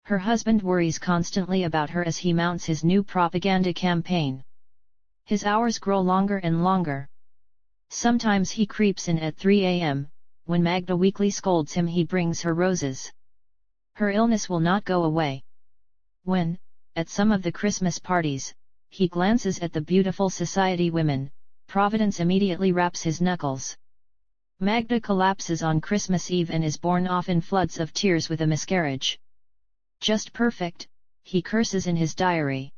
Her husband worries constantly about her as he mounts his new propaganda campaign. His hours grow longer and longer. Sometimes he creeps in at 3 a.m., when Magda weakly scolds him he brings her roses. Her illness will not go away. When, at some of the Christmas parties, he glances at the beautiful society women, Providence immediately raps his knuckles. Magda collapses on Christmas Eve and is borne off in floods of tears with a miscarriage. Just perfect, he curses in his diary.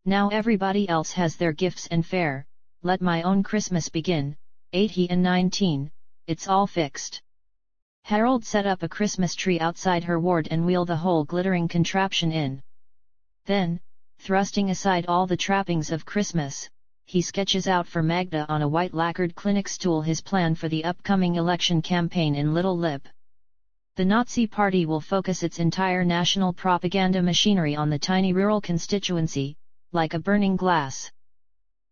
Now everybody else has their gifts and fare, let my own Christmas begin, 80 and 19, it's all fixed. Harold set up a Christmas tree outside her ward and wheeled the whole glittering contraption in. Then, thrusting aside all the trappings of Christmas, he sketches out for Magda on a white lacquered clinic stool his plan for the upcoming election campaign in Little Lip. The Nazi Party will focus its entire national propaganda machinery on the tiny rural constituency, like a burning glass.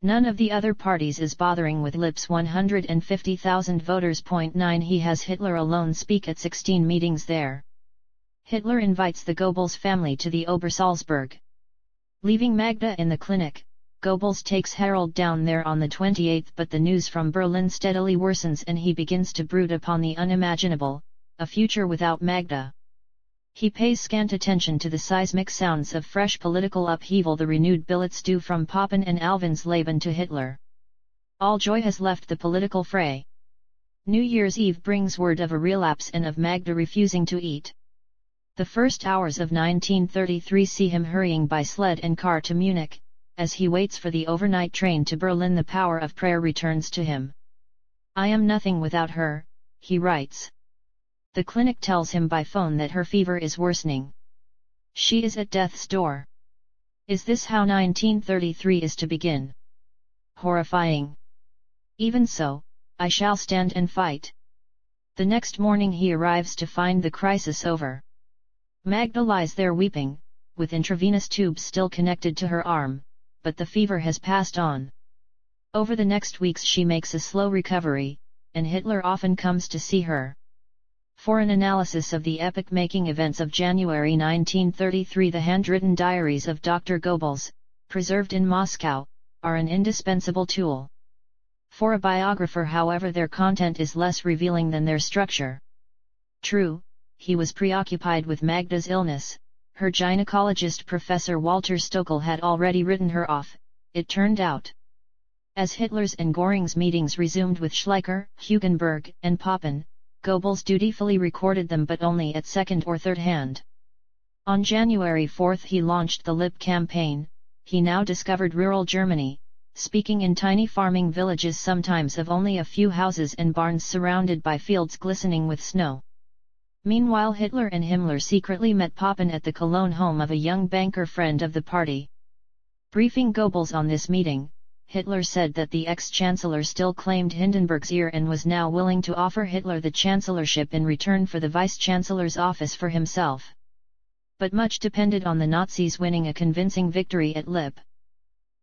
None of the other parties is bothering with Lip's 150,000 voters. 9 He has Hitler alone speak at 16 meetings there. Hitler invites the Goebbels family to the Obersalzberg. Leaving Magda in the clinic, Goebbels takes Harold down there on the 28th, but the news from Berlin steadily worsens and he begins to brood upon the unimaginable, a future without Magda. He pays scant attention to the seismic sounds of fresh political upheaval the renewed billets do from Papen and Alvin's Leben to Hitler. All joy has left the political fray. New Year's Eve brings word of a relapse and of Magda refusing to eat. The first hours of 1933 see him hurrying by sled and car to Munich. As he waits for the overnight train to Berlin, the power of prayer returns to him. I am nothing without her, he writes. The clinic tells him by phone that her fever is worsening. She is at death's door. Is this how 1933 is to begin? Horrifying. Even so, I shall stand and fight. The next morning he arrives to find the crisis over. Magda lies there weeping, with intravenous tubes still connected to her arm, but the fever has passed on. Over the next weeks she makes a slow recovery, and Hitler often comes to see her. For an analysis of the epoch-making events of January 1933, the handwritten diaries of Dr. Goebbels, preserved in Moscow, are an indispensable tool. For a biographer, however, their content is less revealing than their structure. True, he was preoccupied with Magda's illness. Her gynecologist Professor Walter Stoeckel had already written her off, it turned out. As Hitler's and Göring's meetings resumed with Schleicher, Hugenberg, and Papen, Goebbels dutifully recorded them, but only at second or third hand. On January 4 he launched the Lip campaign. He now discovered rural Germany, speaking in tiny farming villages, sometimes of only a few houses and barns surrounded by fields glistening with snow. Meanwhile, Hitler and Himmler secretly met Papen at the Cologne home of a young banker friend of the party. Briefing Goebbels on this meeting, Hitler said that the ex-chancellor still claimed Hindenburg's ear and was now willing to offer Hitler the chancellorship in return for the vice-chancellor's office for himself. But much depended on the Nazis winning a convincing victory at Lip.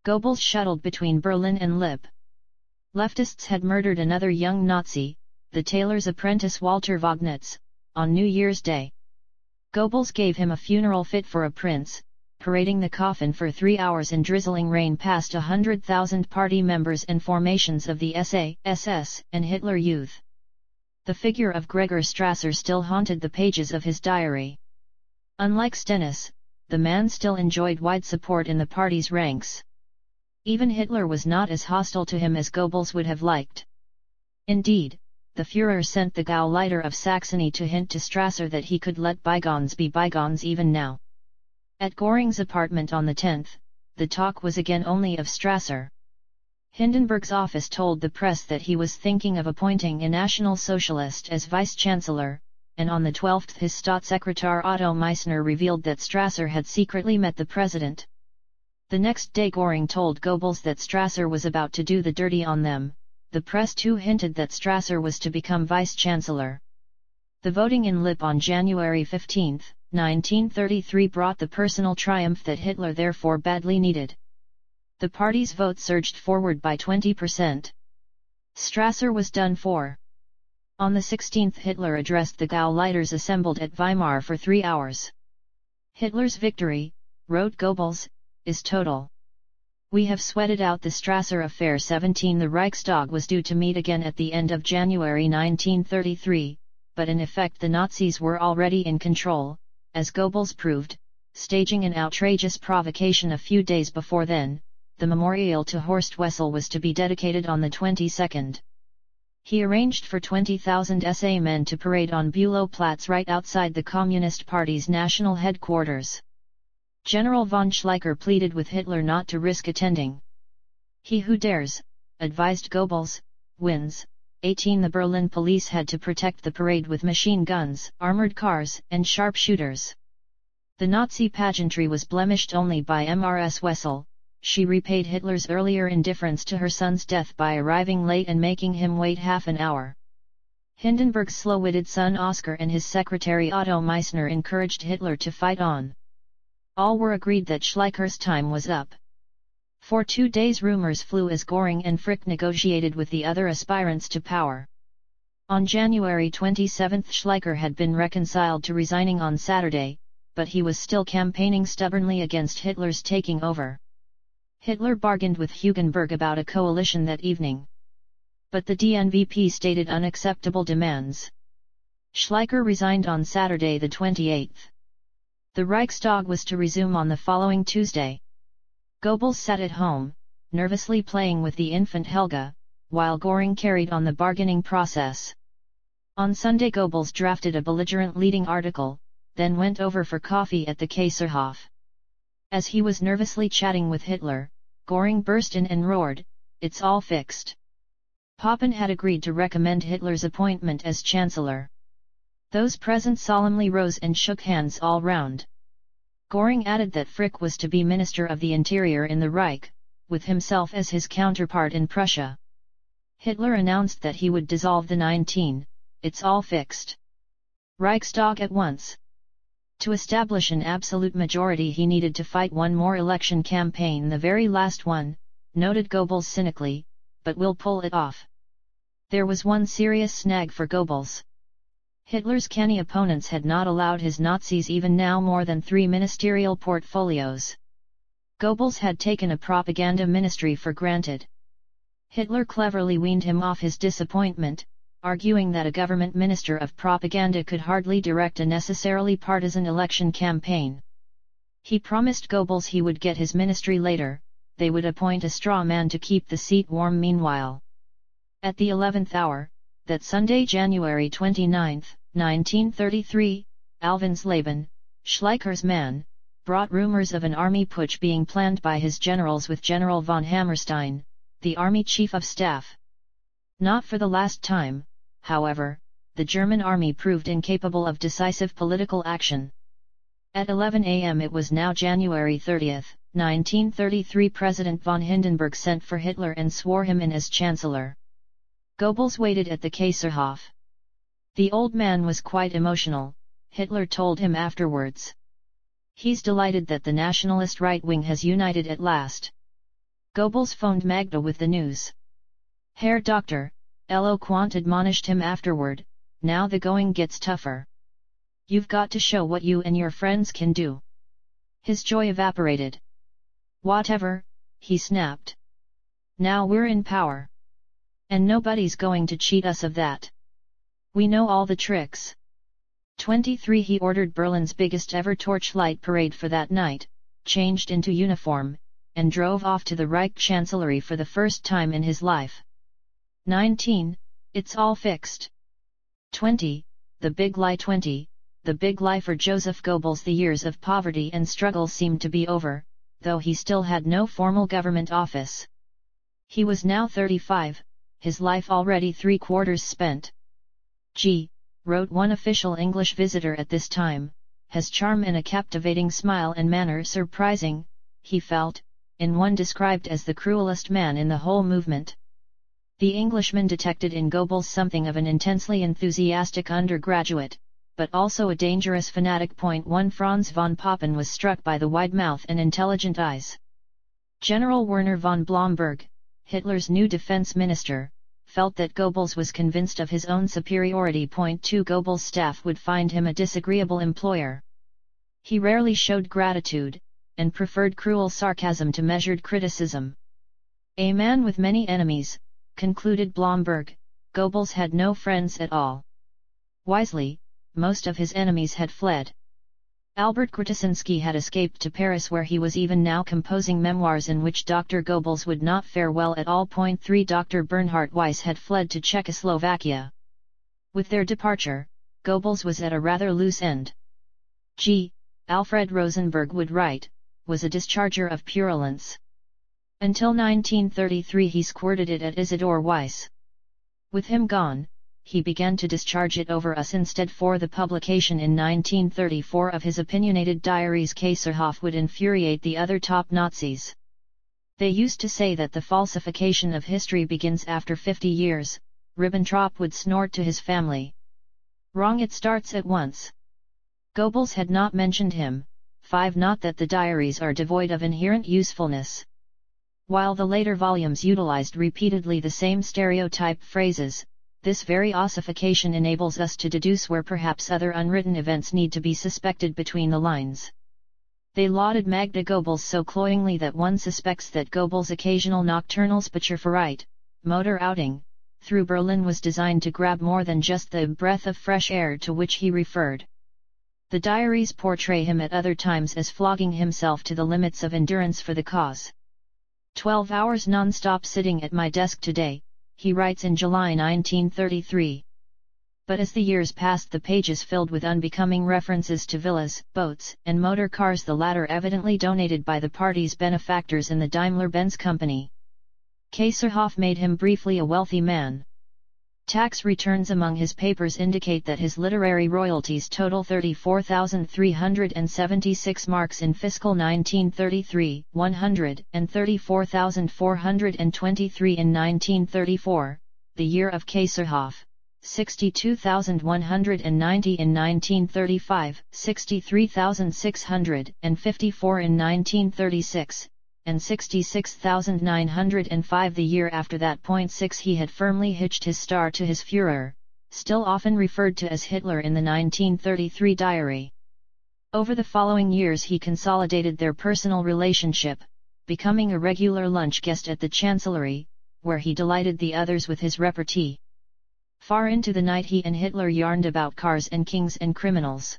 Goebbels shuttled between Berlin and Lip. Leftists had murdered another young Nazi, the tailor's apprentice Walter Wagnitz, on New Year's Day. Goebbels gave him a funeral fit for a prince, parading the coffin for 3 hours in drizzling rain past 100,000 party members and formations of the SA, SS, and Hitler Youth. The figure of Gregor Strasser still haunted the pages of his diary. Unlike Stennis, the man still enjoyed wide support in the party's ranks. Even Hitler was not as hostile to him as Goebbels would have liked. Indeed, the Führer sent the Gauleiter of Saxony to hint to Strasser that he could let bygones be bygones even now. At Göring's apartment on the 10th, the talk was again only of Strasser. Hindenburg's office told the press that he was thinking of appointing a National Socialist as vice-chancellor, and on the 12th his Staatssekretär Otto Meissner revealed that Strasser had secretly met the president. The next day Göring told Goebbels that Strasser was about to do the dirty on them. The press too hinted that Strasser was to become vice-chancellor. The voting in Lip on January 15, 1933 brought the personal triumph that Hitler therefore badly needed. The party's vote surged forward by 20%. Strasser was done for. On the 16th Hitler addressed the Gauleiters assembled at Weimar for 3 hours. Hitler's victory, wrote Goebbels, is total. We have sweated out the Strasser affair. 17 The Reichstag was due to meet again at the end of January 1933, but in effect the Nazis were already in control, as Goebbels proved, staging an outrageous provocation a few days before then. The memorial to Horst Wessel was to be dedicated on the 22nd. He arranged for 20,000 SA men to parade on Bülowplatz right outside the Communist Party's national headquarters. General von Schleicher pleaded with Hitler not to risk attending. He who dares, advised Goebbels, wins. 18 The Berlin police had to protect the parade with machine guns, armored cars, and sharpshooters. The Nazi pageantry was blemished only by Mrs. Wessel. She repaid Hitler's earlier indifference to her son's death by arriving late and making him wait half an hour. Hindenburg's slow-witted son Oskar and his secretary Otto Meissner encouraged Hitler to fight on. All were agreed that Schleicher's time was up. For 2 days rumors flew as Göring and Frick negotiated with the other aspirants to power. On January 27 Schleicher had been reconciled to resigning on Saturday, but he was still campaigning stubbornly against Hitler's taking over. Hitler bargained with Hugenberg about a coalition that evening. But the DNVP stated unacceptable demands. Schleicher resigned on Saturday the 28th. The Reichstag was to resume on the following Tuesday. Goebbels sat at home, nervously playing with the infant Helga, while Göring carried on the bargaining process. On Sunday Goebbels drafted a belligerent leading article, then went over for coffee at the Kaiserhof. As he was nervously chatting with Hitler, Göring burst in and roared, "It's all fixed." Papen had agreed to recommend Hitler's appointment as Chancellor. Those present solemnly rose and shook hands all round. Göring added that Frick was to be Minister of the Interior in the Reich, with himself as his counterpart in Prussia. Hitler announced that he would dissolve the 19, "It's all fixed" Reichstag at once. To establish an absolute majority he needed to fight one more election campaign, the very last one, noted Goebbels cynically, but we'll pull it off. There was one serious snag for Goebbels. Hitler's canny opponents had not allowed his Nazis even now more than 3 ministerial portfolios. Goebbels had taken a propaganda ministry for granted. Hitler cleverly weaned him off his disappointment, arguing that a government minister of propaganda could hardly direct a necessarily partisan election campaign. He promised Goebbels he would get his ministry later, they would appoint a straw man to keep the seat warm meanwhile. At the 11th hour, that Sunday, January 29, 1933, Alvensleben, Schleicher's man, brought rumors of an army putsch being planned by his generals with General von Hammerstein, the army chief of staff. Not for the last time, however, the German army proved incapable of decisive political action. At 11 a.m. it was now January 30, 1933, President von Hindenburg sent for Hitler and swore him in as Chancellor. Goebbels waited at the Kaiserhof. The old man was quite emotional, Hitler told him afterwards. He's delighted that the nationalist right wing has united at last. Goebbels phoned Magda with the news. Herr Doctor, eloquent admonished him afterward, now the going gets tougher. You've got to show what you and your friends can do. His joy evaporated. Whatever, he snapped. Now we're in power. And nobody's going to cheat us of that. We know all the tricks. 23 He ordered Berlin's biggest ever torchlight parade for that night, changed into uniform, and drove off to the Reich Chancellery for the first time in his life. 19. It's all fixed. 20. The big lie. 20. The big lie for Joseph Goebbels. The years of poverty and struggle seemed to be over, though he still had no formal government office. He was now 35, his life already 3/4 spent. Wrote one official English visitor at this time, has charm and a captivating smile and manner surprising, he felt, in one described as the cruelest man in the whole movement. The Englishman detected in Goebbels something of an intensely enthusiastic undergraduate, but also a dangerous fanatic. 1 Franz von Papen was struck by the wide mouth and intelligent eyes. General Werner von Blomberg, Hitler's new defense minister, felt that Goebbels was convinced of his own superiority. 2 Goebbels' staff would find him a disagreeable employer. He rarely showed gratitude, and preferred cruel sarcasm to measured criticism. A man with many enemies, concluded Blomberg, Goebbels had no friends at all. Wisely, most of his enemies had fled. Albert Grotowski had escaped to Paris, where he was even now composing memoirs in which Dr. Goebbels would not fare well at all. 3 Dr. Bernhard Weiss had fled to Czechoslovakia. With their departure, Goebbels was at a rather loose end. Alfred Rosenberg would write, was a discharger of purulence. Until 1933 he squirted it at Isidor Weiss. With him gone, he began to discharge it over us instead. For the publication in 1934 of his opinionated diaries, Kaiserhof would infuriate the other top Nazis. They used to say that the falsification of history begins after 50 years, Ribbentrop would snort to his family. Wrong, it starts at once. Goebbels had not mentioned him. 5 Not that the diaries are devoid of inherent usefulness. While the later volumes utilized repeatedly the same stereotype phrases, this very ossification enables us to deduce where perhaps other unwritten events need to be suspected between the lines. They lauded Magda Goebbels so cloyingly that one suspects that Goebbels' occasional nocturnal Spazierfahrt, motor outing, through Berlin was designed to grab more than just the breath of fresh air to which he referred. The diaries portray him at other times as flogging himself to the limits of endurance for the cause. 12 hours non-stop sitting at my desk today, he writes in July 1933. But as the years passed, the pages filled with unbecoming references to villas, boats, and motor cars, the latter evidently donated by the party's benefactors in the Daimler-Benz company. Kaiserhof made him briefly a wealthy man. Tax returns among his papers indicate that his literary royalties total 34,376 marks in fiscal 1933, 134,423 in 1934, the year of Kaiserhof, 62,190 in 1935, 63,654 in 1936, and 66,905 the year after that. 6 He had firmly hitched his star to his Führer, still often referred to as Hitler in the 1933 diary. Over the following years he consolidated their personal relationship, becoming a regular lunch guest at the Chancellery, where he delighted the others with his repartee. Far into the night he and Hitler yarned about cars and kings and criminals.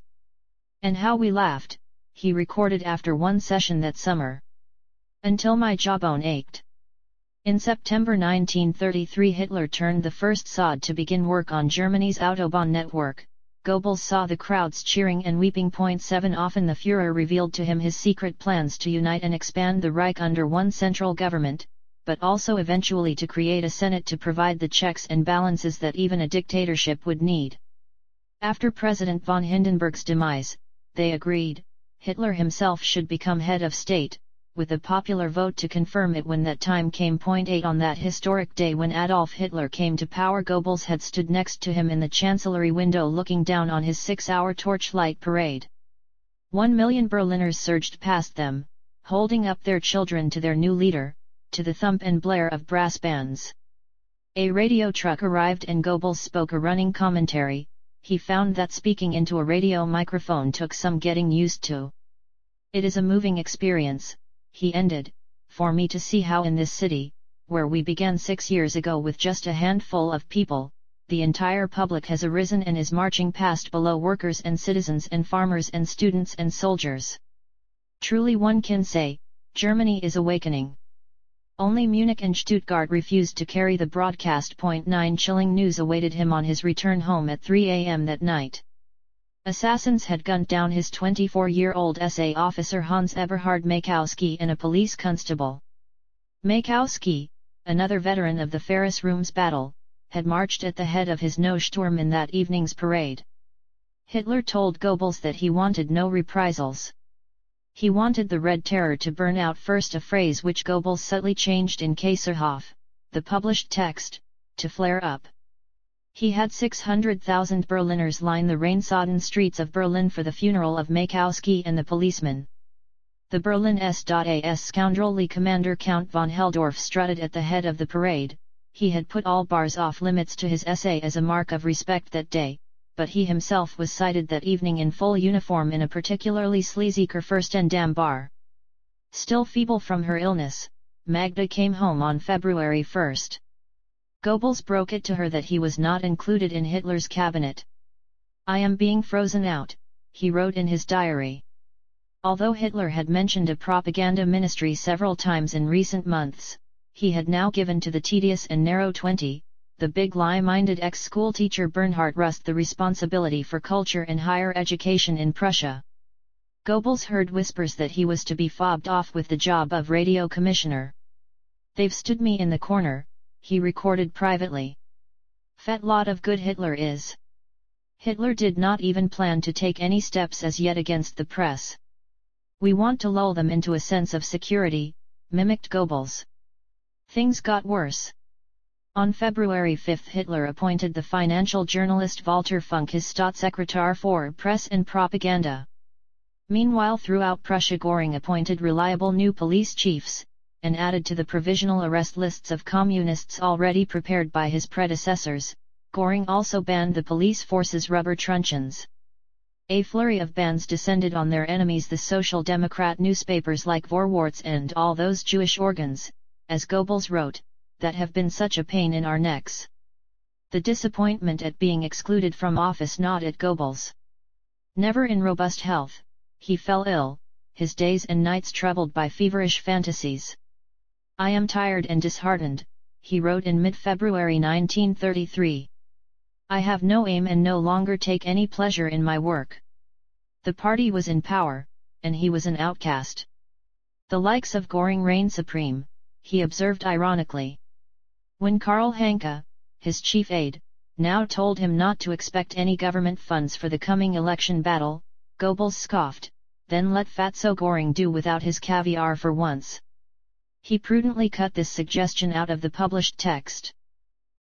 And how we laughed, he recorded after one session that summer. Until my jawbone ached. In September 1933 Hitler turned the first sod to begin work on Germany's Autobahn network. Goebbels saw the crowds cheering and weeping. 7 Often the Führer revealed to him his secret plans to unite and expand the Reich under one central government, but also eventually to create a Senate to provide the checks and balances that even a dictatorship would need. After President von Hindenburg's demise, they agreed, Hitler himself should become head of state, with a popular vote to confirm it when that time came. 8 On that historic day when Adolf Hitler came to power, Goebbels had stood next to him in the Chancellery window looking down on his 6-hour torchlight parade. 1 million Berliners surged past them, holding up their children to their new leader, to the thump and blare of brass bands. A radio truck arrived and Goebbels spoke a running commentary. He found that speaking into a radio microphone took some getting used to. It is a moving experience, he ended, for me to see how in this city, where we began 6 years ago with just a handful of people, the entire public has arisen and is marching past below workers and citizens and farmers and students and soldiers. Truly one can say, Germany is awakening. Only Munich and Stuttgart refused to carry the broadcast. 9 Chilling news awaited him on his return home at 3 a.m. that night. Assassins had gunned down his 24-year-old SA officer Hans Eberhard Makowski and a police constable. Makowski, another veteran of the Ferris Rooms battle, had marched at the head of his No Sturm in that evening's parade. Hitler told Goebbels that he wanted no reprisals. He wanted the Red Terror to burn out first, a phrase which Goebbels subtly changed in Kaiserhof, the published text, to flare up. He had 600,000 Berliners line the rain-sodden streets of Berlin for the funeral of Makowski and the policeman. The Berlin S.A.'s scoundrelly commander Count von Helldorf strutted at the head of the parade. He had put all bars off limits to his SA as a mark of respect that day, but he himself was sighted that evening in full uniform in a particularly sleazy Kurfürstendamm bar. Still feeble from her illness, Magda came home on February 1. Goebbels broke it to her that he was not included in Hitler's cabinet. "I am being frozen out," he wrote in his diary. Although Hitler had mentioned a propaganda ministry several times in recent months, he had now given to the tedious and narrow 20, the big lie-minded ex-schoolteacher Bernhard Rust the responsibility for culture and higher education in Prussia. Goebbels heard whispers that he was to be fobbed off with the job of radio commissioner. "They've stood me in the corner," he recorded privately. "Fat lot of good Hitler is." Hitler did not even plan to take any steps as yet against the press. "We want to lull them into a sense of security," mimicked Goebbels. Things got worse. On February 5 Hitler appointed the financial journalist Walter Funk his Staatssekretär for Press and Propaganda. Meanwhile throughout Prussia Göring appointed reliable new police chiefs, and added to the provisional arrest lists of communists already prepared by his predecessors. Göring also banned the police force's rubber truncheons. A flurry of bans descended on their enemies, the Social Democrat newspapers like Vorwärts and all those Jewish organs, as Goebbels wrote, that have been such a pain in our necks. The disappointment at being excluded from office gnawed at Goebbels. Never in robust health, he fell ill, his days and nights troubled by feverish fantasies. "I am tired and disheartened," he wrote in mid-February 1933. "I have no aim and no longer take any pleasure in my work." The party was in power, and he was an outcast. "The likes of Göring reign supreme," he observed ironically. When Karl Hanke, his chief aide, now told him not to expect any government funds for the coming election battle, Goebbels scoffed, "Then let Fatso Göring do without his caviar for once." He prudently cut this suggestion out of the published text.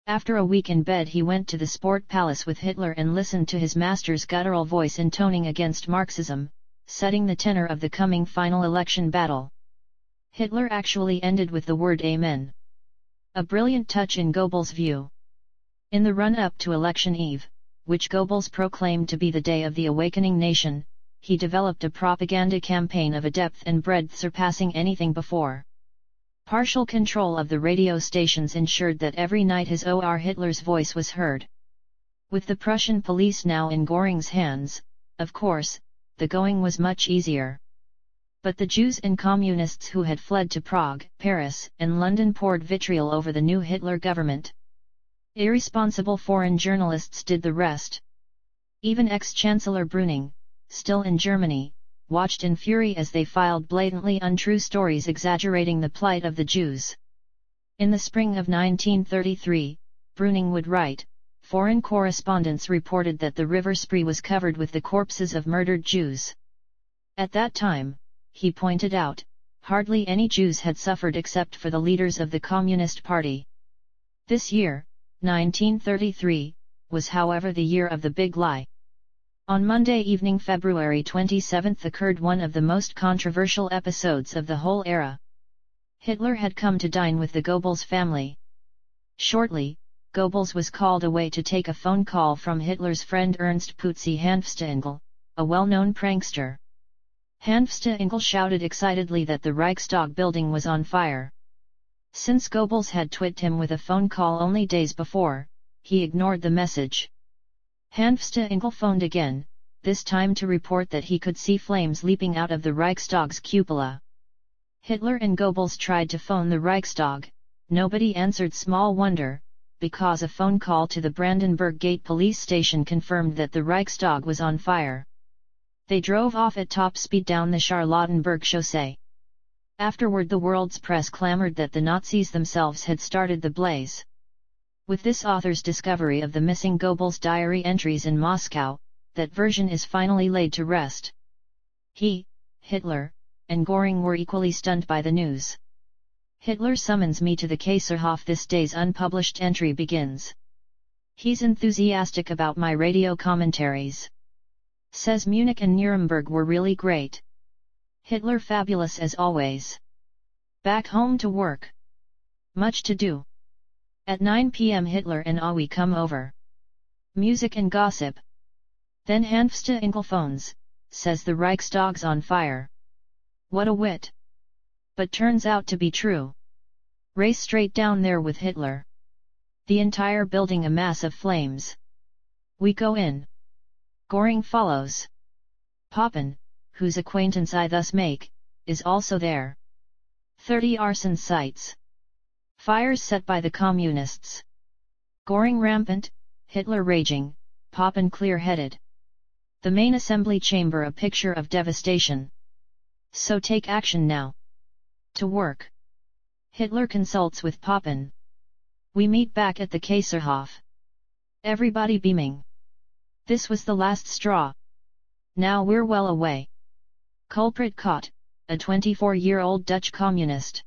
After a week in bed he went to the Sport Palace with Hitler and listened to his master's guttural voice intoning against Marxism, setting the tenor of the coming final election battle. Hitler actually ended with the word Amen. A brilliant touch in Goebbels' view. In the run-up to election eve, which Goebbels proclaimed to be the day of the awakening nation, he developed a propaganda campaign of a depth and breadth surpassing anything before. Partial control of the radio stations ensured that every night his O.R. Hitler's voice was heard. With the Prussian police now in Göring's hands, of course, the going was much easier. But the Jews and communists who had fled to Prague, Paris, and London poured vitriol over the new Hitler government. Irresponsible foreign journalists did the rest. Even ex-Chancellor Brüning, still in Germany, watched in fury as they filed blatantly untrue stories exaggerating the plight of the Jews. In the spring of 1933, Brüning would write, "Foreign correspondents reported that the River Spree was covered with the corpses of murdered Jews. At that time," he pointed out, "hardly any Jews had suffered except for the leaders of the Communist Party." This year, 1933, was however the year of the big lie. On Monday evening February 27 occurred one of the most controversial episodes of the whole era. Hitler had come to dine with the Goebbels family. Shortly, Goebbels was called away to take a phone call from Hitler's friend Ernst Putzi Hanfstaengl, a well-known prankster. Hanfstaengl shouted excitedly that the Reichstag building was on fire. Since Goebbels had twigged him with a phone call only days before, he ignored the message. Hanfstaengl phoned again, this time to report that he could see flames leaping out of the Reichstag's cupola. Hitler and Goebbels tried to phone the Reichstag, nobody answered. Small wonder, because a phone call to the Brandenburg Gate police station confirmed that the Reichstag was on fire. They drove off at top speed down the Charlottenburg chaussee. Afterward the world's press clamored that the Nazis themselves had started the blaze. With this author's discovery of the missing Goebbels diary entries in Moscow, that version is finally laid to rest. He, Hitler, and Göring were equally stunned by the news. "Hitler summons me to the Kaiserhof. This day's unpublished entry begins. He's enthusiastic about my radio commentaries. Says Munich and Nuremberg were really great. Hitler fabulous as always. Back home to work. Much to do. At 9 p.m. Hitler and Awi come over. Music and gossip, Then Hanfste Enkelphones, says the Reichstag's on fire. What a wit! But turns out to be true. Race straight down there with Hitler. The entire building a mass of flames. We go in. Göring follows. Papen, whose acquaintance I thus make, is also there. 30 arson sites. Fires set by the communists. Göring rampant, Hitler raging, Papen clear-headed. The main assembly chamber a picture of devastation. So take action now. To work. Hitler consults with Papen. We meet back at the Kaiserhof. Everybody beaming. This was the last straw. Now we're well away. Culprit caught, a 24-year-old Dutch communist.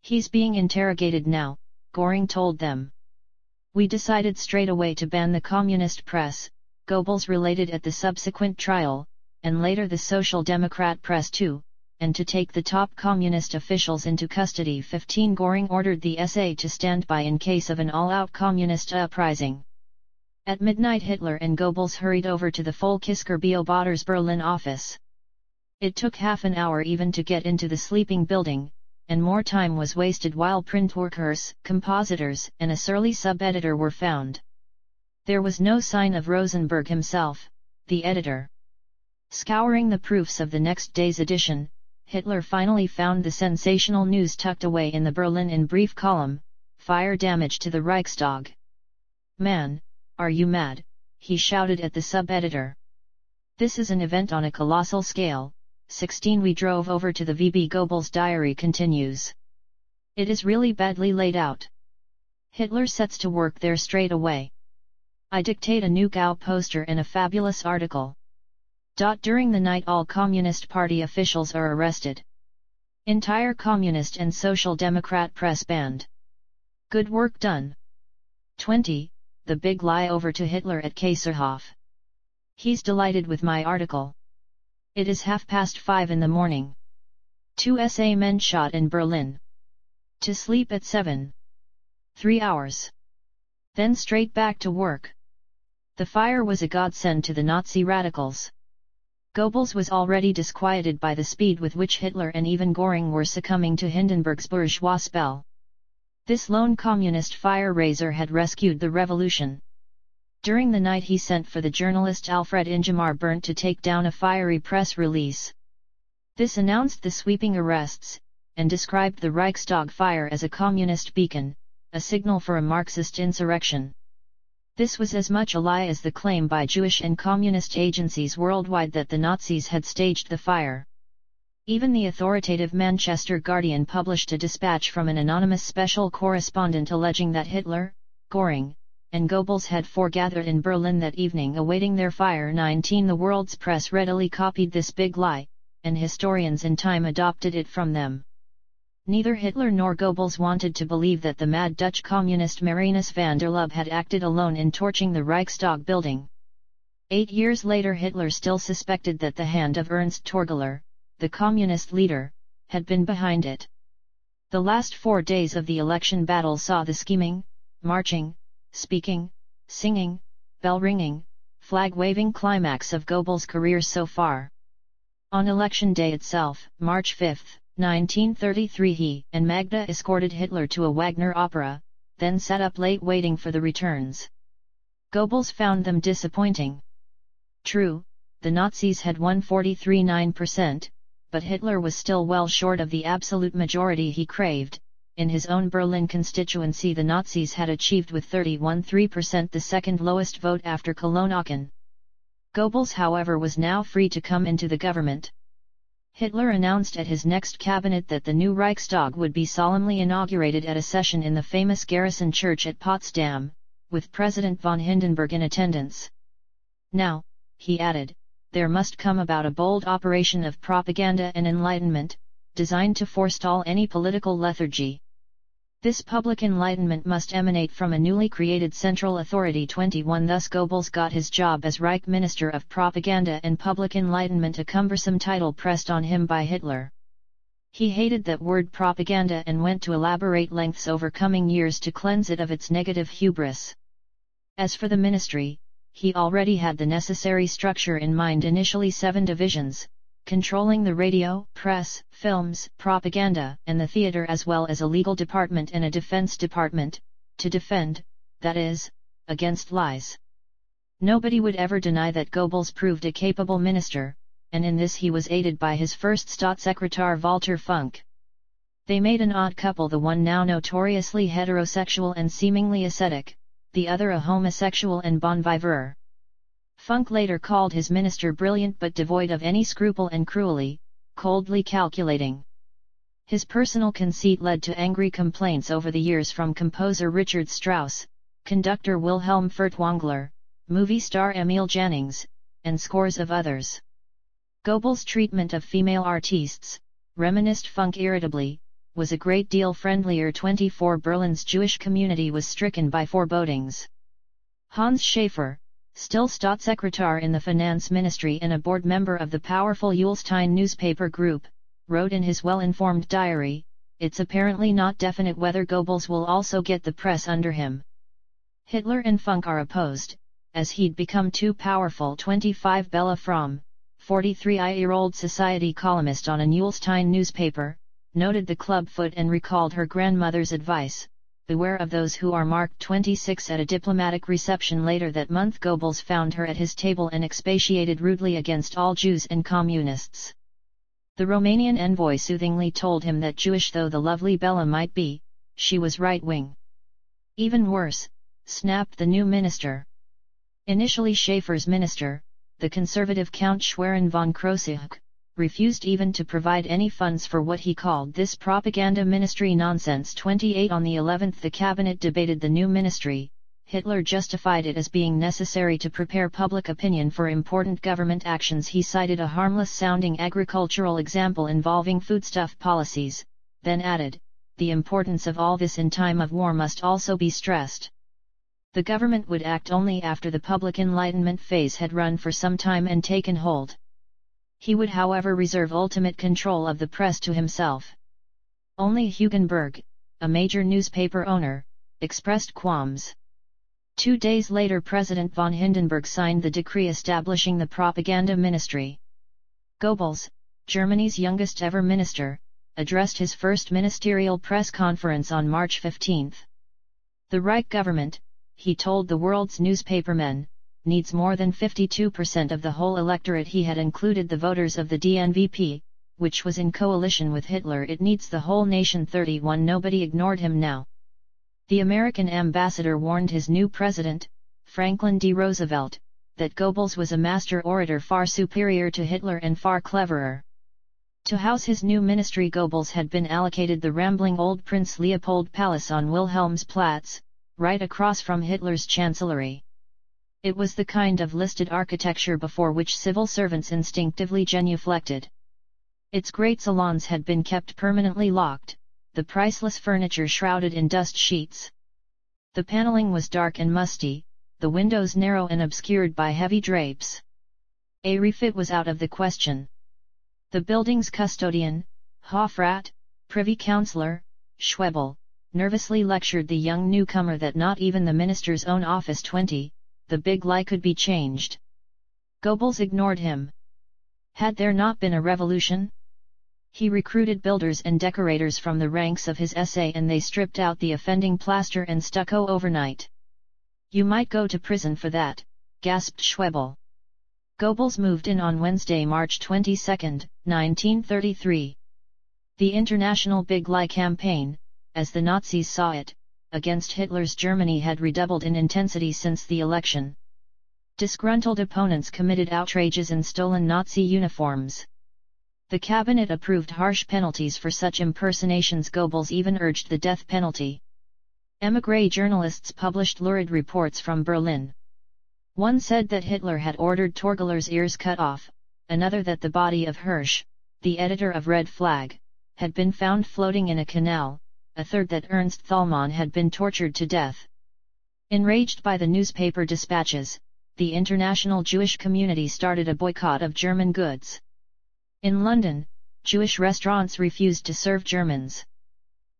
He's being interrogated now, Göring told them. We decided straight away to ban the communist press, Goebbels related at the subsequent trial, and later the Social Democrat press too, and to take the top communist officials into custody. 15 Göring ordered the SA to stand by in case of an all-out communist uprising. At midnight Hitler and Goebbels hurried over to the Volkskerr Beobachter's Berlin office. It took half an hour even to get into the sleeping building, and more time was wasted while print workers, compositors, and a surly sub-editor were found. There was no sign of Rosenberg himself, the editor. Scouring the proofs of the next day's edition, Hitler finally found the sensational news tucked away in the Berlin in brief column: fire damage to the Reichstag. Man, are you mad? He shouted at the sub-editor. This is an event on a colossal scale. 16 We drove over to the VB. Goebbels' diary continues. It is really badly laid out. Hitler sets to work there straight away. I dictate a new Gau poster and a fabulous article. During the night all Communist Party officials are arrested. Entire Communist and Social Democrat press banned. Good work done. 20. The big lie over to Hitler at Kaiserhof. He's delighted with my article. It is 5:30 in the morning. 2 SA men shot in Berlin. To sleep at 7. 3 hours. Then straight back to work. The fire was a godsend to the Nazi radicals. Goebbels was already disquieted by the speed with which Hitler and even Göring were succumbing to Hindenburg's bourgeois spell. This lone communist fire-raiser had rescued the revolution. During the night he sent for the journalist Alfred Ingemar Berndt to take down a fiery press release. This announced the sweeping arrests, and described the Reichstag fire as a communist beacon, a signal for a Marxist insurrection. This was as much a lie as the claim by Jewish and communist agencies worldwide that the Nazis had staged the fire. Even the authoritative Manchester Guardian published a dispatch from an anonymous special correspondent alleging that Hitler, Göring, and Goebbels had foregathered in Berlin that evening awaiting their fire. 19 The world's press readily copied this big lie, and historians in time adopted it from them. Neither Hitler nor Goebbels wanted to believe that the mad Dutch communist Marinus van der Lubbe had acted alone in torching the Reichstag building. 8 years later Hitler still suspected that the hand of Ernst Torgeler, the communist leader, had been behind it. The last 4 days of the election battle saw the scheming, marching, speaking, singing, bell-ringing, flag-waving climax of Goebbels' career so far. On election day itself, March 5, 1933, he and Magda escorted Hitler to a Wagner opera, then sat up late waiting for the returns. Goebbels found them disappointing. True, the Nazis had won 43.9%, but Hitler was still well short of the absolute majority he craved. In his own Berlin constituency the Nazis had achieved with 31.3% the second lowest vote after Cologne-Aachen. Goebbels however was now free to come into the government. Hitler announced at his next cabinet that the new Reichstag would be solemnly inaugurated at a session in the famous Garrison Church at Potsdam, with President von Hindenburg in attendance. Now, he added, there must come about a bold operation of propaganda and enlightenment, designed to forestall any political lethargy. This public enlightenment must emanate from a newly created central authority. 21 Thus Goebbels got his job as Reich Minister of Propaganda and Public Enlightenment, a cumbersome title pressed on him by Hitler. He hated that word propaganda and went to elaborate lengths over coming years to cleanse it of its negative hubris. As for the ministry, he already had the necessary structure in mind. Initially 7 divisions, controlling the radio, press, films, propaganda, and the theater, as well as a legal department and a defense department, to defend, that is, against lies. Nobody would ever deny that Goebbels proved a capable minister, and in this he was aided by his first Staatssekretär Walter Funk. They made an odd couple, the one now notoriously heterosexual and seemingly ascetic, the other a homosexual and bon viveur. Funk later called his minister brilliant but devoid of any scruple and cruelly, coldly calculating. His personal conceit led to angry complaints over the years from composer Richard Strauss, conductor Wilhelm Furtwängler, movie star Emil Jannings, and scores of others. Goebbels' treatment of female artistes, reminisced Funk irritably, was a great deal friendlier. 24 Berlin's Jewish community was stricken by forebodings. Hans Schaefer, still Staatssekretär in the finance ministry and a board member of the powerful Ulstein newspaper group, wrote in his well-informed diary, "It's apparently not definite whether Goebbels will also get the press under him. Hitler and Funk are opposed, as he'd become too powerful." 25 Bella Fromm, 43-year-old society columnist on an Ulstein newspaper, noted the clubfoot and recalled her grandmother's advice, "Beware of those who are marked 26." At a diplomatic reception later that month, Goebbels found her at his table and expatiated rudely against all Jews and communists. The Romanian envoy soothingly told him that Jewish though the lovely Bella might be, she was right-wing. "Even worse," snapped the new minister. Initially Schaefer's minister, the conservative Count Schwerin von Krosigk, refused even to provide any funds for what he called this propaganda ministry nonsense. 28 On the 11th the cabinet debated the new ministry. Hitler justified it as being necessary to prepare public opinion for important government actions. He cited a harmless-sounding agricultural example involving foodstuff policies, then added, "The importance of all this in time of war must also be stressed." The government would act only after the public enlightenment phase had run for some time and taken hold. He would however reserve ultimate control of the press to himself. Only Hugenberg, a major newspaper owner, expressed qualms. 2 days later President von Hindenburg signed the decree establishing the propaganda ministry. Goebbels, Germany's youngest ever minister, addressed his first ministerial press conference on March 15. The Reich government, he told the world's newspapermen, needs more than 52% of the whole electorate. He had included the voters of the DNVP, which was in coalition with Hitler. It needs the whole nation. 31 Nobody ignored him now. The American ambassador warned his new president, Franklin D. Roosevelt, that Goebbels was a master orator far superior to Hitler and far cleverer. To house his new ministry, Goebbels had been allocated the rambling old Prince Leopold Palace on Wilhelmsplatz, right across from Hitler's chancellery. It was the kind of listed architecture before which civil servants instinctively genuflected. Its great salons had been kept permanently locked, the priceless furniture shrouded in dust sheets. The paneling was dark and musty, the windows narrow and obscured by heavy drapes. A refit was out of the question. The building's custodian, Hofrat, Privy Councillor, Schwebel, nervously lectured the young newcomer that not even the minister's own office 20, the big lie, could be changed. Goebbels ignored him. Had there not been a revolution? He recruited builders and decorators from the ranks of his SA and they stripped out the offending plaster and stucco overnight. "You might go to prison for that," gasped Schwebel. Goebbels moved in on Wednesday, March 22, 1933. The international Big Lie campaign, as the Nazis saw it, against Hitler's Germany had redoubled in intensity since the election. Disgruntled opponents committed outrages in stolen Nazi uniforms. The cabinet approved harsh penalties for such impersonations. Goebbels even urged the death penalty. Émigré journalists published lurid reports from Berlin. One said that Hitler had ordered Torgeller's ears cut off, another that the body of Hirsch, the editor of Red Flag, had been found floating in a canal, a third that Ernst Thälmann had been tortured to death. Enraged by the newspaper dispatches, the international Jewish community started a boycott of German goods. In London, Jewish restaurants refused to serve Germans.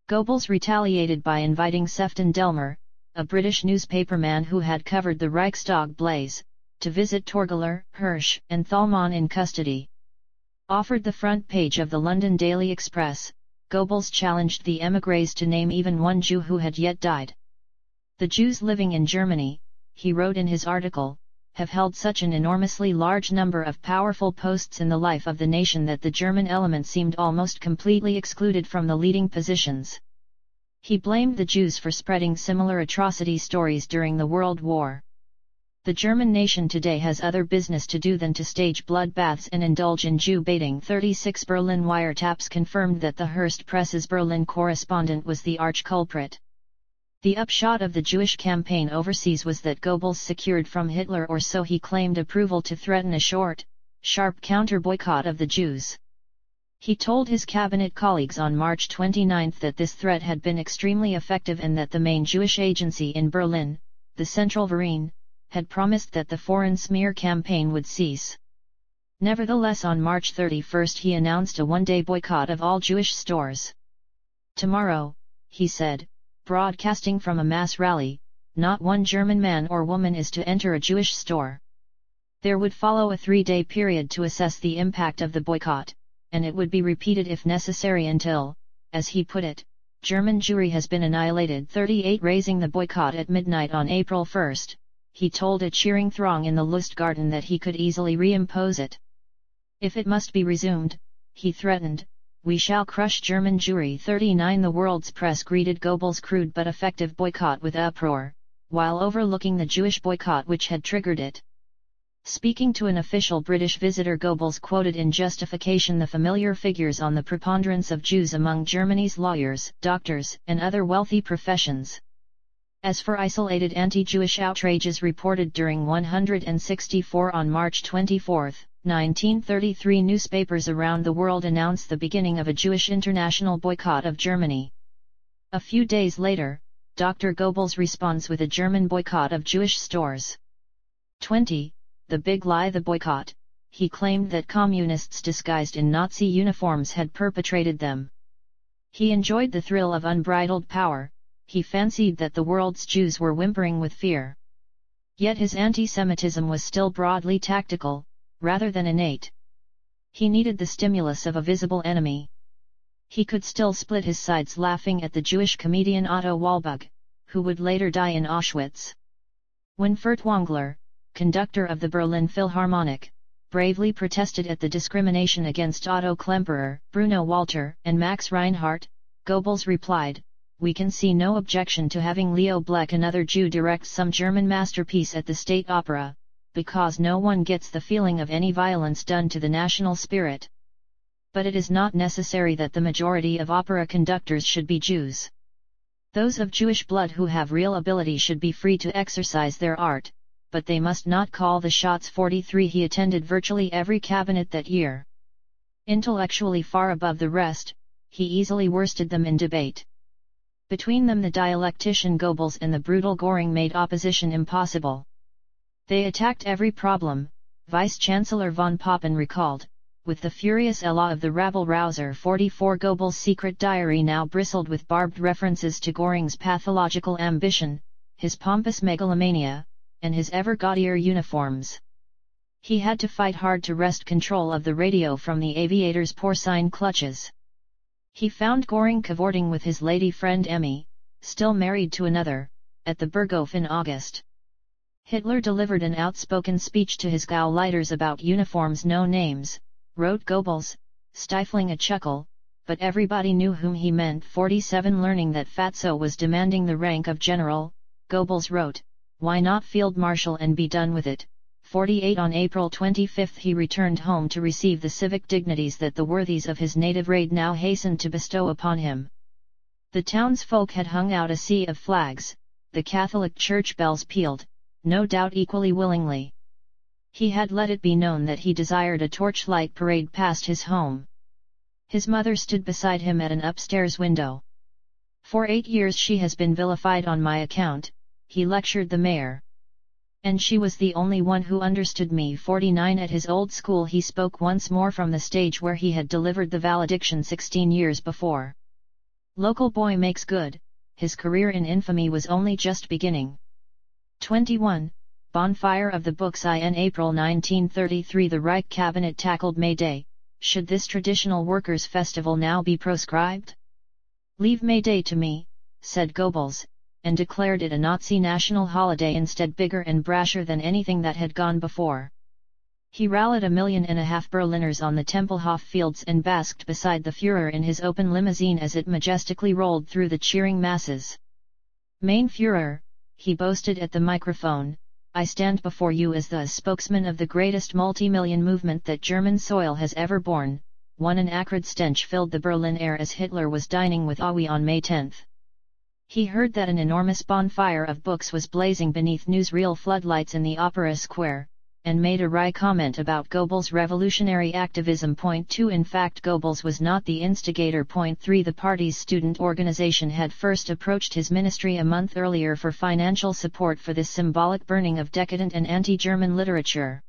Goebbels retaliated by inviting Sefton Delmer, a British newspaperman who had covered the Reichstag blaze, to visit Torgeler, Hirsch, and Thalmann in custody. Offered the front page of the London Daily Express, Goebbels challenged the émigrés to name even one Jew who had yet died. The Jews living in Germany, he wrote in his article, have held such an enormously large number of powerful posts in the life of the nation that the German element seemed almost completely excluded from the leading positions. He blamed the Jews for spreading similar atrocity stories during the World War. The German nation today has other business to do than to stage bloodbaths and indulge in Jew baiting. 36 Berlin wiretaps confirmed that the Hearst Press's Berlin correspondent was the arch-culprit. The upshot of the Jewish campaign overseas was that Goebbels secured from Hitler, or so he claimed, approval to threaten a short, sharp counter-boycott of the Jews. He told his cabinet colleagues on March 29 that this threat had been extremely effective and that the main Jewish agency in Berlin, the Central Verein, had promised that the foreign smear campaign would cease. Nevertheless, on March 31 he announced a one-day boycott of all Jewish stores. "Tomorrow," he said, broadcasting from a mass rally, "not one German man or woman is to enter a Jewish store." There would follow a 3-day period to assess the impact of the boycott, and it would be repeated if necessary until, as he put it, German Jewry has been annihilated. 38 Raising the boycott at midnight on April 1, he told a cheering throng in the Lustgarten that he could easily reimpose it. "If it must be resumed," he threatened, "we shall crush German Jewry." 39 The world's press greeted Goebbels' crude but effective boycott with uproar, while overlooking the Jewish boycott which had triggered it. Speaking to an official British visitor, Goebbels quoted in justification the familiar figures on the preponderance of Jews among Germany's lawyers, doctors, and other wealthy professions. As for isolated anti-Jewish outrages reported during 164 on March 24, 1933, newspapers around the world announced the beginning of a Jewish international boycott of Germany. A few days later, Dr. Goebbels responds with a German boycott of Jewish stores. 20. The big lie, the boycott. He claimed that communists disguised in Nazi uniforms had perpetrated them. He enjoyed the thrill of unbridled power. He fancied that the world's Jews were whimpering with fear. Yet his anti-Semitism was still broadly tactical, rather than innate. He needed the stimulus of a visible enemy. He could still split his sides laughing at the Jewish comedian Otto Walbug, who would later die in Auschwitz. When Furtwängler, conductor of the Berlin Philharmonic, bravely protested at the discrimination against Otto Klemperer, Bruno Walter, and Max Reinhardt, Goebbels replied, "We can see no objection to having Leo Blech, another Jew, direct some German masterpiece at the State Opera, because no one gets the feeling of any violence done to the national spirit. But it is not necessary that the majority of opera conductors should be Jews. Those of Jewish blood who have real ability should be free to exercise their art, but they must not call the shots." 43 He attended virtually every cabinet that year. Intellectually far above the rest, he easily worsted them in debate. Between them, the dialectician Goebbels and the brutal Göring made opposition impossible. They attacked every problem, Vice-Chancellor von Papen recalled, with the furious élan of the rabble-rouser. 44 Goebbels' secret diary now bristled with barbed references to Göring's pathological ambition, his pompous megalomania, and his ever gaudier uniforms. He had to fight hard to wrest control of the radio from the aviator's porcine clutches. He found Göring cavorting with his lady friend Emmy, still married to another, at the Burghof in August. Hitler delivered an outspoken speech to his Gauleiters about uniforms, no names, wrote Goebbels, stifling a chuckle, but everybody knew whom he meant. 47 Learning that Fatso was demanding the rank of general, Goebbels wrote, "Why not field marshal and be done with it?" 48 On April 25 he returned home to receive the civic dignities that the worthies of his native raid now hastened to bestow upon him. The townsfolk had hung out a sea of flags, the Catholic church bells pealed, no doubt equally willingly. He had let it be known that he desired a torchlight parade past his home. His mother stood beside him at an upstairs window. "For 8 years she has been vilified on my account," he lectured the mayor. "And she was the only one who understood me." 49 At his old school he spoke once more from the stage where he had delivered the valediction 16 years before. "Local boy makes good, his career in infamy was only just beginning. 21. Bonfire of the Books. In April 1933 the Reich cabinet tackled May Day. Should this traditional workers' festival now be proscribed? "Leave May Day to me," said Goebbels, and declared it a Nazi national holiday instead, bigger and brasher than anything that had gone before. He rallied 1.5 million Berliners on the Tempelhof fields and basked beside the Führer in his open limousine as it majestically rolled through the cheering masses. "Mein Führer," he boasted at the microphone, "I stand before you as the spokesman of the greatest multi-million movement that German soil has ever borne." An acrid stench filled the Berlin air as Hitler was dining with Aue on May 10. He heard that an enormous bonfire of books was blazing beneath newsreel floodlights in the Opera Square, and made a wry comment about Goebbels' revolutionary activism. 2 In fact, Goebbels was not the instigator. 3 The party's student organization had first approached his ministry a month earlier for financial support for this symbolic burning of decadent and anti-German literature.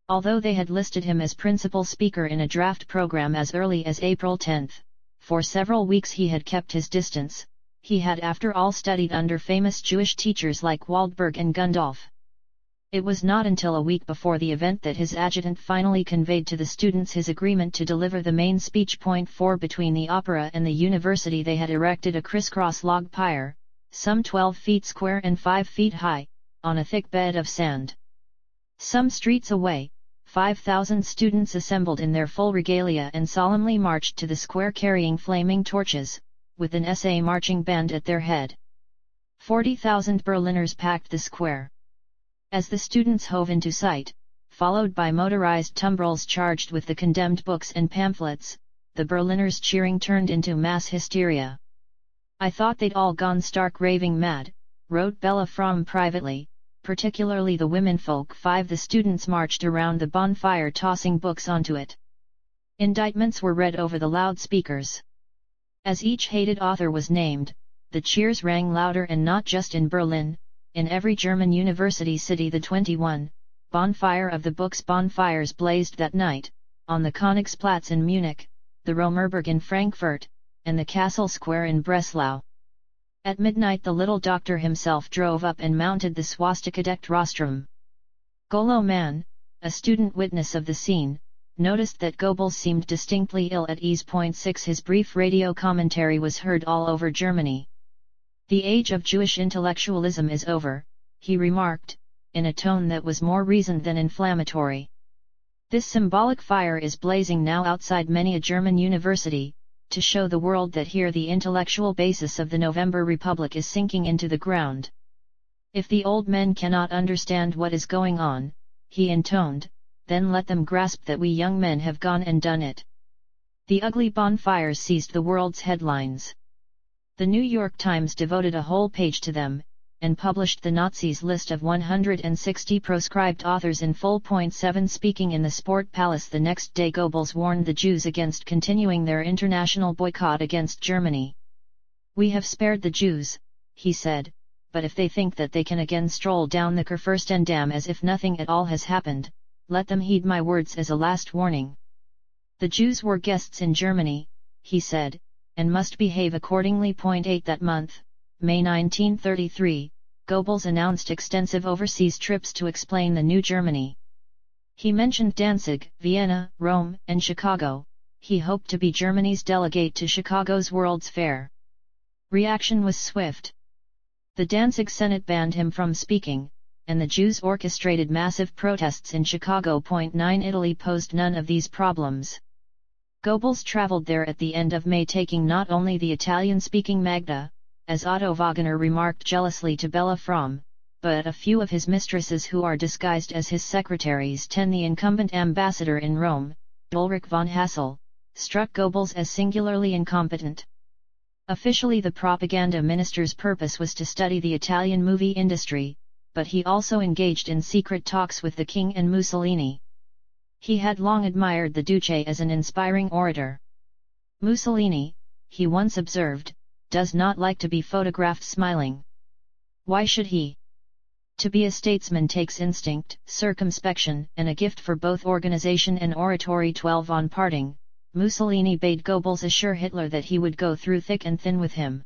Although they had listed him as principal speaker in a draft program as early as April 10, for several weeks he had kept his distance. He had after all studied under famous Jewish teachers like Waldberg and Gundolf. It was not until a week before the event that his adjutant finally conveyed to the students his agreement to deliver the main speech. 4 Between the opera and the university they had erected a crisscross log pyre, some 12 feet square and 5 feet high, on a thick bed of sand. Some streets away, 5,000 students assembled in their full regalia and solemnly marched to the square carrying flaming torches, with an SA marching band at their head. 40,000 Berliners packed the square. As the students hove into sight, followed by motorized tumbrils charged with the condemned books and pamphlets, the Berliners' cheering turned into mass hysteria. "I thought they'd all gone stark raving mad," wrote Bella Fromm privately, "particularly the womenfolk." 5 The students marched around the bonfire tossing books onto it. Indictments were read over the loudspeakers. As each hated author was named, the cheers rang louder, and not just in Berlin, in every German university city. The 21. Bonfire of the Books. Bonfires blazed that night, on the Königsplatz in Munich, the Romerberg in Frankfurt, and the Castle Square in Breslau. At midnight the little doctor himself drove up and mounted the swastika-decked rostrum. Golo Mann, a student witness of the scene, noticed that Goebbels seemed distinctly ill at ease. 6 His brief radio commentary was heard all over Germany. "The age of Jewish intellectualism is over," he remarked, in a tone that was more reasoned than inflammatory. "This symbolic fire is blazing now outside many a German university, to show the world that here the intellectual basis of the November Republic is sinking into the ground. If the old men cannot understand what is going on," he intoned, "then let them grasp that we young men have gone and done it." The ugly bonfires seized the world's headlines. The New York Times devoted a whole page to them, and published the Nazis' list of 160 proscribed authors in full. 7 Speaking in the Sport Palace the next day, Goebbels warned the Jews against continuing their international boycott against Germany. "We have spared the Jews," he said, "but if they think that they can again stroll down the Kurfürstendamm as if nothing at all has happened, let them heed my words as a last warning. The Jews were guests in Germany," he said, "and must behave accordingly." 8 That month, May 1933, Goebbels announced extensive overseas trips to explain the new Germany. He mentioned Danzig, Vienna, Rome, and Chicago. He hoped to be Germany's delegate to Chicago's World's Fair. Reaction was swift. The Danzig Senate banned him from speaking, and the Jews orchestrated massive protests in Chicago. 9 Italy posed none of these problems. Goebbels traveled there at the end of May, taking not only the Italian-speaking Magda, as Otto Wagner remarked jealously to Bella Fromm, but a few of his mistresses who are disguised as his secretaries. 10 The incumbent ambassador in Rome, Ulrich von Hassel, struck Goebbels as singularly incompetent. Officially the propaganda minister's purpose was to study the Italian movie industry, but he also engaged in secret talks with the king and Mussolini. He had long admired the Duce as an inspiring orator. "Mussolini," he once observed, "does not like to be photographed smiling. Why should he? To be a statesman takes instinct, circumspection, and a gift for both organization and oratory." 12 On parting, Mussolini bade Goebbels assure Hitler that he would go through thick and thin with him.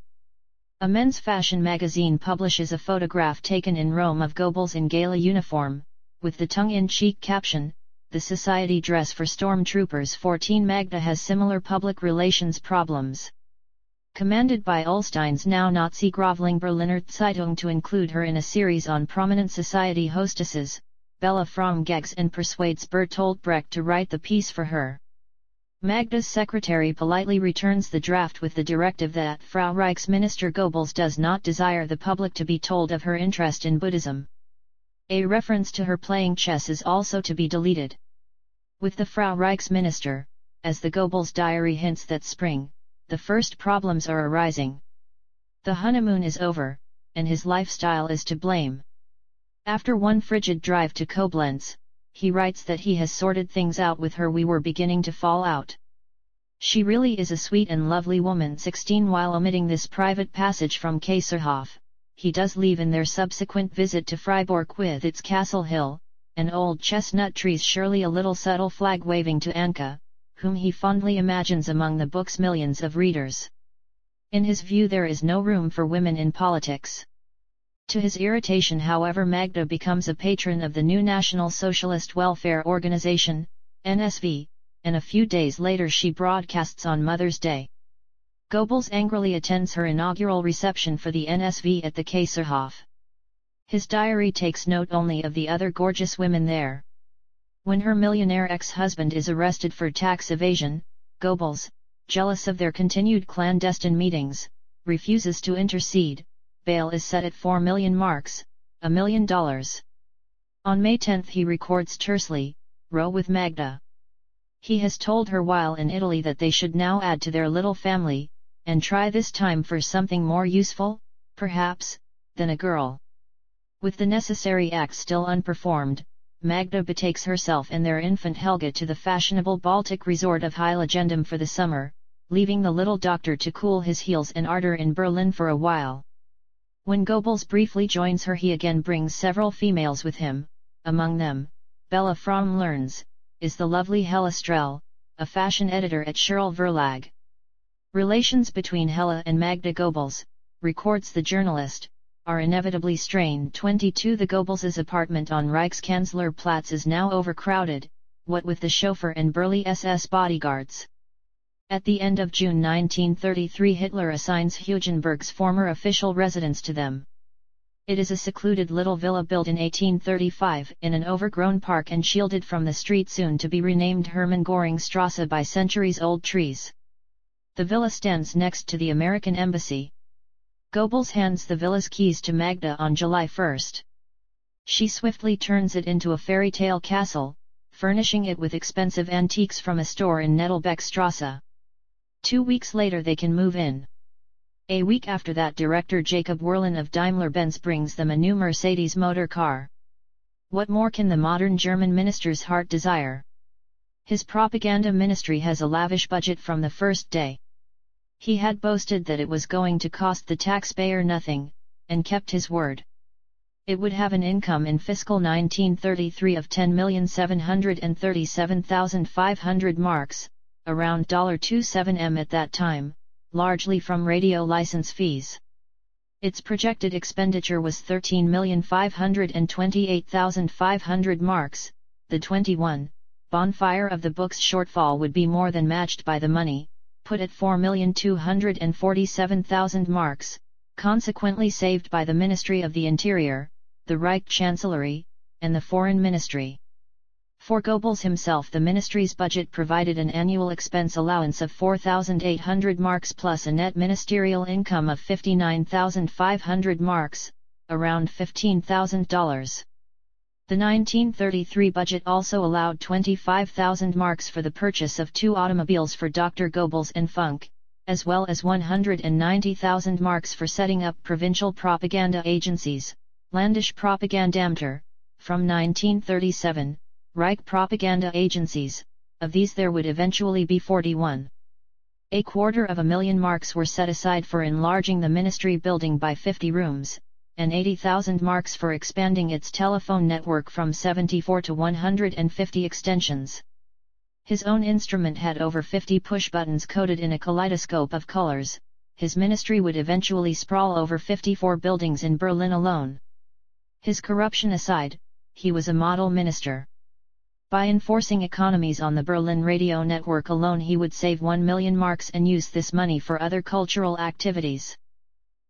A men's fashion magazine publishes a photograph taken in Rome of Goebbels in gala uniform, with the tongue-in-cheek caption, "The society dress for stormtroopers." 14 Magda has similar public relations problems. Commanded by Ullstein's now Nazi groveling Berliner Zeitung to include her in a series on prominent society hostesses, Bella Fromm gags and persuades Bertolt Brecht to write the piece for her. Magda's secretary politely returns the draft with the directive that Frau Reichsminister Goebbels does not desire the public to be told of her interest in Buddhism. A reference to her playing chess is also to be deleted. With the Frau Reichsminister, as the Goebbels diary hints that spring, the first problems are arising. The honeymoon is over, and his lifestyle is to blame. After one frigid drive to Koblenz, he writes that he has sorted things out with her. "We were beginning to fall out. She really is a sweet and lovely woman." 16 While omitting this private passage from Kaiserhof, he does leave in their subsequent visit to Freiburg with its castle hill, and old chestnut trees surely a little subtle flag waving to Anka, whom he fondly imagines among the book's millions of readers. In his view there is no room for women in politics. To his irritation, however, Magda becomes a patron of the new National Socialist Welfare Organization, NSV, and a few days later she broadcasts on Mother's Day. Goebbels angrily attends her inaugural reception for the NSV at the Kaiserhof. His diary takes note only of the other gorgeous women there. When her millionaire ex-husband is arrested for tax evasion, Goebbels, jealous of their continued clandestine meetings, refuses to intercede. Bail is set at 4 million marks, $1 million. On May 10 he records tersely, "Row with Magda." He has told her while in Italy that they should now add to their little family, and try this time for something more useful, perhaps, than a girl. With the necessary acts still unperformed, Magda betakes herself and their infant Helga to the fashionable Baltic resort of Heiligendamm for the summer, leaving the little doctor to cool his heels and ardor in Berlin for a while. When Goebbels briefly joins her, he again brings several females with him. Among them, Bella Fromm learns, is the lovely Hella Strell, a fashion editor at Scherl Verlag. Relations between Hella and Magda Goebbels, records the journalist, are inevitably strained. 22 The Goebbels' apartment on Reichskanzlerplatz is now overcrowded, what with the chauffeur and burly SS bodyguards. At the end of June 1933 Hitler assigns Hugenberg's former official residence to them. It is a secluded little villa built in 1835 in an overgrown park and shielded from the street soon to be renamed Hermann Göring Strasse by centuries-old trees. The villa stands next to the American Embassy. Goebbels hands the villa's keys to Magda on July 1. She swiftly turns it into a fairy tale castle, furnishing it with expensive antiques from a store in Nettelbeckstrasse. 2 weeks later they can move in. A week after that, director Jacob Werlein of Daimler-Benz brings them a new Mercedes motor car. What more can the modern German minister's heart desire? His propaganda ministry has a lavish budget from the first day. He had boasted that it was going to cost the taxpayer nothing, and kept his word. It would have an income in fiscal 1933 of 10,737,500 marks, around $27 million at that time, largely from radio license fees. Its projected expenditure was 13,528,500 marks. The 21 bonfire of the book's shortfall would be more than matched by the money, put at 4,247,000 marks, consequently saved by the Ministry of the Interior, the Reich Chancellery, and the Foreign Ministry. For Goebbels himself, the ministry's budget provided an annual expense allowance of 4,800 marks plus a net ministerial income of 59,500 marks, around $15,000. The 1933 budget also allowed 25,000 marks for the purchase of 2 automobiles for Dr. Goebbels and Funk, as well as 190,000 marks for setting up provincial propaganda agencies, Landesche Propagandämter, from 1937. Reich propaganda agencies, of these there would eventually be 41. 250,000 marks were set aside for enlarging the ministry building by 50 rooms, and 80,000 marks for expanding its telephone network from 74 to 150 extensions. His own instrument had over 50 push buttons coated in a kaleidoscope of colors, his ministry would eventually sprawl over 54 buildings in Berlin alone. His corruption aside, he was a model minister. By enforcing economies on the Berlin radio network alone, he would save 1 million marks and use this money for other cultural activities.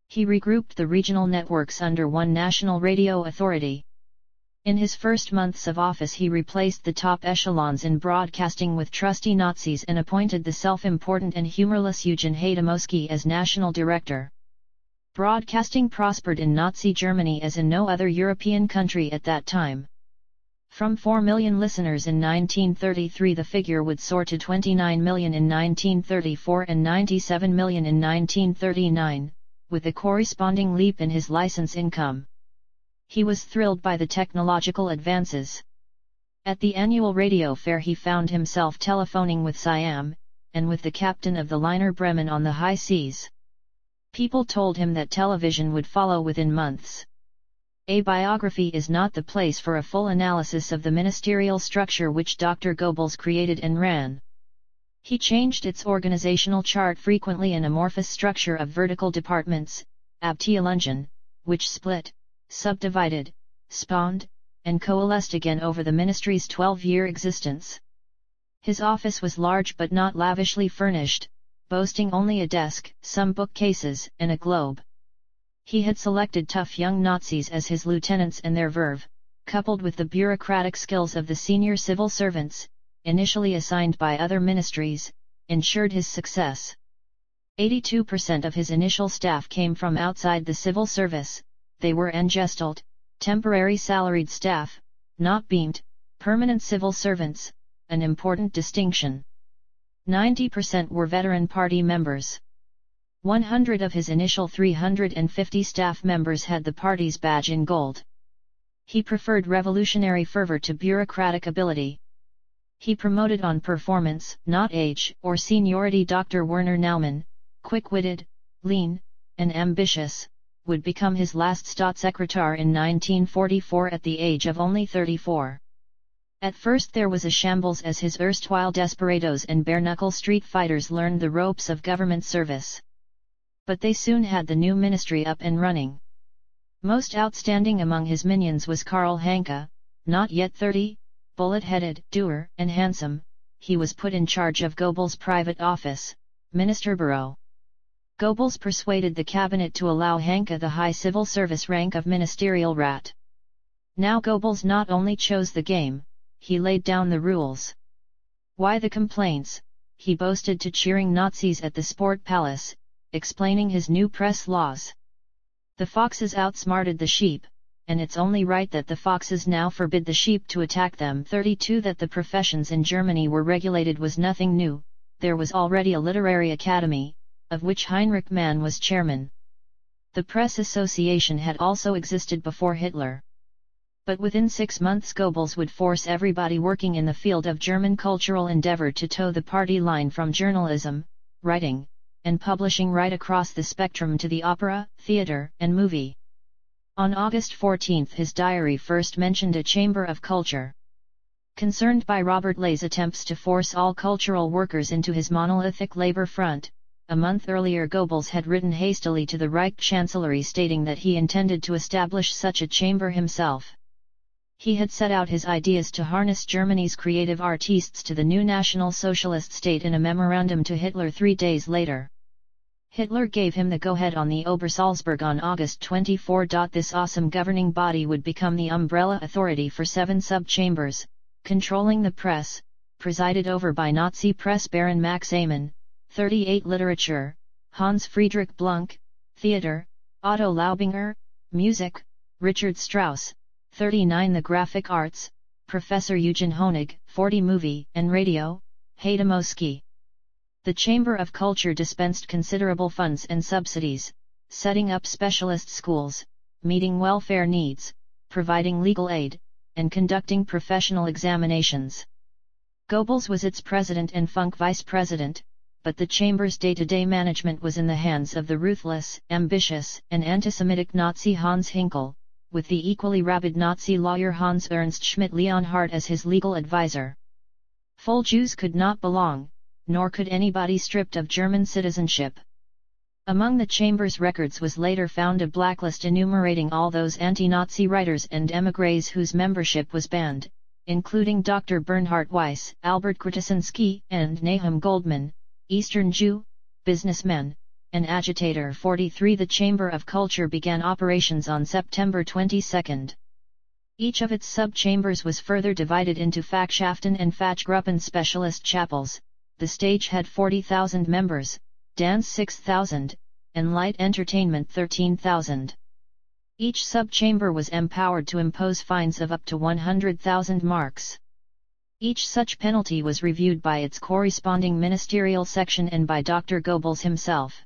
He regrouped the regional networks under one national radio authority. In his first months of office, he replaced the top echelons in broadcasting with trusty Nazis and appointed the self-important and humorless Eugen Hademoski as national director. Broadcasting prospered in Nazi Germany as in no other European country at that time. From 4 million listeners in 1933, the figure would soar to 29 million in 1934 and 97 million in 1939, with a corresponding leap in his license income. He was thrilled by the technological advances. At the annual radio fair, he found himself telephoning with Siam, and with the captain of the liner Bremen on the high seas. People told him that television would follow within months. A biography is not the place for a full analysis of the ministerial structure which Dr. Goebbels created and ran. He changed its organizational chart frequently, an amorphous structure of vertical departments, Abteilungen, which split, subdivided, spawned, and coalesced again over the ministry's 12-year existence. His office was large but not lavishly furnished, boasting only a desk, some bookcases, and a globe. He had selected tough young Nazis as his lieutenants, and their verve, coupled with the bureaucratic skills of the senior civil servants, initially assigned by other ministries, ensured his success. 82% of his initial staff came from outside the civil service. They were Angestellte, temporary salaried staff, not beamed, permanent civil servants, an important distinction. 90% were veteran party members. 100 of his initial 350 staff members had the party's badge in gold. He preferred revolutionary fervor to bureaucratic ability. He promoted on performance, not age or seniority. Dr. Werner Naumann, quick-witted, lean, and ambitious, would become his last Staatssekretär in 1944 at the age of only 34. At first there was a shambles as his erstwhile desperados and bare-knuckle street fighters learned the ropes of government service. But they soon had the new ministry up and running. Most outstanding among his minions was Karl Hanke, not yet 30, bullet-headed, dour, and handsome. He was put in charge of Goebbels' private office, Ministerbüro. Goebbels persuaded the cabinet to allow Hanke the high civil service rank of ministerial rat. Now Goebbels not only chose the game, he laid down the rules. Why the complaints? He boasted to cheering Nazis at the Sport Palace, explaining his new press laws. The foxes outsmarted the sheep, and it's only right that the foxes now forbid the sheep to attack them. 32 That the professions in Germany were regulated was nothing new. There was already a literary academy, of which Heinrich Mann was chairman. The Press Association had also existed before Hitler. But within 6 months Goebbels would force everybody working in the field of German cultural endeavor to toe the party line, from journalism, writing, and publishing right across the spectrum to the opera, theater, and movie. On August 14 his diary first mentioned a chamber of culture. Concerned by Robert Lay's attempts to force all cultural workers into his monolithic labor front, a month earlier Goebbels had written hastily to the Reich Chancellery stating that he intended to establish such a chamber himself. He had set out his ideas to harness Germany's creative artistes to the new National Socialist state in a memorandum to Hitler 3 days later. Hitler gave him the go-ahead on the Obersalzberg on August 24. This awesome governing body would become the umbrella authority for 7 sub-chambers, controlling the press, presided over by Nazi press baron Max Amann, 38 literature, Hans Friedrich Blunk, theater, Otto Laubinger, music, Richard Strauss, 39 the graphic arts, Professor Eugen Honig, 40 movie and radio, Hademoski. The Chamber of Culture dispensed considerable funds and subsidies, setting up specialist schools, meeting welfare needs, providing legal aid, and conducting professional examinations. Goebbels was its president and Funk vice president, but the chamber's day-to-day management was in the hands of the ruthless, ambitious, and anti-Semitic Nazi Hans Hinkel, with the equally rabid Nazi lawyer Hans Ernst Schmidt-Leonhardt as his legal advisor. Full Jews could not belong, nor could anybody stripped of German citizenship. Among the chamber's records was later found a blacklist enumerating all those anti-Nazi writers and émigrés whose membership was banned, including Dr. Bernhard Weiss, Albert Kretisinski, and Nahum Goldman, Eastern Jew, businessman, and agitator. 43. The Chamber of Culture began operations on September 22. Each of its sub-chambers was further divided into Fachschaften and Fachgruppen specialist chapels. The stage had 40,000 members, dance 6,000, and light entertainment 13,000. Each sub-chamber was empowered to impose fines of up to 100,000 marks. Each such penalty was reviewed by its corresponding ministerial section and by Dr. Goebbels himself.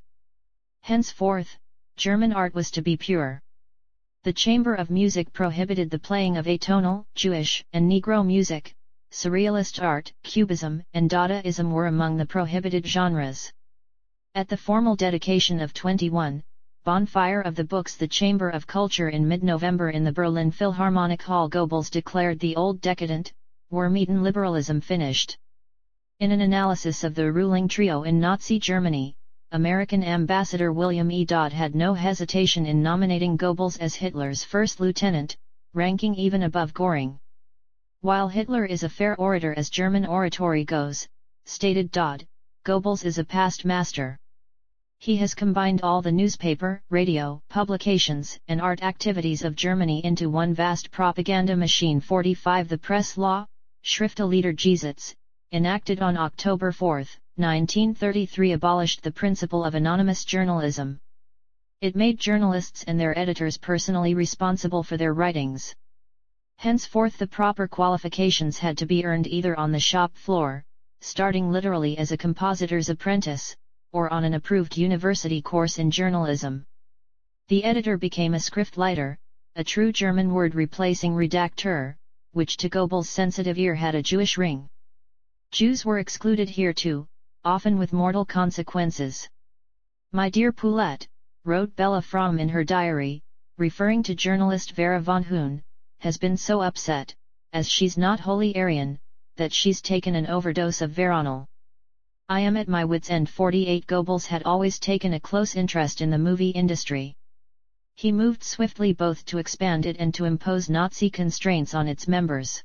Henceforth, German art was to be pure. The Chamber of Music prohibited the playing of atonal, Jewish, and Negro music. Surrealist art, Cubism, and Dadaism were among the prohibited genres. At the formal dedication of 21, Bonfire of the Books, the Chamber of Culture in mid-November in the Berlin Philharmonic Hall, Goebbels declared the old decadent, worm-eaten liberalism finished. In an analysis of the ruling trio in Nazi Germany, American Ambassador William E. Dodd had no hesitation in nominating Goebbels as Hitler's first lieutenant, ranking even above Göring. While Hitler is a fair orator as German oratory goes, stated Dodd, Goebbels is a past master. He has combined all the newspaper, radio, publications, and art activities of Germany into one vast propaganda machine. 45. The press law, Schriftlieder Gesetz, enacted on October 4, 1933, abolished the principle of anonymous journalism. It made journalists and their editors personally responsible for their writings. Henceforth the proper qualifications had to be earned either on the shop floor, starting literally as a compositor's apprentice, or on an approved university course in journalism. The editor became a Schriftleiter, a true German word replacing Redakteur, which to Goebbels' sensitive ear had a Jewish ring. Jews were excluded here too, often with mortal consequences. "My dear Poulette," wrote Bella Fromm in her diary, referring to journalist Vera von Hoon, "has been so upset, as she's not wholly Aryan, that she's taken an overdose of Veronal. I am at my wits' end." 48. Goebbels had always taken a close interest in the movie industry. He moved swiftly both to expand it and to impose Nazi constraints on its members.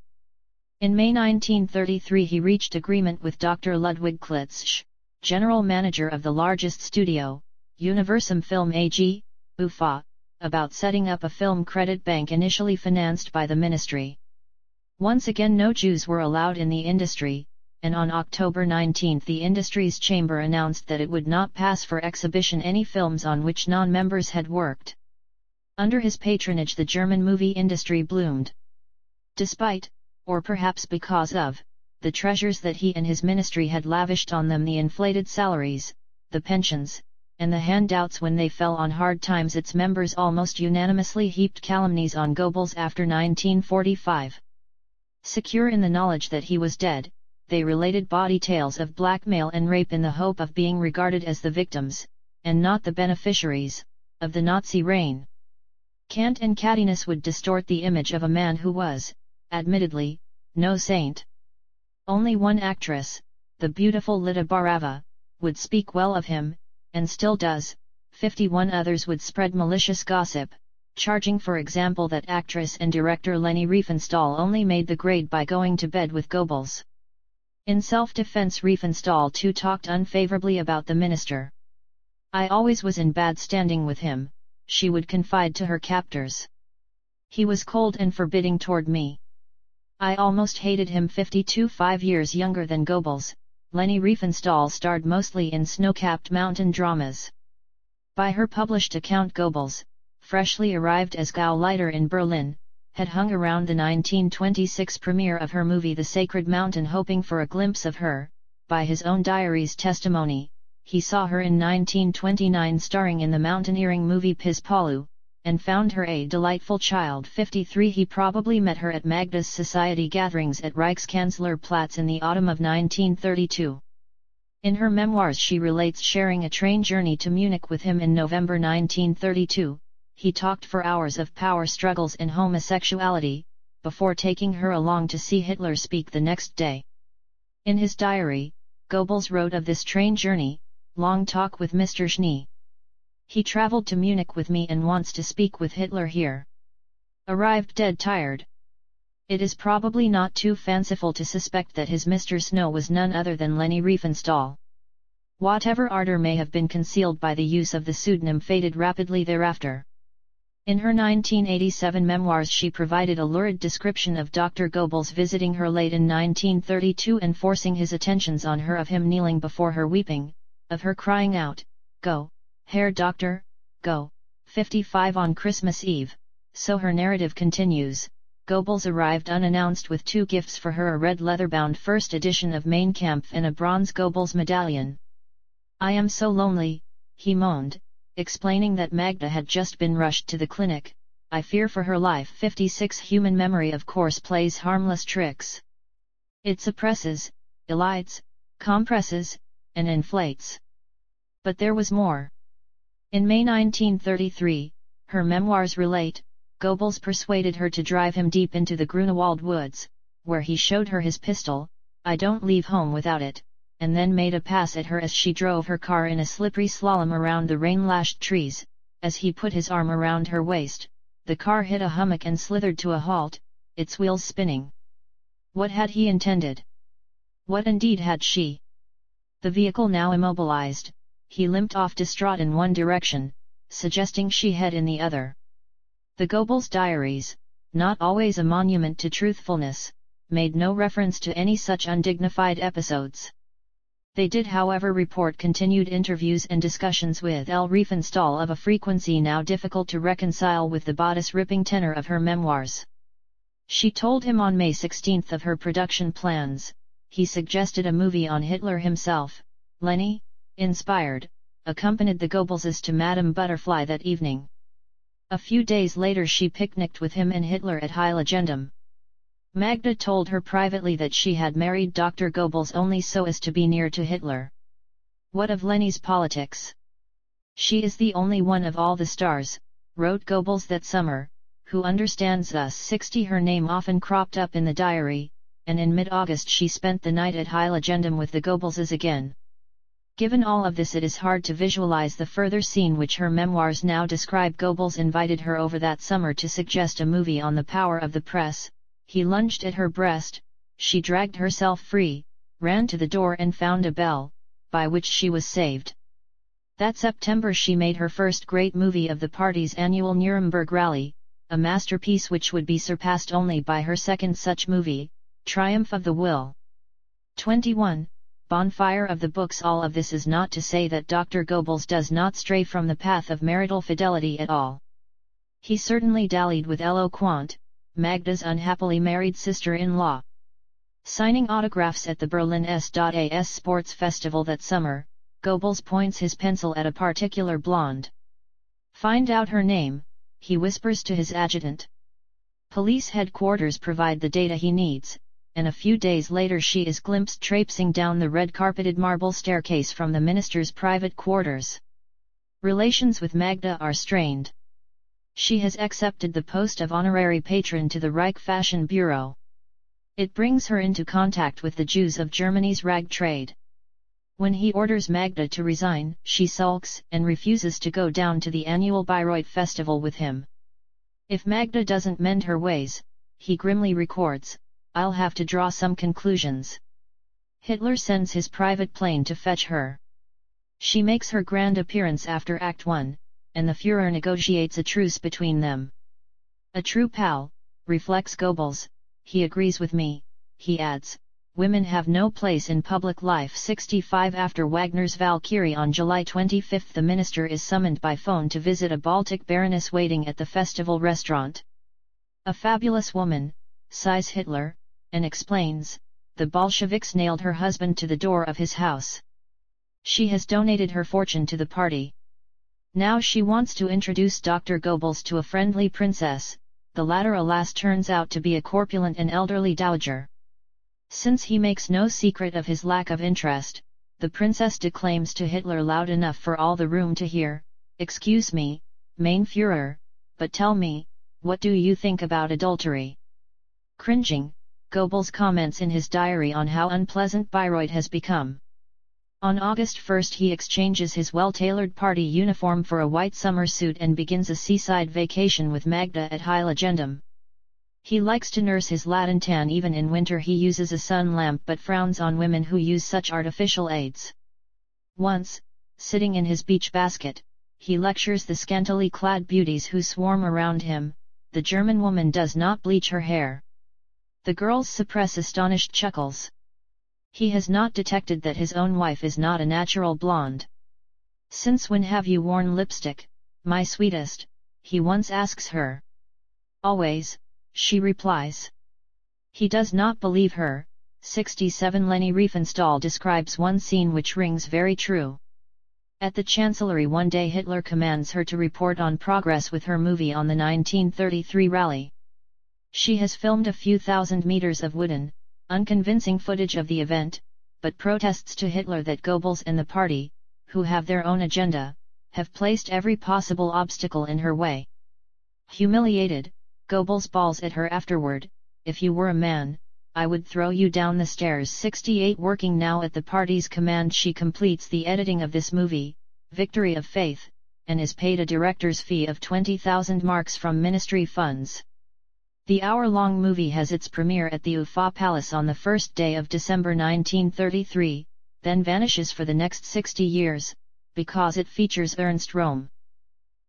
In May 1933 he reached agreement with Dr. Ludwig Klitzsch, general manager of the largest studio, Universum Film AG, UFA, about setting up a film credit bank initially financed by the ministry. Once again no Jews were allowed in the industry, and on October 19 the industry's chamber announced that it would not pass for exhibition any films on which non-members had worked. Under his patronage the German movie industry bloomed. Despite, or perhaps because of, the treasures that he and his ministry had lavished on them, the inflated salaries, the pensions, and the handouts when they fell on hard times, its members almost unanimously heaped calumnies on Goebbels after 1945. Secure in the knowledge that he was dead, they related bawdy tales of blackmail and rape in the hope of being regarded as the victims, and not the beneficiaries, of the Nazi reign. Cant and cattiness would distort the image of a man who was, admittedly, no saint. Only one actress, the beautiful Lida Barava, would speak well of him, and still does. 51 others would spread malicious gossip, charging for example that actress and director Leni Riefenstahl only made the grade by going to bed with Goebbels. In self-defense Riefenstahl too talked unfavorably about the minister. "I always was in bad standing with him," she would confide to her captors. "He was cold and forbidding toward me. I almost hated him." 52 5 years younger than Goebbels, Leni Riefenstahl starred mostly in snow-capped mountain dramas. By her published account Goebbels, freshly arrived as Gauleiter in Berlin, had hung around the 1926 premiere of her movie The Sacred Mountain hoping for a glimpse of her. By his own diary's testimony, he saw her in 1929 starring in the mountaineering movie Pispaloo, and found her a delightful child. 53 He probably met her at Magda's society gatherings at Reichskanzlerplatz in the autumn of 1932. In her memoirs she relates sharing a train journey to Munich with him in November 1932. He talked for hours of power struggles and homosexuality, before taking her along to see Hitler speak the next day. In his diary, Goebbels wrote of this train journey, "Long talk with Mr. Schnee. He traveled to Munich with me and wants to speak with Hitler here. Arrived dead tired. It is probably not too fanciful to suspect that his Mr. Snow was none other than Leni Riefenstahl. Whatever ardor may have been concealed by the use of the pseudonym faded rapidly thereafter. In her 1987 memoirs she provided a lurid description of Dr. Goebbels visiting her late in 1932 and forcing his attentions on her, of him kneeling before her weeping, of her crying out, "Go, Herr Doctor, go." 55 On Christmas Eve, so her narrative continues, Goebbels arrived unannounced with two gifts for her: a red leather-bound first edition of Mein Kampf and a bronze Goebbels medallion. "I am so lonely," he moaned, explaining that Magda had just been rushed to the clinic. "I fear for her life." 56 Human memory of course plays harmless tricks. It suppresses, elides, compresses, and inflates. But there was more. In May 1933, her memoirs relate, Goebbels persuaded her to drive him deep into the Grunewald woods, where he showed her his pistol, "I don't leave home without it," and then made a pass at her as she drove her car in a slippery slalom around the rain-lashed trees. As he put his arm around her waist, the car hit a hummock and slithered to a halt, its wheels spinning. What had he intended? What indeed had she? The vehicle now immobilized, he limped off distraught in one direction, suggesting she head in the other. The Goebbels diaries, not always a monument to truthfulness, made no reference to any such undignified episodes. They did however report continued interviews and discussions with L. Riefenstahl of a frequency now difficult to reconcile with the bodice-ripping tenor of her memoirs. She told him on May 16 of her production plans. He suggested a movie on Hitler himself. Leni, inspired, accompanied the Goebbelses to Madame Butterfly that evening. A few days later she picnicked with him and Hitler at Heiligendamm. Magda told her privately that she had married Dr. Goebbels only so as to be near to Hitler. What of Leni's politics? "She is the only one of all the stars," wrote Goebbels that summer, "who understands us." 60 Her name often cropped up in the diary, and in mid-August she spent the night at Heiligendamm with the Goebbelses again. Given all of this, it is hard to visualize the further scene which her memoirs now describe. Goebbels invited her over that summer to suggest a movie on the power of the press. He lunged at her breast, she dragged herself free, ran to the door and found a bell, by which she was saved. That September she made her first great movie of the party's annual Nuremberg rally, a masterpiece which would be surpassed only by her second such movie, Triumph of the Will. 21. Bonfire of the Books. All of this is not to say that Dr. Goebbels does not stray from the path of marital fidelity at all. He certainly dallied with Eloquent, Magda's unhappily married sister-in-law. Signing autographs at the Berlin S.A.S. Sports Festival that summer, Goebbels points his pencil at a particular blonde. "Find out her name," he whispers to his adjutant. Police headquarters provide the data he needs, and a few days later she is glimpsed traipsing down the red-carpeted marble staircase from the minister's private quarters. Relations with Magda are strained. She has accepted the post of honorary patron to the Reich Fashion Bureau. It brings her into contact with the Jews of Germany's rag trade. When he orders Magda to resign, she sulks and refuses to go down to the annual Bayreuth festival with him. If Magda doesn't mend her ways, he grimly records, "I'll have to draw some conclusions." Hitler sends his private plane to fetch her. She makes her grand appearance after Act 1, and the Führer negotiates a truce between them. "A true pal," reflects Goebbels, "he agrees with me," he adds, "women have no place in public life." 65 After Wagner's Valkyrie on July 25 the minister is summoned by phone to visit a Baltic baroness waiting at the festival restaurant. "A fabulous woman," sighs Hitler, and explains, "the Bolsheviks nailed her husband to the door of his house. She has donated her fortune to the party. Now she wants to introduce Dr. Goebbels to a friendly princess, the latter alas turns out to be a corpulent and elderly dowager. Since he makes no secret of his lack of interest, the princess declaims to Hitler loud enough for all the room to hear, 'Excuse me, mein Führer, but tell me, what do you think about adultery?' Cringing, Goebbels comments in his diary on how unpleasant Bayreuth has become. On August 1 he exchanges his well-tailored party uniform for a white summer suit and begins a seaside vacation with Magda at High Legendum. He likes to nurse his Latin tan. Even in winter he uses a sun lamp but frowns on women who use such artificial aids. Once, sitting in his beach basket, he lectures the scantily clad beauties who swarm around him. The German woman does not bleach her hair. The girls suppress astonished chuckles. He has not detected that his own wife is not a natural blonde. "Since when have you worn lipstick, my sweetest?" he once asks her. "Always," she replies. He does not believe her. 67 Leni Riefenstahl describes one scene which rings very true. At the Chancellery one day Hitler commands her to report on progress with her movie on the 1933 rally. She has filmed a few thousand meters of wooden, unconvincing footage of the event, but protests to Hitler that Goebbels and the party, who have their own agenda, have placed every possible obstacle in her way. Humiliated, Goebbels bawls at her afterward, "If you were a man, I would throw you down the stairs." 68 Working now at the party's command, she completes the editing of this movie, Victory of Faith, and is paid a director's fee of 20,000 marks from ministry funds. The hour-long movie has its premiere at the Ufa Palace on the first day of December 1933, then vanishes for the next 60 years, because it features Ernst Röhm.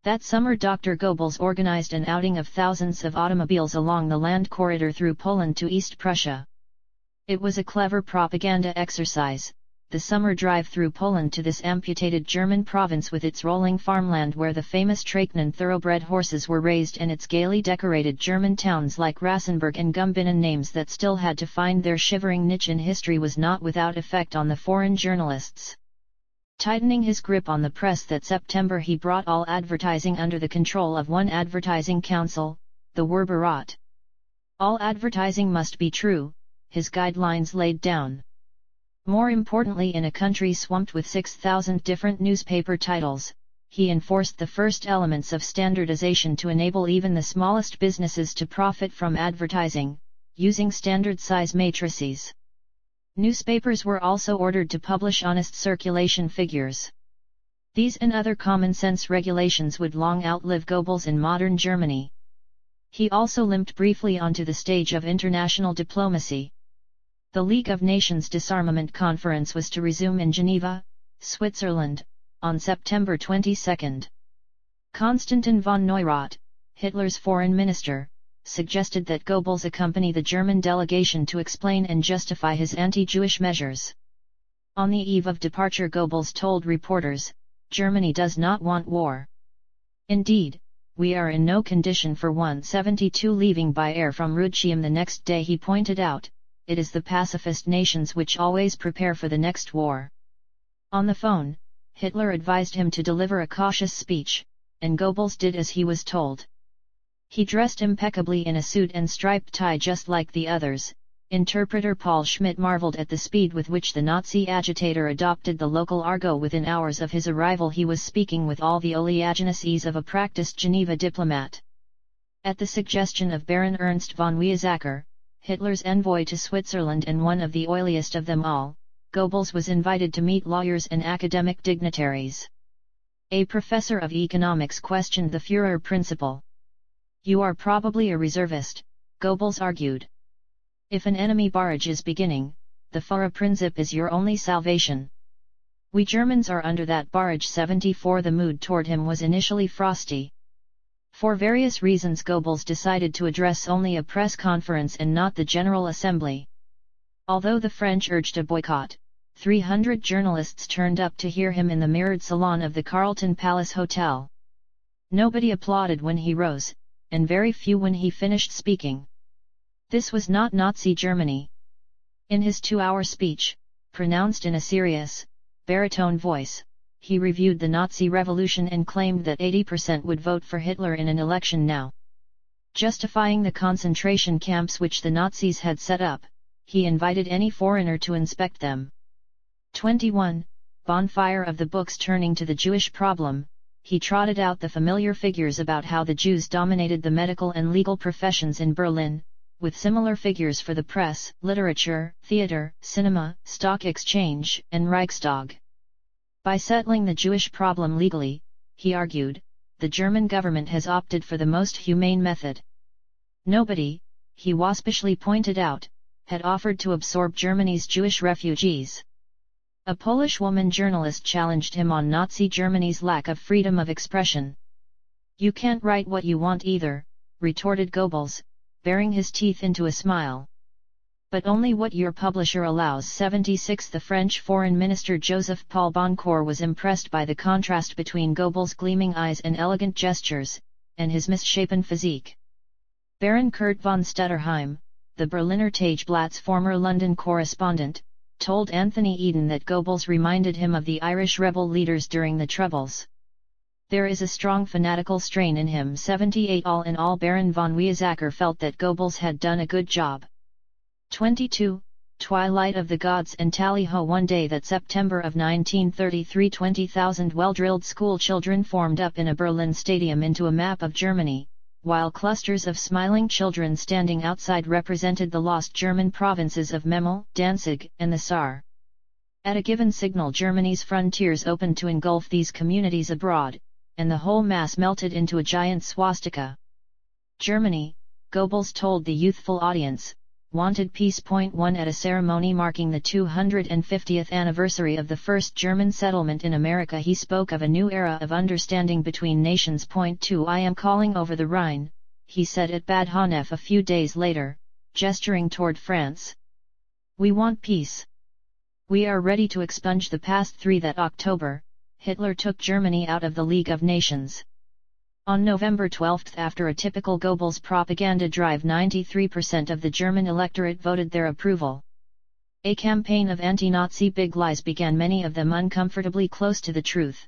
That summer Dr. Goebbels organized an outing of thousands of automobiles along the land corridor through Poland to East Prussia. It was a clever propaganda exercise, the summer drive through Poland to this amputated German province with its rolling farmland where the famous Trakehnen thoroughbred horses were raised and its gaily decorated German towns like Rassenburg and Gumbinnen, names that still had to find their shivering niche in history, was not without effect on the foreign journalists. Tightening his grip on the press that September he brought all advertising under the control of one advertising council, the Werberat. All advertising must be true, his guidelines laid down. More importantly, in a country swamped with 6,000 different newspaper titles, he enforced the first elements of standardization to enable even the smallest businesses to profit from advertising, using standard size matrices. Newspapers were also ordered to publish honest circulation figures. These and other common-sense regulations would long outlive Goebbels in modern Germany. He also limped briefly onto the stage of international diplomacy. The League of Nations Disarmament Conference was to resume in Geneva, Switzerland, on September 22. Konstantin von Neurath, Hitler's foreign minister, suggested that Goebbels accompany the German delegation to explain and justify his anti-Jewish measures. On the eve of departure Goebbels told reporters, "Germany does not want war. Indeed, we are in no condition for one." 72 Leaving by air from Rudscheim the next day he pointed out, "It is the pacifist nations which always prepare for the next war." On the phone, Hitler advised him to deliver a cautious speech, and Goebbels did as he was told. He dressed impeccably in a suit and striped tie just like the others. Interpreter Paul Schmidt marveled at the speed with which the Nazi agitator adopted the local argot. Within hours of his arrival he was speaking with all the oleaginous ease of a practiced Geneva diplomat. At the suggestion of Baron Ernst von Weizsäcker, Hitler's envoy to Switzerland and one of the oiliest of them all, Goebbels was invited to meet lawyers and academic dignitaries. A professor of economics questioned the Führer principle. "You are probably a reservist," Goebbels argued. "If an enemy barrage is beginning, the Führerprinzip is your only salvation. We Germans are under that barrage." 74 The mood toward him was initially frosty. For various reasons Goebbels decided to address only a press conference and not the General Assembly. Although the French urged a boycott, 300 journalists turned up to hear him in the mirrored salon of the Carlton Palace Hotel. Nobody applauded when he rose, and very few when he finished speaking. This was not Nazi Germany. In his 2-hour speech, pronounced in a serious, baritone voice, he reviewed the Nazi revolution and claimed that 80% would vote for Hitler in an election now. Justifying the concentration camps which the Nazis had set up, he invited any foreigner to inspect them. 21. Bonfire of the books. Turning to the Jewish problem, he trotted out the familiar figures about how the Jews dominated the medical and legal professions in Berlin, with similar figures for the press, literature, theater, cinema, stock exchange, and Reichstag. By settling the Jewish problem legally, he argued, the German government has opted for the most humane method. Nobody, he waspishly pointed out, had offered to absorb Germany's Jewish refugees. A Polish woman journalist challenged him on Nazi Germany's lack of freedom of expression. "You can't write what you want either," retorted Goebbels, baring his teeth into a smile. "But only what your publisher allows." 76 The French Foreign Minister Joseph Paul Boncourt was impressed by the contrast between Goebbels' gleaming eyes and elegant gestures, and his misshapen physique. Baron Kurt von Stutterheim, the Berliner Tageblatt's former London correspondent, told Anthony Eden that Goebbels reminded him of the Irish rebel leaders during the Troubles. "There is a strong fanatical strain in him." 78 All in all, Baron von Weizsäcker felt that Goebbels had done a good job. 22. Twilight of the Gods and Tally-ho. One day that September of 1933, 20,000 well-drilled school children formed up in a Berlin stadium into a map of Germany, while clusters of smiling children standing outside represented the lost German provinces of Memel, Danzig, and the Saar. At a given signal, Germany's frontiers opened to engulf these communities abroad, and the whole mass melted into a giant swastika. Germany, Goebbels told the youthful audience, wanted peace. 1 At a ceremony marking the 250th anniversary of the first German settlement in America, he spoke of a new era of understanding between nations. 2 I am calling over the Rhine, he said at Bad Honnef a few days later, gesturing toward France. We want peace. We are ready to expunge the past. 3 That October, Hitler took Germany out of the League of Nations. On November 12, after a typical Goebbels propaganda drive, 93% of the German electorate voted their approval. A campaign of anti-Nazi big lies began, many of them uncomfortably close to the truth.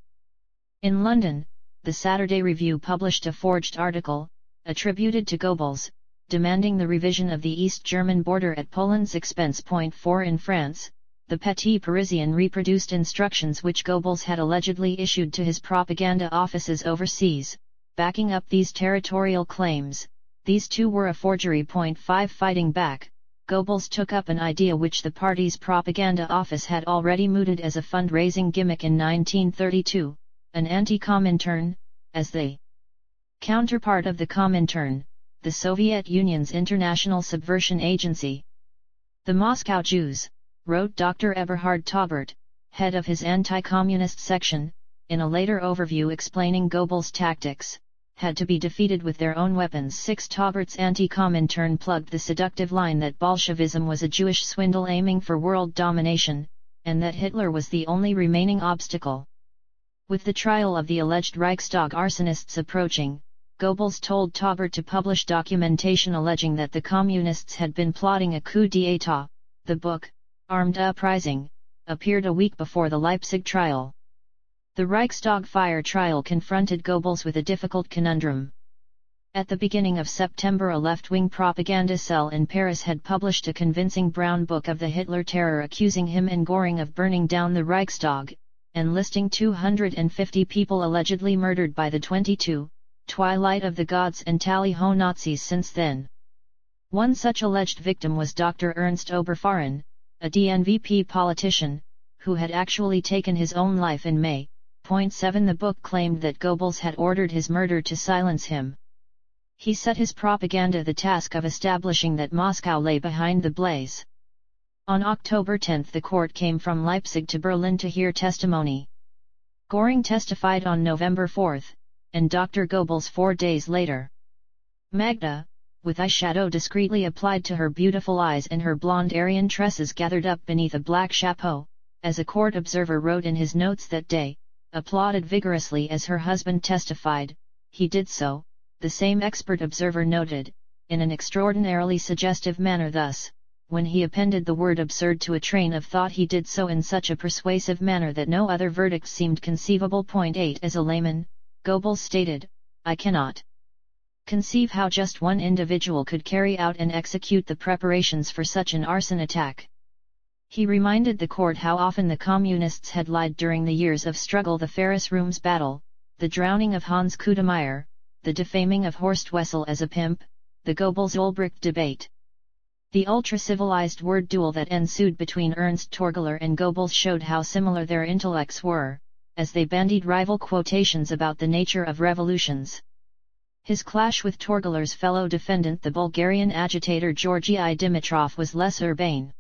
In London, the Saturday Review published a forged article, attributed to Goebbels, demanding the revision of the East German border at Poland's expense. 4 In France, the Petit Parisien reproduced instructions which Goebbels had allegedly issued to his propaganda offices overseas, backing up these territorial claims. These too were a forgery. 5 Fighting back, Goebbels took up an idea which the party's propaganda office had already mooted as a fundraising gimmick in 1932, an anti-Comintern, as the counterpart of the Comintern, the Soviet Union's international subversion agency. The Moscow Jews, wrote Dr. Eberhard Taubert, head of his anti-communist section, in a later overview explaining Goebbels' tactics, had to be defeated with their own weapons. 6 Taubert's anti-Comintern plugged the seductive line that Bolshevism was a Jewish swindle aiming for world domination, and that Hitler was the only remaining obstacle. With the trial of the alleged Reichstag arsonists approaching, Goebbels told Taubert to publish documentation alleging that the Communists had been plotting a coup d'état. The book, Armed Uprising, appeared a week before the Leipzig trial. The Reichstag fire trial confronted Goebbels with a difficult conundrum. At the beginning of September, a left-wing propaganda cell in Paris had published a convincing brown book of the Hitler Terror, accusing him and Göring of burning down the Reichstag, and listing 250 people allegedly murdered by the 22, Twilight of the Gods and Tally-ho Nazis since then. One such alleged victim was Dr. Ernst Oberfahren, a DNVP politician, who had actually taken his own life in May. 7 The book claimed that Goebbels had ordered his murder to silence him. He set his propaganda the task of establishing that Moscow lay behind the blaze. On October 10 the court came from Leipzig to Berlin to hear testimony. Göring testified on November 4, and Dr. Goebbels 4 days later. Magda, with eyeshadow discreetly applied to her beautiful eyes and her blonde Aryan tresses gathered up beneath a black chapeau, as a court observer wrote in his notes that day, applauded vigorously as her husband testified. He did so, the same expert observer noted, in an extraordinarily suggestive manner. Thus, when he appended the word absurd to a train of thought, he did so in such a persuasive manner that no other verdict seemed conceivable. 8 As a layman, Goebbels stated, I cannot conceive how just one individual could carry out and execute the preparations for such an arson attack. He reminded the court how often the Communists had lied during the years of struggle: the Ferris Rooms battle, the drowning of Hans Kudemeyer, the defaming of Horst Wessel as a pimp, the Goebbels-Ulbricht debate. The ultra-civilized word duel that ensued between Ernst Torgeler and Goebbels showed how similar their intellects were, as they bandied rival quotations about the nature of revolutions. His clash with Torgler's fellow defendant, the Bulgarian agitator Georgi Dimitrov, was less urbane.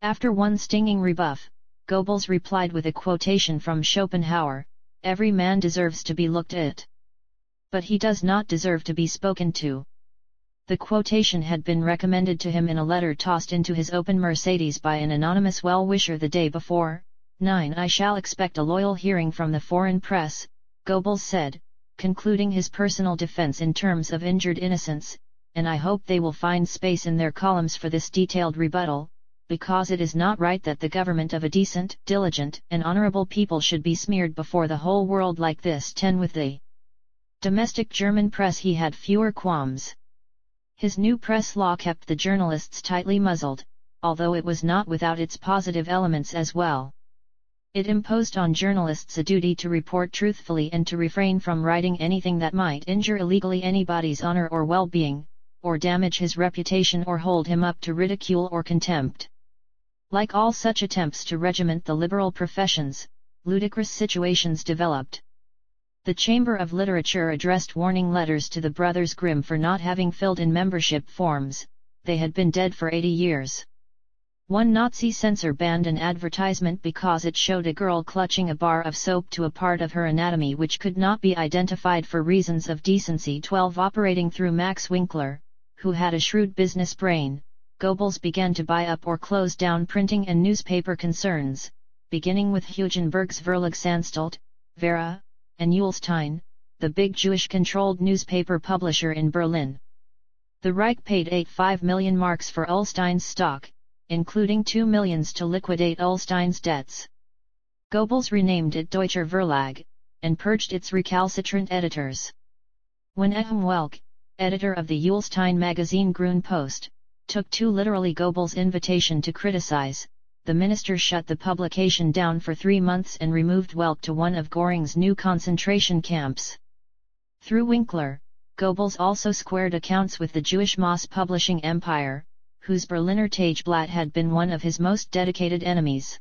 After one stinging rebuff, Goebbels replied with a quotation from Schopenhauer, "Every man deserves to be looked at. But he does not deserve to be spoken to." The quotation had been recommended to him in a letter tossed into his open Mercedes by an anonymous well-wisher the day before. 9. I shall expect a loyal hearing from the foreign press, Goebbels said, concluding his personal defense in terms of injured innocence, and I hope they will find space in their columns for this detailed rebuttal, because it is not right that the government of a decent, diligent, and honorable people should be smeared before the whole world like this. 10. With the domestic German press he had fewer qualms. His new press law kept the journalists tightly muzzled, although it was not without its positive elements as well. It imposed on journalists a duty to report truthfully and to refrain from writing anything that might injure illegally anybody's honor or well-being, or damage his reputation or hold him up to ridicule or contempt. Like all such attempts to regiment the liberal professions, ludicrous situations developed. The Chamber of Literature addressed warning letters to the Brothers Grimm for not having filled in membership forms. They had been dead for 80 years. One Nazi censor banned an advertisement because it showed a girl clutching a bar of soap to a part of her anatomy which could not be identified for reasons of decency. 12. Operating through Max Winkler, who had a shrewd business brain, Goebbels began to buy up or close down printing and newspaper concerns, beginning with Hugenberg's Verlagsanstalt, Vera, and Ullstein, the big Jewish-controlled newspaper publisher in Berlin. The Reich paid 85 million marks for Ullstein's stock, including 2 million to liquidate Ullstein's debts. Goebbels renamed it Deutscher Verlag, and purged its recalcitrant editors. When Ehm Welk, editor of the Ullstein magazine Grün Post, took too literally Goebbels' invitation to criticize, the minister shut the publication down for 3 months and removed Welk to one of Göring's new concentration camps. Through Winkler, Goebbels also squared accounts with the Jewish Maas publishing empire, whose Berliner Tageblatt had been one of his most dedicated enemies.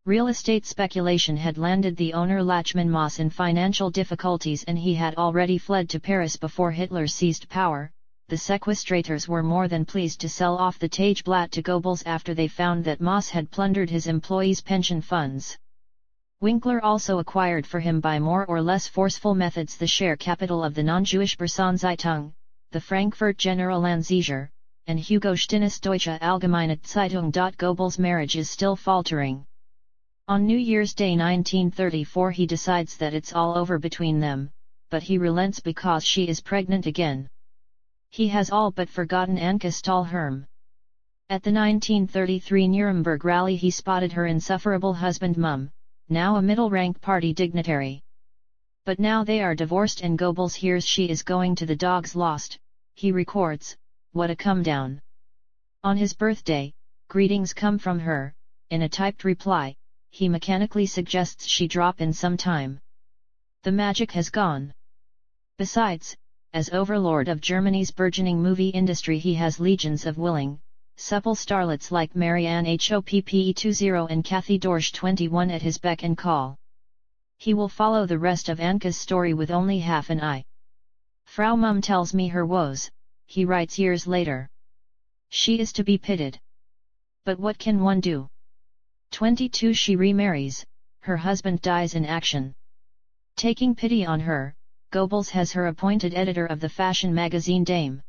Real estate speculation had landed the owner Lachmann Maas in financial difficulties, and he had already fled to Paris before Hitler seized power. The sequestrators were more than pleased to sell off the Tageblatt to Goebbels after they found that Maas had plundered his employees' pension funds. Winkler also acquired for him by more or less forceful methods the share capital of the non-Jewish Börsen-Zeitung, the Frankfurt Generalanzeiger, and Hugo Stinnes Deutsche Allgemeine Zeitung. Goebbels' marriage is still faltering. On New Year's Day 1934 he decides that it's all over between them, but he relents because she is pregnant again. He has all but forgotten Anke Stahlhelm. At the 1933 Nuremberg rally he spotted her insufferable husband Mumm, now a middle-rank party dignitary. But now they are divorced and Goebbels hears she is going to the Dogs Lost. He records, "What a come-down." On his birthday, greetings come from her. In a typed reply, he mechanically suggests she drop in some time. The magic has gone. Besides, as overlord of Germany's burgeoning movie industry he has legions of willing, supple starlets like Marianne Hoppe20 and Kathy Dorsch 21 at his beck and call. He will follow the rest of Anke's story with only half an eye. Frau Mumm tells me her woes, he writes years later. She is to be pitied. But what can one do? 22 She remarries, her husband dies in action. Taking pity on her, Goebbels has her appointed editor of the fashion magazine Dame.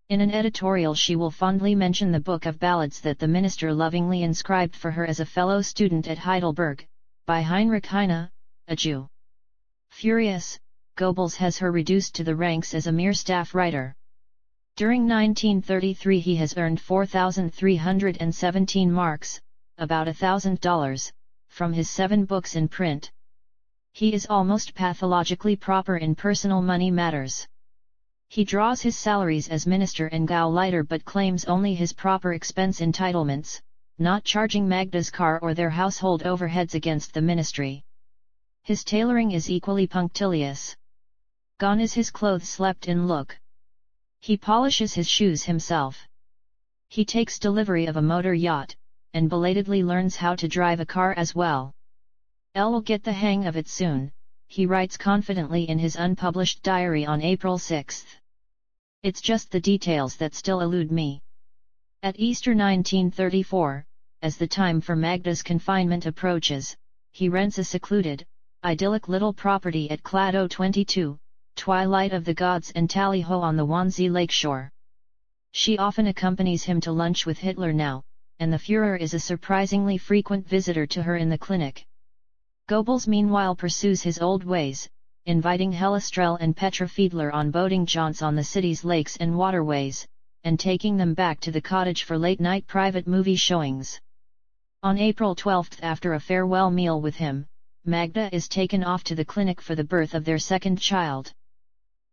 In an editorial she will fondly mention the book of ballads that the minister lovingly inscribed for her as a fellow student at Heidelberg, by Heinrich Heine, a Jew. Furious, Goebbels has her reduced to the ranks as a mere staff writer. During 1933 he has earned 4,317 marks, about $1,000, from his 7 books in print. He is almost pathologically proper in personal money matters. He draws his salaries as minister and Gauleiter but claims only his proper expense entitlements, not charging Magda's car or their household overheads against the ministry. His tailoring is equally punctilious. Gone is his clothes slept in look. He polishes his shoes himself. He takes delivery of a motor yacht, and belatedly learns how to drive a car as well. I'll get the hang of it soon, he writes confidently in his unpublished diary on April 6. It's just the details that still elude me. At Easter 1934, as the time for Magda's confinement approaches, he rents a secluded, idyllic little property at Clado 22, Twilight of the Gods and Tally Ho on the Wannsee lakeshore. She often accompanies him to lunch with Hitler now, and the Führer is a surprisingly frequent visitor to her in the clinic. Goebbels meanwhile pursues his old ways, inviting Hella Strell and Petra Fiedler on boating jaunts on the city's lakes and waterways, and taking them back to the cottage for late-night private movie showings. On April 12, after a farewell meal with him, Magda is taken off to the clinic for the birth of their second child.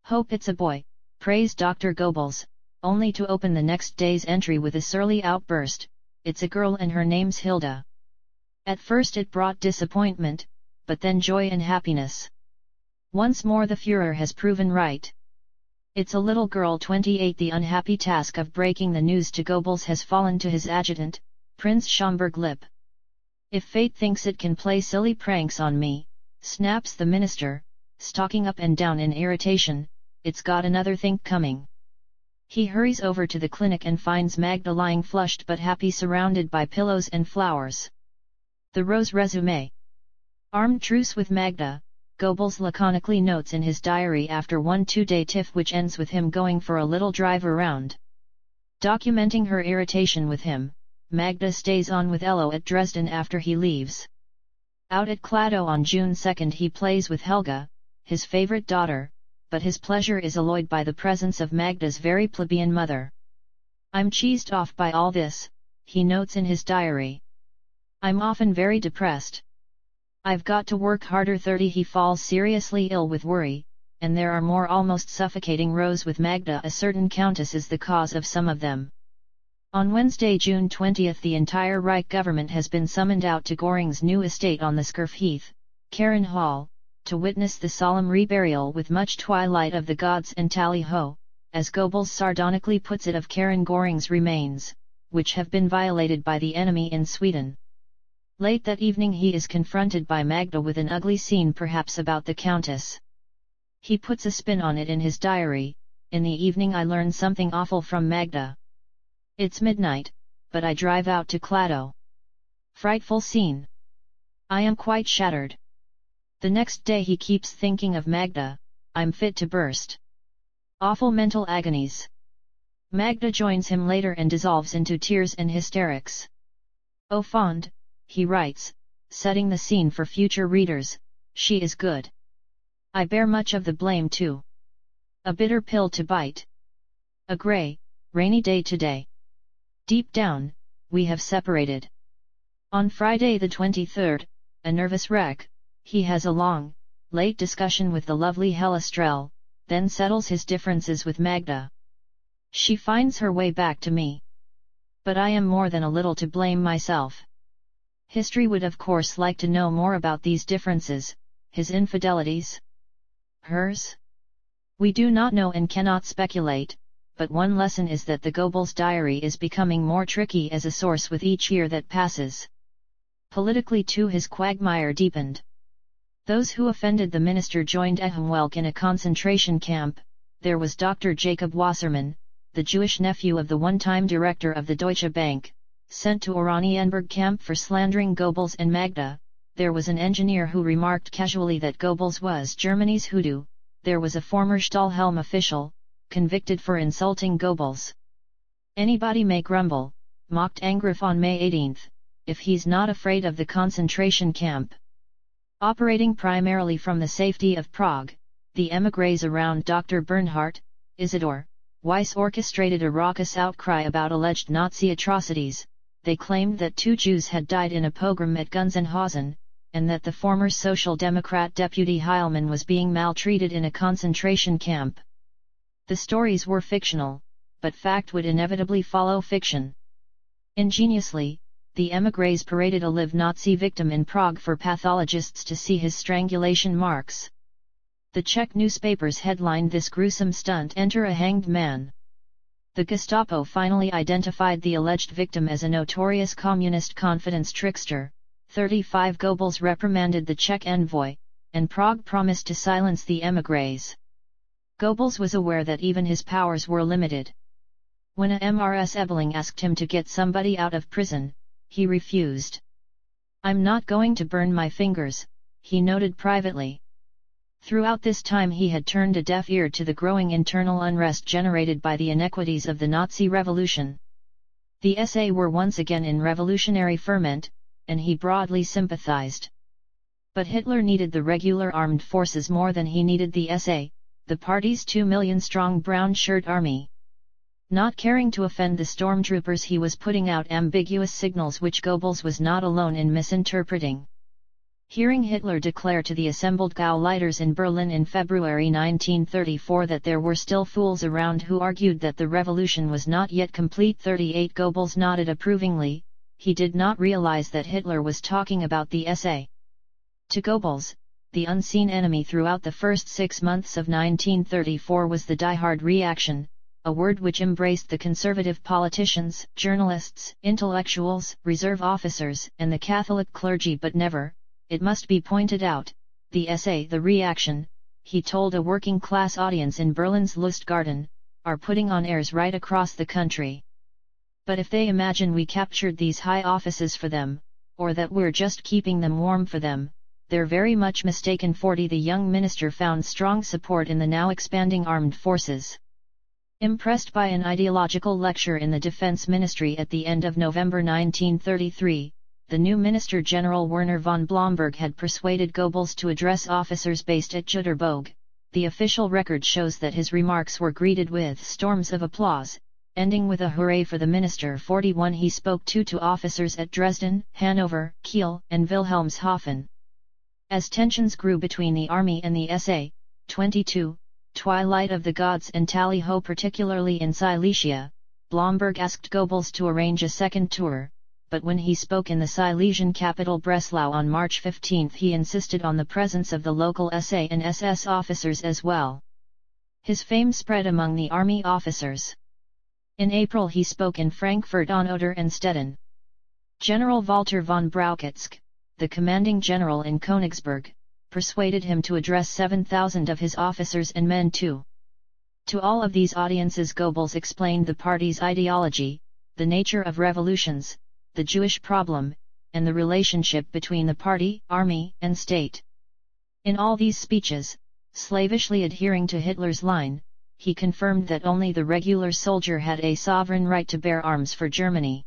"Hope it's a boy," prays Dr. Goebbels, only to open the next day's entry with a surly outburst, "It's a girl and her name's Hilda." At first it brought disappointment, but then joy and happiness. Once more the Führer has proven right. It's a little girl. 28. The unhappy task of breaking the news to Goebbels has fallen to his adjutant, Prince Schomburg-Lippe. "If fate thinks it can play silly pranks on me," snaps the minister, stalking up and down in irritation, "it's got another think coming." He hurries over to the clinic and finds Magda lying flushed but happy, surrounded by pillows and flowers. The Rose Resume. Armed truce with Magda, Goebbels laconically notes in his diary after one two-day tiff which ends with him going for a little drive around. Documenting her irritation with him, Magda stays on with Ello at Dresden after he leaves. Out at Clado on June 2 he plays with Helga, his favorite daughter, but his pleasure is alloyed by the presence of Magda's very plebeian mother. "I'm cheesed off by all this," he notes in his diary. "I'm often very depressed. I've got to work harder." 30. He falls seriously ill with worry, and there are more almost suffocating rows with Magda. A certain countess is the cause of some of them. On Wednesday, June 20, the entire Reich government has been summoned out to Göring's new estate on the Scherf Heath, Karen Hall, to witness the solemn reburial with much Twilight of the Gods and Tally Ho, as Goebbels sardonically puts it, of Karen Göring's remains, which have been violated by the enemy in Sweden. Late that evening he is confronted by Magda with an ugly scene, perhaps about the Countess. He puts a spin on it in his diary. "In the evening I learn something awful from Magda. It's midnight, but I drive out to Clado. Frightful scene. I am quite shattered. The next day he keeps thinking of Magda, I'm fit to burst. Awful mental agonies." Magda joins him later and dissolves into tears and hysterics. "Oh fond," he writes, setting the scene for future readers, "she is good. I bear much of the blame too. A bitter pill to bite. A grey, rainy day today. Deep down, we have separated." On Friday the 23rd, a nervous wreck, he has a long, late discussion with the lovely Hella Strell, then settles his differences with Magda. "She finds her way back to me. But I am more than a little to blame myself." History would of course like to know more about these differences, his infidelities. Hers? We do not know and cannot speculate, but one lesson is that the Goebbels diary is becoming more tricky as a source with each year that passes. Politically too his quagmire deepened. Those who offended the minister joined Ehrenwelk in a concentration camp. There was Dr. Jacob Wassermann, the Jewish nephew of the one-time director of the Deutsche Bank, sent to Oranienburg camp for slandering Goebbels and Magda. There was an engineer who remarked casually that Goebbels was Germany's hoodoo. There was a former Stahlhelm official, convicted for insulting Goebbels. "Anybody may grumble," mocked Angriff on May 18, "if he's not afraid of the concentration camp." Operating primarily from the safety of Prague, the émigrés around Dr. Bernhard, Isidor, Weiss orchestrated a raucous outcry about alleged Nazi atrocities. They claimed that 2 Jews had died in a pogrom at Gunzenhausen, and that the former Social Democrat deputy Heilmann was being maltreated in a concentration camp. The stories were fictional, but fact would inevitably follow fiction. Ingeniously, the émigrés paraded a live Nazi victim in Prague for pathologists to see his strangulation marks. The Czech newspapers headlined this gruesome stunt, "Enter a hanged man." The Gestapo finally identified the alleged victim as a notorious communist confidence trickster, 35 Goebbels reprimanded the Czech envoy, and Prague promised to silence the émigrés. Goebbels was aware that even his powers were limited. When a MRS Ebeling asked him to get somebody out of prison, he refused. "I'm not going to burn my fingers," he noted privately. Throughout this time he had turned a deaf ear to the growing internal unrest generated by the inequities of the Nazi revolution. The SA were once again in revolutionary ferment, and he broadly sympathized. But Hitler needed the regular armed forces more than he needed the SA, the party's 2 million-strong brown-shirt army. Not caring to offend the stormtroopers, he was putting out ambiguous signals which Goebbels was not alone in misinterpreting. Hearing Hitler declare to the assembled Gauleiters in Berlin in February 1934 that there were still fools around who argued that the revolution was not yet complete, 38 Goebbels nodded approvingly. He did not realize that Hitler was talking about the SA. To Goebbels, the unseen enemy throughout the first 6 months of 1934 was the Die-Hard reaction, a word which embraced the conservative politicians, journalists, intellectuals, reserve officers, and the Catholic clergy, but never, it must be pointed out, the SA. The reaction, he told a working-class audience in Berlin's Lustgarten, are putting on airs right across the country. But if they imagine we captured these high offices for them, or that we're just keeping them warm for them, they're very much mistaken. 40 The young minister found strong support in the now expanding armed forces. Impressed by an ideological lecture in the Defense Ministry at the end of November 1933, the new Minister General Werner von Blomberg had persuaded Goebbels to address officers based at Jüterbog. The official record shows that his remarks were greeted with storms of applause, ending with a hooray for the minister. 41 He spoke to officers at Dresden, Hanover, Kiel, and Wilhelmshaven. As tensions grew between the army and the SA, 22, Twilight of the Gods and Tally-Ho, particularly in Silesia, Blomberg asked Goebbels to arrange a second tour, but when he spoke in the Silesian capital Breslau on March 15 he insisted on the presence of the local SA and SS officers as well. His fame spread among the army officers. In April he spoke in Frankfurt on Oder and Stettin. General Walter von Brauchitsch, the commanding general in Königsberg, persuaded him to address 7,000 of his officers and men too. To all of these audiences Goebbels explained the party's ideology, the nature of revolutions, the Jewish problem, and the relationship between the party, army, and state. In all these speeches, slavishly adhering to Hitler's line, he confirmed that only the regular soldier had a sovereign right to bear arms for Germany.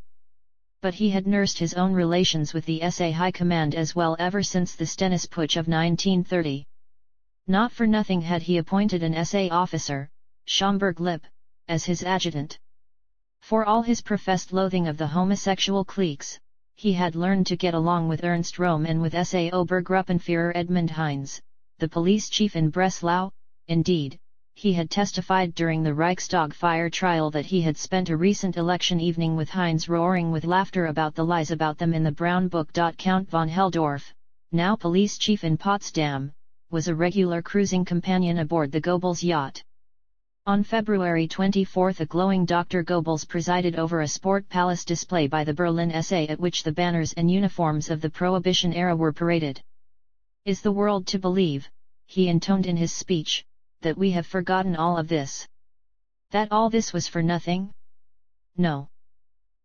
But he had nursed his own relations with the SA High Command as well ever since the Stennis Putsch of 1930. Not for nothing had he appointed an SA officer, Schomburg Lipp, as his adjutant. For all his professed loathing of the homosexual cliques, he had learned to get along with Ernst Röhm and with SA Obergruppenführer Edmund Heinz, the police chief in Breslau. Indeed, he had testified during the Reichstag fire trial that he had spent a recent election evening with Heinz roaring with laughter about the lies about them in the Brown Book. Count von Helldorf, now police chief in Potsdam, was a regular cruising companion aboard the Goebbels yacht. On February 24 a glowing Dr. Goebbels presided over a sport palace display by the Berlin SA at which the banners and uniforms of the Prohibition era were paraded. "Is the world to believe," he intoned in his speech, "that we have forgotten all of this? That all this was for nothing? No.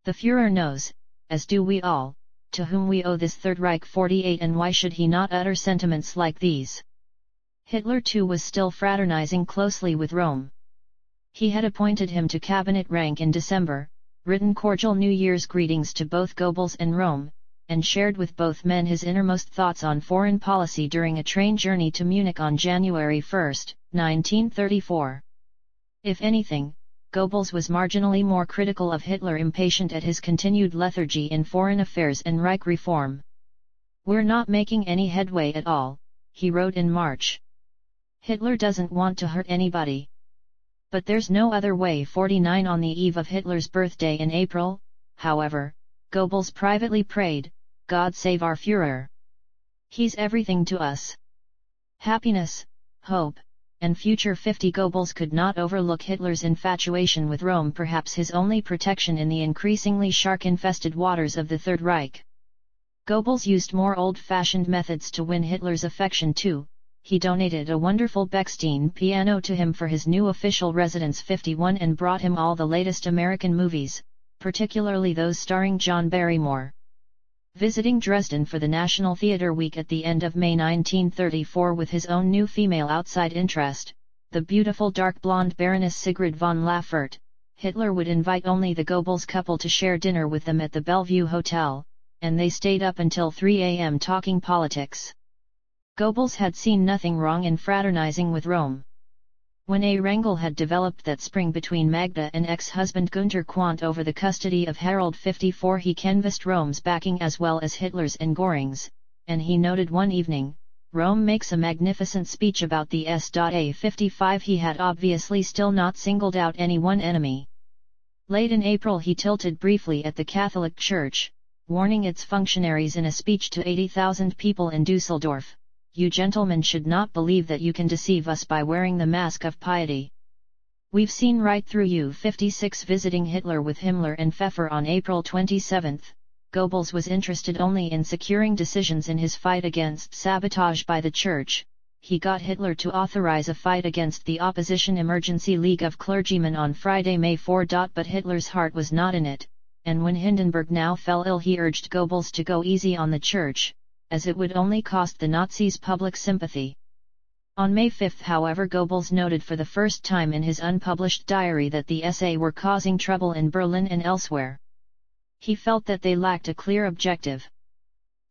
The Führer knows, as do we all, to whom we owe this Third Reich. 48 And why should he not utter sentiments like these?" Hitler too was still fraternizing closely with Röhm. He had appointed him to cabinet rank in December, written cordial New Year's greetings to both Goebbels and Röhm, and shared with both men his innermost thoughts on foreign policy during a train journey to Munich on January 1, 1934. If anything, Goebbels was marginally more critical of Hitler, impatient at his continued lethargy in foreign affairs and Reich reform. "We're not making any headway at all," he wrote in March. "Hitler doesn't want to hurt anybody. But there's no other way." 49 On the eve of Hitler's birthday in April, however, Goebbels privately prayed, "God save our Führer. He's everything to us. Happiness, hope, and future." 50 Goebbels could not overlook Hitler's infatuation with Rome, perhaps his only protection in the increasingly shark-infested waters of the Third Reich. Goebbels used more old-fashioned methods to win Hitler's affection too. He donated a wonderful Bechstein piano to him for his new official residence 51 and brought him all the latest American movies, particularly those starring John Barrymore. Visiting Dresden for the National Theatre Week at the end of May 1934 with his own new female outside interest, the beautiful dark blonde Baroness Sigrid von Laffert, Hitler would invite only the Goebbels couple to share dinner with them at the Bellevue Hotel, and they stayed up until 3 a.m. talking politics. Goebbels had seen nothing wrong in fraternizing with Rome. When a wrangle had developed that spring between Magda and ex-husband Günter Quandt over the custody of Harold 54, he canvassed Rome's backing as well as Hitler's and Göring's, and he noted one evening, Rome makes a magnificent speech about the S.A. 55. He had obviously still not singled out any one enemy. Late in April he tilted briefly at the Catholic Church, warning its functionaries in a speech to 80,000 people in Dusseldorf, "You gentlemen should not believe that you can deceive us by wearing the mask of piety. We've seen right through you." 56. Visiting Hitler with Himmler and Pfeffer on April 27, Goebbels was interested only in securing decisions in his fight against sabotage by the Church. He got Hitler to authorize a fight against the Opposition Emergency League of Clergymen on Friday, May 4. But Hitler's heart was not in it, and when Hindenburg now fell ill he urged Goebbels to go easy on the Church, as it would only cost the Nazis public sympathy. On May 5, however, Goebbels noted for the first time in his unpublished diary that the SA were causing trouble in Berlin and elsewhere. He felt that they lacked a clear objective.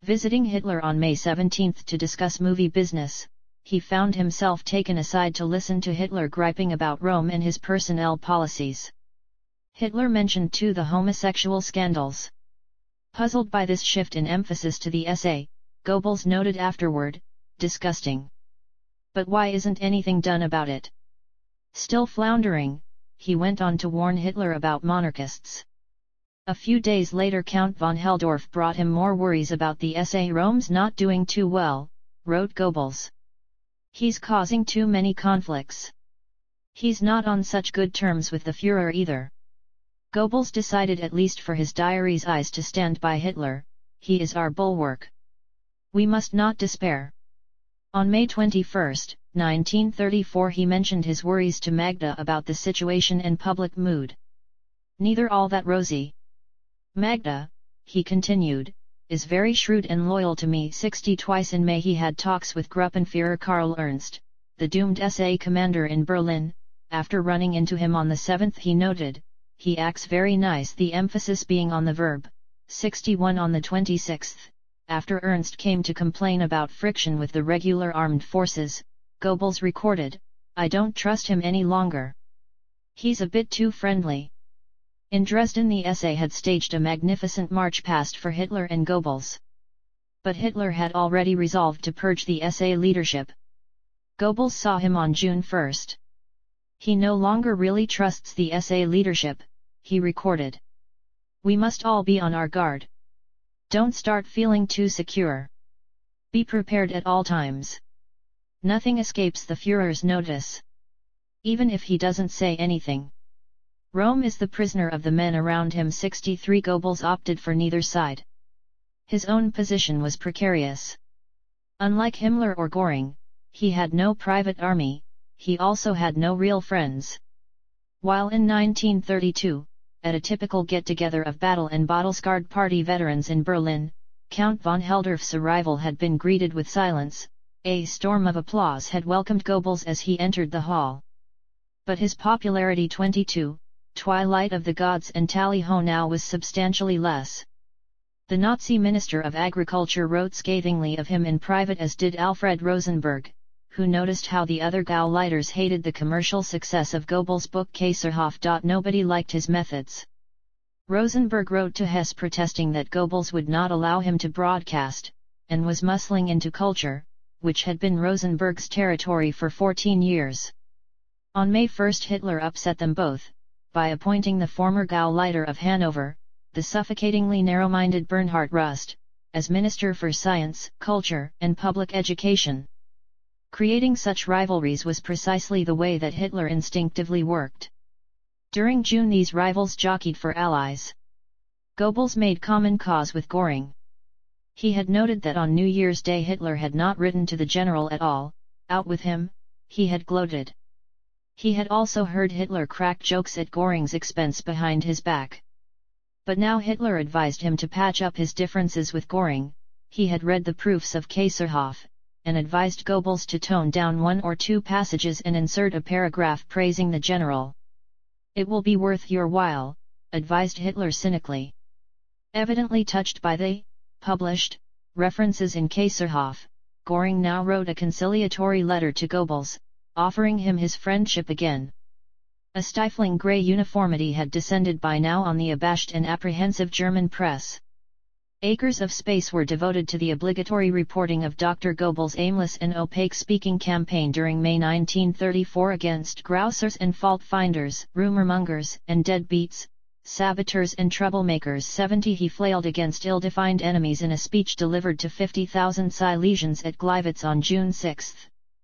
Visiting Hitler on May 17 to discuss movie business, he found himself taken aside to listen to Hitler griping about Rome and his personnel policies. Hitler mentioned too the homosexual scandals. Puzzled by this shift in emphasis to the SA, Goebbels noted afterward, "Disgusting. But why isn't anything done about it?" Still floundering, he went on to warn Hitler about monarchists. A few days later Count von Helldorf brought him more worries about the SA. "Rome's not doing too well," wrote Goebbels. "He's causing too many conflicts. He's not on such good terms with the Führer either." Goebbels decided, at least for his diary's eyes, to stand by Hitler. "He is our bulwark. We must not despair." On May 21, 1934 he mentioned his worries to Magda about the situation and public mood. "Neither all that rosy. Magda," he continued, "is very shrewd and loyal to me." 60. Twice in May he had talks with Gruppenführer Karl Ernst, the doomed SA commander in Berlin. After running into him on the 7th he noted, "He acts very nice," the emphasis being on the verb. 61. On the 26th, after Ernst came to complain about friction with the regular armed forces, Goebbels recorded, "I don't trust him any longer. He's a bit too friendly." In Dresden the SA had staged a magnificent march past for Hitler and Goebbels. But Hitler had already resolved to purge the SA leadership. Goebbels saw him on June 1. "He no longer really trusts the SA leadership," he recorded. "We must all be on our guard. Don't start feeling too secure. Be prepared at all times. Nothing escapes the Führer's notice. Even if he doesn't say anything. Rome is the prisoner of the men around him." 63. Goebbels opted for neither side. His own position was precarious. Unlike Himmler or Göring, he had no private army, he also had no real friends. While in 1932, at a typical get-together of battle and bottle-scarred party veterans in Berlin, Count von Helldorf's arrival had been greeted with silence. A storm of applause had welcomed Goebbels as he entered the hall. But his popularity 22, Twilight of the Gods and Tally Ho now was substantially less. The Nazi Minister of Agriculture wrote scathingly of him in private, as did Alfred Rosenberg, who noticed how the other Gauleiters hated the commercial success of Goebbels' book Kaiserhof. Nobody liked his methods. Rosenberg wrote to Hess protesting that Goebbels would not allow him to broadcast, and was muscling into culture, which had been Rosenberg's territory for 14 years. On May 1 Hitler upset them both, by appointing the former Gauleiter of Hanover, the suffocatingly narrow-minded Bernhard Rust, as Minister for Science, Culture, and Public Education. Creating such rivalries was precisely the way that Hitler instinctively worked. During June these rivals jockeyed for allies. Goebbels made common cause with Göring. He had noted that on New Year's Day Hitler had not written to the general at all. Out with him, he had gloated. He had also heard Hitler crack jokes at Göring's expense behind his back. But now Hitler advised him to patch up his differences with Göring. He had read the proofs of Kaiserhof, and advised Goebbels to tone down one or two passages and insert a paragraph praising the general. "It will be worth your while," advised Hitler cynically. Evidently touched by the published references in Kaiserhof, Göring now wrote a conciliatory letter to Goebbels, offering him his friendship again. A stifling grey uniformity had descended by now on the abashed and apprehensive German press. Acres of space were devoted to the obligatory reporting of Dr. Goebbels' aimless and opaque speaking campaign during May 1934 against grousers and fault-finders, rumor-mongers and deadbeats, saboteurs and troublemakers. 70 He flailed against ill-defined enemies in a speech delivered to 50,000 Silesians at Gleiwitz on June 6,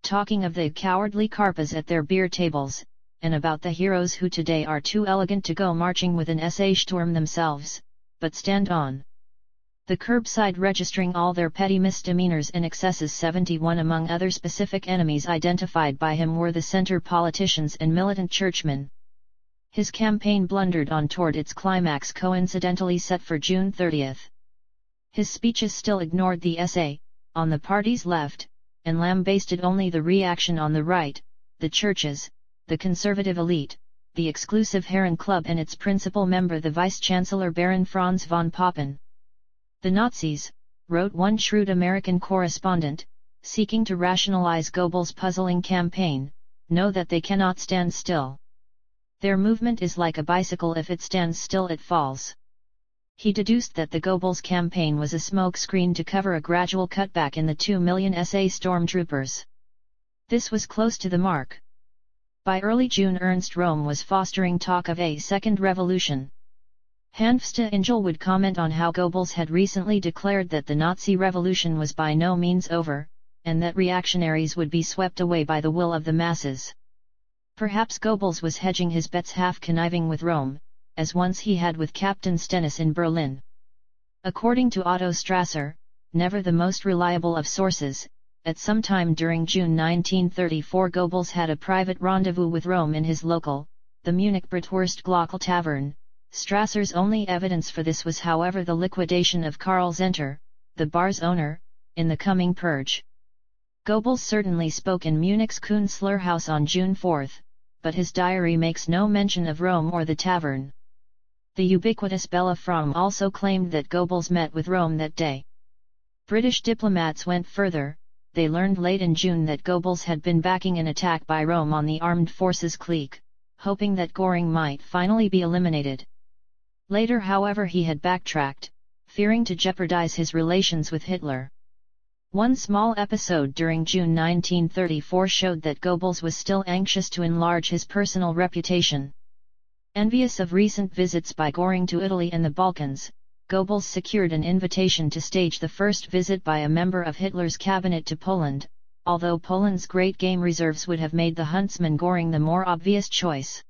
talking of the cowardly Karpas at their beer tables, and about the heroes who today are too elegant to go marching with an SA Sturm themselves, but stand on the curbside registering all their petty misdemeanors and excesses. 71 Among other specific enemies identified by him were the center politicians and militant churchmen. His campaign blundered on toward its climax coincidentally set for June 30. His speeches still ignored the SA, on the party's left, and lambasted only the reaction on the right, the churches, the conservative elite, the exclusive Herren Club and its principal member the Vice-Chancellor Baron Franz von Papen. "The Nazis," wrote one shrewd American correspondent, seeking to rationalize Goebbels' puzzling campaign, "know that they cannot stand still. Their movement is like a bicycle, if it stands still it falls." He deduced that the Goebbels campaign was a smokescreen to cover a gradual cutback in the 2 million SA stormtroopers. This was close to the mark. By early June Ernst Röhm was fostering talk of a second revolution. Hanfstadt Engel would comment on how Goebbels had recently declared that the Nazi revolution was by no means over, and that reactionaries would be swept away by the will of the masses. Perhaps Goebbels was hedging his bets, half conniving with Röhm, as once he had with Captain Stennis in Berlin. According to Otto Strasser, never the most reliable of sources, at some time during June 1934 Goebbels had a private rendezvous with Röhm in his local, the Munich Bratwurst Glockel Tavern. Strasser's only evidence for this was however the liquidation of Karl Zenter, the bar's owner, in the coming purge. Goebbels certainly spoke in Munich's Künstlerhaus on June 4, but his diary makes no mention of Röhm or the tavern. The ubiquitous Bella Fromm also claimed that Goebbels met with Röhm that day. British diplomats went further. They learned late in June that Goebbels had been backing an attack by Röhm on the armed forces clique, hoping that Göring might finally be eliminated. Later, however, he had backtracked, fearing to jeopardize his relations with Hitler. One small episode during June 1934 showed that Goebbels was still anxious to enlarge his personal reputation. Envious of recent visits by Göring to Italy and the Balkans, Goebbels secured an invitation to stage the first visit by a member of Hitler's cabinet to Poland, although Poland's great game reserves would have made the huntsman Göring the more obvious choice.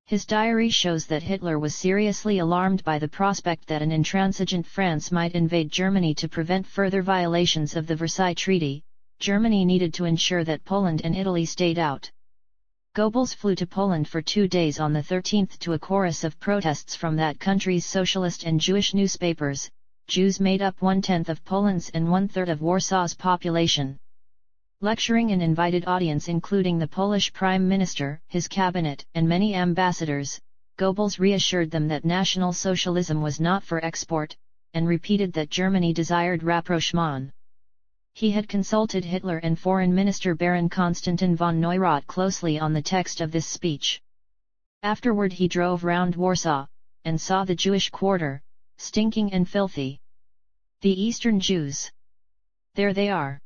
His diary shows that Hitler was seriously alarmed by the prospect that an intransigent France might invade Germany to prevent further violations of the Versailles Treaty. Germany needed to ensure that Poland and Italy stayed out. Goebbels flew to Poland for 2 days on the 13th to a chorus of protests from that country's socialist and Jewish newspapers. Jews made up 1/10 of Poland's and 1/3 of Warsaw's population. Lecturing an invited audience including the Polish Prime Minister, his cabinet, and many ambassadors, Goebbels reassured them that National Socialism was not for export, and repeated that Germany desired rapprochement. He had consulted Hitler and Foreign Minister Baron Konstantin von Neurath closely on the text of this speech. Afterward he drove round Warsaw, and saw the Jewish quarter, stinking and filthy. The Eastern Jews. There they are.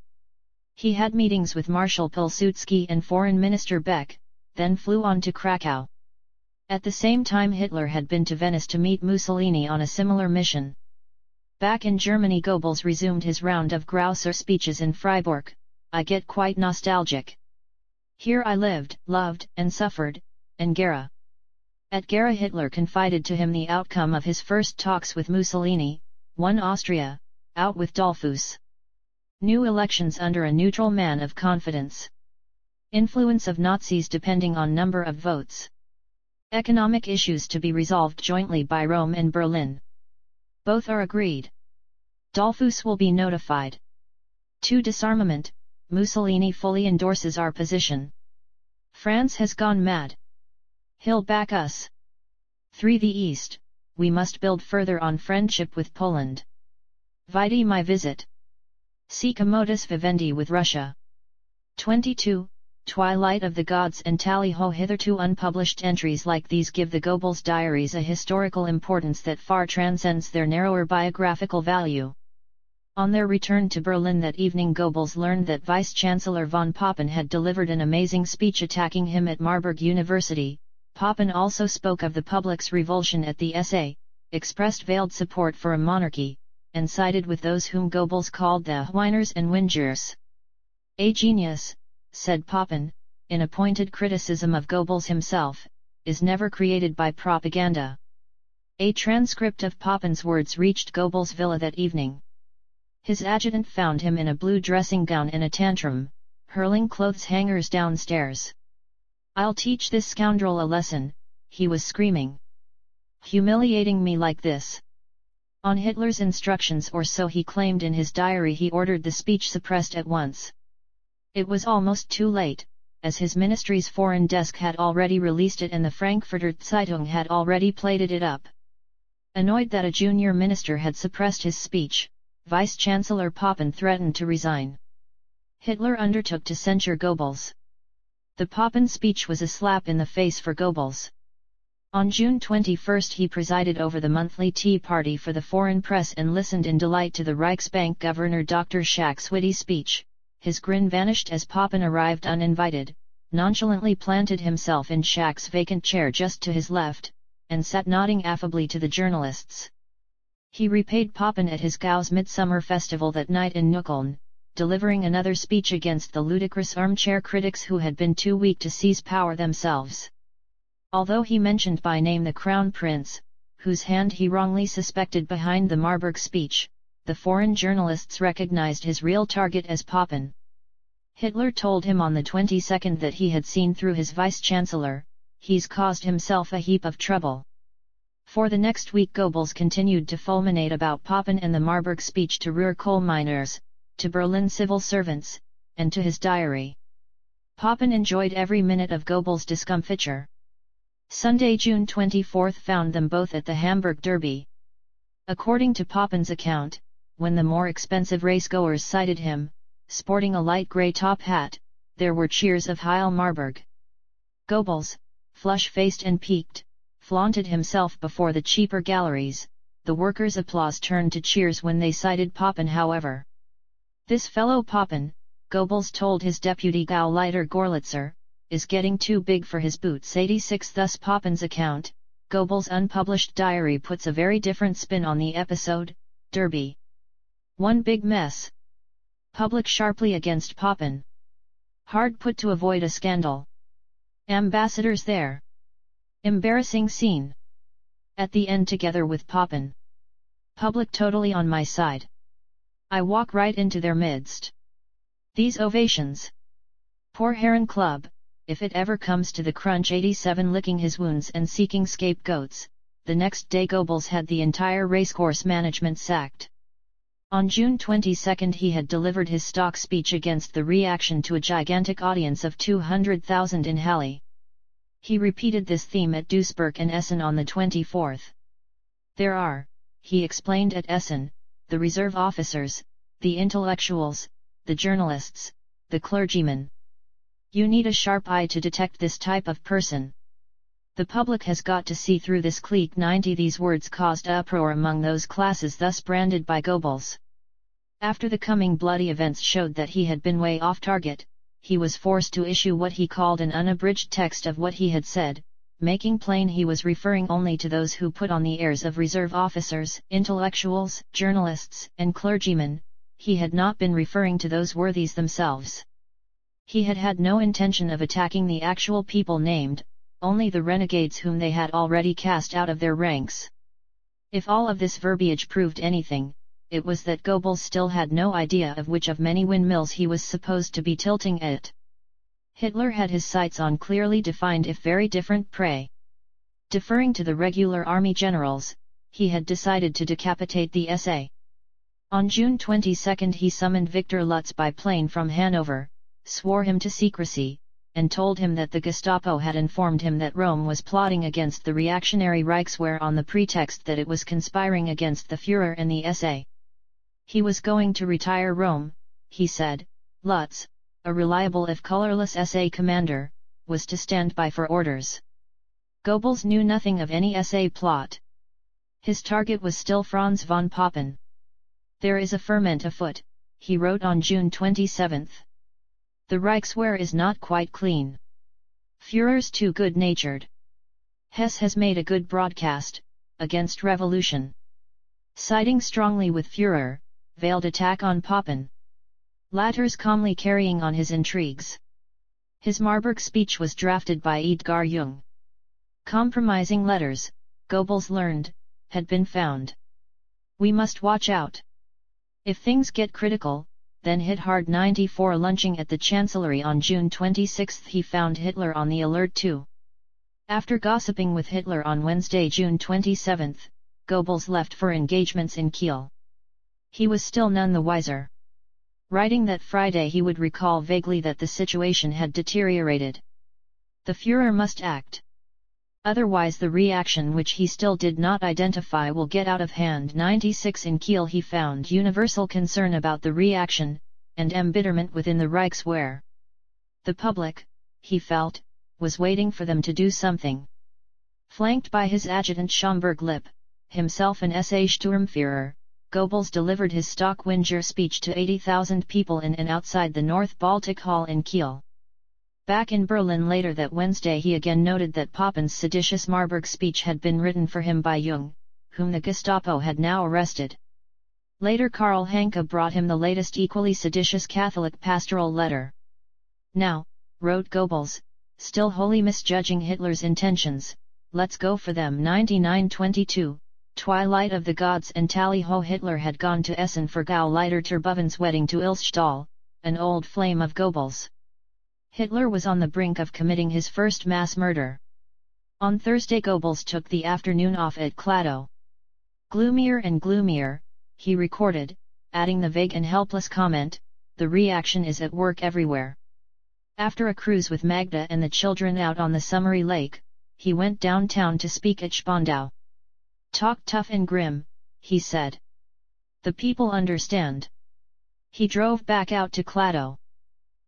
He had meetings with Marshal Pilsudski and Foreign Minister Beck, then flew on to Krakow. At the same time Hitler had been to Venice to meet Mussolini on a similar mission. Back in Germany Goebbels resumed his round of Grouser speeches in Freiburg. "I get quite nostalgic. Here I lived, loved, and suffered, and Gera." At Gera Hitler confided to him the outcome of his first talks with Mussolini. 1 Austria, Out with Dollfuss. New elections under a neutral man of confidence. Influence of Nazis depending on number of votes. Economic issues to be resolved jointly by Rome and Berlin. Both are agreed. Dollfuss will be notified. 2. Disarmament. Mussolini fully endorses our position. France has gone mad. He'll back us. 3. The East. We must build further on friendship with Poland. Vide my visit. Seek a modus vivendi with Russia. 22. Twilight of the Gods and Tally-ho. Hitherto unpublished entries like these give the Goebbels diaries a historical importance that far transcends their narrower biographical value. On their return to Berlin that evening, Goebbels learned that Vice-Chancellor von Papen had delivered an amazing speech attacking him at Marburg University. Papen also spoke of the public's revulsion at the SA, expressed veiled support for a monarchy, and sided with those whom Goebbels called the whiners and whingers. A genius, said Papen, in a pointed criticism of Goebbels himself, is never created by propaganda. A transcript of Papen's words reached Goebbels' villa that evening. His adjutant found him in a blue dressing gown in a tantrum, hurling clothes hangers downstairs. "I'll teach this scoundrel a lesson," he was screaming. "Humiliating me like this." On Hitler's instructions, or so he claimed in his diary, he ordered the speech suppressed at once. It was almost too late, as his ministry's foreign desk had already released it and the Frankfurter Zeitung had already plated it up. Annoyed that a junior minister had suppressed his speech, Vice-Chancellor Papen threatened to resign. Hitler undertook to censure Goebbels. The Papen speech was a slap in the face for Goebbels. On June 21 he presided over the monthly tea party for the foreign press and listened in delight to the Reichsbank Governor Dr. Schack's witty speech. His grin vanished as Papen arrived uninvited, nonchalantly planted himself in Schack's vacant chair just to his left, and sat nodding affably to the journalists. He repaid Papen at his Gauss Midsummer Festival that night in Neukölln, delivering another speech against the ludicrous armchair critics who had been too weak to seize power themselves. Although he mentioned by name the Crown Prince, whose hand he wrongly suspected behind the Marburg speech, the foreign journalists recognized his real target as Papen. Hitler told him on the 22nd that he had seen through his vice-chancellor. "He's caused himself a heap of trouble." For the next week Goebbels continued to fulminate about Papen and the Marburg speech to Ruhr coal miners, to Berlin civil servants, and to his diary. Papen enjoyed every minute of Goebbels' discomfiture. Sunday, June 24 found them both at the Hamburg Derby. According to Papen's account, when the more expensive racegoers sighted him, sporting a light grey top hat, there were cheers of Heil Marburg. Goebbels, flush-faced and peaked, flaunted himself before the cheaper galleries. The workers' applause turned to cheers when they sighted Papen, however. "This fellow Papen," Goebbels told his deputy Gauleiter Gorlitzer, "is getting too big for his boots." 86 Thus Papen's account. Goebbels' unpublished diary puts a very different spin on the episode. Derby. One big mess. Public sharply against Papen. Hard put to avoid a scandal. Ambassadors there. Embarrassing scene. At the end together with Papen. Public totally on my side. I walk right into their midst. These ovations. Poor Heron Club, if it ever comes to the crunch. 87 Licking his wounds and seeking scapegoats. The next day Goebbels had the entire racecourse management sacked. On June 22 he had delivered his stock speech against the reaction to a gigantic audience of 200,000 in Halle. He repeated this theme at Duisburg and Essen on the 24th. "There are," he explained at Essen, "the reserve officers, the intellectuals, the journalists, the clergymen. You need a sharp eye to detect this type of person. The public has got to see through this clique." 90 These words caused uproar among those classes thus branded by Goebbels. After the coming bloody events showed that he had been way off target, he was forced to issue what he called an unabridged text of what he had said, making plain he was referring only to those who put on the airs of reserve officers, intellectuals, journalists, and clergymen. He had not been referring to those worthies themselves. He had had no intention of attacking the actual people named, only the renegades whom they had already cast out of their ranks. If all of this verbiage proved anything, it was that Goebbels still had no idea of which of many windmills he was supposed to be tilting at. Hitler had his sights on clearly defined if very different prey. Deferring to the regular army generals, he had decided to decapitate the SA. On June 22 he summoned Victor Lutz by plane from Hanover, swore him to secrecy, and told him that the Gestapo had informed him that Rome was plotting against the reactionary Reichswehr on the pretext that it was conspiring against the Führer and the SA. He was going to retire Rome, he said. Lutz, a reliable if colorless SA commander, was to stand by for orders. Goebbels knew nothing of any SA plot. His target was still Franz von Papen. "There is a ferment afoot," he wrote on June 27. "The Reichswehr is not quite clean. Führer's too good-natured. Hess has made a good broadcast, against revolution. Siding strongly with Führer, veiled attack on Papen. Latter's calmly carrying on his intrigues." His Marburg speech was drafted by Edgar Jung. Compromising letters, Goebbels learned, had been found. "We must watch out. If things get critical, then hit hard." 94 Lunching at the Chancellery on June 26 he found Hitler on the alert too. After gossiping with Hitler on Wednesday, June 27, Goebbels left for engagements in Kiel. He was still none the wiser. Writing that Friday he would recall vaguely that the situation had deteriorated. The Führer must act. Otherwise the reaction, which he still did not identify, will get out of hand. 96 In Kiel he found universal concern about the reaction, and embitterment within the Reichswehr. The public, he felt, was waiting for them to do something. Flanked by his adjutant Schomburg Lipp, himself an SA Sturmführer, Goebbels delivered his Stockwinger speech to 80,000 people in and outside the North Baltic Hall in Kiel. Back in Berlin later that Wednesday he again noted that Papen's seditious Marburg speech had been written for him by Jung, whom the Gestapo had now arrested. Later Karl Hanke brought him the latest equally seditious Catholic pastoral letter. "Now," wrote Goebbels, still wholly misjudging Hitler's intentions, "let's go for them." 99-22, Twilight of the Gods and Tally Ho. Hitler had gone to Essen for Gauleiter Terboven's wedding to Ilse Stahl, an old flame of Goebbels. Hitler was on the brink of committing his first mass murder. On Thursday Goebbels took the afternoon off at Kladow. "Gloomier and gloomier," he recorded, adding the vague and helpless comment, "The reaction is at work everywhere." After a cruise with Magda and the children out on the summery lake, he went downtown to speak at Spandau. "Talk tough and grim," he said. "The people understand." He drove back out to Kladow.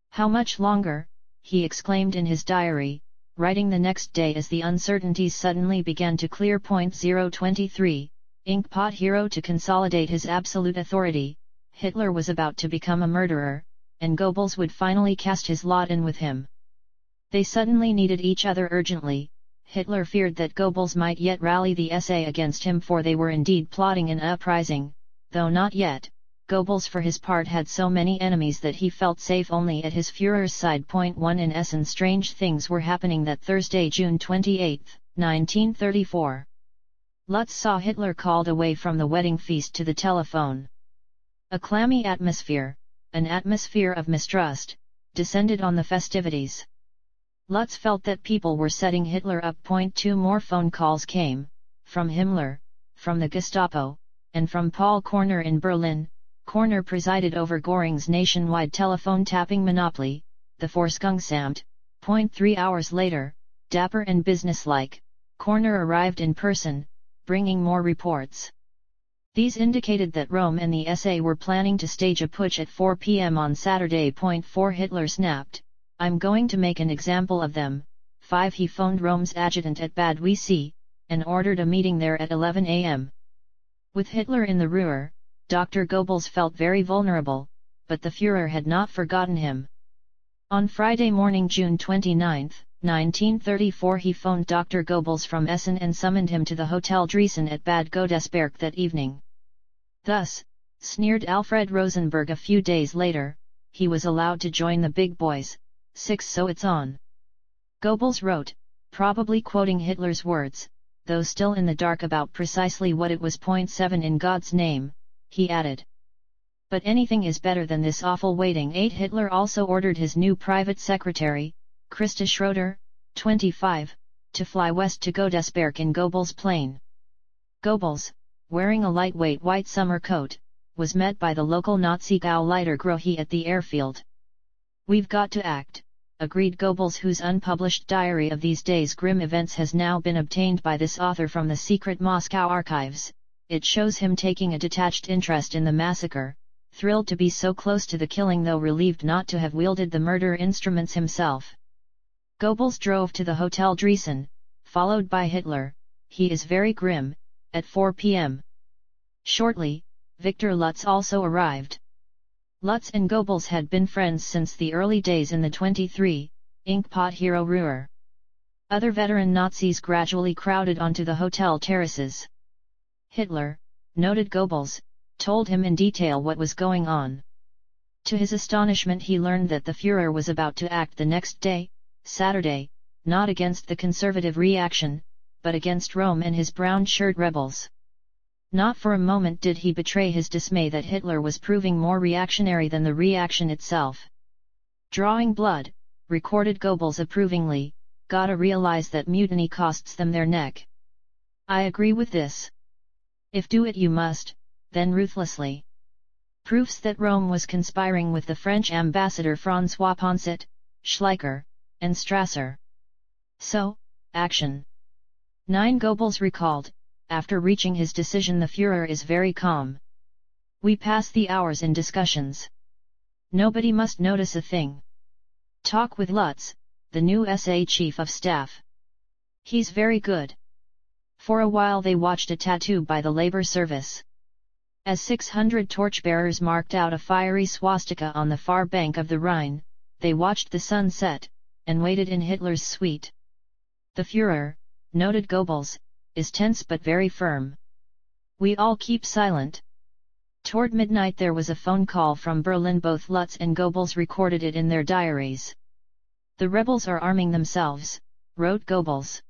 "How much longer?" he exclaimed in his diary, writing the next day as the uncertainties suddenly began to clear. 023, Inkpot hero to consolidate his absolute authority, Hitler was about to become a murderer, and Goebbels would finally cast his lot in with him. They suddenly needed each other urgently. Hitler feared that Goebbels might yet rally the SA against him, for they were indeed plotting an uprising, though not yet. Goebbels for his part had so many enemies that he felt safe only at his Führer's side. 1 In Essen strange things were happening that Thursday, June 28, 1934. Lutz saw Hitler called away from the wedding feast to the telephone. A clammy atmosphere, an atmosphere of mistrust, descended on the festivities. Lutz felt that people were setting Hitler up. 2 More phone calls came, from Himmler, from the Gestapo, and from Paul Korner in Berlin. Korner presided over Göring's nationwide telephone tapping monopoly, the Vorskungsamt. 3 hours later, dapper and businesslike, Korner arrived in person, bringing more reports. These indicated that Rome and the SA were planning to stage a putsch at 4 p.m. on Saturday. 4 Hitler snapped, "I'm going to make an example of them." 5 He phoned Rome's adjutant at Bad Wiessee, and ordered a meeting there at 11 a.m. With Hitler in the Ruhr, Dr. Goebbels felt very vulnerable, but the Führer had not forgotten him. On Friday morning, June 29, 1934, he phoned Dr. Goebbels from Essen and summoned him to the Hotel Driessen at Bad Godesberg that evening. Thus, sneered Alfred Rosenberg a few days later, he was allowed to join the big boys. 6 So it's on. Goebbels wrote, probably quoting Hitler's words, though still in the dark about precisely what it was. 7 In God's name, he added. But anything is better than this awful waiting. 8. Hitler also ordered his new private secretary, Christa Schroeder, 25, to fly west to Godesberg in Goebbels' plane. Goebbels, wearing a lightweight white summer coat, was met by the local Nazi Gauleiter Grohe at the airfield. "We've got to act," agreed Goebbels, whose unpublished diary of these days' grim events has now been obtained by this author from the secret Moscow archives. It shows him taking a detached interest in the massacre, thrilled to be so close to the killing though relieved not to have wielded the murder instruments himself. Goebbels drove to the Hotel Driessen, followed by Hitler. He is very grim. At 4 p.m. Shortly, Victor Lutz also arrived. Lutz and Goebbels had been friends since the early days in the 23, Inkpot Hero Ruhr. Other veteran Nazis gradually crowded onto the hotel terraces. Hitler, noted Goebbels, told him in detail what was going on. To his astonishment, he learned that the Führer was about to act the next day, Saturday, not against the conservative reaction, but against Rome and his brown shirt rebels. Not for a moment did he betray his dismay that Hitler was proving more reactionary than the reaction itself. "Drawing blood," recorded Goebbels approvingly, "gotta realize that mutiny costs them their neck. I agree with this. If do it you must, then ruthlessly." Proofs that Rome was conspiring with the French ambassador François Poncet, Schleicher, and Strasser. So, action. 9. Goebbels recalled, after reaching his decision, the Führer is very calm. "We pass the hours in discussions. Nobody must notice a thing. Talk with Lutz, the new SA Chief of Staff. He's very good." For a while they watched a tattoo by the Labor Service. As 600 torchbearers marked out a fiery swastika on the far bank of the Rhine, they watched the sun set, and waited in Hitler's suite. "The Führer," noted Goebbels, "is tense but very firm. We all keep silent." Toward midnight there was a phone call from Berlin. Both Lutz and Goebbels recorded it in their diaries. "The rebels are arming themselves," wrote Goebbels.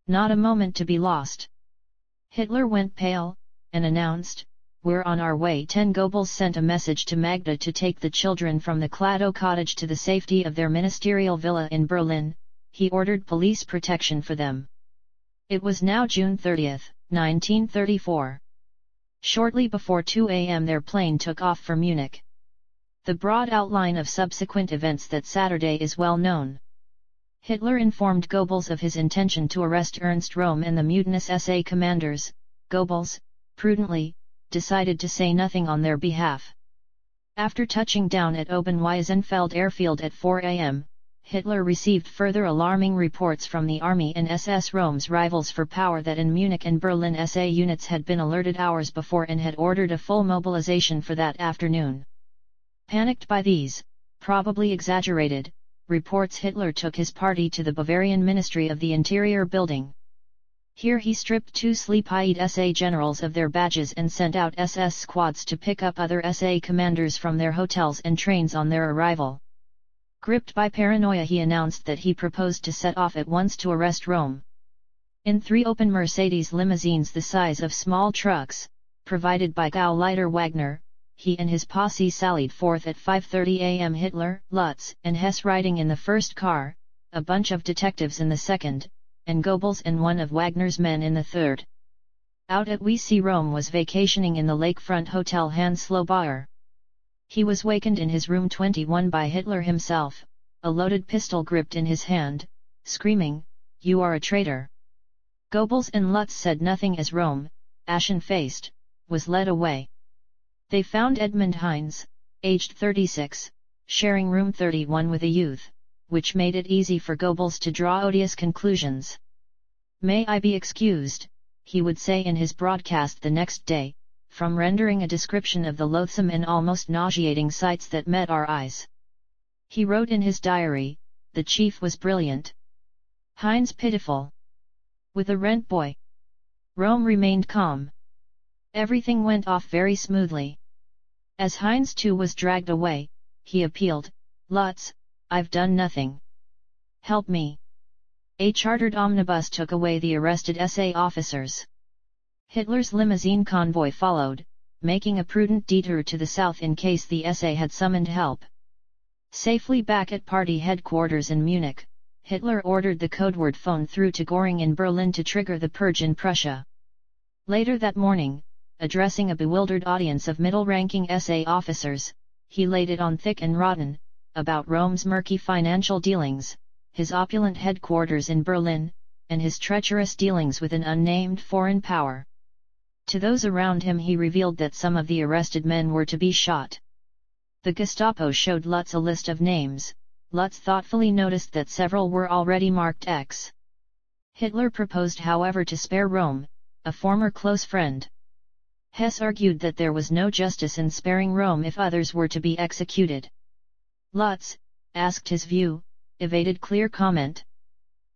"Not a moment to be lost." Hitler went pale, and announced, "We're on our way." 10. Goebbels sent a message to Magda to take the children from the Klado cottage to the safety of their ministerial villa in Berlin. He ordered police protection for them. It was now June 30, 1934. Shortly before 2 a.m. their plane took off for Munich. The broad outline of subsequent events that Saturday is well known. Hitler informed Goebbels of his intention to arrest Ernst Röhm and the mutinous SA commanders. Goebbels, prudently, decided to say nothing on their behalf. After touching down at Oberweisenfeld airfield at 4 a.m., Hitler received further alarming reports from the army and SS Röhm's rivals for power that in Munich and Berlin SA units had been alerted hours before and had ordered a full mobilization for that afternoon. Panicked by these, probably exaggerated, reports, Hitler took his party to the Bavarian Ministry of the Interior building. Here he stripped 2 sleep-eyed SA generals of their badges and sent out SS squads to pick up other SA commanders from their hotels and trains on their arrival. Gripped by paranoia, he announced that he proposed to set off at once to arrest Röhm. In 3 open Mercedes limousines the size of small trucks, provided by Gauleiter Wagner, he and his posse sallied forth at 5:30 a.m. Hitler, Lutz, and Hess riding in the first car, a bunch of detectives in the second, and Goebbels and one of Wagner's men in the third. Out at Wiessee, Röhm was vacationing in the lakefront hotel Hans Slobauer. He was wakened in his room 21 by Hitler himself, a loaded pistol gripped in his hand, screaming, "You are a traitor!" Goebbels and Lutz said nothing as Röhm, ashen-faced, was led away. They found Edmund Heinz, aged 36, sharing room 31 with a youth, which made it easy for Goebbels to draw odious conclusions. "May I be excused," he would say in his broadcast the next day, "from rendering a description of the loathsome and almost nauseating sights that met our eyes." He wrote in his diary, "The chief was brilliant. Heinz pitiful. With a rent boy. Röhm remained calm. Everything went off very smoothly. As Heinz too was dragged away, he appealed, 'Lutz, I've done nothing. Help me.' A chartered omnibus took away the arrested SA officers. Hitler's limousine convoy followed, making a prudent detour to the south in case the SA had summoned help. Safely back at party headquarters in Munich, Hitler ordered the codeword phone through to Göring in Berlin to trigger the purge in Prussia. Later that morning, addressing a bewildered audience of middle-ranking SA officers, he laid it on thick and rotten, about Rome's murky financial dealings, his opulent headquarters in Berlin, and his treacherous dealings with an unnamed foreign power. To those around him he revealed that some of the arrested men were to be shot. The Gestapo showed Lutz a list of names. Lutz thoughtfully noticed that several were already marked X. Hitler proposed however to spare Rome, a former close friend. Hess argued that there was no justice in sparing Rome if others were to be executed. Lutz, asked his view, evaded clear comment.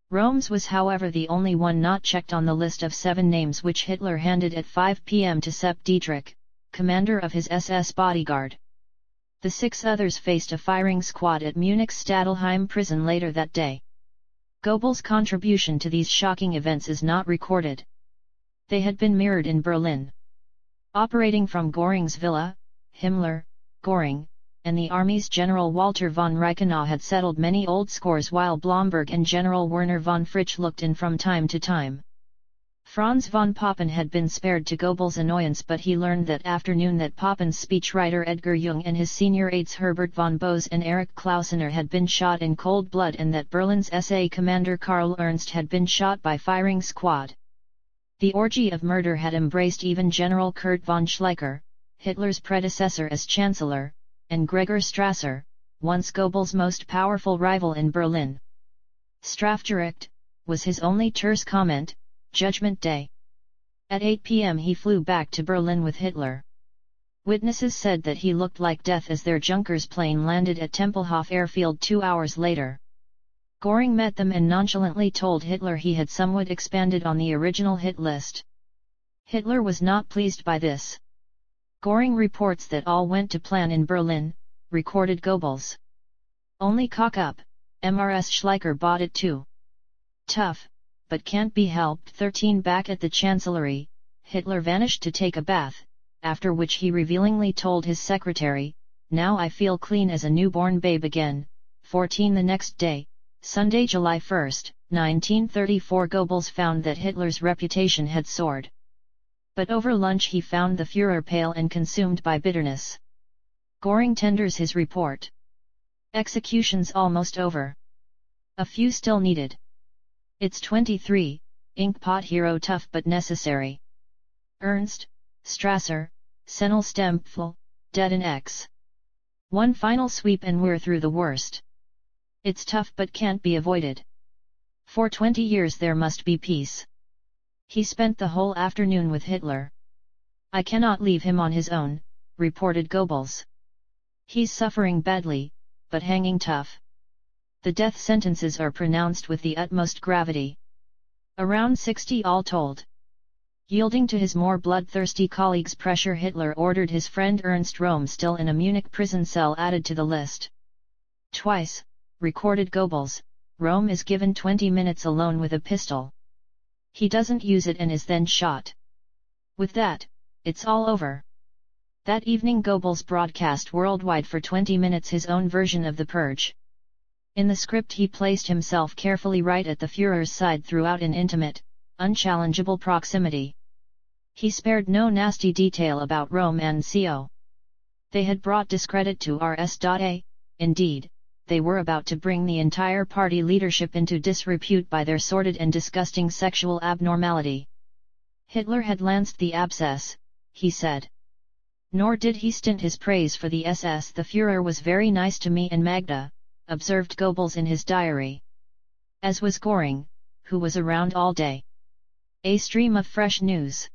Rome's was however the only one not checked on the list of 7 names which Hitler handed at 5 p.m. to Sepp Dietrich, commander of his SS bodyguard. The 6 others faced a firing squad at Munich's Stadelheim prison later that day. Goebbels' contribution to these shocking events is not recorded. They had been mirrored in Berlin. Operating from Göring's villa, Himmler, Göring, and the Army's General Walter von Reichenau had settled many old scores while Blomberg and General Werner von Fritsch looked in from time to time. Franz von Papen had been spared to Goebbels' annoyance, but he learned that afternoon that Papen's speechwriter Edgar Jung and his senior aides Herbert von Bose and Erich Klausener had been shot in cold blood and that Berlin's SA commander Karl Ernst had been shot by firing squad. The orgy of murder had embraced even General Kurt von Schleicher, Hitler's predecessor as Chancellor, and Gregor Strasser, once Goebbels' most powerful rival in Berlin. Strafgericht, was his only terse comment. Judgment Day. At 8 p.m. he flew back to Berlin with Hitler. Witnesses said that he looked like death as their Junkers plane landed at Tempelhof airfield 2 hours later. Göring met them and nonchalantly told Hitler he had somewhat expanded on the original hit list. Hitler was not pleased by this. Göring reports that all went to plan in Berlin, recorded Goebbels. Only cock up, MRS Schleicher bought it too. Tough, but can't be helped. 13 Back at the Chancellery, Hitler vanished to take a bath, after which he revealingly told his secretary, "Now I feel clean as a newborn babe again." 14 The next day, Sunday, July 1, 1934, Goebbels found that Hitler's reputation had soared. But over lunch he found the Führer pale and consumed by bitterness. Göring tenders his report. Executions almost over. A few still needed. It's 23, inkpot hero tough but necessary. Ernst, Strasser, Senil Stempfel, dead in X. One final sweep and we're through the worst. It's tough but can't be avoided. For 20 years there must be peace. He spent the whole afternoon with Hitler. I cannot leave him on his own, reported Goebbels. He's suffering badly, but hanging tough. The death sentences are pronounced with the utmost gravity. Around 60 all told. Yielding to his more bloodthirsty colleagues' pressure, Hitler ordered his friend Ernst Röhm, still in a Munich prison cell, added to the list. Twice, recorded Goebbels, Röhm is given 20 minutes alone with a pistol. He doesn't use it and is then shot. With that, it's all over. That evening Goebbels broadcast worldwide for 20 minutes his own version of the purge. In the script he placed himself carefully right at the Führer's side throughout in intimate, unchallengeable proximity. He spared no nasty detail about Röhm and Co. They had brought discredit to Rs.A. Indeed, they were about to bring the entire party leadership into disrepute by their sordid and disgusting sexual abnormality. Hitler had lanced the abscess, he said. Nor did he stint his praise for the SS. The Führer was very nice to me and Magda, observed Goebbels in his diary. As was Göring, who was around all day. A stream of fresh news.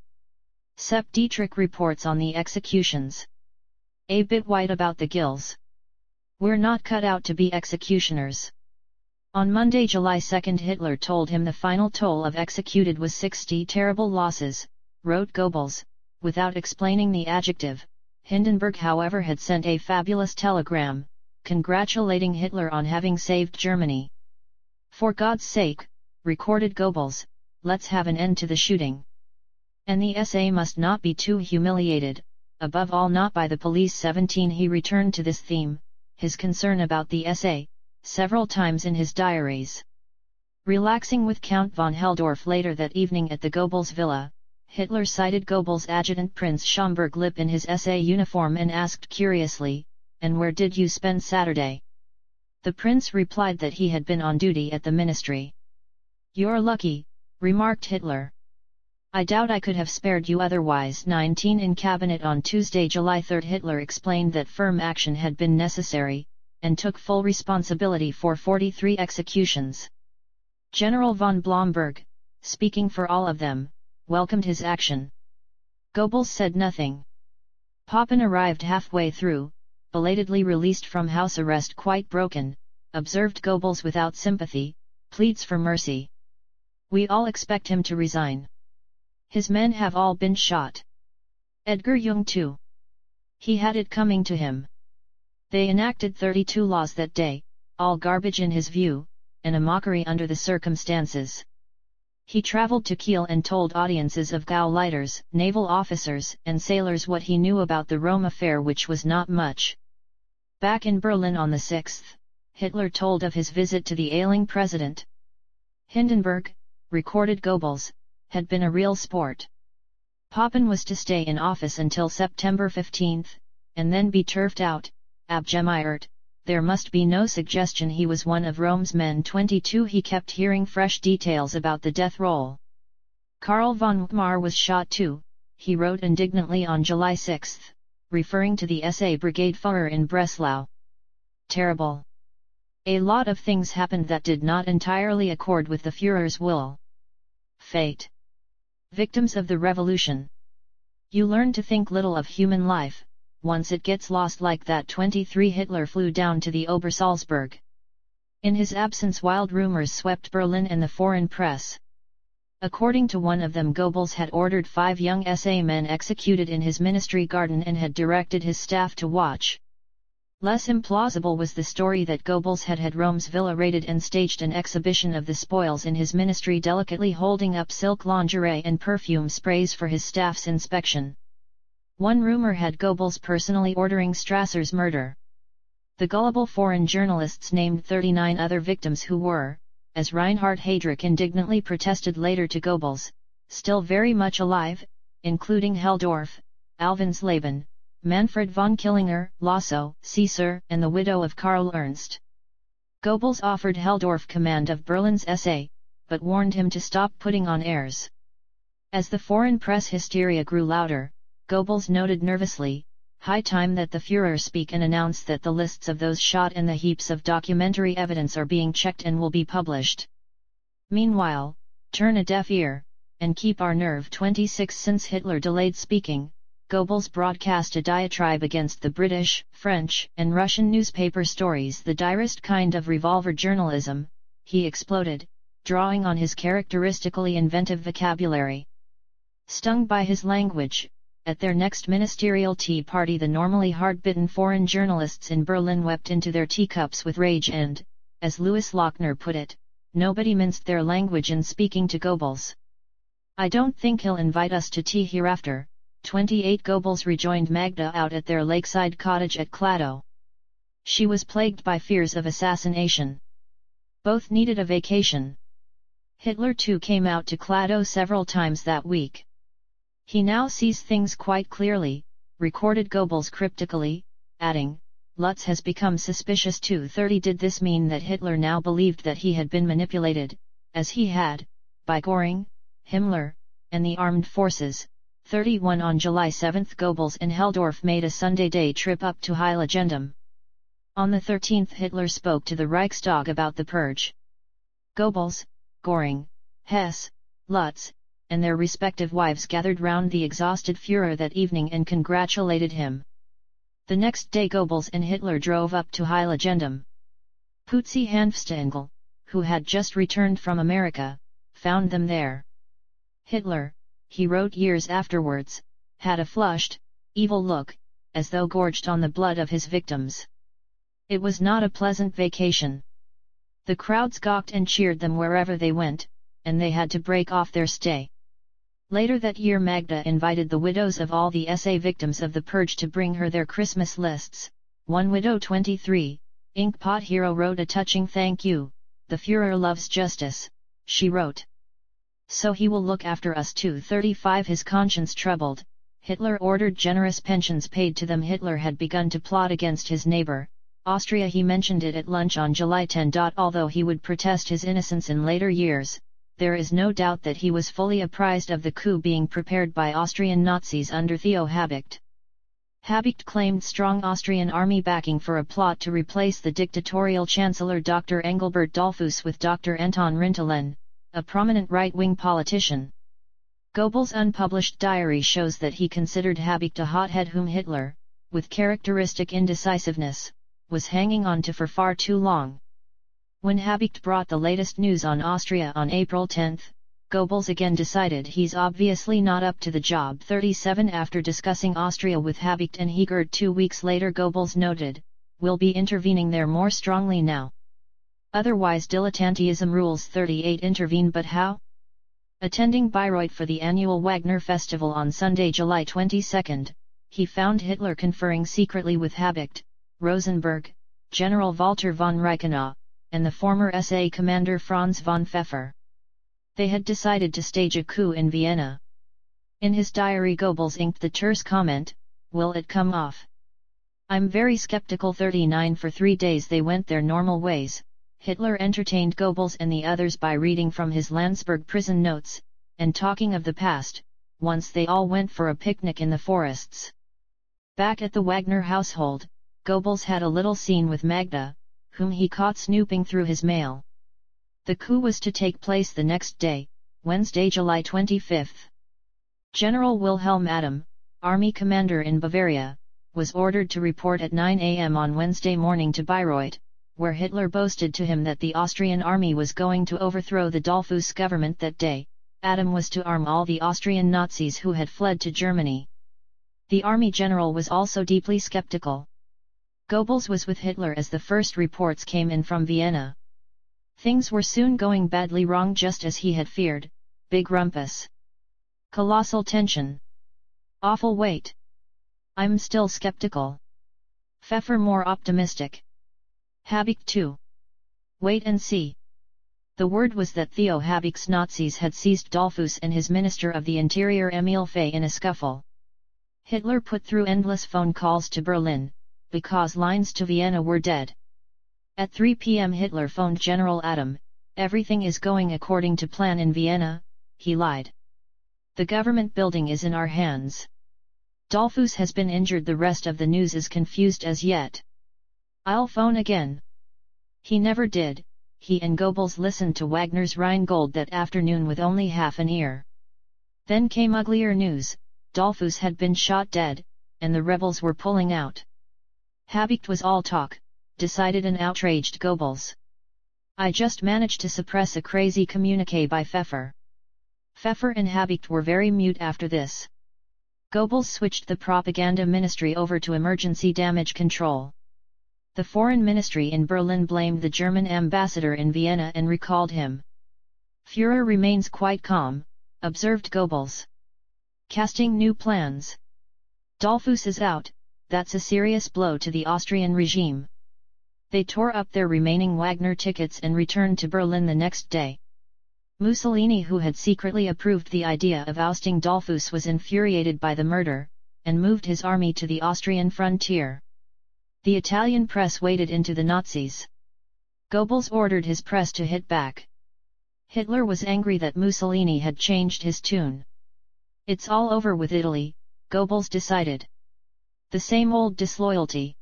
Sepp Dietrich reports on the executions. A bit white about the gills. We're not cut out to be executioners. On Monday, July 2, Hitler told him the final toll of executed was 60 terrible losses, wrote Goebbels, without explaining the adjective. Hindenburg, however, had sent a fabulous telegram, congratulating Hitler on having saved Germany. For God's sake, recorded Goebbels, let's have an end to the shooting. And the SA must not be too humiliated, above all not by the police. 17 He returned to this theme, his concern about the SA, several times in his diaries. Relaxing with Count von Helldorf later that evening at the Goebbels villa, Hitler sighted Goebbels' adjutant Prince Schomburg Lipp in his SA uniform and asked curiously, "And where did you spend Saturday?" The prince replied that he had been on duty at the ministry. "You're lucky," remarked Hitler. "I doubt I could have spared you otherwise." 19 In cabinet on Tuesday, July 3, Hitler explained that firm action had been necessary, and took full responsibility for 43 executions. General von Blomberg, speaking for all of them, welcomed his action. Goebbels said nothing. Papen arrived halfway through, belatedly released from house arrest quite broken, observed Goebbels without sympathy, pleads for mercy. "We all expect him to resign. His men have all been shot. Edgar Jung too. He had it coming to him." They enacted 32 laws that day, all garbage in his view, and a mockery under the circumstances. He traveled to Kiel and told audiences of Gauleiters, naval officers and sailors what he knew about the Rome affair, which was not much. Back in Berlin on the 6th, Hitler told of his visit to the ailing president. "Hindenburg," recorded Goebbels, "had been a real sport. Papen was to stay in office until September 15, and then be turfed out, abgemiert. There must be no suggestion he was one of Rome's men." 22 He kept hearing fresh details about the death roll. "Karl von Weimar was shot too," he wrote indignantly on July 6, referring to the SA Brigade Führer in Breslau. "Terrible. A lot of things happened that did not entirely accord with the Führer's will. Fate. Victims of the revolution. You learn to think little of human life, once it gets lost like that." 23 Hitler flew down to the Obersalzberg. In his absence, wild rumors swept Berlin and the foreign press. According to one of them, Goebbels had ordered 5 young SA men executed in his ministry garden and had directed his staff to watch. Less implausible was the story that Goebbels had Rome's villa raided and staged an exhibition of the spoils in his ministry, delicately holding up silk lingerie and perfume sprays for his staff's inspection. One rumor had Goebbels personally ordering Strasser's murder. The gullible foreign journalists named 39 other victims who were, as Reinhard Heydrich indignantly protested later to Goebbels, still very much alive, including Helldorf, Alvensleben, Manfred von Killinger, Lasso, Caesar, and the widow of Karl Ernst. Goebbels offered Helldorf command of Berlin's SA, but warned him to stop putting on airs. As the foreign press hysteria grew louder, Goebbels noted nervously, "High time that the Führer speak and announce that the lists of those shot and the heaps of documentary evidence are being checked and will be published. Meanwhile, turn a deaf ear, and keep our nerve." 26 Since Hitler delayed speaking, Goebbels broadcast a diatribe against the British, French, and Russian newspaper stories, the direst kind of revolver journalism, he exploded, drawing on his characteristically inventive vocabulary. Stung by his language, at their next ministerial tea party the normally hard-bitten foreign journalists in Berlin wept into their teacups with rage and, as Louis Lochner put it, nobody minced their language in speaking to Goebbels. "I don't think he'll invite us to tea hereafter." 28 Goebbels rejoined Magda out at their lakeside cottage at Kladow. She was plagued by fears of assassination. Both needed a vacation. Hitler too came out to Kladow several times that week. "He now sees things quite clearly," recorded Goebbels cryptically, adding, "Lutz has become suspicious too." 30 Did this mean that Hitler now believed that he had been manipulated, as he had, by Göring, Himmler, and the armed forces? 31 On July 7 Goebbels and Helldorf made a Sunday day trip up to Heiligendamm. On the 13th Hitler spoke to the Reichstag about the purge. Goebbels, Göring, Hess, Lutz, and their respective wives gathered round the exhausted Führer that evening and congratulated him. The next day Goebbels and Hitler drove up to Heiligendamm. Putzi Hanfstaengl, who had just returned from America, found them there. Hitler, he wrote years afterwards, had a flushed, evil look, as though gorged on the blood of his victims. It was not a pleasant vacation. The crowds gawked and cheered them wherever they went, and they had to break off their stay. Later that year Magda invited the widows of all the SA victims of the purge to bring her their Christmas lists. One widow 23, Inkpot Hero wrote a touching thank you. The Führer loves justice, she wrote. So he will look after us too. 35 His conscience troubled, Hitler ordered generous pensions paid to them. Hitler had begun to plot against his neighbor, Austria. He mentioned it at lunch on July 10. Although he would protest his innocence in later years, there is no doubt that he was fully apprised of the coup being prepared by Austrian Nazis under Theo Habicht. Habicht claimed strong Austrian army backing for a plot to replace the dictatorial Chancellor Dr. Engelbert Dollfuss with Dr. Anton Rintelen, a prominent right-wing politician. Goebbels' unpublished diary shows that he considered Habicht a hothead whom Hitler, with characteristic indecisiveness, was hanging on to for far too long. When Habicht brought the latest news on Austria on April 10, Goebbels again decided he's obviously not up to the job. 37 After discussing Austria with Habicht and Hegert 2 weeks later, Goebbels noted, "We'll be intervening there more strongly now. Otherwise dilettanteism rules." 38 Intervene, but how? Attending Bayreuth for the annual Wagner Festival on Sunday, July 22, he found Hitler conferring secretly with Habicht, Rosenberg, General Walter von Reichenau, and the former SA commander Franz von Pfeffer. They had decided to stage a coup in Vienna. In his diary Goebbels inked the terse comment, "Will it come off? I'm very skeptical." 39 For 3 days they went their normal ways. Hitler entertained Goebbels and the others by reading from his Landsberg prison notes, and talking of the past. Once they all went for a picnic in the forests. Back at the Wagner household, Goebbels had a little scene with Magda, whom he caught snooping through his mail. The coup was to take place the next day, Wednesday, July 25. General Wilhelm Adam, army commander in Bavaria, was ordered to report at 9 a.m. on Wednesday morning to Bayreuth, where Hitler boasted to him that the Austrian army was going to overthrow the Dollfuss government that day. Adam was to arm all the Austrian Nazis who had fled to Germany. The army general was also deeply skeptical. Goebbels was with Hitler as the first reports came in from Vienna. Things were soon going badly wrong, just as he had feared. Big rumpus. Colossal tension. Awful wait. I'm still skeptical. Pfeffer more optimistic. Habicht too. Wait and see. The word was that Theo Habicht's Nazis had seized Dollfuss and his Minister of the Interior Emil Fay in a scuffle. Hitler put through endless phone calls to Berlin, because lines to Vienna were dead. At 3 p.m. Hitler phoned General Adam. "Everything is going according to plan in Vienna," he lied. "The government building is in our hands. Dollfuss has been injured. The rest of the news is confused as yet. I'll phone again." He never did. He and Goebbels listened to Wagner's Rheingold that afternoon with only half an ear. Then came uglier news. Dollfuss had been shot dead, and the rebels were pulling out. Habicht was all talk, decided an outraged Goebbels. "I just managed to suppress a crazy communiqué by Pfeffer." Pfeffer and Habicht were very mute after this. Goebbels switched the propaganda ministry over to emergency damage control. The foreign ministry in Berlin blamed the German ambassador in Vienna and recalled him. "Führer remains quite calm," observed Goebbels. "Casting new plans. Dollfuss is out, that's a serious blow to the Austrian regime." They tore up their remaining Wagner tickets and returned to Berlin the next day. Mussolini, who had secretly approved the idea of ousting Dollfuss, was infuriated by the murder, and moved his army to the Austrian frontier. The Italian press waded into the Nazis. Goebbels ordered his press to hit back. Hitler was angry that Mussolini had changed his tune. "It's all over with Italy," Goebbels decided. "The same old disloyalty.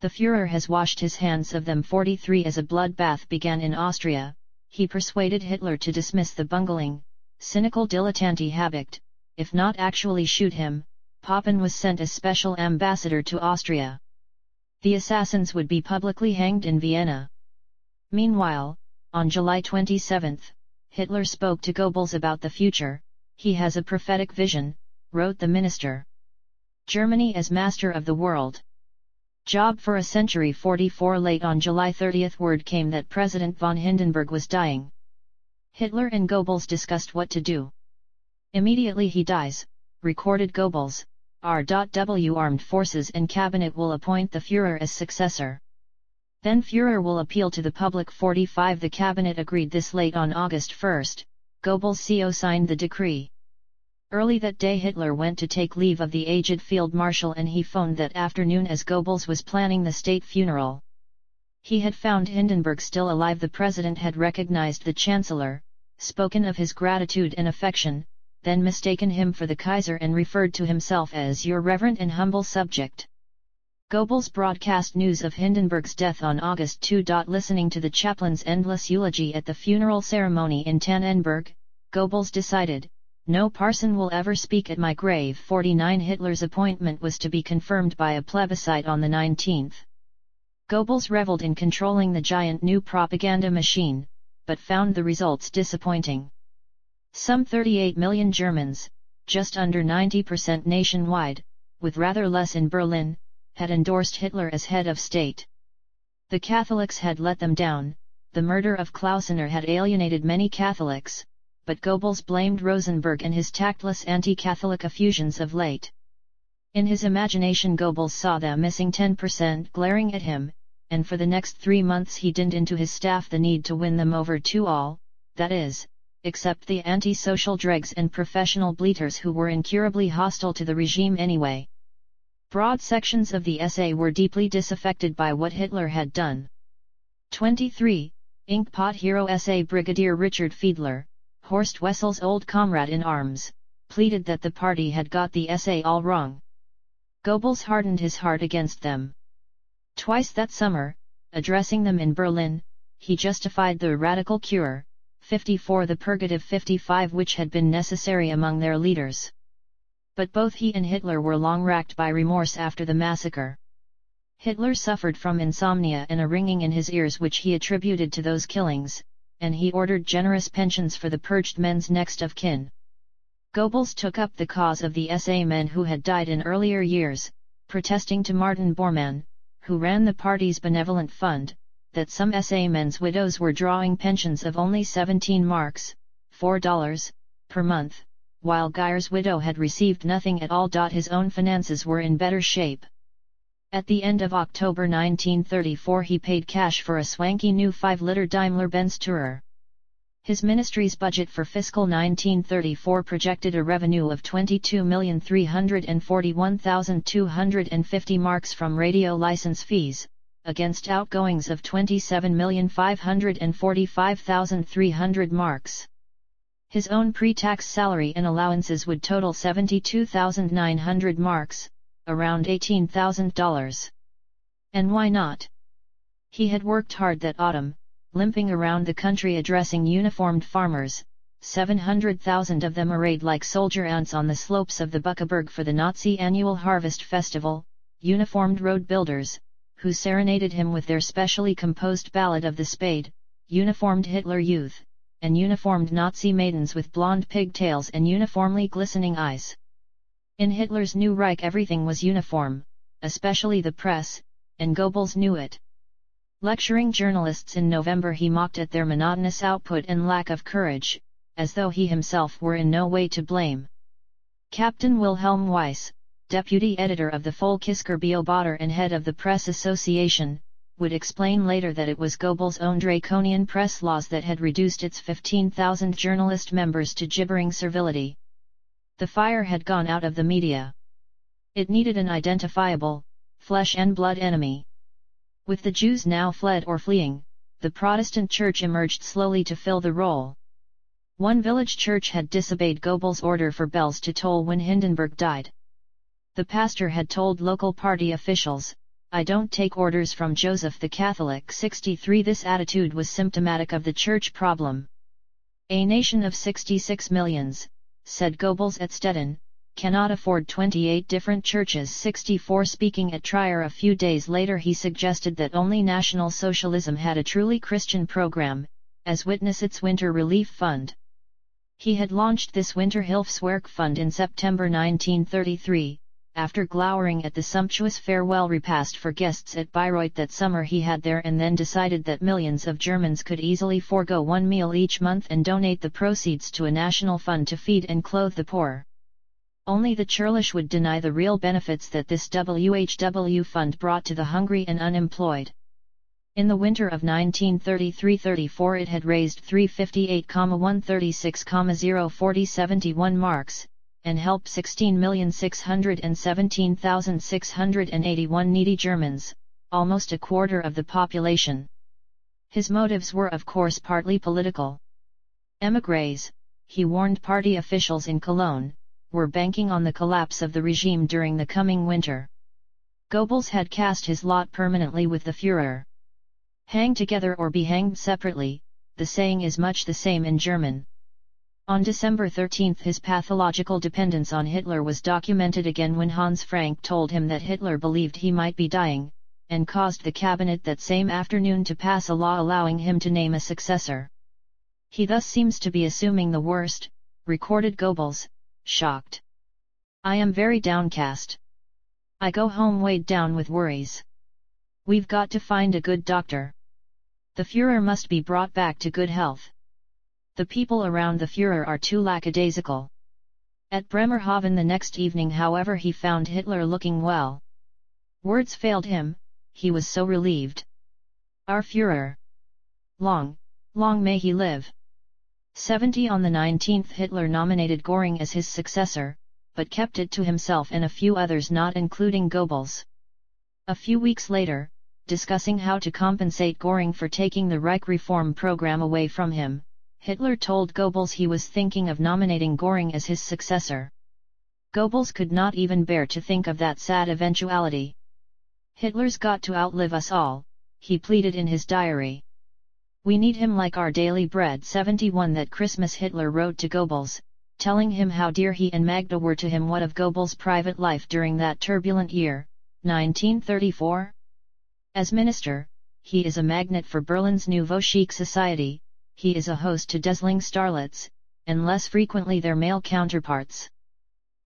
The Führer has washed his hands of them." 43 As a bloodbath began in Austria, he persuaded Hitler to dismiss the bungling, cynical dilettante Habicht. If not actually shoot him, Papen was sent as special ambassador to Austria. The assassins would be publicly hanged in Vienna. Meanwhile, on July 27, Hitler spoke to Goebbels about the future. "He has a prophetic vision," wrote the minister. "Germany as master of the world. Job for a century." 44 Late on July 30 word came that President von Hindenburg was dying. Hitler and Goebbels discussed what to do. Immediately he dies, recorded Goebbels, R.W. Armed Forces and Cabinet will appoint the Führer as successor. Then Führer will appeal to the public. 45 The Cabinet agreed this late on August 1, Goebbels CO signed the decree. Early that day Hitler went to take leave of the aged Field Marshal and he phoned that afternoon as Goebbels was planning the state funeral. He had found Hindenburg still alive. The president had recognized the Chancellor, spoken of his gratitude and affection, then mistaken him for the Kaiser and referred to himself as your reverent and humble subject. Goebbels broadcast news of Hindenburg's death on August 2. Listening to the chaplain's endless eulogy at the funeral ceremony in Tannenberg, Goebbels decided, no parson will ever speak at my grave. 49 Hitler's appointment was to be confirmed by a plebiscite on the 19th. Goebbels reveled in controlling the giant new propaganda machine, but found the results disappointing. Some 38 million Germans, just under 90% nationwide, with rather less in Berlin, had endorsed Hitler as head of state. The Catholics had let them down. The murder of Klausener had alienated many Catholics, but Goebbels blamed Rosenberg and his tactless anti-Catholic effusions of late. In his imagination Goebbels saw the missing 10% glaring at him, and for the next 3 months he dinned into his staff the need to win them over to all, that is, except the anti-social dregs and professional bleaters who were incurably hostile to the regime anyway. Broad sections of the SA were deeply disaffected by what Hitler had done. 23. Inkpot hero SA Brigadier Richard Fiedler, Horst Wessel's old comrade in arms, pleaded that the party had got the SA all wrong. Goebbels hardened his heart against them. Twice that summer, addressing them in Berlin, he justified the radical cure, 54 the purgative 55 which had been necessary among their leaders. But both he and Hitler were long racked by remorse after the massacre. Hitler suffered from insomnia and a ringing in his ears which he attributed to those killings, and he ordered generous pensions for the purged men's next of kin. Goebbels took up the cause of the SA men who had died in earlier years, protesting to Martin Bormann, who ran the party's benevolent fund, that some SA men's widows were drawing pensions of only 17 marks, $4, per month, while Geyer's widow had received nothing at all. His own finances were in better shape. At the end of October 1934 he paid cash for a swanky new 5-liter Daimler-Benz Tourer. His ministry's budget for fiscal 1934 projected a revenue of 22,341,250 marks from radio license fees, against outgoings of 27,545,300 marks. His own pre-tax salary and allowances would total 72,900 marks, around $18,000. And why not? He had worked hard that autumn, limping around the country addressing uniformed farmers, 700,000 of them arrayed like soldier ants on the slopes of the Buckeberg for the Nazi annual harvest festival, uniformed road builders, who serenaded him with their specially composed ballad of the spade, uniformed Hitler Youth, and uniformed Nazi maidens with blonde pigtails and uniformly glistening eyes. In Hitler's new Reich everything was uniform, especially the press, and Goebbels knew it. Lecturing journalists in November he mocked at their monotonous output and lack of courage, as though he himself were in no way to blame. Captain Wilhelm Weiss, deputy editor of the Volkischer Beobachter and head of the Press Association, would explain later that it was Goebbels' own draconian press laws that had reduced its 15,000 journalist members to gibbering servility. The fire had gone out of the media. It needed an identifiable, flesh and blood enemy. With the Jews now fled or fleeing, the Protestant Church emerged slowly to fill the role. One village church had disobeyed Goebbels' order for bells to toll when Hindenburg died. The pastor had told local party officials, "I don't take orders from Joseph the Catholic." 63 This attitude was symptomatic of the church problem. A nation of 66 millions, said Goebbels at Stettin, cannot afford 28 different churches. 64 Speaking at Trier a few days later he suggested that only National Socialism had a truly Christian program, as witness its Winter Relief Fund. He had launched this Winter Hilfswerk Fund in September 1933, after glowering at the sumptuous farewell repast for guests at Bayreuth that summer he had there and then decided that millions of Germans could easily forego one meal each month and donate the proceeds to a national fund to feed and clothe the poor. Only the churlish would deny the real benefits that this WHW fund brought to the hungry and unemployed. In the winter of 1933-34 it had raised 358,136,040 marks, and helped 16,617,681 needy Germans, almost a quarter of the population. His motives were of course partly political. Émigrés, he warned party officials in Cologne, were banking on the collapse of the regime during the coming winter. Goebbels had cast his lot permanently with the Führer. Hang together or be hanged separately, the saying is much the same in German. On December 13 his pathological dependence on Hitler was documented again when Hans Frank told him that Hitler believed he might be dying, and caused the cabinet that same afternoon to pass a law allowing him to name a successor. He thus seems to be assuming the worst, recorded Goebbels, shocked. I am very downcast. I go home weighed down with worries. We've got to find a good doctor. The Führer must be brought back to good health. The people around the Führer are too lackadaisical. At Bremerhaven the next evening, however, he found Hitler looking well. Words failed him, he was so relieved. Our Führer. Long may he live. 70 On the 19th Hitler nominated Göring as his successor, but kept it to himself and a few others, not including Goebbels. A few weeks later, discussing how to compensate Göring for taking the Reich reform program away from him, Hitler told Goebbels he was thinking of nominating Göring as his successor. Goebbels could not even bear to think of that sad eventuality. Hitler's got to outlive us all, he pleaded in his diary. We need him like our daily bread. 71 That Christmas Hitler wrote to Goebbels, telling him how dear he and Magda were to him. What of Goebbels' private life during that turbulent year, 1934? As minister, he is a magnet for Berlin's nouveau chic society, he is a host to dazzling starlets, and less frequently their male counterparts.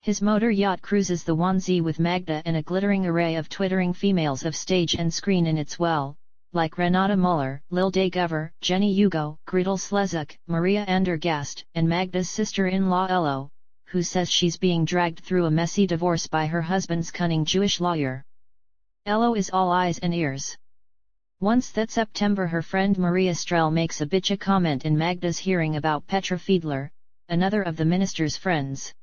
His motor yacht cruises the Wannsee with Magda and a glittering array of twittering females of stage and screen in its well, like Renate Müller, Lilde Gover, Jenny Hugo, Gretel Slezak, Maria Andergast, and Magda's sister-in-law Ello, who says she's being dragged through a messy divorce by her husband's cunning Jewish lawyer. Ello is all eyes and ears. Once that September her friend Maria Strell makes a bitchy comment in Magda's hearing about Petra Fiedler, another of the minister's friends.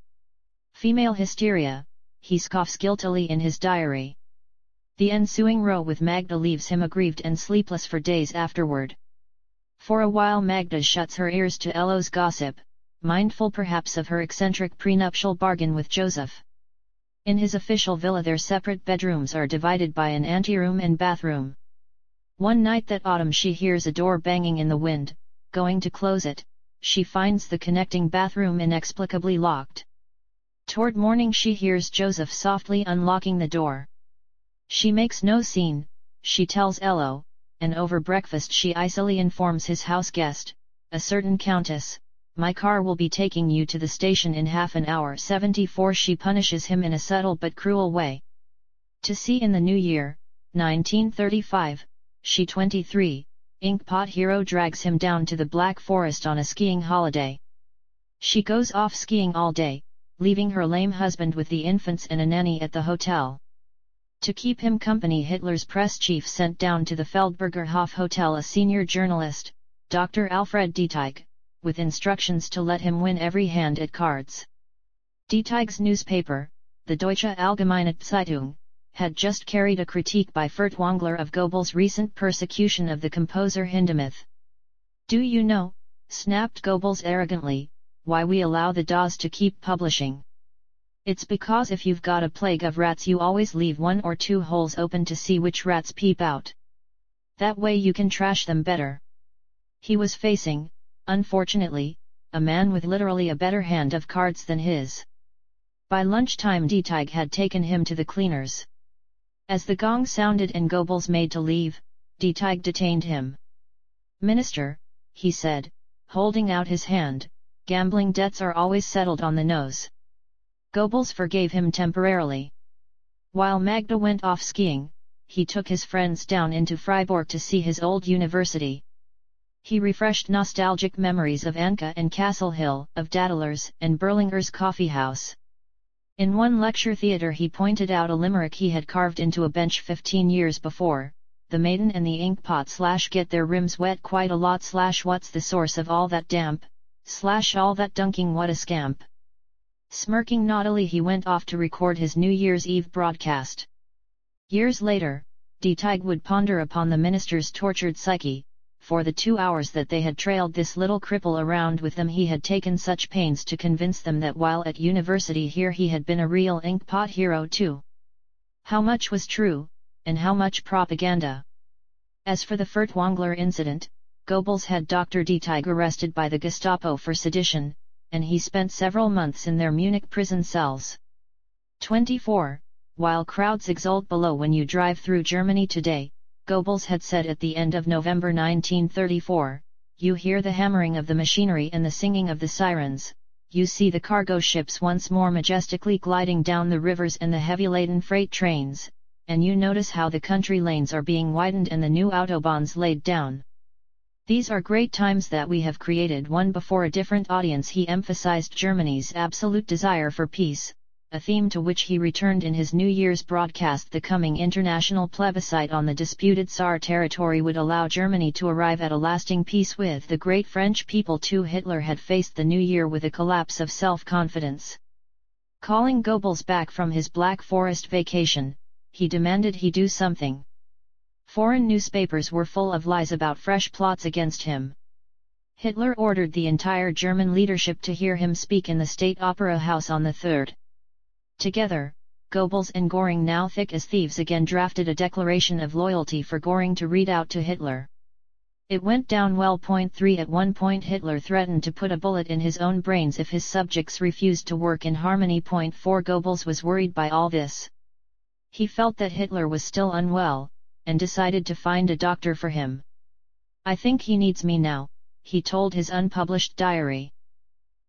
Female hysteria, he scoffs guiltily in his diary. The ensuing row with Magda leaves him aggrieved and sleepless for days afterward. For a while Magda shuts her ears to Ello's gossip, mindful perhaps of her eccentric prenuptial bargain with Joseph. In his official villa their separate bedrooms are divided by an anteroom and bathroom. One night that autumn she hears a door banging in the wind. Going to close it, she finds the connecting bathroom inexplicably locked. Toward morning she hears Joseph softly unlocking the door. She makes no scene, she tells Ello, and over breakfast she icily informs his house guest, a certain countess, my car will be taking you to the station in half an hour. 74 She punishes him in a subtle but cruel way. To see in the new year, 1935, she 23, Inkpot hero drags him down to the Black Forest on a skiing holiday. She goes off skiing all day, leaving her lame husband with the infants and a nanny at the hotel. To keep him company, Hitler's press chief sent down to the Feldberger Hof Hotel a senior journalist, Dr. Alfred Dieteig, with instructions to let him win every hand at cards. Dieteig's newspaper, the Deutsche Allgemeine Zeitung, had just carried a critique by Furtwängler of Goebbels' recent persecution of the composer Hindemith. Do you know, snapped Goebbels arrogantly, why we allow the DAs to keep publishing? It's because if you've got a plague of rats you always leave one or two holes open to see which rats peep out. That way you can trash them better. He was facing, unfortunately, a man with literally a better hand of cards than his. By lunchtime Dieteig had taken him to the cleaners. As the gong sounded and Goebbels made to leave, Dieteig detained him. Minister, he said, holding out his hand, gambling debts are always settled on the nose. Goebbels forgave him temporarily. While Magda went off skiing, he took his friends down into Freiburg to see his old university. He refreshed nostalgic memories of Anka and Castle Hill, of Daddler's and Berlinger's coffeehouse. In one lecture theatre he pointed out a limerick he had carved into a bench 15 years before, the maiden and the ink pot / get their rims wet quite a lot / what's the source of all that damp, / all that dunking what a scamp. Smirking naughtily he went off to record his New Year's Eve broadcast. Years later, Die Tig would ponder upon the minister's tortured psyche. For the 2 hours that they had trailed this little cripple around with them he had taken such pains to convince them that while at university here he had been a real inkpot hero too. How much was true, and how much propaganda? As for the Furtwängler incident, Goebbels had Dr. Die Tig arrested by the Gestapo for sedition, and he spent several months in their Munich prison cells. 24. While crowds exult below when you drive through Germany today, Goebbels had said at the end of November 1934, you hear the hammering of the machinery and the singing of the sirens, you see the cargo ships once more majestically gliding down the rivers and the heavy-laden freight trains, and you notice how the country lanes are being widened and the new autobahns laid down. These are great times that we have created. One before a different audience he emphasized Germany's absolute desire for peace, a theme to which he returned in his New Year's broadcast. The coming international plebiscite on the disputed Saar territory would allow Germany to arrive at a lasting peace with the great French people too. Hitler had faced the new year with a collapse of self-confidence. Calling Goebbels back from his Black Forest vacation, he demanded he do something. Foreign newspapers were full of lies about fresh plots against him. Hitler ordered the entire German leadership to hear him speak in the State Opera House on the 3rd. Together, Goebbels and Göring, now thick as thieves, again drafted a declaration of loyalty for Göring to read out to Hitler. It went down well. 3 At one point Hitler threatened to put a bullet in his own brains if his subjects refused to work in harmony. 4 Goebbels was worried by all this. He felt that Hitler was still unwell, and decided to find a doctor for him. I think he needs me now, he told his unpublished diary.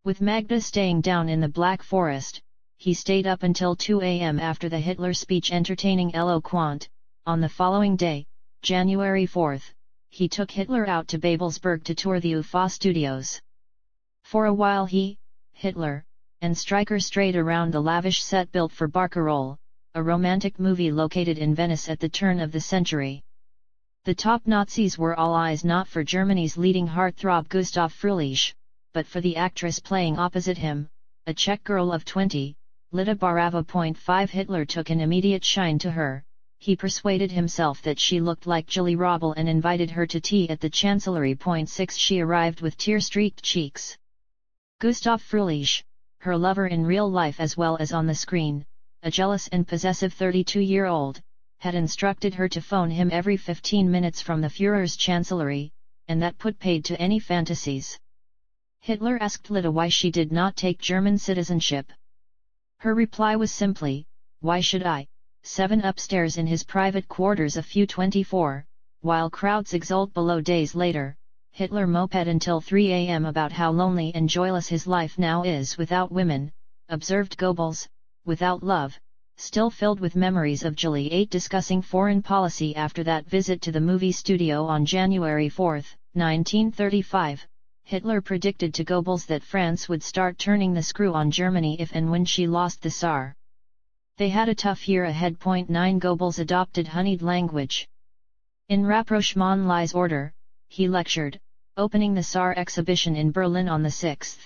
With Magda staying down in the Black Forest, he stayed up until 2 a.m. after the Hitler speech, entertaining eloquent. On the following day, January 4, he took Hitler out to Babelsberg to tour the UFA studios. For a while he, Hitler, and Stryker strayed around the lavish set built for Barcarolle, a romantic movie located in Venice at the turn of the century. The top Nazis were all eyes not for Germany's leading heartthrob Gustav Fröhlich, but for the actress playing opposite him, a Czech girl of 20, Lida Barava. 5 Hitler took an immediate shine to her. He persuaded himself that she looked like Julie Robel and invited her to tea at the Chancellery. 6 She arrived with tear-streaked cheeks. Gustav Fröhlich, her lover in real life as well as on the screen, a jealous and possessive 32-year-old, had instructed her to phone him every 15 minutes from the Führer's chancellery, and that put paid to any fantasies. Hitler asked Lida why she did not take German citizenship. Her reply was simply, "Why should I?" 7 Upstairs in his private quarters a few 24, while crowds exult below. Days later, Hitler moped until 3 a.m. about how lonely and joyless his life now is without women, observed Goebbels, without love, still filled with memories of Julie 8 discussing foreign policy after that visit to the movie studio on January 4, 1935. Hitler predicted to Goebbels that France would start turning the screw on Germany if and when she lost the Saar. They had a tough year ahead. 9 Goebbels adopted honeyed language. In Rapprochement lies order, he lectured, opening the Saar exhibition in Berlin on the 6th.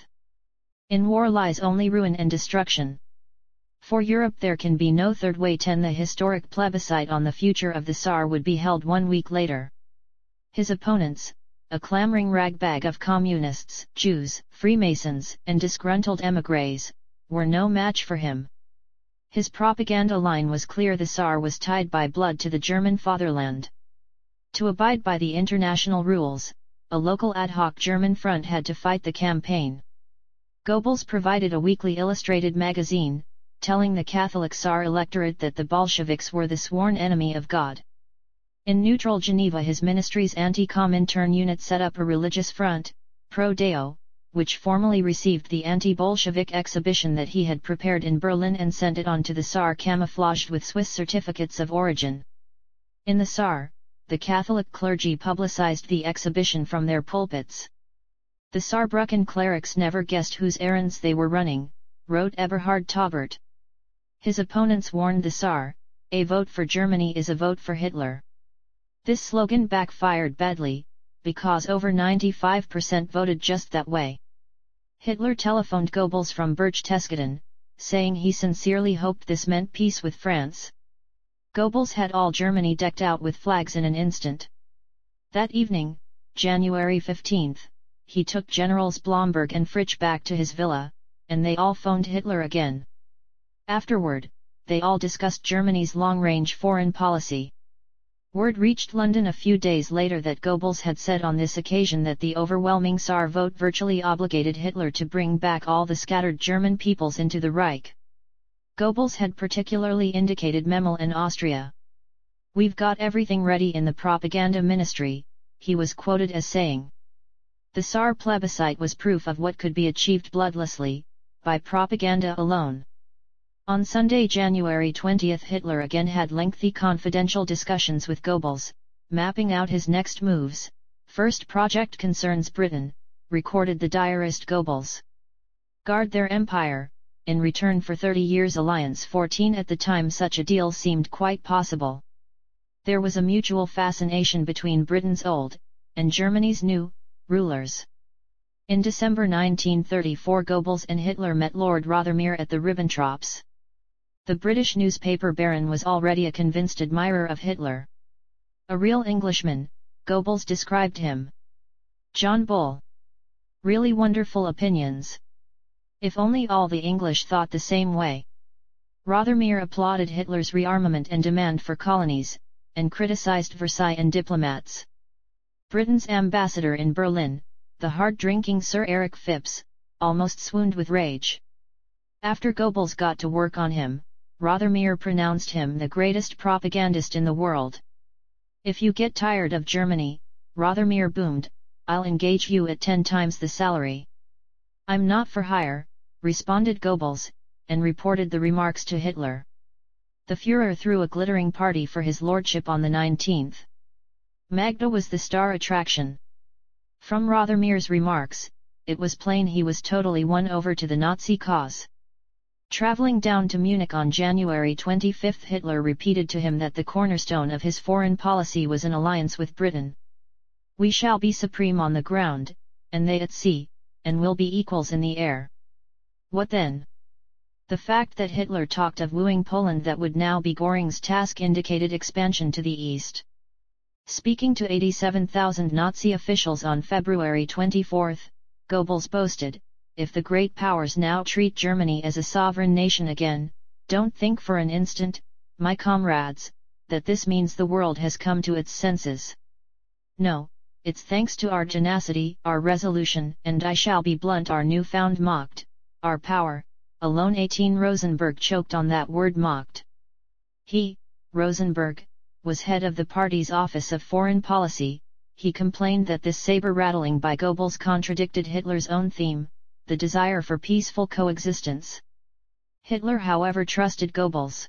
In war lies only ruin and destruction. For Europe there can be no third way. 10 The historic plebiscite on the future of the Saar would be held 1 week later. His opponents, a clamoring ragbag of communists, Jews, Freemasons, and disgruntled émigrés, were no match for him. His propaganda line was clear: the Saar was tied by blood to the German fatherland. To abide by the international rules, a local ad hoc German front had to fight the campaign. Goebbels provided a weekly illustrated magazine, telling the Catholic Saar electorate that the Bolsheviks were the sworn enemy of God. In neutral Geneva his ministry's anti-Comintern unit set up a religious front, Pro Deo, which formally received the anti-Bolshevik exhibition that he had prepared in Berlin and sent it on to the Tsar camouflaged with Swiss certificates of origin. In the Tsar, the Catholic clergy publicized the exhibition from their pulpits. The Saarbrücken clerics never guessed whose errands they were running, wrote Eberhard Taubert. His opponents warned the Tsar, "A vote for Germany is a vote for Hitler." This slogan backfired badly, because over 95% voted just that way. Hitler telephoned Goebbels from Berchtesgaden, saying he sincerely hoped this meant peace with France. Goebbels had all Germany decked out with flags in an instant. That evening, January 15, he took Generals Blomberg and Fritsch back to his villa, and they all phoned Hitler again. Afterward, they all discussed Germany's long-range foreign policy. Word reached London a few days later that Goebbels had said on this occasion that the overwhelming Tsar vote virtually obligated Hitler to bring back all the scattered German peoples into the Reich. Goebbels had particularly indicated Memel and Austria. "We've got everything ready in the propaganda ministry," he was quoted as saying. The Tsar plebiscite was proof of what could be achieved bloodlessly, by propaganda alone. On Sunday, January 20, Hitler again had lengthy confidential discussions with Goebbels, mapping out his next moves. "First project concerns Britain," recorded the diarist Goebbels. "Guard their empire, in return for 30 years alliance." 14 At the time such a deal seemed quite possible. There was a mutual fascination between Britain's old, and Germany's new, rulers. In December 1934 Goebbels and Hitler met Lord Rothermere at the Ribbentrops. The British newspaper Baron was already a convinced admirer of Hitler. "A real Englishman," Goebbels described him. "John Bull. Really wonderful opinions. If only all the English thought the same way." Rothermere applauded Hitler's rearmament and demand for colonies, and criticized Versailles and diplomats. Britain's ambassador in Berlin, the hard-drinking Sir Eric Phipps, almost swooned with rage. After Goebbels got to work on him, Rothermere pronounced him the greatest propagandist in the world. "If you get tired of Germany," Rothermere boomed, "I'll engage you at 10 times the salary." "I'm not for hire," responded Goebbels, and reported the remarks to Hitler. The Führer threw a glittering party for his lordship on the 19th. Magda was the star attraction. From Rothermere's remarks, it was plain he was totally won over to the Nazi cause. Traveling down to Munich on January 25, Hitler repeated to him that the cornerstone of his foreign policy was an alliance with Britain. "We shall be supreme on the ground, and they at sea, and will be equals in the air." What then? The fact that Hitler talked of wooing Poland that would now be Göring's task indicated expansion to the east. Speaking to 87,000 Nazi officials on February 24, Goebbels boasted, "If the great powers now treat Germany as a sovereign nation again, don't think for an instant, my comrades, that this means the world has come to its senses. No, it's thanks to our tenacity, our resolution, and I shall be blunt, our newfound mocked, our power, alone." 18 Rosenberg choked on that word mocked. He, Rosenberg, was head of the party's Office of Foreign Policy. He complained that this saber-rattling by Goebbels contradicted Hitler's own theme, the desire for peaceful coexistence. Hitler, however, trusted Goebbels.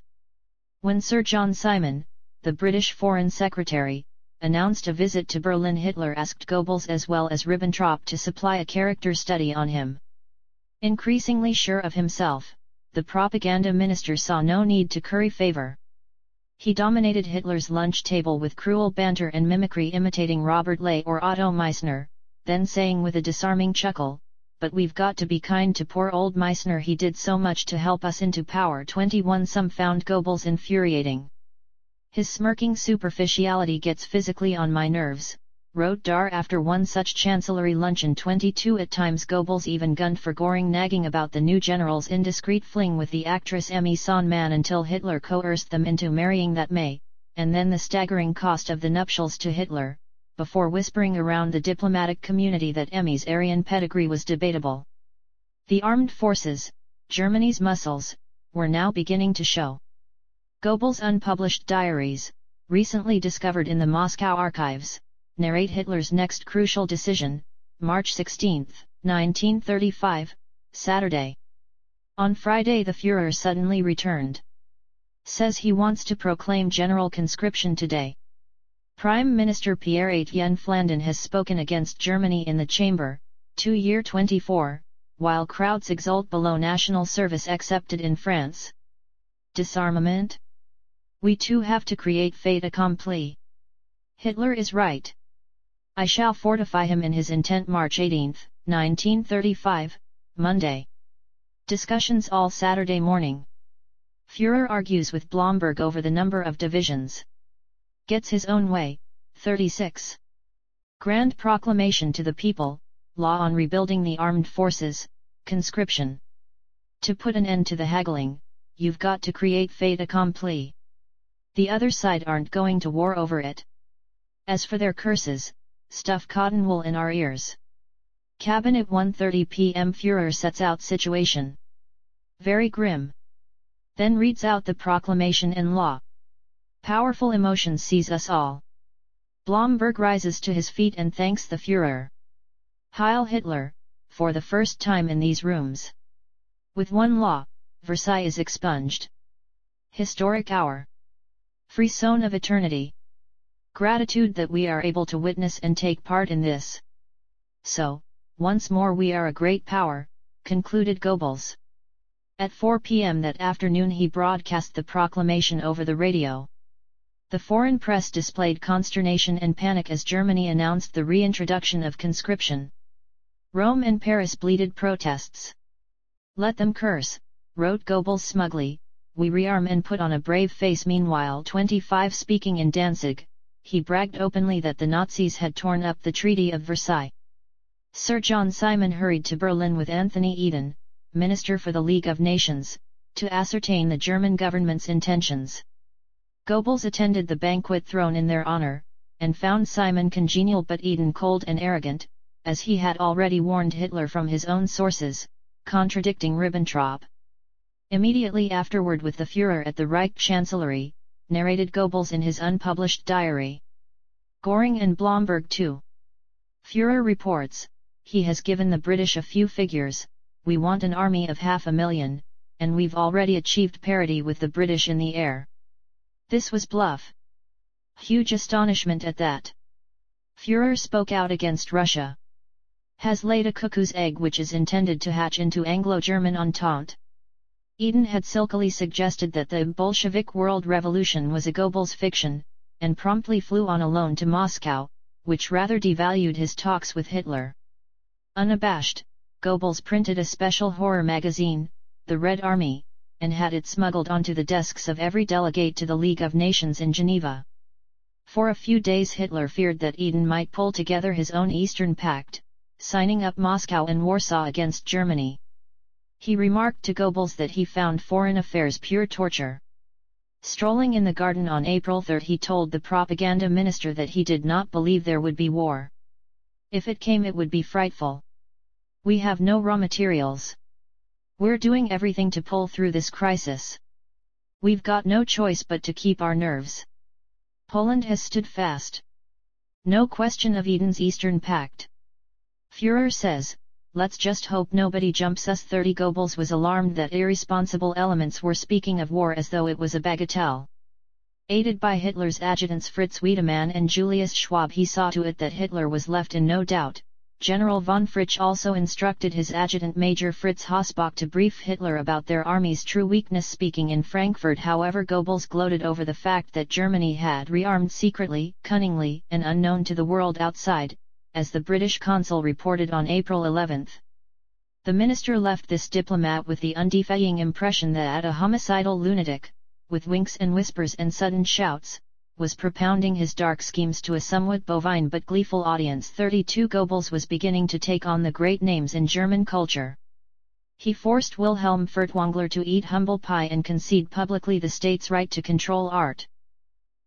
When Sir John Simon, the British Foreign Secretary, announced a visit to Berlin, Hitler asked Goebbels as well as Ribbentrop to supply a character study on him. Increasingly sure of himself, the propaganda minister saw no need to curry favor. He dominated Hitler's lunch table with cruel banter and mimicry, imitating Robert Ley or Otto Meissner, then saying with a disarming chuckle, "But we've got to be kind to poor old Meissner, he did so much to help us into power." 21 Some found Goebbels infuriating. "His smirking superficiality gets physically on my nerves," wrote Dar after one such chancellery luncheon. 22 At times Goebbels even gunned for Göring, nagging about the new general's indiscreet fling with the actress Emmy Sonman until Hitler coerced them into marrying that May, and then the staggering cost of the nuptials to Hitler, before whispering around the diplomatic community that Emmy's Aryan pedigree was debatable. The armed forces, Germany's muscles, were now beginning to show. Goebbels' unpublished diaries, recently discovered in the Moscow archives, narrate Hitler's next crucial decision, March 16. 1935, Saturday. On Friday the Führer suddenly returned. Says he wants to proclaim general conscription today. Prime Minister Pierre-Étienne Flandin has spoken against Germany in the chamber, 2-year-24, while crowds exult below national service accepted in France. Disarmament? We too have to create fait accompli. Hitler is right. I shall fortify him in his intent. March 18, 1935, Monday. Discussions all Saturday morning. Führer argues with Blomberg over the number of divisions. Gets his own way, 36. Grand proclamation to the people, law on rebuilding the armed forces, conscription. To put an end to the haggling, you've got to create fait accompli. The other side aren't going to war over it. As for their curses, stuff cotton wool in our ears. Cabinet 1:30 p.m. Führer sets out situation. Very grim. Then reads out the proclamation in law. Powerful emotion seize us all. Blomberg rises to his feet and thanks the Führer. Heil Hitler, for the first time in these rooms. With one law, Versailles is expunged. Historic hour. Frisson of eternity. Gratitude that we are able to witness and take part in this. So, once more we are a great power, concluded Goebbels. At 4 p.m. that afternoon he broadcast the proclamation over the radio. The foreign press displayed consternation and panic as Germany announced the reintroduction of conscription. Rome and Paris bleated protests. Let them curse, wrote Goebbels smugly, we rearm and put on a brave face. Meanwhile 25 speaking in Danzig, he bragged openly that the Nazis had torn up the Treaty of Versailles. Sir John Simon hurried to Berlin with Anthony Eden, Minister for the League of Nations, to ascertain the German government's intentions. Goebbels attended the banquet thrown in their honor, and found Simon congenial but Eden cold and arrogant, as he had already warned Hitler from his own sources, contradicting Ribbentrop. Immediately afterward with the Führer at the Reich Chancellery, narrated Goebbels in his unpublished diary. Göring and Blomberg too. Führer reports, he has given the British a few figures, we want an army of 500,000, and we've already achieved parity with the British in the air. This was bluff. Huge astonishment at that. Führer spoke out against Russia. Has laid a cuckoo's egg which is intended to hatch into Anglo-German entente. Eden had silkily suggested that the Bolshevik world revolution was a Goebbels fiction, and promptly flew on alone to Moscow, which rather devalued his talks with Hitler. Unabashed, Goebbels printed a special horror magazine, The Red Army, and had it smuggled onto the desks of every delegate to the League of Nations in Geneva. For a few days Hitler feared that Eden might pull together his own Eastern Pact, signing up Moscow and Warsaw against Germany. He remarked to Goebbels that he found foreign affairs pure torture. Strolling in the garden on April 3 he told the propaganda minister that he did not believe there would be war. If it came it would be frightful. We have no raw materials. We're doing everything to pull through this crisis. We've got no choice but to keep our nerves. Poland has stood fast. No question of Eden's Eastern Pact. Führer says, let's just hope nobody jumps us. 30 Goebbels was alarmed that irresponsible elements were speaking of war as though it was a bagatelle. Aided by Hitler's adjutants Fritz Wiedemann and Julius Schwab he saw to it that Hitler was left in no doubt. General von Fritsch also instructed his adjutant Major Fritz Hossbach to brief Hitler about their army's true weakness. Speaking in Frankfurt however Goebbels gloated over the fact that Germany had rearmed secretly, cunningly, and unknown to the world outside, as the British consul reported on April 11. The minister left this diplomat with the undefying impression that a homicidal lunatic, with winks and whispers and sudden shouts, was propounding his dark schemes to a somewhat bovine but gleeful audience. 32 Goebbels was beginning to take on the great names in German culture. He forced Wilhelm Furtwängler to eat humble pie and concede publicly the state's right to control art.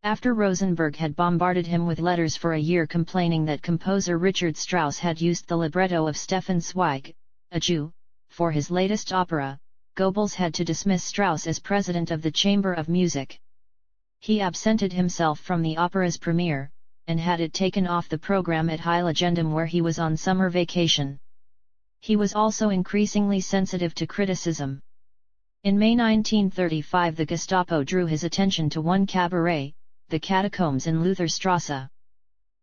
After Rosenberg had bombarded him with letters for a year complaining that composer Richard Strauss had used the libretto of Stefan Zweig, a Jew, for his latest opera, Goebbels had to dismiss Strauss as president of the Chamber of Music. He absented himself from the opera's premiere, and had it taken off the program at Heiliggendum where he was on summer vacation. He was also increasingly sensitive to criticism. In May 1935 the Gestapo drew his attention to one cabaret, the Catacombs in Lutherstrasse.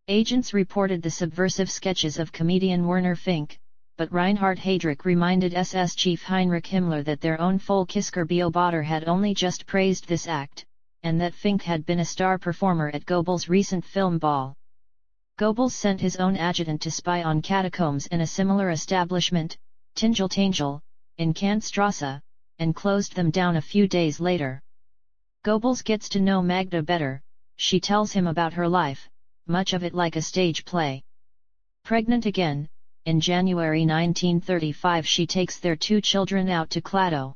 Agents reported the subversive sketches of comedian Werner Fink, but Reinhard Heydrich reminded SS chief Heinrich Himmler that their own Volkskirche Beobachter had only just praised this act, and that Fink had been a star performer at Goebbels' recent film ball. Goebbels sent his own adjutant to spy on catacombs in a similar establishment, Tingeltangel, in Kantstrasse, and closed them down a few days later. Goebbels gets to know Magda better. She tells him about her life, much of it like a stage play. Pregnant again, in January 1935 she takes their 2 children out to Klado.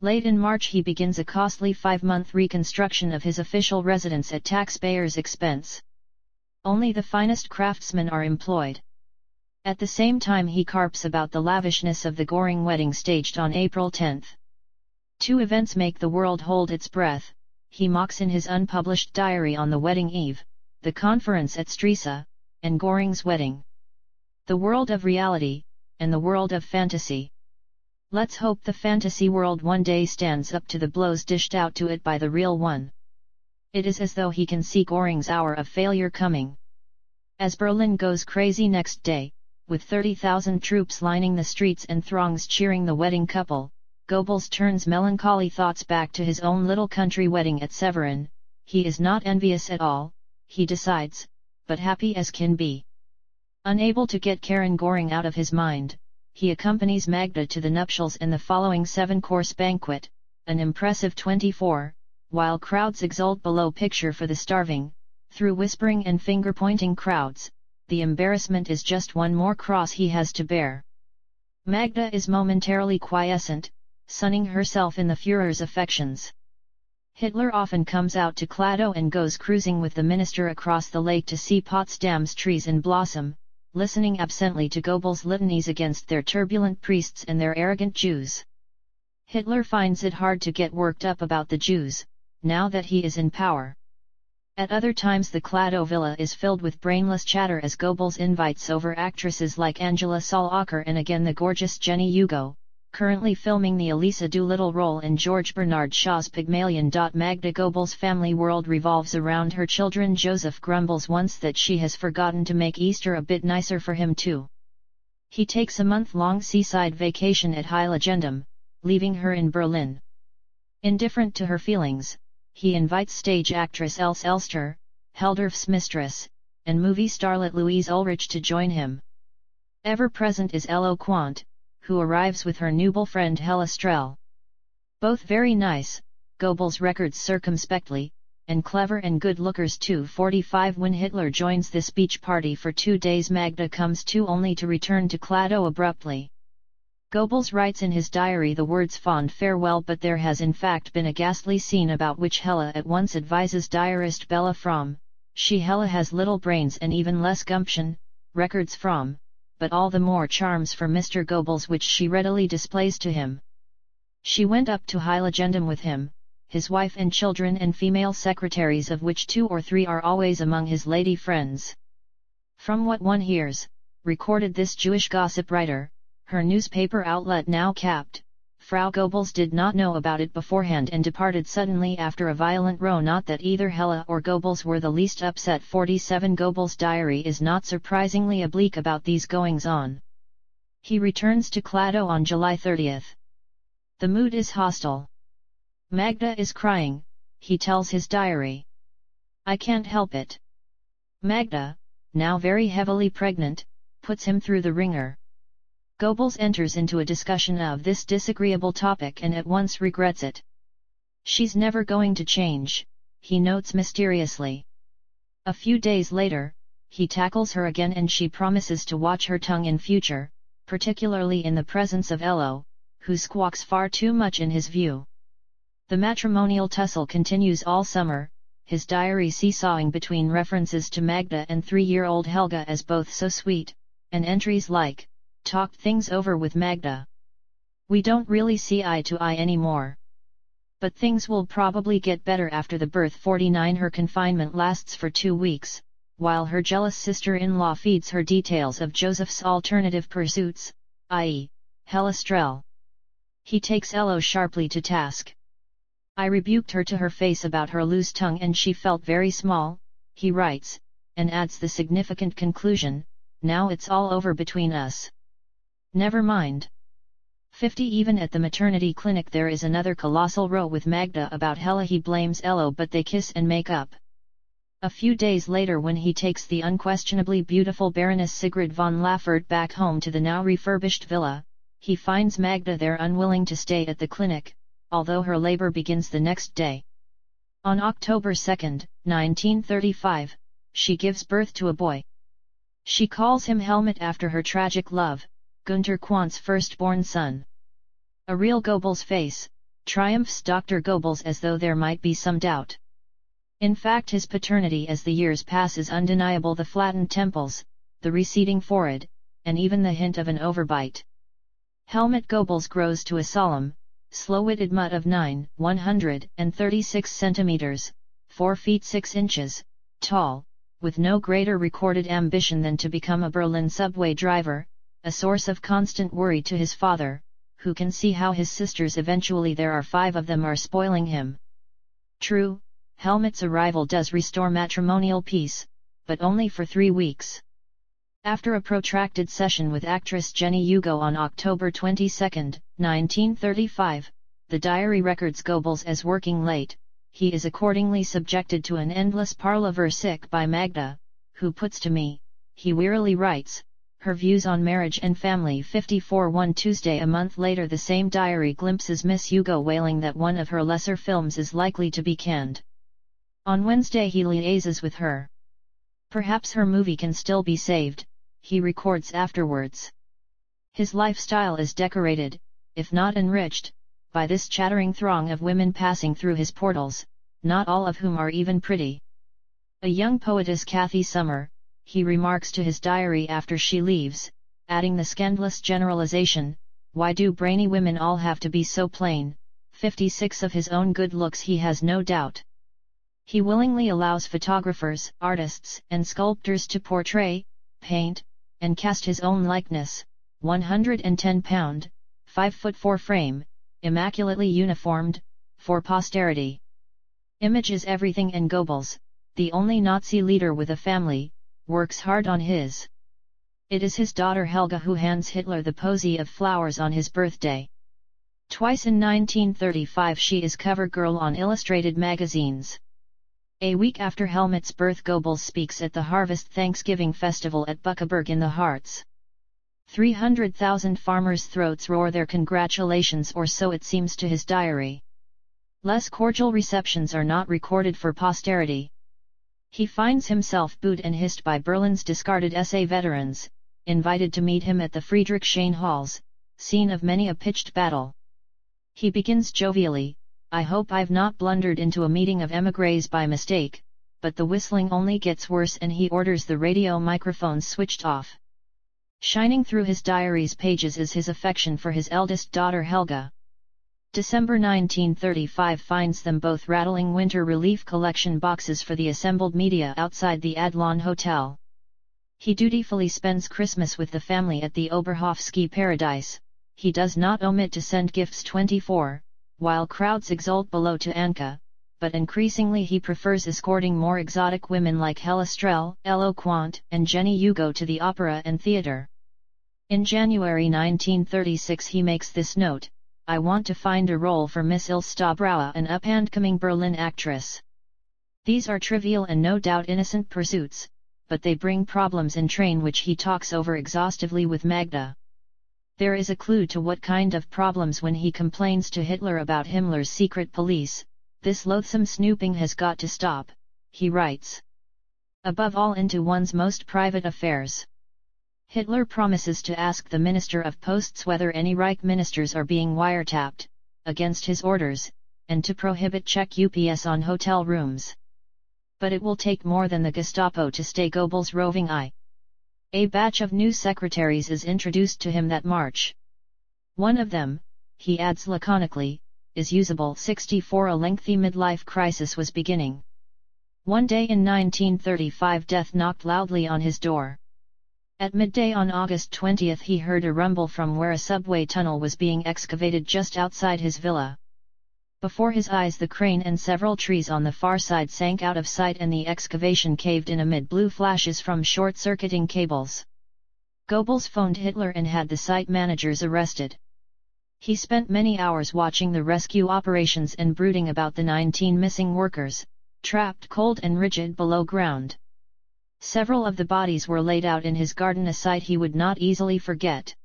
Late in March he begins a costly 5-month reconstruction of his official residence at taxpayers' expense. Only the finest craftsmen are employed. At the same time he carps about the lavishness of the Göring wedding staged on April 10. 2 events make the world hold its breath. He mocks in his unpublished diary on the wedding eve, the conference at Stresa, and Göring's wedding. The world of reality, and the world of fantasy. Let's hope the fantasy world one day stands up to the blows dished out to it by the real one. It is as though he can see Göring's hour of failure coming. As Berlin goes crazy next day, with 30,000 troops lining the streets and throngs cheering the wedding couple, Goebbels turns melancholy thoughts back to his own little country wedding at Severin. He is not envious at all, he decides, but happy as can be. Unable to get Karen Göring out of his mind, he accompanies Magda to the nuptials and the following 7-course banquet, an impressive 24, while crowds exult below picture for the starving. Through whispering and finger-pointing crowds, the embarrassment is just one more cross he has to bear. Magda is momentarily quiescent, sunning herself in the Führer's affections. Hitler often comes out to Klado and goes cruising with the minister across the lake to see Potsdam's trees in blossom, listening absently to Goebbels' litanies against their turbulent priests and their arrogant Jews. Hitler finds it hard to get worked up about the Jews, now that he is in power. At other times the Klado villa is filled with brainless chatter as Goebbels invites over actresses like Angela Solacher and again the gorgeous Jenny Hugo, currently filming the Elisa Doolittle role in George Bernard Shaw's Pygmalion. Magda Goebbels' family world revolves around her children. Joseph grumbles once that she has forgotten to make Easter a bit nicer for him too. He takes a month-long seaside vacation at Heiligendamm, leaving her in Berlin. Indifferent to her feelings, he invites stage actress Else Elster, Heldorf's mistress, and movie starlet Louise Ulrich to join him. Ever present is Ello Quandt, who arrives with her nubile friend Hella Strell. Both very nice, Goebbels records circumspectly, and clever and good lookers too. 45 When Hitler joins this beach party for 2 days Magda comes too only to return to Klado abruptly. Goebbels writes in his diary the words fond farewell, but there has in fact been a ghastly scene about which Hella at once advises diarist Bella Fromm. Hella has little brains and even less gumption, records Fromm, but all the more charms for Mr. Goebbels which she readily displays to him. She went up to Heiligendamm with him, his wife and children and female secretaries, of which 2 or 3 are always among his lady friends. From what one hears, recorded this Jewish gossip writer, her newspaper outlet now capped, Frau Goebbels did not know about it beforehand and departed suddenly after a violent row. Not that either Hella or Goebbels were the least upset. 47 Goebbels' diary is not surprisingly oblique about these goings-on. He returns to Klado on July 30. The mood is hostile. Magda is crying, he tells his diary. I can't help it. Magda, now very heavily pregnant, puts him through the ringer. Goebbels enters into a discussion of this disagreeable topic and at once regrets it. She's never going to change, he notes mysteriously. A few days later, he tackles her again and she promises to watch her tongue in future, particularly in the presence of Ello, who squawks far too much in his view. The matrimonial tussle continues all summer, his diary seesawing between references to Magda and 3-year-old Helga as both so sweet, and entries like, talked things over with Magda. We don't really see eye to eye anymore. But things will probably get better after the birth. 49 Her confinement lasts for 2 weeks, while her jealous sister-in-law feeds her details of Joseph's alternative pursuits, i.e., Hella Strel. He takes Ello sharply to task. I rebuked her to her face about her loose tongue and she felt very small, he writes, and adds the significant conclusion, now it's all over between us. Never mind. 50 Even at the maternity clinic there is another colossal row with Magda about Hella. He blames Ello but they kiss and make up. A few days later when he takes the unquestionably beautiful Baroness Sigrid von Laffert back home to the now refurbished villa, he finds Magda there unwilling to stay at the clinic, although her labor begins the next day. On October 2, 1935, she gives birth to a boy. She calls him Helmut after her tragic love, Gunter Quant's firstborn son. A real Goebbels face, triumphs Dr. Goebbels as though there might be some doubt. In fact his paternity as the years pass is undeniable, the flattened temples, the receding forehead, and even the hint of an overbite. Helmut Goebbels grows to a solemn, slow-witted mutt of 136 centimeters, 4 feet 6 inches, tall, with no greater recorded ambition than to become a Berlin subway driver, a source of constant worry to his father, who can see how his sisters, eventually there are 5 of them, are spoiling him. True, Helmut's arrival does restore matrimonial peace, but only for 3 weeks. After a protracted session with actress Jenny Hugo on October 22, 1935, the diary records Goebbels as working late. He is accordingly subjected to an endless parle-vers by Magda, who puts to me, he wearily writes, her views on marriage and family. 54 One Tuesday a month later the same diary glimpses Miss Hugo wailing that one of her lesser films is likely to be canned. On Wednesday he liaises with her. Perhaps her movie can still be saved, he records afterwards. His lifestyle is decorated, if not enriched, by this chattering throng of women passing through his portals, not all of whom are even pretty. A young poetess Cathy Summer, he remarks to his diary after she leaves, adding the scandalous generalization, why do brainy women all have to be so plain? 56 Of his own good looks he has no doubt. He willingly allows photographers, artists, and sculptors to portray, paint, and cast his own likeness. 110 pound, 5'4" frame, immaculately uniformed, for posterity. Image is everything, and Goebbels, the only Nazi leader with a family, works hard on his. It is his daughter Helga who hands Hitler the posy of flowers on his birthday. Twice in 1935 she is cover girl on illustrated magazines. A week after Helmut's birth Goebbels speaks at the Harvest Thanksgiving Festival at Buckeberg in the Harz. 300,000 farmers' throats roar their congratulations, or so it seems to his diary. Less cordial receptions are not recorded for posterity. He finds himself booed and hissed by Berlin's discarded SA veterans, invited to meet him at the Friedrichshain halls, scene of many a pitched battle. He begins jovially, I hope I've not blundered into a meeting of émigrés by mistake, but the whistling only gets worse and he orders the radio microphones switched off. Shining through his diary's pages is his affection for his eldest daughter Helga. December 1935 finds them both rattling winter relief collection boxes for the assembled media outside the Adlon Hotel. He dutifully spends Christmas with the family at the Oberhof ski paradise. He does not omit to send gifts 24, while crowds exult below to Anka, but increasingly he prefers escorting more exotic women like Hella Strel, Ello Quant, and Jenny Hugo to the opera and theatre. In January 1936 he makes this note, I want to find a role for Miss Ilse Brauer, an up-and-coming Berlin actress. These are trivial and no doubt innocent pursuits, but they bring problems in train which he talks over exhaustively with Magda. There is a clue to what kind of problems when he complains to Hitler about Himmler's secret police. This loathsome snooping has got to stop, he writes. Above all, into one's most private affairs. Hitler promises to ask the Minister of Posts whether any Reich ministers are being wiretapped, against his orders, and to prohibit check UPS on hotel rooms. But it will take more than the Gestapo to stay Goebbels' roving eye. A batch of new secretaries is introduced to him that March. One of them, he adds laconically, is usable. 64 A lengthy midlife crisis was beginning. One day in 1935 death knocked loudly on his door. At midday on August 20 he heard a rumble from where a subway tunnel was being excavated just outside his villa. Before his eyes the crane and several trees on the far side sank out of sight and the excavation caved in amid blue flashes from short-circuiting cables. Goebbels phoned Hitler and had the site managers arrested. He spent many hours watching the rescue operations and brooding about the 19 missing workers, trapped cold and rigid below ground. Several of the bodies were laid out in his garden, a sight he would not easily forget.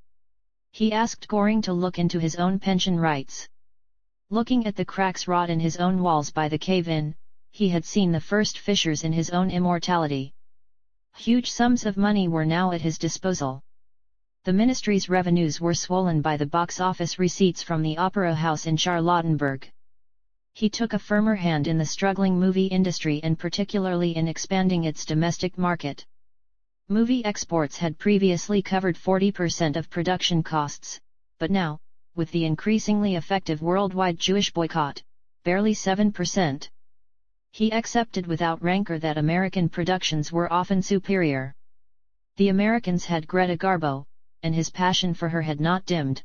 He asked Göring to look into his own pension rights. Looking at the cracks wrought in his own walls by the cave-in, he had seen the first fissures in his own immortality. Huge sums of money were now at his disposal. The ministry's revenues were swollen by the box office receipts from the opera house in Charlottenburg. He took a firmer hand in the struggling movie industry and particularly in expanding its domestic market. Movie exports had previously covered 40% of production costs, but now, with the increasingly effective worldwide Jewish boycott, barely 7%. He accepted without rancor that American productions were often superior. The Americans had Greta Garbo, and his passion for her had not dimmed.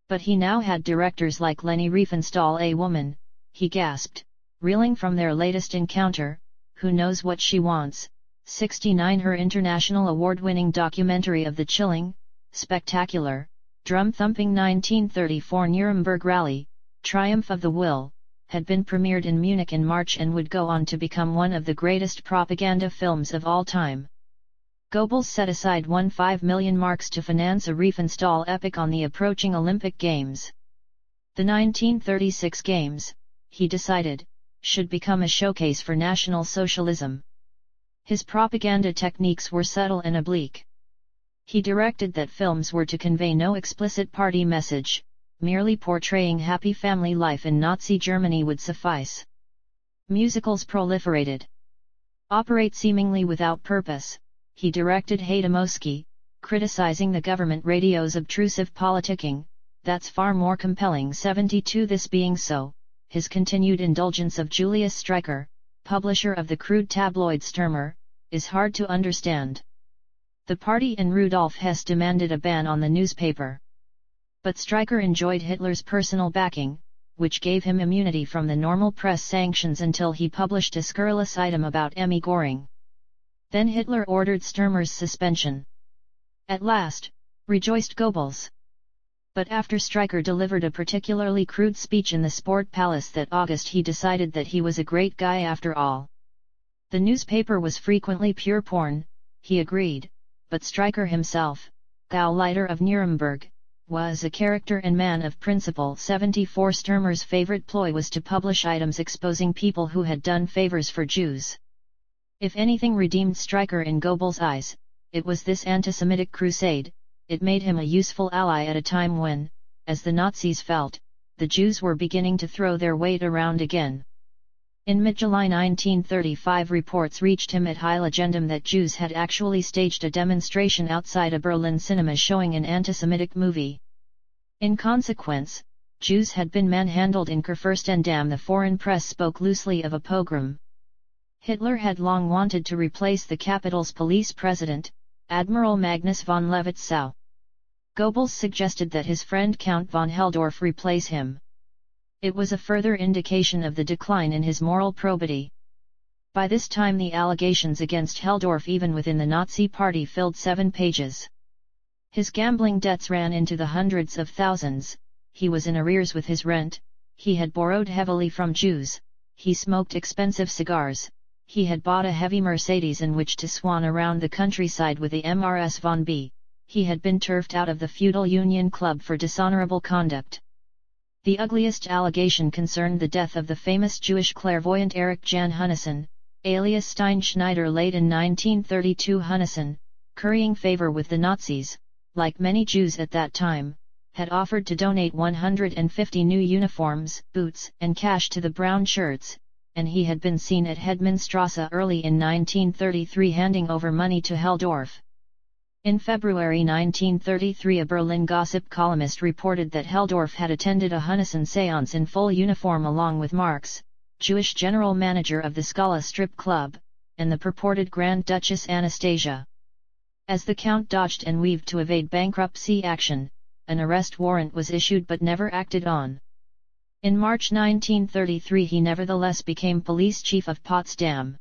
But he now had directors like Leni Riefenstahl, a woman, he gasped, reeling from their latest encounter, who knows what she wants. 69 Her international award-winning documentary of the chilling, spectacular, drum-thumping 1934 Nuremberg Rally, Triumph of the Will, had been premiered in Munich in March and would go on to become one of the greatest propaganda films of all time. Goebbels set aside 15 million marks to finance a Riefenstahl epic on the approaching Olympic Games. The 1936 Games, he decided, should become a showcase for National Socialism. His propaganda techniques were subtle and oblique. He directed that films were to convey no explicit party message, merely portraying happy family life in Nazi Germany would suffice. Musicals proliferated. Operate seemingly without purpose, he directed Haydamoski, criticizing the government radio's obtrusive politicking, that's far more compelling. 72 This being so, his continued indulgence of Julius Streicher, publisher of the crude tabloid Stürmer, is hard to understand. The party and Rudolf Hess demanded a ban on the newspaper. But Streicher enjoyed Hitler's personal backing, which gave him immunity from the normal press sanctions until he published a scurrilous item about Emmy Göring. Then Hitler ordered Stürmer's suspension. At last, rejoiced Goebbels. But after Streicher delivered a particularly crude speech in the Sport Palace that August, he decided that he was a great guy after all. The newspaper was frequently pure porn, he agreed, but Streicher himself, Gauleiter of Nuremberg, was a character and man of principle. 74 Stürmer's favorite ploy was to publish items exposing people who had done favors for Jews. If anything redeemed Streicher in Goebbels' eyes, it was this anti-Semitic crusade. It made him a useful ally at a time when, as the Nazis felt, the Jews were beginning to throw their weight around again. In mid-July 1935 reports reached him at Heil Agendum that Jews had actually staged a demonstration outside a Berlin cinema showing an anti-Semitic movie. In consequence, Jews had been manhandled in Kurfürstendamm. The foreign press spoke loosely of a pogrom. Hitler had long wanted to replace the capital's police president, Admiral Magnus von Levitzow. Goebbels suggested that his friend Count von Helldorf replace him. It was a further indication of the decline in his moral probity. By this time the allegations against Helldorf even within the Nazi party filled 7 pages. His gambling debts ran into the hundreds of thousands, he was in arrears with his rent, he had borrowed heavily from Jews, he smoked expensive cigars, he had bought a heavy Mercedes in which to swan around the countryside with the MRS von B. He had been turfed out of the feudal Union Club for dishonorable conduct. The ugliest allegation concerned the death of the famous Jewish clairvoyant Erich Jan Hunneson, alias Stein Schneider. Late in 1932 Hunneson, currying favor with the Nazis, like many Jews at that time, had offered to donate 150 new uniforms, boots and cash to the brown shirts, and he had been seen at Hedmannstrasse early in 1933 handing over money to Helldorf. In February 1933 a Berlin gossip columnist reported that Helldorf had attended a Hunneson séance in full uniform along with Marx, Jewish general manager of the Scala strip club, and the purported Grand Duchess Anastasia. As the Count dodged and weaved to evade bankruptcy action, an arrest warrant was issued but never acted on. In March 1933 he nevertheless became police chief of Potsdam.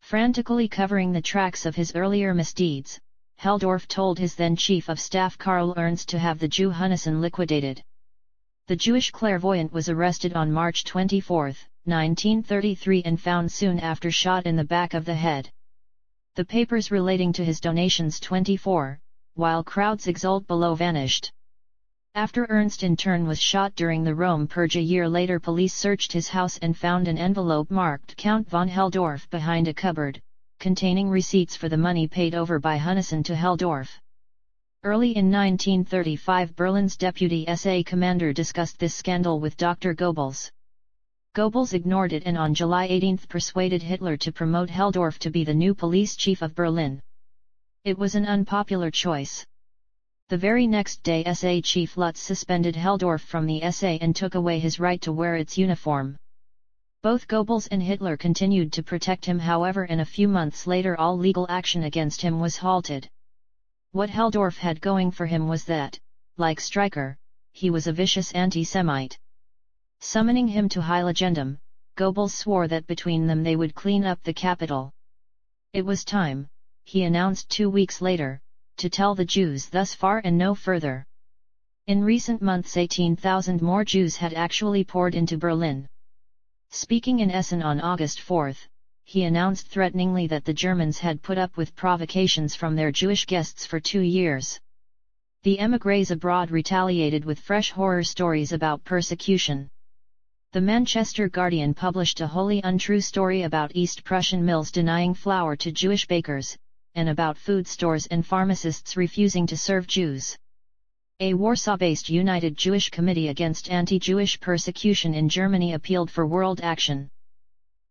Frantically covering the tracks of his earlier misdeeds, Helldorf told his then chief of staff Karl Ernst to have the Jew Hunnissen liquidated. The Jewish clairvoyant was arrested on March 24, 1933 and found soon after shot in the back of the head. The papers relating to his donations 24, while crowds exult below vanished. After Ernst in turn was shot during the Rome purge a year later, police searched his house and found an envelope marked Count von Helldorf behind a cupboard, containing receipts for the money paid over by Hunnissen to Helldorf. Early in 1935 Berlin's deputy SA commander discussed this scandal with Dr. Goebbels. Goebbels ignored it and on July 18 persuaded Hitler to promote Helldorf to be the new police chief of Berlin. It was an unpopular choice. The very next day SA chief Lutz suspended Helldorf from the SA and took away his right to wear its uniform. Both Goebbels and Hitler continued to protect him, however, and a few months later all legal action against him was halted. What Helldorf had going for him was that, like Streicher, he was a vicious anti-Semite. Summoning him to high legendum, Goebbels swore that between them they would clean up the capital. It was time, he announced 2 weeks later, to tell the Jews thus far and no further. In recent months 18,000 more Jews had actually poured into Berlin. Speaking in Essen on August 4, he announced threateningly that the Germans had put up with provocations from their Jewish guests for 2 years. The émigrés abroad retaliated with fresh horror stories about persecution. The Manchester Guardian published a wholly untrue story about East Prussian mills denying flour to Jewish bakers, and about food stores and pharmacists refusing to serve Jews. A Warsaw-based United Jewish Committee against anti-Jewish persecution in Germany appealed for world action.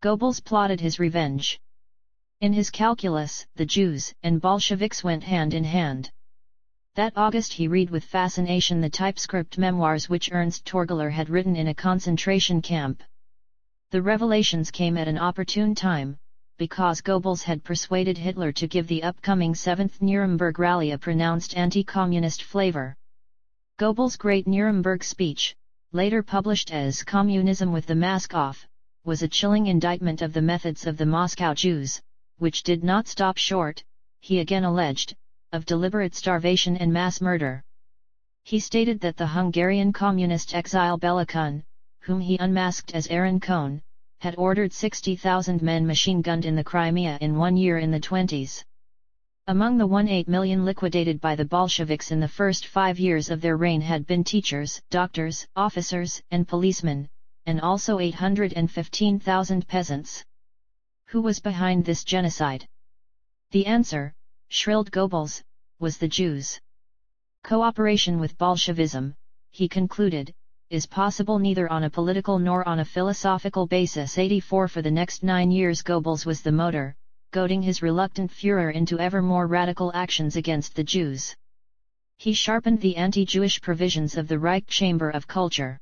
Goebbels plotted his revenge. In his calculus, the Jews and Bolsheviks went hand in hand. That August he read with fascination the typescript memoirs which Ernst Torgeler had written in a concentration camp. The revelations came at an opportune time, because Goebbels had persuaded Hitler to give the upcoming 7th Nuremberg rally a pronounced anti-communist flavor. Goebbels' Great Nuremberg speech, later published as Communism with the Mask Off, was a chilling indictment of the methods of the Moscow Jews, which did not stop short, he again alleged, of deliberate starvation and mass murder. He stated that the Hungarian communist exile Belikun, whom he unmasked as Aaron Cohn, had ordered 60,000 men machine-gunned in the Crimea in 1 year in the 20s. Among the 1.8 million liquidated by the Bolsheviks in the first 5 years of their reign had been teachers, doctors, officers, and policemen, and also 815,000 peasants. Who was behind this genocide? The answer, shrilled Goebbels, was the Jews. Cooperation with Bolshevism, he concluded, is possible neither on a political nor on a philosophical basis. 84 For the next 9 years Goebbels was the motor, goading his reluctant Führer into ever more radical actions against the Jews. He sharpened the anti-Jewish provisions of the Reich Chamber of Culture.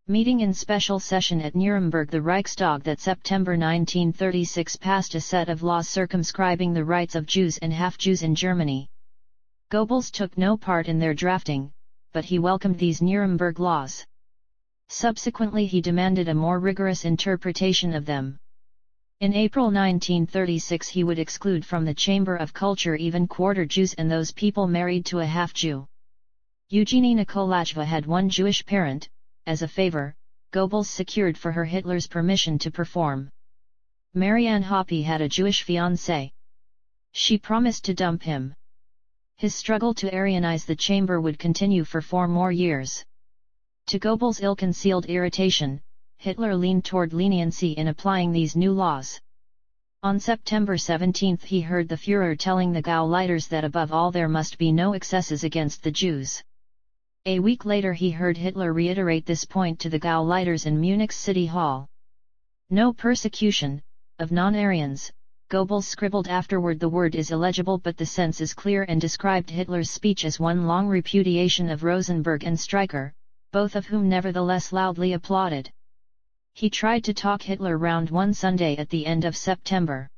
Meeting in special session at Nuremberg, the Reichstag that September 1936 passed a set of laws circumscribing the rights of Jews and half-Jews in Germany. Goebbels took no part in their drafting, but he welcomed these Nuremberg laws. Subsequently he demanded a more rigorous interpretation of them. In April 1936 he would exclude from the Chamber of Culture even quarter Jews and those people married to a half-Jew. Eugenie Nikolacheva had one Jewish parent. As a favor, Goebbels secured for her Hitler's permission to perform. Marianne Hoppe had a Jewish fiancé. She promised to dump him. His struggle to Aryanize the chamber would continue for 4 more years. To Goebbels' ill-concealed irritation, Hitler leaned toward leniency in applying these new laws. On September 17 he heard the Führer telling the Gauleiters that above all there must be no excesses against the Jews. A week later he heard Hitler reiterate this point to the Gauleiters in Munich's City Hall. No persecution of non-Aryans, Goebbels scribbled afterward. The word is illegible but the sense is clear, and described Hitler's speech as one long repudiation of Rosenberg and Streicher, both of whom nevertheless loudly applauded. He tried to talk Hitler round one Sunday at the end of September.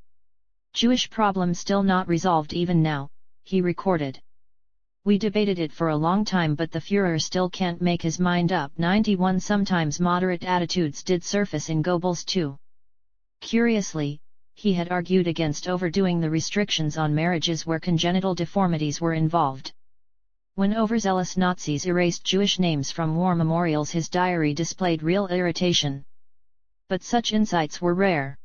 Jewish problem still not resolved even now, he recorded. We debated it for a long time, but the Führer still can't make his mind up. 91 Sometimes moderate attitudes did surface in Goebbels too. Curiously, he had argued against overdoing the restrictions on marriages where congenital deformities were involved. When overzealous Nazis erased Jewish names from war memorials, his diary displayed real irritation. But such insights were rare.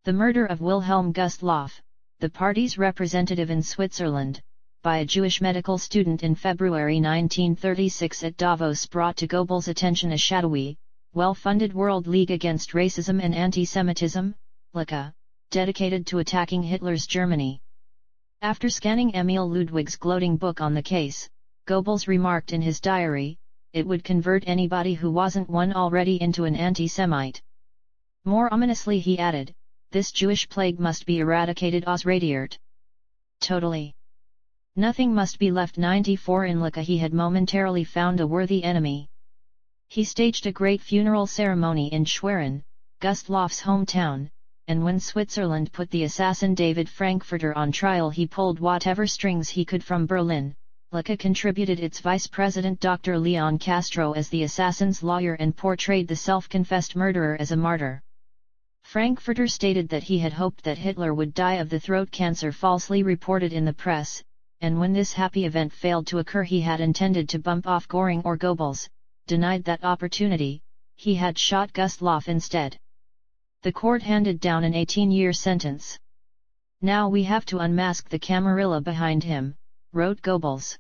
The murder of Wilhelm Gustloff, the party's representative in Switzerland, by a Jewish medical student in February 1936 at Davos brought to Goebbels' attention a shadowy, well-funded World League Against Racism and Anti-Semitism, LICA, dedicated to attacking Hitler's Germany. After scanning Emil Ludwig's gloating book on the case, Goebbels remarked in his diary, "It would convert anybody who wasn't one already into an anti-Semite." More ominously he added, "This Jewish plague must be eradicated ausradiert. Totally. Nothing must be left." 94 In LICA he had momentarily found a worthy enemy. He staged a great funeral ceremony in Schwerin, Gustloff's hometown, and when Switzerland put the assassin David Frankfurter on trial, he pulled whatever strings he could from Berlin. LICA contributed its vice president Dr. Leon Castro as the assassin's lawyer and portrayed the self-confessed murderer as a martyr. Frankfurter stated that he had hoped that Hitler would die of the throat cancer falsely reported in the press, and when this happy event failed to occur he had intended to bump off Göring or Goebbels. Denied that opportunity, he had shot Gustloff instead. The court handed down an 18-year sentence. "Now we have to unmask the camarilla behind him," wrote Goebbels.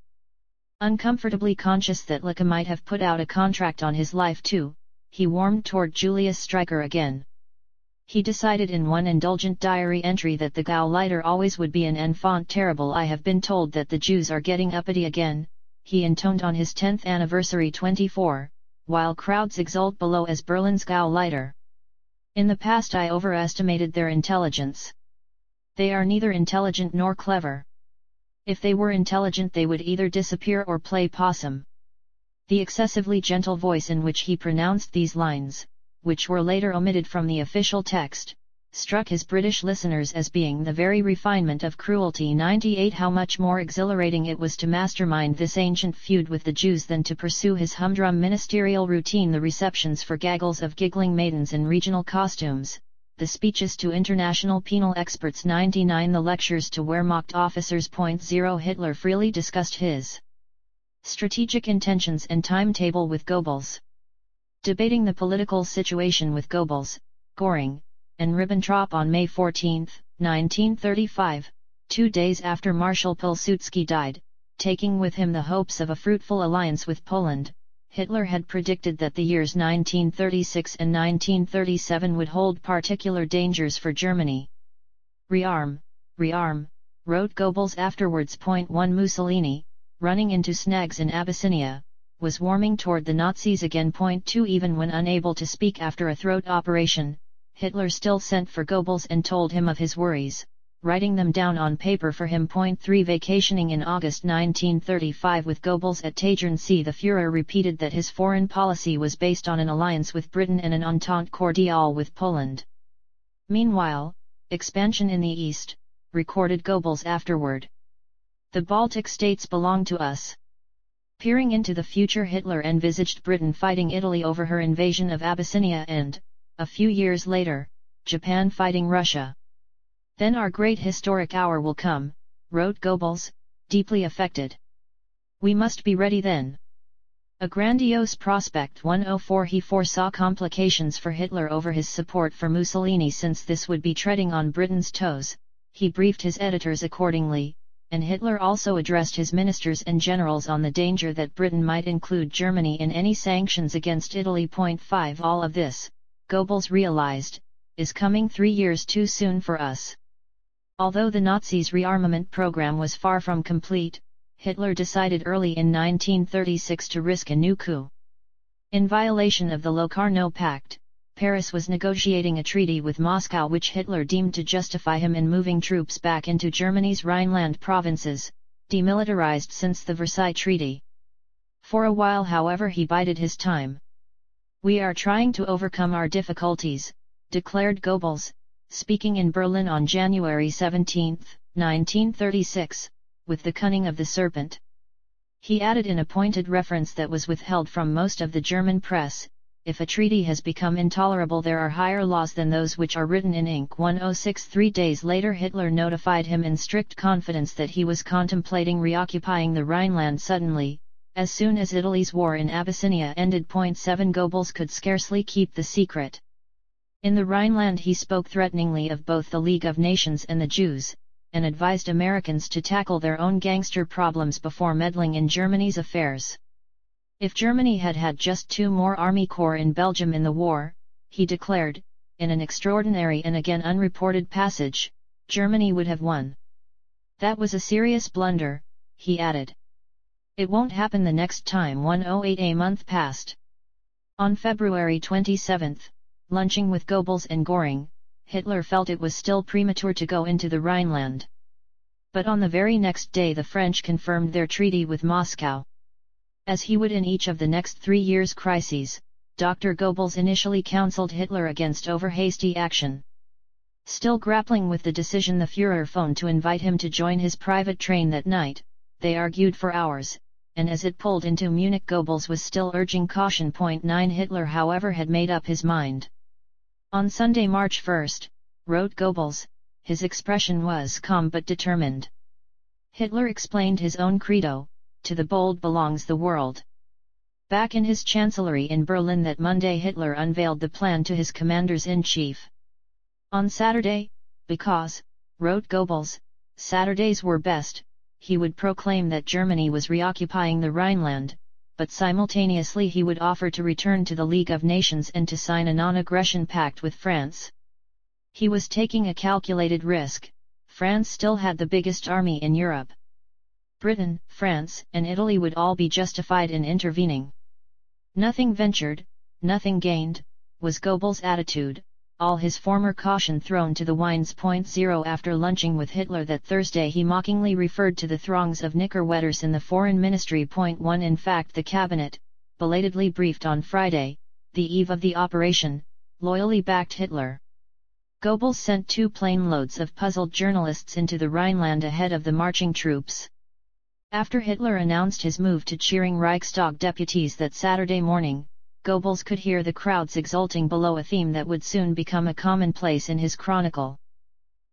Uncomfortably conscious that LICA might have put out a contract on his life too, he warmed toward Julius Streicher again. He decided in one indulgent diary entry that the Gauleiter always would be an enfant terrible. "I have been told that the Jews are getting uppity again," he intoned on his 10th anniversary 24, while crowds exult below as Berlin's Gauleiter. "In the past I overestimated their intelligence. They are neither intelligent nor clever. If they were intelligent they would either disappear or play possum." The excessively gentle voice in which he pronounced these lines, which were later omitted from the official text, struck his British listeners as being the very refinement of cruelty. 98 How much more exhilarating it was to mastermind this ancient feud with the Jews than to pursue his humdrum ministerial routine: the receptions for gaggles of giggling maidens in regional costumes, the speeches to international penal experts. 99 The lectures to Wehrmacht officers. 0 Hitler freely discussed his strategic intentions and timetable with Goebbels. Debating the political situation with Goebbels, Göring, and Ribbentrop on May 14, 1935, 2 days after Marshal Pilsudski died, taking with him the hopes of a fruitful alliance with Poland, Hitler had predicted that the years 1936 and 1937 would hold particular dangers for Germany. "Rearm, rearm," wrote Goebbels afterwards. 1 Mussolini, running into snags in Abyssinia, was warming toward the Nazis again. 2 Even when unable to speak after a throat operation, Hitler still sent for Goebbels and told him of his worries, writing them down on paper for him. 3 Vacationing in August 1935 with Goebbels at Tegernsee, the Führer repeated that his foreign policy was based on an alliance with Britain and an entente cordiale with Poland. Meanwhile, expansion in the East, recorded Goebbels afterward. "The Baltic states belong to us." Peering into the future, Hitler envisaged Britain fighting Italy over her invasion of Abyssinia and, a few years later, Japan fighting Russia. "Then our great historic hour will come," wrote Goebbels, deeply affected. "We must be ready then." A grandiose prospect. 104 He foresaw complications for Hitler over his support for Mussolini, since this would be treading on Britain's toes. He briefed his editors accordingly, and Hitler also addressed his ministers and generals on the danger that Britain might include Germany in any sanctions against Italy. 5 All of this, Goebbels realized, is coming 3 years too soon for us. Although the Nazis' rearmament program was far from complete, Hitler decided early in 1936 to risk a new coup. In violation of the Locarno Pact, Paris was negotiating a treaty with Moscow which Hitler deemed to justify him in moving troops back into Germany's Rhineland provinces, demilitarized since the Versailles Treaty. For a while, however, he bided his time. "We are trying to overcome our difficulties," declared Goebbels, speaking in Berlin on January 17, 1936, with the cunning of the serpent. He added in a pointed reference that was withheld from most of the German press, if a treaty has become intolerable there are higher laws than those which are written in ink. 1063 3 days later Hitler notified him in strict confidence that he was contemplating reoccupying the Rhineland suddenly, as soon as Italy's war in Abyssinia ended. 7 Goebbels could scarcely keep the secret. In the Rhineland he spoke threateningly of both the League of Nations and the Jews, and advised Americans to tackle their own gangster problems before meddling in Germany's affairs. If Germany had had just 2 more army corps in Belgium in the war, he declared, in an extraordinary and again unreported passage, Germany would have won. That was a serious blunder, he added. It won't happen the next time. 108 A month passed. On February 27, lunching with Goebbels and Göring, Hitler felt it was still premature to go into the Rhineland. But on the very next day the French confirmed their treaty with Moscow. As he would in each of the next 3 years' crises, Dr. Goebbels initially counseled Hitler against over-hasty action. Still grappling with the decision, the Führer phoned to invite him to join his private train that night. They argued for hours, and as it pulled into Munich Goebbels was still urging caution. 9 Hitler however had made up his mind. On Sunday, March 1, wrote Goebbels, his expression was calm but determined. Hitler explained his own credo, to the bold belongs the world. Back in his chancellery in Berlin that Monday Hitler unveiled the plan to his commanders-in-chief. On Saturday, because, wrote Goebbels, Saturdays were best, he would proclaim that Germany was reoccupying the Rhineland, but simultaneously he would offer to return to the League of Nations and to sign a non-aggression pact with France. He was taking a calculated risk. France still had the biggest army in Europe. Britain, France, and Italy would all be justified in intervening. Nothing ventured, nothing gained, was Goebbels' attitude, all his former caution thrown to the winds. 0 After lunching with Hitler that Thursday he mockingly referred to the throngs of knickerwetters in the foreign ministry. 1 In fact the cabinet, belatedly briefed on Friday, the eve of the operation, loyally backed Hitler. Goebbels sent 2 plane loads of puzzled journalists into the Rhineland ahead of the marching troops. After Hitler announced his move to cheering Reichstag deputies that Saturday morning, Goebbels could hear the crowds exulting below, a theme that would soon become a commonplace in his chronicle.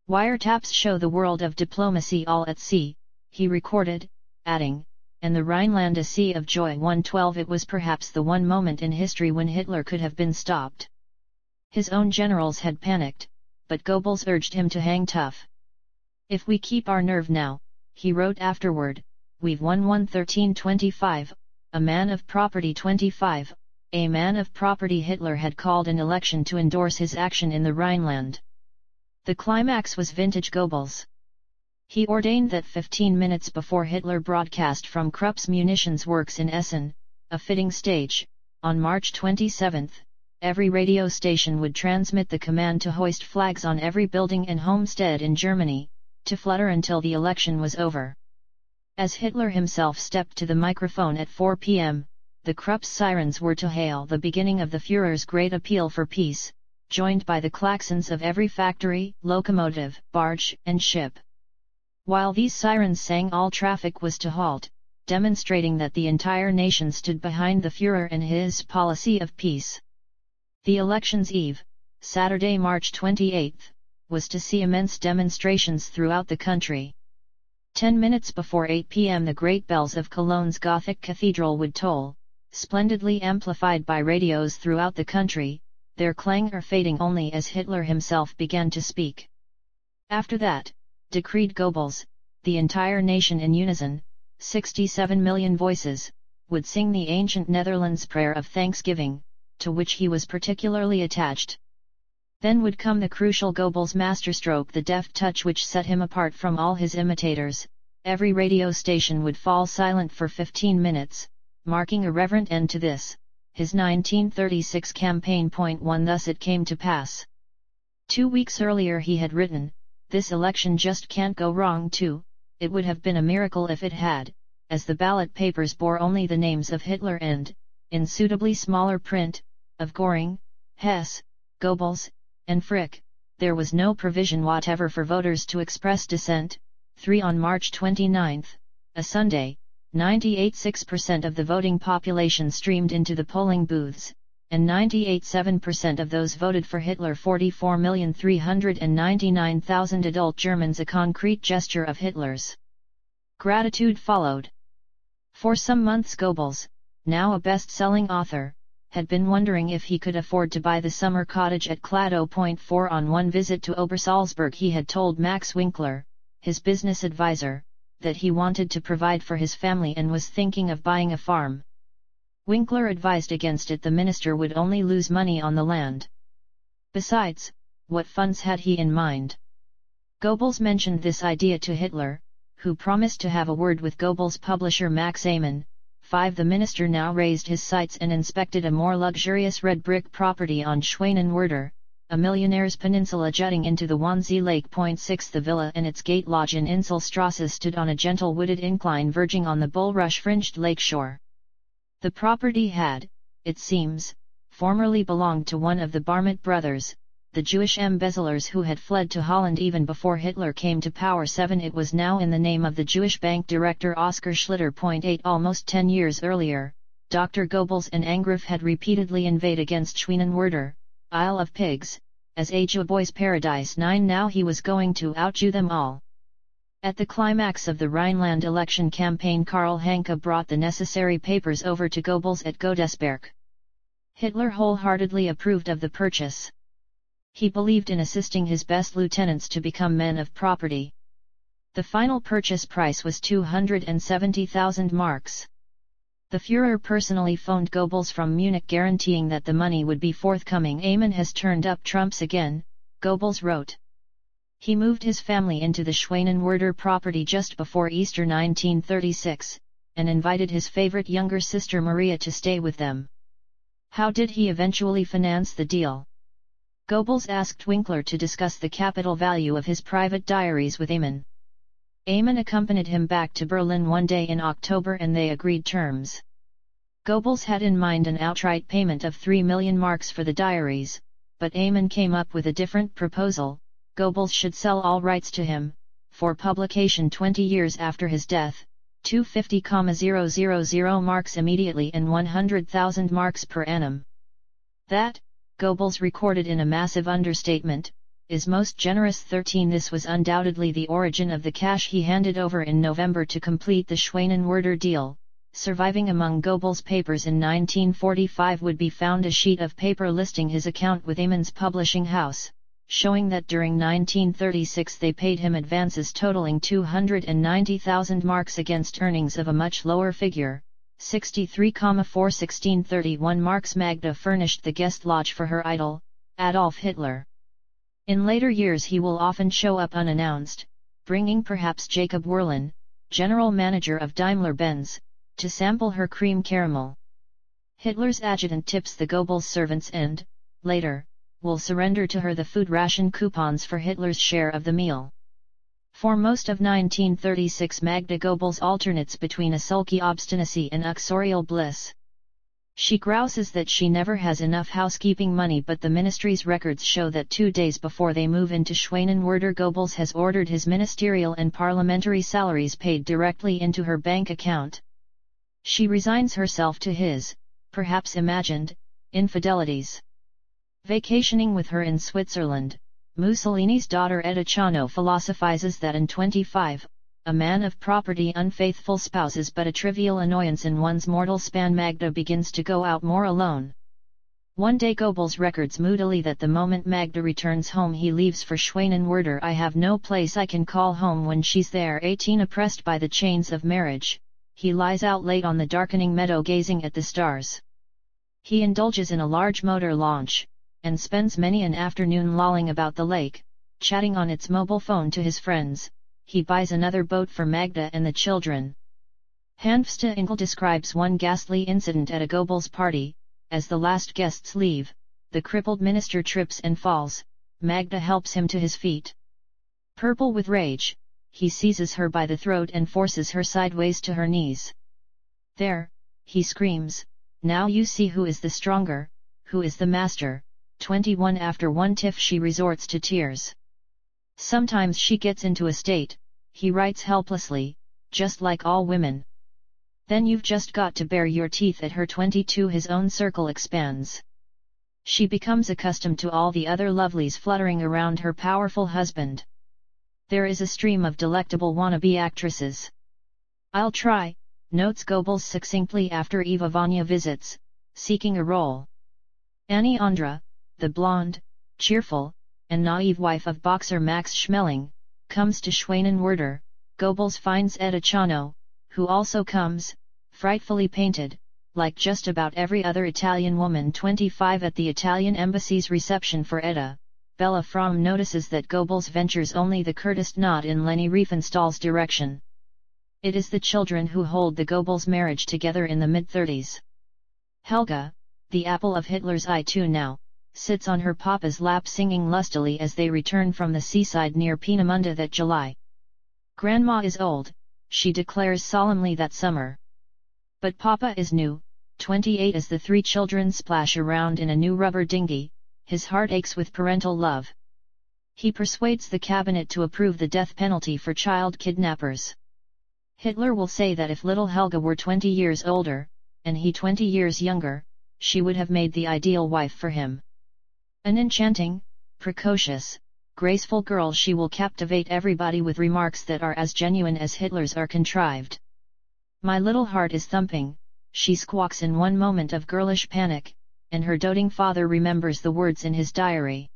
Wiretaps show the world of diplomacy all at sea, he recorded, adding, and the Rhineland a sea of joy. 112 It was perhaps the one moment in history when Hitler could have been stopped. His own generals had panicked, but Goebbels urged him to hang tough. If we keep our nerve now, he wrote afterward, we've won. 1325, a man of property. 25, a man of property. Hitler had called an election to endorse his action in the Rhineland. The climax was vintage Goebbels. He ordained that 15 minutes before Hitler broadcast from Krupp's munitions works in Essen, a fitting stage, on March 27, every radio station would transmit the command to hoist flags on every building and homestead in Germany, to flutter until the election was over. As Hitler himself stepped to the microphone at 4 p.m., the Krupp's sirens were to hail the beginning of the Führer's great appeal for peace, joined by the klaxons of every factory, locomotive, barge, and ship. While these sirens sang, all traffic was to halt, demonstrating that the entire nation stood behind the Führer and his policy of peace. The election's eve, Saturday, March 28, was to see immense demonstrations throughout the country. 10 minutes before 8 p.m. the great bells of Cologne's Gothic cathedral would toll, splendidly amplified by radios throughout the country, their clangor fading only as Hitler himself began to speak. After that, decreed Goebbels, the entire nation in unison, 67 million voices, would sing the ancient Netherlands prayer of thanksgiving, to which he was particularly attached. Then would come the crucial Goebbels masterstroke, the deft touch which set him apart from all his imitators. Every radio station would fall silent for 15 minutes, marking a reverent end to this, his 1936 campaign. 1 Thus it came to pass. 2 weeks earlier he had written, "This election just can't go wrong too, it would have been a miracle if it had," as the ballot papers bore only the names of Hitler and, in suitably smaller print, of Göring, Hess, Goebbels, and Frick. There was no provision whatever for voters to express dissent, 3 On March 29, a Sunday, 98.6% of the voting population streamed into the polling booths, and 98.7% of those voted for Hitler. 44,399,000 adult Germans. A concrete gesture of Hitler's gratitude followed. For some months Goebbels, now a best-selling author, had been wondering if he could afford to buy the summer cottage at Cladow Point. 4 On one visit to Obersalzberg he had told Max Winkler, his business advisor, that he wanted to provide for his family and was thinking of buying a farm. Winkler advised against it. The minister would only lose money on the land. Besides, what funds had he in mind? Goebbels mentioned this idea to Hitler, who promised to have a word with Goebbels' publisher Max Amann. 5 The minister now raised his sights and inspected a more luxurious red brick property on Schwanenwerder, a millionaire's peninsula jutting into the Wannsee Lake. 6 The villa and its gate lodge in Inselstrasse stood on a gentle wooded incline verging on the bulrush-fringed lakeshore. The property had, it seems, formerly belonged to one of the Barmut brothers, the Jewish embezzlers who had fled to Holland even before Hitler came to power. 7 It was now in the name of the Jewish bank director Oskar Schlitter. 8 Almost 10 years earlier, Dr. Goebbels and Angriff had repeatedly inveighed against Schwanenwerder, Isle of Pigs, as a Jew boy's paradise. 9 Now he was going to out-Jew them all. At the climax of the Rhineland election campaign Karl Hanke brought the necessary papers over to Goebbels at Godesberg. Hitler wholeheartedly approved of the purchase. He believed in assisting his best lieutenants to become men of property. The final purchase price was 270,000 marks. The Führer personally phoned Goebbels from Munich guaranteeing that the money would be forthcoming. Amann has turned up trumps again, Goebbels wrote. He moved his family into the Schwanenwerder property just before Easter 1936, and invited his favorite younger sister Maria to stay with them. How did he eventually finance the deal? Goebbels asked Winkler to discuss the capital value of his private diaries with Amann. Amann accompanied him back to Berlin one day in October and they agreed terms. Goebbels had in mind an outright payment of 3 million marks for the diaries, but Amann came up with a different proposal. Goebbels should sell all rights to him, for publication 20 years after his death, 250,000 marks immediately and 100,000 marks per annum. That, Goebbels recorded in a massive understatement, is most generous. 13 This was undoubtedly the origin of the cash he handed over in November to complete the Schwanenwerder deal. Surviving among Goebbels' papers in 1945 would be found a sheet of paper listing his account with Amann's publishing house, showing that during 1936 they paid him advances totaling 290,000 marks against earnings of a much lower figure, 63,416.31 marks. Magda furnished the guest lodge for her idol, Adolf Hitler. In later years he will often show up unannounced, bringing perhaps Jacob Werlein, general manager of Daimler-Benz, to sample her cream caramel. Hitler's adjutant tips the Goebbels servants and, later, will surrender to her the food ration coupons for Hitler's share of the meal. For most of 1936 Magda Goebbels alternates between a sulky obstinacy and uxorial bliss. She grouses that she never has enough housekeeping money, but the ministry's records show that 2 days before they move into Schwanenwerder Goebbels has ordered his ministerial and parliamentary salaries paid directly into her bank account. She resigns herself to his, perhaps imagined, infidelities. Vacationing with her in Switzerland, Mussolini's daughter Etta Chano philosophizes that in 25, a man of property unfaithful spouse is but a trivial annoyance in one's mortal span. Magda begins to go out more alone. One day Goebbels records moodily that the moment Magda returns home he leaves for Schwanenwerder. I have no place I can call home when she's there. 18 Oppressed by the chains of marriage, he lies out late on the darkening meadow gazing at the stars. He indulges in a large motor launch, and spends many an afternoon lolling about the lake, chatting on its mobile phone to his friends. He buys another boat for Magda and the children. Hanfstaengl Engel describes one ghastly incident at a Goebbels party. As the last guests leave, the crippled minister trips and falls. Magda helps him to his feet. Purple with rage, he seizes her by the throat and forces her sideways to her knees. There, he screams, now you see who is the stronger, who is the master. 21 After one tiff she resorts to tears. Sometimes she gets into a state, he writes helplessly, just like all women. Then you've just got to bare your teeth at her. 22. His own circle expands. She becomes accustomed to all the other lovelies fluttering around her powerful husband. There is a stream of delectable wannabe actresses. "I'll try," notes Goebbels succinctly after Eva Vanya visits, seeking a role. Annie Andra, the blonde, cheerful, and naive wife of boxer Max Schmeling, comes to Schwanenwerder. Goebbels finds Etta Chano, who also comes, frightfully painted, like just about every other Italian woman. 25. At the Italian embassy's reception for Etta, Bella Fromm notices that Goebbels ventures only the curtest nod in Leni Riefenstahl's direction. It is the children who hold the Goebbels marriage together in the mid-30s. Helga, the apple of Hitler's eye too now, sits on her papa's lap singing lustily as they return from the seaside near Peenemünde that July. "Grandma is old," she declares solemnly that summer. But Papa is new, 28. As the three children splash around in a new rubber dinghy, his heart aches with parental love. He persuades the cabinet to approve the death penalty for child kidnappers. Hitler will say that if little Helga were 20 years older, and he 20 years younger, she would have made the ideal wife for him. An enchanting, precocious, graceful girl, she will captivate everybody with remarks that are as genuine as Hitler's are contrived. "My little heart is thumping," she squawks in one moment of girlish panic, and her doting father remembers the words in his diary.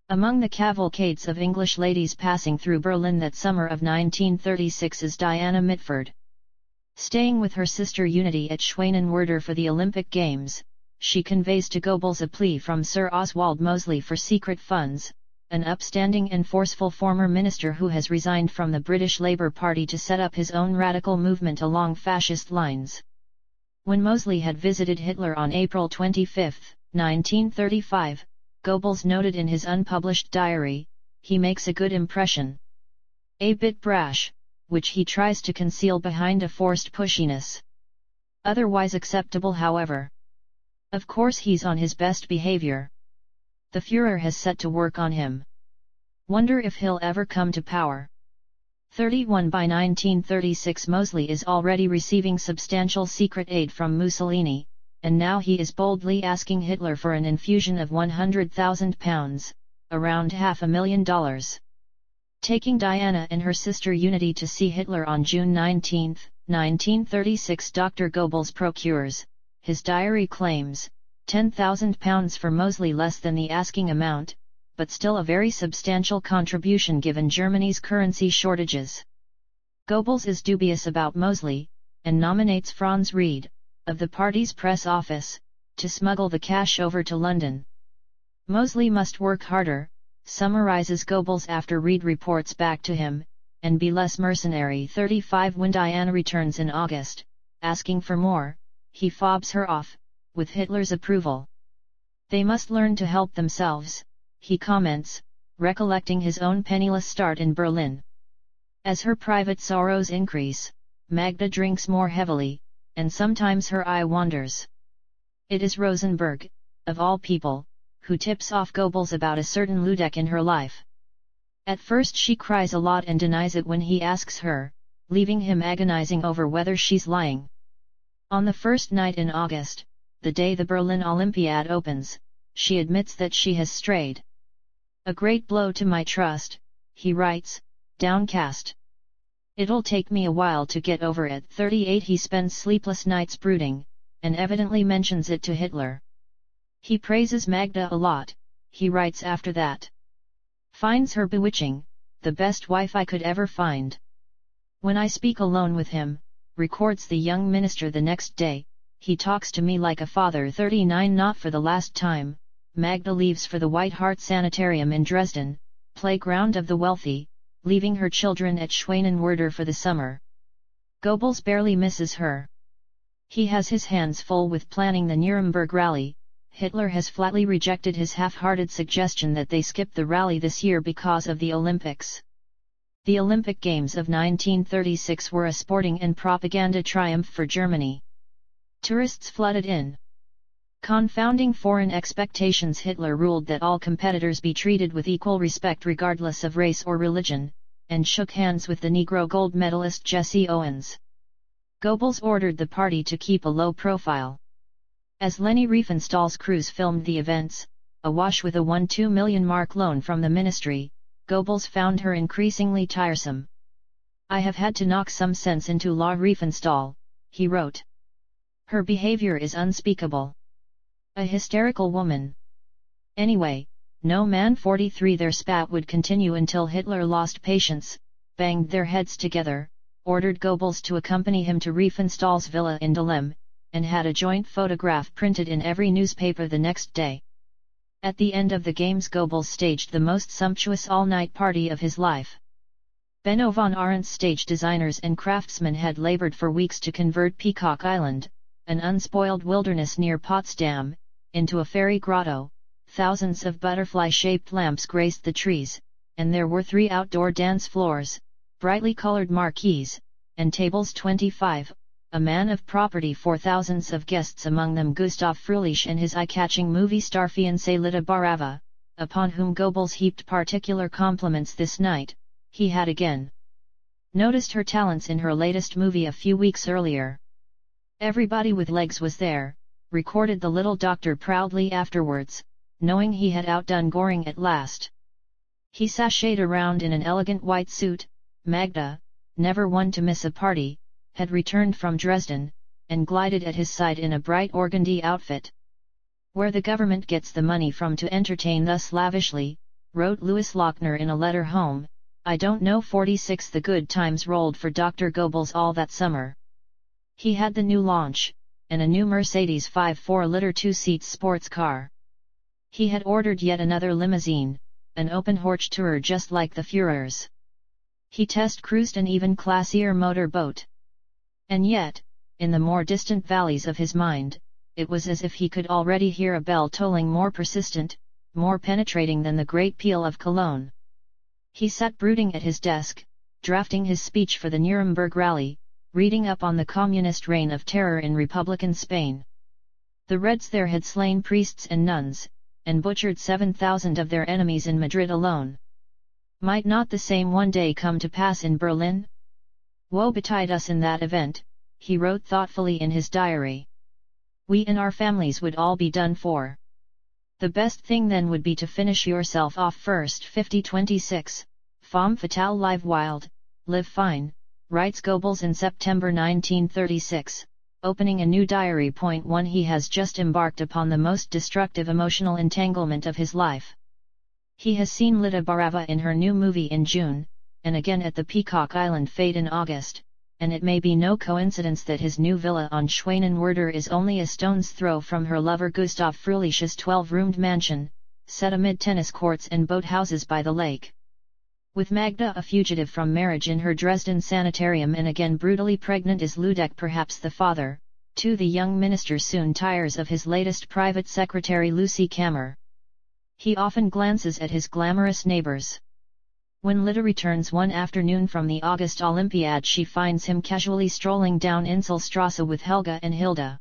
Among the cavalcades of English ladies passing through Berlin that summer of 1936 is Diana Mitford. Staying with her sister Unity at Schwanenwerder for the Olympic Games, she conveys to Goebbels a plea from Sir Oswald Mosley for secret funds, an upstanding and forceful former minister who has resigned from the British Labour Party to set up his own radical movement along fascist lines. When Mosley had visited Hitler on April 25, 1935, Goebbels noted in his unpublished diary, "He makes a good impression. A bit brash, which he tries to conceal behind a forced pushiness. Otherwise acceptable, however. Of course he's on his best behavior. The Führer has set to work on him. Wonder if he'll ever come to power." 31. By 1936 Mosley is already receiving substantial secret aid from Mussolini, and now he is boldly asking Hitler for an infusion of £100,000, around $500,000. Taking Diana and her sister Unity to see Hitler on June 19, 1936, Dr. Goebbels procures, his diary claims, £10,000 for Mosley, less than the asking amount, but still a very substantial contribution given Germany's currency shortages. Goebbels is dubious about Mosley, and nominates Franz Ried, of the party's press office, to smuggle the cash over to London. "Mosley must work harder," summarizes Goebbels after Ried reports back to him, "and be less mercenary." 35. When Diana returns in August, asking for more, he fobs her off, with Hitler's approval. "They must learn to help themselves," he comments, recollecting his own penniless start in Berlin. As her private sorrows increase, Magda drinks more heavily, and sometimes her eye wanders. It is Rosenberg, of all people, who tips off Goebbels about a certain Ludek in her life. At first she cries a lot and denies it when he asks her, leaving him agonizing over whether she's lying. On the first night in August, the day the Berlin Olympiad opens, she admits that she has strayed. "A great blow to my trust," he writes, downcast. "It'll take me a while to get over it." 38. He spends sleepless nights brooding, and evidently mentions it to Hitler. He praises Magda a lot, he writes after that. "Finds her bewitching, the best wife I could ever find. When I speak alone with him," records the young minister the next day, "he talks to me like a father." 39. Not for the last time, Magda leaves for the White Hart Sanitarium in Dresden, playground of the wealthy, leaving her children at Schwanenwerder for the summer. Goebbels barely misses her. He has his hands full with planning the Nuremberg rally. Hitler has flatly rejected his half-hearted suggestion that they skip the rally this year because of the Olympics. The Olympic Games of 1936 were a sporting and propaganda triumph for Germany. Tourists flooded in. Confounding foreign expectations, Hitler ruled that all competitors be treated with equal respect regardless of race or religion, and shook hands with the Negro gold medalist Jesse Owens. Goebbels ordered the party to keep a low profile. As Leni Riefenstahl's crews filmed the events, awash with a 1.2 million mark loan from the ministry, Goebbels found her increasingly tiresome. "I have had to knock some sense into La Riefenstahl," he wrote. "Her behavior is unspeakable. A hysterical woman. Anyway, no man 43." Their spat would continue until Hitler lost patience, banged their heads together, ordered Goebbels to accompany him to Riefenstahl's villa in Dahlem, and had a joint photograph printed in every newspaper the next day. At the end of the games, Goebbels staged the most sumptuous all-night party of his life. Benno von Arendt's stage designers and craftsmen had labored for weeks to convert Peacock Island, an unspoiled wilderness near Potsdam, into a fairy grotto. Thousands of butterfly-shaped lamps graced the trees, and there were 3 outdoor dance floors, brightly colored marquees, and tables 25, a man of property for thousands of guests, among them Gustav Fröhlich and his eye-catching movie star fiancée Lida Barava, upon whom Goebbels heaped particular compliments this night. He had again noticed her talents in her latest movie a few weeks earlier. "Everybody with legs was there," recorded the little doctor proudly afterwards, knowing he had outdone Göring at last. He sashayed around in an elegant white suit. Magda, never one to miss a party, had returned from Dresden, and glided at his side in a bright organdy outfit. "Where the government gets the money from to entertain thus lavishly," wrote Louis Lochner in a letter home, "I don't know." 46 The good times rolled for Dr. Goebbels all that summer. He had the new launch, and a new Mercedes 5.4-liter 2-seat sports car. He had ordered yet another limousine, an open Hochtourer just like the Führer's. He test-cruised an even classier motor boat. And yet, in the more distant valleys of his mind, it was as if he could already hear a bell tolling more persistent, more penetrating than the great peal of Cologne. He sat brooding at his desk, drafting his speech for the Nuremberg rally, reading up on the communist reign of terror in Republican Spain. The Reds there had slain priests and nuns, and butchered 7,000 of their enemies in Madrid alone. Might not the same one day come to pass in Berlin? "Woe betide us in that event," he wrote thoughtfully in his diary. "We and our families would all be done for. The best thing then would be to finish yourself off first." 5026, Femme fatale live wild, live fine, writes Goebbels in September 1936, opening a new diary. 1 He has just embarked upon the most destructive emotional entanglement of his life. He has seen Lida Barava in her new movie in June, and again at the Peacock Island fete in August, and it may be no coincidence that his new villa on Schwanenwerder is only a stone's throw from her lover Gustav Fröhlich's 12-roomed mansion, set amid tennis courts and boathouses by the lake. With Magda a fugitive from marriage in her Dresden sanitarium and again brutally pregnant is Ludek, perhaps the father, too. The young minister soon tires of his latest private secretary Lucy Kammer. He often glances at his glamorous neighbors. When Lida returns one afternoon from the August Olympiad, she finds him casually strolling down Inselstrasse with Helga and Hilda.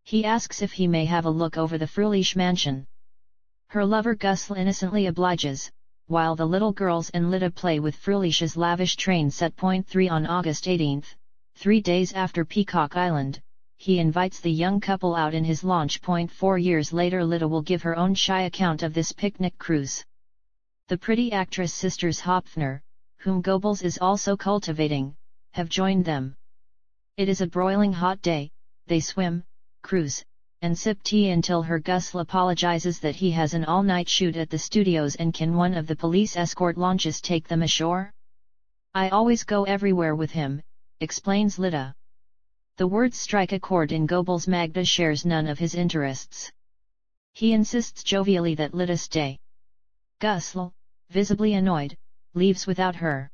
He asks if he may have a look over the Fröhlich mansion. Her lover Gusl innocently obliges, while the little girls and Lida play with Fröhlich's lavish train set. 3 On August 18, 3 days after Peacock Island, he invites the young couple out in his launch. 4 years later, Lida will give her own shy account of this picnic cruise. The pretty actress sisters Hopfner, whom Goebbels is also cultivating, have joined them. It is a broiling hot day. They swim, cruise, and sip tea until her Gusl apologizes that he has an all-night shoot at the studios and can one of the police escort launches take them ashore? "I always go everywhere with him," explains Lida. The words strike a chord in Goebbels. Magda shares none of his interests. He insists jovially that Lida stay. Gusl, visibly annoyed, leaves without her.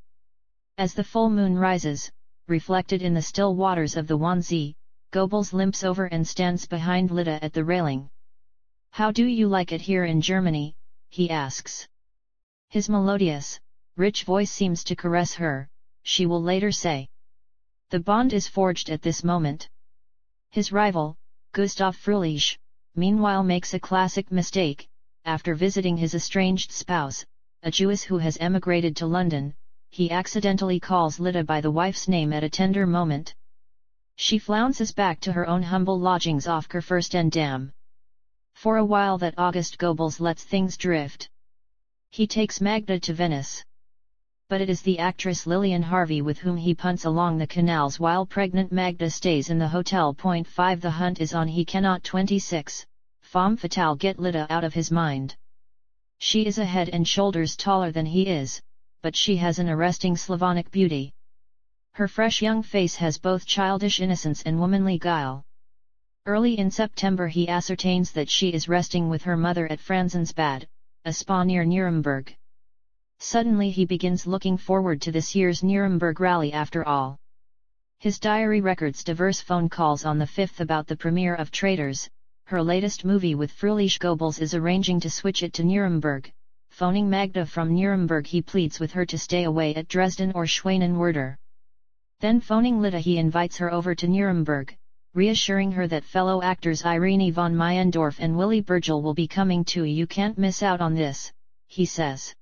As the full moon rises, reflected in the still waters of the Wannsee, Goebbels limps over and stands behind Lida at the railing. "How do you like it here in Germany?" he asks. His melodious, rich voice seems to caress her, she will later say. The bond is forged at this moment. His rival, Gustav Fröhlich, meanwhile makes a classic mistake. After visiting his estranged spouse, a Jewess who has emigrated to London, he accidentally calls Lita by the wife's name at a tender moment. She flounces back to her own humble lodgings off Kurfürstendamm. For a while that August Goebbels lets things drift. He takes Magda to Venice. But it is the actress Lillian Harvey with whom he punts along the canals while pregnant Magda stays in the hotel. 5 The hunt is on. He cannot 26, femme fatale get Lita out of his mind. She is a head and shoulders taller than he is, but she has an arresting Slavonic beauty. Her fresh young face has both childish innocence and womanly guile. Early in September he ascertains that she is resting with her mother at Franzensbad, a spa near Nuremberg. Suddenly he begins looking forward to this year's Nuremberg rally after all. His diary records diverse phone calls on the 5th about the premiere of Traitors, her latest movie with Friedrich Goebbels is arranging to switch it to Nuremberg. Phoning Magda from Nuremberg he pleads with her to stay away at Dresden or Schwanenwerder. Then phoning Lita he invites her over to Nuremberg, reassuring her that fellow actors Irene von Meyendorff and Willy Burgel will be coming too. You can't miss out on this, he says.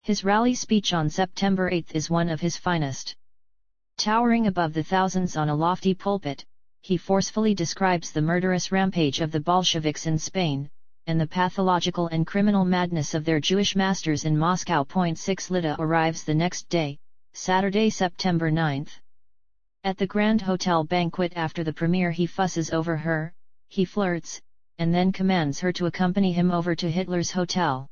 His rally speech on September 8 is one of his finest. Towering above the thousands on a lofty pulpit, he forcefully describes the murderous rampage of the Bolsheviks in Spain, and the pathological and criminal madness of their Jewish masters in Moscow. 6 Lita arrives the next day, Saturday, September 9. At the Grand Hotel banquet after the premiere he fusses over her, he flirts, and then commands her to accompany him over to Hitler's hotel.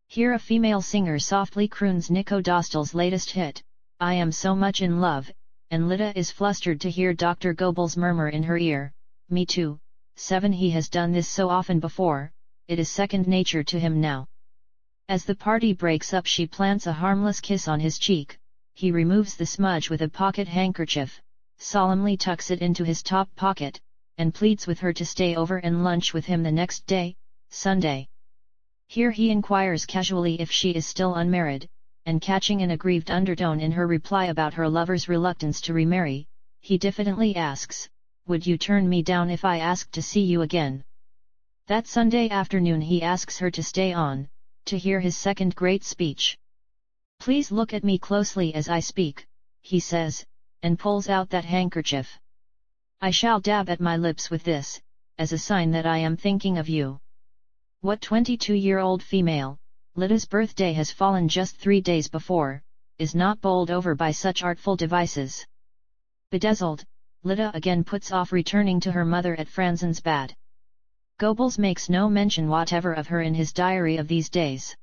Here a female singer softly croons Nico Dostal's latest hit, I Am So Much in Love, and Lita is flustered to hear Dr. Goebbels murmur in her ear, Me too. 7 He has done this so often before, it is second nature to him now. As the party breaks up she plants a harmless kiss on his cheek. He removes the smudge with a pocket handkerchief, solemnly tucks it into his top pocket, and pleads with her to stay over and lunch with him the next day, Sunday. Here he inquires casually if she is still unmarried, and catching an aggrieved undertone in her reply about her lover's reluctance to remarry, he diffidently asks, Would you turn me down if I asked to see you again? That Sunday afternoon he asks her to stay on, to hear his second great speech. Please look at me closely as I speak, he says, and pulls out that handkerchief. I shall dab at my lips with this, as a sign that I am thinking of you. What 22-year-old female, Lita's birthday has fallen just 3 days before, is not bowled over by such artful devices? Bedazzled, Lita again puts off returning to her mother at Franzensbad. Goebbels makes no mention whatever of her in his diary of these days.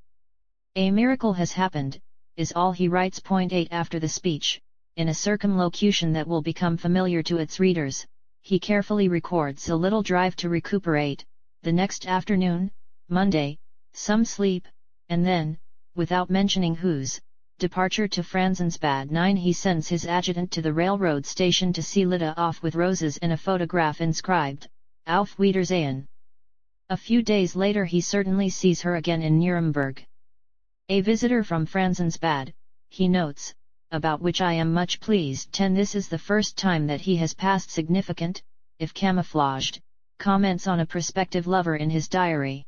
A miracle has happened, is all he writes. 8 After the speech, in a circumlocution that will become familiar to its readers, he carefully records a little drive to recuperate, the next afternoon, Monday, some sleep, and then, without mentioning whose, departure to Franzensbad. 9 He sends his adjutant to the railroad station to see Lita off with roses and a photograph inscribed, Auf Wiedersehen. A few days later he certainly sees her again in Nuremberg. A visitor from Franzensbad, he notes, about which I am much pleased. 10 This is the first time that he has passed significant, if camouflaged, comments on a prospective lover in his diary.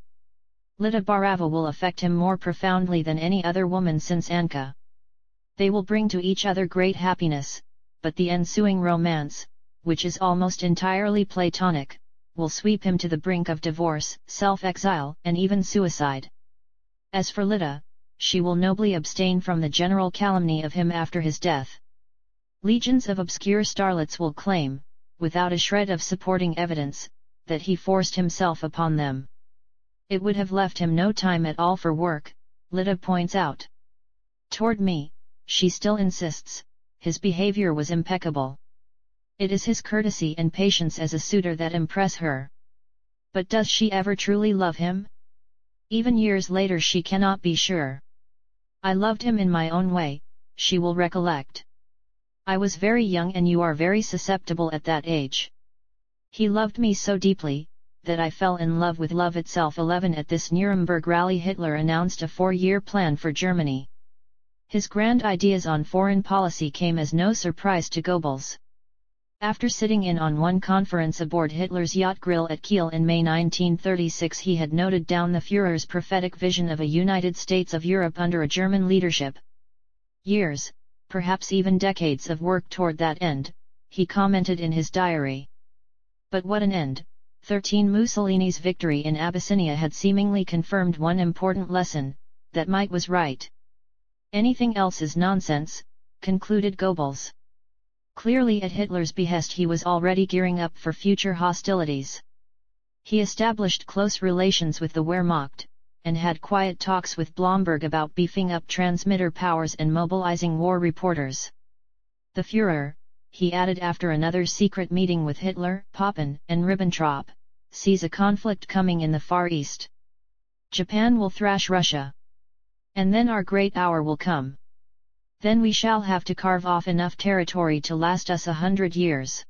Lita Barava will affect him more profoundly than any other woman since Anka. They will bring to each other great happiness, but the ensuing romance, which is almost entirely platonic, will sweep him to the brink of divorce, self-exile, and even suicide. As for Lita, she will nobly abstain from the general calumny of him after his death. Legions of obscure starlets will claim, without a shred of supporting evidence, that he forced himself upon them. It would have left him no time at all for work, Lita points out. Toward me, she still insists, his behavior was impeccable. It is his courtesy and patience as a suitor that impress her. But does she ever truly love him? Even years later she cannot be sure. I loved him in my own way, she will recollect. I was very young and you are very susceptible at that age. He loved me so deeply, that I fell in love with love itself. 11 At this Nuremberg rally Hitler announced a 4-year plan for Germany. His grand ideas on foreign policy came as no surprise to Goebbels. After sitting in on one conference aboard Hitler's yacht Grill at Kiel in May 1936 he had noted down the Führer's prophetic vision of a United States of Europe under a German leadership. Years, perhaps even decades of work toward that end, he commented in his diary. But what an end! 13 Mussolini's victory in Abyssinia had seemingly confirmed one important lesson, that might was right. Anything else is nonsense, concluded Goebbels. Clearly at Hitler's behest he was already gearing up for future hostilities. He established close relations with the Wehrmacht, and had quiet talks with Blomberg about beefing up transmitter powers and mobilizing war reporters. The Führer, he added after another secret meeting with Hitler, Papen, and Ribbentrop, sees a conflict coming in the Far East. Japan will thrash Russia. And then our great hour will come. Then we shall have to carve off enough territory to last us 100 years.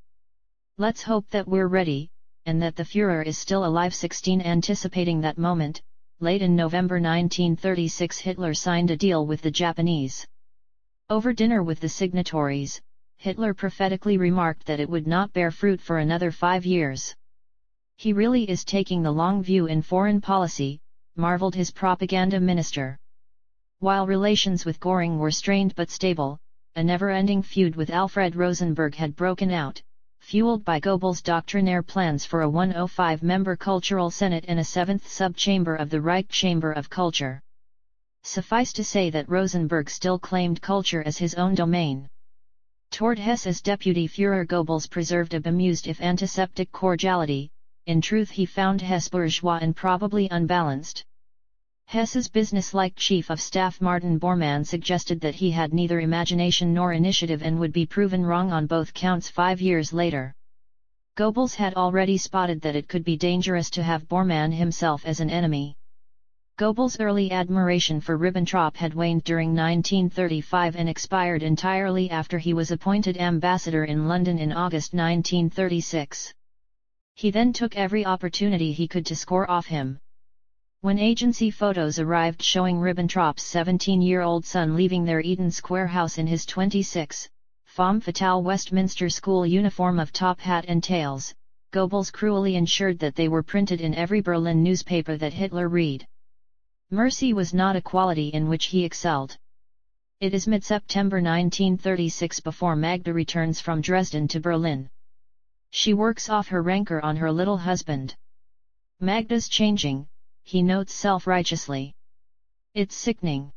Let's hope that we're ready, and that the Führer is still alive. 16 Anticipating that moment, late in November 1936 Hitler signed a deal with the Japanese. Over dinner with the signatories, Hitler prophetically remarked that it would not bear fruit for another 5 years. He really is taking the long view in foreign policy, marveled his propaganda minister. While relations with Göring were strained but stable, a never-ending feud with Alfred Rosenberg had broken out, fueled by Goebbels' doctrinaire plans for a 105-member Cultural Senate and a 7th sub-chamber of the Reich Chamber of Culture. Suffice to say that Rosenberg still claimed culture as his own domain. Toward Hess as deputy Führer Goebbels preserved a bemused if antiseptic cordiality. In truth he found Hess bourgeois and probably unbalanced. Hess's businesslike chief of staff Martin Bormann suggested that he had neither imagination nor initiative and would be proven wrong on both counts 5 years later. Goebbels had already spotted that it could be dangerous to have Bormann himself as an enemy. Goebbels' early admiration for Ribbentrop had waned during 1935 and expired entirely after he was appointed ambassador in London in August 1936. He then took every opportunity he could to score off him. When agency photos arrived showing Ribbentrop's 17-year-old son leaving their Eaton Square house in his 26, femme fatale Westminster School uniform of top hat and tails, Goebbels cruelly ensured that they were printed in every Berlin newspaper that Hitler read. Mercy was not a quality in which he excelled. It is mid-September 1936 before Magda returns from Dresden to Berlin. She works off her rancor on her little husband. Magda's changing, he notes self-righteously. It's sickening.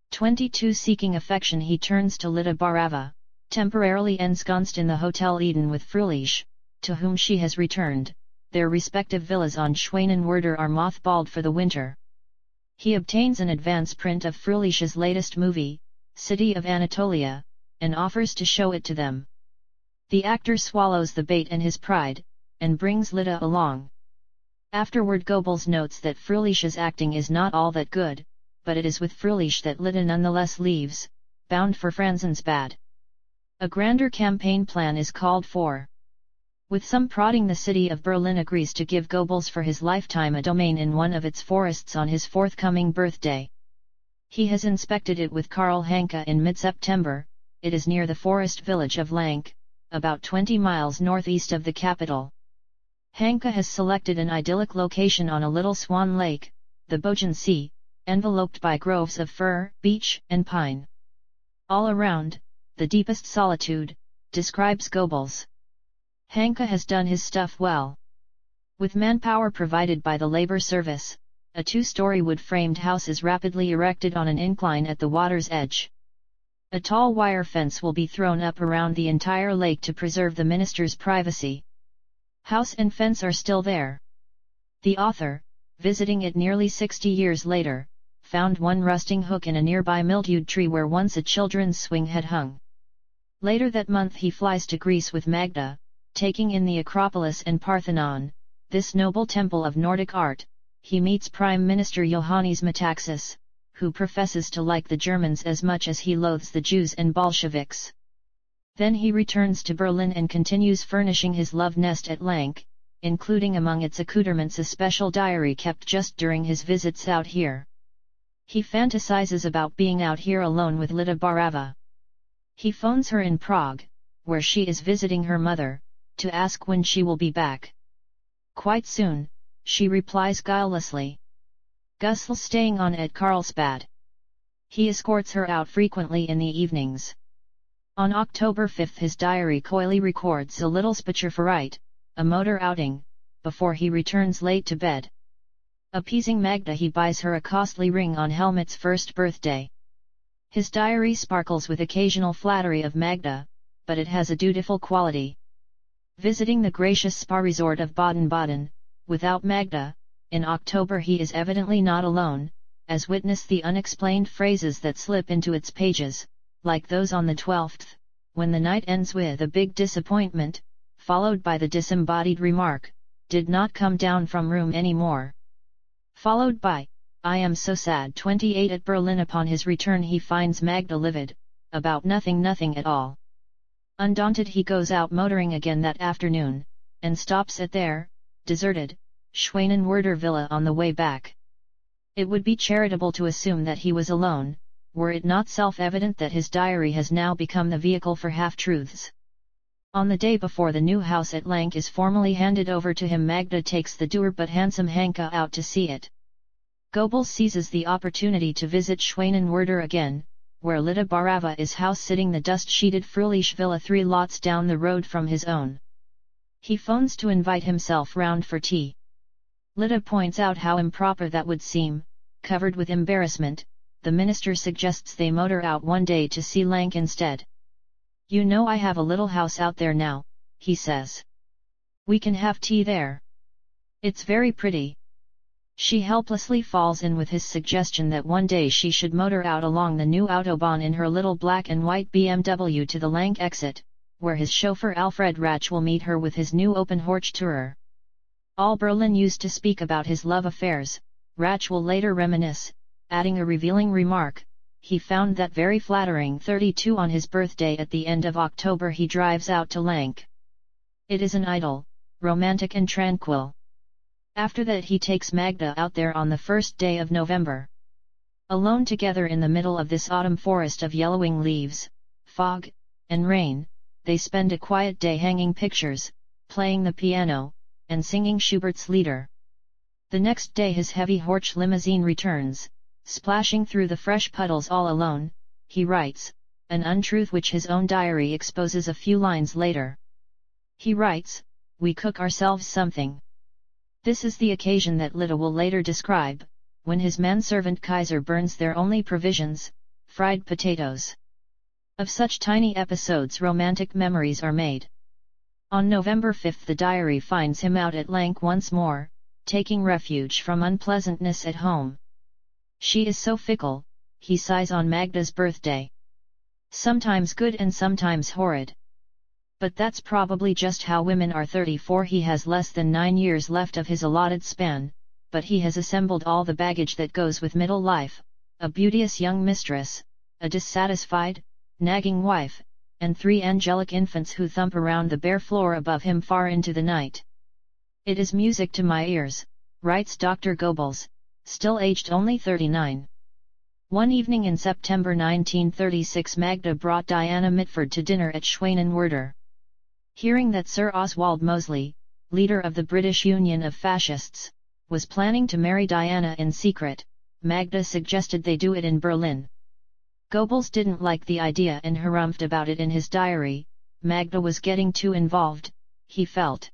22 Seeking affection he turns to Lida Barava, temporarily ensconced in the Hotel Eden with Fröhlich, to whom she has returned. Their respective villas on Schwanenwerder are mothballed for the winter. He obtains an advance print of Fröhlich's latest movie, City of Anatolia, and offers to show it to them. The actor swallows the bait and his pride, and brings Lida along. Afterward Goebbels notes that Fröhlich's acting is not all that good, but it is with Fröhlich that Lida nonetheless leaves, bound for Franzensbad. A grander campaign plan is called for. With some prodding the city of Berlin agrees to give Goebbels for his lifetime a domain in one of its forests on his forthcoming birthday. He has inspected it with Karl Hanke in mid-September. It is near the forest village of Lank, about 20 miles northeast of the capital. Hanke has selected an idyllic location on a little swan lake, the Bogen Sea, enveloped by groves of fir, beech, and pine. All around, the deepest solitude, describes Goebbels. Hanke has done his stuff well. With manpower provided by the labor service, a 2-story wood-framed house is rapidly erected on an incline at the water's edge. A tall wire fence will be thrown up around the entire lake to preserve the minister's privacy. House and fence are still there. The author, visiting it nearly 60 years later, found one rusting hook in a nearby mildewed tree where once a children's swing had hung. Later that month he flies to Greece with Magda, taking in the Acropolis and Parthenon, this noble temple of Nordic art. He meets Prime Minister Iohannis Metaxas, who professes to like the Germans as much as he loathes the Jews and Bolsheviks. Then he returns to Berlin and continues furnishing his love nest at Lank, including among its accoutrements a special diary kept just during his visits out here. He fantasizes about being out here alone with Lida Barava. He phones her in Prague, where she is visiting her mother, to ask when she will be back. Quite soon, she replies guilelessly. Gusl staying on at Carlsbad. He escorts her out frequently in the evenings. On October 5 his diary coyly records a little spazierfahrt, a motor outing, before he returns late to bed. Appeasing Magda, he buys her a costly ring on Helmut's first birthday. His diary sparkles with occasional flattery of Magda, but it has a dutiful quality. Visiting the gracious spa resort of Baden-Baden, without Magda, in October he is evidently not alone, as witness the unexplained phrases that slip into its pages, like those on the 12th, when the night ends with a big disappointment, followed by the disembodied remark, "Did not come down from room anymore." Followed by, "I am so sad." 28 At Berlin upon his return he finds Magda livid, about nothing at all. Undaunted he goes out motoring again that afternoon, and stops at their, deserted, Schwanenwerder villa on the way back. It would be charitable to assume that he was alone, were it not self-evident that his diary has now become the vehicle for half-truths. On the day before the new house at Lank is formally handed over to him, Magda takes the dour but handsome Hanka out to see it. Goebbels seizes the opportunity to visit Schwanenwerder again, where Lida Barava is house-sitting the dust-sheeted Fröhliche villa 3 lots down the road from his own. He phones to invite himself round for tea. Lida points out how improper that would seem. Covered with embarrassment, the minister suggests they motor out one day to see Lank instead. "You know I have a little house out there now," he says. "We can have tea there. It's very pretty." She helplessly falls in with his suggestion that one day she should motor out along the new Autobahn in her little black and white BMW to the Lank exit, where his chauffeur Alfred Ratsch will meet her with his new open Horch-Tourer. All Berlin used to speak about his love affairs, Ratsch will later reminisce, adding a revealing remark, he found that very flattering. 32 On his birthday at the end of October he drives out to Lank. It is an idyll, romantic and tranquil. After that he takes Magda out there on the first day of November. Alone together in the middle of this autumn forest of yellowing leaves, fog, and rain, they spend a quiet day hanging pictures, playing the piano, and singing Schubert's Lieder. The next day his heavy Horch limousine returns, splashing through the fresh puddles all alone, he writes, an untruth which his own diary exposes a few lines later. He writes, "We cook ourselves something." This is the occasion that Lida will later describe, when his manservant Kaiser burns their only provisions, fried potatoes. Of such tiny episodes romantic memories are made. On November 5 the diary finds him out at Lank once more, taking refuge from unpleasantness at home. "She is so fickle," he sighs on Magda's birthday. "Sometimes good and sometimes horrid. But that's probably just how women are." 34 He has less than 9 years left of his allotted span, but he has assembled all the baggage that goes with middle life, a beauteous young mistress, a dissatisfied, nagging wife, and 3 angelic infants who thump around the bare floor above him far into the night. "It is music to my ears," writes Dr. Goebbels, still aged only 39. One evening in September 1936 Magda brought Diana Mitford to dinner at Schwanenwerder. Hearing that Sir Oswald Mosley, leader of the British Union of Fascists, was planning to marry Diana in secret, Magda suggested they do it in Berlin. Goebbels didn't like the idea and harumphed about it in his diary. Magda was getting too involved, he felt.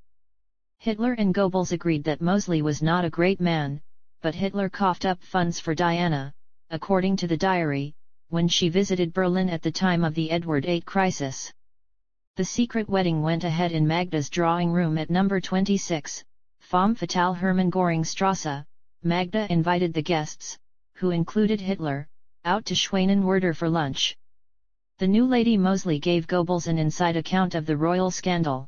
Hitler and Goebbels agreed that Mosley was not a great man, but Hitler coughed up funds for Diana, according to the diary, when she visited Berlin at the time of the Edward VIII crisis. The secret wedding went ahead in Magda's drawing room at number 26, Femme Fatale Hermann Göring Strasse. Magda invited the guests, who included Hitler, out to Schwanenwerder for lunch. The new Lady Mosley gave Goebbels an inside account of the royal scandal.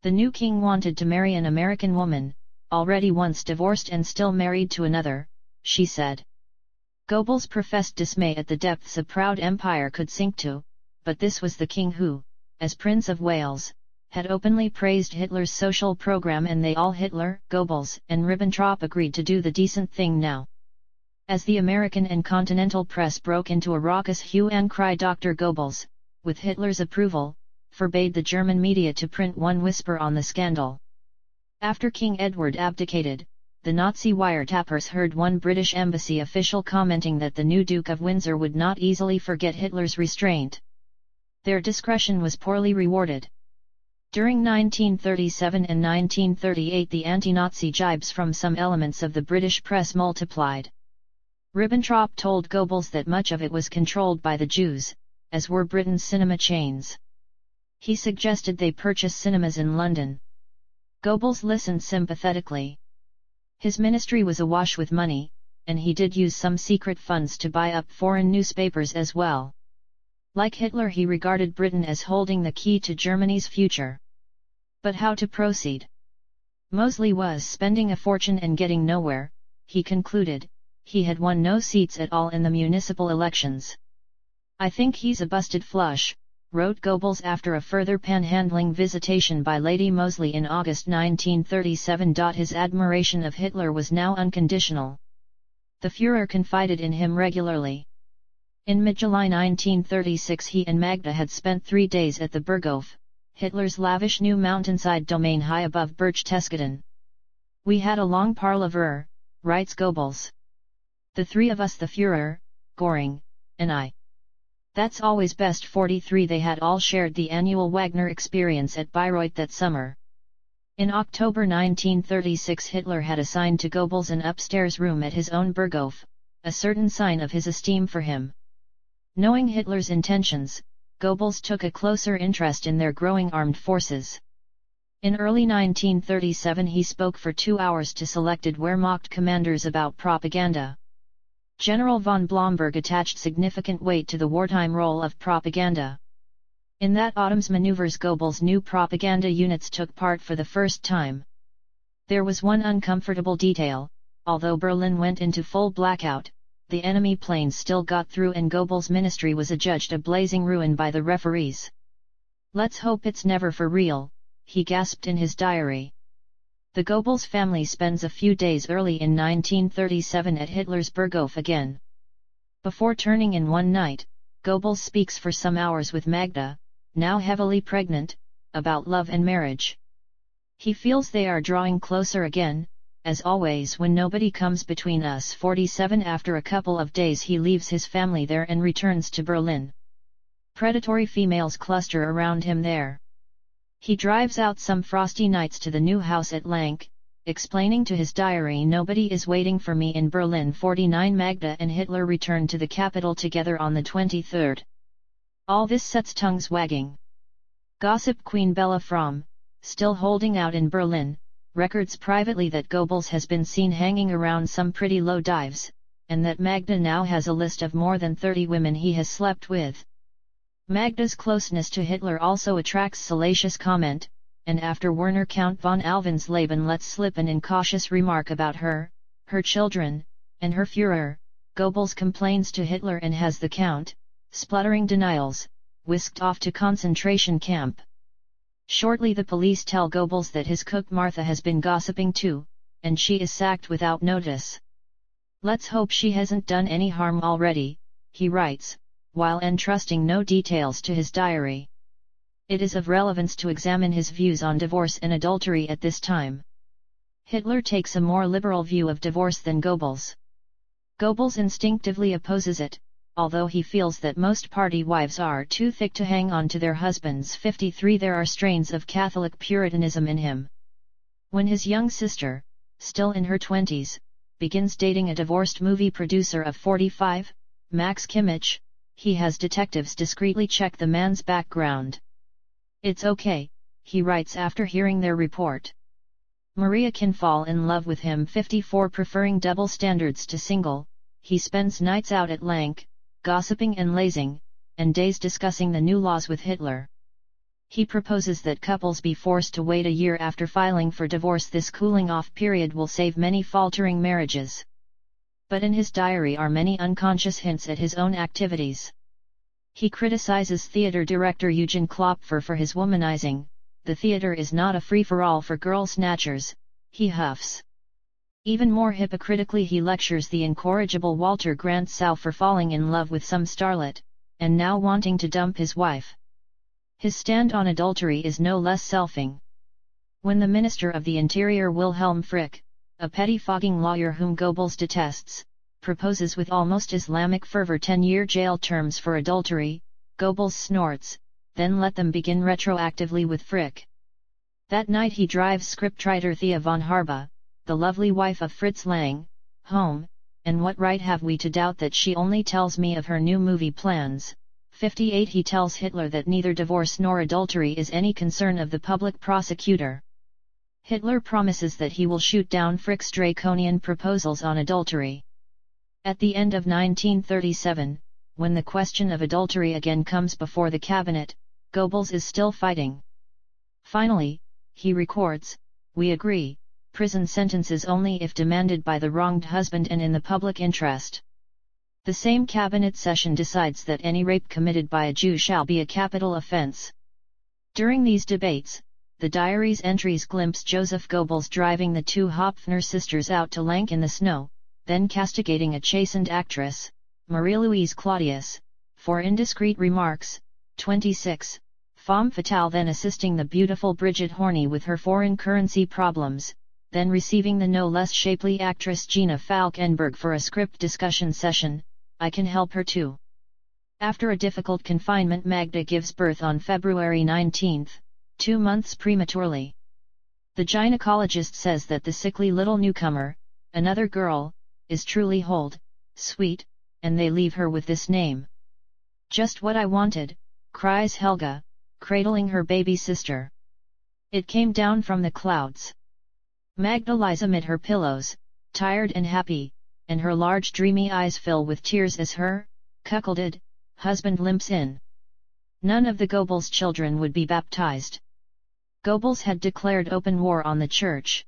The new king wanted to marry an American woman, already once divorced and still married to another, she said. Goebbels professed dismay at the depths a proud empire could sink to, but this was the king who, as Prince of Wales, had openly praised Hitler's social program, and they all, Hitler, Goebbels, and Ribbentrop, agreed to do the decent thing now. As the American and continental press broke into a raucous hue and cry, Dr. Goebbels, with Hitler's approval, forbade the German media to print one whisper on the scandal. After King Edward abdicated, the Nazi wiretappers heard one British embassy official commenting that the new Duke of Windsor would not easily forget Hitler's restraint. Their discretion was poorly rewarded. During 1937 and 1938 the anti-Nazi jibes from some elements of the British press multiplied. Ribbentrop told Goebbels that much of it was controlled by the Jews, as were Britain's cinema chains. He suggested they purchase cinemas in London. Goebbels listened sympathetically. His ministry was awash with money, and he did use some secret funds to buy up foreign newspapers as well. Like Hitler, he regarded Britain as holding the key to Germany's future. But how to proceed? Mosley was spending a fortune and getting nowhere, he concluded. He had won no seats at all in the municipal elections. "I think he's a busted flush," wrote Goebbels after a further panhandling visitation by Lady Mosley in August 1937. His admiration of Hitler was now unconditional. The Führer confided in him regularly. In mid-July 1936 he and Magda had spent 3 days at the Burghof, Hitler's lavish new mountainside domain high above Berchtesgaden. "We had a long parleyveur," writes Goebbels. "The three of us, the Führer, Göring, and I. That's always best." 43 They had all shared the annual Wagner experience at Bayreuth that summer. In October 1936 Hitler had assigned to Goebbels an upstairs room at his own Burghof, a certain sign of his esteem for him. Knowing Hitler's intentions, Goebbels took a closer interest in their growing armed forces. In early 1937 he spoke for 2 hours to selected Wehrmacht commanders about propaganda. General von Blomberg attached significant weight to the wartime role of propaganda. In that autumn's maneuvers Goebbels' new propaganda units took part for the first time. There was one uncomfortable detail: although Berlin went into full blackout, the enemy planes still got through and Goebbels' ministry was adjudged a blazing ruin by the referees. "Let's hope it's never for real," he gasped in his diary. The Goebbels family spends a few days early in 1937 at Hitler's Burghof again. Before turning in one night, Goebbels speaks for some hours with Magda, now heavily pregnant, about love and marriage. He feels they are drawing closer again, as always when nobody comes between us. 47 After a couple of days he leaves his family there and returns to Berlin. Predatory females cluster around him there. He drives out some frosty nights to the new house at Lank, explaining to his diary, "Nobody is waiting for me in Berlin." 49 Magda and Hitler return to the capital together on the 23rd. All this sets tongues wagging. Gossip Queen Bella Fromm, still holding out in Berlin, records privately that Goebbels has been seen hanging around some pretty low dives, and that Magda now has a list of more than 30 women he has slept with. Magda's closeness to Hitler also attracts salacious comment, and after Werner Count von Alvensleben lets slip an incautious remark about her, her children, and her Führer, Goebbels complains to Hitler and has the Count, spluttering denials, whisked off to concentration camp. Shortly the police tell Goebbels that his cook Martha has been gossiping too, and she is sacked without notice. "Let's hope she hasn't done any harm already," he writes, while entrusting no details to his diary. It is of relevance to examine his views on divorce and adultery at this time. Hitler takes a more liberal view of divorce than Goebbels. Goebbels instinctively opposes it, although he feels that most party wives are too thick to hang on to their husbands. 53 There are strains of Catholic Puritanism in him. When his young sister, still in her 20s, begins dating a divorced movie producer of 45, Max Kimmich, he has detectives discreetly check the man's background. "It's okay," he writes after hearing their report. Maria can fall in love with him. 54 Preferring double standards to single, he spends nights out at Lank, gossiping and lazing, and days discussing the new laws with Hitler. He proposes that couples be forced to wait a year after filing for divorce. This cooling-off period will save many faltering marriages. But in his diary are many unconscious hints at his own activities. He criticizes theater director Eugen Klopfer for his womanizing. "The theater is not a free-for-all for girl snatchers," he huffs. Even more hypocritically he lectures the incorrigible Walter Grant-Sau for falling in love with some starlet, and now wanting to dump his wife. His stand on adultery is no less selfing. When the Minister of the Interior Wilhelm Frick, a pettifogging lawyer whom Goebbels detests, proposes with almost Islamic fervor 10-year jail terms for adultery. Goebbels snorts, then let them begin retroactively with Frick. That night he drives scriptwriter Thea von Harba, the lovely wife of Fritz Lang, home, and what right have we to doubt that she only tells me of her new movie plans? 58 He tells Hitler that neither divorce nor adultery is any concern of the public prosecutor. Hitler promises that he will shoot down Frick's draconian proposals on adultery. At the end of 1937, when the question of adultery again comes before the cabinet, Goebbels is still fighting. Finally, he records, "We agree, prison sentences only if demanded by the wronged husband and in the public interest." The same cabinet session decides that any rape committed by a Jew shall be a capital offense. During these debates, the diaries entries glimpse Joseph Goebbels driving the two Hopfner sisters out to Lank in the snow, then castigating a chastened actress, Marie-Louise Claudius, for indiscreet remarks. 26. Femme fatale then assisting the beautiful Brigitte Horney with her foreign currency problems, then receiving the no less shapely actress Gina Falkenberg for a script discussion session. I can help her too. After a difficult confinement, Magda gives birth on February 19, 2 months prematurely. The gynecologist says that the sickly little newcomer, another girl, is truly hold, sweet, and they leave her with this name. Just what I wanted, cries Helga, cradling her baby sister. It came down from the clouds. Magda lies amid her pillows, tired and happy, and her large dreamy eyes fill with tears as her cuckolded husband limps in. None of the Goebbels children would be baptized. Goebbels had declared open war on the church.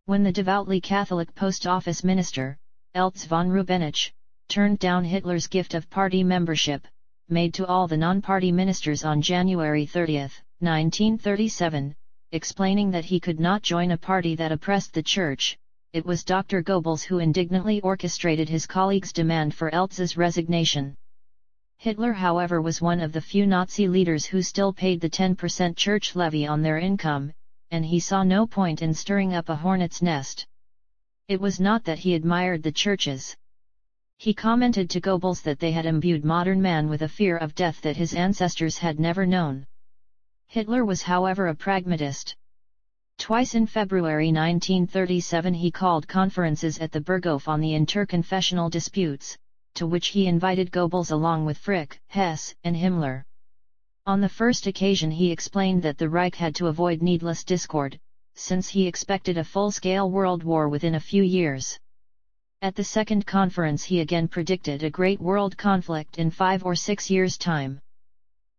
When the devoutly Catholic post office minister, Eltz von Rubenich, turned down Hitler's gift of party membership, made to all the non-party ministers on January 30, 1937, explaining that he could not join a party that oppressed the church, it was Dr. Goebbels who indignantly orchestrated his colleagues' demand for Eltz's resignation. Hitler, however, was one of the few Nazi leaders who still paid the 10% church levy on their income, and he saw no point in stirring up a hornet's nest. It was not that he admired the churches. He commented to Goebbels that they had imbued modern man with a fear of death that his ancestors had never known. Hitler was, however, a pragmatist. Twice in February 1937 he called conferences at the Burghof on the interconfessional disputes, to which he invited Goebbels along with Frick, Hess, and Himmler. On the first occasion he explained that the Reich had to avoid needless discord, since he expected a full-scale world war within a few years. At the second conference he again predicted a great world conflict in 5 or 6 years' time.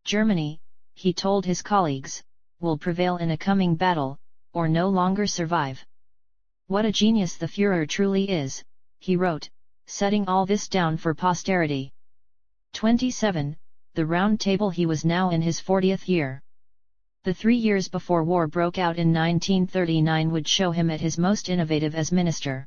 Germany, he told his colleagues, will prevail in a coming battle, or no longer survive. What a genius the Führer truly is, he wrote, setting all this down for posterity. 27. The Round Table. He was now in his 40th year. The 3 years before war broke out in 1939 would show him at his most innovative as minister.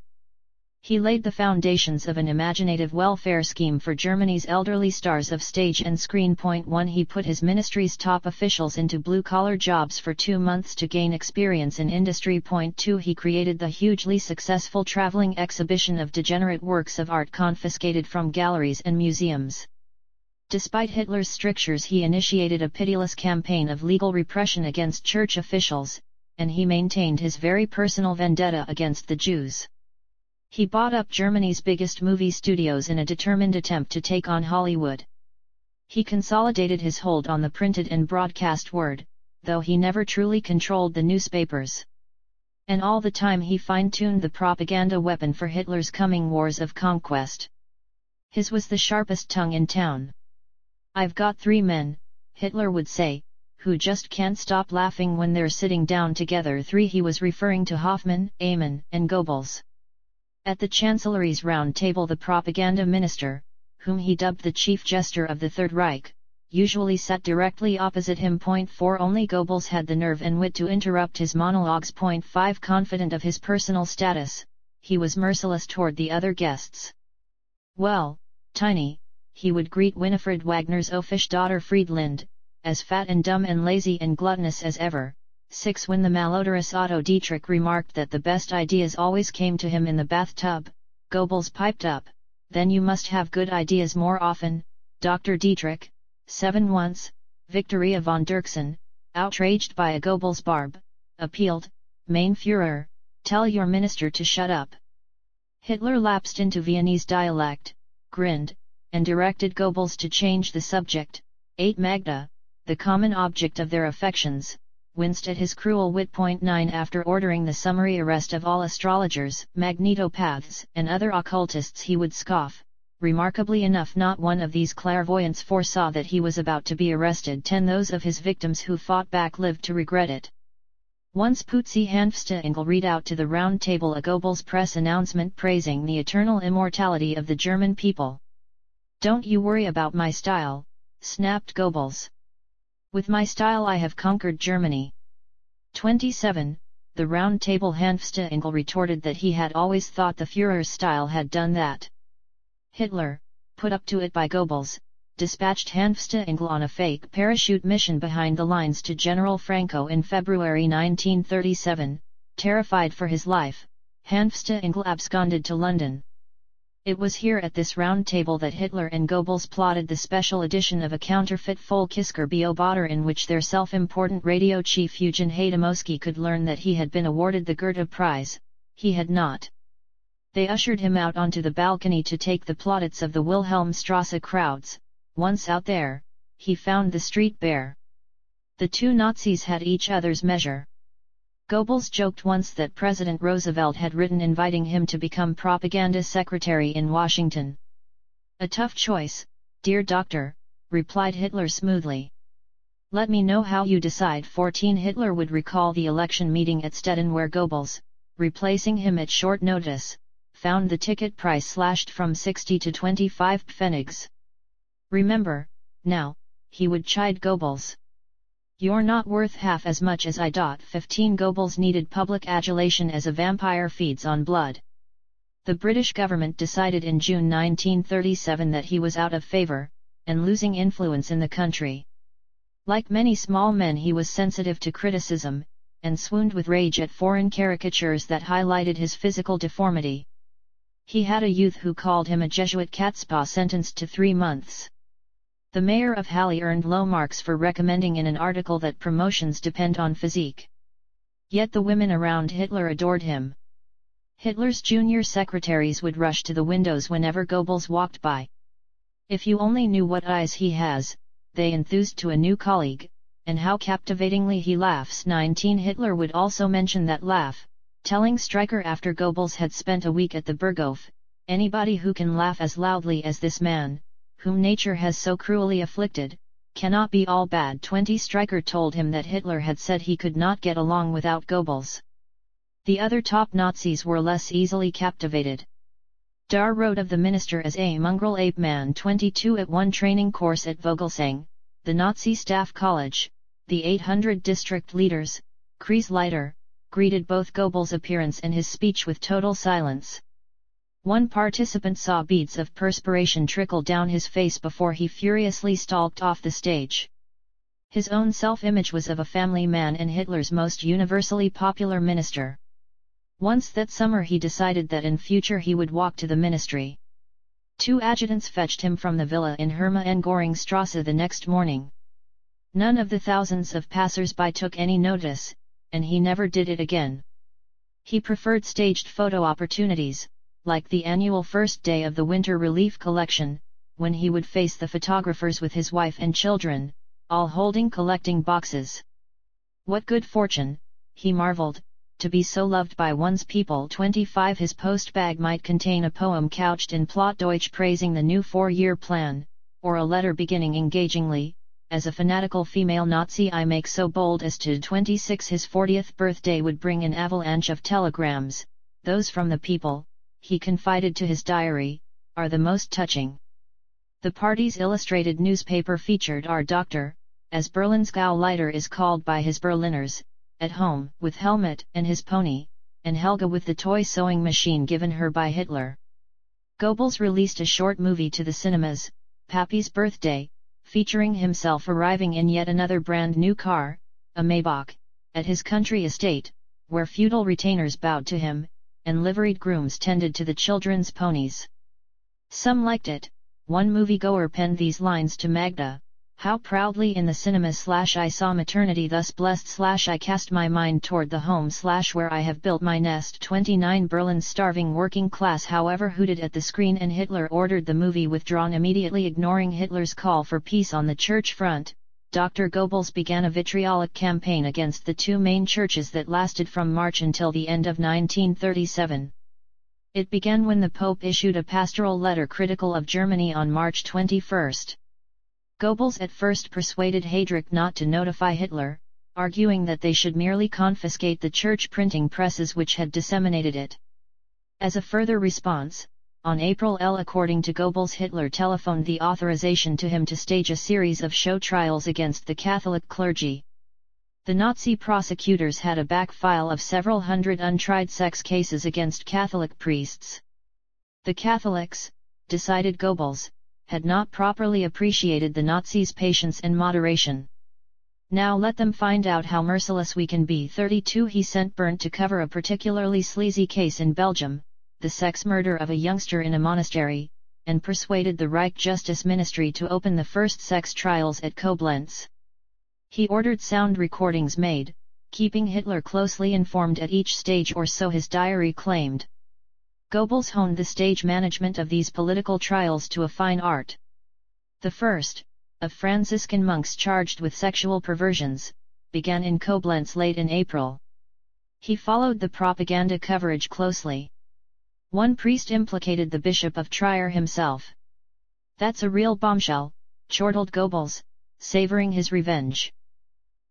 He laid the foundations of an imaginative welfare scheme for Germany's elderly stars of stage and screen. 1. He put his ministry's top officials into blue-collar jobs for 2 months to gain experience in industry. 2. He created the hugely successful traveling exhibition of degenerate works of art confiscated from galleries and museums. Despite Hitler's strictures, he initiated a pitiless campaign of legal repression against church officials, and he maintained his very personal vendetta against the Jews. He bought up Germany's biggest movie studios in a determined attempt to take on Hollywood. He consolidated his hold on the printed and broadcast word, though he never truly controlled the newspapers. And all the time he fine-tuned the propaganda weapon for Hitler's coming wars of conquest. His was the sharpest tongue in town. "I've got 3 men," Hitler would say, "who just can't stop laughing when they're sitting down together." 3. He was referring to Hoffmann, Amann, and Goebbels. At the Chancellery's round table, the propaganda minister, whom he dubbed the chief jester of the Third Reich, usually sat directly opposite him. 4. Only Goebbels had the nerve and wit to interrupt his monologues. 5. Confident of his personal status, he was merciless toward the other guests. "Well, Tiny," he would greet Winifred Wagner's oafish daughter Friedlind, as fat and dumb and lazy and gluttonous as ever, 6. When the malodorous Otto Dietrich remarked that the best ideas always came to him in the bathtub, Goebbels piped up, "Then you must have good ideas more often, Dr. Dietrich." 7. Once, Victoria von Dirksen, outraged by a Goebbels barb, appealed, "Mein Führer, tell your minister to shut up." Hitler lapsed into Viennese dialect, grinned, and directed Goebbels to change the subject. 8. Magda, the common object of their affections, winced at his cruel wit. 9. After ordering the summary arrest of all astrologers, magnetopaths, and other occultists, he would scoff. Remarkably enough, not one of these clairvoyants foresaw that he was about to be arrested. 10. Those of his victims who fought back lived to regret it. Once Putzi Hanfstaengl read out to the round table a Goebbels press announcement praising the eternal immortality of the German people. "Don't you worry about my style," snapped Goebbels. "With my style I have conquered Germany." 27. The round table Hanfstaengl retorted that he had always thought the Führer's style had done that. Hitler, put up to it by Goebbels, dispatched Hanfstaengl on a fake parachute mission behind the lines to General Franco in February 1937. Terrified for his life, Hanfstaengl absconded to London. It was here at this round table that Hitler and Goebbels plotted the special edition of a counterfeit Volkischer Beobachter in which their self-important radio chief Eugen Hademoski could learn that he had been awarded the Goethe Prize. He had not. They ushered him out onto the balcony to take the plaudits of the Wilhelmstrasse crowds. Once out there, he found the street bare. The two Nazis had each other's measure. Goebbels joked once that President Roosevelt had written inviting him to become propaganda secretary in Washington. "A tough choice, dear doctor," replied Hitler smoothly. "Let me know how you decide." 14. Hitler would recall the election meeting at Stettin where Goebbels, replacing him at short notice, found the ticket price slashed from 60 to 25 pfennigs. "Remember, now," he would chide Goebbels. "You're not worth half as much as I dot." 15. Goebbels needed public adulation as a vampire feeds on blood. The British government decided in June 1937 that he was out of favour, and losing influence in the country. Like many small men, he was sensitive to criticism, and swooned with rage at foreign caricatures that highlighted his physical deformity. He had a youth who called him a Jesuit catspaw, sentenced to 3 months. The mayor of Halle earned low marks for recommending in an article that promotions depend on physique. Yet the women around Hitler adored him. Hitler's junior secretaries would rush to the windows whenever Goebbels walked by. "If you only knew what eyes he has," they enthused to a new colleague, "and how captivatingly he laughs." 19. Hitler would also mention that laugh, telling Streicher after Goebbels had spent a week at the Berghof, "Anybody who can laugh as loudly as this man, whom nature has so cruelly afflicted, cannot be all bad." 20. Streicher told him that Hitler had said he could not get along without Goebbels. The other top Nazis were less easily captivated. Dar wrote of the minister as a mongrel ape man. 22. At one training course at Vogelsang, the Nazi staff college, the 800 district leaders, Kreisleiter, greeted both Goebbels' appearance and his speech with total silence. One participant saw beads of perspiration trickle down his face before he furiously stalked off the stage. His own self-image was of a family man and Hitler's most universally popular minister. Once that summer he decided that in future he would walk to the ministry. 2 adjutants fetched him from the villa in Herma and Göringstrasse the next morning. None of the thousands of passers-by took any notice, and he never did it again. He preferred staged photo opportunities, like the annual first day of the winter relief collection, when he would face the photographers with his wife and children, all holding collecting boxes. What good fortune, he marveled, to be so loved by one's people. 25. His post bag might contain a poem couched in Plattdeutsch praising the new 4-year plan, or a letter beginning engagingly, "As a fanatical female Nazi I make so bold as to." 26. His 40th birthday would bring an avalanche of telegrams. "Those from the people," he confided to his diary, "are the most touching." The party's illustrated newspaper featured our doctor, as Berlin's Gauleiter is called by his Berliners, at home with helmet and his pony, and Helga with the toy sewing machine given her by Hitler. Goebbels released a short movie to the cinemas, Pappy's Birthday, featuring himself arriving in yet another brand new car, a Maybach. at his country estate, where feudal retainers bowed to him, and liveried grooms tended to the children's ponies. Some liked it. One moviegoer penned these lines to Magda: "How proudly in the cinema/I saw maternity thus blessed/I cast my mind toward the home/where I have built my nest." 29 Berlin's starving working class however hooted at the screen, and Hitler ordered the movie withdrawn immediately. Ignoring Hitler's call for peace on the church front, Dr. Goebbels began a vitriolic campaign against the two main churches that lasted from March until the end of 1937. It began when the Pope issued a pastoral letter critical of Germany on March 21. Goebbels at first persuaded Heydrich not to notify Hitler, arguing that they should merely confiscate the church printing presses which had disseminated it. As a further response, on April L, according to Goebbels, Hitler telephoned the authorization to him to stage a series of show trials against the Catholic clergy. The Nazi prosecutors had a back file of several hundred untried sex cases against Catholic priests. The Catholics, decided Goebbels, had not properly appreciated the Nazis' patience and moderation. "Now let them find out how merciless we can be." 32 He sent Berndt to cover a particularly sleazy case in Belgium, the sex murder of a youngster in a monastery, and persuaded the Reich Justice Ministry to open the first sex trials at Koblenz. He ordered sound recordings made, keeping Hitler closely informed at each stage, or so his diary claimed. Goebbels honed the stage management of these political trials to a fine art. The first, of Franciscan monks charged with sexual perversions, began in Koblenz late in April. He followed the propaganda coverage closely. One priest implicated the Bishop of Trier himself. "That's a real bombshell," chortled Goebbels, savoring his revenge.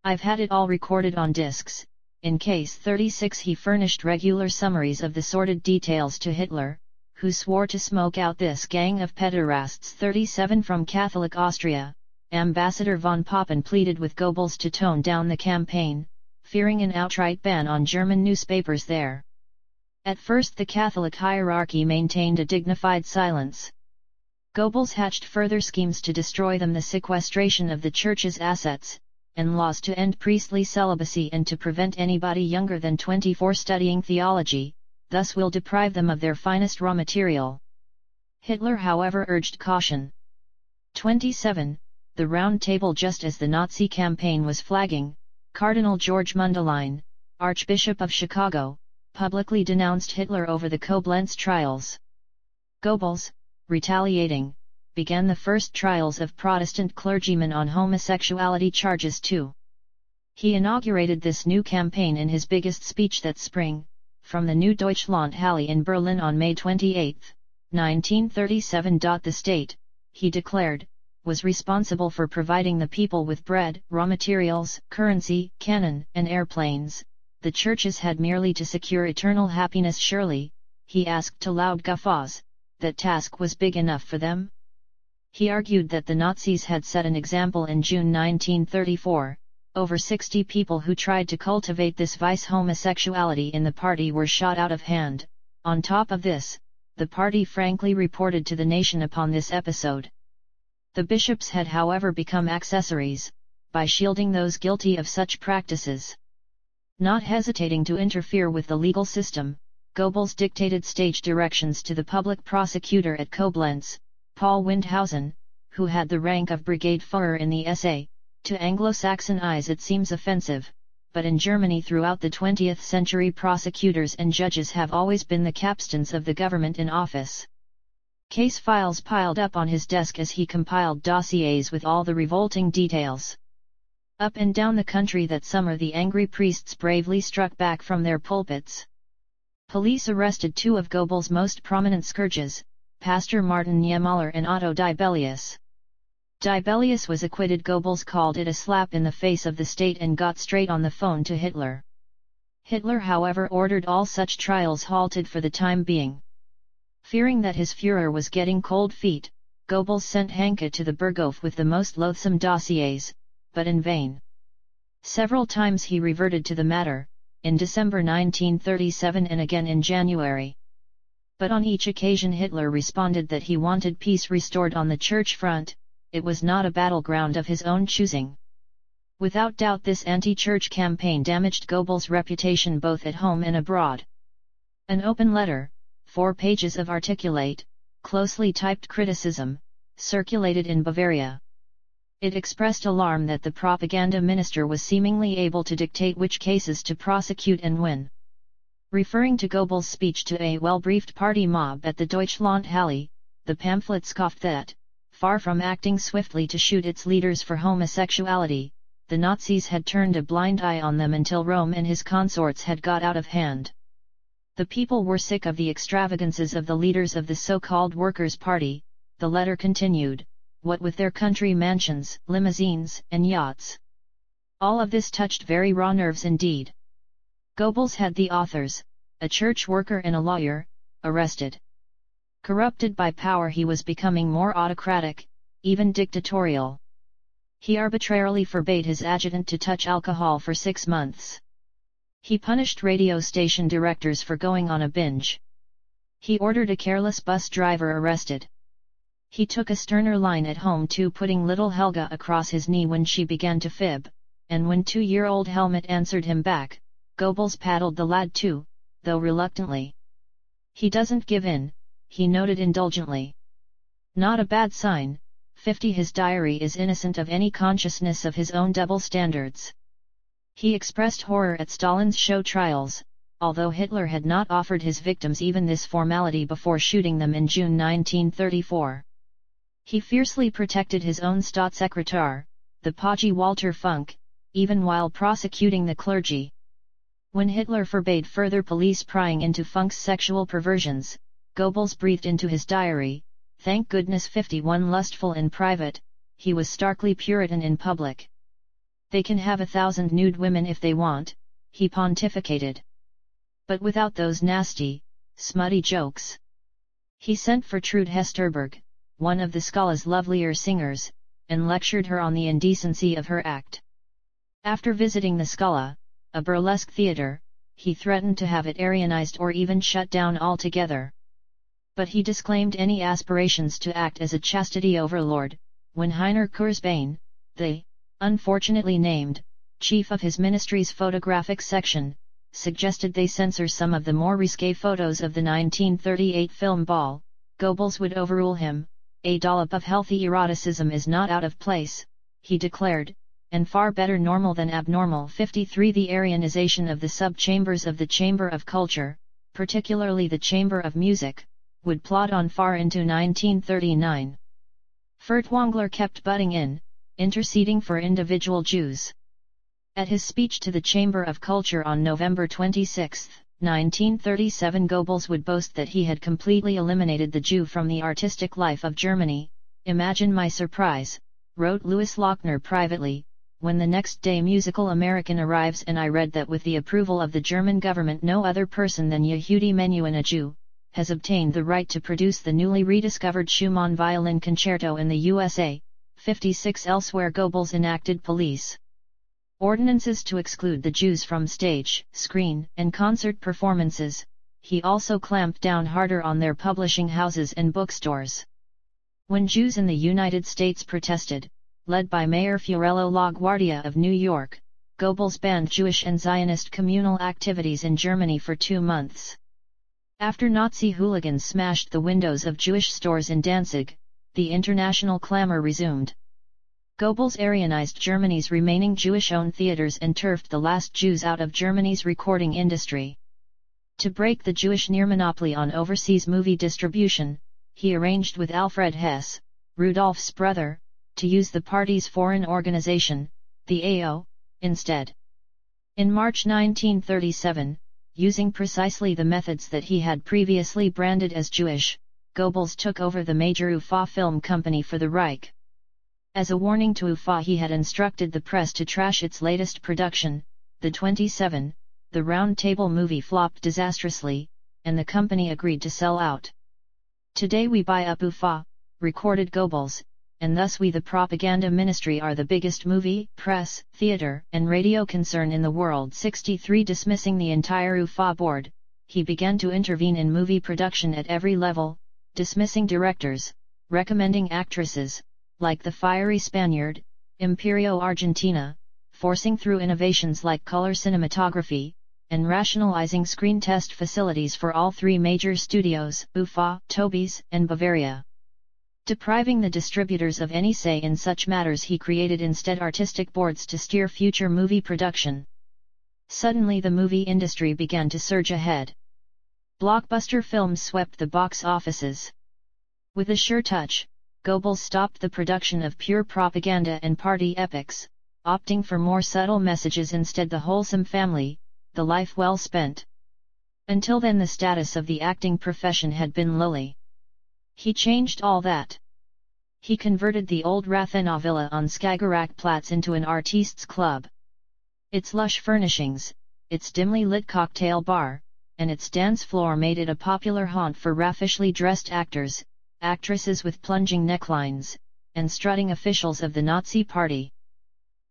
"I've had it all recorded on discs." In case 36 he furnished regular summaries of the sordid details to Hitler, who swore to smoke out this gang of pederasts. 37 From Catholic Austria, Ambassador von Papen pleaded with Goebbels to tone down the campaign, fearing an outright ban on German newspapers there. At first the Catholic hierarchy maintained a dignified silence. Goebbels hatched further schemes to destroy them: the sequestration of the Church's assets, and laws to end priestly celibacy and to prevent anybody younger than 24 studying theology, thus will deprive them of their finest raw material. Hitler however urged caution. 27. The Round Table. Just as the Nazi campaign was flagging, Cardinal George Mundelein, Archbishop of Chicago, publicly denounced Hitler over the Koblenz trials. Goebbels, retaliating, began the first trials of Protestant clergymen on homosexuality charges too. He inaugurated this new campaign in his biggest speech that spring, from the New Deutschlandhalle in Berlin on May 28, 1937. The state, he declared, was responsible for providing the people with bread, raw materials, currency, cannon, and airplanes. The churches had merely to secure eternal happiness. Surely, he asked to loud guffaws, that task was big enough for them? He argued that the Nazis had set an example. In June 1934, over 60 people who tried to cultivate this vice, homosexuality, in the party were shot out of hand. On top of this, the party frankly reported to the nation upon this episode. The bishops had however become accessories, by shielding those guilty of such practices. Not hesitating to interfere with the legal system, Goebbels dictated stage directions to the public prosecutor at Koblenz, Paul Windhausen, who had the rank of brigade Führer in the SA. To Anglo-Saxon eyes it seems offensive, but in Germany throughout the 20th century prosecutors and judges have always been the capstans of the government in office. Case files piled up on his desk as he compiled dossiers with all the revolting details. Up and down the country that summer the angry priests bravely struck back from their pulpits. Police arrested two of Goebbels' most prominent scourges, Pastor Martin Niemöller and Otto Dibelius. Dibelius was acquitted. Goebbels called it a slap in the face of the state and got straight on the phone to Hitler. Hitler however ordered all such trials halted for the time being. Fearing that his Führer was getting cold feet, Goebbels sent Hanke to the Burghof with the most loathsome dossiers, but in vain. Several times he reverted to the matter, in December 1937 and again in January. But on each occasion Hitler responded that he wanted peace restored on the church front. It was not a battleground of his own choosing. Without doubt this anti-church campaign damaged Goebbels' reputation both at home and abroad. An open letter, 4 pages of articulate, closely typed criticism, circulated in Bavaria. It expressed alarm that the propaganda minister was seemingly able to dictate which cases to prosecute and when. Referring to Goebbels' speech to a well-briefed party mob at the Deutschlandhalle, the pamphlet scoffed that, far from acting swiftly to shoot its leaders for homosexuality, the Nazis had turned a blind eye on them until Rome and his consorts had got out of hand. The people were sick of the extravagances of the leaders of the so-called Workers' Party, the letter continued, what with their country mansions, limousines, and yachts. All of this touched very raw nerves indeed. Goebbels had the authors, a church worker and a lawyer, arrested. Corrupted by power, he was becoming more autocratic, even dictatorial. He arbitrarily forbade his adjutant to touch alcohol for 6 months. He punished radio station directors for going on a binge. He ordered a careless bus driver arrested. He took a sterner line at home too, putting little Helga across his knee when she began to fib, and when 2-year-old Helmut answered him back, Goebbels paddled the lad too, though reluctantly. He doesn't give in, he noted indulgently. Not a bad sign. 50 His diary is innocent of any consciousness of his own double standards. He expressed horror at Stalin's show trials, although Hitler had not offered his victims even this formality before shooting them in June 1934. He fiercely protected his own Staatssekretär, the podgy Walter Funk, even while prosecuting the clergy. When Hitler forbade further police prying into Funk's sexual perversions, Goebbels breathed into his diary, "Thank goodness 51 lustful in private, he was starkly Puritan in public. They can have 1,000 nude women if they want," he pontificated. But without those nasty, smutty jokes. He sent for Trude Hesterberg, one of the Scala's lovelier singers, and lectured her on the indecency of her act. After visiting the Scala, a burlesque theatre, he threatened to have it Aryanized or even shut down altogether. But he disclaimed any aspirations to act as a chastity overlord, when Heiner Kurzbein, the, unfortunately named, chief of his ministry's photographic section, suggested they censor some of the more risque photos of the 1938 film Ball. Goebbels would overrule him. "A dollop of healthy eroticism is not out of place," he declared, "and far better normal than abnormal." 53 The Aryanization of the sub-chambers of the Chamber of Culture, particularly the Chamber of Music, would plod on far into 1939. Furtwängler kept butting in, interceding for individual Jews. At his speech to the Chamber of Culture on November 26, 1937, Goebbels would boast that he had completely eliminated the Jew from the artistic life of Germany. "Imagine my surprise," wrote Louis Lochner privately, "when the next day Musical American arrives and I read that with the approval of the German government no other person than Yehudi Menuhin, a Jew, has obtained the right to produce the newly rediscovered Schumann Violin Concerto in the USA." 56 Elsewhere, Goebbels enacted police ordinances to exclude the Jews from stage, screen, and concert performances. He also clamped down harder on their publishing houses and bookstores. When Jews in the United States protested, led by Mayor Fiorello LaGuardia of New York, Goebbels banned Jewish and Zionist communal activities in Germany for 2 months. After Nazi hooligans smashed the windows of Jewish stores in Danzig, the international clamor resumed. Goebbels Aryanized Germany's remaining Jewish-owned theaters and turfed the last Jews out of Germany's recording industry. To break the Jewish near-monopoly on overseas movie distribution, he arranged with Alfred Hess, Rudolph's brother, to use the party's foreign organization, the AO, instead. In March 1937, using precisely the methods that he had previously branded as Jewish, Goebbels took over the major UFA film company for the Reich. As a warning to UFA, he had instructed the press to trash its latest production, the 27. The Round Table movie flopped disastrously, and the company agreed to sell out. "Today we buy up UFA," recorded Goebbels, "and thus we, the propaganda ministry, are the biggest movie, press, theater, and radio concern in the world." 63 Dismissing the entire UFA board, he began to intervene in movie production at every level, dismissing directors, recommending actresses, like the fiery Spaniard, Imperio Argentina, forcing through innovations like color cinematography, and rationalizing screen test facilities for all three major studios, UFA, Tobies, and Bavaria. Depriving the distributors of any say in such matters, he created instead artistic boards to steer future movie production. Suddenly the movie industry began to surge ahead. Blockbuster films swept the box offices. With a sure touch, Goebbels stopped the production of pure propaganda and party epics, opting for more subtle messages instead: the wholesome family, the life well spent. Until then the status of the acting profession had been lowly. He changed all that. He converted the old Rathenau villa on Skagerrak Platz into an artistes' club. Its lush furnishings, its dimly lit cocktail bar, and its dance floor made it a popular haunt for raffishly dressed actors, actresses with plunging necklines, and strutting officials of the Nazi Party.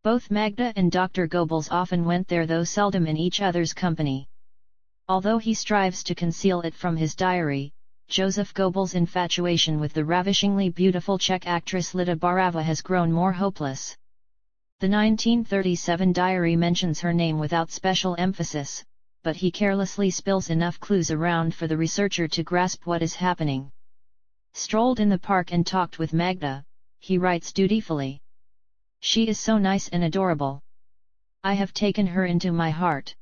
Both Magda and Dr. Goebbels often went there, though seldom in each other's company. Although he strives to conceal it from his diary, Joseph Goebbels' infatuation with the ravishingly beautiful Czech actress Lida Barava has grown more hopeless. The 1937 diary mentions her name without special emphasis, but he carelessly spills enough clues around for the researcher to grasp what is happening. Strolled in the park and talked with Magda, he writes dutifully. She is so nice and adorable. I have taken her into my heart.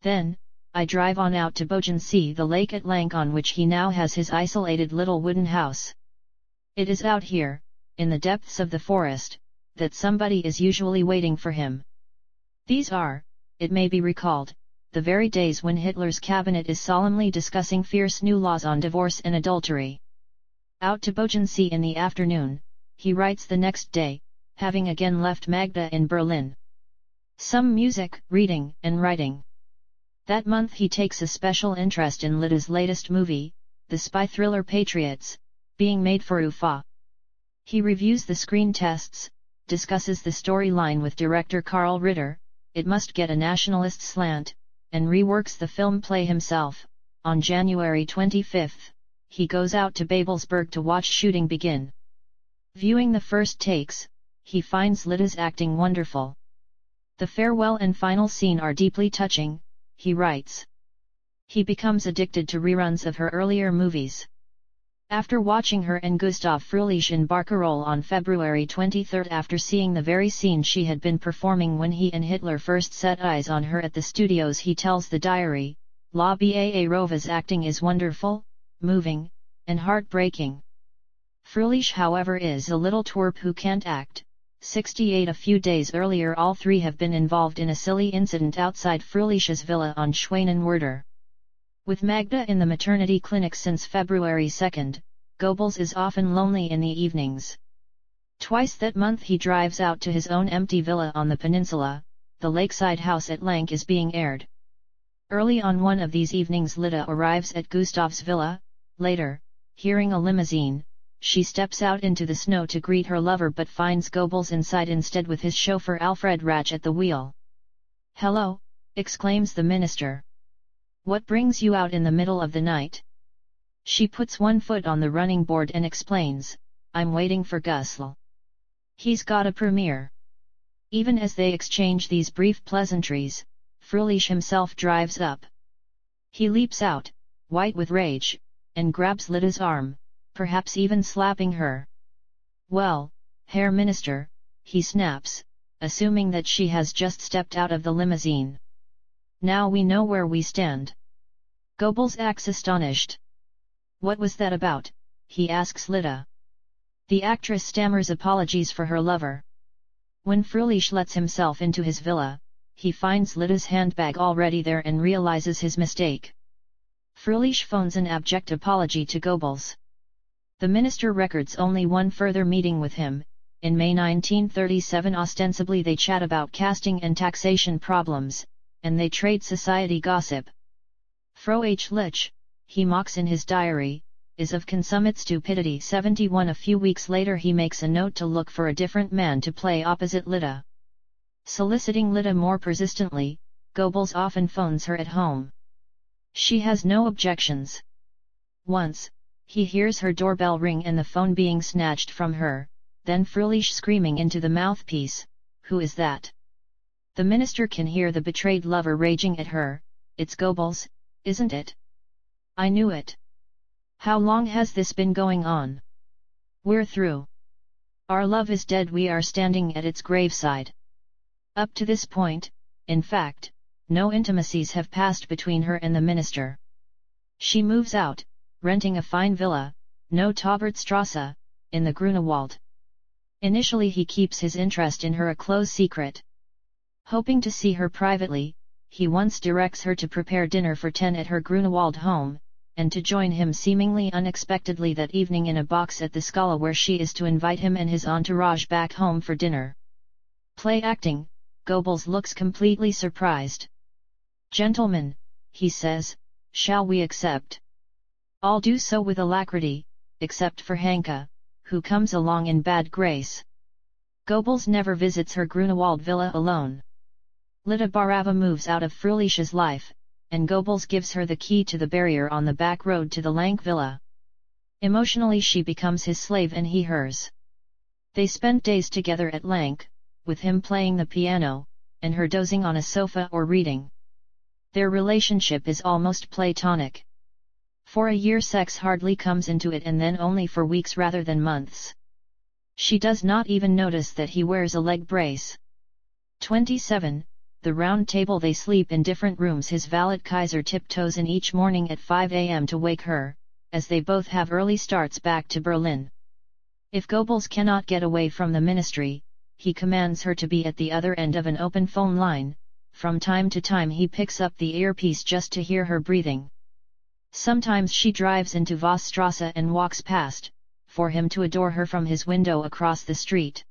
Then, I drive on out to Bodensee, the lake at Lank, on which he now has his isolated little wooden house. It is out here, in the depths of the forest, that somebody is usually waiting for him. These are, it may be recalled, the very days when Hitler's cabinet is solemnly discussing fierce new laws on divorce and adultery. Out to Bodensee in the afternoon, he writes the next day, having again left Magda in Berlin. Some music, reading, and writing. That month he takes a special interest in Lida's latest movie, the spy thriller Patriots, being made for UFA. He reviews the screen tests, discusses the storyline with director Karl Ritter, it must get a nationalist slant, and reworks the film play himself. On January 25, he goes out to Babelsberg to watch shooting begin. Viewing the first takes, he finds Lida's acting wonderful. The farewell and final scene are deeply touching, he writes. He becomes addicted to reruns of her earlier movies. After watching her and Gustav Fröhlich in Barcarolle on February 23, after seeing the very scene she had been performing when he and Hitler first set eyes on her at the studios, he tells the diary, La Baa Rova's acting is wonderful, moving, and heartbreaking. Fröhlich, however, is a little twerp who can't act. 68. A few days earlier all three have been involved in a silly incident outside Fröhlich's villa on Schwanenwerder. With Magda in the maternity clinic since February 2, Goebbels is often lonely in the evenings. Twice that month he drives out to his own empty villa on the peninsula. The lakeside house at Lank is being aired. Early on one of these evenings Lida arrives at Gustav's villa. Later, hearing a limousine, she steps out into the snow to greet her lover but finds Goebbels inside instead with his chauffeur Alfred Rach at the wheel. "Hello," exclaims the minister. "What brings you out in the middle of the night?" She puts one foot on the running board and explains, "I'm waiting for Gusl. He's got a premiere." Even as they exchange these brief pleasantries, Fröhlich himself drives up. He leaps out, white with rage, and grabs Lida's arm, perhaps even slapping her. "Well, Herr Minister," he snaps, assuming that she has just stepped out of the limousine. "Now we know where we stand." Goebbels acts astonished. "What was that about?" he asks Lida. The actress stammers apologies for her lover. When Fröhlich lets himself into his villa, he finds Lida's handbag already there and realizes his mistake. Fröhlich phones an abject apology to Goebbels. The minister records only one further meeting with him. In May 1937 ostensibly they chat about casting and taxation problems, and they trade society gossip. Fröhlich, he mocks in his diary, is of consummate stupidity. 71. A few weeks later he makes a note to look for a different man to play opposite Lida. Soliciting Lida more persistently, Goebbels often phones her at home. She has no objections. Once, he hears her doorbell ring and the phone being snatched from her, then Fröhlich screaming into the mouthpiece, "Who is that?" The minister can hear the betrayed lover raging at her. It's Goebbels, isn't it? I knew it. How long has this been going on? We're through. Our love is dead. We are standing at its graveside. Up to this point, in fact, no intimacies have passed between her and the minister. She moves out, renting a fine villa, no Taubertstrasse, in the Grunewald. Initially he keeps his interest in her a close secret. Hoping to see her privately, he once directs her to prepare dinner for 10 at her Grunewald home, and to join him seemingly unexpectedly that evening in a box at the Scala where she is to invite him and his entourage back home for dinner. Play acting, Goebbels looks completely surprised. "Gentlemen," he says, "shall we accept?" All do so with alacrity, except for Hanke, who comes along in bad grace. Goebbels never visits her Grunewald villa alone. Lida Barava moves out of Fröhlich's life, and Goebbels gives her the key to the barrier on the back road to the Lank villa. Emotionally she becomes his slave and he hers. They spend days together at Lank, with him playing the piano, and her dozing on a sofa or reading. Their relationship is almost platonic. For a year sex hardly comes into it, and then only for weeks rather than months. She does not even notice that he wears a leg brace. 27. The round table. They sleep in different rooms. His valet Kaiser tiptoes in each morning at 5 a.m. to wake her, as they both have early starts back to Berlin. If Goebbels cannot get away from the ministry, he commands her to be at the other end of an open phone line. From time to time he picks up the earpiece just to hear her breathing. Sometimes she drives into Vossstrasse and walks past, for him to adore her from his window across the street.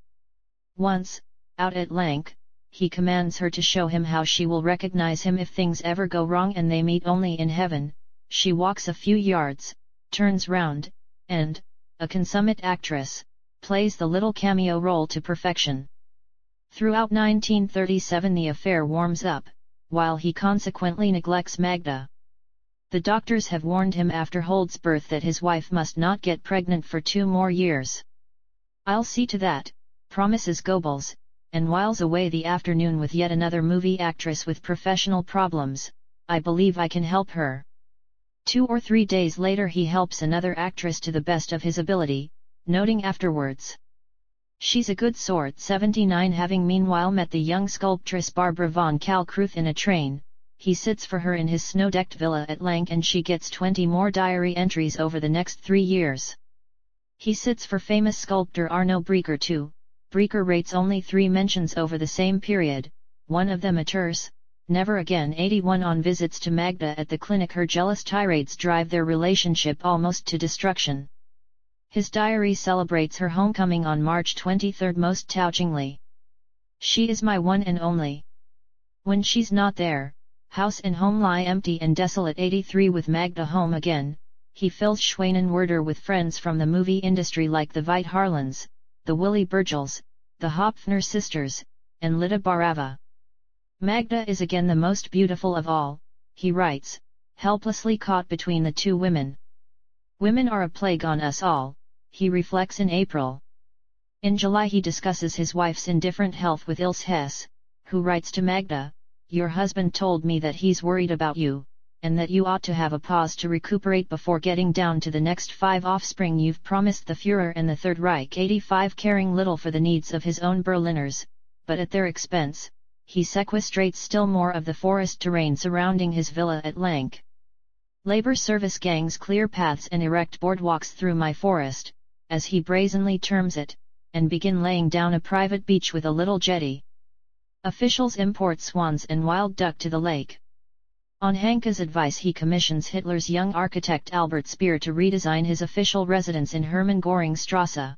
Once, out at Lank, he commands her to show him how she will recognize him if things ever go wrong and they meet only in heaven. She walks a few yards, turns round, and, a consummate actress, plays the little cameo role to perfection. Throughout 1937 the affair warms up, while he consequently neglects Magda. The doctors have warned him after Hold's birth that his wife must not get pregnant for 2 more years. "I'll see to that," promises Goebbels, and whiles away the afternoon with yet another movie actress with professional problems. "I believe I can help her." 2 or 3 days later he helps another actress to the best of his ability, noting afterwards, "She's a good sort." 79. Having meanwhile met the young sculptress Barbara von Kalkruth in a train, he sits for her in his snow-decked villa at Lank, and she gets 20 more diary entries over the next 3 years. He sits for famous sculptor Arno Breker too. Breker rates only 3 mentions over the same period, one of them a terse, never again. 81. On visits to Magda at the clinic her jealous tirades drive their relationship almost to destruction. His diary celebrates her homecoming on March 23 most touchingly. "She is my one and only. When she's not there, house and home lie empty and desolate." 83. With Magda home again, he fills Schwanenwerder with friends from the movie industry like the Veit Harlans, the Willy Burgels, the Hopfner sisters, and Lida Barava. "Magda is again the most beautiful of all," he writes, helplessly caught between the 2 women. "Women are a plague on us all," he reflects in April. In July he discusses his wife's indifferent health with Ilse Hess, who writes to Magda, "Your husband told me that he's worried about you, and that you ought to have a pause to recuperate before getting down to the next 5 offspring you've promised the Führer and the Third Reich." 85. Caring little for the needs of his own Berliners, but at their expense, he sequestrates still more of the forest terrain surrounding his villa at Lank. "Labor service gangs clear paths and erect boardwalks through my forest," as he brazenly terms it, and begin laying down a private beach with a little jetty. Officials import swans and wild duck to the lake. On Hanke's advice he commissions Hitler's young architect Albert Speer to redesign his official residence in Hermann Göring Strasse.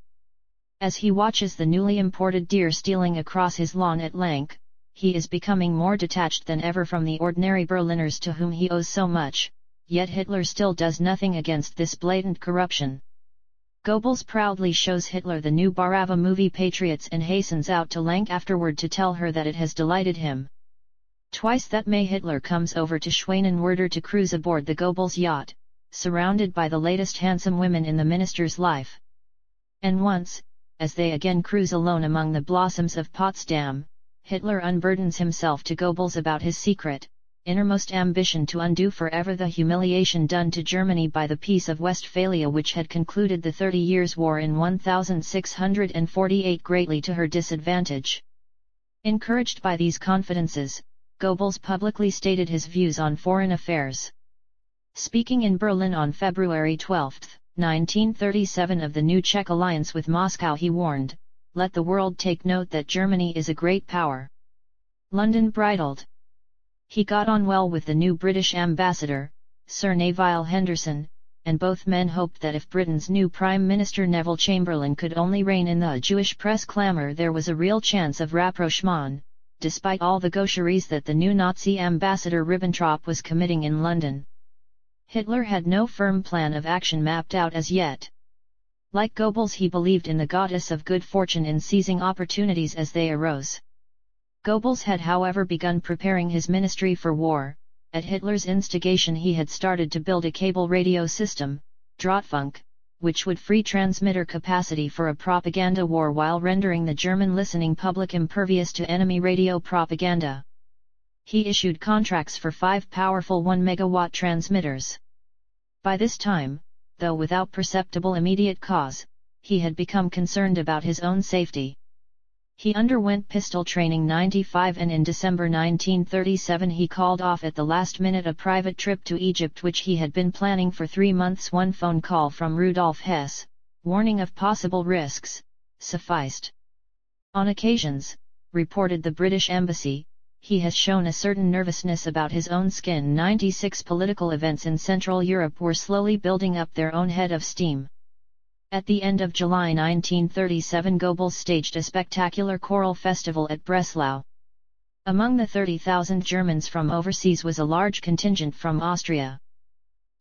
As he watches the newly imported deer stealing across his lawn at Lank, he is becoming more detached than ever from the ordinary Berliners to whom he owes so much, yet Hitler still does nothing against this blatant corruption. Goebbels proudly shows Hitler the new Barava movie Patriots and hastens out to Lank afterward to tell her that it has delighted him. Twice that May Hitler comes over to Schwanenwerder to cruise aboard the Goebbels yacht, surrounded by the latest handsome women in the minister's life. And once, as they again cruise alone among the blossoms of Potsdam, Hitler unburdens himself to Goebbels about his secret, innermost ambition to undo forever the humiliation done to Germany by the Peace of Westphalia, which had concluded the 30 Years' War in 1648 greatly to her disadvantage. Encouraged by these confidences, Goebbels publicly stated his views on foreign affairs. Speaking in Berlin on February 12, 1937 of the new Czech alliance with Moscow, he warned, "Let the world take note that Germany is a great power." London bridled. He got on well with the new British ambassador, Sir Neville Henderson, and both men hoped that if Britain's new Prime Minister Neville Chamberlain could only rein in the Jewish press clamour, there was a real chance of rapprochement, despite all the gaucheries that the new Nazi ambassador Ribbentrop was committing in London. Hitler had no firm plan of action mapped out as yet. Like Goebbels, he believed in the goddess of good fortune in seizing opportunities as they arose. Goebbels had however begun preparing his ministry for war. At Hitler's instigation he had started to build a cable radio system, Drahtfunk, which would free transmitter capacity for a propaganda war while rendering the German listening public impervious to enemy radio propaganda. He issued contracts for 5 powerful 1 megawatt transmitters. By this time, though without perceptible immediate cause, he had become concerned about his own safety. He underwent pistol training 95 and in December 1937 he called off at the last minute a private trip to Egypt which he had been planning for 3 months. One phone call from Rudolf Hess, warning of possible risks, sufficed. On occasions, reported the British Embassy, he has shown a certain nervousness about his own skin. 96 political events in Central Europe were slowly building up their own head of steam. At the end of July 1937 Goebbels staged a spectacular choral festival at Breslau. Among the 30,000 Germans from overseas was a large contingent from Austria.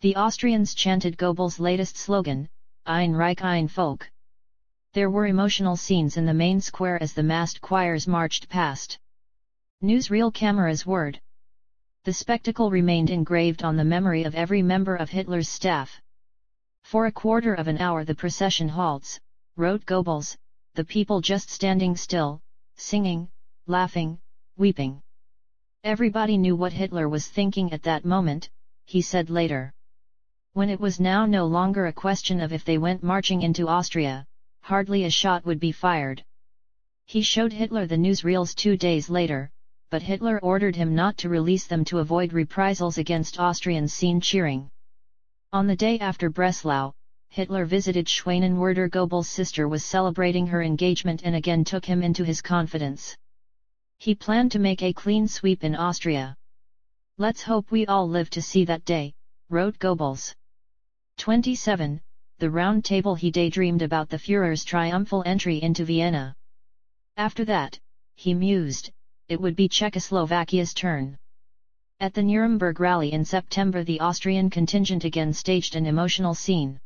The Austrians chanted Goebbels' latest slogan, Ein Reich ein Volk. There were emotional scenes in the main square as the massed choirs marched past. Newsreel cameras whirred. The spectacle remained engraved on the memory of every member of Hitler's staff. "For a quarter of an hour the procession halts," wrote Goebbels, "the people just standing still, singing, laughing, weeping. Everybody knew what Hitler was thinking at that moment," he said later. When it was now no longer a question of if they went marching into Austria, hardly a shot would be fired. He showed Hitler the newsreels 2 days later, but Hitler ordered him not to release them to avoid reprisals against Austrians seen cheering. On the day after Breslau, Hitler visited Schwanenwerder. Goebbels' sister was celebrating her engagement and again took him into his confidence. He planned to make a clean sweep in Austria. "Let's hope we all live to see that day," wrote Goebbels. 27. The Round Table. He daydreamed about the Führer's triumphal entry into Vienna. After that, he mused, it would be Czechoslovakia's turn. At the Nuremberg rally in September the Austrian contingent again staged an emotional scene.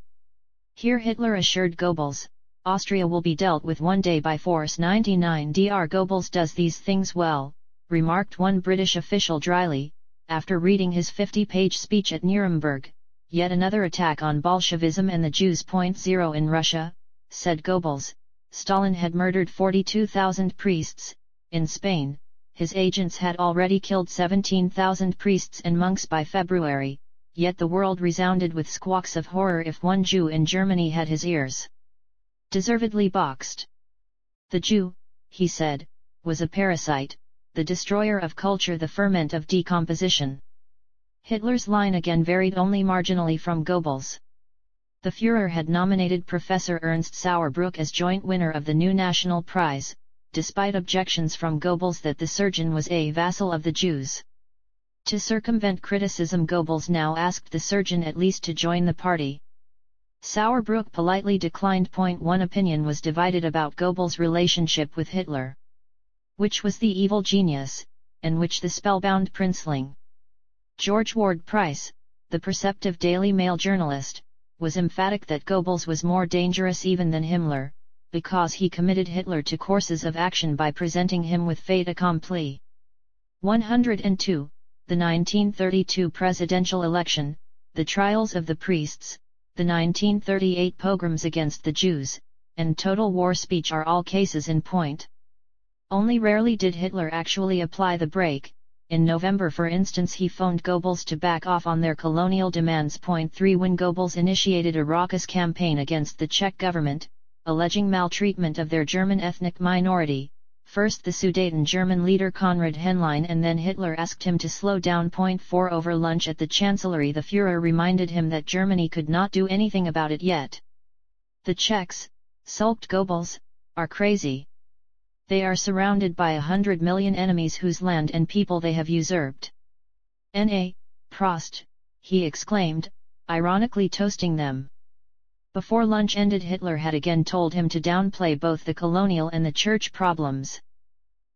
Here Hitler assured Goebbels, "Austria will be dealt with one day by force." 99 Dr. Goebbels does these things well, remarked one British official dryly, after reading his 50-page speech at Nuremberg. "Yet another attack on Bolshevism and the Jews. 0 in Russia," said Goebbels, "Stalin had murdered 42,000 priests, in Spain. His agents had already killed 17,000 priests and monks by February, yet the world resounded with squawks of horror if one Jew in Germany had his ears deservedly boxed. The Jew," he said, "was a parasite, the destroyer of culture, the ferment of decomposition." Hitler's line again varied only marginally from Goebbels. The Führer had nominated Professor Ernst Sauerbruch as joint winner of the new National Prize, despite objections from Goebbels that the surgeon was a vassal of the Jews. To circumvent criticism, Goebbels now asked the surgeon at least to join the party. Sauerbruch politely declined. 1 Opinion was divided about Goebbels' relationship with Hitler. Which was the evil genius, and which the spellbound princeling? George Ward Price, the perceptive Daily Mail journalist, was emphatic that Goebbels was more dangerous even than Himmler, because he committed Hitler to courses of action by presenting him with fait accompli. 102. The 1932 presidential election, the trials of the priests, the 1938 pogroms against the Jews, and Total War speech are all cases in point. Only rarely did Hitler actually apply the brake. In November, for instance, he phoned Goebbels to back off on their colonial demands. 3 When Goebbels initiated a raucous campaign against the Czech government, alleging maltreatment of their German ethnic minority, first the Sudeten German leader Konrad Henlein and then Hitler asked him to slow down. 4 Over lunch at the Chancellery, the Führer reminded him that Germany could not do anything about it yet. The Czechs, sulked Goebbels, are crazy. They are surrounded by 100 million enemies whose land and people they have usurped. N.A. Prost, he exclaimed, ironically toasting them. Before lunch ended, Hitler had again told him to downplay both the colonial and the church problems.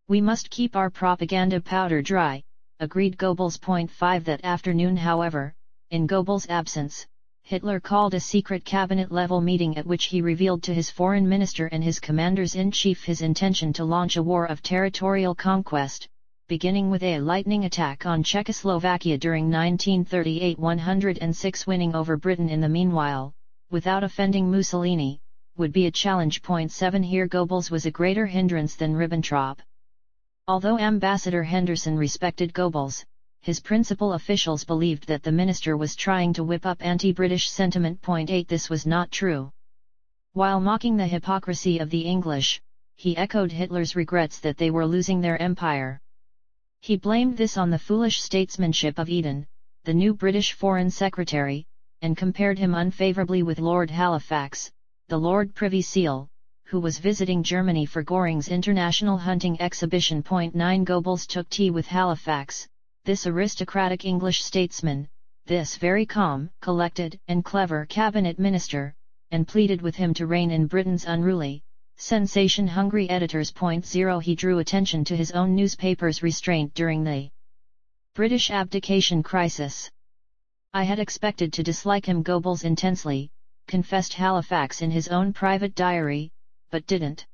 We must keep our propaganda powder dry, agreed Goebbels. 5 That afternoon, however, in Goebbels' absence, Hitler called a secret cabinet-level meeting at which he revealed to his foreign minister and his commanders-in-chief his intention to launch a war of territorial conquest, beginning with a lightning attack on Czechoslovakia during 1938, 106 winning over Britain in the meanwhile, without offending Mussolini, would be a challenge. 7 Here Goebbels was a greater hindrance than Ribbentrop. Although Ambassador Henderson respected Goebbels, his principal officials believed that the minister was trying to whip up anti-British sentiment. 8 This was not true. While mocking the hypocrisy of the English, he echoed Hitler's regrets that they were losing their empire. He blamed this on the foolish statesmanship of Eden, the new British Foreign Secretary, and compared him unfavourably with Lord Halifax, the Lord Privy Seal, who was visiting Germany for Göring's International Hunting Exhibition. 9 Goebbels took tea with Halifax, this aristocratic English statesman, this very calm, collected, and clever cabinet minister, and pleaded with him to rein in Britain's unruly, sensation-hungry editors. 0 He drew attention to his own newspaper's restraint during the British abdication crisis. I had expected to dislike him, Goebbels intensely, confessed Halifax in his own private diary, but didn't.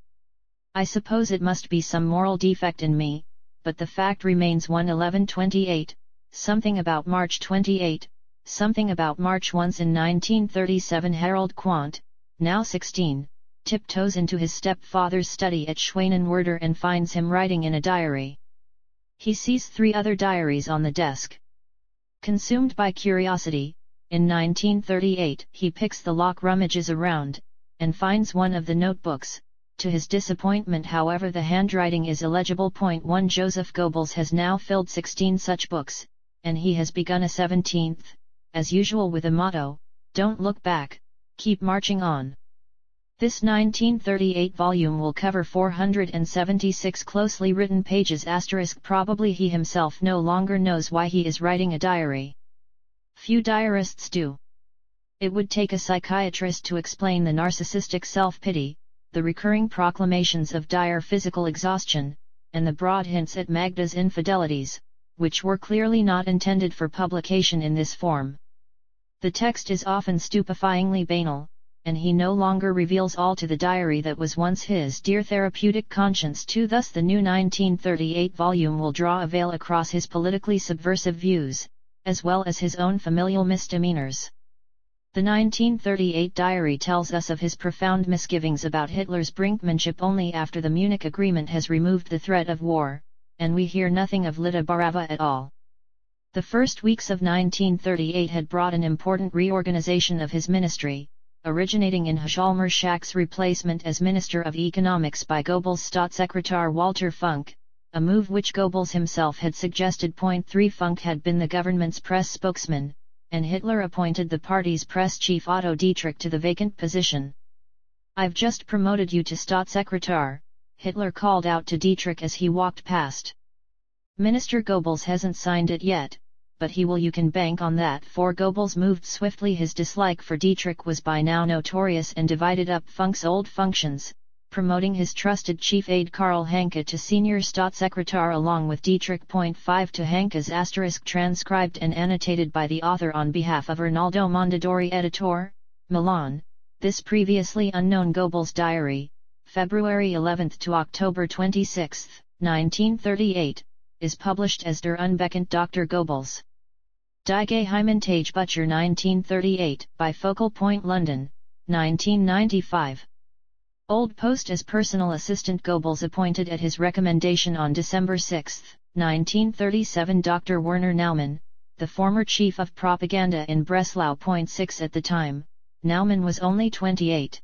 I suppose it must be some moral defect in me, but the fact remains. 1:11:28, something about March 28, something about March. Once in 1937 Harold Quandt, now 16, tiptoes into his stepfather's study at Schwanenwerder and finds him writing in a diary. He sees 3 other diaries on the desk. Consumed by curiosity, in 1938 he picks the lock, rummages around, and finds one of the notebooks. To his disappointment, however, the handwriting is illegible. 1 Joseph Goebbels has now filled 16 such books, and he has begun a 17th, as usual with a motto, don't look back, keep marching on. This 1938 volume will cover 476 closely written pages. Probably he himself no longer knows why he is writing a diary. Few diarists do. It would take a psychiatrist to explain the narcissistic self-pity, the recurring proclamations of dire physical exhaustion, and the broad hints at Magda's infidelities, which were clearly not intended for publication in this form. The text is often stupefyingly banal, and he no longer reveals all to the diary that was once his dear therapeutic conscience too. Thus the new 1938 volume will draw a veil across his politically subversive views, as well as his own familial misdemeanors. The 1938 diary tells us of his profound misgivings about Hitler's brinkmanship only after the Munich Agreement has removed the threat of war, and we hear nothing of Lita Barava at all. The first weeks of 1938 had brought an important reorganization of his ministry, originating in Hjalmar Schacht's replacement as Minister of Economics by Goebbels' Staatssekretär Walter Funk, a move which Goebbels himself had suggested. 3 Funk had been the government's press spokesman, and Hitler appointed the party's press chief Otto Dietrich to the vacant position. I've just promoted you to Staatssekretär, Hitler called out to Dietrich as he walked past. Minister Goebbels hasn't signed it yet, but he will. You can bank on that. 4 Goebbels moved swiftly. His dislike for Dietrich was by now notorious and divided up Funk's old functions, promoting his trusted chief aide Karl Hanke to senior Staatssekretär along with Dietrich. 5 To Hanke's asterisk transcribed and annotated by the author on behalf of Arnaldo Mondadori, editor, Milan. This previously unknown Goebbels diary, February 11 to October 26, 1938, is published as Der Unbekannt Dr. Goebbels. Die Geheimtage Butcher 1938 by Focal Point London, 1995. Old post as personal assistant. Goebbels appointed at his recommendation on December 6, 1937 Dr. Werner Naumann, the former chief of propaganda in Breslau. 6 At the time, Naumann was only 28.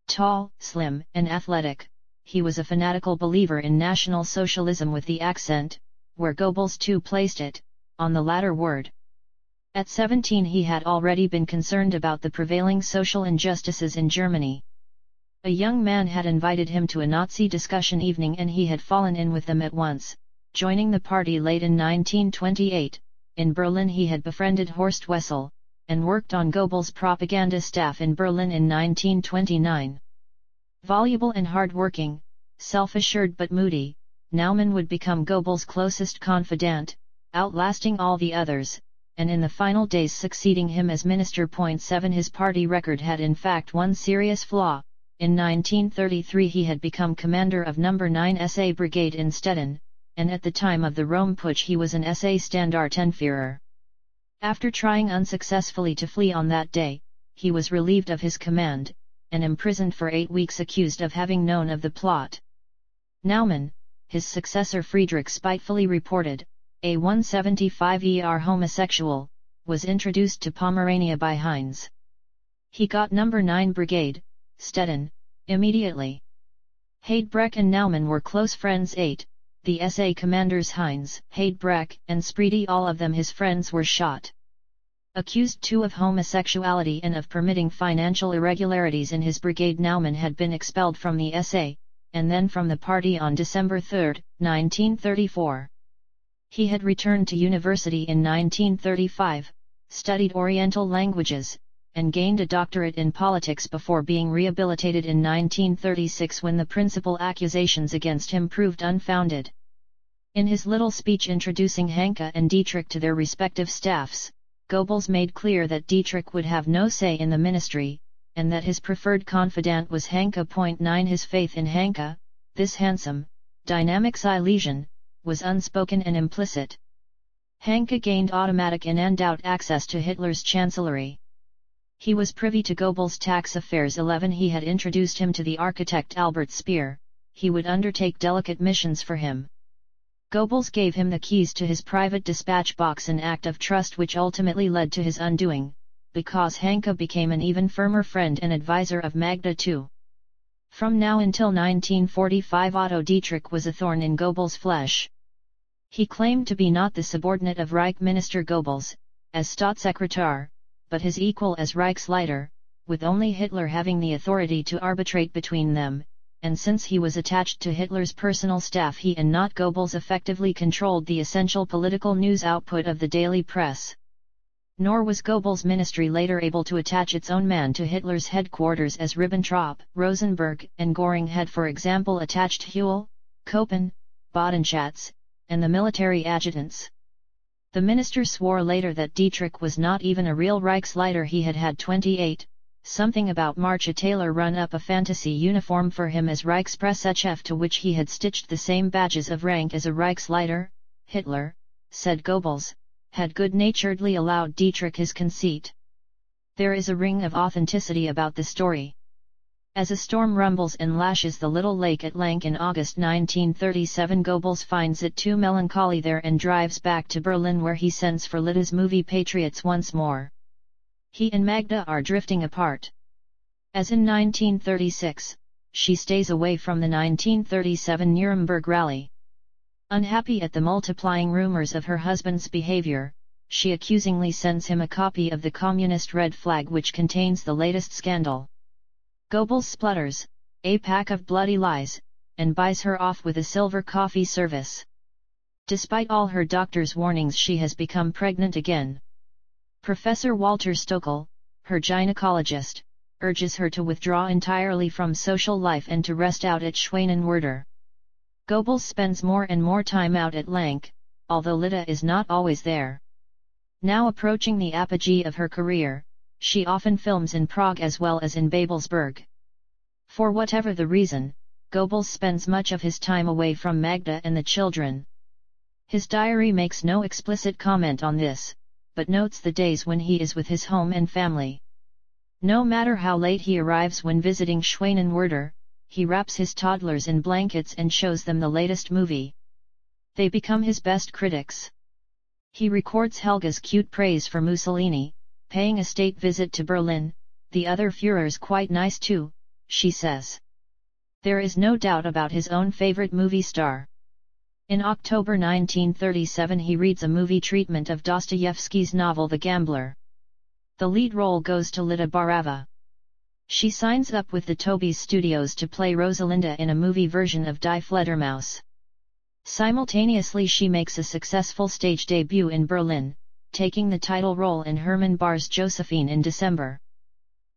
Tall, slim, and athletic, he was a fanatical believer in National Socialism with the accent, where Goebbels too placed it, on the latter word. At 17 he had already been concerned about the prevailing social injustices in Germany. A young man had invited him to a Nazi discussion evening and he had fallen in with them at once, joining the party late in 1928. In Berlin he had befriended Horst Wessel, and worked on Goebbels' propaganda staff in Berlin in 1929. Voluble and hard-working, self-assured but moody, Naumann would become Goebbels' closest confidant, outlasting all the others, and in the final days succeeding him as minister. 7 His party record had in fact one serious flaw. In 1933 he had become commander of No. 9 SA Brigade in Stettin, and at the time of the Rome Putsch he was an SA Standartenführer. After trying unsuccessfully to flee on that day, he was relieved of his command, and imprisoned for 8 weeks accused of having known of the plot. Naumann, his successor Friedrich spitefully reported, a 175 homosexual, was introduced to Pomerania by Heinz. He got No. 9 Brigade, Stettin, immediately. Heydrich and Naumann were close friends. 8. The SA commanders Heinz, Heydrich, and Spreedy, all of them his friends, were shot. Accused too of homosexuality and of permitting financial irregularities in his brigade, Naumann had been expelled from the SA, and then from the party on December 3, 1934. He had returned to university in 1935, studied Oriental languages, and gained a doctorate in politics before being rehabilitated in 1936 when the principal accusations against him proved unfounded. In his little speech introducing Hanke and Dietrich to their respective staffs, Goebbels made clear that Dietrich would have no say in the ministry, and that his preferred confidant was Hanke. 9 His faith in Hanke, this handsome, dynamic Silesian, was unspoken and implicit. Hanke gained automatic and undoubted access to Hitler's chancellery. He was privy to Goebbels' tax affairs. 11 He had introduced him to the architect Albert Speer. He would undertake delicate missions for him. Goebbels gave him the keys to his private dispatch box, an act of trust which ultimately led to his undoing, because Hanke became an even firmer friend and advisor of Magda II. From now until 1945 Otto Dietrich was a thorn in Goebbels' flesh. He claimed to be not the subordinate of Reich Minister Goebbels, as Staatssekretär, but his equal as Reichsleiter, with only Hitler having the authority to arbitrate between them, and since he was attached to Hitler's personal staff he and not Goebbels effectively controlled the essential political news output of the daily press. Nor was Goebbels' ministry later able to attach its own man to Hitler's headquarters as Ribbentrop, Rosenberg, and Göring had for example attached Hühl, Koppen, Bodenschatz, and the military adjutants. The minister swore later that Dietrich was not even a real Reichsleiter. He had had 28, something about Marcia Taylor run up a fantasy uniform for him as Reichspresschef to which he had stitched the same badges of rank as a Reichsleiter. Hitler, said Goebbels, had good-naturedly allowed Dietrich his conceit. There is a ring of authenticity about the story. As a storm rumbles and lashes the little lake at Lank in August 1937, Goebbels finds it too melancholy there and drives back to Berlin, where he sends for Lida's movie Patriots once more. He and Magda are drifting apart. As in 1936, she stays away from the 1937 Nuremberg rally. Unhappy at the multiplying rumors of her husband's behavior, she accusingly sends him a copy of the communist red flag which contains the latest scandal. Goebbels splutters, a pack of bloody lies, and buys her off with a silver coffee service. Despite all her doctor's warnings, she has become pregnant again. Professor Walter Stoeckel, her gynecologist, urges her to withdraw entirely from social life and to rest out at Schwanenwerder. Goebbels spends more and more time out at Lank, although Lida is not always there. Now approaching the apogee of her career, she often films in Prague as well as in Babelsberg. For whatever the reason, Goebbels spends much of his time away from Magda and the children. His diary makes no explicit comment on this, but notes the days when he is with his home and family. No matter how late he arrives when visiting Schwanenwerder, he wraps his toddlers in blankets and shows them the latest movie. They become his best critics. He records Helga's cute praise for Mussolini, paying a state visit to Berlin. "The other Führer's quite nice too," she says. There is no doubt about his own favorite movie star. In October 1937 he reads a movie treatment of Dostoevsky's novel The Gambler. The lead role goes to Lida Barava. She signs up with the Tobies Studios to play Rosalinda in a movie version of Die Fledermaus. Simultaneously she makes a successful stage debut in Berlin, taking the title role in Hermann Bahr's Josephine in December.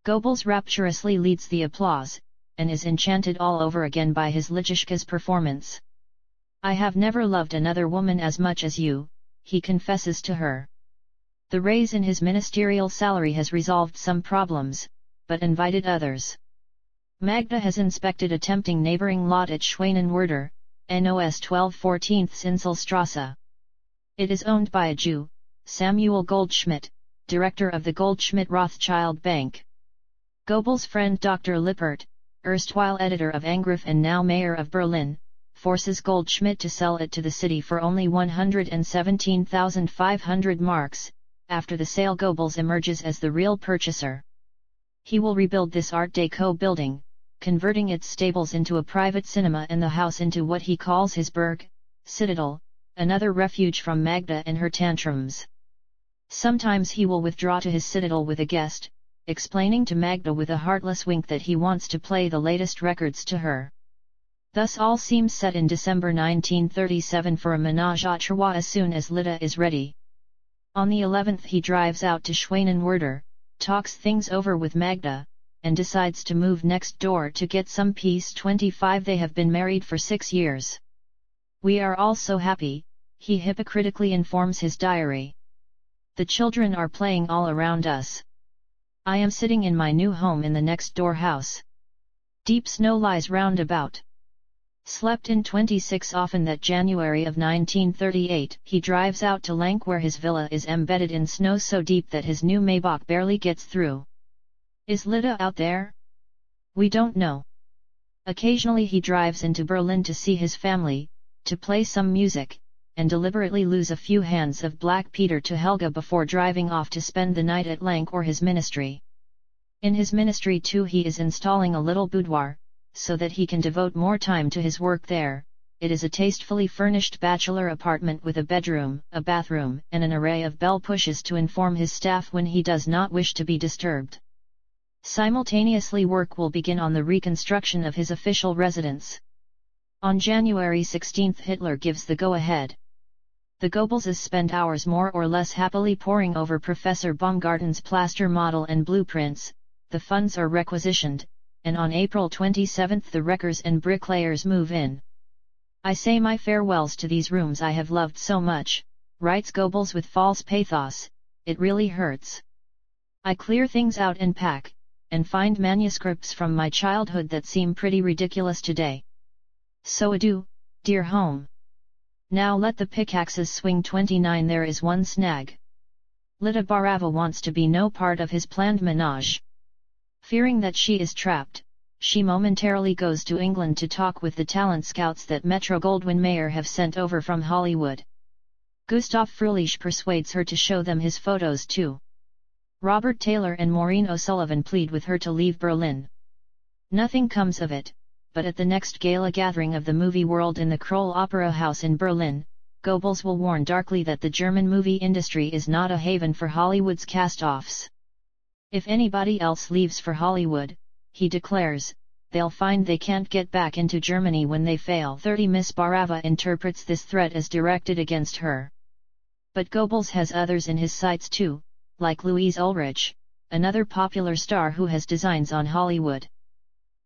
Goebbels rapturously leads the applause, and is enchanted all over again by his Lichishka's performance. "I have never loved another woman as much as you," he confesses to her. The raise in his ministerial salary has resolved some problems, but invited others. Magda has inspected a tempting neighboring lot at Schwanenwerder, NOS 12/14 Inselstrasse. It is owned by a Jew, Samuel Goldschmidt, director of the Goldschmidt-Rothschild Bank. Goebbels' friend Dr. Lippert, erstwhile editor of Angriff and now mayor of Berlin, forces Goldschmidt to sell it to the city for only 117,500 marks. After the sale, Goebbels emerges as the real purchaser. He will rebuild this Art Deco building, converting its stables into a private cinema and the house into what he calls his Burg, citadel, another refuge from Magda and her tantrums. Sometimes he will withdraw to his citadel with a guest, explaining to Magda with a heartless wink that he wants to play the latest records to her. Thus all seems set in December 1937 for a ménage à trois as soon as Lida is ready. On the 11th he drives out to Schwanenwerder, talks things over with Magda, and decides to move next door to get some peace. 25 They have been married for 6 years. "We are all so happy," he hypocritically informs his diary. "The children are playing all around us. I am sitting in my new home in the next door house. Deep snow lies round about. Slept in 26 Often that January of 1938 he drives out to Lank where his villa is embedded in snow so deep that his new Maybach barely gets through. Is Lida out there? We don't know. Occasionally he drives into Berlin to see his family, to play some music, and deliberately lose a few hands of Black Peter to Helga before driving off to spend the night at Lank or his ministry. In his ministry too he is installing a little boudoir, so that he can devote more time to his work there. It is a tastefully furnished bachelor apartment with a bedroom, a bathroom, and an array of bell pushes to inform his staff when he does not wish to be disturbed. Simultaneously work will begin on the reconstruction of his official residence. On January 16 Hitler gives the go-ahead. The Goebbelses spend hours more or less happily poring over Professor Baumgarten's plaster model and blueprints. The funds are requisitioned, and on April 27 the wreckers and bricklayers move in. "I say my farewells to these rooms I have loved so much," writes Goebbels with false pathos, "it really hurts. I clear things out and pack, and find manuscripts from my childhood that seem pretty ridiculous today. So adieu, dear home. Now let the pickaxes swing." 29 There is one snag. Lida Barava wants to be no part of his planned ménage. Fearing that she is trapped, she momentarily goes to England to talk with the talent scouts that Metro-Goldwyn-Mayer have sent over from Hollywood. Gustav Fröhlich persuades her to show them his photos too. Robert Taylor and Maureen O'Sullivan plead with her to leave Berlin. Nothing comes of it, but at the next gala gathering of the movie world in the Kroll Opera House in Berlin, Goebbels will warn darkly that the German movie industry is not a haven for Hollywood's cast-offs. "If anybody else leaves for Hollywood," he declares, "they'll find they can't get back into Germany when they fail." 30 Miss Barava interprets this threat as directed against her. But Goebbels has others in his sights too, like Louise Ulrich, another popular star who has designs on Hollywood.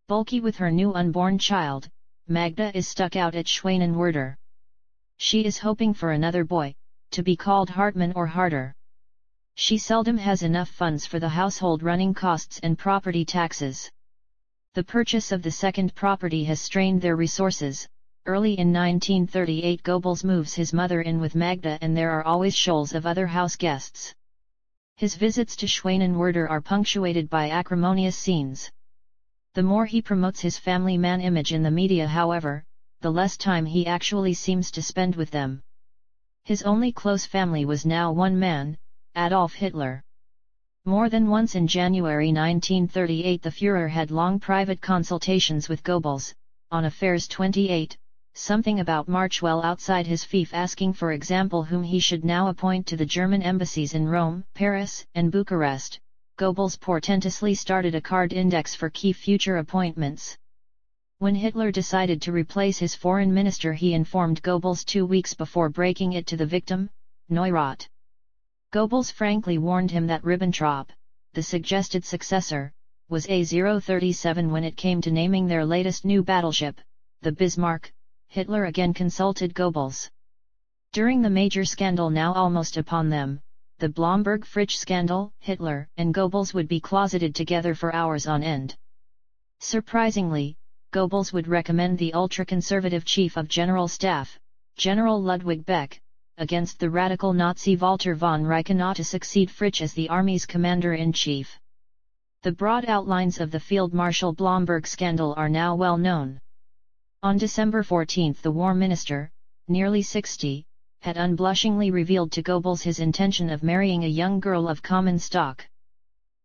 Bulky with her new unborn child, Magda is stuck out at Schwanenwerder. She is hoping for another boy, to be called Hartmann or Harder. She seldom has enough funds for the household running costs and property taxes. The purchase of the second property has strained their resources. Early in 1938 Goebbels moves his mother in with Magda and there are always shoals of other house guests. His visits to Schwanenwerder are punctuated by acrimonious scenes. The more he promotes his family man image in the media, however, the less time he actually seems to spend with them. His only close family was now one man, Adolf Hitler. More than once in January 1938 the Führer had long private consultations with Goebbels, on affairs 28, something about March well outside his fief, asking for example whom he should now appoint to the German embassies in Rome, Paris, and Bucharest. Goebbels portentously started a card index for key future appointments. When Hitler decided to replace his foreign minister, he informed Goebbels 2 weeks before breaking it to the victim, Neurath. Goebbels frankly warned him that Ribbentrop, the suggested successor, was A037. When it came to naming their latest new battleship, the Bismarck, Hitler again consulted Goebbels. During the major scandal now almost upon them, the Blomberg-Fritsch scandal, Hitler and Goebbels would be closeted together for hours on end. Surprisingly, Goebbels would recommend the ultra-conservative Chief of General Staff, General Ludwig Beck, against the radical Nazi Walter von Reichenau to succeed Fritsch as the Army's commander-in-chief. The broad outlines of the Field Marshal Blomberg scandal are now well known. On December 14 the War Minister, nearly 60, had unblushingly revealed to Goebbels his intention of marrying a young girl of common stock.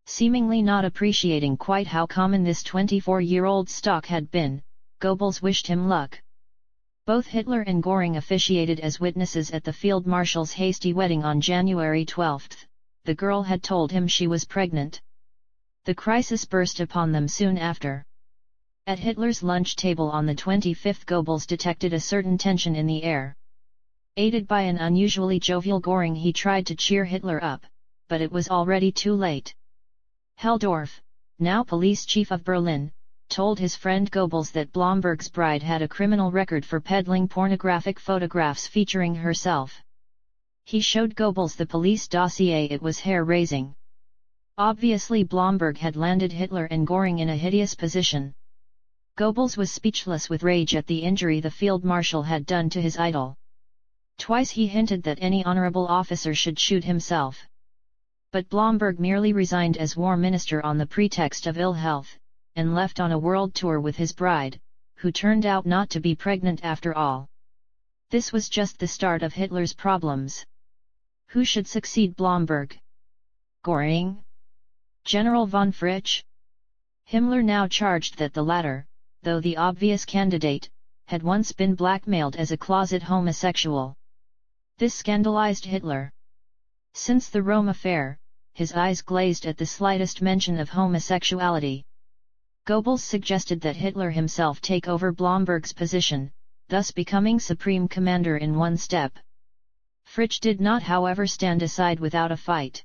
Seemingly not appreciating quite how common this 24-year-old stock had been, Goebbels wished him luck. Both Hitler and Göring officiated as witnesses at the Field Marshal's hasty wedding on January 12. The girl had told him she was pregnant. The crisis burst upon them soon after. At Hitler's lunch table on the 25th, Goebbels detected a certain tension in the air. Aided by an unusually jovial Göring, he tried to cheer Hitler up, but it was already too late. Helldorf, now police chief of Berlin, told his friend Goebbels that Blomberg's bride had a criminal record for peddling pornographic photographs featuring herself. He showed Goebbels the police dossier. It was hair-raising. Obviously Blomberg had landed Hitler and Göring in a hideous position. Goebbels was speechless with rage at the injury the field marshal had done to his idol. Twice he hinted that any honorable officer should shoot himself. But Blomberg merely resigned as war minister on the pretext of ill health, and left on a world tour with his bride, who turned out not to be pregnant after all. This was just the start of Hitler's problems. Who should succeed Blomberg? Göring? General von Fritsch? Himmler now charged that the latter, though the obvious candidate, had once been blackmailed as a closet homosexual. This scandalized Hitler. Since the Rome affair, his eyes glazed at the slightest mention of homosexuality. Goebbels suggested that Hitler himself take over Blomberg's position, thus becoming supreme commander in one step. Fritsch did not, however, stand aside without a fight.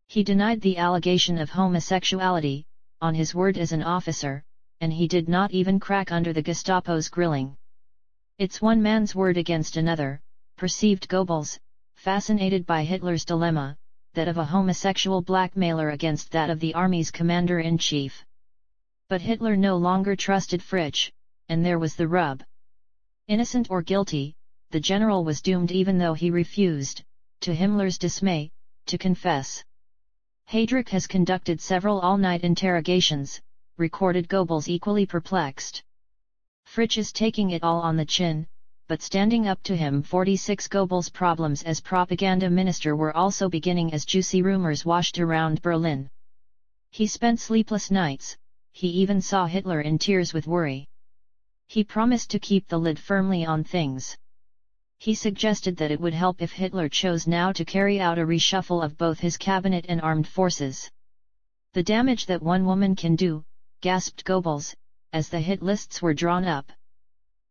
He denied the allegation of homosexuality, on his word as an officer, and he did not even crack under the Gestapo's grilling. It's one man's word against another, perceived Goebbels, fascinated by Hitler's dilemma, that of a homosexual blackmailer against that of the army's commander-in-chief. But Hitler no longer trusted Fritsch, and there was the rub. Innocent or guilty, the general was doomed even though he refused, to Himmler's dismay, to confess. Heydrich has conducted several all-night interrogations, recorded Goebbels equally perplexed. Fritsch is taking it all on the chin, but standing up to him. 46 Goebbels' problems as propaganda minister were also beginning as juicy rumors washed around Berlin. He spent sleepless nights, he even saw Hitler in tears with worry. He promised to keep the lid firmly on things. He suggested that it would help if Hitler chose now to carry out a reshuffle of both his cabinet and armed forces. The damage that one woman can do, gasped Goebbels, as the hit lists were drawn up.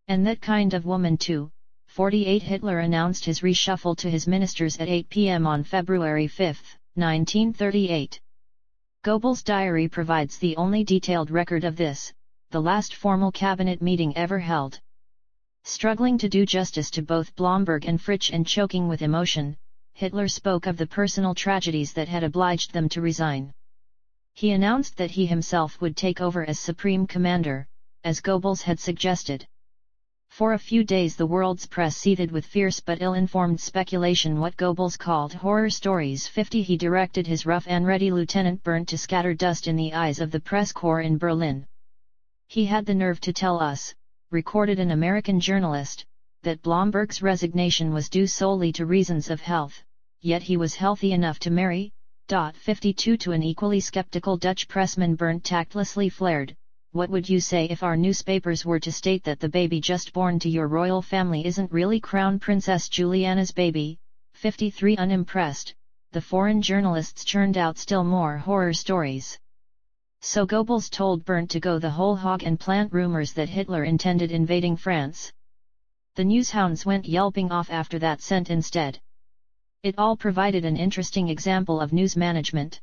And that kind of woman too. 48 Hitler announced his reshuffle to his ministers at 8 p.m. on February 5, 1938. Goebbels' diary provides the only detailed record of this, the last formal cabinet meeting ever held. Struggling to do justice to both Blomberg and Fritsch and choking with emotion, Hitler spoke of the personal tragedies that had obliged them to resign. He announced that he himself would take over as supreme commander, as Goebbels had suggested. For a few days the world's press seethed with fierce but ill-informed speculation, what Goebbels called horror stories. 50 He directed his rough and ready lieutenant Berndt to scatter dust in the eyes of the press corps in Berlin. He had the nerve to tell us, recorded an American journalist, that Blomberg's resignation was due solely to reasons of health, yet he was healthy enough to marry. 52 To an equally skeptical Dutch pressman Bernd tactlessly flared, "What would you say if our newspapers were to state that the baby just born to your royal family isn't really Crown Princess Juliana's baby?" 53 Unimpressed, the foreign journalists churned out still more horror stories. So Goebbels told Bernd to go the whole hog and plant rumors that Hitler intended invading France. The newshounds went yelping off after that scent instead. It all provided an interesting example of news management.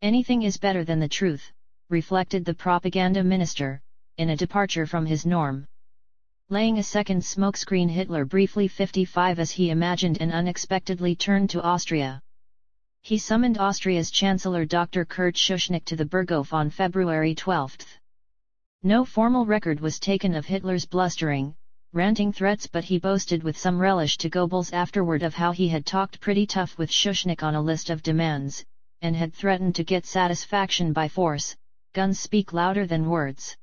Anything is better than the truth, reflected the propaganda minister, in a departure from his norm. Laying a second smokescreen, Hitler briefly 55 as he imagined and unexpectedly turned to Austria. He summoned Austria's Chancellor Dr. Kurt Schuschnigg to the Burghof on February 12. No formal record was taken of Hitler's blustering, ranting threats, but he boasted with some relish to Goebbels afterward of how he had talked pretty tough with Schuschnigg on a list of demands, and had threatened to get satisfaction by force. Guns speak louder than words.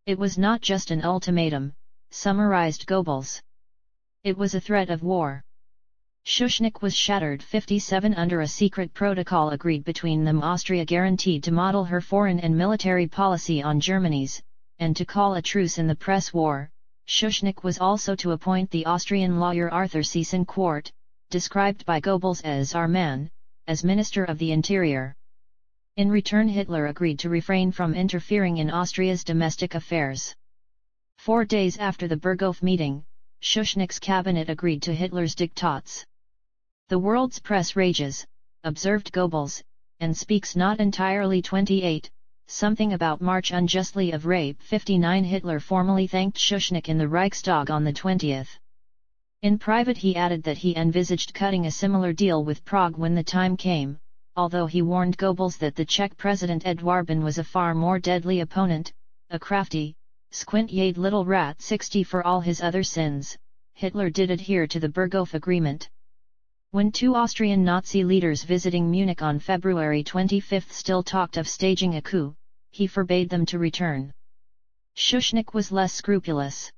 It was not just an ultimatum, summarized Goebbels. It was a threat of war. Schuschnigg was shattered. 57 Under a secret protocol agreed between them, Austria guaranteed to model her foreign and military policy on Germany's, and to call a truce in the press war. Schuschnigg was also to appoint the Austrian lawyer Arthur Seyss-Inquart, described by Goebbels as our man, as Minister of the Interior. In return, Hitler agreed to refrain from interfering in Austria's domestic affairs. 4 days after the Burghof meeting, Schuschnigg's cabinet agreed to Hitler's diktats. The world's press rages, observed Goebbels, and speaks not entirely. 28, Something about March unjustly of rape. 59 Hitler formally thanked Schuschnigg in the Reichstag on the 20th. In private he added that he envisaged cutting a similar deal with Prague when the time came, although he warned Goebbels that the Czech president Edward was a far more deadly opponent, a crafty, squint-eyed little rat. 60 For all his other sins, Hitler did adhere to the Burghof agreement. When two Austrian Nazi leaders visiting Munich on February 25 still talked of staging a coup, he forbade them to return. Schuschnigg was less scrupulous.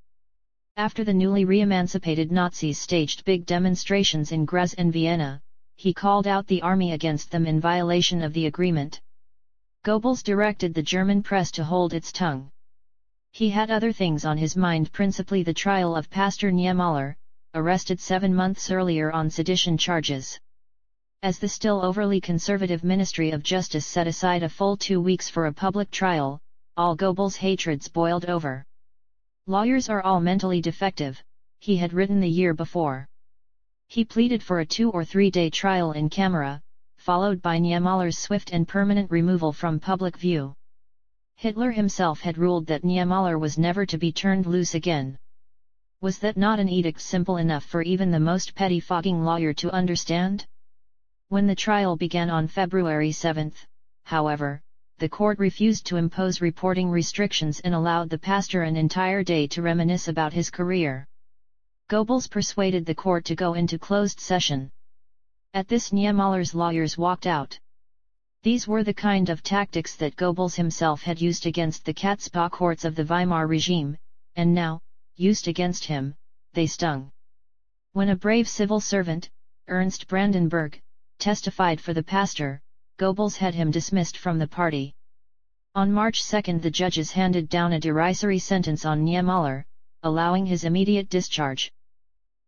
After the newly re-emancipated Nazis staged big demonstrations in Graz and Vienna, he called out the army against them in violation of the agreement. Goebbels directed the German press to hold its tongue. He had other things on his mind, principally the trial of Pastor Niemöller, arrested 7 months earlier on sedition charges. As the still overly conservative Ministry of Justice set aside a full 2 weeks for a public trial, all Goebbels' hatreds boiled over. Lawyers are all mentally defective, he had written the year before. He pleaded for a 2 or 3 day trial in camera, followed by Niemöller's swift and permanent removal from public view. Hitler himself had ruled that Niemöller was never to be turned loose again. Was that not an edict simple enough for even the most pettifogging lawyer to understand? When the trial began on February 7, however, the court refused to impose reporting restrictions and allowed the pastor an entire day to reminisce about his career. Goebbels persuaded the court to go into closed session. At this, Niemöller's lawyers walked out. These were the kind of tactics that Goebbels himself had used against the Katzbach courts of the Weimar regime, and now, used against him, they stung. When a brave civil servant, Ernst Brandenburg, testified for the pastor, Goebbels had him dismissed from the party. On March 2 the judges handed down a derisory sentence on Niemöller, allowing his immediate discharge.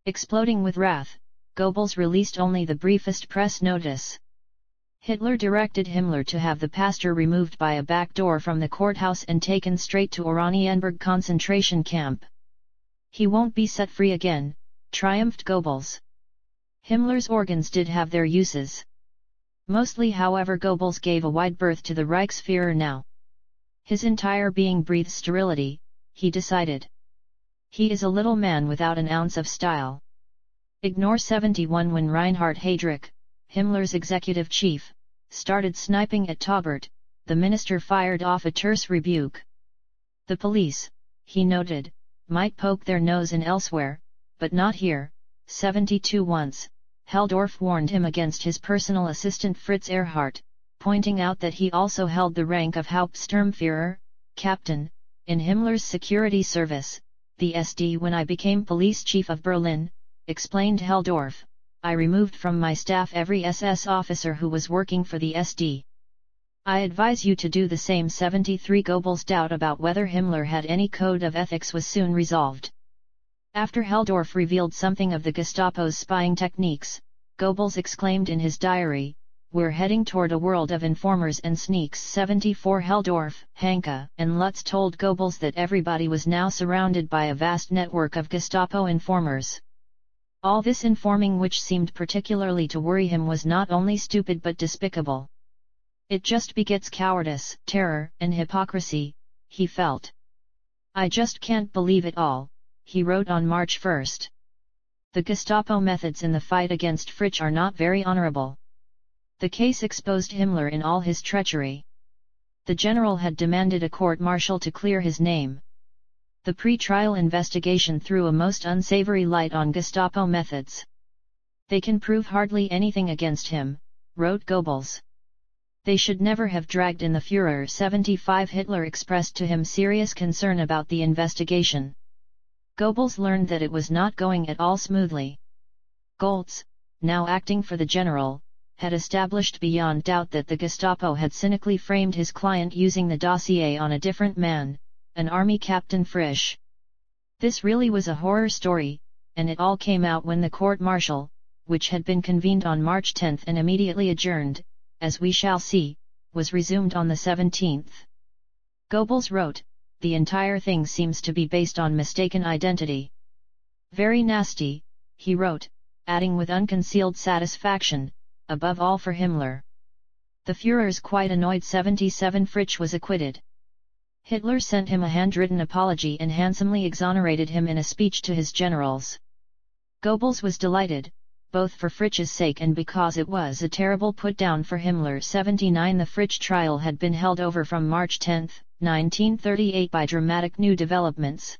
Exploding with wrath, Goebbels released only the briefest press notice. Hitler directed Himmler to have the pastor removed by a back door from the courthouse and taken straight to Oranienburg concentration camp. He won't be set free again, triumphed Goebbels. Himmler's organs did have their uses. Mostly, however, Goebbels gave a wide berth to the Reichsführer now. His entire being breathed sterility, he decided. He is a little man without an ounce of style. Ignore 71 When Reinhard Heydrich, Himmler's executive chief, started sniping at Taubert, the minister fired off a terse rebuke. The police, he noted, might poke their nose in elsewhere, but not here. 72 Once, Helldorf warned him against his personal assistant Fritz Erhardt, pointing out that he also held the rank of Hauptsturmführer, captain, in Himmler's security service, the SD. When I became police chief of Berlin, explained Helldorf, I removed from my staff every SS officer who was working for the SD. I advise you to do the same. 73 Goebbels' doubt about whether Himmler had any code of ethics was soon resolved. After Helldorf revealed something of the Gestapo's spying techniques, Goebbels exclaimed in his diary, "We're heading toward a world of informers and sneaks." 74 Helldorf, Hanke, and Lutz told Goebbels that everybody was now surrounded by a vast network of Gestapo informers. All this informing, which seemed particularly to worry him, was not only stupid but despicable. It just begets cowardice, terror, and hypocrisy, he felt. I just can't believe it all, he wrote on March 1. The Gestapo methods in the fight against Fritzsche are not very honorable. The case exposed Himmler in all his treachery. The general had demanded a court-martial to clear his name. The pre-trial investigation threw a most unsavory light on Gestapo methods. They can prove hardly anything against him, wrote Goebbels. They should never have dragged in the Führer. 75 Hitler expressed to him serious concern about the investigation. Goebbels learned that it was not going at all smoothly. Goltz, now acting for the general, had established beyond doubt that the Gestapo had cynically framed his client using the dossier on a different man, an army captain Fritzsche. This really was a horror story, and it all came out when the court-martial, which had been convened on March 10 and immediately adjourned, as we shall see, was resumed on the 17th. Goebbels wrote, "The entire thing seems to be based on mistaken identity. Very nasty," he wrote, adding with unconcealed satisfaction, "above all for Himmler." The Führer's quite annoyed. 77 Fritzsche was acquitted. Hitler sent him a handwritten apology and handsomely exonerated him in a speech to his generals. Goebbels was delighted, both for Fritzsche's sake and because it was a terrible put-down for Himmler. 79 The Fritzsche trial had been held over from March 10, 1938 by dramatic new developments.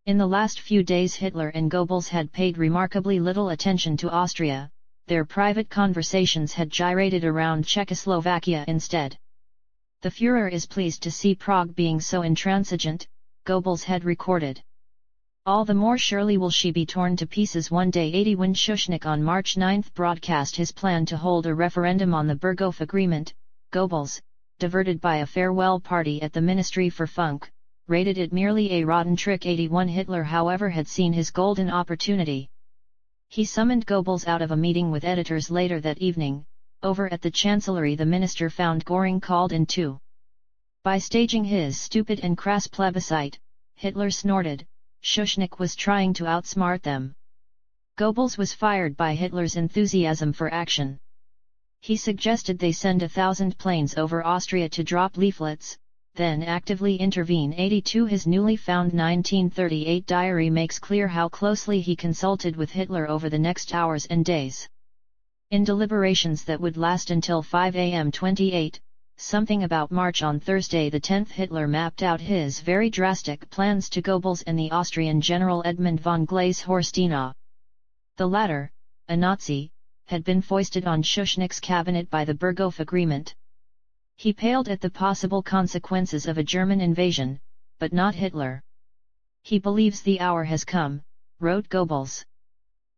In the last few days Hitler and Goebbels had paid remarkably little attention to Austria, their private conversations had gyrated around Czechoslovakia instead. "The Führer is pleased to see Prague being so intransigent," Goebbels had recorded. "All the more surely will she be torn to pieces one day." 80 When Schuschnigg on March 9 broadcast his plan to hold a referendum on the Berghof Agreement, Goebbels, diverted by a farewell party at the Ministry for Funk, rated it merely a rotten trick. 81 Hitler, however, had seen his golden opportunity. He summoned Goebbels out of a meeting with editors later that evening. Over at the Chancellery the minister found Göring called in too. By staging his stupid and crass plebiscite, Hitler snorted, Schuschnigg was trying to outsmart them. Goebbels was fired by Hitler's enthusiasm for action. He suggested they send 1,000 planes over Austria to drop leaflets, then actively intervene. 82 His newly found 1938 diary makes clear how closely he consulted with Hitler over the next hours and days. In deliberations that would last until 5 a.m. 28, something about March on Thursday the 10th, Hitler mapped out his very drastic plans to Goebbels and the Austrian General Edmund von Glaise-Horstina. The latter, a Nazi, had been foisted on Schuschnigg's cabinet by the Berghof Agreement. He paled at the possible consequences of a German invasion, but not Hitler. "He believes the hour has come," wrote Goebbels.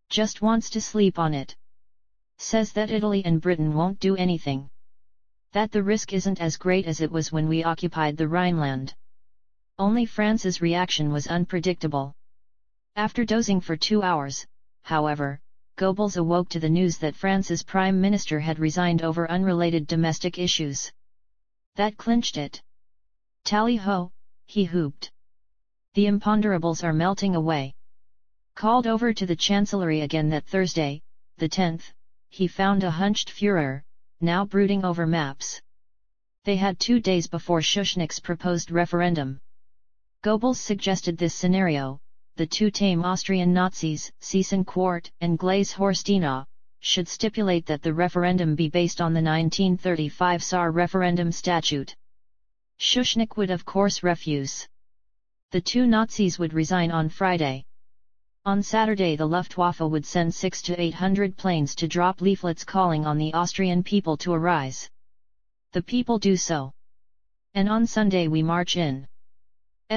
"Just wants to sleep on it. Says that Italy and Britain won't do anything. That the risk isn't as great as it was when we occupied the Rhineland. Only France's reaction was unpredictable." After dozing for 2 hours, however, Goebbels awoke to the news that France's Prime Minister had resigned over unrelated domestic issues. That clinched it. "Tally-ho," he whooped. "The imponderables are melting away." Called over to the Chancellery again that Thursday, the 10th, he found a hunched Führer, now brooding over maps. They had 2 days before Schuschnigg's proposed referendum. Goebbels suggested this scenario: the two tame Austrian Nazis, Seyss-Inquart and Glaise-Horstina, should stipulate that the referendum be based on the 1935 Saar referendum statute. Schuschnigg would of course refuse. The two Nazis would resign on Friday. On Saturday the Luftwaffe would send 600 to 800 planes to drop leaflets calling on the Austrian people to arise. The people do so. And on Sunday we march in.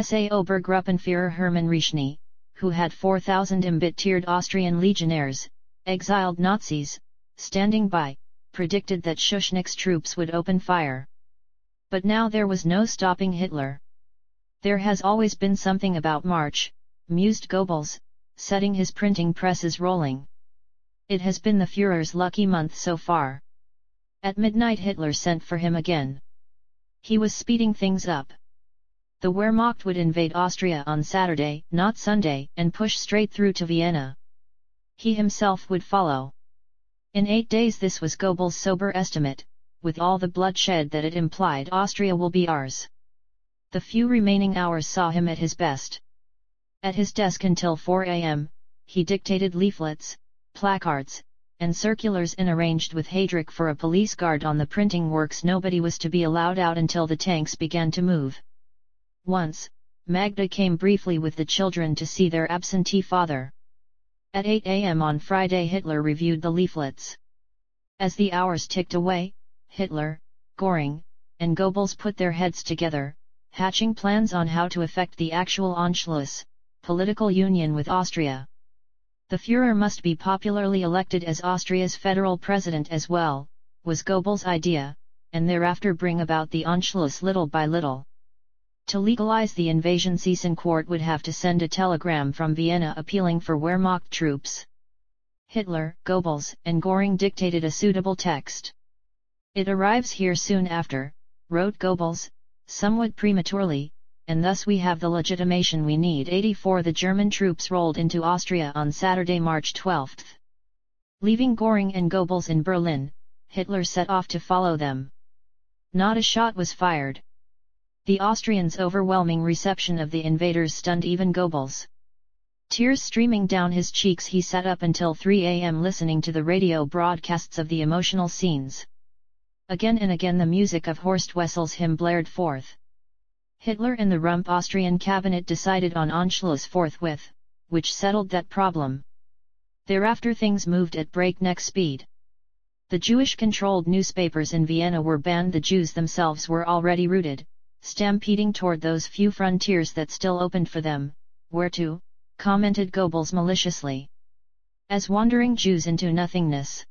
SA Obergruppenführer Hermann Rieschny, who had 4,000 embittered Austrian legionnaires, exiled Nazis, standing by, predicted that Schuschnigg's troops would open fire. But now there was no stopping Hitler. There has always been something about March, mused Goebbels, setting his printing presses rolling. It has been the Führer's lucky month so far. At midnight Hitler sent for him again. He was speeding things up. The Wehrmacht would invade Austria on Saturday, not Sunday, and push straight through to Vienna. He himself would follow. In 8 days this was Goebbels' sober estimate, with all the bloodshed that it implied. Austria will be ours. The few remaining hours saw him at his best. At his desk until 4 a.m., he dictated leaflets, placards, and circulars and arranged with Heydrich for a police guard on the printing works. Nobody was to be allowed out until the tanks began to move. Once, Magda came briefly with the children to see their absentee father. At 8 a.m. on Friday Hitler reviewed the leaflets. As the hours ticked away, Hitler, Göring, and Goebbels put their heads together, hatching plans on how to effect the actual Anschluss, political union with Austria. The Führer must be popularly elected as Austria's federal president as well, was Goebbels' idea, and thereafter bring about the Anschluss little by little. To legalize the invasion Seyss-Inquart would have to send a telegram from Vienna appealing for Wehrmacht troops. Hitler, Goebbels, and Göring dictated a suitable text. It arrives here soon after, wrote Goebbels, somewhat prematurely, and thus we have the legitimation we need. 84 The German troops rolled into Austria on Saturday, March 12. Leaving Göring and Goebbels in Berlin, Hitler set off to follow them. Not a shot was fired. The Austrians' overwhelming reception of the invaders stunned even Goebbels. Tears streaming down his cheeks, he sat up until 3 a.m. listening to the radio broadcasts of the emotional scenes. Again and again the music of Horst Wessel's hymn blared forth. Hitler and the Rump Austrian cabinet decided on Anschluss forthwith, which settled that problem. Thereafter things moved at breakneck speed. The Jewish-controlled newspapers in Vienna were banned. The Jews themselves were already routed, stampeding toward those few frontiers that still opened for them. Where to? Commented Goebbels maliciously. As wandering Jews into nothingness.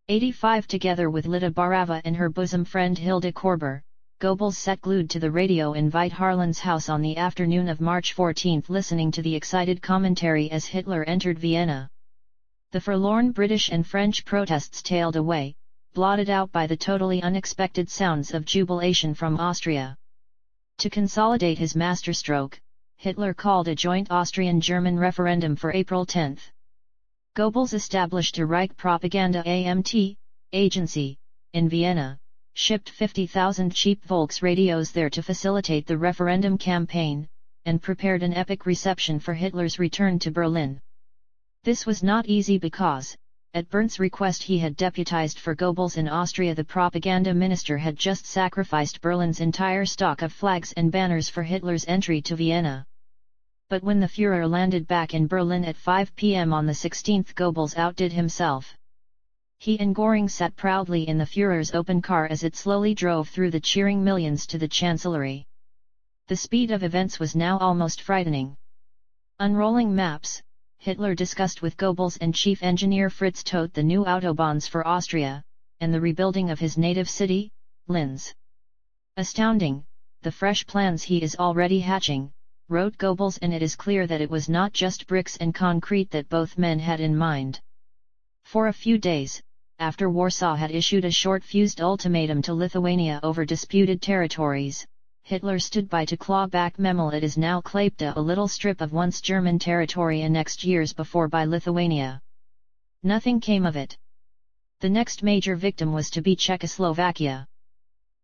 85 Together with Lida Barava and her bosom friend Hilde Korber, Goebbels sat glued to the radio in Veit Harlan's house on the afternoon of March 14, listening to the excited commentary as Hitler entered Vienna. The forlorn British and French protests tailed away, blotted out by the totally unexpected sounds of jubilation from Austria. To consolidate his masterstroke, Hitler called a joint Austrian-German referendum for April 10. Goebbels established a Reich Propaganda AMT agency in Vienna, shipped 50,000 cheap Volks radios there to facilitate the referendum campaign, and prepared an epic reception for Hitler's return to Berlin. This was not easy because, at Berndt request, he had deputized for Goebbels in Austria. The propaganda minister had just sacrificed Berlin's entire stock of flags and banners for Hitler's entry to Vienna. But when the Führer landed back in Berlin at 5 p.m. on the 16th, Goebbels outdid himself. He and Göring sat proudly in the Führer's open car as it slowly drove through the cheering millions to the Chancellery. The speed of events was now almost frightening. Unrolling maps, Hitler discussed with Goebbels and chief engineer Fritz Todt the new autobahns for Austria, and the rebuilding of his native city, Linz. Astounding, the fresh plans he is already hatching, wrote Goebbels, and it is clear that it was not just bricks and concrete that both men had in mind. For a few days, after Warsaw had issued a short-fused ultimatum to Lithuania over disputed territories, Hitler stood by to claw back Memel. It is now Klaipėda, a little strip of once German territory annexed years before by Lithuania. Nothing came of it. The next major victim was to be Czechoslovakia.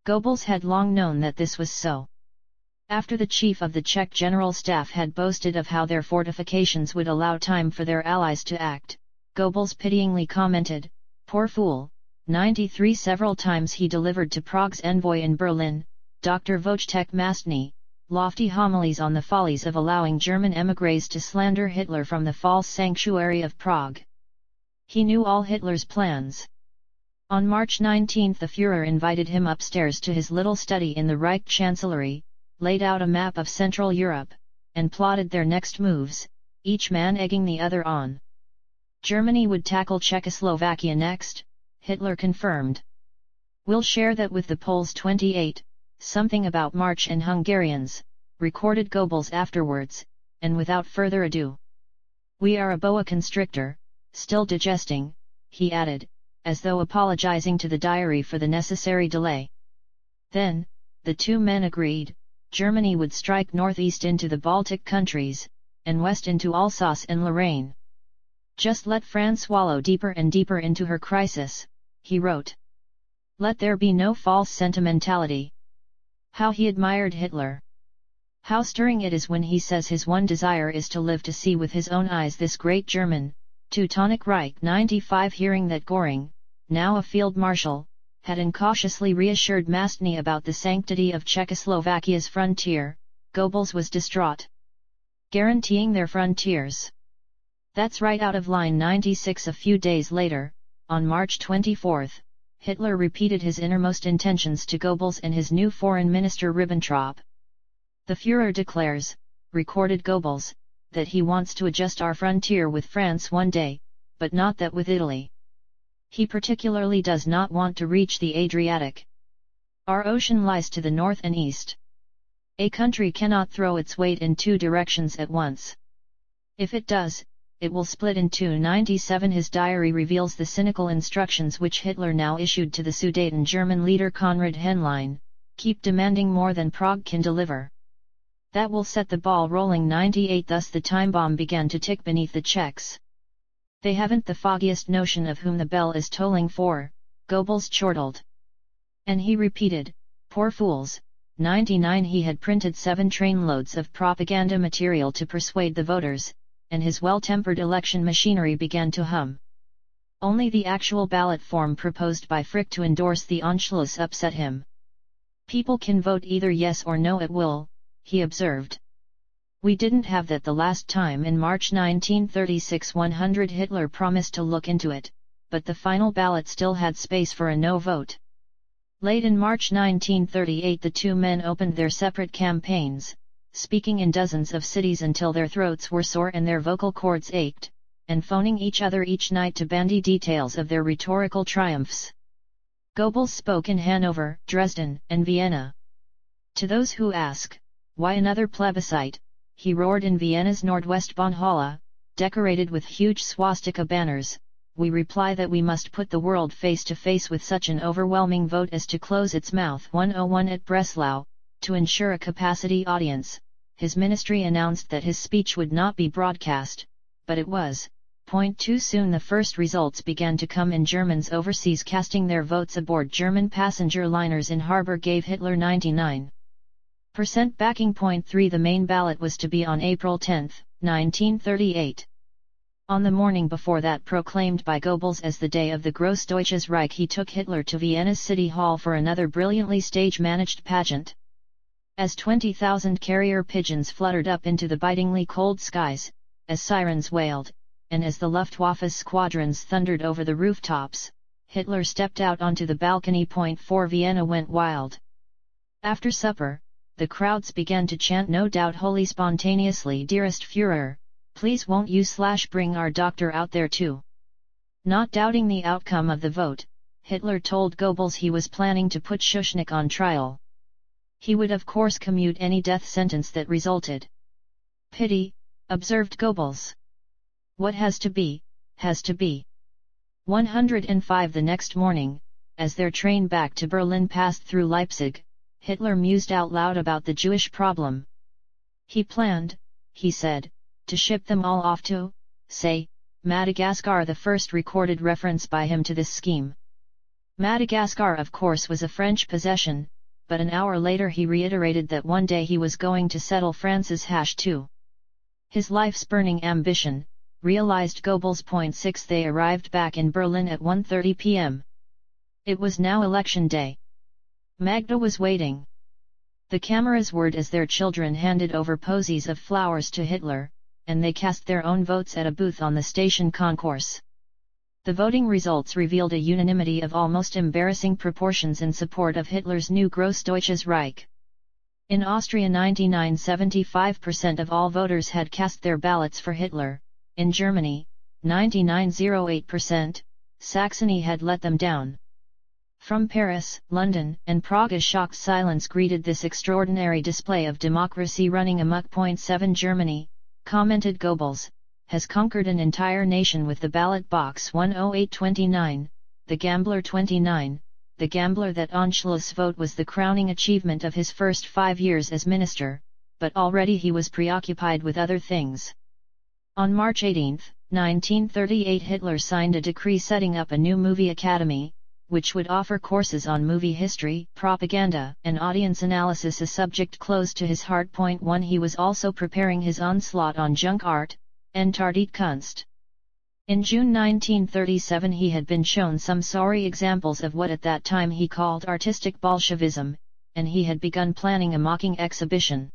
Goebbels had long known that this was so. After the chief of the Czech General Staff had boasted of how their fortifications would allow time for their allies to act, Goebbels pityingly commented, "Poor fool." 93 Several times he delivered to Prague's envoy in Berlin, Dr. Wojciech Mastny, lofty homilies on the follies of allowing German émigrés to slander Hitler from the false sanctuary of Prague. He knew all Hitler's plans. On March 19 the Führer invited him upstairs to his little study in the Reich Chancellery, laid out a map of Central Europe, and plotted their next moves, each man egging the other on. Germany would tackle Czechoslovakia next, Hitler confirmed. "We'll share that with the Poles 28, something about March and Hungarians," recorded Goebbels afterwards, and without further ado. "We are a boa constrictor, still digesting," he added, as though apologizing to the diary for the necessary delay. Then, the two men agreed, Germany would strike northeast into the Baltic countries, and west into Alsace and Lorraine. "Just let France wallow deeper and deeper into her crisis," he wrote. "Let there be no false sentimentality." How he admired Hitler! How stirring it is when he says his one desire is to live to see with his own eyes this great German, Teutonic Reich 95. Hearing that Göring, now a field marshal, had incautiously reassured Mastny about the sanctity of Czechoslovakia's frontier, Goebbels was distraught. Guaranteeing their frontiers. That's right out of line 96. A few days later, on March 24, Hitler repeated his innermost intentions to Goebbels and his new foreign minister Ribbentrop. "The Führer declares," recorded Goebbels, "that he wants to adjust our frontier with France one day, but not that with Italy. He particularly does not want to reach the Adriatic. Our ocean lies to the north and east. A country cannot throw its weight in two directions at once. If it does, it will split in two." 97. His diary reveals the cynical instructions which Hitler now issued to the Sudeten German leader Konrad Henlein: "Keep demanding more than Prague can deliver. That will set the ball rolling." 98. Thus the time bomb began to tick beneath the Czechs. "They haven't the foggiest notion of whom the bell is tolling for," Goebbels chortled. And he repeated, "Poor fools." 99. He had printed 7 trainloads of propaganda material to persuade the voters, and his well-tempered election machinery began to hum. Only the actual ballot form proposed by Frick to endorse the Anschluss upset him. "People can vote either yes or no at will," he observed. "We didn't have that the last time in March 1936. 100. Hitler promised to look into it, but the final ballot still had space for a no vote. Late in March 1938 the two men opened their separate campaigns, speaking in dozens of cities until their throats were sore and their vocal cords ached, and phoning each other each night to bandy details of their rhetorical triumphs. Goebbels spoke in Hanover, Dresden, and Vienna. To those who ask, why another plebiscite, he roared in Vienna's Nordwestbahnhalle, decorated with huge swastika banners, we reply that we must put the world face to face with such an overwhelming vote as to close its mouth. 101. At Breslau, to ensure a capacity audience, his ministry announced that his speech would not be broadcast, but it was. Too soon the first results began to come in. Germans overseas casting their votes aboard German passenger liners in harbor gave Hitler 99% backing. 3 The main ballot was to be on April 10, 1938. On the morning before that proclaimed by Goebbels as the day of the Großdeutsches Reich, he took Hitler to Vienna's City Hall for another brilliantly stage-managed pageant. As 20,000 carrier pigeons fluttered up into the bitingly cold skies, as sirens wailed, and as the Luftwaffe's squadrons thundered over the rooftops, Hitler stepped out onto the balcony. 4 Vienna went wild. After supper, the crowds began to chant, no doubt wholly spontaneously, "Dearest Führer, please won't you bring our doctor out there too?" Not doubting the outcome of the vote, Hitler told Goebbels he was planning to put Schuschnigg on trial. He would of course commute any death sentence that resulted. "Pity," observed Goebbels. "What has to be, has to be." 105 The next morning, as their train back to Berlin passed through Leipzig, Hitler mused out loud about the Jewish problem. He planned, he said, to ship them all off to, say, Madagascar. The first recorded reference by him to this scheme. Madagascar of course was a French possession, but an hour later he reiterated that one day he was going to settle France's hash too. His life's burning ambition, realized Goebbels. 6 They arrived back in Berlin at 1:30 p.m. It was now election day. Magda was waiting. The cameras whirred as their children handed over posies of flowers to Hitler, and they cast their own votes at a booth on the station concourse. The voting results revealed a unanimity of almost embarrassing proportions in support of Hitler's new Großdeutsches Reich. In Austria 99.75% of all voters had cast their ballots for Hitler. In Germany, 99.08%, Saxony had let them down. From Paris, London, and Prague a shocked silence greeted this extraordinary display of democracy running amok. 7 Germany, commented Goebbels, has conquered an entire nation with the ballot box 10829, the gambler 29, the gambler. That Anschluss vote was the crowning achievement of his first 5 years as minister, but already he was preoccupied with other things. On March 18, 1938 Hitler signed a decree setting up a new movie academy, which would offer courses on movie history, propaganda, and audience analysis, a subject close to his heart. 1 He was also preparing his onslaught on junk art, Entartet Kunst. In June 1937 he had been shown some sorry examples of what at that time he called artistic Bolshevism, and he had begun planning a mocking exhibition.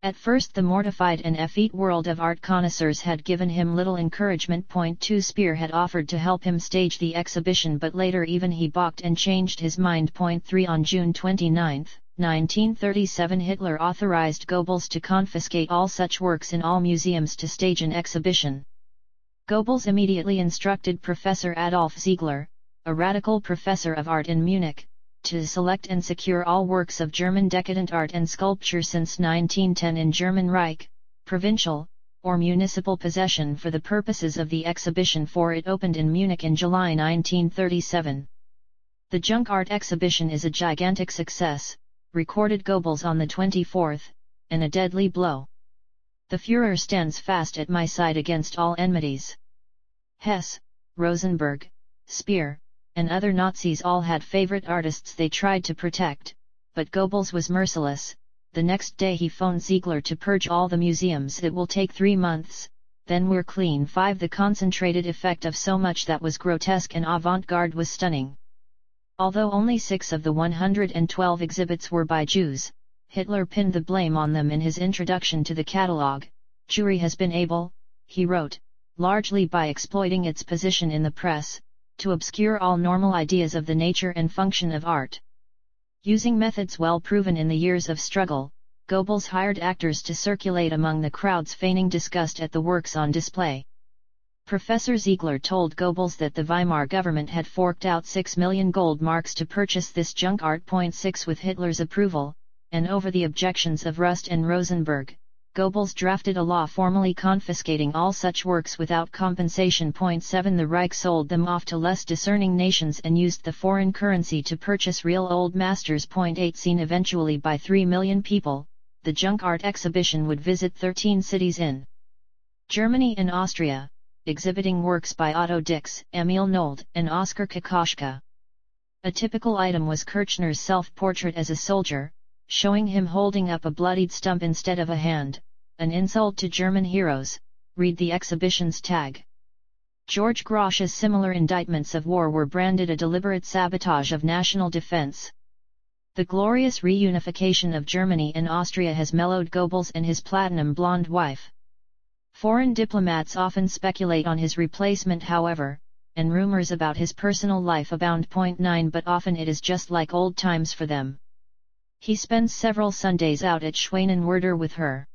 At first the mortified and effete world of art connoisseurs had given him little encouragement. 2 Speer had offered to help him stage the exhibition, but later even he balked and changed his mind. 3 On June 29, 1937 Hitler authorized Goebbels to confiscate all such works in all museums to stage an exhibition. Goebbels immediately instructed Professor Adolf Ziegler, a radical professor of art in Munich, to select and secure all works of German decadent art and sculpture since 1910 in German Reich, provincial, or municipal possession for the purposes of the exhibition, for it opened in Munich in July 1937. The junk art exhibition is a gigantic success, recorded Goebbels on the 24th, and a deadly blow. The Führer stands fast at my side against all enmities. Hess, Rosenberg, Speer, and other Nazis all had favorite artists they tried to protect, but Goebbels was merciless. The next day he phoned Ziegler to purge all the museums. It will take 3 months, then we're clean. 5 The concentrated effect of so much that was grotesque and avant-garde was stunning. Although only 6 of the 112 exhibits were by Jews, Hitler pinned the blame on them in his introduction to the catalogue. Jewry has been able, he wrote, largely by exploiting its position in the press, to obscure all normal ideas of the nature and function of art. Using methods well proven in the years of struggle, Goebbels hired actors to circulate among the crowds feigning disgust at the works on display. Professor Ziegler told Goebbels that the Weimar government had forked out 6 million gold marks to purchase this junk art. 6 With Hitler's approval, and over the objections of Rust and Rosenberg, Goebbels drafted a law formally confiscating all such works without compensation. 7 The Reich sold them off to less discerning nations and used the foreign currency to purchase real old masters. 8 Seen eventually by 3 million people, the junk art exhibition would visit 13 cities in Germany and Austria, exhibiting works by Otto Dix, Emil Nold, and Oskar Kokoschka. A typical item was Kirchner's self-portrait as a soldier, showing him holding up a bloodied stump instead of a hand, an insult to German heroes. Read the exhibition's tag. George Grosch's similar indictments of war were branded a deliberate sabotage of national defense. The glorious reunification of Germany and Austria has mellowed Goebbels and his platinum blonde wife. Foreign diplomats often speculate on his replacement, however, and rumors about his personal life abound. 9 But often it is just like old times for them. He spends several Sundays out at Schwanenwerder with her.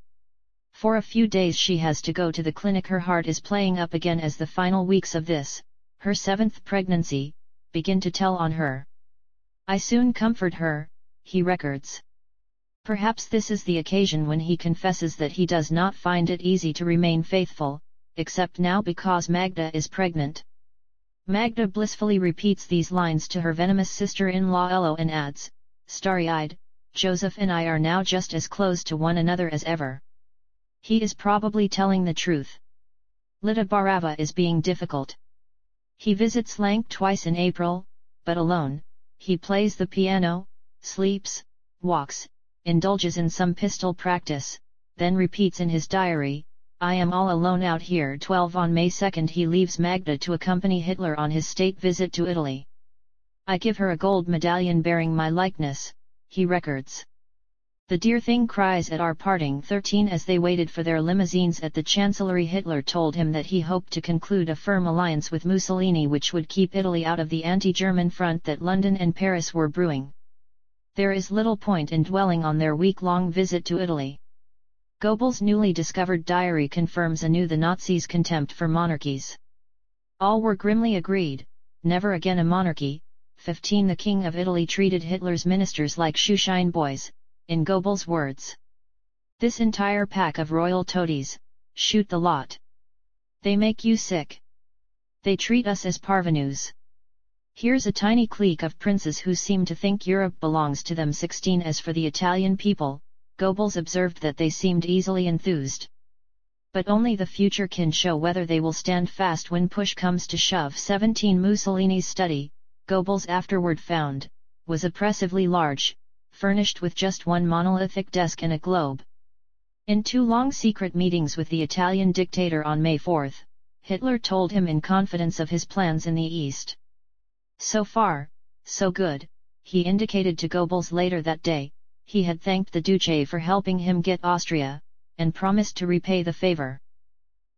For a few days she has to go to the clinic. Her heart is playing up again as the final weeks of this, her 7th pregnancy, begin to tell on her. I soon comfort her, he records. Perhaps this is the occasion when he confesses that he does not find it easy to remain faithful, except now because Magda is pregnant. Magda blissfully repeats these lines to her venomous sister-in-law Elo and adds, starry-eyed, Joseph and I are now just as close to one another as ever. He is probably telling the truth. Lita Barava is being difficult. He visits Lank twice in April, but alone. He plays the piano, sleeps, walks, indulges in some pistol practice, then repeats in his diary, I am all alone out here. 12 On May 2 he leaves Magda to accompany Hitler on his state visit to Italy. I give her a gold medallion bearing my likeness, he records. The dear thing cries at our parting. 13 As they waited for their limousines at the Chancellery, Hitler told him that he hoped to conclude a firm alliance with Mussolini which would keep Italy out of the anti-German front that London and Paris were brewing. There is little point in dwelling on their week-long visit to Italy. Goebbels' newly discovered diary confirms anew the Nazis' contempt for monarchies. All were grimly agreed, never again a monarchy. 15 The King of Italy treated Hitler's ministers like shoeshine boys, in Goebbels' words. This entire pack of royal toadies, shoot the lot. They make you sick. They treat us as parvenus. Here's a tiny clique of princes who seem to think Europe belongs to them. 16 As for the Italian people, Goebbels observed that they seemed easily enthused. But only the future can show whether they will stand fast when push comes to shove. 17 Mussolini's study, Goebbels afterward found, was oppressively large, furnished with just one monolithic desk and a globe. In 2 long secret meetings with the Italian dictator on May 4, Hitler told him in confidence of his plans in the East. So far, so good, he indicated to Goebbels later that day. He had thanked the Duce for helping him get Austria, and promised to repay the favor.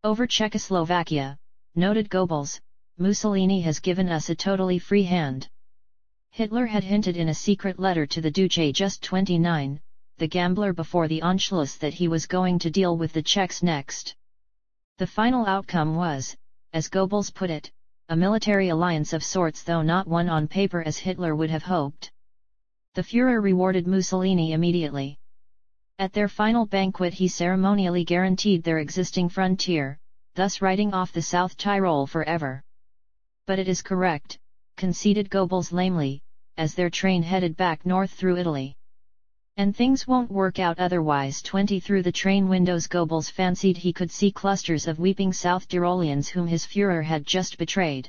Over Czechoslovakia, noted Goebbels, Mussolini has given us a totally free hand. Hitler had hinted in a secret letter to the Duce just 29, the gambler before the Anschluss, that he was going to deal with the Czechs next. The final outcome was, as Goebbels put it, a military alliance of sorts, though not one on paper as Hitler would have hoped. The Führer rewarded Mussolini immediately. At their final banquet he ceremonially guaranteed their existing frontier, thus writing off the South Tyrol forever. But it is correct, conceded Goebbels lamely, as their train headed back north through Italy. And things won't work out otherwise. 20 Through the train windows Goebbels fancied he could see clusters of weeping South Tyroleans whom his Führer had just betrayed.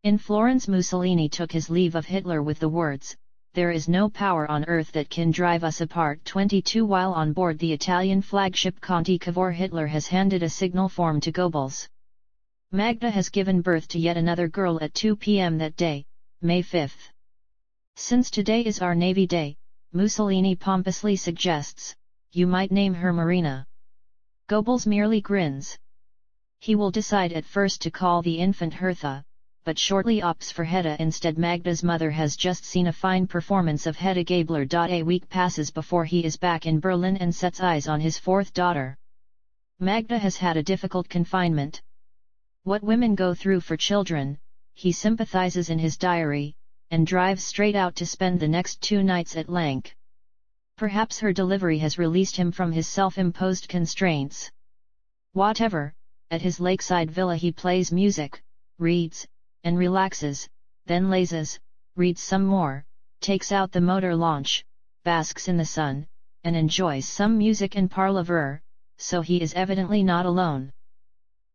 In Florence Mussolini took his leave of Hitler with the words, "There is no power on earth that can drive us apart." 22 While on board the Italian flagship Conti Cavour, Hitler has handed a signal form to Goebbels. Magda has given birth to yet another girl at 2 p.m. that day, May 5. Since today is our Navy Day, Mussolini pompously suggests, you might name her Marina. Goebbels merely grins. He will decide at first to call the infant Hertha, but shortly opts for Hedda instead. Magda's mother has just seen a fine performance of Hedda Gabler. A week passes before he is back in Berlin and sets eyes on his 4th daughter. Magda has had a difficult confinement. What women go through for children, he sympathizes in his diary, and drives straight out to spend the next 2 nights at Lank. Perhaps her delivery has released him from his self-imposed constraints. Whatever, at his lakeside villa he plays music, reads, and relaxes, then lazes, reads some more, takes out the motor launch, basks in the sun, and enjoys some music and parlour, so he is evidently not alone.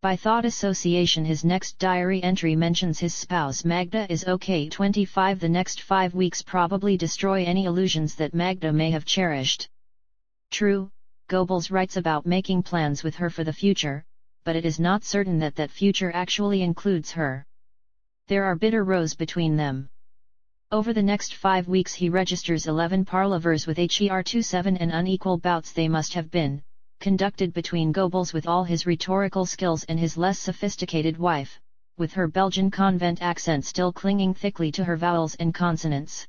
By thought association his next diary entry mentions his spouse Magda is okay. 25 The next 5 weeks probably destroy any illusions that Magda may have cherished. True, Goebbels writes about making plans with her for the future, but it is not certain that that future actually includes her. There are bitter rows between them. Over the next 5 weeks he registers 11 parlevers with Her27 and unequal bouts they must have been, conducted between Goebbels with all his rhetorical skills and his less sophisticated wife, with her Belgian convent accent still clinging thickly to her vowels and consonants.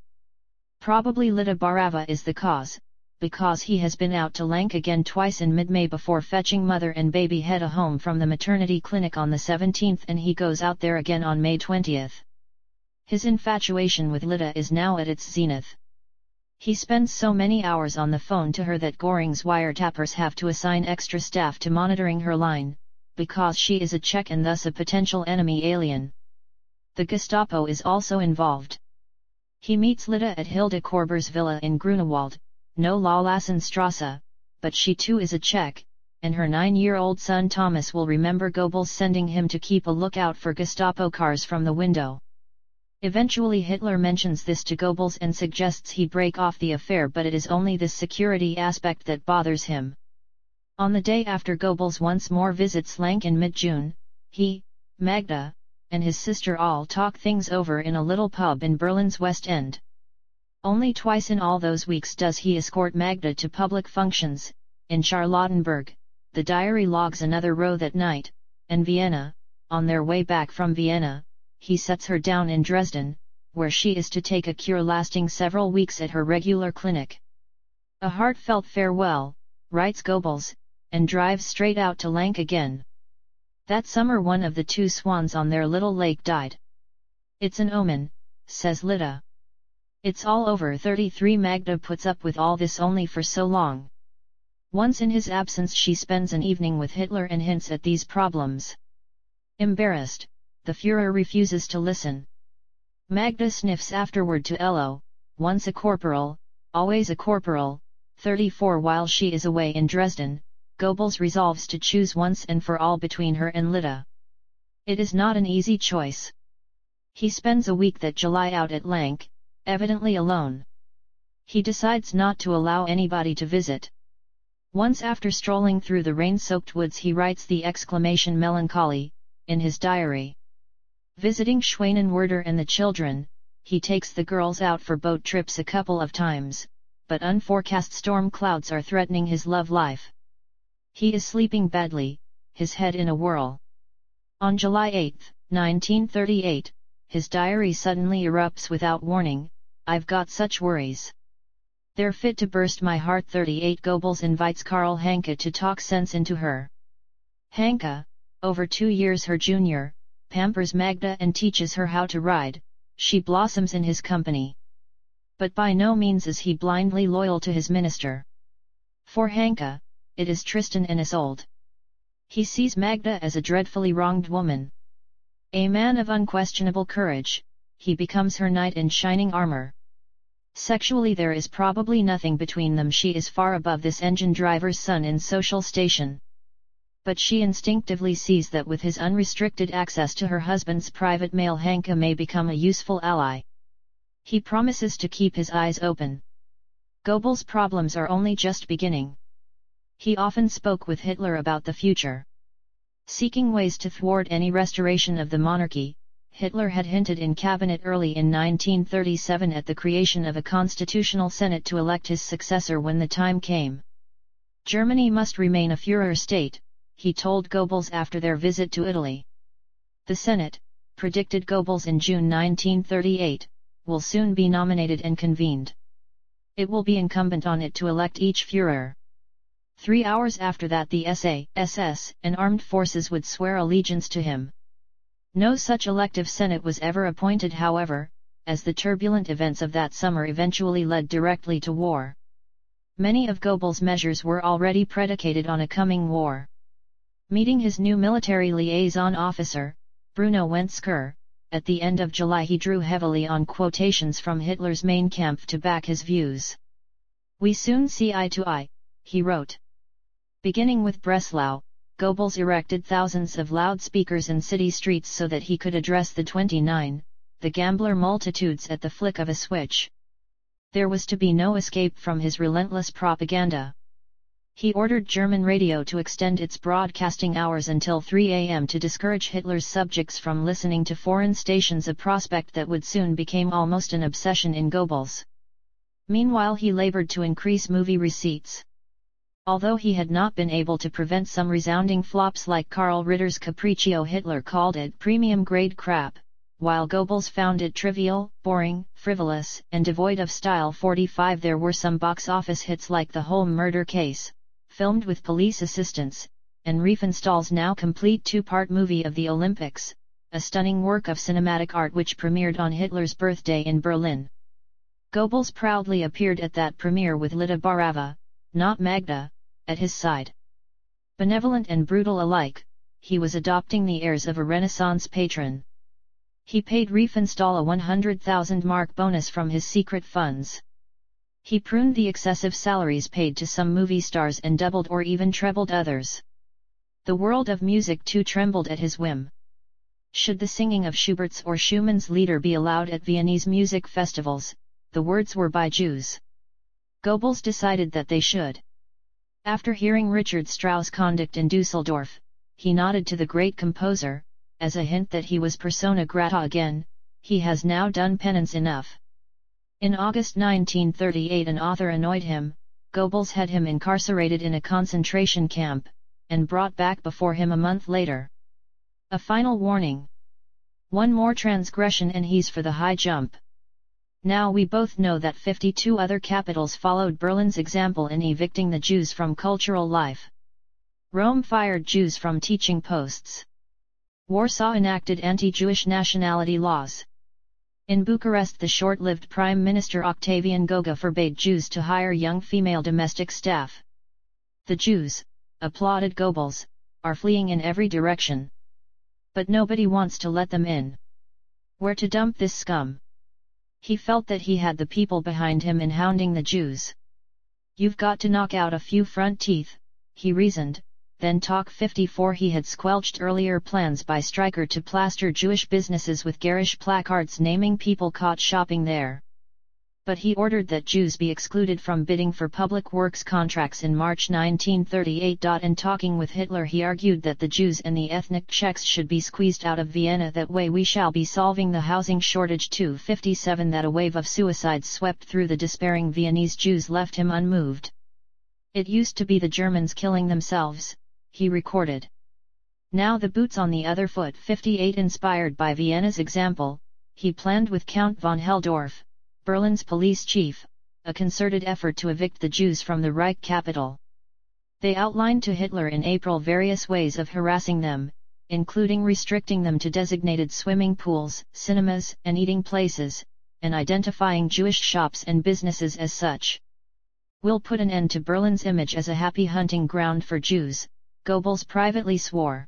Probably Lita Barava is the cause, because he has been out to Lank again twice in mid-May before fetching mother and baby Hedda home from the maternity clinic on the 17th, and he goes out there again on May 20th. His infatuation with Lita is now at its zenith. He spends so many hours on the phone to her that Göring's wiretappers have to assign extra staff to monitoring her line, because she is a Czech and thus a potential enemy alien. The Gestapo is also involved. He meets Lita at Hilde Korber's villa in Grunewald, no La Lassenstrasse, but she too is a Czech, and her 9-year-old son Thomas will remember Goebbels sending him to keep a lookout for Gestapo cars from the window. Eventually Hitler mentions this to Goebbels and suggests he break off the affair, but it is only this security aspect that bothers him. On the day after Goebbels once more visits Lank in mid-June, he, Magda, and his sister all talk things over in a little pub in Berlin's West End. Only twice in all those weeks does he escort Magda to public functions, in Charlottenburg, the diary logs another row that night, and Vienna. On their way back from Vienna, he sets her down in Dresden, where she is to take a cure lasting several weeks at her regular clinic. A heartfelt farewell, writes Goebbels, and drives straight out to Lank again. That summer one of the two swans on their little lake died. It's an omen, says Lida. It's all over. 33 Magda puts up with all this only for so long. Once in his absence she spends an evening with Hitler and hints at these problems. Embarrassed, the Führer refuses to listen. Magda sniffs afterward to Ello, once a corporal, always a corporal, 34. While she is away in Dresden, Goebbels resolves to choose once and for all between her and Lida. It is not an easy choice. He spends a week that July out at Lank, evidently alone. He decides not to allow anybody to visit. Once after strolling through the rain-soaked woods he writes the exclamation melancholy, in his diary. Visiting Schwanenwerder and the children, he takes the girls out for boat trips a couple of times, but unforecast storm clouds are threatening his love life. He is sleeping badly, his head in a whirl. On July 8, 1938, his diary suddenly erupts without warning. I've got such worries. They're fit to burst my heart. 38 Goebbels invites Karl Hanke to talk sense into her. Hanke, over 2 years her junior, pampers Magda and teaches her how to ride. She blossoms in his company. But by no means is he blindly loyal to his minister. For Hanke, it is Tristan and Isolde. He sees Magda as a dreadfully wronged woman. A man of unquestionable courage, he becomes her knight in shining armor. Sexually there is probably nothing between them. She is far above this engine driver's son in social station. But she instinctively sees that with his unrestricted access to her husband's private mail Hanke may become a useful ally. He promises to keep his eyes open. Goebbels' problems are only just beginning. He often spoke with Hitler about the future. Seeking ways to thwart any restoration of the monarchy, Hitler had hinted in cabinet early in 1937 at the creation of a constitutional senate to elect his successor when the time came. Germany must remain a Führer state, he told Goebbels after their visit to Italy. The Senate, predicted Goebbels in June 1938, will soon be nominated and convened. It will be incumbent on it to elect each Führer. 3 hours after that the SS and armed forces would swear allegiance to him. No such elective Senate was ever appointed, however, as the turbulent events of that summer eventually led directly to war. Many of Goebbels' measures were already predicated on a coming war. Meeting his new military liaison officer, Bruno Wentzker, at the end of July he drew heavily on quotations from Hitler's Mein Kampf to back his views. "We soon see eye to eye," he wrote. Beginning with Breslau, Goebbels erected thousands of loudspeakers in city streets so that he could address the 29, the gambler multitudes at the flick of a switch. There was to be no escape from his relentless propaganda. He ordered German radio to extend its broadcasting hours until 3 a.m. to discourage Hitler's subjects from listening to foreign stations, a prospect that would soon become almost an obsession in Goebbels. Meanwhile he labored to increase movie receipts. Although he had not been able to prevent some resounding flops like Karl Ritter's Capriccio, Hitler called it premium-grade crap, while Goebbels found it trivial, boring, frivolous, and devoid of style. 45 There were some box office hits like The Holm Murder Case, filmed with police assistance, and Riefenstahl's now complete 2-part movie of the Olympics, a stunning work of cinematic art which premiered on Hitler's birthday in Berlin. Goebbels proudly appeared at that premiere with Lida Barava, not Magda, at his side. Benevolent and brutal alike, he was adopting the airs of a Renaissance patron. He paid Riefenstahl a 100,000 mark bonus from his secret funds. He pruned the excessive salaries paid to some movie stars and doubled or even trebled others. The world of music too trembled at his whim. Should the singing of Schubert's or Schumann's Lieder be allowed at Viennese music festivals? The words were by Jews. Goebbels decided that they should. After hearing Richard Strauss' conduct in Dusseldorf, he nodded to the great composer, as a hint that he was persona grata again. He has now done penance enough. In August 1938 an author annoyed him. Goebbels had him incarcerated in a concentration camp, and brought back before him a month later. A final warning. One more transgression and he's for the high jump. Now we both know that 52 other capitals followed Berlin's example in evicting the Jews from cultural life. Rome fired Jews from teaching posts. Warsaw enacted anti-Jewish nationality laws. In Bucharest, the short-lived Prime Minister Octavian Goga forbade Jews to hire young female domestic staff. The Jews, applauded Goebbels, are fleeing in every direction. But nobody wants to let them in. Where to dump this scum? He felt that he had the people behind him in hounding the Jews. You've got to knock out a few front teeth, he reasoned. Then Talk 54 he had squelched earlier plans by Streicher to plaster Jewish businesses with garish placards naming people caught shopping there. But he ordered that Jews be excluded from bidding for public works contracts in March 1938. In talking with Hitler he argued that the Jews and the ethnic Czechs should be squeezed out of Vienna, that way we shall be solving the housing shortage. 257 That a wave of suicides swept through the despairing Viennese Jews left him unmoved. It used to be the Germans killing themselves, he recorded. Now the boot's on the other foot. 58 Inspired by Vienna's example, he planned with Count von Helldorf, Berlin's police chief, a concerted effort to evict the Jews from the Reich capital. They outlined to Hitler in April various ways of harassing them, including restricting them to designated swimming pools, cinemas, and eating places, and identifying Jewish shops and businesses as such. We'll put an end to Berlin's image as a happy hunting ground for Jews, Goebbels privately swore.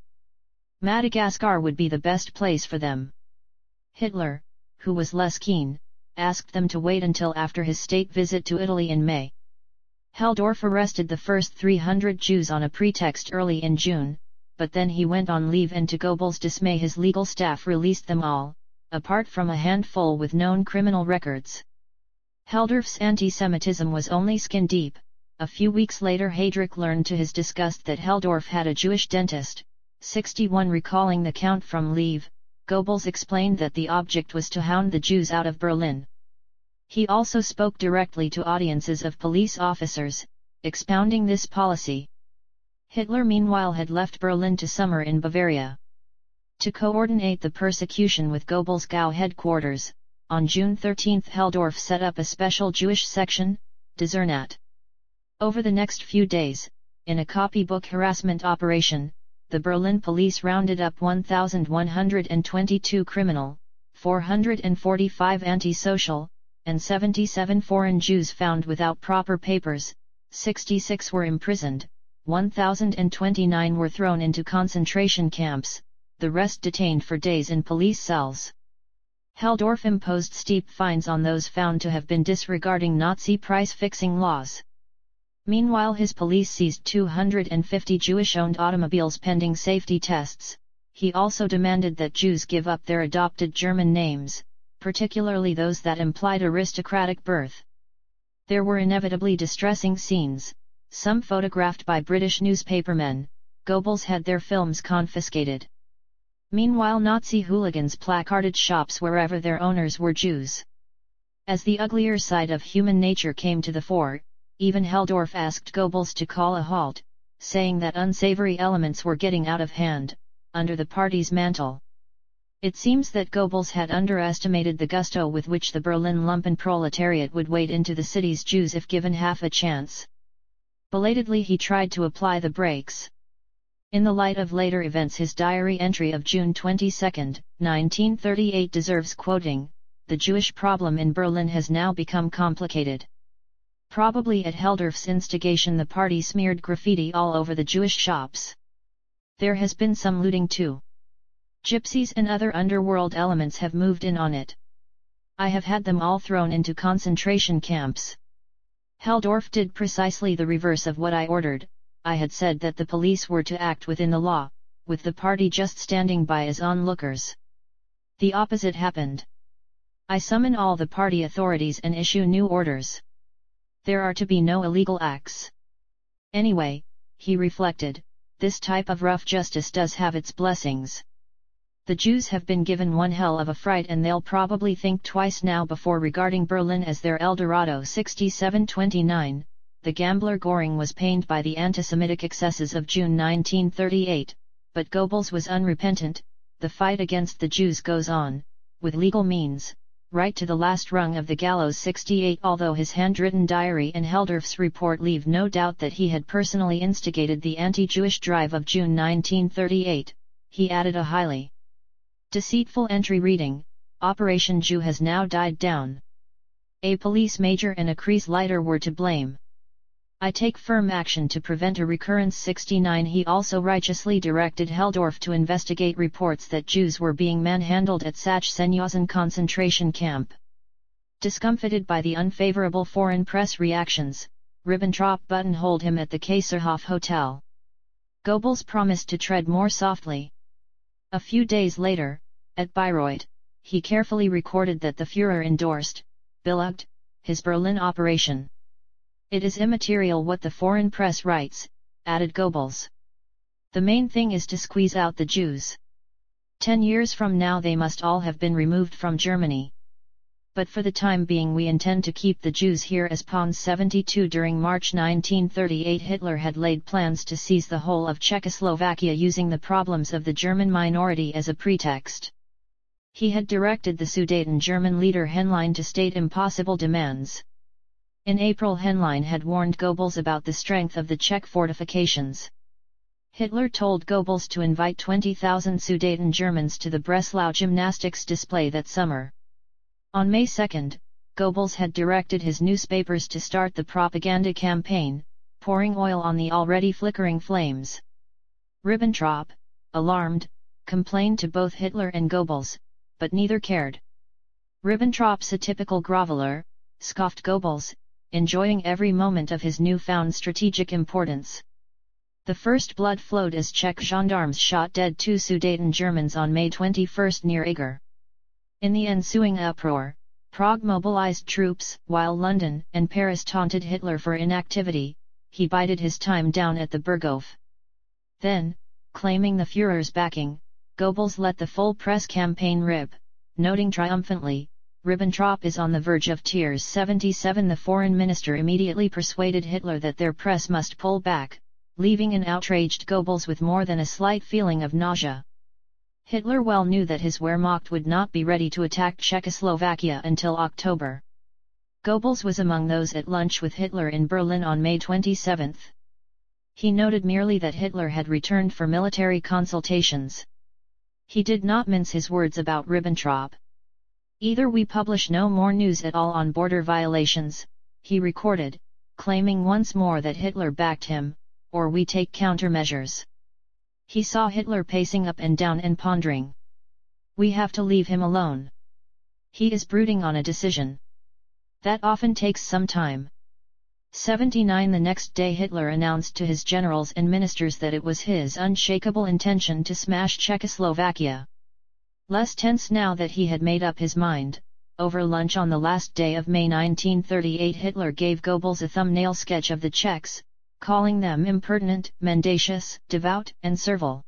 Madagascar would be the best place for them. Hitler, who was less keen, asked them to wait until after his state visit to Italy in May. Helldorf arrested the first 300 Jews on a pretext early in June, but then he went on leave, and to Goebbels' dismay his legal staff released them all, apart from a handful with known criminal records. Helldorf's anti-Semitism was only skin deep. A few weeks later Heydrich learned to his disgust that Helldorf had a Jewish dentist. 61 Recalling the Count from leave, Goebbels explained that the object was to hound the Jews out of Berlin. He also spoke directly to audiences of police officers, expounding this policy. Hitler meanwhile had left Berlin to summer in Bavaria. To coordinate the persecution with Goebbels' Gau headquarters, on June 13 Helldorf set up a special Jewish section, Dezernat. Over the next few days, in a copybook harassment operation, the Berlin police rounded up 1,122 criminal, 445 antisocial, and 77 foreign Jews found without proper papers. 66 were imprisoned, 1,029 were thrown into concentration camps, the rest detained for days in police cells. Helldorf imposed steep fines on those found to have been disregarding Nazi price-fixing laws. Meanwhile his police seized 250 Jewish-owned automobiles pending safety tests. He also demanded that Jews give up their adopted German names, particularly those that implied aristocratic birth. There were inevitably distressing scenes, some photographed by British newspapermen. Goebbels had their films confiscated. Meanwhile Nazi hooligans placarded shops wherever their owners were Jews. As the uglier side of human nature came to the fore, even Helldorf asked Goebbels to call a halt, saying that unsavory elements were getting out of hand, under the party's mantle. It seems that Goebbels had underestimated the gusto with which the Berlin lumpenproletariat would wade into the city's Jews if given half a chance. Belatedly he tried to apply the brakes. In the light of later events his diary entry of June 22, 1938 deserves quoting: "The Jewish problem in Berlin has now become complicated." Probably at Helldorf's instigation the party smeared graffiti all over the Jewish shops. There has been some looting too. Gypsies and other underworld elements have moved in on it. I have had them all thrown into concentration camps. Helldorf did precisely the reverse of what I ordered. I had said that the police were to act within the law, with the party just standing by as onlookers. The opposite happened. I summon all the party authorities and issue new orders. There are to be no illegal acts. Anyway, he reflected, this type of rough justice does have its blessings. The Jews have been given one hell of a fright and they'll probably think twice now before regarding Berlin as their El Dorado. 6729, the gambler Göring was pained by the anti-Semitic excesses of June 1938, but Goebbels was unrepentant. The fight against the Jews goes on, with legal means, right to the last rung of the gallows 68. Although his handwritten diary and Helldorf's report leave no doubt that he had personally instigated the anti-Jewish drive of June 1938, he added a highly deceitful entry reading, "Operation Jew has now died down. A police major and a Kreisleiter were to blame. I take firm action to prevent a recurrence." 69. He also righteously directed Helldorf to investigate reports that Jews were being manhandled at Sachsenhausen concentration camp. Discomfited by the unfavorable foreign press reactions, Ribbentrop buttonholed him at the Kaiserhof Hotel. Goebbels promised to tread more softly. A few days later, at Bayreuth, he carefully recorded that the Führer endorsed, billiged, his Berlin operation. "It is immaterial what the foreign press writes," added Goebbels. "The main thing is to squeeze out the Jews. 10 years from now they must all have been removed from Germany. But for the time being we intend to keep the Jews here as pawns." 72. During March 1938 Hitler had laid plans to seize the whole of Czechoslovakia using the problems of the German minority as a pretext. He had directed the Sudeten German leader Henlein to state impossible demands. In April Henlein had warned Goebbels about the strength of the Czech fortifications. Hitler told Goebbels to invite 20,000 Sudeten Germans to the Breslau gymnastics display that summer. On May 2, Goebbels had directed his newspapers to start the propaganda campaign, pouring oil on the already flickering flames. Ribbentrop, alarmed, complained to both Hitler and Goebbels, but neither cared. "Ribbentrop's a typical groveler," scoffed Goebbels, enjoying every moment of his newfound strategic importance. The first blood flowed as Czech gendarmes shot dead 2 Sudeten Germans on May 21 near Eger. In the ensuing uproar, Prague mobilized troops, while London and Paris taunted Hitler for inactivity. He bided his time down at the Berghof. Then, claiming the Führer's backing, Goebbels let the full press campaign rip, noting triumphantly, "Ribbentrop is on the verge of tears." 77. The foreign minister immediately persuaded Hitler that their press must pull back, leaving an outraged Goebbels with more than a slight feeling of nausea. Hitler well knew that his Wehrmacht would not be ready to attack Czechoslovakia until October. Goebbels was among those at lunch with Hitler in Berlin on May 27. He noted merely that Hitler had returned for military consultations. He did not mince his words about Ribbentrop. "Either we publish no more news at all on border violations," he recorded, claiming once more that Hitler backed him, "or we take countermeasures." He saw Hitler pacing up and down and pondering. "We have to leave him alone. He is brooding on a decision. That often takes some time." 79. The next day Hitler announced to his generals and ministers that it was his unshakable intention to smash Czechoslovakia. Less tense now that he had made up his mind, over lunch on the last day of May 1938 Hitler gave Goebbels a thumbnail sketch of the Czechs, calling them impertinent, mendacious, devout and servile.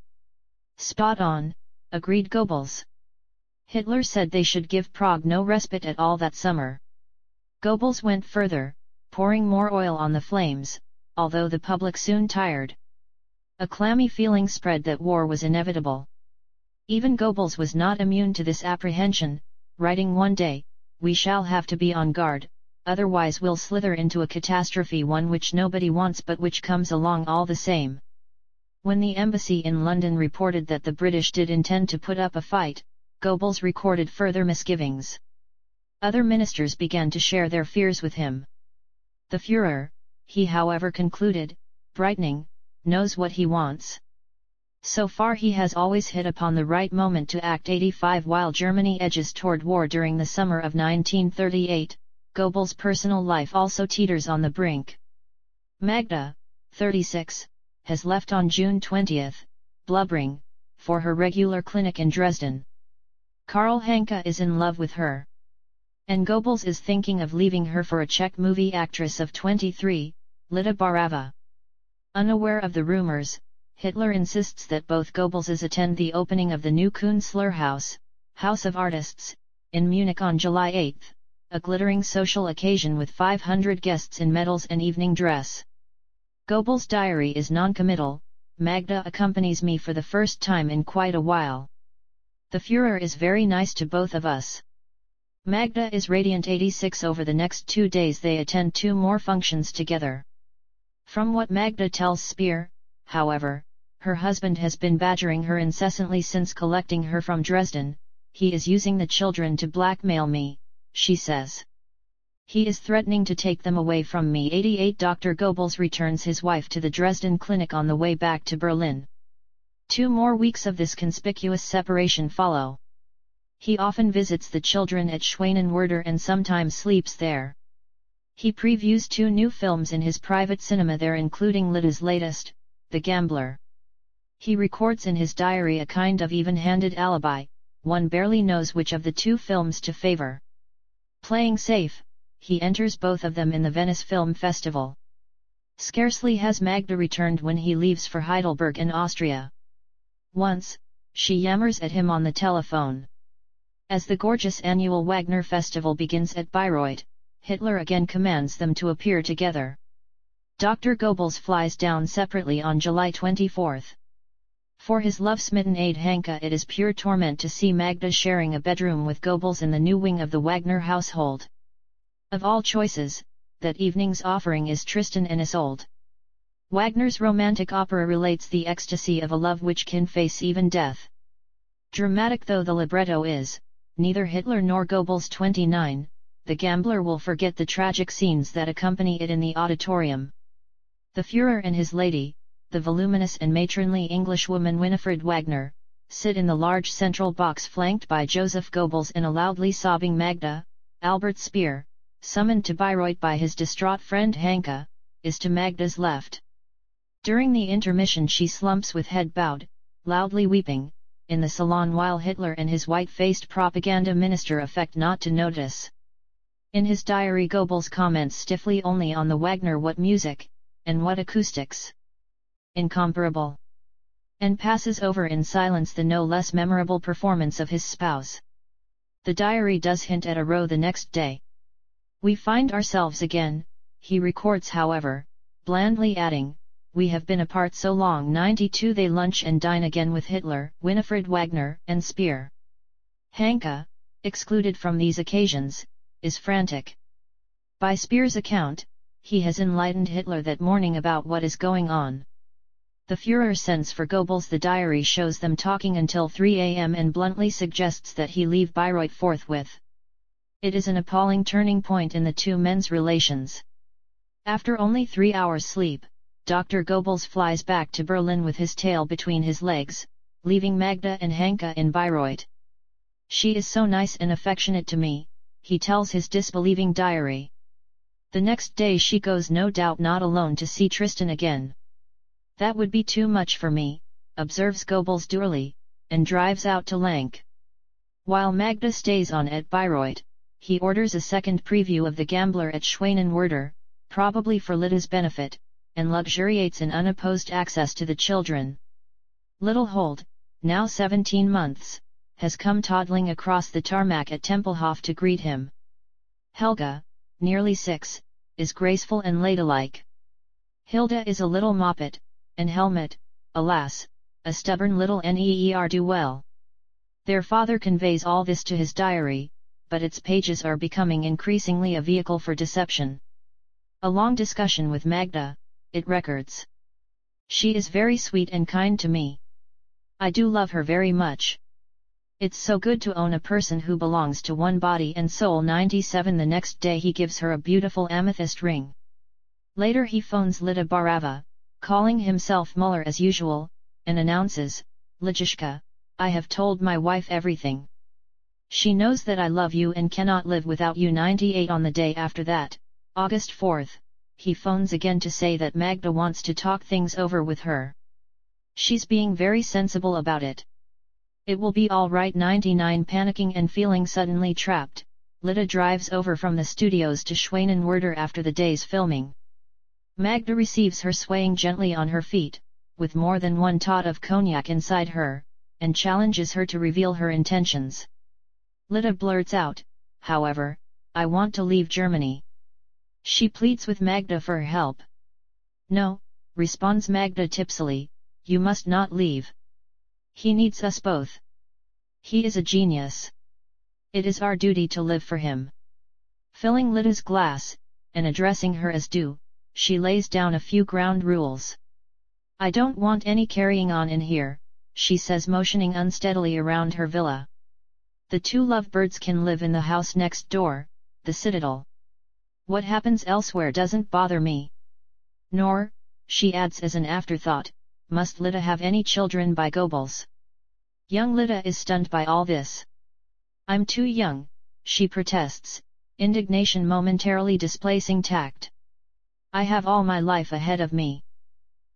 "Spot on," agreed Goebbels. Hitler said they should give Prague no respite at all that summer. Goebbels went further, pouring more oil on the flames, although the public soon tired. A clammy feeling spread that war was inevitable. Even Goebbels was not immune to this apprehension, writing one day, "We shall have to be on guard, otherwise we'll slither into a catastrophe, one which nobody wants but which comes along all the same." When the embassy in London reported that the British did intend to put up a fight, Goebbels recorded further misgivings. Other ministers began to share their fears with him. "The Führer," he however concluded, brightening, "knows what he wants. So far he has always hit upon the right moment to act." 85. While Germany edges toward war during the summer of 1938, Goebbels' personal life also teeters on the brink. Magda, 36, has left on June 20, blubbering, for her regular clinic in Dresden. Karl Hanke is in love with her. And Goebbels is thinking of leaving her for a Czech movie actress of 23, Lida Barava. Unaware of the rumors, Hitler insists that both Goebbelses attend the opening of the new Künstler House of Artists, in Munich on July 8, a glittering social occasion with 500 guests in medals and evening dress. Goebbels' diary is non-committal. "Magda accompanies me for the first time in quite a while. The Führer is very nice to both of us. Magda is radiant 86. Over the next 2 days they attend 2 more functions together. From what Magda tells Speer, however, her husband has been badgering her incessantly since collecting her from Dresden. He is using the children to blackmail me, she says. He is threatening to take them away from me. 88. Dr. Goebbels returns his wife to the Dresden clinic on the way back to Berlin. 2 more weeks of this conspicuous separation follow. He often visits the children at Schwanenwerder and sometimes sleeps there. He previews 2 new films in his private cinema there, including Lida's latest, The Gambler. He records in his diary a kind of even-handed alibi, one barely knows which of the 2 films to favor. Playing safe, he enters both of them in the Venice Film Festival. Scarcely has Magda returned when he leaves for Heidelberg in Austria. Once, she yammers at him on the telephone. As the gorgeous annual Wagner Festival begins at Bayreuth, Hitler again commands them to appear together. Dr. Goebbels flies down separately on July 24. For his love-smitten aide Hanke, it is pure torment to see Magda sharing a bedroom with Goebbels in the new wing of the Wagner household. Of all choices, that evening's offering is Tristan and Isolde. Wagner's romantic opera relates the ecstasy of a love which can face even death. Dramatic though the libretto is, neither Hitler nor Goebbels 29, The Gambler will forget the tragic scenes that accompany it in the auditorium. The Führer and his lady, the voluminous and matronly Englishwoman Winifred Wagner, sit in the large central box flanked by Joseph Goebbels and a loudly sobbing Magda. Albert Speer, summoned to Bayreuth by his distraught friend Hanke, is to Magda's left. During the intermission she slumps with head bowed, loudly weeping, in the salon while Hitler and his white-faced propaganda minister affect not to notice. In his diary Goebbels comments stiffly only on the Wagner "what music, and what acoustics. Incomparable," and passes over in silence the no less memorable performance of his spouse. The diary does hint at a row the next day. "We find ourselves again," he records however, blandly adding, "We have been apart so long." 92. They lunch and dine again with Hitler, Winifred Wagner, and Speer. Hanke, excluded from these occasions, is frantic. By Speer's account, he has enlightened Hitler that morning about what is going on. The Führer sends for Goebbels. The diary shows them talking until 3 a.m. and bluntly suggests that he leave Bayreuth forthwith. It is an appalling turning point in the 2 men's relations. After only 3 hours sleep, Dr. Goebbels flies back to Berlin with his tail between his legs, leaving Magda and Hanke in Bayreuth. "She is so nice and affectionate to me," he tells his disbelieving diary. The next day she goes, no doubt not alone, to see Tristan again. "That would be too much for me," observes Goebbels dourly, and drives out to Lank. While Magda stays on at Bayreuth, he orders a second preview of The Gambler at Schwanenwerder, probably for Lida's benefit, and luxuriates in unopposed access to the children. Little Holt, now 17 months, has come toddling across the tarmac at Tempelhof to greet him. Helga, nearly 6, is graceful and ladylike. Hilda is a little moppet, and Helmut, alas, a stubborn little ne'er-do-well. Their father conveys all this to his diary, but its pages are becoming increasingly a vehicle for deception. A long discussion with Magda, it records. "She is very sweet and kind to me. I do love her very much. It's so good to own a person who belongs to one body and soul." 97. The next day he gives her a beautiful amethyst ring. Later he phones Lida Barava, calling himself Muller as usual, and announces, "Lidishka, I have told my wife everything. She knows that I love you and cannot live without you." 98. On the day after that, August 4, he phones again to say that Magda wants to talk things over with her. She's being very sensible about it. It will be all right. 99. Panicking and feeling suddenly trapped, Lida drives over from the studios to Schwanenwerder after the day's filming. Magda receives her swaying gently on her feet, with more than one tot of cognac inside her, and challenges her to reveal her intentions. Lida blurts out, however, "I want to leave Germany." She pleads with Magda for help. "No," responds Magda tipsily, "you must not leave. He needs us both. He is a genius. It is our duty to live for him. Filling Lida's glass, and addressing her as do, she lays down a few ground rules. I don't want any carrying on in here, she says, motioning unsteadily around her villa. The two lovebirds can live in the house next door, the Citadel. What happens elsewhere doesn't bother me. Nor, she adds as an afterthought, must Lida have any children by Goebbels. Young Lida is stunned by all this. I'm too young, she protests, indignation momentarily displacing tact. I have all my life ahead of me.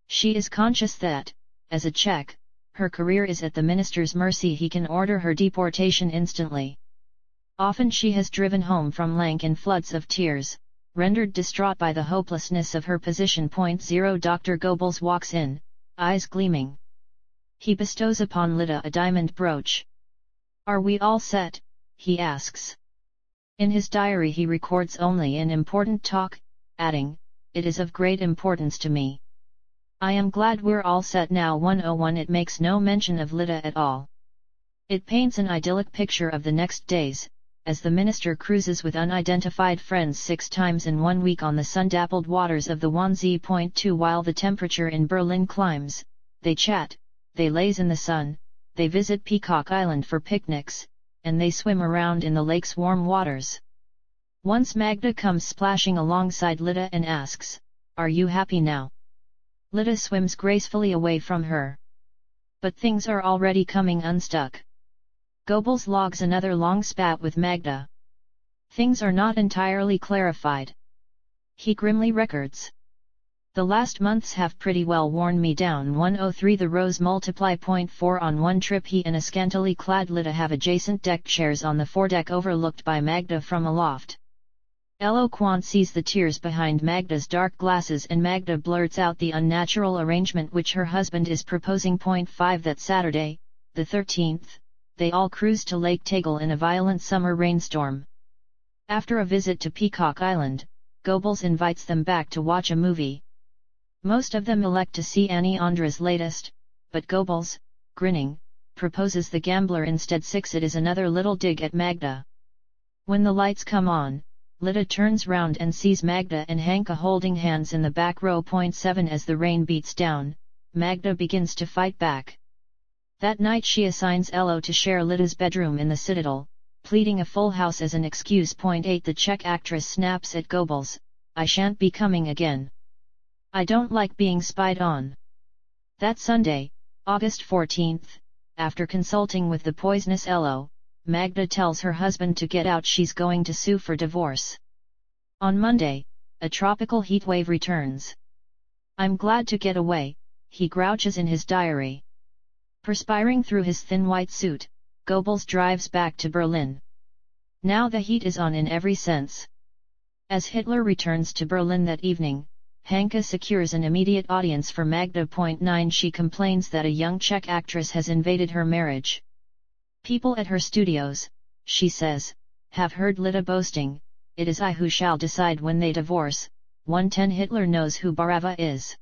She is conscious that, as a Czech, her career is at the minister's mercy. He can order her deportation instantly. Often she has driven home from Lank in floods of tears, rendered distraught by the hopelessness of her position. Dr. Goebbels walks in, eyes gleaming. He bestows upon Lida a diamond brooch. Are we all set? He asks. In his diary he records only an important talk, adding, it is of great importance to me. I am glad we're all set now. 101 It makes no mention of Lida at all. It paints an idyllic picture of the next days, as the minister cruises with unidentified friends 6 times in 1 week on the sun-dappled waters of the Wannsee. 2 While the temperature in Berlin climbs, they chat, they laze in the sun, they visit Peacock Island for picnics, and they swim around in the lake's warm waters. Once Magda comes splashing alongside Lida and asks, "Are you happy now?" Lida swims gracefully away from her. But things are already coming unstuck. Goebbels logs another long spat with Magda. Things are not entirely clarified. He grimly records. The last months have pretty well worn me down. 103 The rows multiply. 4 On one trip he and a scantily clad Lida have adjacent deck chairs on the foredeck overlooked by Magda from aloft. Eloquent sees the tears behind Magda's dark glasses and Magda blurts out the unnatural arrangement which her husband is proposing. 5 That Saturday, the 13th, they all cruise to Lake Tegel in a violent summer rainstorm. After a visit to Peacock Island, Goebbels invites them back to watch a movie. Most of them elect to see Annie Andra's latest, but Goebbels, grinning, proposes The Gambler instead. 6 It is another little dig at Magda. When the lights come on, Lida turns round and sees Magda and Hanka holding hands in the back row. 7 As the rain beats down, Magda begins to fight back. That night she assigns Elo to share Lida's bedroom in the Citadel, pleading a full house as an excuse. 8 The Czech actress snaps at Goebbels, "I shan't be coming again. I don't like being spied on." That Sunday, August 14, after consulting with the poisonous Elo, Magda tells her husband to get out. She's going to sue for divorce. On Monday, a tropical heatwave returns. "I'm glad to get away," he grouches in his diary. Perspiring through his thin white suit, Goebbels drives back to Berlin. Now the heat is on in every sense. As Hitler returns to Berlin that evening, Hanka secures an immediate audience for Magda. 9 She complains that a young Czech actress has invaded her marriage. "People at her studios," she says, "have heard Lida boasting, 'It is I who shall decide when they divorce.' 110 Hitler knows who Barava is.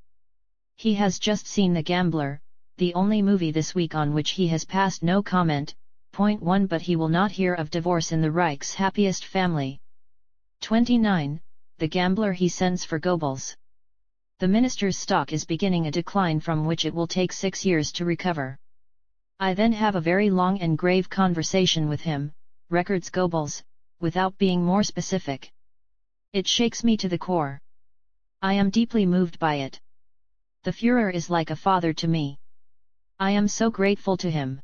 He has just seen The Gambler, the only movie this week on which he has passed no comment. 1 But he will not hear of divorce in the Reich's happiest family." 29 The Gambler he sends for Goebbels. The minister's stock is beginning a decline from which it will take 6 years to recover. "I then have a very long and grave conversation with him," records Goebbels, without being more specific. "It shakes me to the core. I am deeply moved by it. The Führer is like a father to me. I am so grateful to him.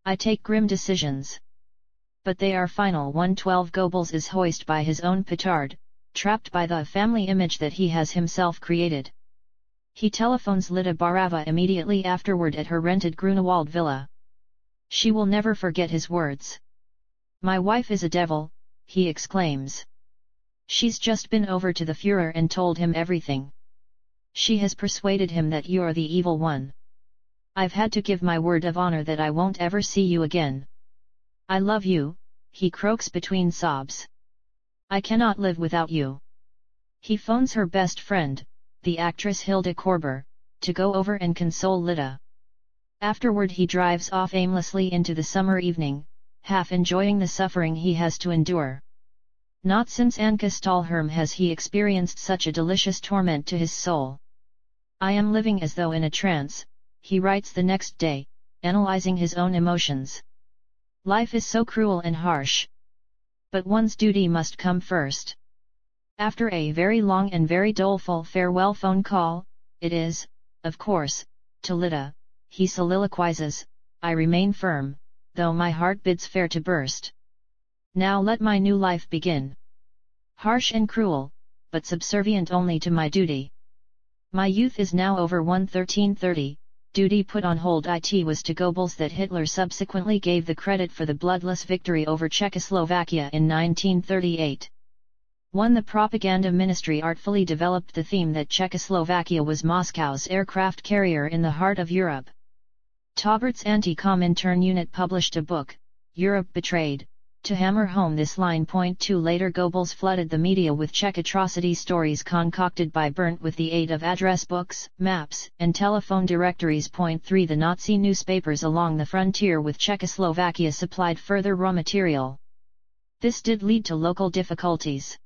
I take grim decisions. But they are final." 112 Goebbels is hoisted by his own petard, trapped by the family image that he has himself created. He telephones Lida Barava immediately afterward at her rented Grunewald villa. She will never forget his words. "My wife is a devil," he exclaims. "She's just been over to the Führer and told him everything. She has persuaded him that you're the evil one. I've had to give my word of honor that I won't ever see you again. I love you," he croaks between sobs. "I cannot live without you." He phones her best friend, the actress Hilda Korber, to go over and console Lida. Afterward he drives off aimlessly into the summer evening, half enjoying the suffering he has to endure. Not since Anka Stalherm has he experienced such a delicious torment to his soul. I am living as though in a trance, he writes the next day, analyzing his own emotions. Life is so cruel and harsh. But one's duty must come first. After a very long and very doleful farewell phone call, it is, of course, to Lida, he soliloquizes, I remain firm, though my heart bids fair to burst. Now let my new life begin. Harsh and cruel, but subservient only to my duty. My youth is now over 1330, duty put on hold. It was to Goebbels that Hitler subsequently gave the credit for the bloodless victory over Czechoslovakia in 1938. 1. The propaganda ministry artfully developed the theme that Czechoslovakia was Moscow's aircraft carrier in the heart of Europe. Taubert's anti-Comintern unit published a book, Europe Betrayed, to hammer home this line. 2. Later Goebbels flooded the media with Czech atrocity stories concocted by Berndt with the aid of address books, maps, and telephone directories. 3. The Nazi newspapers along the frontier with Czechoslovakia supplied further raw material. This did lead to local difficulties.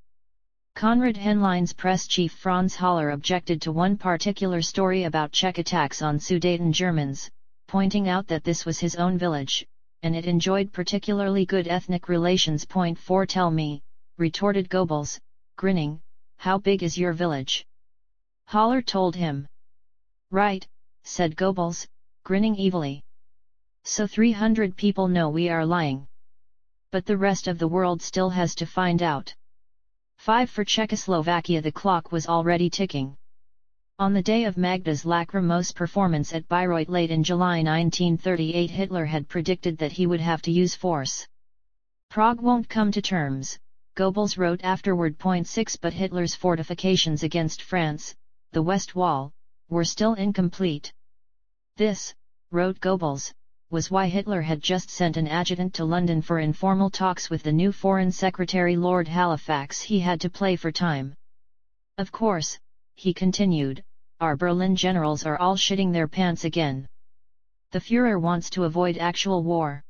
Konrad Henlein's press chief Franz Haller objected to one particular story about Czech attacks on Sudeten Germans, pointing out that this was his own village, and it enjoyed particularly good ethnic relations. 4. Tell me, retorted Goebbels, grinning, how big is your village? Haller told him. Right, said Goebbels, grinning evilly. So 300 people know we are lying. But the rest of the world still has to find out. 5. For Czechoslovakia the clock was already ticking. On the day of Magda's lachrymose performance at Bayreuth late in July 1938, Hitler had predicted that he would have to use force. Prague won't come to terms, Goebbels wrote afterward. 6. But Hitler's fortifications against France, the West Wall, were still incomplete. This, wrote Goebbels, was why Hitler had just sent an adjutant to London for informal talks with the new Foreign Secretary Lord Halifax. He had to play for time. Of course, he continued, our Berlin generals are all shitting their pants again. The Führer wants to avoid actual war.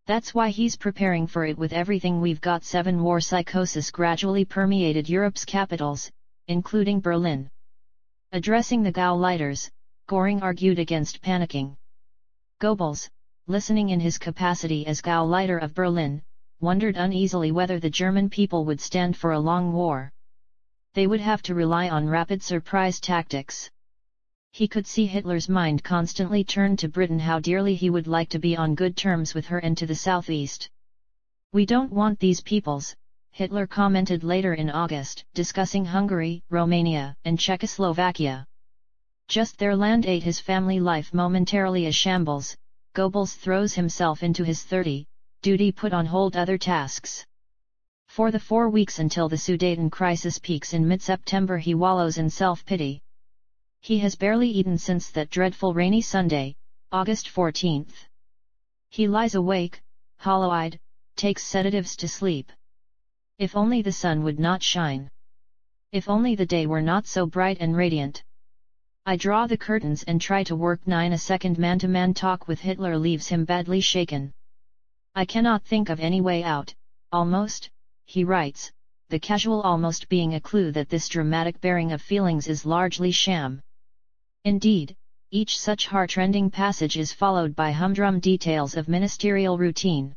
That's why he's preparing for it with everything we've got. 7. War psychosis gradually permeated Europe's capitals, including Berlin. Addressing the Gauleiters, Göring argued against panicking. Goebbels, listening in his capacity as Gauleiter of Berlin, wondered uneasily whether the German people would stand for a long war. They would have to rely on rapid surprise tactics. He could see Hitler's mind constantly turn to Britain, how dearly he would like to be on good terms with her and to the southeast. We don't want these peoples, Hitler commented later in August, discussing Hungary, Romania, and Czechoslovakia. Just their land. 8. His family life momentarily a shambles, Goebbels throws himself into his 30, duty put on hold other tasks. For the 4 weeks until the Sudeten crisis peaks in mid-September he wallows in self-pity. He has barely eaten since that dreadful rainy Sunday, August 14. He lies awake, hollow-eyed, takes sedatives to sleep. If only the sun would not shine. If only the day were not so bright and radiant. I draw the curtains and try to work 9. A second man-to-man talk with Hitler leaves him badly shaken. I cannot think of any way out, almost, he writes, the casual almost being a clue that this dramatic bearing of feelings is largely sham. Indeed, each such heart-rending passage is followed by humdrum details of ministerial routine.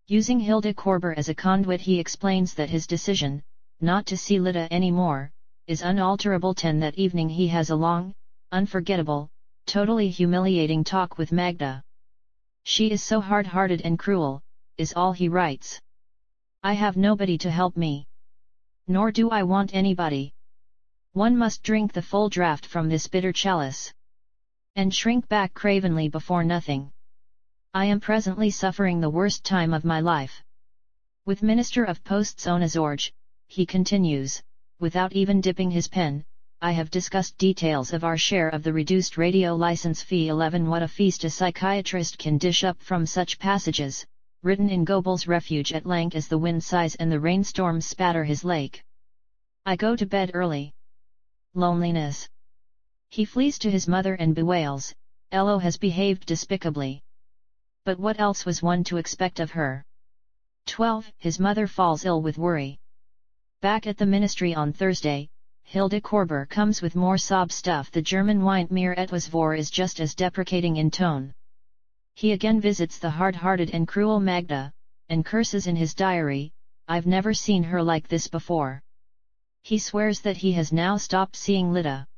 Using Hilde Korber as a conduit, he explains that his decision, not to see Lida anymore, is unalterable. 10. That evening he has a long, unforgettable, totally humiliating talk with Magda. She is so hard-hearted and cruel, is all he writes. I have nobody to help me. Nor do I want anybody. One must drink the full draught from this bitter chalice. And shrink back cravenly before nothing. I am presently suffering the worst time of my life. With Minister of Posts Ona Zorge, he continues, without even dipping his pen, I have discussed details of our share of the reduced radio license fee. 11. What a feast a psychiatrist can dish up from such passages, written in Goebbels' refuge at Lank as the wind sighs and the rainstorms spatter his lake. I go to bed early. Loneliness. He flees to his mother and bewails, Ello has behaved despicably. But what else was one to expect of her? 12. His mother falls ill with worry. Back at the ministry on Thursday, Hilde Korber comes with more sob stuff. The German Weint mir etwas vor is just as deprecating in tone. He again visits the hard-hearted and cruel Magda, and curses in his diary, "I've never seen her like this before." He swears that he has now stopped seeing Lida.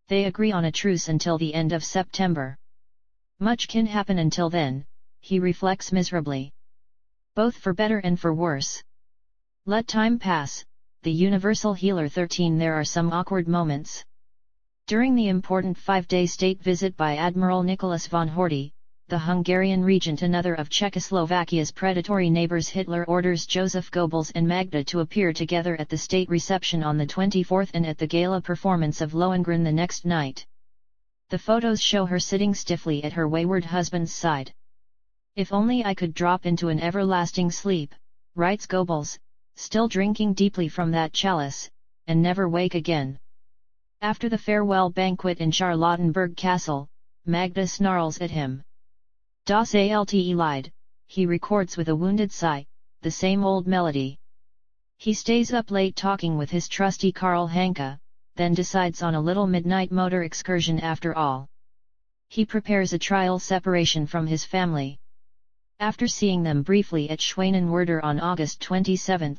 They agree on a truce until the end of September. Much can happen until then, he reflects miserably. Both for better and for worse. Let time pass, the universal healer. 13. There are some awkward moments. During the important 5-day state visit by Admiral Nicholas von Horthy, the Hungarian regent, another of Czechoslovakia's predatory neighbors, Hitler orders Joseph Goebbels and Magda to appear together at the state reception on the 24th and at the gala performance of Lohengrin the next night. The photos show her sitting stiffly at her wayward husband's side. "If only I could drop into an everlasting sleep," writes Goebbels, still drinking deeply from that chalice, "and never wake again." After the farewell banquet in Charlottenburg Castle, Magda snarls at him. "Das alte Lied," he records with a wounded sigh, "the same old melody." He stays up late talking with his trusty Karl Hanke, then decides on a little midnight motor excursion after all. He prepares a trial separation from his family. After seeing them briefly at Schwanenwerder on August 27,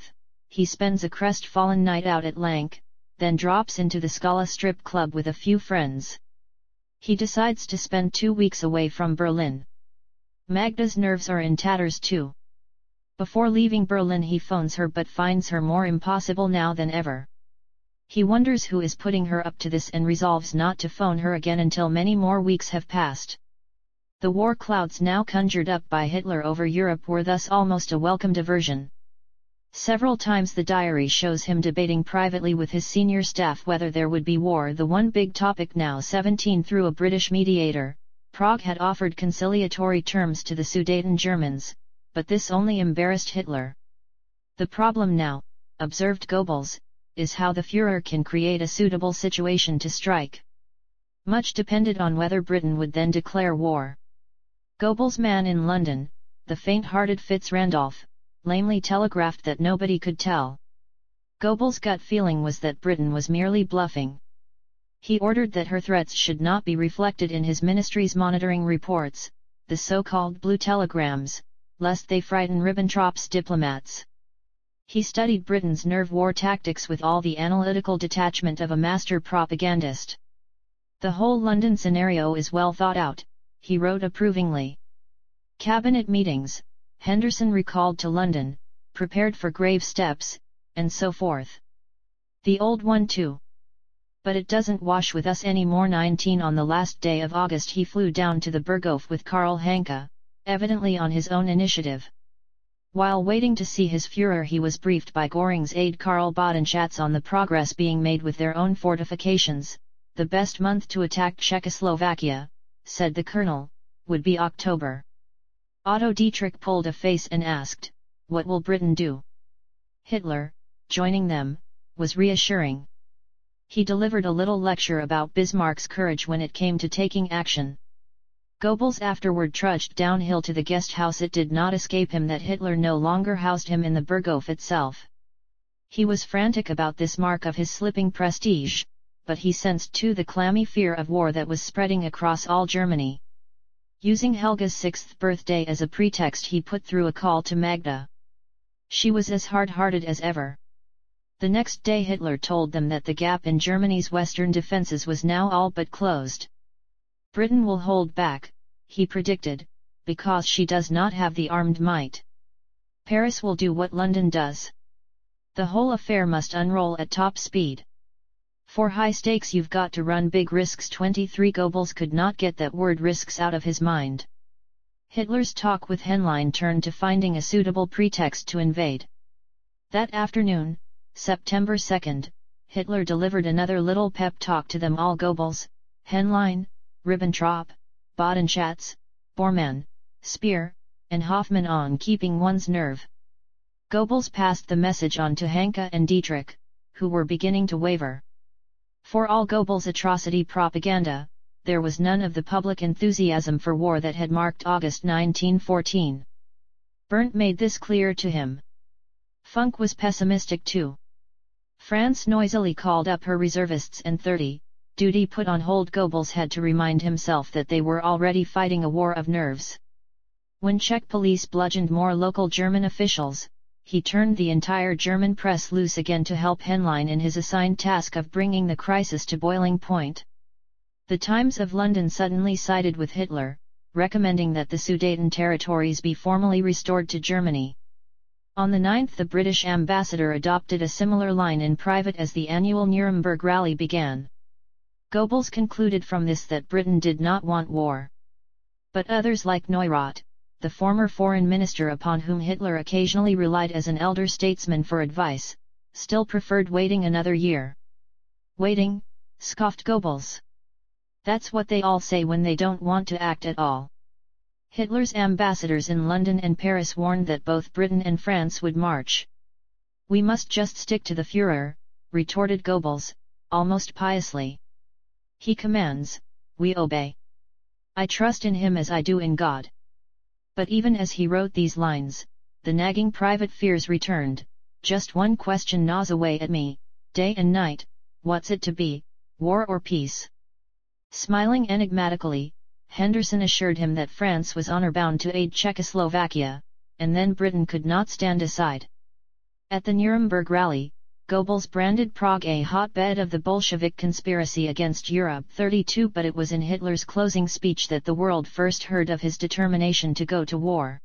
he spends a crestfallen night out at Lank, then drops into the Scala strip club with a few friends. He decides to spend 2 weeks away from Berlin. Magda's nerves are in tatters too. Before leaving Berlin he phones her but finds her more impossible now than ever. He wonders who is putting her up to this and resolves not to phone her again until many more weeks have passed. The war clouds now conjured up by Hitler over Europe were thus almost a welcome diversion. Several times the diary shows him debating privately with his senior staff whether there would be war, the one big topic now. 17. Through a British mediator, Prague had offered conciliatory terms to the Sudeten Germans, but this only embarrassed Hitler. "The problem now," observed Goebbels, "is how the Führer can create a suitable situation to strike." Much depended on whether Britain would then declare war. Goebbels' man in London, the faint-hearted Fitz Randolph, lamely telegraphed that nobody could tell. Goebbels' gut feeling was that Britain was merely bluffing. He ordered that her threats should not be reflected in his ministry's monitoring reports, the so-called blue telegrams, lest they frighten Ribbentrop's diplomats. He studied Britain's nerve war tactics with all the analytical detachment of a master propagandist. "The whole London scenario is well thought out," he wrote approvingly. Cabinet meetings, Henderson recalled to London, prepared for grave steps, and so forth. "The old one too. But it doesn't wash with us anymore." 19. On the last day of August he flew down to the Burghof with Karl Hanke, evidently on his own initiative. While waiting to see his Führer he was briefed by Göring's aide Karl Bodenschatz on the progress being made with their own fortifications. "The best month to attack Czechoslovakia," said the colonel, "would be October." Otto Dietrich pulled a face and asked, "What will Britain do?" Hitler, joining them, was reassuring. He delivered a little lecture about Bismarck's courage when it came to taking action. Goebbels afterward trudged downhill to the guest house. It did not escape him that Hitler no longer housed him in the Burghof itself. He was frantic about this mark of his slipping prestige, but he sensed too the clammy fear of war that was spreading across all Germany. Using Helga's 6th birthday as a pretext he put through a call to Magda. She was as hard-hearted as ever. The next day Hitler told them that the gap in Germany's western defenses was now all but closed. "Britain will hold back," he predicted, "because she does not have the armed might. Paris will do what London does. The whole affair must unroll at top speed. For high stakes you've got to run big risks." 23. Goebbels could not get that word risks out of his mind. Hitler's talk with Henlein turned to finding a suitable pretext to invade. That afternoon, September 2, Hitler delivered another little pep talk to them all. Goebbels, Henlein, Ribbentrop, Bodenschatz, Bormann, Speer, and Hoffmann on keeping one's nerve. Goebbels passed the message on to Hanke and Dietrich, who were beginning to waver. For all Goebbels' atrocity propaganda, there was none of the public enthusiasm for war that had marked August 1914. Berndt made this clear to him. Funk was pessimistic too. France noisily called up her reservists and 30, duty put on hold. Goebbels had to remind himself that they were already fighting a war of nerves. When Czech police bludgeoned more local German officials, he turned the entire German press loose again to help Henlein in his assigned task of bringing the crisis to boiling point. The Times of London suddenly sided with Hitler, recommending that the Sudeten territories be formally restored to Germany. On the 9th, the British ambassador adopted a similar line in private as the annual Nuremberg rally began. Goebbels concluded from this that Britain did not want war. But others like Neurath, the former foreign minister upon whom Hitler occasionally relied as an elder statesman for advice, still preferred waiting another year. Waiting, scoffed Goebbels. That's what they all say when they don't want to act at all. Hitler's ambassadors in London and Paris warned that both Britain and France would march. We must just stick to the Führer, retorted Goebbels, almost piously. He commands, we obey. I trust in him as I do in God. But even as he wrote these lines, the nagging private fears returned. Just one question gnaws away at me, day and night: what's it to be, war or peace? Smiling enigmatically, Henderson assured him that France was honor-bound to aid Czechoslovakia, and then Britain could not stand aside. At the Nuremberg rally, Goebbels branded Prague a hotbed of the Bolshevik conspiracy against Europe 32, but it was in Hitler's closing speech that the world first heard of his determination to go to war.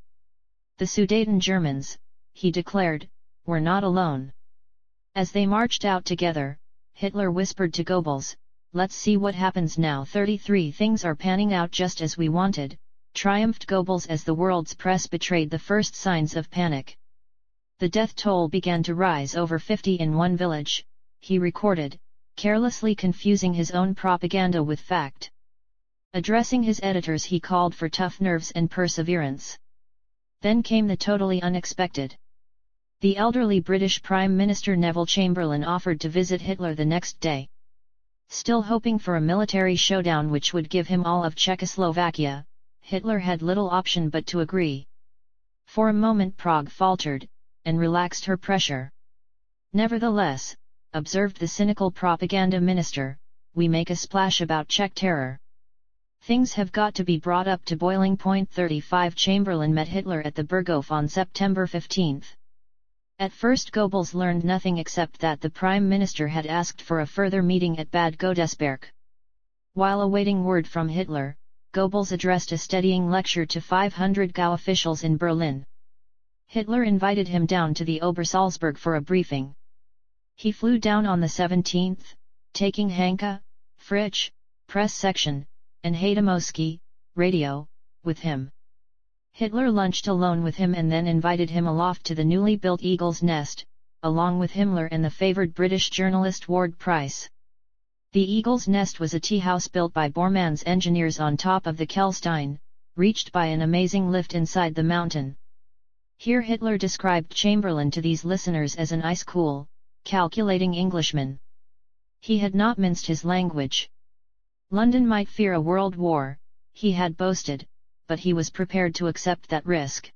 The Sudeten Germans, he declared, were not alone. As they marched out together, Hitler whispered to Goebbels, "Let's see what happens now." 33 Things are panning out just as we wanted, triumphed Goebbels as the world's press betrayed the first signs of panic. The death toll began to rise, over 50 in one village, he recorded, carelessly confusing his own propaganda with fact. Addressing his editors, he called for tough nerves and perseverance. Then came the totally unexpected. The elderly British Prime Minister Neville Chamberlain offered to visit Hitler the next day. Still hoping for a military showdown which would give him all of Czechoslovakia, Hitler had little option but to agree. For a moment Prague faltered, and relaxed her pressure. Nevertheless, observed the cynical propaganda minister, we make a splash about Czech terror. Things have got to be brought up to boiling point. 35 Chamberlain met Hitler at the Burghof on September 15. At first Goebbels learned nothing except that the Prime Minister had asked for a further meeting at Bad Godesberg. While awaiting word from Hitler, Goebbels addressed a steadying lecture to 500 GAU officials in Berlin. Hitler invited him down to the Obersalzberg for a briefing. He flew down on the 17th, taking Hanke, Fritsch, press section, and Haydomowski, radio, with him. Hitler lunched alone with him and then invited him aloft to the newly built Eagle's Nest, along with Himmler and the favoured British journalist Ward Price. The Eagle's Nest was a tea house built by Bormann's engineers on top of the Kelstein, reached by an amazing lift inside the mountain. Here Hitler described Chamberlain to these listeners as an ice-cool, calculating Englishman. He had not minced his language. London might fear a world war, he had boasted, but he was prepared to accept that risk.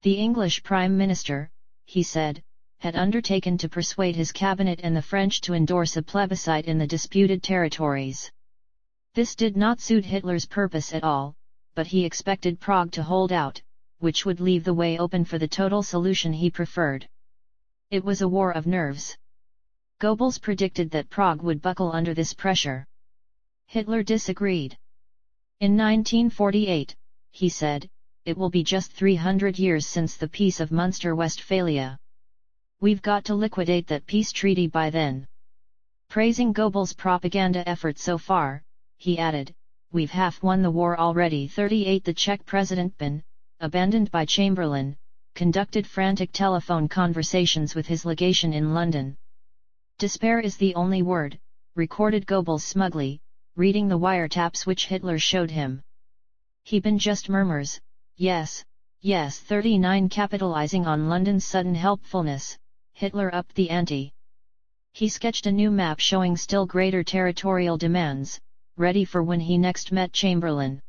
The English Prime Minister, he said, had undertaken to persuade his cabinet and the French to endorse a plebiscite in the disputed territories. This did not suit Hitler's purpose at all, but he expected Prague to hold out, which would leave the way open for the total solution he preferred. It was a war of nerves. Goebbels predicted that Prague would buckle under this pressure. Hitler disagreed. In 1948, he said, it will be just 300 years since the Peace of Münster-Westphalia. We've got to liquidate that peace treaty by then. Praising Goebbels' propaganda efforts so far, he added, we've half won the war already. 38 The Czech President Bin, abandoned by Chamberlain, conducted frantic telephone conversations with his legation in London. Despair is the only word, recorded Goebbels smugly, reading the wiretaps which Hitler showed him. He Bin just murmurs, yes, yes. 39 Capitalizing on London's sudden helpfulness, Hitler upped the ante. He sketched a new map showing still greater territorial demands, ready for when he next met Chamberlain.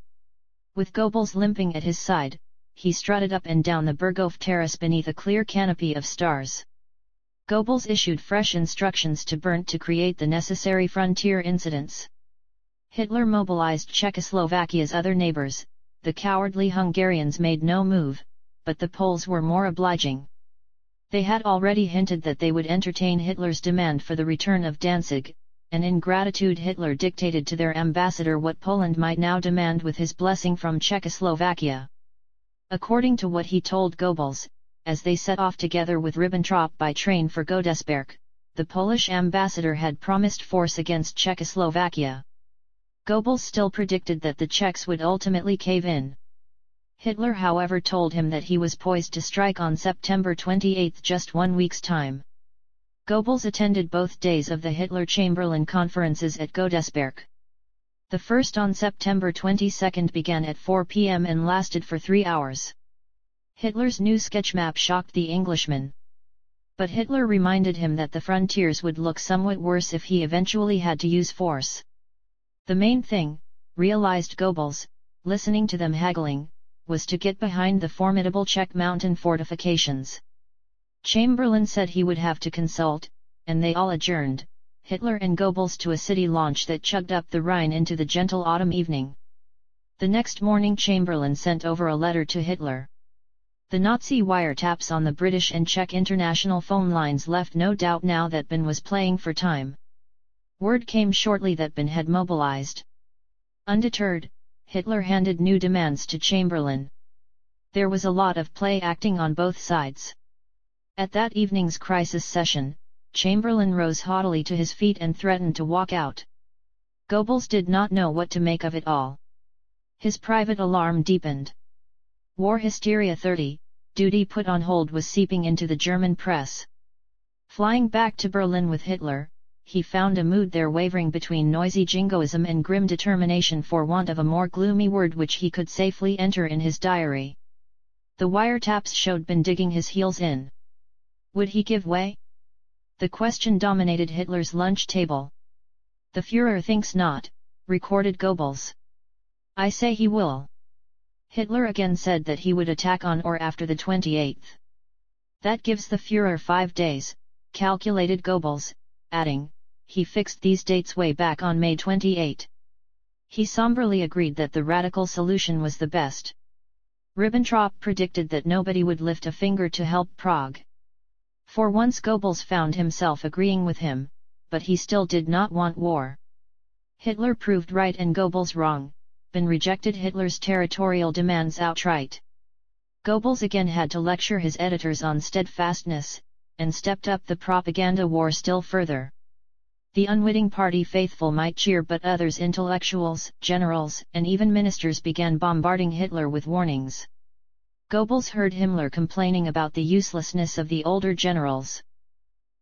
With Goebbels limping at his side, he strutted up and down the Berghof terrace beneath a clear canopy of stars. Goebbels issued fresh instructions to Berndt to create the necessary frontier incidents. Hitler mobilized Czechoslovakia's other neighbors. The cowardly Hungarians made no move, but the Poles were more obliging. They had already hinted that they would entertain Hitler's demand for the return of Danzig, and in gratitude Hitler dictated to their ambassador what Poland might now demand with his blessing from Czechoslovakia. According to what he told Goebbels, as they set off together with Ribbentrop by train for Godesberg, the Polish ambassador had promised force against Czechoslovakia. Goebbels still predicted that the Czechs would ultimately cave in. Hitler however told him that he was poised to strike on September 28, just 1 week's time. Goebbels attended both days of the Hitler-Chamberlain conferences at Godesberg. The first on September 22 began at 4 p.m. and lasted for 3 hours. Hitler's new sketch map shocked the Englishman. But Hitler reminded him that the frontiers would look somewhat worse if he eventually had to use force. The main thing, realized Goebbels, listening to them haggling, was to get behind the formidable Czech mountain fortifications. Chamberlain said he would have to consult, and they all adjourned, Hitler and Goebbels, to a city launch that chugged up the Rhine into the gentle autumn evening. The next morning Chamberlain sent over a letter to Hitler. The Nazi wiretaps on the British and Czech international phone lines left no doubt now that Bonn was playing for time. Word came shortly that Bonn had mobilized. Undeterred, Hitler handed new demands to Chamberlain. There was a lot of play acting on both sides. At that evening's crisis session, Chamberlain rose haughtily to his feet and threatened to walk out. Goebbels did not know what to make of it all. His private alarm deepened. War hysteria 30, duty put on hold, was seeping into the German press. Flying back to Berlin with Hitler, he found a mood there wavering between noisy jingoism and grim determination, for want of a more gloomy word which he could safely enter in his diary. The wiretaps showed Bonn digging his heels in. Would he give way? The question dominated Hitler's lunch table. "The Führer thinks not," recorded Goebbels. "I say he will." Hitler again said that he would attack on or after the 28th. "That gives the Führer 5 days, calculated Goebbels, adding, he fixed these dates way back on May 28. He somberly agreed that the radical solution was the best. Ribbentrop predicted that nobody would lift a finger to help Prague. For once Goebbels found himself agreeing with him, but he still did not want war. Hitler proved right and Goebbels wrong. Bonn rejected Hitler's territorial demands outright. Goebbels again had to lecture his editors on steadfastness, and stepped up the propaganda war still further. The unwitting party faithful might cheer, but others, intellectuals, generals, and even ministers, began bombarding Hitler with warnings. Goebbels heard Himmler complaining about the uselessness of the older generals.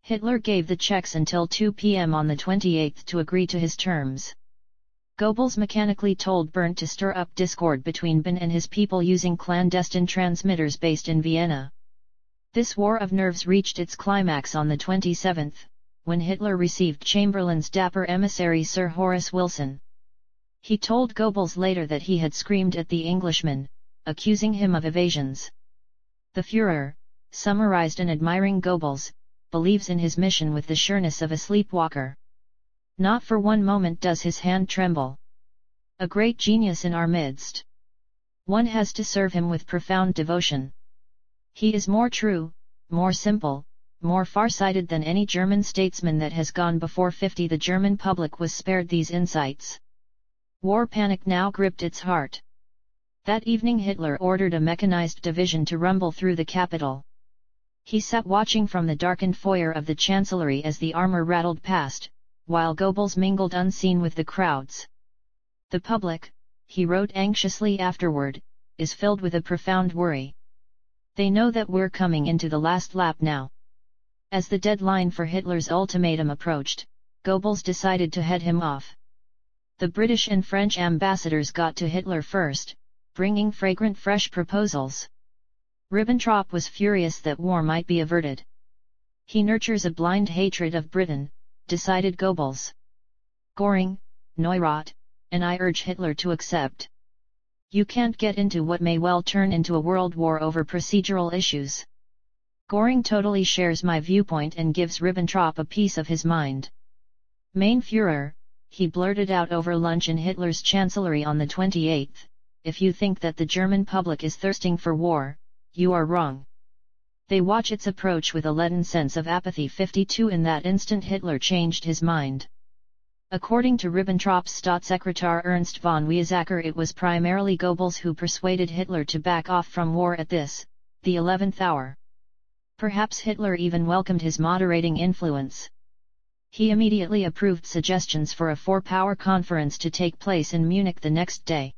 Hitler gave the Czechs until 2 p.m. on the 28th to agree to his terms. Goebbels mechanically told Berndt to stir up discord between Bonn and his people using clandestine transmitters based in Vienna. This war of nerves reached its climax on the 27th, when Hitler received Chamberlain's dapper emissary Sir Horace Wilson. He told Goebbels later that he had screamed at the Englishman, accusing him of evasions. The Führer, summarized an admiring Goebbels, believes in his mission with the sureness of a sleepwalker. Not for one moment does his hand tremble. A great genius in our midst. One has to serve him with profound devotion. He is more true, more simple, more far-sighted than any German statesman that has gone before. 50 The German public was spared these insights. War panic now gripped its heart. That evening Hitler ordered a mechanized division to rumble through the capital. He sat watching from the darkened foyer of the Chancellery as the armor rattled past, while Goebbels mingled unseen with the crowds. "The public," he wrote anxiously afterward, "is filled with a profound worry. They know that we're coming into the last lap now." As the deadline for Hitler's ultimatum approached, Goebbels decided to head him off. The British and French ambassadors got to Hitler first, bringing fragrant fresh proposals. Ribbentrop was furious that war might be averted. "He nurtures a blind hatred of Britain," decided Goebbels. "Göring, Neurath, and I urge Hitler to accept. You can't get into what may well turn into a world war over procedural issues. Göring totally shares my viewpoint and gives Ribbentrop a piece of his mind. Mein Führer, he blurted out over lunch in Hitler's chancellery on the 28th, if you think that the German public is thirsting for war, you are wrong. They watch its approach with a leaden sense of apathy. 52 In that instant Hitler changed his mind. According to Ribbentrop's Staatssekretär Ernst von Weizsäcker, it was primarily Goebbels who persuaded Hitler to back off from war at this, the 11th hour. Perhaps Hitler even welcomed his moderating influence. He immediately approved suggestions for a four-power conference to take place in Munich the next day.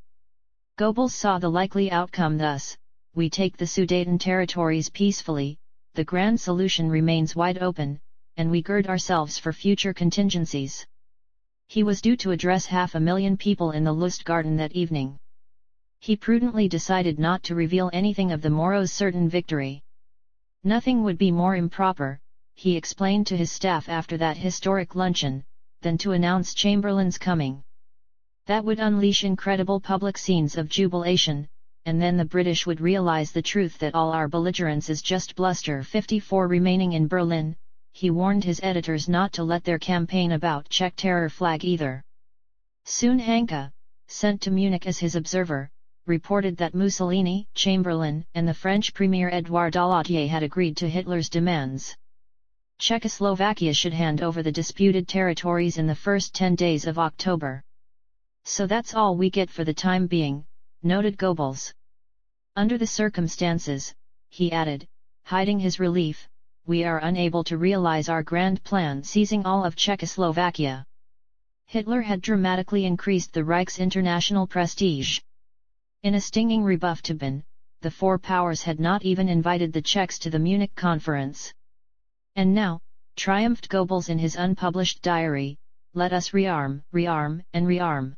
Goebbels saw the likely outcome thus: we take the Sudeten territories peacefully, the grand solution remains wide open, and we gird ourselves for future contingencies. He was due to address 500,000 people in the Lustgarten that evening. He prudently decided not to reveal anything of the Moros' certain victory. Nothing would be more improper, he explained to his staff after that historic luncheon, than to announce Chamberlain's coming. That would unleash incredible public scenes of jubilation, and then the British would realize the truth that all our belligerence is just bluster. 54 Remaining in Berlin, he warned his editors not to let their campaign about Czech terror flag either. Soon Hanke, sent to Munich as his observer, reported that Mussolini, Chamberlain, and the French Premier Édouard Daladier had agreed to Hitler's demands. Czechoslovakia should hand over the disputed territories in the first 10 days of October. So that's all we get for the time being, noted Goebbels. Under the circumstances, he added, hiding his relief, we are unable to realize our grand plan seizing all of Czechoslovakia. Hitler had dramatically increased the Reich's international prestige. In a stinging rebuff to Bonn, the four powers had not even invited the Czechs to the Munich conference. And now, triumphed Goebbels in his unpublished diary, let us rearm, rearm, and rearm.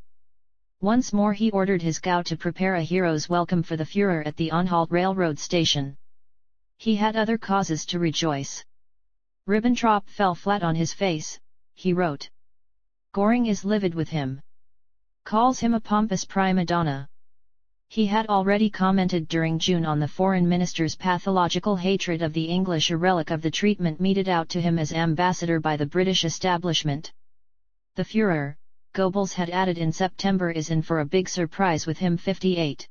Once more he ordered his Gau to prepare a hero's welcome for the Führer at the Anhalt railroad station. He had other causes to rejoice. Ribbentrop fell flat on his face, he wrote. Göring is livid with him. Calls him a pompous prima donna. He had already commented during June on the foreign minister's pathological hatred of the English, a relic of the treatment meted out to him as ambassador by the British establishment. The Führer, Goebbels had added in September, is in for a big surprise with him. 58.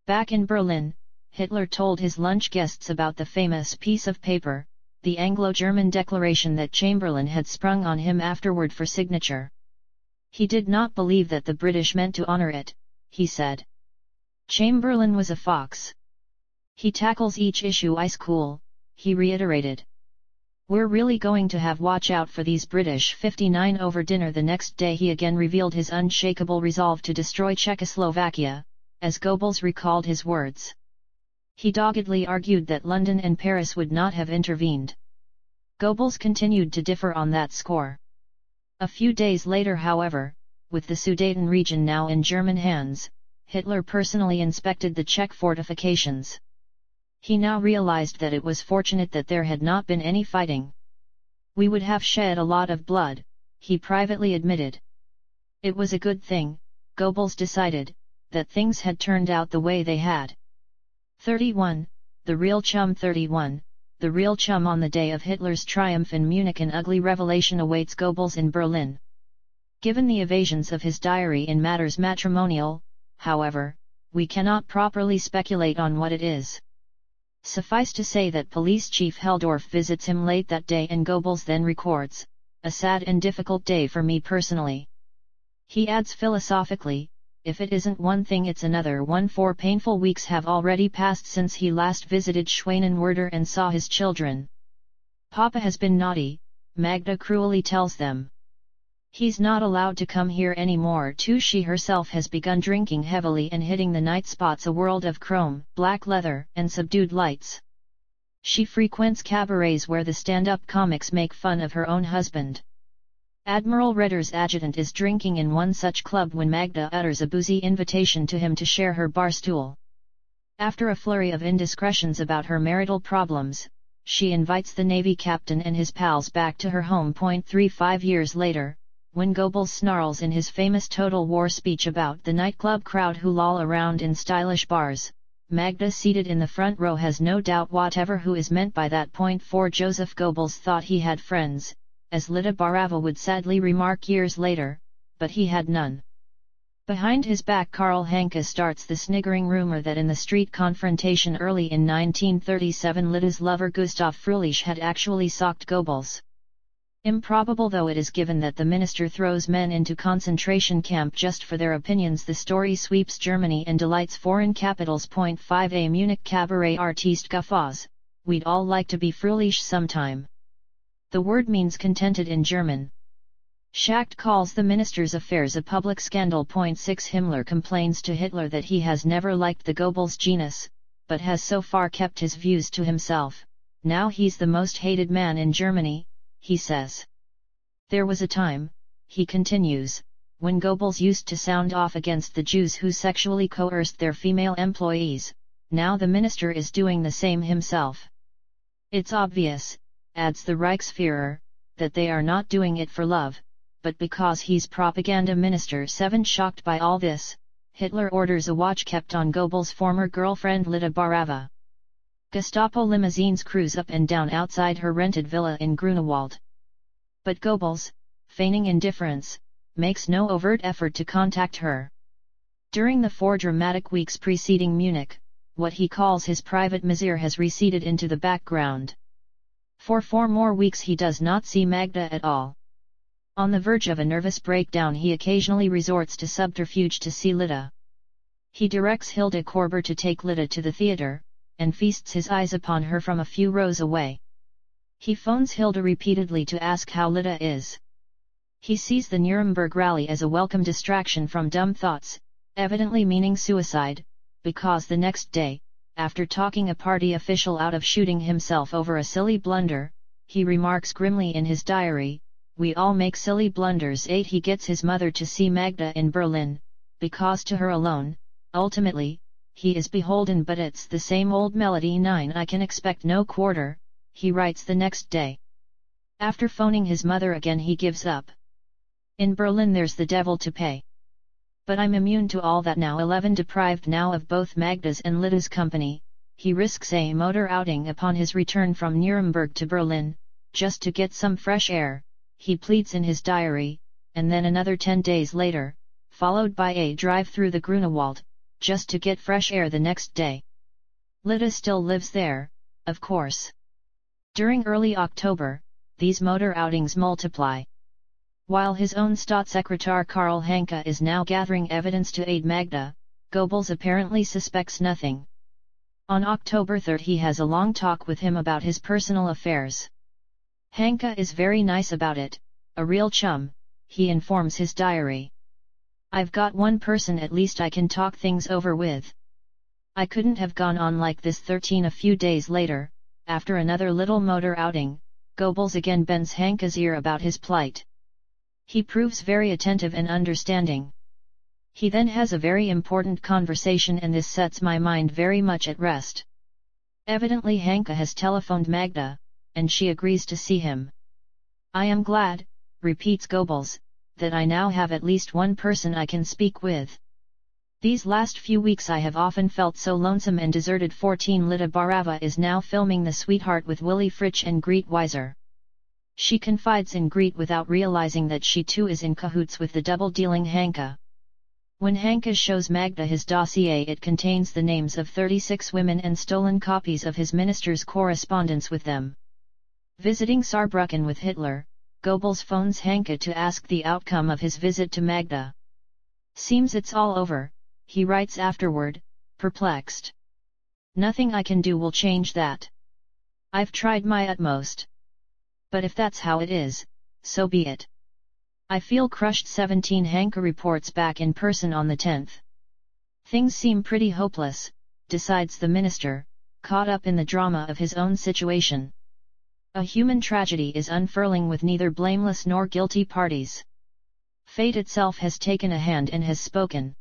Back in Berlin, Hitler told his lunch guests about the famous piece of paper, the Anglo-German declaration that Chamberlain had sprung on him afterward for signature. He did not believe that the British meant to honor it, he said. Chamberlain was a fox. He tackles each issue ice cool, he reiterated. We're really going to have watch out for these British. 59 Over dinner the next day he again revealed his unshakable resolve to destroy Czechoslovakia, as Goebbels recalled his words. He doggedly argued that London and Paris would not have intervened. Goebbels continued to differ on that score. A few days later, however, with the Sudeten region now in German hands, Hitler personally inspected the Czech fortifications. He now realized that it was fortunate that there had not been any fighting. We would have shed a lot of blood, he privately admitted. It was a good thing, Goebbels decided, that things had turned out the way they had. 31. The real chum. 31. The real chum. On the day of Hitler's triumph in Munich, an ugly revelation awaits Goebbels in Berlin. Given the evasions of his diary in matters matrimonial, however, we cannot properly speculate on what it is. Suffice to say that Police Chief Helldorf visits him late that day, and Goebbels then records, "A sad and difficult day for me personally." He adds philosophically, "If it isn't one thing it's another one. 4 painful weeks have already passed since he last visited Schwanenwerder and saw his children. Papa has been naughty, Magda cruelly tells them. He's not allowed to come here anymore too. She herself has begun drinking heavily and hitting the night spots a world of chrome, black leather, and subdued lights. She frequents cabarets where the stand-up comics make fun of her own husband. Admiral Retter's adjutant is drinking in one such club when Magda utters a boozy invitation to him to share her bar stool. After a flurry of indiscretions about her marital problems, she invites the Navy captain and his pals back to her home. 35 years later, when Goebbels snarls in his famous Total War speech about the nightclub crowd who loll around in stylish bars, Magda seated in the front row has no doubt whatever who is meant by that. For Joseph Goebbels thought he had friends, as Lida Barava would sadly remark years later, but he had none. Behind his back Karl Hanke starts the sniggering rumor that in the street confrontation early in 1937 Lida's lover Gustav Fröhlich had actually socked Goebbels. Improbable though it is given that the minister throws men into concentration camp just for their opinions, the story sweeps Germany and delights foreign capitals. 5 A Munich cabaret artiste guffaws, we'd all like to be Fröhlich sometime. The word means contented in German. Schacht calls the minister's affairs a public scandal. 6 Himmler complains to Hitler that he has never liked the Goebbels genus, but has so far kept his views to himself. Now he's the most hated man in Germany, he says. There was a time, he continues, when Goebbels used to sound off against the Jews who sexually coerced their female employees. Now the minister is doing the same himself. It's obvious, adds the Reichsführer, that they are not doing it for love, but because he's propaganda minister. 7 Shocked by all this, Hitler orders a watch kept on Goebbels' former girlfriend Lida Barava. Gestapo limousines cruise up and down outside her rented villa in Grunewald. But Goebbels, feigning indifference, makes no overt effort to contact her. During the 4 dramatic weeks preceding Munich, what he calls his private misere has receded into the background. For 4 more weeks he does not see Magda at all. On the verge of a nervous breakdown he occasionally resorts to subterfuge to see Lida. He directs Hilde Korber to take Lida to the theater, and feasts his eyes upon her from a few rows away. He phones Hilde repeatedly to ask how Lida is. He sees the Nuremberg rally as a welcome distraction from dumb thoughts, evidently meaning suicide, because the next day, after talking a party official out of shooting himself over a silly blunder, he remarks grimly in his diary, "We all make silly blunders." 8 He gets his mother to see Magda in Berlin, because to her alone, ultimately, he is beholden, but it's the same old melody. 9 I can expect no quarter, he writes the next day. After phoning his mother again he gives up. In Berlin there's the devil to pay. But I'm immune to all that now. 11 Deprived now of both Magda's and Lida's company, he risks a motor outing upon his return from Nuremberg to Berlin, just to get some fresh air, he pleads in his diary, and then another 10 days later, followed by a drive through the Grunewald, just to get fresh air the next day. Lida still lives there, of course. During early October, these motor outings multiply. While his own Staatssekretär Karl Hanke is now gathering evidence to aid Magda, Goebbels apparently suspects nothing. On October 3 he has a long talk with him about his personal affairs. Hanke is very nice about it, a real chum, he informs his diary. I've got one person at least I can talk things over with. I couldn't have gone on like this. 13 A few days later, after another little motor outing, Goebbels again bends Hanke's ear about his plight. He proves very attentive and understanding. He then has a very important conversation, and this sets my mind very much at rest. Evidently Hanke has telephoned Magda, and she agrees to see him. I am glad, repeats Goebbels, that I now have at least one person I can speak with. These last few weeks I have often felt so lonesome and deserted. 14 Lida Barava is now filming The Sweetheart with Willy Fritsch and Greet Weiser. She confides in Greet without realizing that she too is in cahoots with the double-dealing Hanke. When Hanke shows Magda his dossier, it contains the names of 36 women and stolen copies of his minister's correspondence with them. Visiting Saarbrücken with Hitler, Goebbels phones Hanke to ask the outcome of his visit to Magda. Seems it's all over, he writes afterward, perplexed. Nothing I can do will change that. I've tried my utmost. But if that's how it is, so be it. I feel crushed. 17 Hanke reports back in person on the 10th. Things seem pretty hopeless, decides the minister, caught up in the drama of his own situation. A human tragedy is unfurling with neither blameless nor guilty parties. Fate itself has taken a hand and has spoken.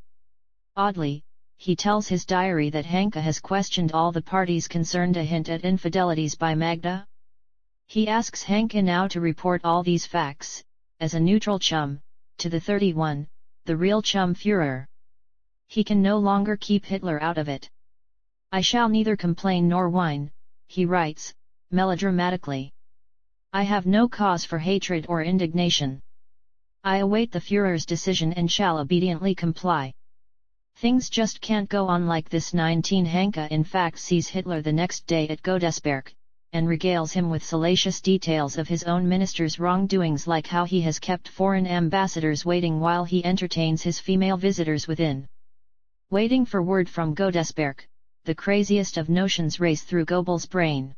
Oddly, he tells his diary that Hanke has questioned all the parties concerned, a hint at infidelities by Magda. He asks Hanke now to report all these facts, as a neutral chum, to the 31, the real chum Führer. He can no longer keep Hitler out of it. I shall neither complain nor whine, he writes, melodramatically. I have no cause for hatred or indignation. I await the Führer's decision and shall obediently comply. Things just can't go on like this. 19 Hanke in fact sees Hitler the next day at Godesberg, and regales him with salacious details of his own minister's wrongdoings, like how he has kept foreign ambassadors waiting while he entertains his female visitors within. Waiting for word from Godesberg, the craziest of notions race through Goebbels' brain.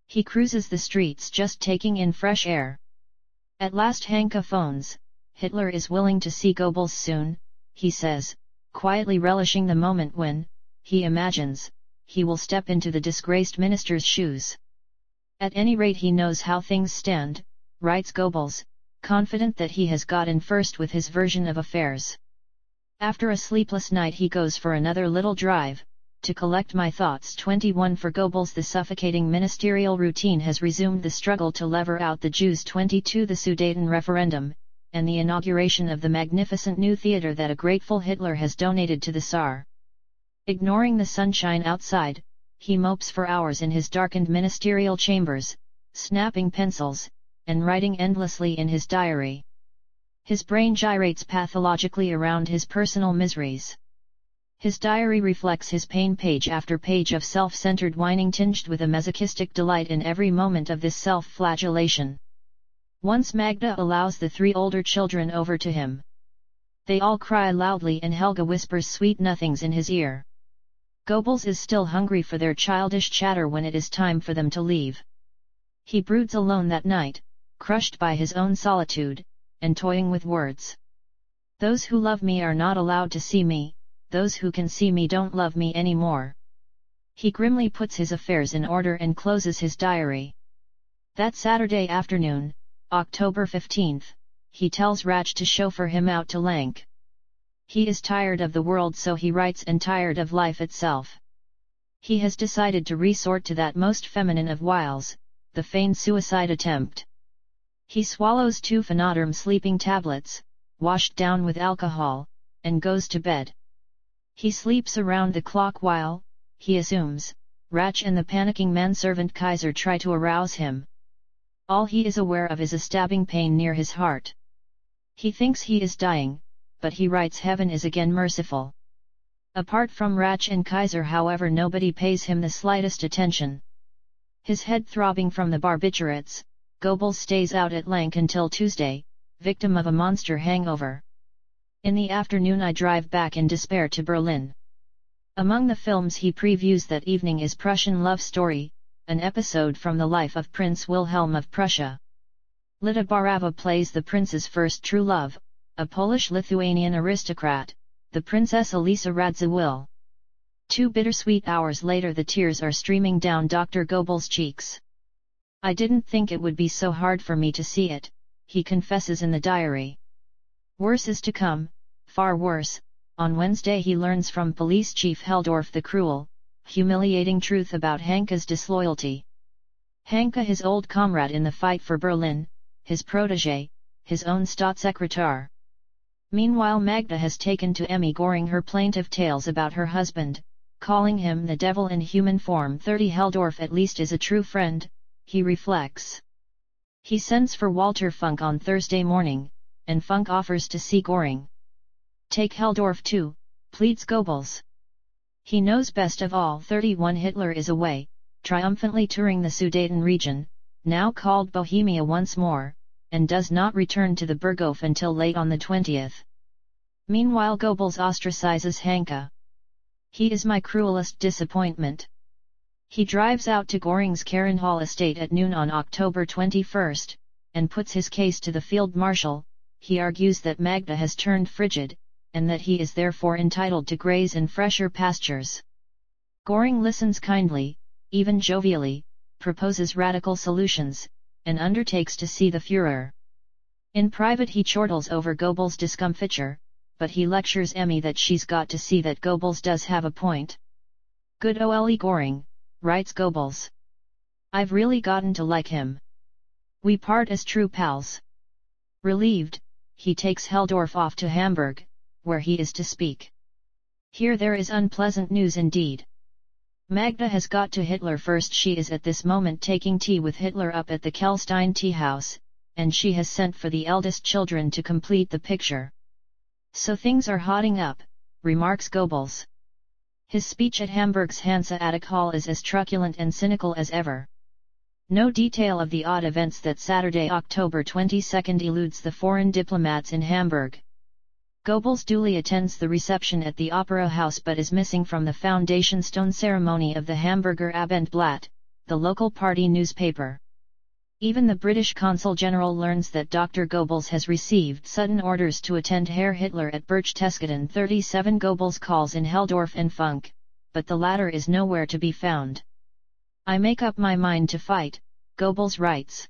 He cruises the streets just taking in fresh air. At last Hanke phones. Hitler is willing to see Goebbels soon, he says, quietly relishing the moment when, he imagines, he will step into the disgraced minister's shoes. At any rate he knows how things stand, writes Goebbels, confident that he has got in first with his version of affairs. After a sleepless night he goes for another little drive, to collect my thoughts. 21 For Goebbels the suffocating ministerial routine has resumed, the struggle to lever out the Jews. 22 The Sudeten referendum, and the inauguration of the magnificent new theatre that a grateful Hitler has donated to the Tsar. Ignoring the sunshine outside, he mopes for hours in his darkened ministerial chambers, snapping pencils, and writing endlessly in his diary. His brain gyrates pathologically around his personal miseries. His diary reflects his pain, page after page of self-centered whining tinged with a masochistic delight in every moment of this self-flagellation. Once Magda allows the 3 older children over to him. They all cry loudly and Helga whispers sweet nothings in his ear. Goebbels is still hungry for their childish chatter when it is time for them to leave. He broods alone that night, crushed by his own solitude, and toying with words. Those who love me are not allowed to see me, those who can see me don't love me anymore. He grimly puts his affairs in order and closes his diary. That Saturday afternoon, October 15, he tells Raj to chauffeur him out to Lank. He is tired of the world, so he writes, and tired of life itself. He has decided to resort to that most feminine of wiles, the feigned suicide attempt. He swallows 2 Phenoderm sleeping tablets, washed down with alcohol, and goes to bed. He sleeps around the clock while, he assumes, Rach and the panicking manservant Kaiser try to arouse him. All he is aware of is a stabbing pain near his heart. He thinks he is dying, but he writes heaven is again merciful. Apart from Rach and Kaiser, however, nobody pays him the slightest attention. His head throbbing from the barbiturates, Goebbels stays out at Lank until Tuesday, victim of a monster hangover. In the afternoon I drive back in despair to Berlin. Among the films he previews that evening is Prussian Love Story, an episode from the life of Prince Wilhelm of Prussia. Lita Barava plays the prince's first true love, a Polish-Lithuanian aristocrat, the Princess Elisa Radziwill. 2 bittersweet hours later the tears are streaming down Dr. Goebbels' cheeks. I didn't think it would be so hard for me to see it, he confesses in the diary. Worse is to come, far worse. On Wednesday he learns from police chief Heldorf the cruel, humiliating truth about Hanke's disloyalty. Hanke, his old comrade in the fight for Berlin, his protégé, his own Staatssekretär. Meanwhile Magda has taken to Emmy Goring her plaintive tales about her husband, calling him the devil in human form. 30 Heldorf at least is a true friend, he reflects. He sends for Walter Funk on Thursday morning, and Funk offers to see Goring. Take Heldorf too, pleads Goebbels. He knows best of all. 31 Hitler is away, triumphantly touring the Sudeten region, now called Bohemia once more, and does not return to the Burghof until late on the 20th. Meanwhile Goebbels ostracizes Hanke. He is my cruelest disappointment. He drives out to Goring's Karenhall estate at noon on October 21, and puts his case to the field marshal. He argues that Magda has turned frigid, and that he is therefore entitled to graze in fresher pastures. Goring listens kindly, even jovially, proposes radical solutions, and undertakes to see the Führer. In private he chortles over Goebbels' discomfiture, but he lectures Emmy that she's got to see that Goebbels does have a point. Good Ole Goring, writes Goebbels. I've really gotten to like him. We part as true pals. Relieved, he takes Helldorf off to Hamburg, where he is to speak. Here there is unpleasant news indeed. Magda has got to Hitler first. She is at this moment taking tea with Hitler up at the Kelstein tea house, and she has sent for the eldest children to complete the picture. So things are hotting up, remarks Goebbels. His speech at Hamburg's Hanseatic Hall is as truculent and cynical as ever. No detail of the odd events that Saturday, October 22 eludes the foreign diplomats in Hamburg. Goebbels duly attends the reception at the Opera House but is missing from the foundation stone ceremony of the Hamburger Abendblatt, the local party newspaper. Even the British Consul General learns that Dr. Goebbels has received sudden orders to attend Herr Hitler at Berchtesgaden 37. Goebbels calls in Helldorf and Funk, but the latter is nowhere to be found. I make up my mind to fight, Goebbels writes.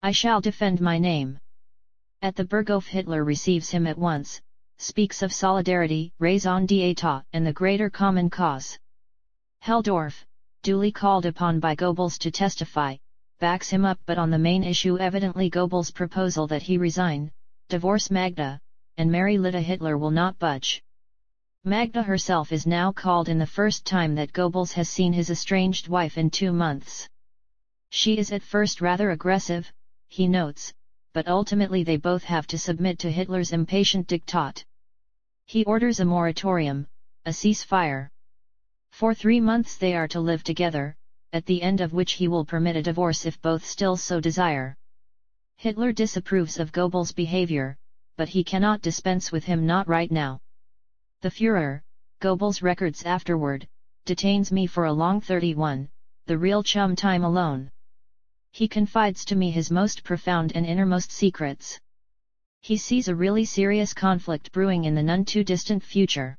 I shall defend my name. At the Burghof Hitler receives him at once, speaks of solidarity, raison d'etat, and the greater common cause. Helldorf, duly called upon by Goebbels to testify, backs him up, but on the main issue evidently Goebbels' proposal that he resign, divorce Magda, and marry Lida Hitler will not budge. Magda herself is now called in the first time that Goebbels has seen his estranged wife in 2 months. She is at first rather aggressive, he notes, but ultimately they both have to submit to Hitler's impatient diktat. He orders a moratorium, a ceasefire. For 3 months they are to live together, at the end of which he will permit a divorce if both still so desire. Hitler disapproves of Goebbels' behavior, but he cannot dispense with him, not right now. The Führer, Goebbels records afterward, detains me for a long 31, the real chum time alone. He confides to me his most profound and innermost secrets. He sees a really serious conflict brewing in the none too distant future.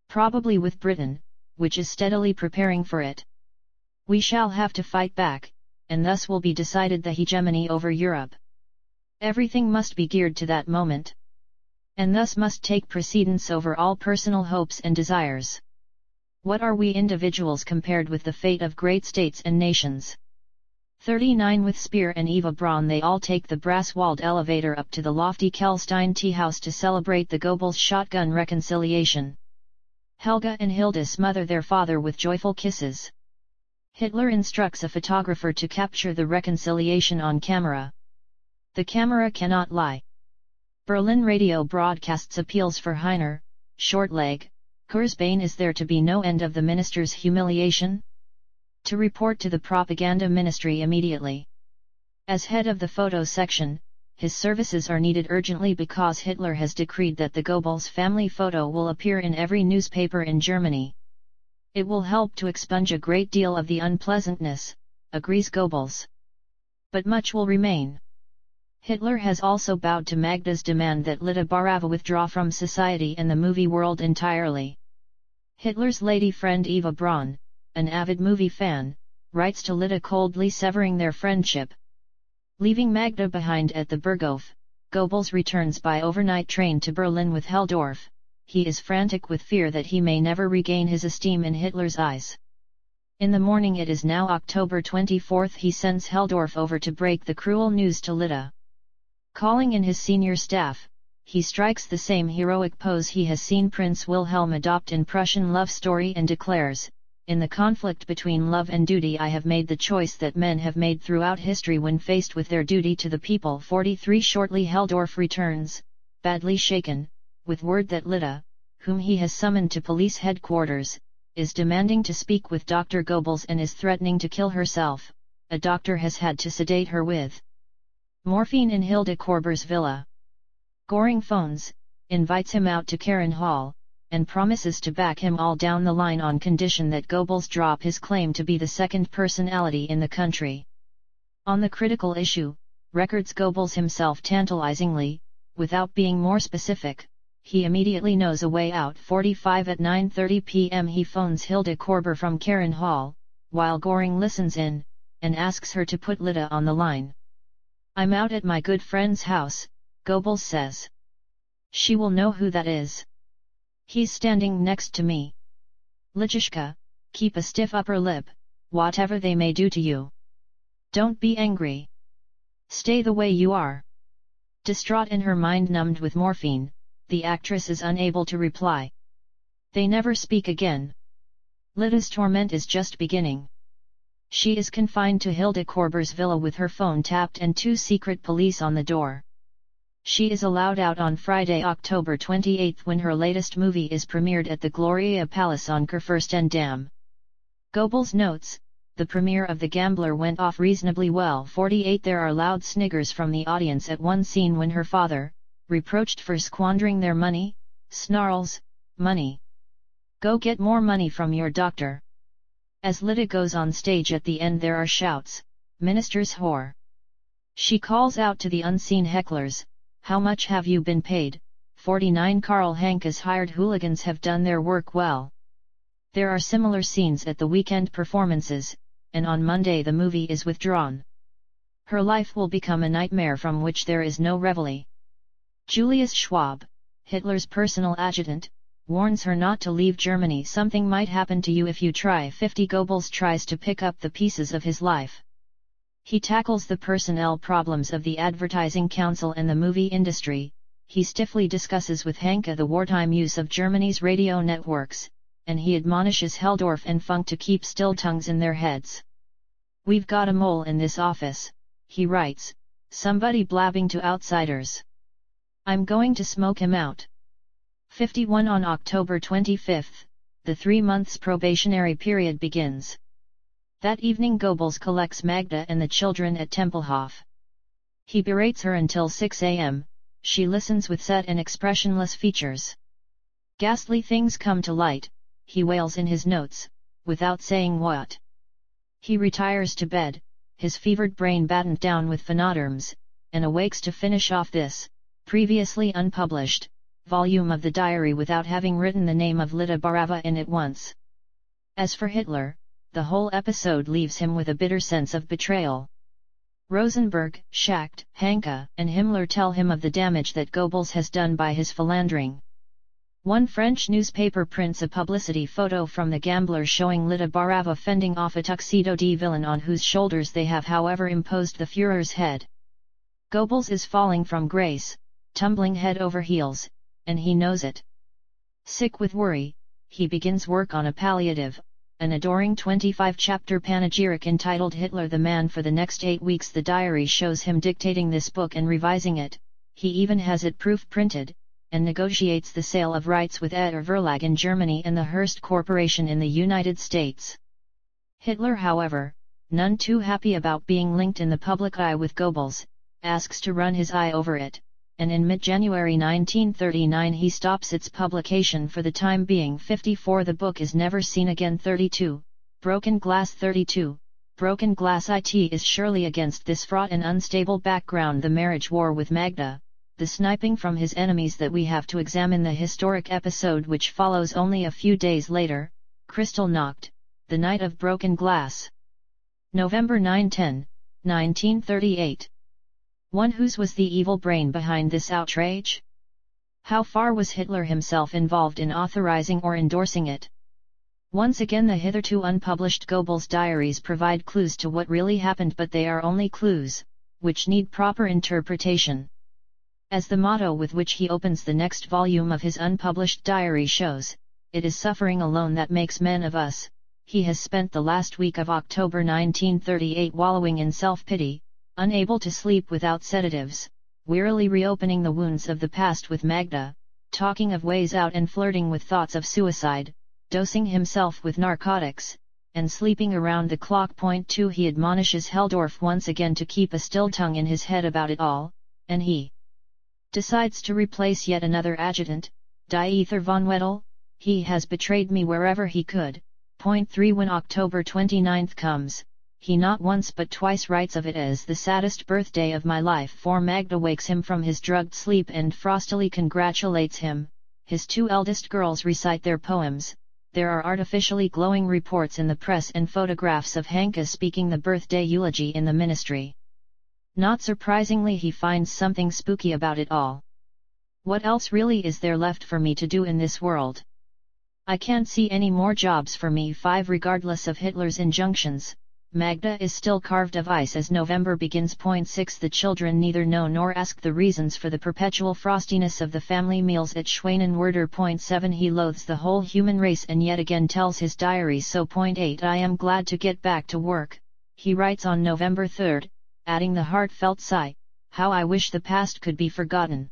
Probably with Britain, which is steadily preparing for it. We shall have to fight back, and thus will be decided the hegemony over Europe. Everything must be geared to that moment. And thus must take precedence over all personal hopes and desires. What are we individuals compared with the fate of great states and nations? 39 With Speer and Eva Braun they all take the brass-walled elevator up to the lofty Kelstein tea house to celebrate the Goebbels shotgun reconciliation. Helga and Hilda smother their father with joyful kisses. Hitler instructs a photographer to capture the reconciliation on camera. The camera cannot lie. Berlin radio broadcasts appeals for Heiner, Shortleg, Kurzbein. Is there to be no end of the minister's humiliation? To report to the propaganda ministry immediately. As head of the photo section, his services are needed urgently because Hitler has decreed that the Goebbels family photo will appear in every newspaper in Germany. It will help to expunge a great deal of the unpleasantness, agrees Goebbels. But much will remain. Hitler has also bowed to Magda's demand that Lida Barava withdraw from society and the movie world entirely. Hitler's lady friend Eva Braun, an avid movie fan, writes to Lida coldly severing their friendship. Leaving Magda behind at the Burghof, Goebbels returns by overnight train to Berlin with Helldorf. He is frantic with fear that he may never regain his esteem in Hitler's eyes. In the morning, it is now October 24, he sends Helldorf over to break the cruel news to Lida. Calling in his senior staff, he strikes the same heroic pose he has seen Prince Wilhelm adopt in Prussian Love Story and declares, "In the conflict between love and duty I have made the choice that men have made throughout history when faced with their duty to the people." 43 Shortly Helldorf returns, badly shaken, with word that Lida, whom he has summoned to police headquarters, is demanding to speak with Dr. Goebbels and is threatening to kill herself. A doctor has had to sedate her with morphine in Hilde Korber's villa. Göring phones, invites him out to Karen Hall, and promises to back him all down the line on condition that Goebbels drop his claim to be the second personality in the country. On the critical issue, records Goebbels himself tantalizingly, without being more specific. He immediately knows a way out. 45 At 9:30 p.m. he phones Hilde Korber from Karen Hall, while Göring listens in, and asks her to put Lida on the line. "I'm out at my good friend's house," Goebbels says. "She will know who that is. He's standing next to me. Lidishka, keep a stiff upper lip, whatever they may do to you. Don't be angry. Stay the way you are. Distraught and her mind numbed with morphine, the actress is unable to reply. They never speak again. Lida's torment is just beginning. She is confined to Hilda Korber's villa with her phone tapped and 2 secret police on the door. She is allowed out on Friday, October 28 when her latest movie is premiered at the Gloria Palace on Kurfürstendamm. Goebbels notes, the premiere of The Gambler went off reasonably well. 48 There are loud sniggers from the audience at one scene when her father, reproached for squandering their money, snarls, "Money! Go get more money from your doctor." As Lida goes on stage at the end there are shouts, "Minister's whore." She calls out to the unseen hecklers, "How much have you been paid?" 49 Karl Hanke's hired hooligans have done their work well. There are similar scenes at the weekend performances, and on Monday the movie is withdrawn. Her life will become a nightmare from which there is no reveille. Julius Schwab, Hitler's personal adjutant, warns her not to leave Germany. Something might happen to you if you try. 50 Goebbels tries to pick up the pieces of his life. He tackles the personnel problems of the advertising council and the movie industry. He stiffly discusses with Hanke the wartime use of Germany's radio networks, and he admonishes Heldorf and Funk to keep still tongues in their heads. "We've got a mole in this office," he writes, "somebody blabbing to outsiders. I'm going to smoke him out." 51 On October 25, the 3 months probationary period begins. That evening Goebbels collects Magda and the children at Tempelhof. He berates her until 6 a.m., she listens with set and expressionless features. Ghastly things come to light, he wails in his notes, without saying what. He retires to bed, his fevered brain battened down with phenoderms, and awakes to finish off this, previously unpublished, volume of the diary without having written the name of Lida Barava in it once. As for Hitler, the whole episode leaves him with a bitter sense of betrayal. Rosenberg, Schacht, Hanke, and Himmler tell him of the damage that Goebbels has done by his philandering. One French newspaper prints a publicity photo from The Gambler showing Lida Barava fending off a tuxedoed villain on whose shoulders they have however imposed the Führer's head. Goebbels is falling from grace, tumbling head over heels, and he knows it. Sick with worry, he begins work on a palliative, an adoring 25-chapter panegyric entitled Hitler the Man. For the next 8 weeks the diary shows him dictating this book and revising it, he even has it proof-printed, and negotiates the sale of rights with Eder Verlag in Germany and the Hearst Corporation in the United States. Hitler, however, none too happy about being linked in the public eye with Goebbels, asks to run his eye over it, and in mid-January 1939 he stops its publication for the time being. 54 The book is never seen again. 32, Broken Glass. 32, Broken Glass. It is surely against this fraught and unstable background, the marriage war with Magda, the sniping from his enemies, that we have to examine the historic episode which follows only a few days later, Kristallnacht, the night of broken glass. November 9-10, 1938. Whose was the evil brain behind this outrage? How far was Hitler himself involved in authorizing or endorsing it? Once again the hitherto unpublished Goebbels diaries provide clues to what really happened, but they are only clues, which need proper interpretation. As the motto with which he opens the next volume of his unpublished diary shows, it is suffering alone that makes men of us. He has spent the last week of October 1938 wallowing in self-pity, unable to sleep without sedatives, wearily reopening the wounds of the past with Magda, talking of ways out and flirting with thoughts of suicide, dosing himself with narcotics, and sleeping around the clock. 2 He admonishes Heldorf once again to keep a still tongue in his head about it all, and he decides to replace yet another adjutant, Dieter von Wedel. He has betrayed me wherever he could. 3 When October 29 comes, he not once but twice writes of it as the saddest birthday of my life, for Magda wakes him from his drugged sleep and frostily congratulates him. His 2 eldest girls recite their poems. There are artificially glowing reports in the press and photographs of Hanke speaking the birthday eulogy in the ministry. Not surprisingly, he finds something spooky about it all. What else really is there left for me to do in this world? I can't see any more jobs for me. 5 Regardless of Hitler's injunctions, Magda is still carved of ice as November begins. 6 The children neither know nor ask the reasons for the perpetual frostiness of the family meals at Schwanenwerder. 7 He loathes the whole human race and yet again tells his diaries so. 8 I am glad to get back to work, he writes on November 3, adding the heartfelt sigh, how I wish the past could be forgotten.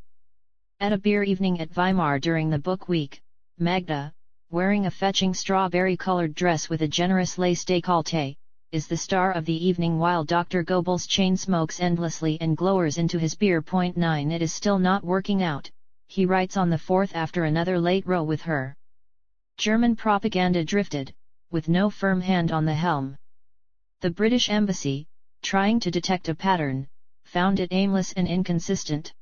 At a beer evening at Weimar during the book week, Magda, wearing a fetching strawberry-colored dress with a generous lace décolleté, is the star of the evening while Dr. Goebbels chain smokes endlessly and glowers into his beer. 9 It is still not working out, he writes on the 4th after another late row with her. German propaganda drifted, with no firm hand on the helm. The British Embassy, trying to detect a pattern, found it aimless and inconsistent.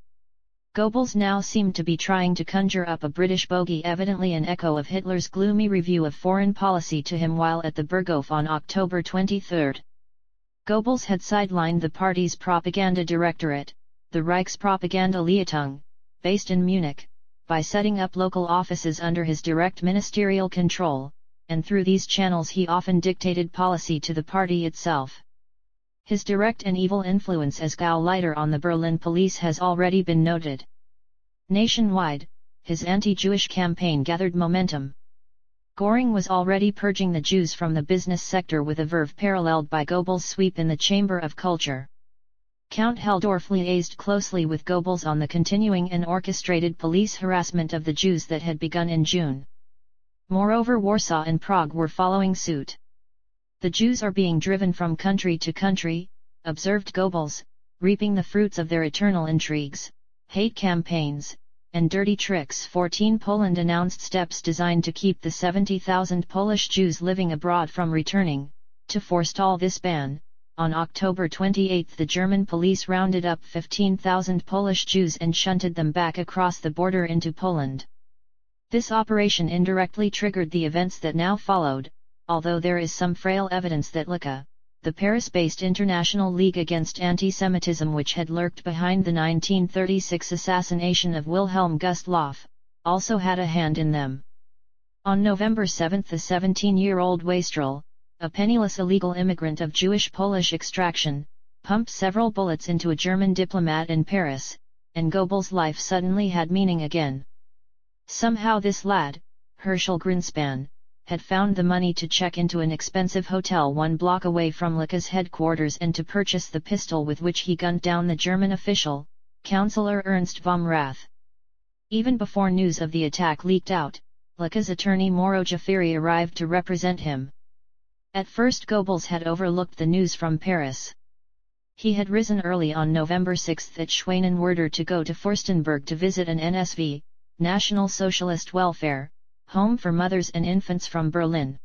Goebbels now seemed to be trying to conjure up a British bogey, evidently an echo of Hitler's gloomy review of foreign policy to him while at the Berghof on October 23. Goebbels had sidelined the party's propaganda directorate, the Reichspropaganda-Leitung, based in Munich, by setting up local offices under his direct ministerial control, and through these channels he often dictated policy to the party itself. His direct and evil influence as Gauleiter on the Berlin police has already been noted. Nationwide, his anti-Jewish campaign gathered momentum. Göring was already purging the Jews from the business sector with a verve paralleled by Goebbels' sweep in the Chamber of Culture. Count Helldorf liaised closely with Goebbels on the continuing and orchestrated police harassment of the Jews that had begun in June. Moreover, Warsaw and Prague were following suit. The Jews are being driven from country to country, observed Goebbels, reaping the fruits of their eternal intrigues, hate campaigns, and dirty tricks. 14 Poland announced steps designed to keep the 70,000 Polish Jews living abroad from returning. To forestall this ban, on October 28 the German police rounded up 15,000 Polish Jews and shunted them back across the border into Poland. This operation indirectly triggered the events that now followed, although there is some frail evidence that LICA, the Paris-based International League Against Anti-Semitism which had lurked behind the 1936 assassination of Wilhelm Gustloff, also had a hand in them. On November 7 the 17-year-old Wastrel, a penniless illegal immigrant of Jewish-Polish extraction, pumped several bullets into a German diplomat in Paris, and Goebbels' life suddenly had meaning again. Somehow this lad, Herschel Greenspan, had found the money to check into an expensive hotel 1 block away from LICA's headquarters and to purchase the pistol with which he gunned down the German official, Councillor Ernst vom Rath. Even before news of the attack leaked out, LICA's attorney Mauro Jafiri arrived to represent him. At first Goebbels had overlooked the news from Paris. He had risen early on November 6 at Schwanenwerder to go to Furstenberg to visit an NSV, National Socialist Welfare, home for mothers and infants from Berlin.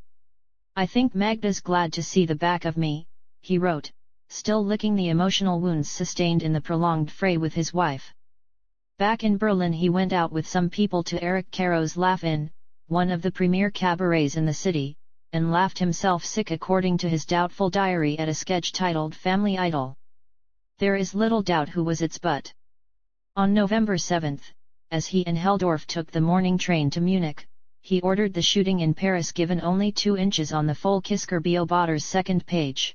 I think Magda's glad to see the back of me, he wrote, still licking the emotional wounds sustained in the prolonged fray with his wife. Back in Berlin he went out with some people to Erich Caro's Laugh-In, one of the premier cabarets in the city, and laughed himself sick according to his doubtful diary at a sketch titled Family Idol. There is little doubt who was its butt. On November 7, as he and Helldorf took the morning train to Munich, he ordered the shooting in Paris given only 2 inches on the Volkskerr Beobachter's second page.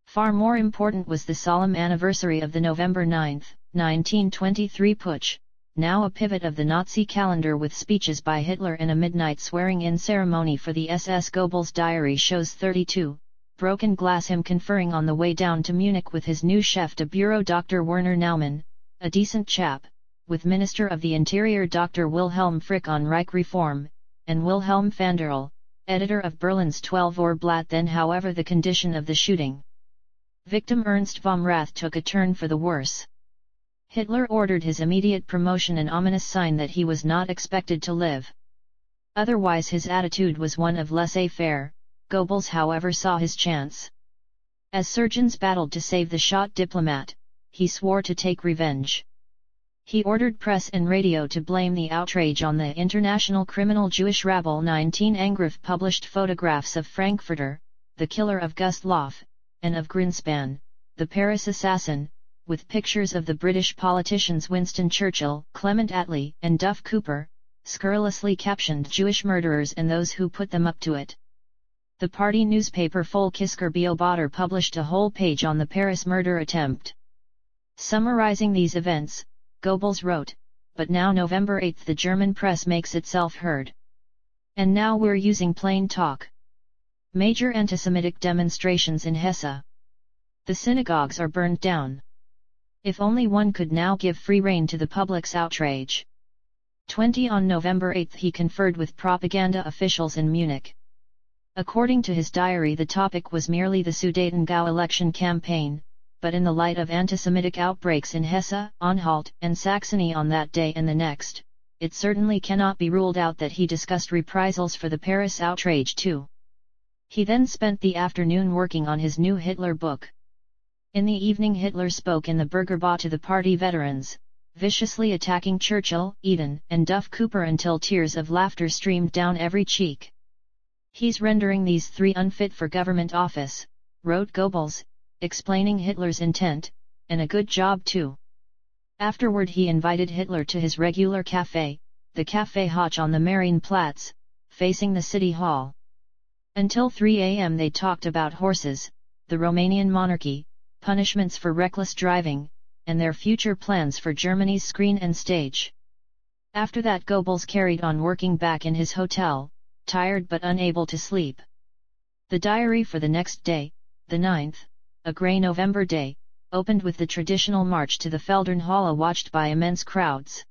Far more important was the solemn anniversary of the November 9, 1923 putsch, now a pivot of the Nazi calendar with speeches by Hitler and a midnight swearing-in ceremony for the SS. Goebbels' diary shows 32, broken glass him conferring on the way down to Munich with his new chef de bureau Dr. Werner Naumann, a decent chap, with Minister of the Interior Dr. Wilhelm Frick on Reich reform, and Wilhelm Vanderl, editor of Berlin's 12-Uhr-Blatt. Then however the condition of the shooting. Victim Ernst vom Rath took a turn for the worse. Hitler ordered his immediate promotion, an ominous sign that he was not expected to live. Otherwise his attitude was one of laissez-faire. Goebbels however saw his chance. As surgeons battled to save the shot diplomat, he swore to take revenge. He ordered press and radio to blame the outrage on the international criminal Jewish rabble. 19 Angriff published photographs of Frankfurter, the killer of Gustloff, and of Greenspan, the Paris assassin, with pictures of the British politicians Winston Churchill, Clement Attlee, and Duff Cooper, scurrilously captioned Jewish murderers and those who put them up to it. The party newspaper Volkskerr Beobachter published a whole page on the Paris murder attempt. Summarizing these events, Goebbels wrote, "But now November 8 the German press makes itself heard. And now we're using plain talk. Major anti-Semitic demonstrations in Hesse. The synagogues are burned down. If only one could now give free rein to the public's outrage." 20 On November 8 he conferred with propaganda officials in Munich. According to his diary, the topic was merely the Sudetengau election campaign, but in the light of anti-Semitic outbreaks in Hesse, Anhalt, and Saxony on that day and the next, it certainly cannot be ruled out that he discussed reprisals for the Paris outrage too. He then spent the afternoon working on his new Hitler book. In the evening Hitler spoke in the Bürgerbau to the party veterans, viciously attacking Churchill, Eden, and Duff Cooper until tears of laughter streamed down every cheek. "He's rendering these three unfit for government office," wrote Goebbels, explaining Hitler's intent, "and a good job too." Afterward he invited Hitler to his regular café, the Café Hoch on the Marienplatz, facing the city hall. Until 3 a.m. they talked about horses, the Romanian monarchy, punishments for reckless driving, and their future plans for Germany's screen and stage. After that Goebbels carried on working back in his hotel, tired but unable to sleep. The diary for the next day, the 9th, a grey November day, opened with the traditional march to the Feldherrnhalle watched by immense crowds.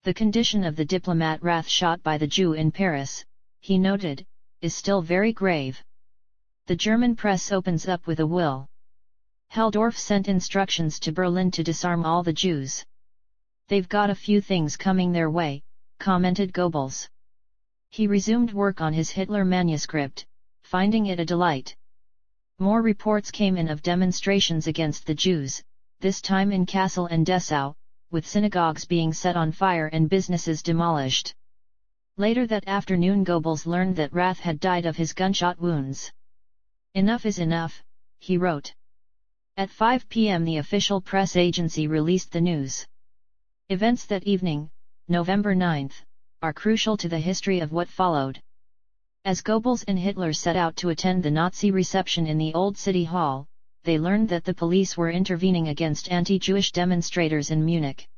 "The condition of the diplomat Rath shot by the Jew in Paris," he noted, "is still very grave. The German press opens up with a will. Helldorf sent instructions to Berlin to disarm all the Jews. They've got a few things coming their way," commented Goebbels. He resumed work on his Hitler manuscript, finding it a delight. More reports came in of demonstrations against the Jews, this time in Kassel and Dessau, with synagogues being set on fire and businesses demolished. Later that afternoon Goebbels learned that Rath had died of his gunshot wounds. "Enough is enough," he wrote. At 5 p.m. the official press agency released the news. Events that evening, November 9, are crucial to the history of what followed. As Goebbels and Hitler set out to attend the Nazi reception in the Old City Hall, they learned that the police were intervening against anti-Jewish demonstrators in Munich.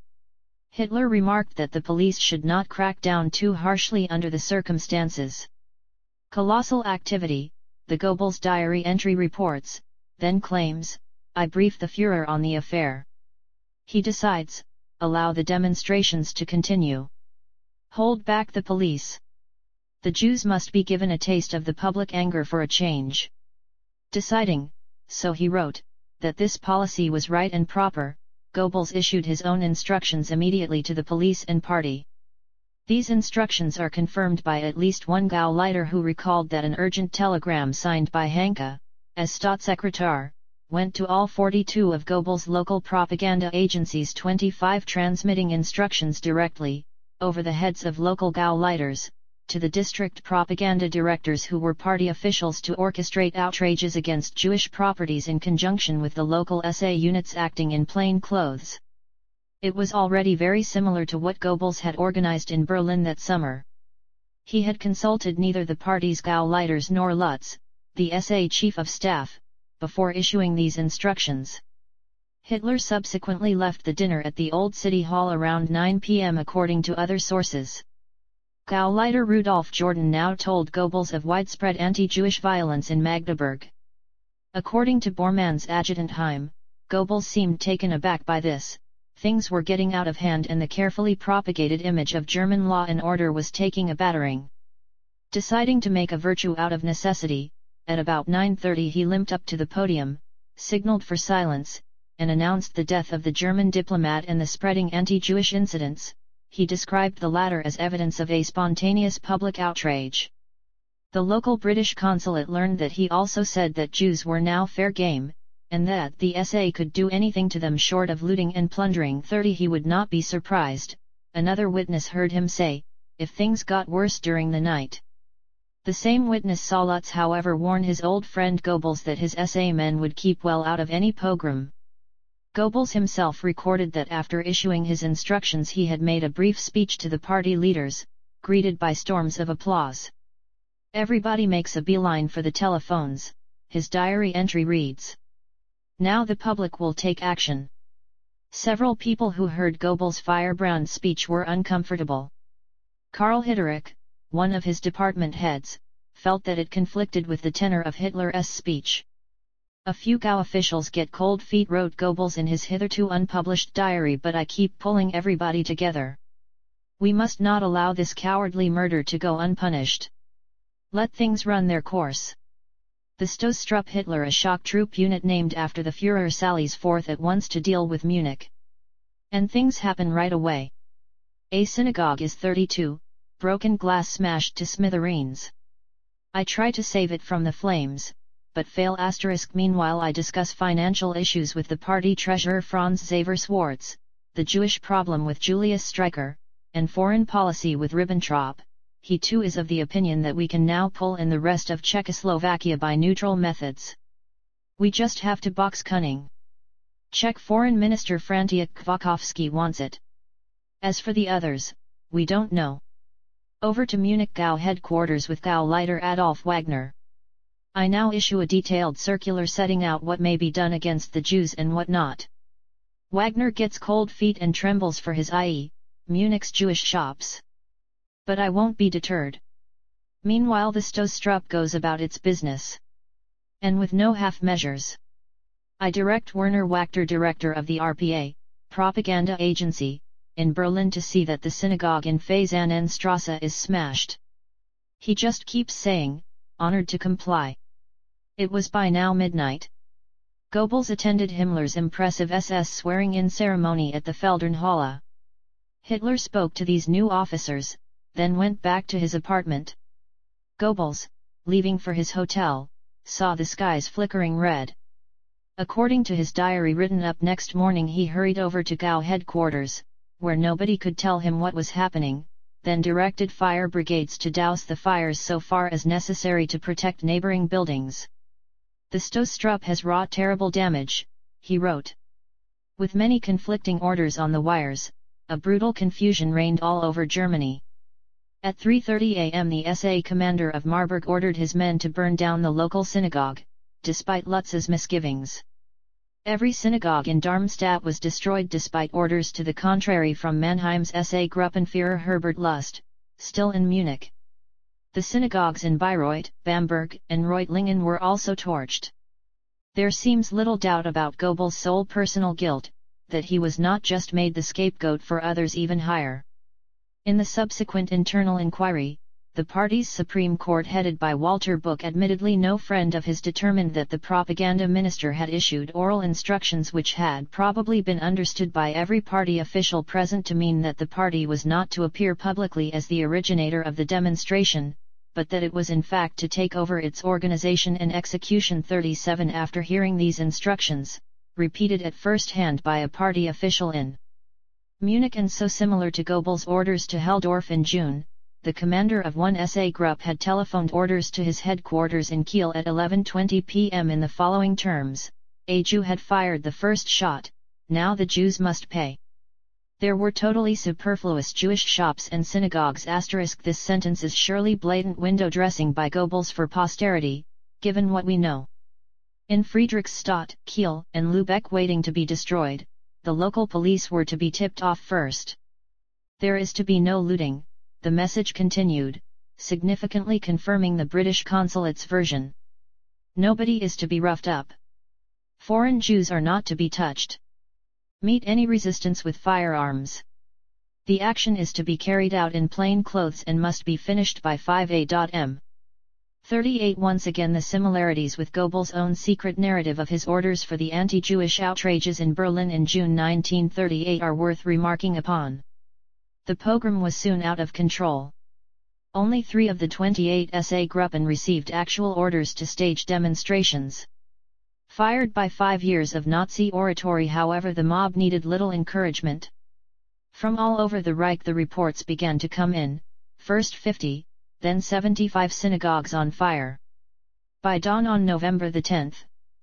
Hitler remarked that the police should not crack down too harshly under the circumstances. "Colossal activity," the Goebbels diary entry reports, then claims, "I briefed the Führer on the affair. He decides, allow the demonstrations to continue. Hold back the police. The Jews must be given a taste of the public anger for a change." Deciding, so he wrote, that this policy was right and proper, Goebbels issued his own instructions immediately to the police and party. These instructions are confirmed by at least one Gauleiter who recalled that an urgent telegram signed by Hanke, as Staatssekretär, went to all 42 of Goebbels' local propaganda agencies, 25 transmitting instructions directly, over the heads of local Gauleiters, to the district propaganda directors who were party officials to orchestrate outrages against Jewish properties in conjunction with the local SA units acting in plain clothes. It was already very similar to what Goebbels had organized in Berlin that summer. He had consulted neither the party's Gauleiters nor Lutz, the SA chief of staff, before issuing these instructions. Hitler subsequently left the dinner at the Old City Hall around 9 p.m. according to other sources. Gauleiter Rudolf Jordan now told Goebbels of widespread anti-Jewish violence in Magdeburg. According to Bormann's adjutant Heim, Goebbels seemed taken aback by this. Things were getting out of hand and the carefully propagated image of German law and order was taking a battering. Deciding to make a virtue out of necessity, at about 9:30 he limped up to the podium, signaled for silence, and announced the death of the German diplomat and the spreading anti-Jewish incidents. He described the latter as evidence of a spontaneous public outrage. The local British consulate learned that he also said that Jews were now fair game, and that the SA could do anything to them short of looting and plundering. 30 He would not be surprised, another witness heard him say, if things got worse during the night. The same witness saw Lutz however warn his old friend Goebbels that his SA men would keep well out of any pogrom. Goebbels himself recorded that after issuing his instructions he had made a brief speech to the party leaders, greeted by storms of applause. Everybody makes a beeline for the telephones, his diary entry reads. Now the public will take action. Several people who heard Goebbels' firebrand speech were uncomfortable. Karl Hitterich, one of his department heads, felt that it conflicted with the tenor of Hitler's speech. A few Gau officials get cold feet, wrote Goebbels in his hitherto unpublished diary, but I keep pulling everybody together. We must not allow this cowardly murder to go unpunished. Let things run their course. The Stoßtruppe Hitler, a shock troop unit named after the Führer, sallies forth at once to deal with Munich. And things happen right away. A synagogue is 32, broken glass smashed to smithereens. I try to save it from the flames, but fail. Meanwhile I discuss financial issues with the party treasurer Franz Xaver Schwarz, the Jewish problem with Julius Streicher, and foreign policy with Ribbentrop. He too is of the opinion that we can now pull in the rest of Czechoslovakia by neutral methods. We just have to box cunning. Czech Foreign Minister František Kvakovsky wants it. As for the others, we don't know. Over to Munich Gau headquarters with Gau leader Adolf Wagner. I now issue a detailed circular setting out what may be done against the Jews and what not. Wagner gets cold feet and trembles for his i.e., Munich's Jewish shops. But I won't be deterred. Meanwhile the Stoßtruppe goes about its business. And with no half measures. I direct Werner Wachter, director of the RPA, propaganda agency, in Berlin to see that the synagogue in Fasanenstrasse is smashed. He just keeps saying, honored to comply. It was by now midnight. Goebbels attended Himmler's impressive SS swearing-in ceremony at the Feldherrnhalle. Hitler spoke to these new officers, then went back to his apartment. Goebbels, leaving for his hotel, saw the skies flickering red. According to his diary written up next morning, he hurried over to Gau headquarters, where nobody could tell him what was happening, then directed fire brigades to douse the fires so far as necessary to protect neighboring buildings. The Stoßtruppe has wrought terrible damage, he wrote. With many conflicting orders on the wires, a brutal confusion reigned all over Germany. At 3:30 a.m. the SA commander of Marburg ordered his men to burn down the local synagogue, despite Lutz's misgivings. Every synagogue in Darmstadt was destroyed despite orders to the contrary from Mannheim's SA Gruppenführer Herbert Lust, still in Munich. The synagogues in Bayreuth, Bamberg, and Reutlingen were also torched. There seems little doubt about Goebbels' sole personal guilt, that he was not just made the scapegoat for others even higher. In the subsequent internal inquiry, the party's Supreme Court headed by Walter Buch, admittedly no friend of his, determined that the propaganda minister had issued oral instructions which had probably been understood by every party official present to mean that the party was not to appear publicly as the originator of the demonstration, but that it was in fact to take over its organization and execution. 37 After hearing these instructions, repeated at first hand by a party official in Munich and so similar to Goebbels' orders to Helldorf in June, the commander of one SA Group had telephoned orders to his headquarters in Kiel at 11:20 p.m. in the following terms: a Jew had fired the first shot, now the Jews must pay. There were totally superfluous Jewish shops and synagogues. This sentence is surely blatant window dressing by Goebbels for posterity, given what we know. In Friedrichstadt, Kiel, and Lübeck waiting to be destroyed, the local police were to be tipped off first. There is to be no looting, the message continued, significantly confirming the British consulate's version. Nobody is to be roughed up. Foreign Jews are not to be touched. Meet any resistance with firearms. The action is to be carried out in plain clothes and must be finished by 5 a.m. 38 Once again the similarities with Goebbels' own secret narrative of his orders for the anti-Jewish outrages in Berlin in June 1938 are worth remarking upon. The pogrom was soon out of control. Only 3 of the 28 SA Gruppen received actual orders to stage demonstrations. Fired by 5 years of Nazi oratory, however, the mob needed little encouragement. From all over the Reich the reports began to come in, first 50, then 75 synagogues on fire. By dawn on November 10,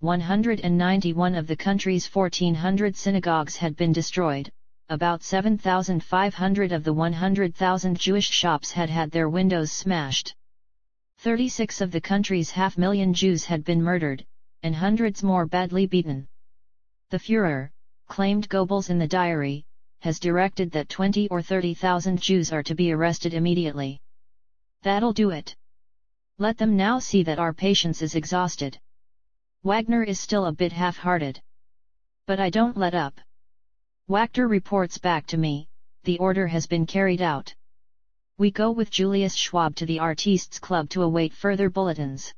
191 of the country's 1,400 synagogues had been destroyed. About 7,500 of the 100,000 Jewish shops had had their windows smashed. 36 of the country's 500,000 Jews had been murdered, and hundreds more badly beaten. The Führer, claimed Goebbels in the diary, has directed that 20 or 30,000 Jews are to be arrested immediately. That'll do it. Let them now see that our patience is exhausted. Wagner is still a bit half-hearted. But I don't let up. Wachter reports back to me, the order has been carried out. We go with Julius Schwab to the Artistes Club to await further bulletins.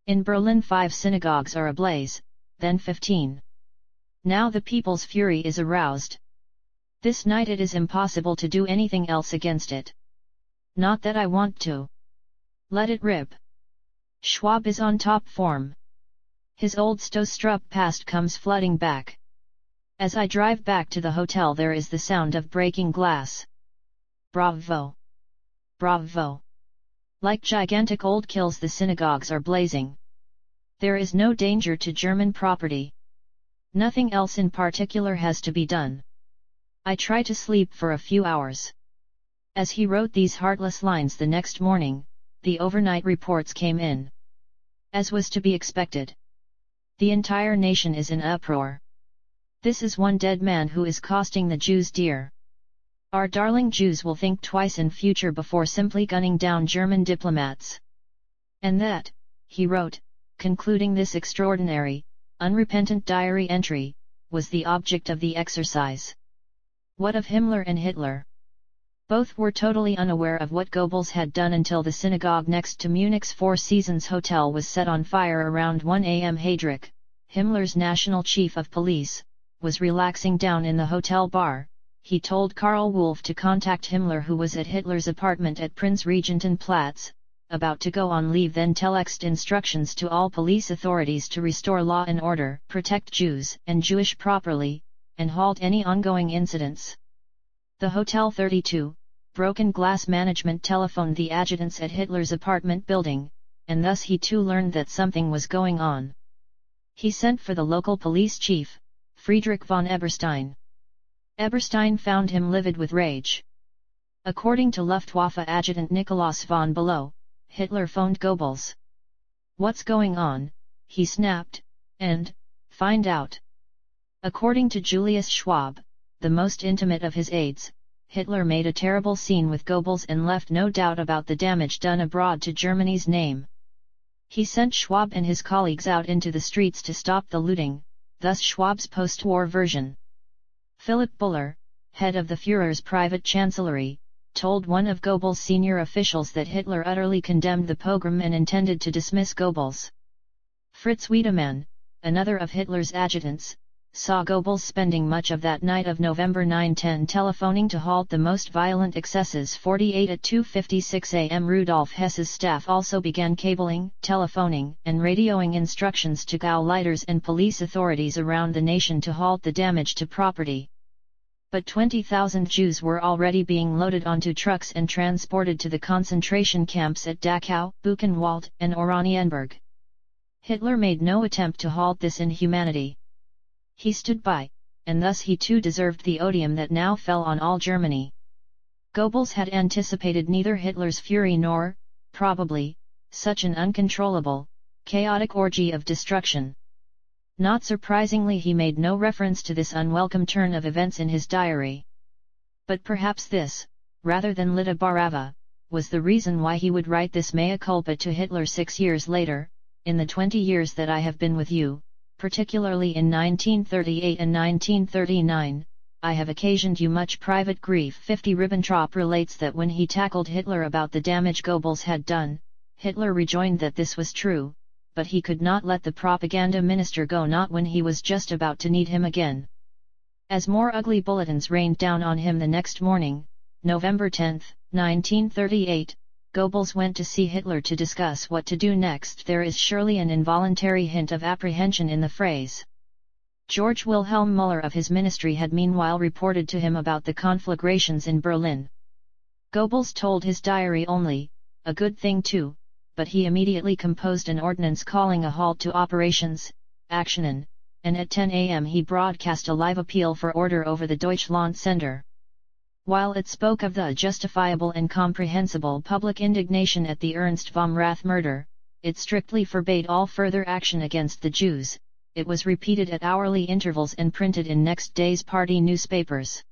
In Berlin 5 synagogues are ablaze, then 15. Now the people's fury is aroused. This night it is impossible to do anything else against it. Not that I want to. Let it rip. Schwab is on top form. His old Stostrup past comes flooding back. As I drive back to the hotel there is the sound of breaking glass. Bravo! Bravo! Like gigantic old kills the synagogues are blazing. There is no danger to German property. Nothing else in particular has to be done. I try to sleep for a few hours. As he wrote these heartless lines the next morning, the overnight reports came in. As was to be expected. The entire nation is in uproar. This is one dead man who is costing the Jews dear. Our darling Jews will think twice in future before simply gunning down German diplomats. And that, he wrote, concluding this extraordinary, unrepentant diary entry, was the object of the exercise. What of Himmler and Hitler? Both were totally unaware of what Goebbels had done until the synagogue next to Munich's Four Seasons Hotel was set on fire around 1 a.m. Heydrich, Himmler's national chief of police, was relaxing down in the hotel bar. He told Karl Wolff to contact Himmler, who was at Hitler's apartment at Prinzregentenplatz, about to go on leave, then telexed instructions to all police authorities to restore law and order, protect Jews and Jewish property, and halt any ongoing incidents. The Hotel 32, broken glass management telephoned the adjutants at Hitler's apartment building, and thus he too learned that something was going on. He sent for the local police chief, Friedrich von Eberstein. Eberstein found him livid with rage. According to Luftwaffe adjutant Nikolaus von Below, Hitler phoned Goebbels. "What's going on?" he snapped, and, "Find out." According to Julius Schwab, the most intimate of his aides, Hitler made a terrible scene with Goebbels and left no doubt about the damage done abroad to Germany's name. He sent Schwab and his colleagues out into the streets to stop the looting, thus Schwab's post-war version. Philipp Buller, head of the Führer's private chancellery, told one of Goebbels' senior officials that Hitler utterly condemned the pogrom and intended to dismiss Goebbels. Fritz Wiedemann, another of Hitler's adjutants, saw Goebbels spending much of that night of November 9-10 telephoning to halt the most violent excesses. 48 at 2:56 a.m. Rudolf Hess's staff also began cabling, telephoning, and radioing instructions to Gauleiters and police authorities around the nation to halt the damage to property. But 20,000 Jews were already being loaded onto trucks and transported to the concentration camps at Dachau, Buchenwald, and Oranienburg. Hitler made no attempt to halt this inhumanity. He stood by, and thus he too deserved the odium that now fell on all Germany. Goebbels had anticipated neither Hitler's fury nor, probably, such an uncontrollable, chaotic orgy of destruction. Not surprisingly, he made no reference to this unwelcome turn of events in his diary. But perhaps this, rather than Lita Barava, was the reason why he would write this mea culpa to Hitler 6 years later: "In the 20 years that I have been with you, particularly in 1938 and 1939, I have occasioned you much private grief." 50 Ribbentrop relates that when he tackled Hitler about the damage Goebbels had done, Hitler rejoined that this was true, but he could not let the propaganda minister go, not when he was just about to need him again. As more ugly bulletins rained down on him the next morning, November 10, 1938, Goebbels went to see Hitler to discuss what to do next. There is surely an involuntary hint of apprehension in the phrase. George Wilhelm Müller of his ministry had meanwhile reported to him about the conflagrations in Berlin. Goebbels told his diary only, "A good thing too," but he immediately composed an ordinance calling a halt to operations, Aktionen, and at 10 a.m. he broadcast a live appeal for order over the Deutschlandsender. While it spoke of the justifiable and comprehensible public indignation at the Ernst vom Rath murder, it strictly forbade all further action against the Jews. It was repeated at hourly intervals and printed in next day's party newspapers.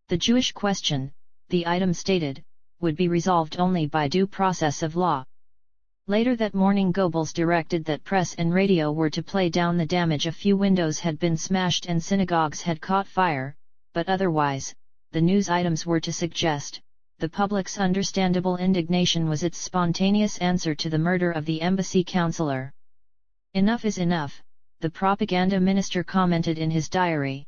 The Jewish question, the item stated, would be resolved only by due process of law. Later that morning Goebbels directed that press and radio were to play down the damage. A few windows had been smashed and synagogues had caught fire, but otherwise, the news items were to suggest, the public's understandable indignation was its spontaneous answer to the murder of the embassy counselor. Enough is enough, the propaganda minister commented in his diary.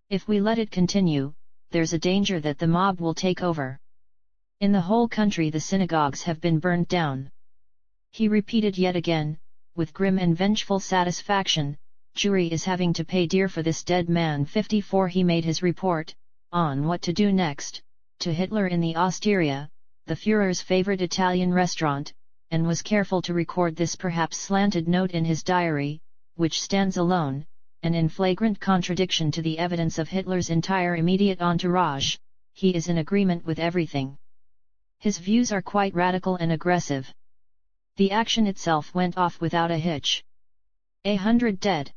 If we let it continue, there's a danger that the mob will take over. In the whole country the synagogues have been burned down. He repeated yet again, with grim and vengeful satisfaction, Jewry is having to pay dear for this dead man. 54 He made his report, on what to do next, to Hitler in the Osteria, the Führer's favorite Italian restaurant, and was careful to record this perhaps slanted note in his diary, which stands alone, and in flagrant contradiction to the evidence of Hitler's entire immediate entourage. He is in agreement with everything. His views are quite radical and aggressive. The action itself went off without a hitch. 100 dead.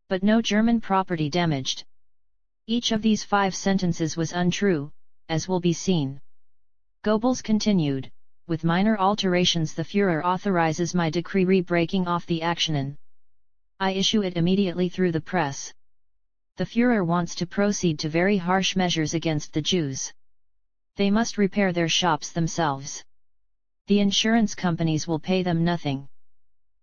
But no German property damaged. Each of these 5 sentences was untrue, as will be seen. Goebbels continued, with minor alterations the Führer authorizes my decree breaking off the action. I issue it immediately through the press. The Führer wants to proceed to very harsh measures against the Jews. They must repair their shops themselves. The insurance companies will pay them nothing.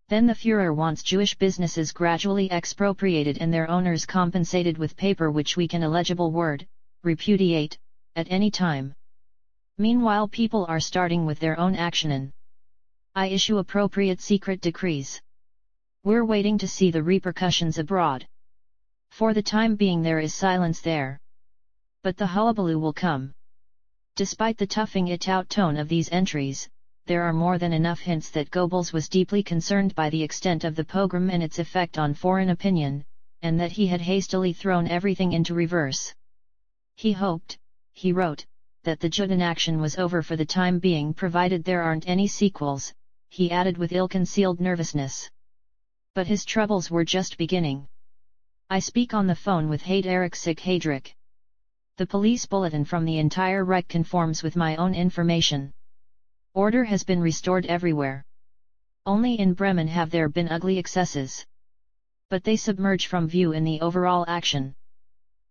Then the Führer wants Jewish businesses gradually expropriated and their owners compensated with paper which we can illegible word, repudiate, at any time. Meanwhile people are starting with their own action. I issue appropriate secret decrees. We're waiting to see the repercussions abroad. For the time being there is silence there. But the hullabaloo will come. Despite the toughing it out tone of these entries, there are more than enough hints that Goebbels was deeply concerned by the extent of the pogrom and its effect on foreign opinion, and that he had hastily thrown everything into reverse. He hoped, he wrote, that the Juden action was over for the time being provided there aren't any sequels, he added with ill-concealed nervousness. But his troubles were just beginning. I speak on the phone with Heinrich Heydrich. The police bulletin from the entire Reich conforms with my own information. Order has been restored everywhere. Only in Bremen have there been ugly excesses. But they submerge from view in the overall action.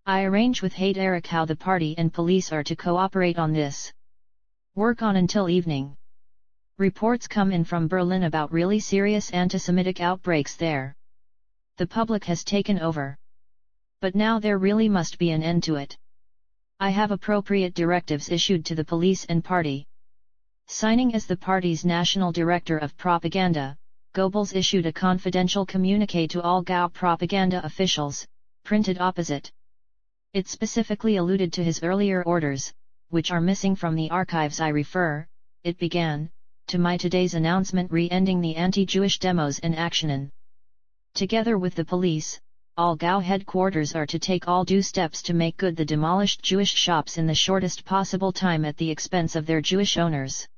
I arrange with Heinrich how the party and police are to cooperate on this. Work on until evening. Reports come in from Berlin about really serious anti-Semitic outbreaks there. The public has taken over. But now there really must be an end to it. I have appropriate directives issued to the police and party. Signing as the party's national director of propaganda, Goebbels issued a confidential communiqué to all Gau propaganda officials, printed opposite. It specifically alluded to his earlier orders, which are missing from the archives I refer. It began, to my today's announcement re-ending the anti-Jewish demos and action. Together with the police, all Gau headquarters are to take all due steps to make good the demolished Jewish shops in the shortest possible time at the expense of their Jewish owners.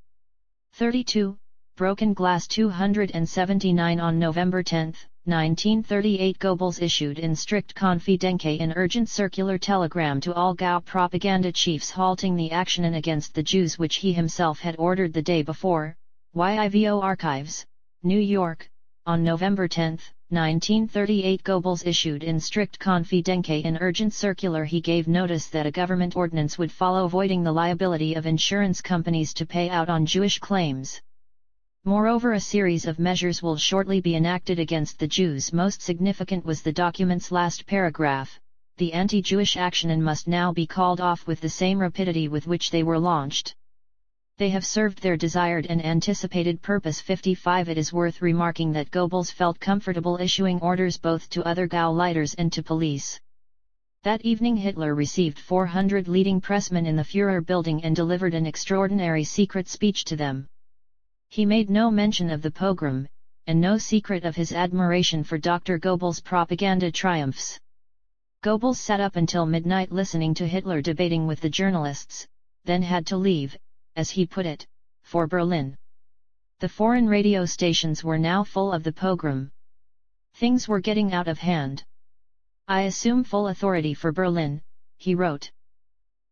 32, Broken Glass 279 On November 10, 1938 Goebbels issued in strict confidence an urgent circular telegram to all Gau propaganda chiefs halting the action against the Jews which he himself had ordered the day before. YIVO Archives, New York. On November 10, 1938 Goebbels issued in strict confidence an urgent circular. He gave notice that a government ordinance would follow voiding the liability of insurance companies to pay out on Jewish claims. Moreover, a series of measures will shortly be enacted against the Jews. Most significant was the document's last paragraph: the anti-Jewish action must now be called off with the same rapidity with which they were launched. They have served their desired and anticipated purpose. 55 It is worth remarking that Goebbels felt comfortable issuing orders both to other Gau leaders and to police. That evening Hitler received 400 leading pressmen in the Führer building and delivered an extraordinary secret speech to them. He made no mention of the pogrom, and no secret of his admiration for Dr. Goebbels' propaganda triumphs. Goebbels sat up until midnight listening to Hitler debating with the journalists, then had to leave, as he put it, for Berlin. The foreign radio stations were now full of the pogrom. Things were getting out of hand. I assume full authority for Berlin, he wrote.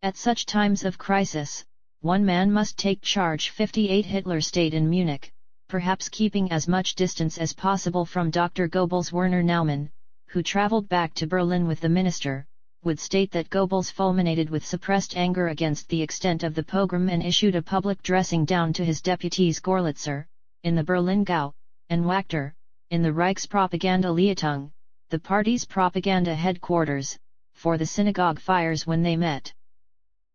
At such times of crisis, one man must take charge. 58 Hitler stayed in Munich, perhaps keeping as much distance as possible from Dr. Goebbels. Werner Naumann, who traveled back to Berlin with the minister, would state that Goebbels fulminated with suppressed anger against the extent of the pogrom and issued a public dressing down to his deputies Gorlitzer, in the Berlin Gau, and Wachter, in the Reichspropaganda-Leitung, the party's propaganda headquarters, for the synagogue fires when they met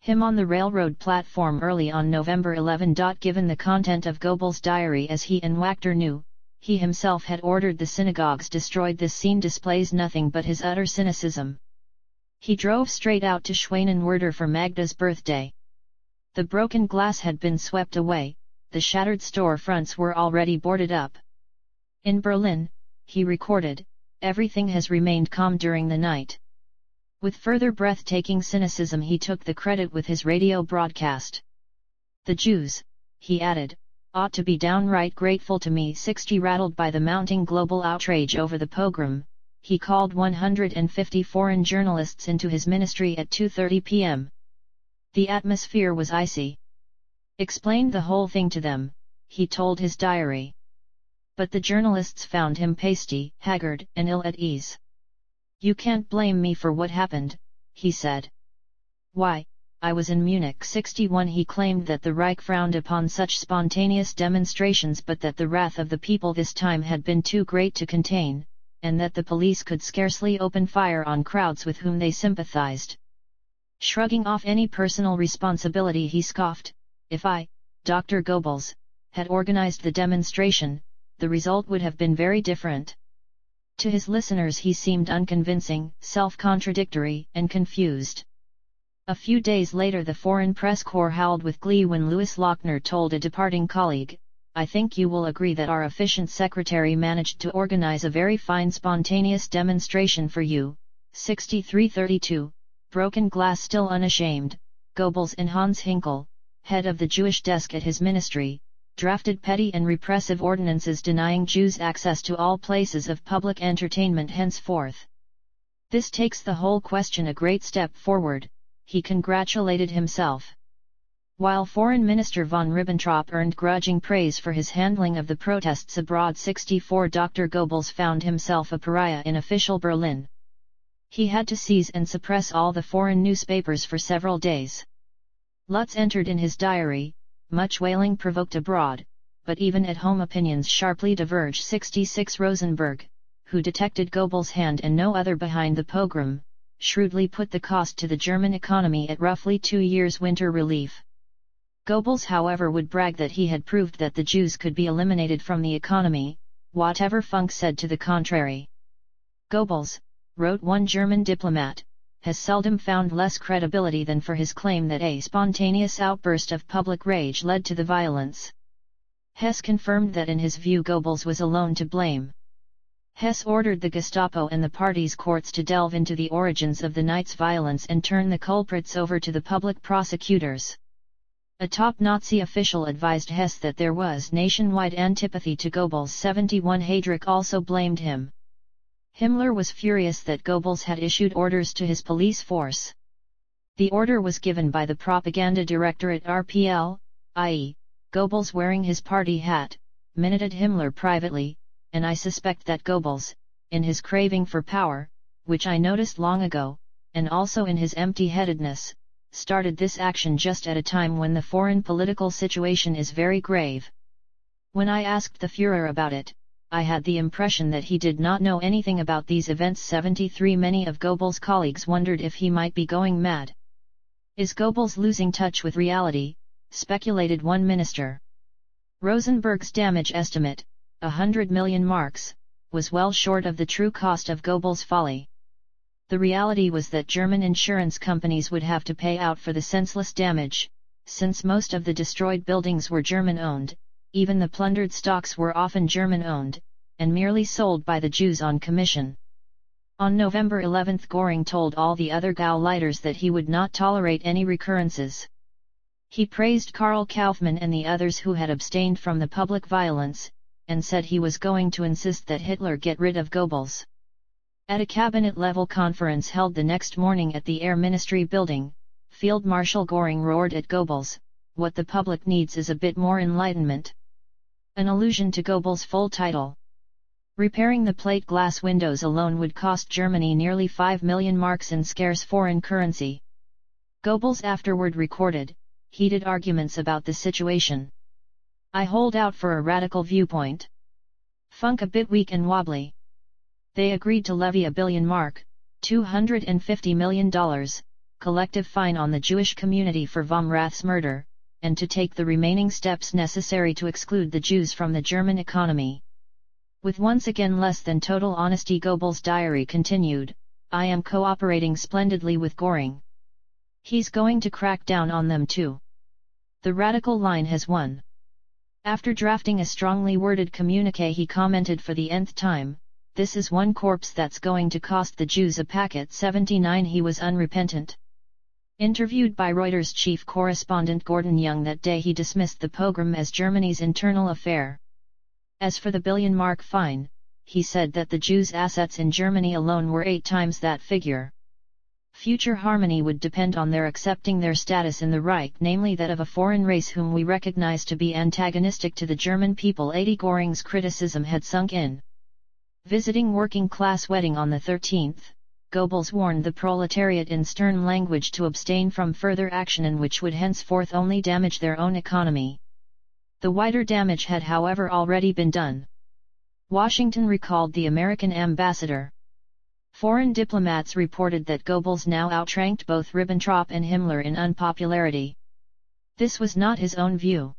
him on the railroad platform early on November 11. Given the content of Goebbels' diary as he and Wachter knew, he himself had ordered the synagogues destroyed. This scene displays nothing but his utter cynicism. He drove straight out to Schwanenwerder for Magda's birthday. The broken glass had been swept away, the shattered store fronts were already boarded up. In Berlin, he recorded, everything has remained calm during the night. With further breathtaking cynicism he took the credit with his radio broadcast. The Jews, he added, ought to be downright grateful to me. 60 Rattled by the mounting global outrage over the pogrom, he called 150 foreign journalists into his ministry at 2:30 p.m. The atmosphere was icy. Explained the whole thing to them, he told his diary. But the journalists found him pasty, haggard, and ill at ease. You can't blame me for what happened, he said. Why, I was in Munich. 61 He claimed that the Reich frowned upon such spontaneous demonstrations but that the wrath of the people this time had been too great to contain, and that the police could scarcely open fire on crowds with whom they sympathized. Shrugging off any personal responsibility he scoffed, if I, Dr. Goebbels, had organized the demonstration, the result would have been very different. To his listeners he seemed unconvincing, self-contradictory, and confused. A few days later the foreign press corps howled with glee when Louis Lochner told a departing colleague, I think you will agree that our efficient secretary managed to organize a very fine spontaneous demonstration for you. 6332, broken glass still unashamed, Goebbels and Hans Hinkel, head of the Jewish desk at his ministry, drafted petty and repressive ordinances denying Jews access to all places of public entertainment henceforth. This takes the whole question a great step forward, he congratulated himself. While Foreign Minister von Ribbentrop earned grudging praise for his handling of the protests abroad. 64 Dr. Goebbels found himself a pariah in official Berlin. He had to seize and suppress all the foreign newspapers for several days. Lutz entered in his diary, much wailing provoked abroad, but even at home opinions sharply diverge. 66 Rosenberg, who detected Goebbels' hand and no other behind the pogrom, shrewdly put the cost to the German economy at roughly 2 years' winter relief. Goebbels however would brag that he had proved that the Jews could be eliminated from the economy, whatever Funk said to the contrary. Goebbels, wrote one German diplomat, has seldom found less credibility than for his claim that a spontaneous outburst of public rage led to the violence. Hess confirmed that in his view Goebbels was alone to blame. Hess ordered the Gestapo and the party's courts to delve into the origins of the night's violence and turn the culprits over to the public prosecutors. A top Nazi official advised Hess that there was nationwide antipathy to Goebbels. 71 Heydrich also blamed him. Himmler was furious that Goebbels had issued orders to his police force. The order was given by the propaganda director at RPL, i.e., Goebbels wearing his party hat, minuted Himmler privately, and I suspect that Goebbels, in his craving for power, which I noticed long ago, and also in his empty-headedness, started this action just at a time when the foreign political situation is very grave. When I asked the Führer about it, I had the impression that he did not know anything about these events. 73 Many of Goebbels' colleagues wondered if he might be going mad. Is Goebbels losing touch with reality, speculated one minister. Rosenberg's damage estimate, 100 million marks, was well short of the true cost of Goebbels' folly. The reality was that German insurance companies would have to pay out for the senseless damage, since most of the destroyed buildings were German-owned. Even the plundered stocks were often German-owned, and merely sold by the Jews on commission. On November 11 Göring told all the other Gauleiters that he would not tolerate any recurrences. He praised Karl Kaufmann and the others who had abstained from the public violence, and said he was going to insist that Hitler get rid of Goebbels. At a cabinet-level conference held the next morning at the Air Ministry building, Field Marshal Göring roared at Goebbels, "What the public needs is a bit more enlightenment." An allusion to Goebbels' full title. Repairing the plate glass windows alone would cost Germany nearly 5 million marks in scarce foreign currency. Goebbels afterward recorded heated arguments about the situation. "I hold out for a radical viewpoint. Funk a bit weak and wobbly." They agreed to levy a billion mark, $250 million, collective fine on the Jewish community for vom Rath's murder, and to take the remaining steps necessary to exclude the Jews from the German economy. With once again less than total honesty, Goebbels' diary continued, "I am cooperating splendidly with Göring. He's going to crack down on them too. The radical line has won." After drafting a strongly worded communiqué, he commented for the nth time, "This is one corpse that's going to cost the Jews a packet 79." He was unrepentant. Interviewed by Reuters chief correspondent Gordon Young that day, he dismissed the pogrom as Germany's internal affair. As for the billion-mark fine, he said that the Jews' assets in Germany alone were 8 times that figure. Future harmony would depend on their accepting their status in the Reich, namely that of a foreign race whom we recognize to be antagonistic to the German people. 80 Göring's criticism had sunk in. Visiting working-class wedding on the 13th, Goebbels warned the proletariat in stern language to abstain from further action in which would henceforth only damage their own economy. The wider damage had however already been done. Washington recalled the American ambassador. Foreign diplomats reported that Goebbels now outranked both Ribbentrop and Himmler in unpopularity. This was not his own view.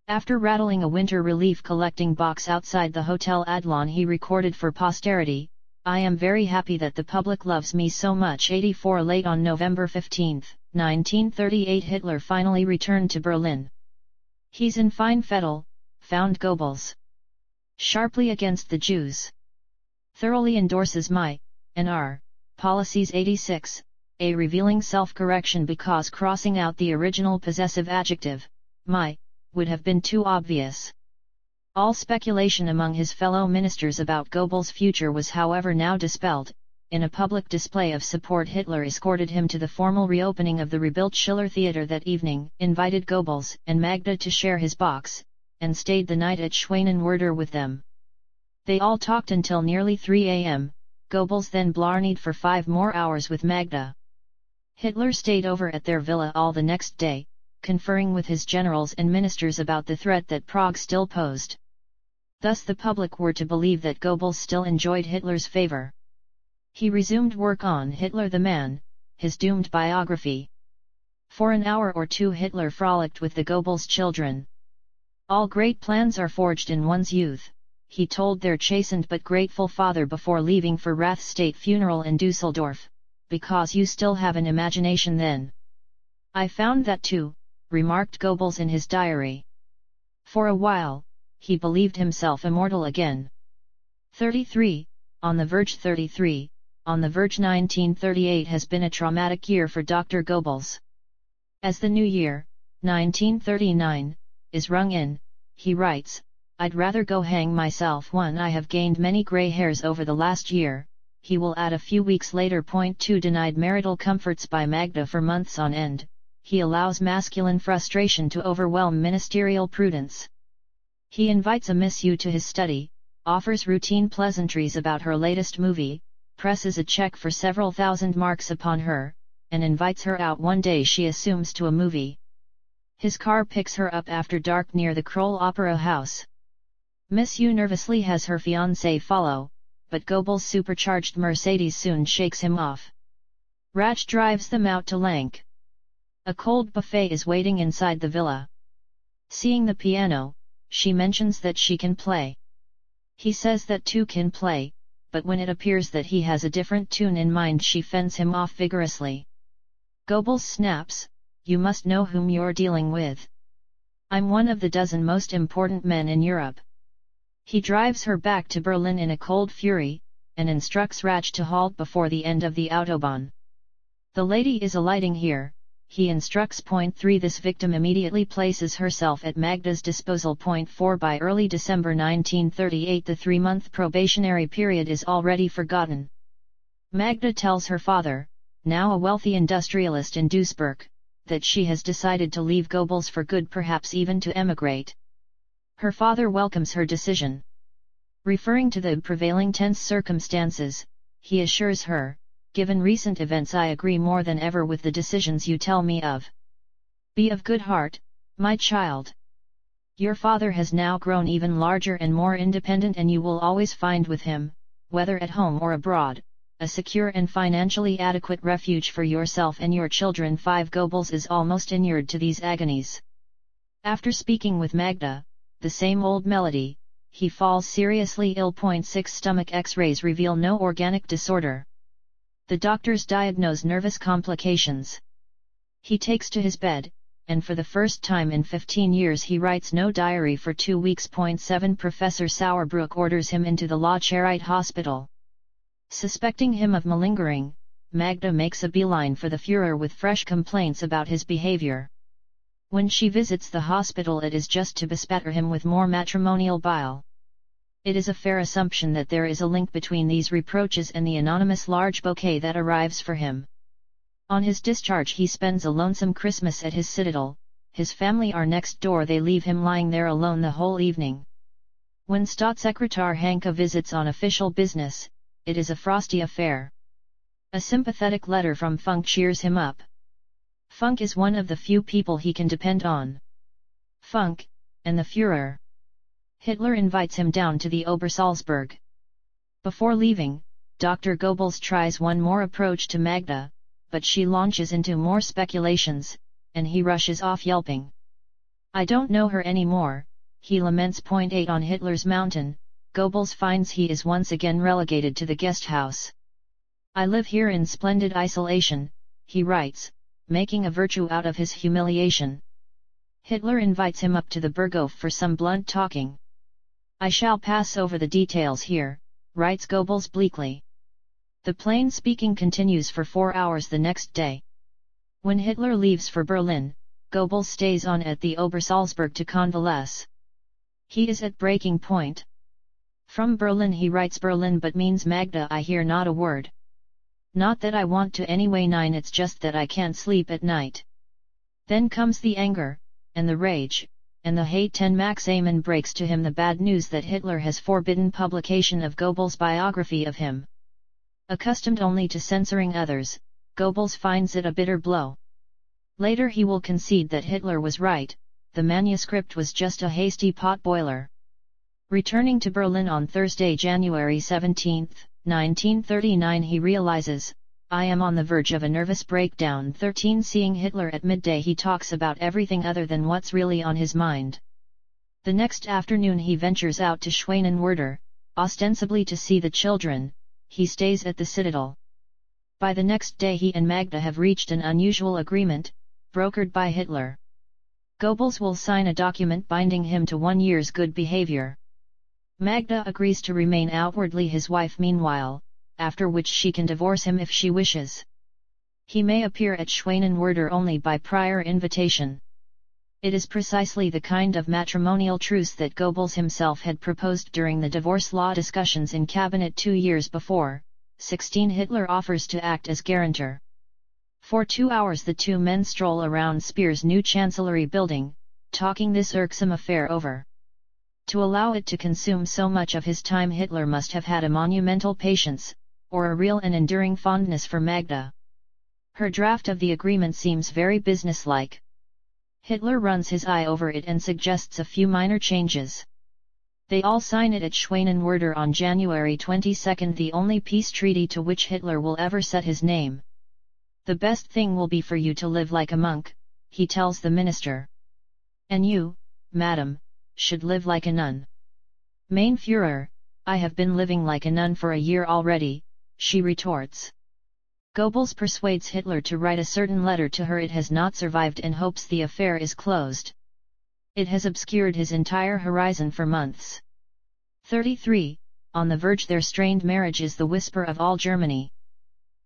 After rattling a winter relief collecting box outside the Hotel Adlon, he recorded for posterity, "I am very happy that the public loves me so much." 84 Late on November 15, 1938, Hitler finally returned to Berlin. "He's in fine fettle," found Goebbels. Sharply against the Jews. Thoroughly endorses my and our policies. 86, a revealing self-correction because crossing out the original possessive adjective, my, would have been too obvious. All speculation among his fellow ministers about Goebbels' future was however now dispelled. In a public display of support, Hitler escorted him to the formal reopening of the rebuilt Schiller Theater that evening, invited Goebbels and Magda to share his box, and stayed the night at Schwanenwerder with them. They all talked until nearly 3 a.m., Goebbels then blarneyed for 5 more hours with Magda. Hitler stayed over at their villa all the next day, conferring with his generals and ministers about the threat that Prague still posed. Thus the public were to believe that Goebbels still enjoyed Hitler's favor. He resumed work on Hitler the Man, his doomed biography. For an hour or two Hitler frolicked with the Goebbels children. "All great plans are forged in one's youth," he told their chastened but grateful father before leaving for Rath's state funeral in Dusseldorf, "because you still have an imagination then." "I found that too," remarked Goebbels in his diary. For a while, he believed himself immortal again. 33, on the verge. 33, on the verge. 1938 has been a traumatic year for Dr. Goebbels. As the new year, 1939, is rung in, he writes, "I'd rather go hang myself. I have gained many grey hairs over the last year," he will add a few weeks later. 2 Denied marital comforts by Magda for months on end, he allows masculine frustration to overwhelm ministerial prudence. He invites a Miss U to his study, offers routine pleasantries about her latest movie, presses a check for several thousand marks upon her, and invites her out one day she assumes to a movie. His car picks her up after dark near the Kroll Opera House. Miss U nervously has her fiancé follow, but Goebbels' supercharged Mercedes soon shakes him off. Rach drives them out to Lank. A cold buffet is waiting inside the villa. Seeing the piano, she mentions that she can play. He says that too can play, but when it appears that he has a different tune in mind she fends him off vigorously. Goebbels snaps, "You must know whom you're dealing with. I'm one of the dozen most important men in Europe." He drives her back to Berlin in a cold fury, and instructs Raj to halt before the end of the Autobahn. The lady is alighting here, he instructs. Point 3 This victim immediately places herself at Magda's disposal. Point 4 By early December 1938 the 3-month probationary period is already forgotten. Magda tells her father, now a wealthy industrialist in Duisburg, that she has decided to leave Goebbels for good, perhaps even to emigrate. Her father welcomes her decision. Referring to the prevailing tense circumstances, he assures her, given recent events, I agree more than ever with the decisions you tell me of. Be of good heart, my child. Your father has now grown even larger and more independent, and you will always find with him, whether at home or abroad, a secure and financially adequate refuge for yourself and your children. 5 Goebbels is almost inured to these agonies. After speaking with Magda, the same old melody, he falls seriously ill. Point 6 Stomach X-rays reveal no organic disorder. The doctors diagnose nervous complications. He takes to his bed, and for the first time in 15 years he writes no diary for 2 weeks. Point 7 Professor Sauerbruch orders him into the La Charite hospital. Suspecting him of malingering, Magda makes a beeline for the Führer with fresh complaints about his behavior. When she visits the hospital, it is just to bespatter him with more matrimonial bile. It is a fair assumption that there is a link between these reproaches and the anonymous large bouquet that arrives for him. On his discharge he spends a lonesome Christmas at his citadel. His family are next door. They leave him lying there alone the whole evening. When Staatssekretär Hanke visits on official business, it is a frosty affair. A sympathetic letter from Funk cheers him up. Funk is one of the few people he can depend on. Funk, and the Führer. Hitler invites him down to the Obersalzberg. Before leaving, Dr. Goebbels tries one more approach to Magda, but she launches into more speculations, and he rushes off yelping. I don't know her anymore, he laments. Point 8 On Hitler's mountain, Goebbels finds he is once again relegated to the guest house. I live here in splendid isolation, he writes, making a virtue out of his humiliation. Hitler invites him up to the Burghof for some blunt talking. I shall pass over the details here, writes Goebbels bleakly. The plain speaking continues for 4 hours the next day. When Hitler leaves for Berlin, Goebbels stays on at the Obersalzberg to convalesce. He is at breaking point. From Berlin he writes Berlin but means Magda I hear not a word. Not that I want to anyway 9 it's just that I can't sleep at night. Then comes the anger, and the rage, and the hate. 10 Max Amann breaks to him the bad news that Hitler has forbidden publication of Goebbels' biography of him. Accustomed only to censoring others, Goebbels finds it a bitter blow. Later he will concede that Hitler was right, the manuscript was just a hasty potboiler. Returning to Berlin on Thursday, January 17, 1939 he realizes, I am on the verge of a nervous breakdown. 13 Seeing Hitler at midday he talks about everything other than what's really on his mind. The next afternoon he ventures out to Schwanenwerder, ostensibly to see the children. He stays at the citadel. By the next day he and Magda have reached an unusual agreement, brokered by Hitler. Goebbels will sign a document binding him to 1 year's good behavior. Magda agrees to remain outwardly his wife meanwhile, after which she can divorce him if she wishes. He may appear at Schwanenwerder only by prior invitation. It is precisely the kind of matrimonial truce that Goebbels himself had proposed during the divorce law discussions in cabinet 2 years before. 16 Hitler offers to act as guarantor. For 2 hours the two men stroll around Speer's new chancellery building, talking this irksome affair over. To allow it to consume so much of his time Hitler must have had a monumental patience, or a real and enduring fondness for Magda. Her draft of the agreement seems very businesslike. Hitler runs his eye over it and suggests a few minor changes. They all sign it at Schwanenwerder on January 22, the only peace treaty to which Hitler will ever set his name. The best thing will be for you to live like a monk, he tells the minister. And you, madam, should live like a nun. Mein Führer, I have been living like a nun for a year already, she retorts. Goebbels persuades Hitler to write a certain letter to her. It has not survived and hopes the affair is closed. It has obscured his entire horizon for months. 33. on the verge their strained marriage is the whisper of all Germany.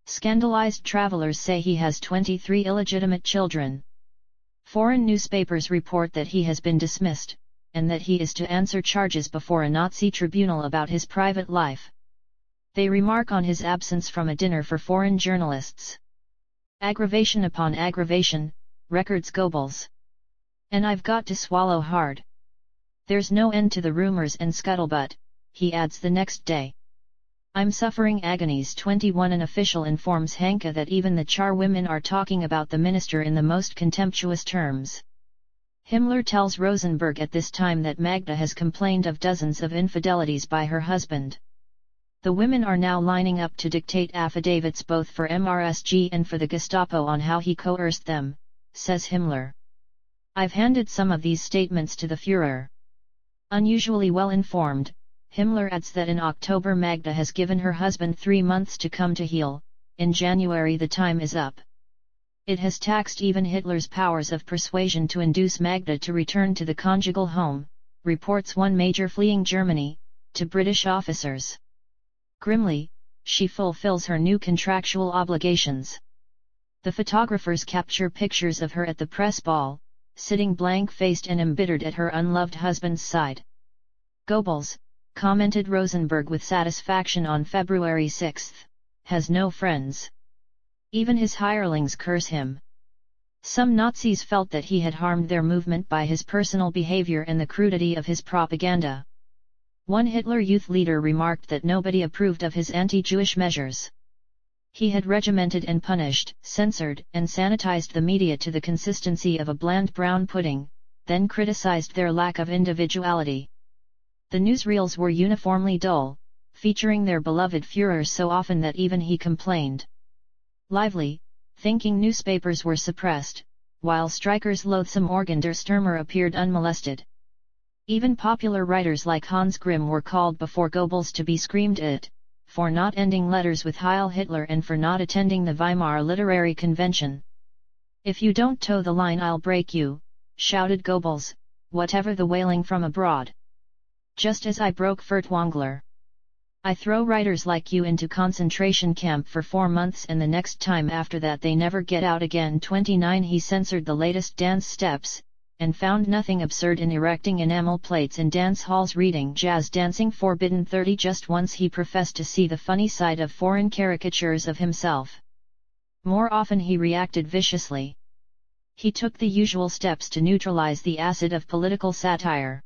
Scandalized travelers say he has 23 illegitimate children. Foreign newspapers report that he has been dismissed, and that he is to answer charges before a Nazi tribunal about his private life. They remark on his absence from a dinner for foreign journalists. Aggravation upon aggravation, records Goebbels. And I've got to swallow hard. There's no end to the rumors and scuttlebutt, he adds the next day. I'm suffering agonies. 21 An official informs Hanke that even the Char women are talking about the minister in the most contemptuous terms. Himmler tells Rosenberg at this time that Magda has complained of dozens of infidelities by her husband. The women are now lining up to dictate affidavits both for MRSG and for the Gestapo on how he coerced them, says Himmler. I've handed some of these statements to the Führer. Unusually well informed, Himmler adds that in October Magda has given her husband 3 months to come to heel, in January the time is up. It has taxed even Hitler's powers of persuasion to induce Magda to return to the conjugal home, reports one major fleeing Germany, to British officers. Grimly, she fulfills her new contractual obligations. The photographers capture pictures of her at the press ball, sitting blank-faced and embittered at her unloved husband's side. Goebbels, commented Rosenberg with satisfaction on February 6, has no friends. Even his hirelings curse him. Some Nazis felt that he had harmed their movement by his personal behavior and the crudity of his propaganda. One Hitler Youth leader remarked that nobody approved of his anti-Jewish measures. He had regimented and punished, censored and sanitized the media to the consistency of a bland brown pudding, then criticized their lack of individuality. The newsreels were uniformly dull, featuring their beloved Führer so often that even he complained. Lively, thinking newspapers were suppressed, while Streicher's loathsome Organ der Stürmer appeared unmolested. Even popular writers like Hans Grimm were called before Goebbels to be screamed at, for not ending letters with Heil Hitler and for not attending the Weimar Literary Convention. If you don't toe the line I'll break you, shouted Goebbels, whatever the wailing from abroad. Just as I broke Furtwängler. I throw writers like you into concentration camp for 4 months and the next time after that they never get out again. 29 He censored the latest dance steps, and found nothing absurd in erecting enamel plates in dance halls reading jazz dancing forbidden. 30 Just once he professed to see the funny side of foreign caricatures of himself. More often he reacted viciously. He took the usual steps to neutralize the acid of political satire.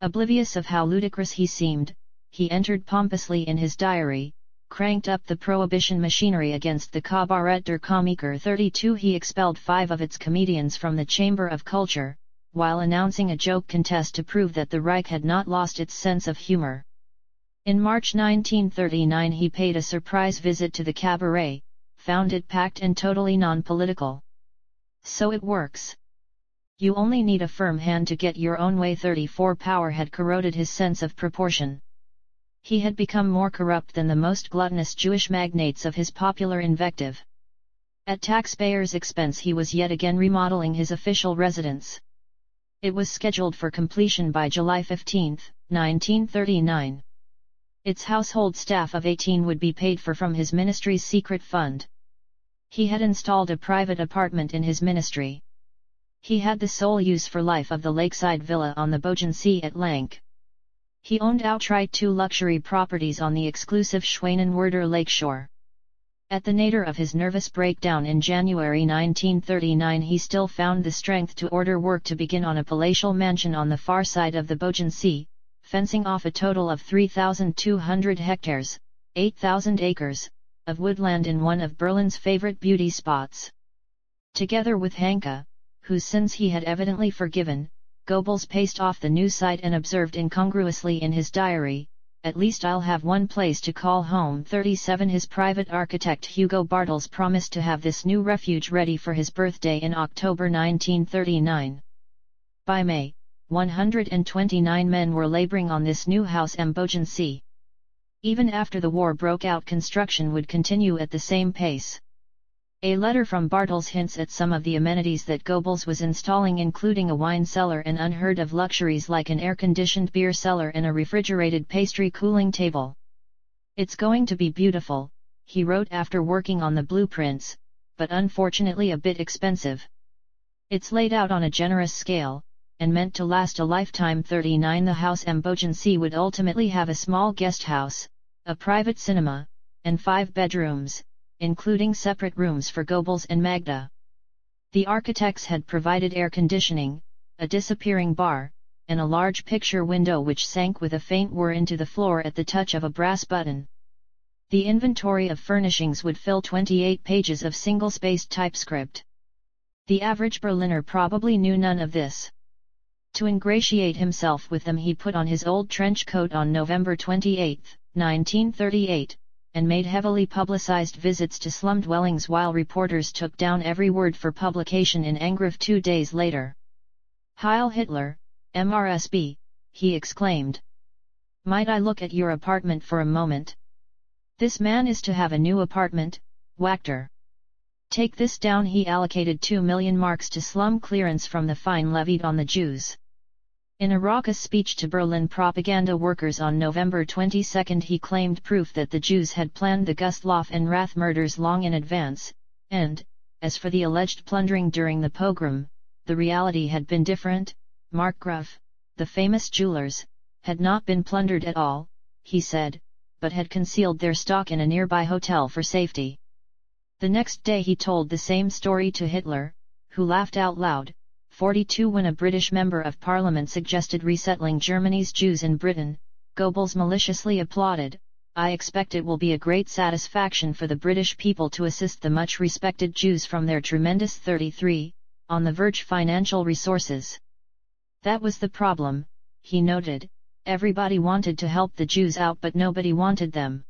Oblivious of how ludicrous he seemed, he entered pompously in his diary, cranked up the prohibition machinery against the Cabaret der Komiker. 32 He expelled 5 of its comedians from the Chamber of Culture, while announcing a joke contest to prove that the Reich had not lost its sense of humor. In March 1939 he paid a surprise visit to the cabaret, found it packed and totally non-political. So it works. You only need a firm hand to get your own way. 34 Power had corroded his sense of proportion. He had become more corrupt than the most gluttonous Jewish magnates of his popular invective. At taxpayers' expense he was yet again remodeling his official residence. It was scheduled for completion by July 15, 1939. Its household staff of 18 would be paid for from his ministry's secret fund. He had installed a private apartment in his ministry. He had the sole use for life of the lakeside villa on the Bodensee at Lank. He owned outright 2 luxury properties on the exclusive Schwanenwerder lakeshore. At the nadir of his nervous breakdown in January 1939 he still found the strength to order work to begin on a palatial mansion on the far side of the Bodensee, fencing off a total of 3,200 hectares, 8,000 acres, of woodland in one of Berlin's favorite beauty spots. Together with Hanke, whose sins he had evidently forgiven, Goebbels paced off the new site and observed incongruously in his diary, "At least I'll have one place to call home." 37 His private architect Hugo Bartels promised to have this new refuge ready for his birthday in October 1939. By May, 129 men were laboring on this new house am Bodensee. Even after the war broke out construction would continue at the same pace. A letter from Bartels hints at some of the amenities that Goebbels was installing, including a wine cellar and unheard of luxuries like an air-conditioned beer cellar and a refrigerated pastry cooling table. "It's going to be beautiful," he wrote after working on the blueprints, "but unfortunately a bit expensive. It's laid out on a generous scale, and meant to last a lifetime." 39 The house am Bogency would ultimately have a small guest house, a private cinema, and 5 bedrooms, including separate rooms for Goebbels and Magda. The architects had provided air conditioning, a disappearing bar, and a large picture window which sank with a faint whir into the floor at the touch of a brass button. The inventory of furnishings would fill 28 pages of single-spaced typescript. The average Berliner probably knew none of this. To ingratiate himself with them, he put on his old trench coat on November 28, 1938, and made heavily publicized visits to slum dwellings while reporters took down every word for publication in Angriff 2 days later. "Heil Hitler, MRSB," he exclaimed. "Might I look at your apartment for a moment? This man is to have a new apartment, Wachter. Take this down." He allocated 2 million marks to slum clearance from the fine levied on the Jews. In a raucous speech to Berlin propaganda workers on November 22 he claimed proof that the Jews had planned the Gustloff and Rath murders long in advance, and, as for the alleged plundering during the pogrom, the reality had been different. Mark Gruff, the famous jewelers, had not been plundered at all, he said, but had concealed their stock in a nearby hotel for safety. The next day he told the same story to Hitler, who laughed out loud. 42 When a British member of parliament suggested resettling Germany's Jews in Britain, Goebbels maliciously applauded, "I expect it will be a great satisfaction for the British people to assist the much-respected Jews from their tremendous 33, on the verge financial resources." That was the problem, he noted, everybody wanted to help the Jews out but nobody wanted them.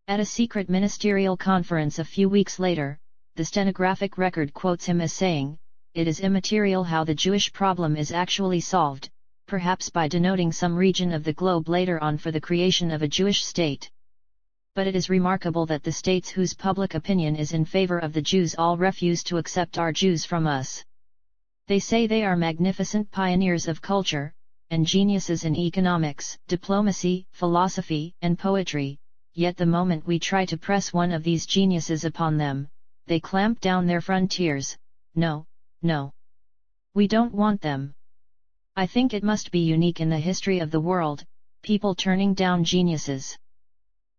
At a secret ministerial conference a few weeks later, the stenographic record quotes him as saying, "It is immaterial how the Jewish problem is actually solved, perhaps by denoting some region of the globe later on for the creation of a Jewish state. But it is remarkable that the states whose public opinion is in favor of the Jews all refuse to accept our Jews from us. They say they are magnificent pioneers of culture, and geniuses in economics, diplomacy, philosophy, and poetry, yet the moment we try to press one of these geniuses upon them, they clamp down their frontiers. No. No. We don't want them. I think it must be unique in the history of the world, people turning down geniuses."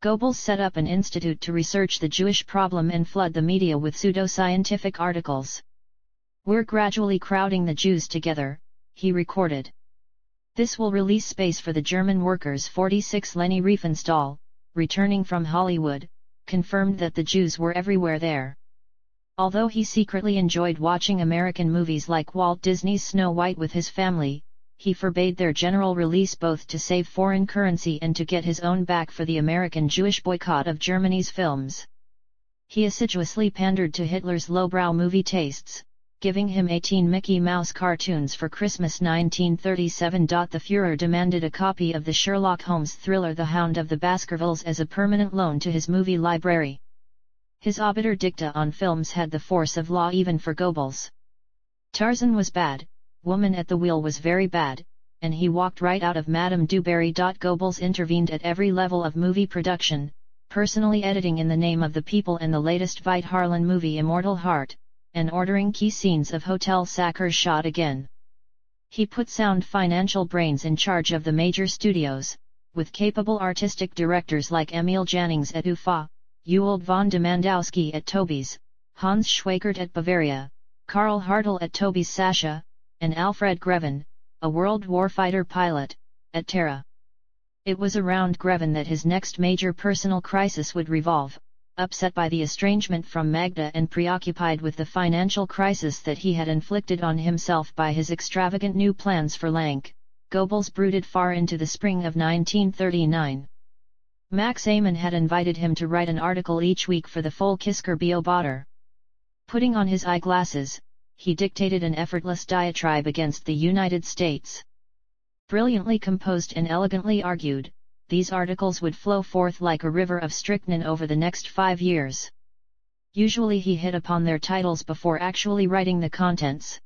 Goebbels set up an institute to research the Jewish problem and flood the media with pseudo-scientific articles. "We're gradually crowding the Jews together," he recorded. "This will release space for the German workers." 46 Leni Riefenstahl, returning from Hollywood, confirmed that the Jews were everywhere there. Although he secretly enjoyed watching American movies like Walt Disney's Snow White with his family, he forbade their general release both to save foreign currency and to get his own back for the American Jewish boycott of Germany's films. He assiduously pandered to Hitler's lowbrow movie tastes, giving him 18 Mickey Mouse cartoons for Christmas 1937. The Führer demanded a copy of the Sherlock Holmes thriller The Hound of the Baskervilles as a permanent loan to his movie library. His obiter dicta on films had the force of law even for Goebbels. Tarzan was bad, Woman at the Wheel was very bad, and he walked right out of Madame du Barry. Goebbels intervened at every level of movie production, personally editing In the Name of the People and the latest Veit Harlan movie Immortal Heart, and ordering key scenes of Hotel Sacher shot again. He put sound financial brains in charge of the major studios, with capable artistic directors like Emil Jannings at UFA, Ewald von Demandowski at Tobies, Hans Schweikert at Bavaria, Karl Hartl at Tobies Sascha, and Alfred Greven, a World Warfighter pilot, at Terra. It was around Greven that his next major personal crisis would revolve. Upset by the estrangement from Magda and preoccupied with the financial crisis that he had inflicted on himself by his extravagant new plans for Lank, Goebbels brooded far into the spring of 1939. Max Amann had invited him to write an article each week for the Volkisker Beobachter. Putting on his eyeglasses, he dictated an effortless diatribe against the United States. Brilliantly composed and elegantly argued, these articles would flow forth like a river of strychnine over the next 5 years. Usually he hit upon their titles before actually writing the contents.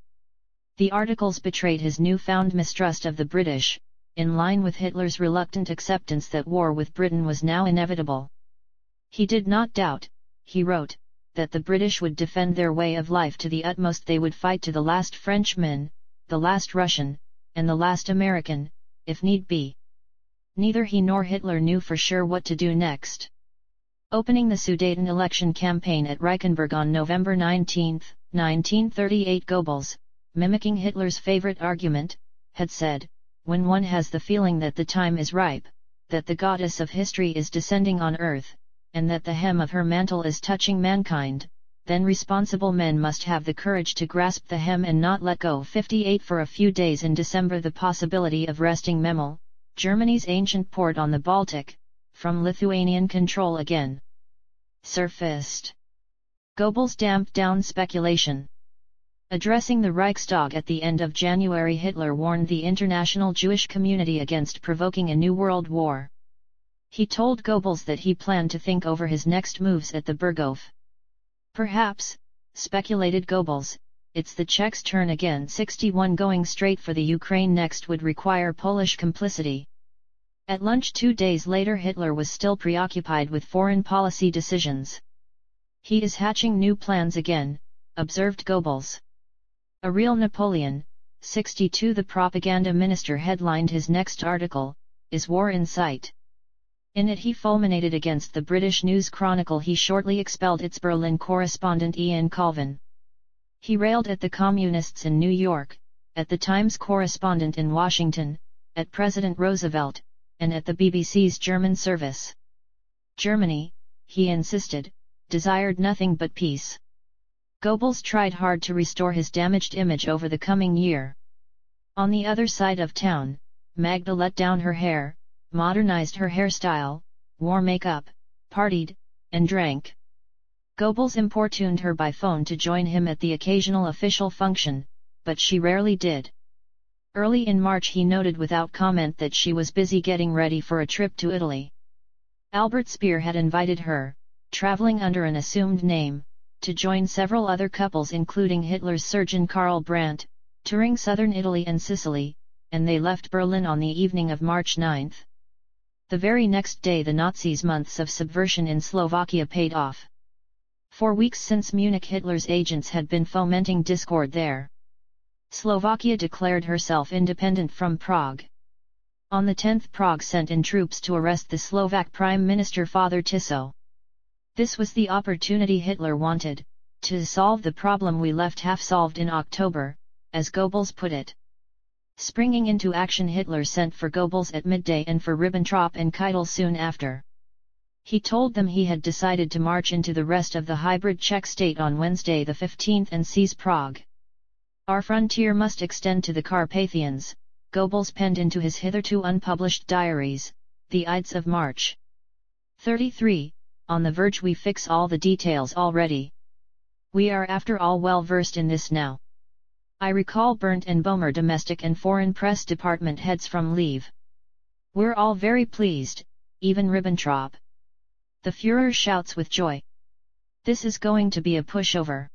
The articles betrayed his newfound mistrust of the British, in line with Hitler's reluctant acceptance that war with Britain was now inevitable. He did not doubt, he wrote, that the British would defend their way of life to the utmost. They would fight to the last Frenchman, the last Russian, and the last American, if need be. Neither he nor Hitler knew for sure what to do next. Opening the Sudeten election campaign at Reichenberg on November 19, 1938, Goebbels, mimicking Hitler's favorite argument, had said, "When one has the feeling that the time is ripe, that the goddess of history is descending on earth, and that the hem of her mantle is touching mankind, then responsible men must have the courage to grasp the hem and not let go." 58 For a few days in December the possibility of wresting Memel, Germany's ancient port on the Baltic, from Lithuanian control again surfaced. Goebbels damped down speculation. Addressing the Reichstag at the end of January, Hitler warned the international Jewish community against provoking a new world war. He told Goebbels that he planned to think over his next moves at the Berghof. Perhaps, speculated Goebbels, it's the Czechs' turn again. 61 Going straight for the Ukraine next would require Polish complicity. At lunch 2 days later, Hitler was still preoccupied with foreign policy decisions. He is hatching new plans again, observed Goebbels. A real Napoleon. 62 The propaganda minister headlined his next article, "Is War in Sight?" In it he fulminated against the British News Chronicle. He shortly expelled its Berlin correspondent Ian Colvin. He railed at the Communists in New York, at the Times correspondent in Washington, at President Roosevelt, and at the BBC's German service. Germany, he insisted, desired nothing but peace. Goebbels tried hard to restore his damaged image over the coming year. On the other side of town, Magda let down her hair, modernized her hairstyle, wore makeup, partied, and drank. Goebbels importuned her by phone to join him at the occasional official function, but she rarely did. Early in March he noted without comment that she was busy getting ready for a trip to Italy. Albert Speer had invited her, traveling under an assumed name, to join several other couples including Hitler's surgeon Karl Brandt, touring southern Italy and Sicily, and they left Berlin on the evening of March 9. The very next day the Nazis' months of subversion in Slovakia paid off. 4 weeks since Munich, Hitler's agents had been fomenting discord there. Slovakia declared herself independent from Prague. On the 10th, Prague sent in troops to arrest the Slovak Prime Minister Father Tiso. This was the opportunity Hitler wanted, to solve the problem we left half solved in October, as Goebbels put it. Springing into action, Hitler sent for Goebbels at midday and for Ribbentrop and Keitel soon after. He told them he had decided to march into the rest of the hybrid Czech state on Wednesday the 15th and seize Prague. "Our frontier must extend to the Carpathians," Goebbels penned into his hitherto unpublished diaries, the Ides of March. 33, on the verge we fix all the details already. We are after all well versed in this now. I recall Berndt and Boehmer, domestic and foreign press department heads, from leave. We're all very pleased, even Ribbentrop. The Führer shouts with joy. This is going to be a pushover.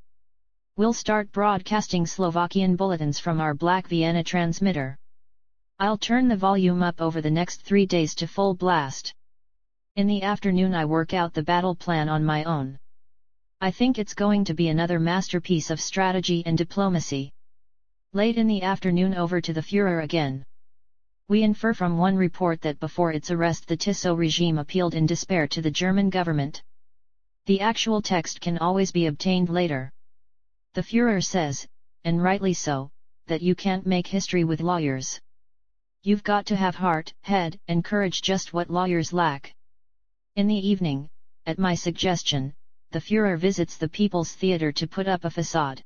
We'll start broadcasting Slovakian bulletins from our Black Vienna transmitter. I'll turn the volume up over the next 3 days to full blast. In the afternoon I work out the battle plan on my own. I think it's going to be another masterpiece of strategy and diplomacy. Late in the afternoon, over to the Führer again. We infer from one report that before its arrest the Tiso regime appealed in despair to the German government. The actual text can always be obtained later. The Führer says, and rightly so, that you can't make history with lawyers. You've got to have heart, head, and courage, just what lawyers lack. In the evening, at my suggestion, the Führer visits the People's Theatre to put up a facade.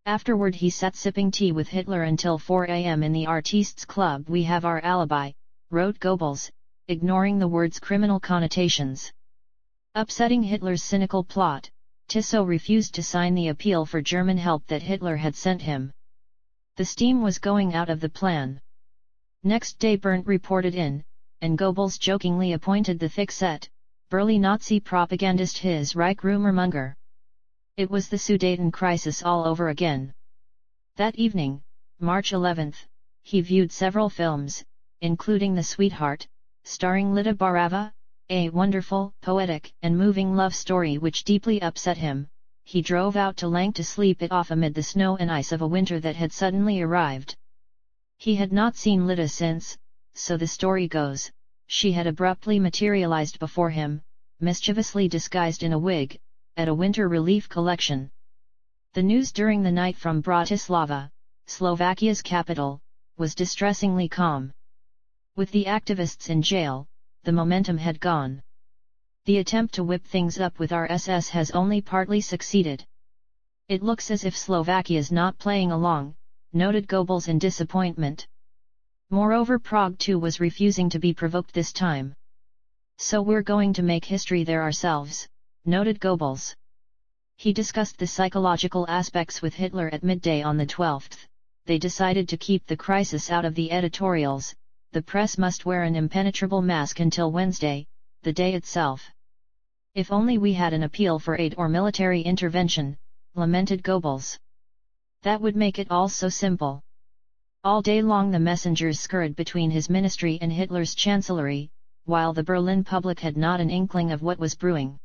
Afterward he sat sipping tea with Hitler until 4 a.m. in the Artistes Club. We have our alibi, wrote Goebbels, ignoring the word's criminal connotations. Upsetting Hitler's cynical plot, Tiso refused to sign the appeal for German help that Hitler had sent him. The steam was going out of the plan. Next day Berndt reported in, and Goebbels jokingly appointed the thick-set, burly Nazi propagandist his Reich rumormonger. It was the Sudeten crisis all over again. That evening, March 11th, he viewed several films, including The Sweetheart, starring Lita Barava, a wonderful, poetic, and moving love story which deeply upset him. He drove out to Lank to sleep it off amid the snow and ice of a winter that had suddenly arrived. He had not seen Lita since, so the story goes, she had abruptly materialized before him, mischievously disguised in a wig, at a winter relief collection. The news during the night from Bratislava, Slovakia's capital, was distressingly calm. With the activists in jail, the momentum had gone. The attempt to whip things up with RSS has only partly succeeded. It looks as if Slovakia's not playing along, noted Goebbels in disappointment. Moreover, Prague too was refusing to be provoked this time. So we're going to make history there ourselves, noted Goebbels. He discussed the psychological aspects with Hitler at midday on the 12th. They decided to keep the crisis out of the editorials. The press must wear an impenetrable mask until Wednesday, the day itself. If only we had an appeal for aid or military intervention, lamented Goebbels. That would make it all so simple. All day long the messengers scurried between his ministry and Hitler's chancellery, while the Berlin public had not an inkling of what was brewing.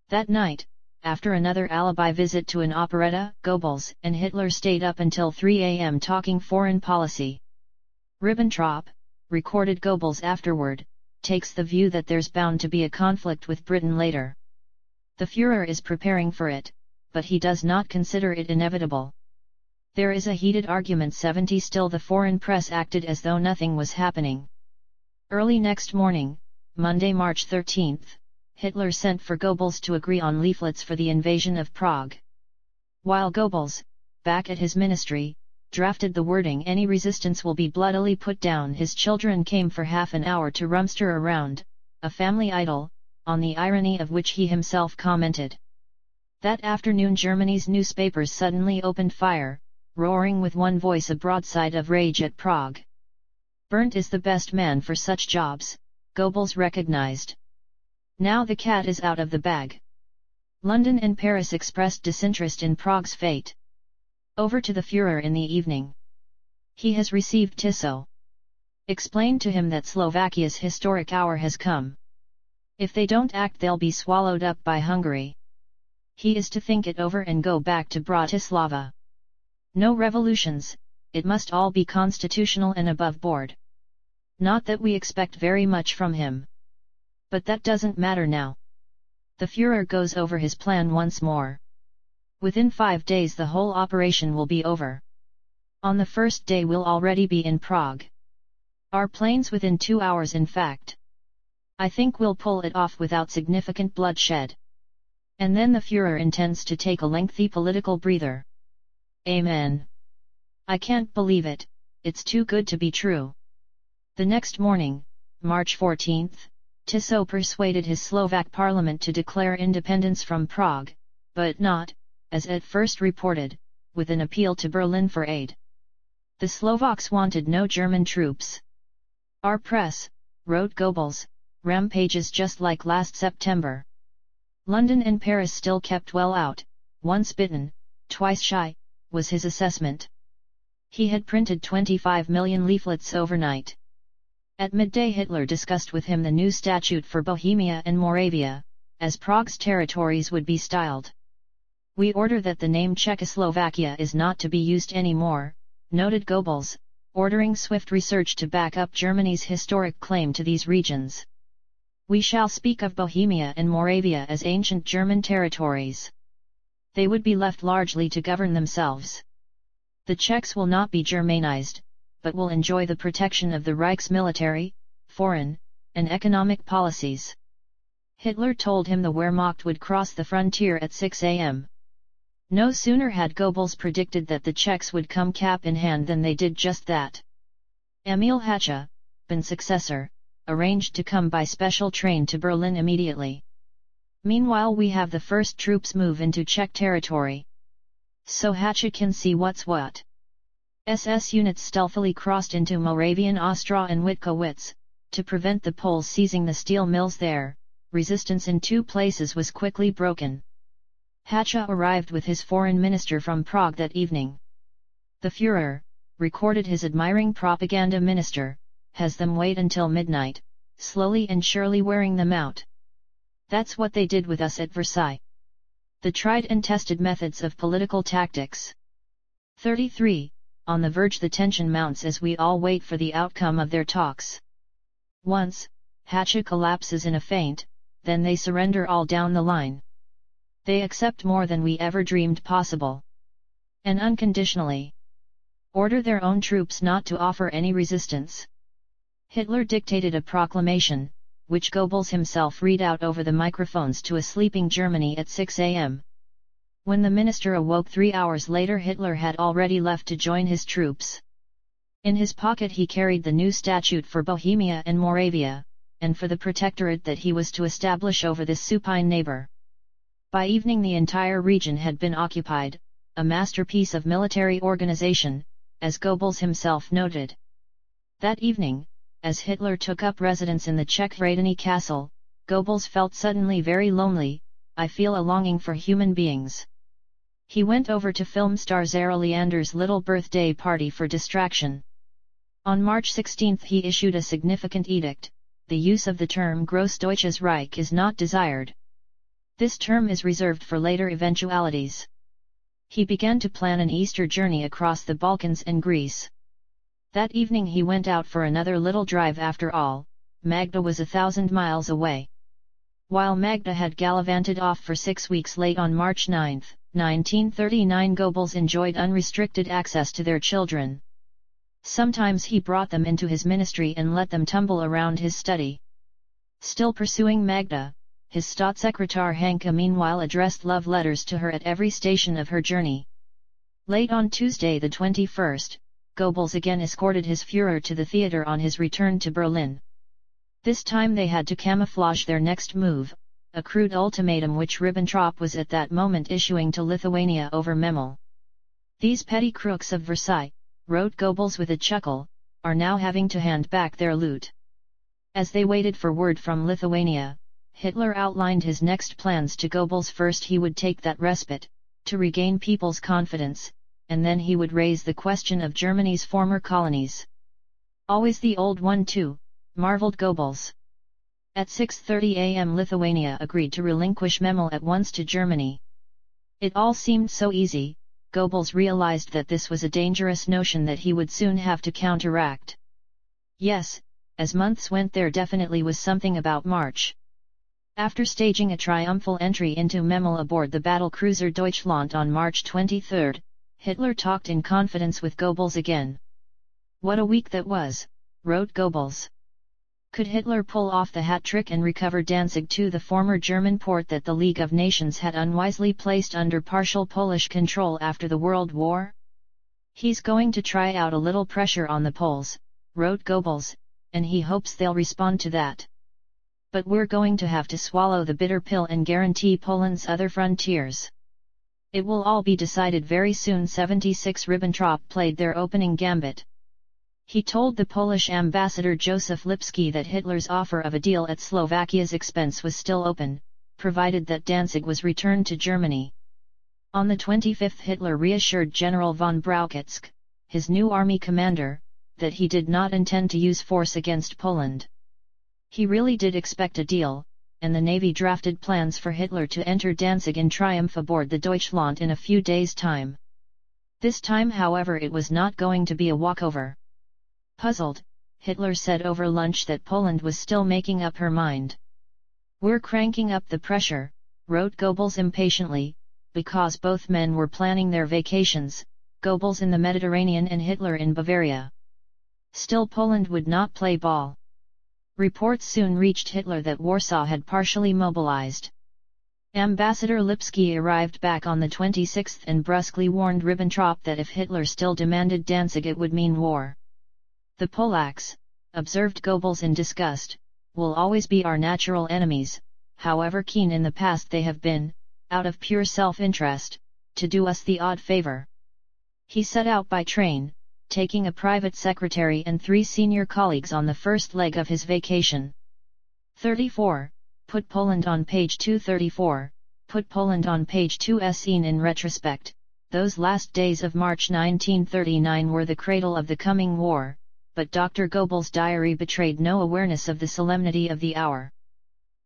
That night, after another alibi visit to an operetta, Goebbels and Hitler stayed up until 3 a.m. talking foreign policy. Ribbentrop, recorded Goebbels afterward, takes the view that there's bound to be a conflict with Britain later. The Führer is preparing for it, but he does not consider it inevitable. There is a heated argument. 70 Still the foreign press acted as though nothing was happening. Early next morning, Monday, March 13th, Hitler sent for Goebbels to agree on leaflets for the invasion of Prague. While Goebbels, back at his ministry, drafted the wording "Any resistance will be bloodily put down," his children came for half an hour to rumster around, a family idyll, on the irony of which he himself commented. That afternoon Germany's newspapers suddenly opened fire, roaring with one voice a broadside of rage at Prague. Berndt is the best man for such jobs, Goebbels recognized. Now the cat is out of the bag. London and Paris expressed disinterest in Prague's fate. Over to the Führer in the evening. He has received Tissot. Explained to him that Slovakia's historic hour has come. If they don't act, they'll be swallowed up by Hungary. He is to think it over and go back to Bratislava. No revolutions, it must all be constitutional and above board. Not that we expect very much from him. But that doesn't matter now. The Führer goes over his plan once more. Within 5 days the whole operation will be over. On the first day we'll already be in Prague. Our planes within 2 hours, in fact. I think we'll pull it off without significant bloodshed. And then the Führer intends to take a lengthy political breather. Amen. I can't believe it, it's too good to be true. The next morning, March 14th, Tissot persuaded his Slovak parliament to declare independence from Prague, but not, as at first reported, with an appeal to Berlin for aid. The Slovaks wanted no German troops. Our press, wrote Goebbels, rampages just like last September. London and Paris still kept well out, once bitten, twice shy, was his assessment. He had printed 25 million leaflets overnight. At midday Hitler discussed with him the new statute for Bohemia and Moravia, as Prague's territories would be styled. We order that the name Czechoslovakia is not to be used anymore, noted Goebbels, ordering swift research to back up Germany's historic claim to these regions. We shall speak of Bohemia and Moravia as ancient German territories. They would be left largely to govern themselves. The Czechs will not be Germanized, but will enjoy the protection of the Reich's military, foreign, and economic policies. Hitler told him the Wehrmacht would cross the frontier at 6 a.m. No sooner had Goebbels predicted that the Czechs would come cap in hand than they did just that. Emil Hacha, Bern's successor, arranged to come by special train to Berlin immediately. Meanwhile we have the first troops move into Czech territory. So Hacha can see what's what. SS units stealthily crossed into Moravian Ostra and Witkowitz, to prevent the Poles seizing the steel mills there. Resistance in 2 places was quickly broken. Hacha arrived with his foreign minister from Prague that evening. The Führer, recorded his admiring propaganda minister, has them wait until midnight, slowly and surely wearing them out. That's what they did with us at Versailles. The tried and tested methods of political tactics. 33. On the verge the tension mounts as we all wait for the outcome of their talks. Once, Hacha collapses in a faint, then they surrender all down the line. They accept more than we ever dreamed possible. And unconditionally. Order their own troops not to offer any resistance. Hitler dictated a proclamation, which Goebbels himself read out over the microphones to a sleeping Germany at 6 a.m. When the minister awoke 3 hours later, Hitler had already left to join his troops. In his pocket he carried the new statute for Bohemia and Moravia, and for the protectorate that he was to establish over this supine neighbor. By evening the entire region had been occupied, a masterpiece of military organization, as Goebbels himself noted. That evening, as Hitler took up residence in the Czech Radany castle, Goebbels felt suddenly very lonely. I feel a longing for human beings. He went over to film star Zara Leander's little birthday party for distraction. On March 16 he issued a significant edict: the use of the term Großdeutsches Reich is not desired. This term is reserved for later eventualities. He began to plan an Easter journey across the Balkans and Greece. That evening he went out for another little drive. After all, Magda was 1,000 miles away. While Magda had gallivanted off for 6 weeks, late on March 9, 1939, Goebbels enjoyed unrestricted access to their children. Sometimes he brought them into his ministry and let them tumble around his study. Still pursuing Magda, his Staatssekretär Hanke meanwhile addressed love letters to her at every station of her journey. Late on Tuesday the 21st, Goebbels again escorted his Führer to the theater on his return to Berlin. This time they had to camouflage their next move, a crude ultimatum which Ribbentrop was at that moment issuing to Lithuania over Memel. "These petty crooks of Versailles," wrote Goebbels with a chuckle, "are now having to hand back their loot." As they waited for word from Lithuania, Hitler outlined his next plans to Goebbels. First he would take that respite, to regain people's confidence, and then he would raise the question of Germany's former colonies. "Always the old one too," marveled Goebbels. At 6:30 a.m. Lithuania agreed to relinquish Memel at once to Germany. It all seemed so easy. Goebbels realized that this was a dangerous notion that he would soon have to counteract. Yes, as months went there definitely was something about March. After staging a triumphal entry into Memel aboard the battle-cruiser Deutschland on March 23, Hitler talked in confidence with Goebbels again. "What a week that was," wrote Goebbels. Could Hitler pull off the hat trick and recover Danzig too, the former German port that the League of Nations had unwisely placed under partial Polish control after the World War? "He's going to try out a little pressure on the Poles," wrote Goebbels, "and he hopes they'll respond to that. But we're going to have to swallow the bitter pill and guarantee Poland's other frontiers. It will all be decided very soon." 76 Ribbentrop played their opening gambit. He told the Polish ambassador Joseph Lipski that Hitler's offer of a deal at Slovakia's expense was still open, provided that Danzig was returned to Germany. On the 25th Hitler reassured General von Brauchitsch, his new army commander, that he did not intend to use force against Poland. He really did expect a deal, and the Navy drafted plans for Hitler to enter Danzig in triumph aboard the Deutschland in a few days' time. This time, however, it was not going to be a walkover. Puzzled, Hitler said over lunch that Poland was still making up her mind. "We're cranking up the pressure," wrote Goebbels impatiently, because both men were planning their vacations, Goebbels in the Mediterranean and Hitler in Bavaria. Still Poland would not play ball. Reports soon reached Hitler that Warsaw had partially mobilized. Ambassador Lipski arrived back on the 26th and brusquely warned Ribbentrop that if Hitler still demanded Danzig it would mean war. "The Polacks," observed Goebbels in disgust, "will always be our natural enemies, however keen in the past they have been, out of pure self-interest, to do us the odd favor." He set out by train, taking a private secretary and 3 senior colleagues on the first leg of his vacation. 34. Put Poland on page 234, put Poland on page 2. Seen in retrospect, those last days of March 1939 were the cradle of the coming war, but Dr. Goebbels' diary betrayed no awareness of the solemnity of the hour.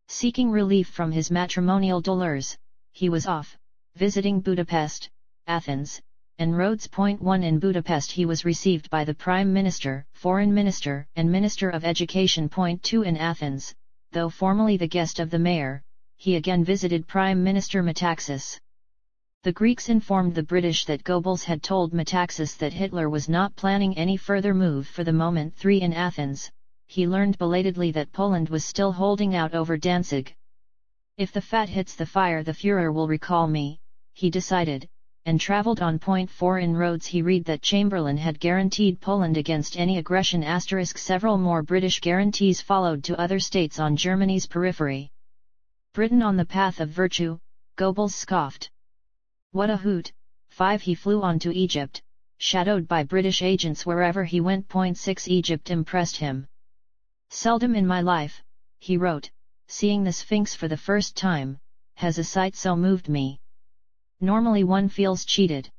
Seeking relief from his matrimonial dolors, he was off, visiting Budapest, Athens, and Rhodes. 1 In Budapest he was received by the Prime Minister, Foreign Minister, and Minister of Education. 2 In Athens, though formally the guest of the mayor, he again visited Prime Minister Metaxas. The Greeks informed the British that Goebbels had told Metaxas that Hitler was not planning any further move for the moment. 3 In Athens, he learned belatedly that Poland was still holding out over Danzig. If the fat hits the fire, the Führer will recall me, he decided, and travelled on. 4 In Rhodes he read that Chamberlain had guaranteed Poland against any aggression. Several more British guarantees followed to other states on Germany's periphery. Britain on the path of virtue, Goebbels scoffed. What a hoot! 5 He flew on to Egypt, shadowed by British agents wherever he went. 6 Egypt impressed him. Seldom in my life, he wrote, seeing the Sphinx for the first time, has a sight so moved me. Normally one feels cheated.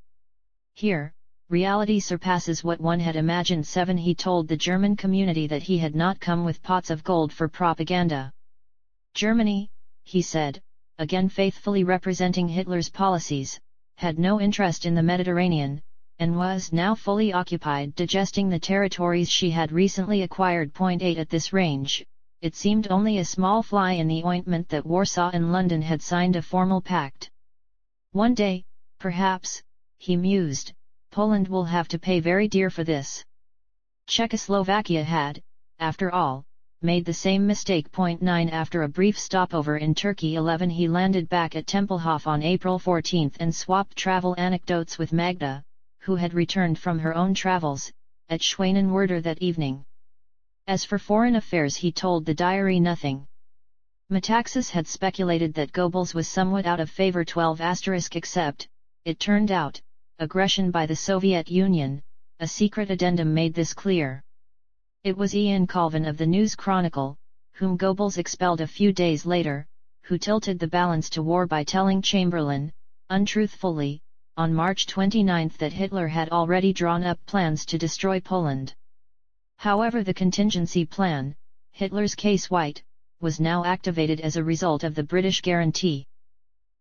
Here, reality surpasses what one had imagined. 7 He told the German community that he had not come with pots of gold for propaganda. Germany, he said, again faithfully representing Hitler's policies, had no interest in the Mediterranean, and was now fully occupied digesting the territories she had recently acquired. 8 At this range, it seemed only a small fly in the ointment that Warsaw and London had signed a formal pact. One day, perhaps, he mused, Poland will have to pay very dear for this. Czechoslovakia had, after all, made the same mistake. 9 After a brief stopover in Turkey. 11 He landed back at Tempelhof on April 14 and swapped travel anecdotes with Magda, who had returned from her own travels, at Schwanenwerder that evening. As for foreign affairs, he told the diary nothing. Metaxas had speculated that Goebbels was somewhat out of favor. 12 Except, it turned out, aggression by the Soviet Union. A secret addendum made this clear. It was Ian Colvin of the News Chronicle, whom Goebbels expelled a few days later, who tilted the balance to war by telling Chamberlain, untruthfully, on March 29 that Hitler had already drawn up plans to destroy Poland. However, the contingency plan, Hitler's Case White, was now activated as a result of the British guarantee.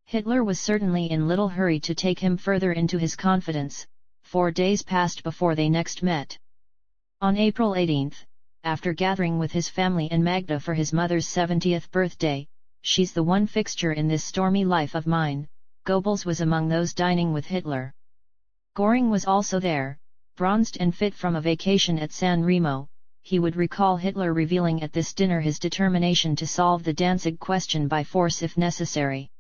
Hitler was certainly in little hurry to take him further into his confidence. 4 days passed before they next met. On April 18, after gathering with his family and Magda for his mother's 70th birthday, "She's the one fixture in this stormy life of mine," Goebbels was among those dining with Hitler. Göring was also there, bronzed and fit from a vacation at San Remo. He would recall Hitler revealing at this dinner his determination to solve the Danzig question by force if necessary.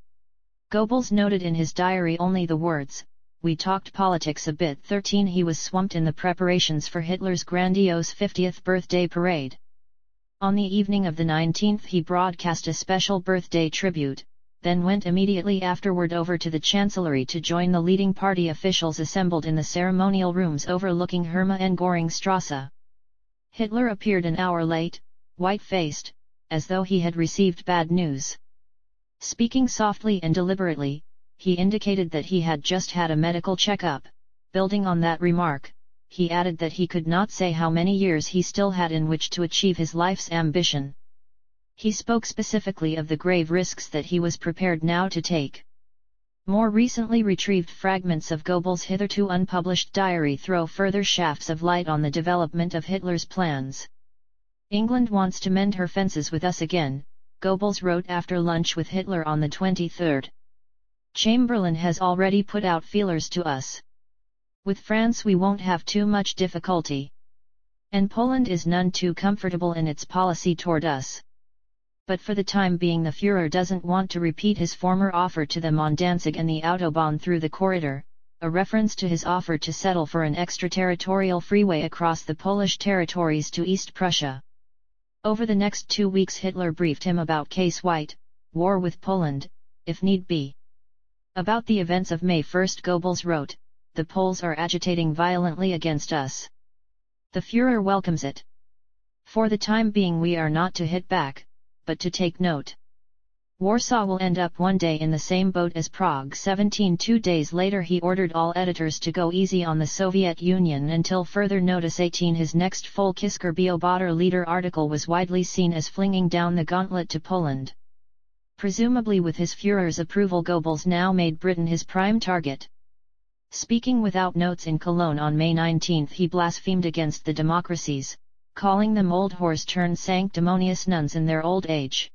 Goebbels noted in his diary only the words, "We talked politics a bit." 13 He was swamped in the preparations for Hitler's grandiose 50th birthday parade. On the evening of the 19th he broadcast a special birthday tribute, then went immediately afterward over to the Chancellery to join the leading party officials assembled in the ceremonial rooms overlooking Hermann and Göring Strasse. Hitler appeared an hour late, white-faced, as though he had received bad news. Speaking softly and deliberately, he indicated that he had just had a medical checkup. Building on that remark, he added that he could not say how many years he still had in which to achieve his life's ambition. He spoke specifically of the grave risks that he was prepared now to take. More recently retrieved fragments of Goebbels' hitherto unpublished diary throw further shafts of light on the development of Hitler's plans. "England wants to mend her fences with us again," Goebbels wrote after lunch with Hitler on the 23rd. "Chamberlain has already put out feelers to us. With France we won't have too much difficulty. And Poland is none too comfortable in its policy toward us. But for the time being the Führer doesn't want to repeat his former offer to them on Danzig and the Autobahn through the corridor," a reference to his offer to settle for an extraterritorial freeway across the Polish territories to East Prussia. Over the next 2 weeks Hitler briefed him about Case White, war with Poland, if need be. About the events of May 1 Goebbels wrote, "The Poles are agitating violently against us. The Führer welcomes it. For the time being we are not to hit back, but to take note. Warsaw will end up one day in the same boat as Prague. 17 2 days later he ordered all editors to go easy on the Soviet Union until further notice. 18 His next Volkisker Beobachter leader article was widely seen as flinging down the gauntlet to Poland. Presumably with his Führer's approval, Goebbels now made Britain his prime target. Speaking without notes in Cologne on May 19 he blasphemed against the democracies, calling them old horse-turned-sanctimonious nuns in their old age.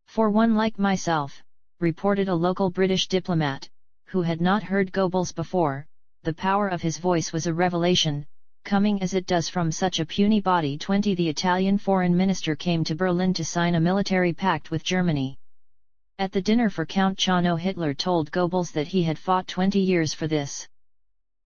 For one like myself, reported a local British diplomat, who had not heard Goebbels before, the power of his voice was a revelation, coming as it does from such a puny body. 20 The Italian foreign minister came to Berlin to sign a military pact with Germany. At the dinner for Count Chano, Hitler told Goebbels that he had fought 20 years for this.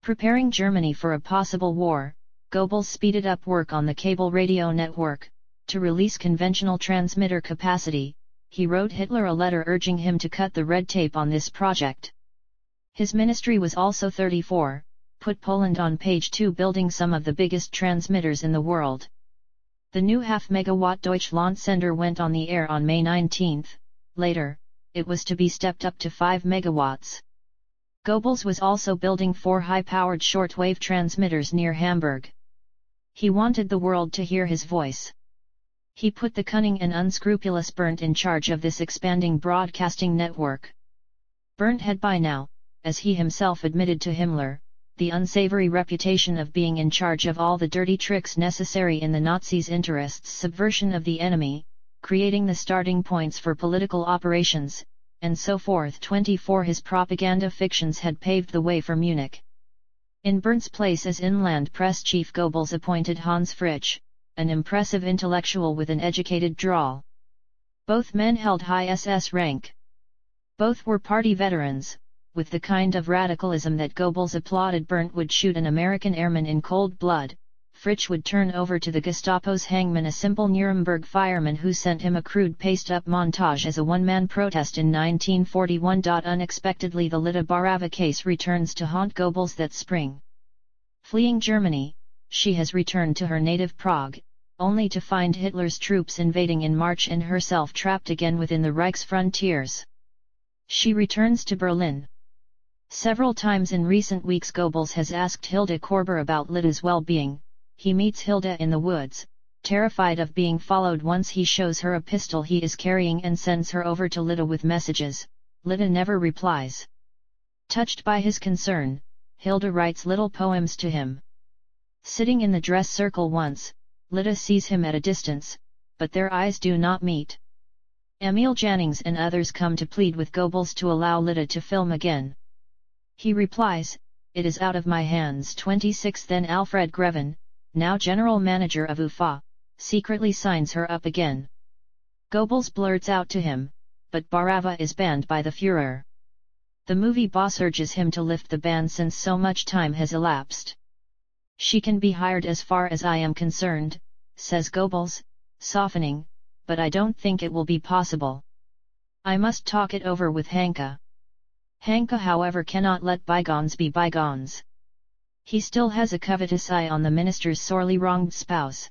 Preparing Germany for a possible war, Goebbels speeded up work on the cable radio network. To release conventional transmitter capacity, he wrote Hitler a letter urging him to cut the red tape on this project. His ministry was also 34, put Poland on page 2, building some of the biggest transmitters in the world. The new half-megawatt Deutschland sender went on the air on May 19. Later, it was to be stepped up to 5 megawatts. Goebbels was also building 4 high-powered shortwave transmitters near Hamburg. He wanted the world to hear his voice. He put the cunning and unscrupulous Berndt in charge of this expanding broadcasting network. Berndt had by now, as he himself admitted to Himmler, the unsavory reputation of being in charge of all the dirty tricks necessary in the Nazis' interests, subversion of the enemy, creating the starting points for political operations, and so forth. 24 His propaganda fictions had paved the way for Munich. In Berndt's place as inland press chief, Goebbels appointed Hans Fritzsch, an impressive intellectual with an educated drawl. Both men held high SS rank. Both were party veterans, with the kind of radicalism that Goebbels applauded. Berndt would shoot an American airman in cold blood. Fritzsch would turn over to the Gestapo's hangman a simple Nuremberg fireman who sent him a crude paste-up montage as a one-man protest in 1941. Unexpectedly, the Lida Barava case returns to haunt Goebbels that spring. Fleeing Germany, she has returned to her native Prague, only to find Hitler's troops invading in March and herself trapped again within the Reich's frontiers. She returns to Berlin. Several times in recent weeks Goebbels has asked Hilde Korber about Lida's well-being. He meets Hilde in the woods, terrified of being followed. Once he shows her a pistol he is carrying and sends her over to Lida with messages. Lida never replies. Touched by his concern, Hilde writes little poems to him. Sitting in the dress circle once, Lida sees him at a distance, but their eyes do not meet. Emil Jannings and others come to plead with Goebbels to allow Lida to film again. He replies, "It is out of my hands." 26 Then Alfred Greven, now general manager of UFA, secretly signs her up again. Goebbels blurts out to him, but Barava is banned by the Führer. The movie boss urges him to lift the ban since so much time has elapsed. "She can be hired as far as I am concerned," says Goebbels, softening, "but I don't think it will be possible. I must talk it over with Hanke." Hanke, however, cannot let bygones be bygones. He still has a covetous eye on the minister's sorely wronged spouse.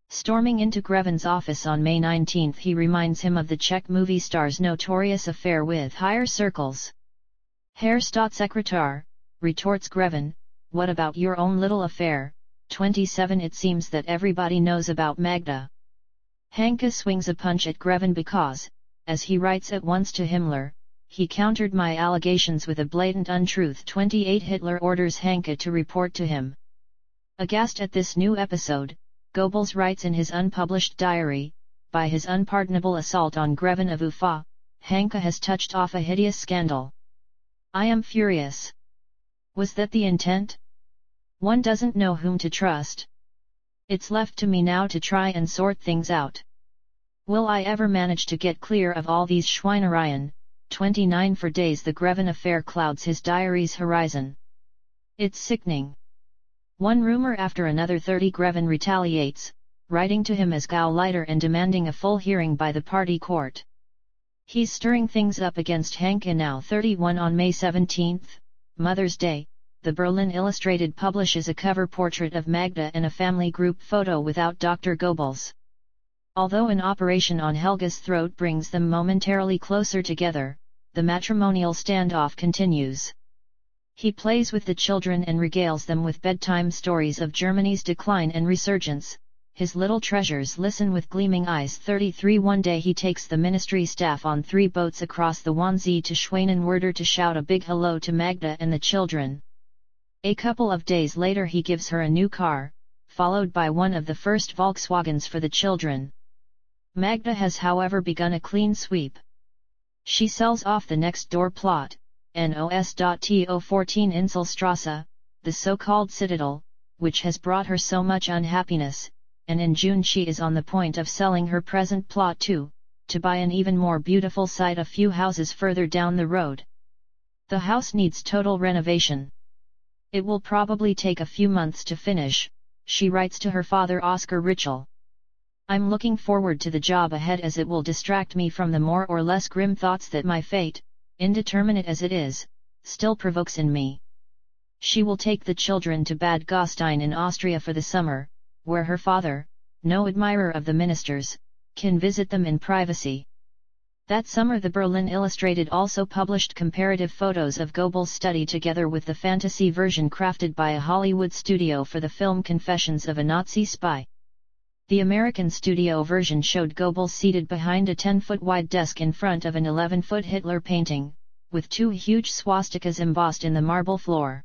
Storming into Greven's office on May 19 he reminds him of the Czech movie star's notorious affair with higher circles. "Herr Staatssekretär," retorts Greven, "what about your own little affair?" 27 It seems that everybody knows about Magda. Hanke swings a punch at Greven because, as he writes at once to Himmler, he countered my allegations with a blatant untruth. 28 Hitler orders Hanke to report to him. Aghast at this new episode, Goebbels writes in his unpublished diary, by his unpardonable assault on Greven of Ufa, Hanke has touched off a hideous scandal. I am furious. Was that the intent? One doesn't know whom to trust. It's left to me now to try and sort things out. Will I ever manage to get clear of all these Schweinereien? 29 For days the Greven affair clouds his diary's horizon. It's sickening. One rumor after another. 30 Greven retaliates, writing to him as Gauleiter and demanding a full hearing by the party court. He's stirring things up against Hanke now. 31 On May 17, Mother's Day, the Berlin Illustrated publishes a cover portrait of Magda and a family group photo without Dr. Goebbels. Although an operation on Helga's throat brings them momentarily closer together, the matrimonial standoff continues. He plays with the children and regales them with bedtime stories of Germany's decline and resurgence. His little treasures listen with gleaming eyes. 33 One day he takes the ministry staff on 3 boats across the Wannsee to Schwanenwerder to shout a big hello to Magda and the children. A couple of days later he gives her a new car, followed by one of the first Volkswagens for the children. Magda has however begun a clean sweep. She sells off the next door plot, NOS.TO 14 Inselstrasse, the so-called citadel, which has brought her so much unhappiness, and in June she is on the point of selling her present plot too, to buy an even more beautiful site a few houses further down the road. The house needs total renovation. It will probably take a few months to finish, she writes to her father Oscar Ritschl. I'm looking forward to the job ahead as it will distract me from the more or less grim thoughts that my fate, indeterminate as it is, still provokes in me. She will take the children to Bad Gastein in Austria for the summer, where her father, no admirer of the ministers, can visit them in privacy. That summer the Berlin Illustrated also published comparative photos of Goebbels' study together with the fantasy version crafted by a Hollywood studio for the film Confessions of a Nazi Spy. The American studio version showed Goebbels seated behind a 10-foot wide desk in front of an 11-foot Hitler painting, with 2 huge swastikas embossed in the marble floor.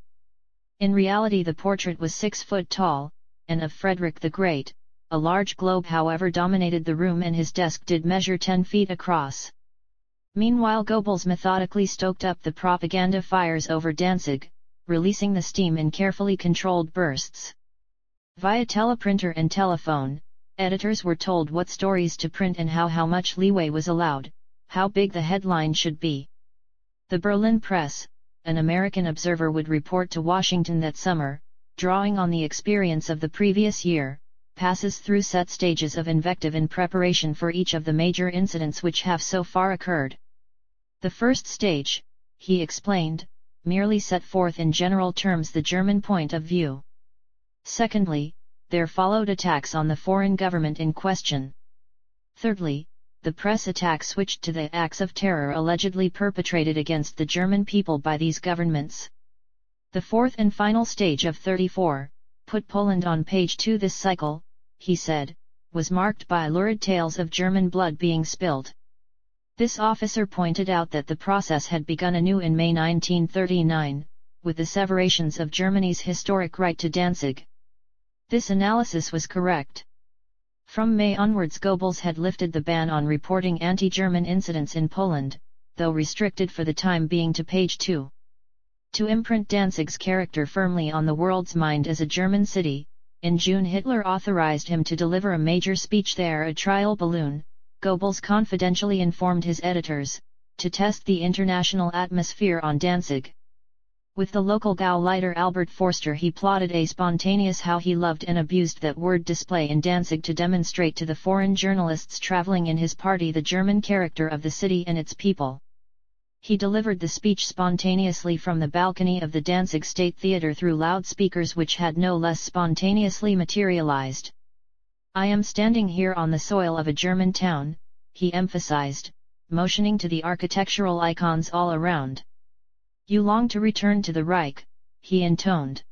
In reality the portrait was 6 foot tall, and of Frederick the Great. A large globe however dominated the room and his desk did measure 10 feet across. Meanwhile Goebbels methodically stoked up the propaganda fires over Danzig, releasing the steam in carefully controlled bursts. Via teleprinter and telephone, editors were told what stories to print and how much leeway was allowed, how big the headline should be. The Berlin press, an American observer would report to Washington that summer, drawing on the experience of the previous year, passes through set stages of invective in preparation for each of the major incidents which have so far occurred. The first stage, he explained, merely set forth in general terms the German point of view. Secondly, there followed attacks on the foreign government in question. Thirdly, the press attack switched to the acts of terror allegedly perpetrated against the German people by these governments. The fourth and final stage of 34, put Poland on page 2. This cycle, he said, was marked by lurid tales of German blood being spilled. This officer pointed out that the process had begun anew in May 1939, with the severations of Germany's historic right to Danzig. This analysis was correct. From May onwards Goebbels had lifted the ban on reporting anti-German incidents in Poland, though restricted for the time being to page 2. To imprint Danzig's character firmly on the world's mind as a German city, in June Hitler authorized him to deliver a major speech there, a trial balloon, Goebbels confidentially informed his editors, to test the international atmosphere on Danzig. With the local Gauleiter Albert Forster he plotted a spontaneous how he loved and abused that word display in Danzig to demonstrate to the foreign journalists traveling in his party the German character of the city and its people. He delivered the speech spontaneously from the balcony of the Danzig State Theatre through loudspeakers which had no less spontaneously materialized. I am standing here on the soil of a German town, he emphasized, motioning to the architectural icons all around. You long to return to the Reich, he intoned.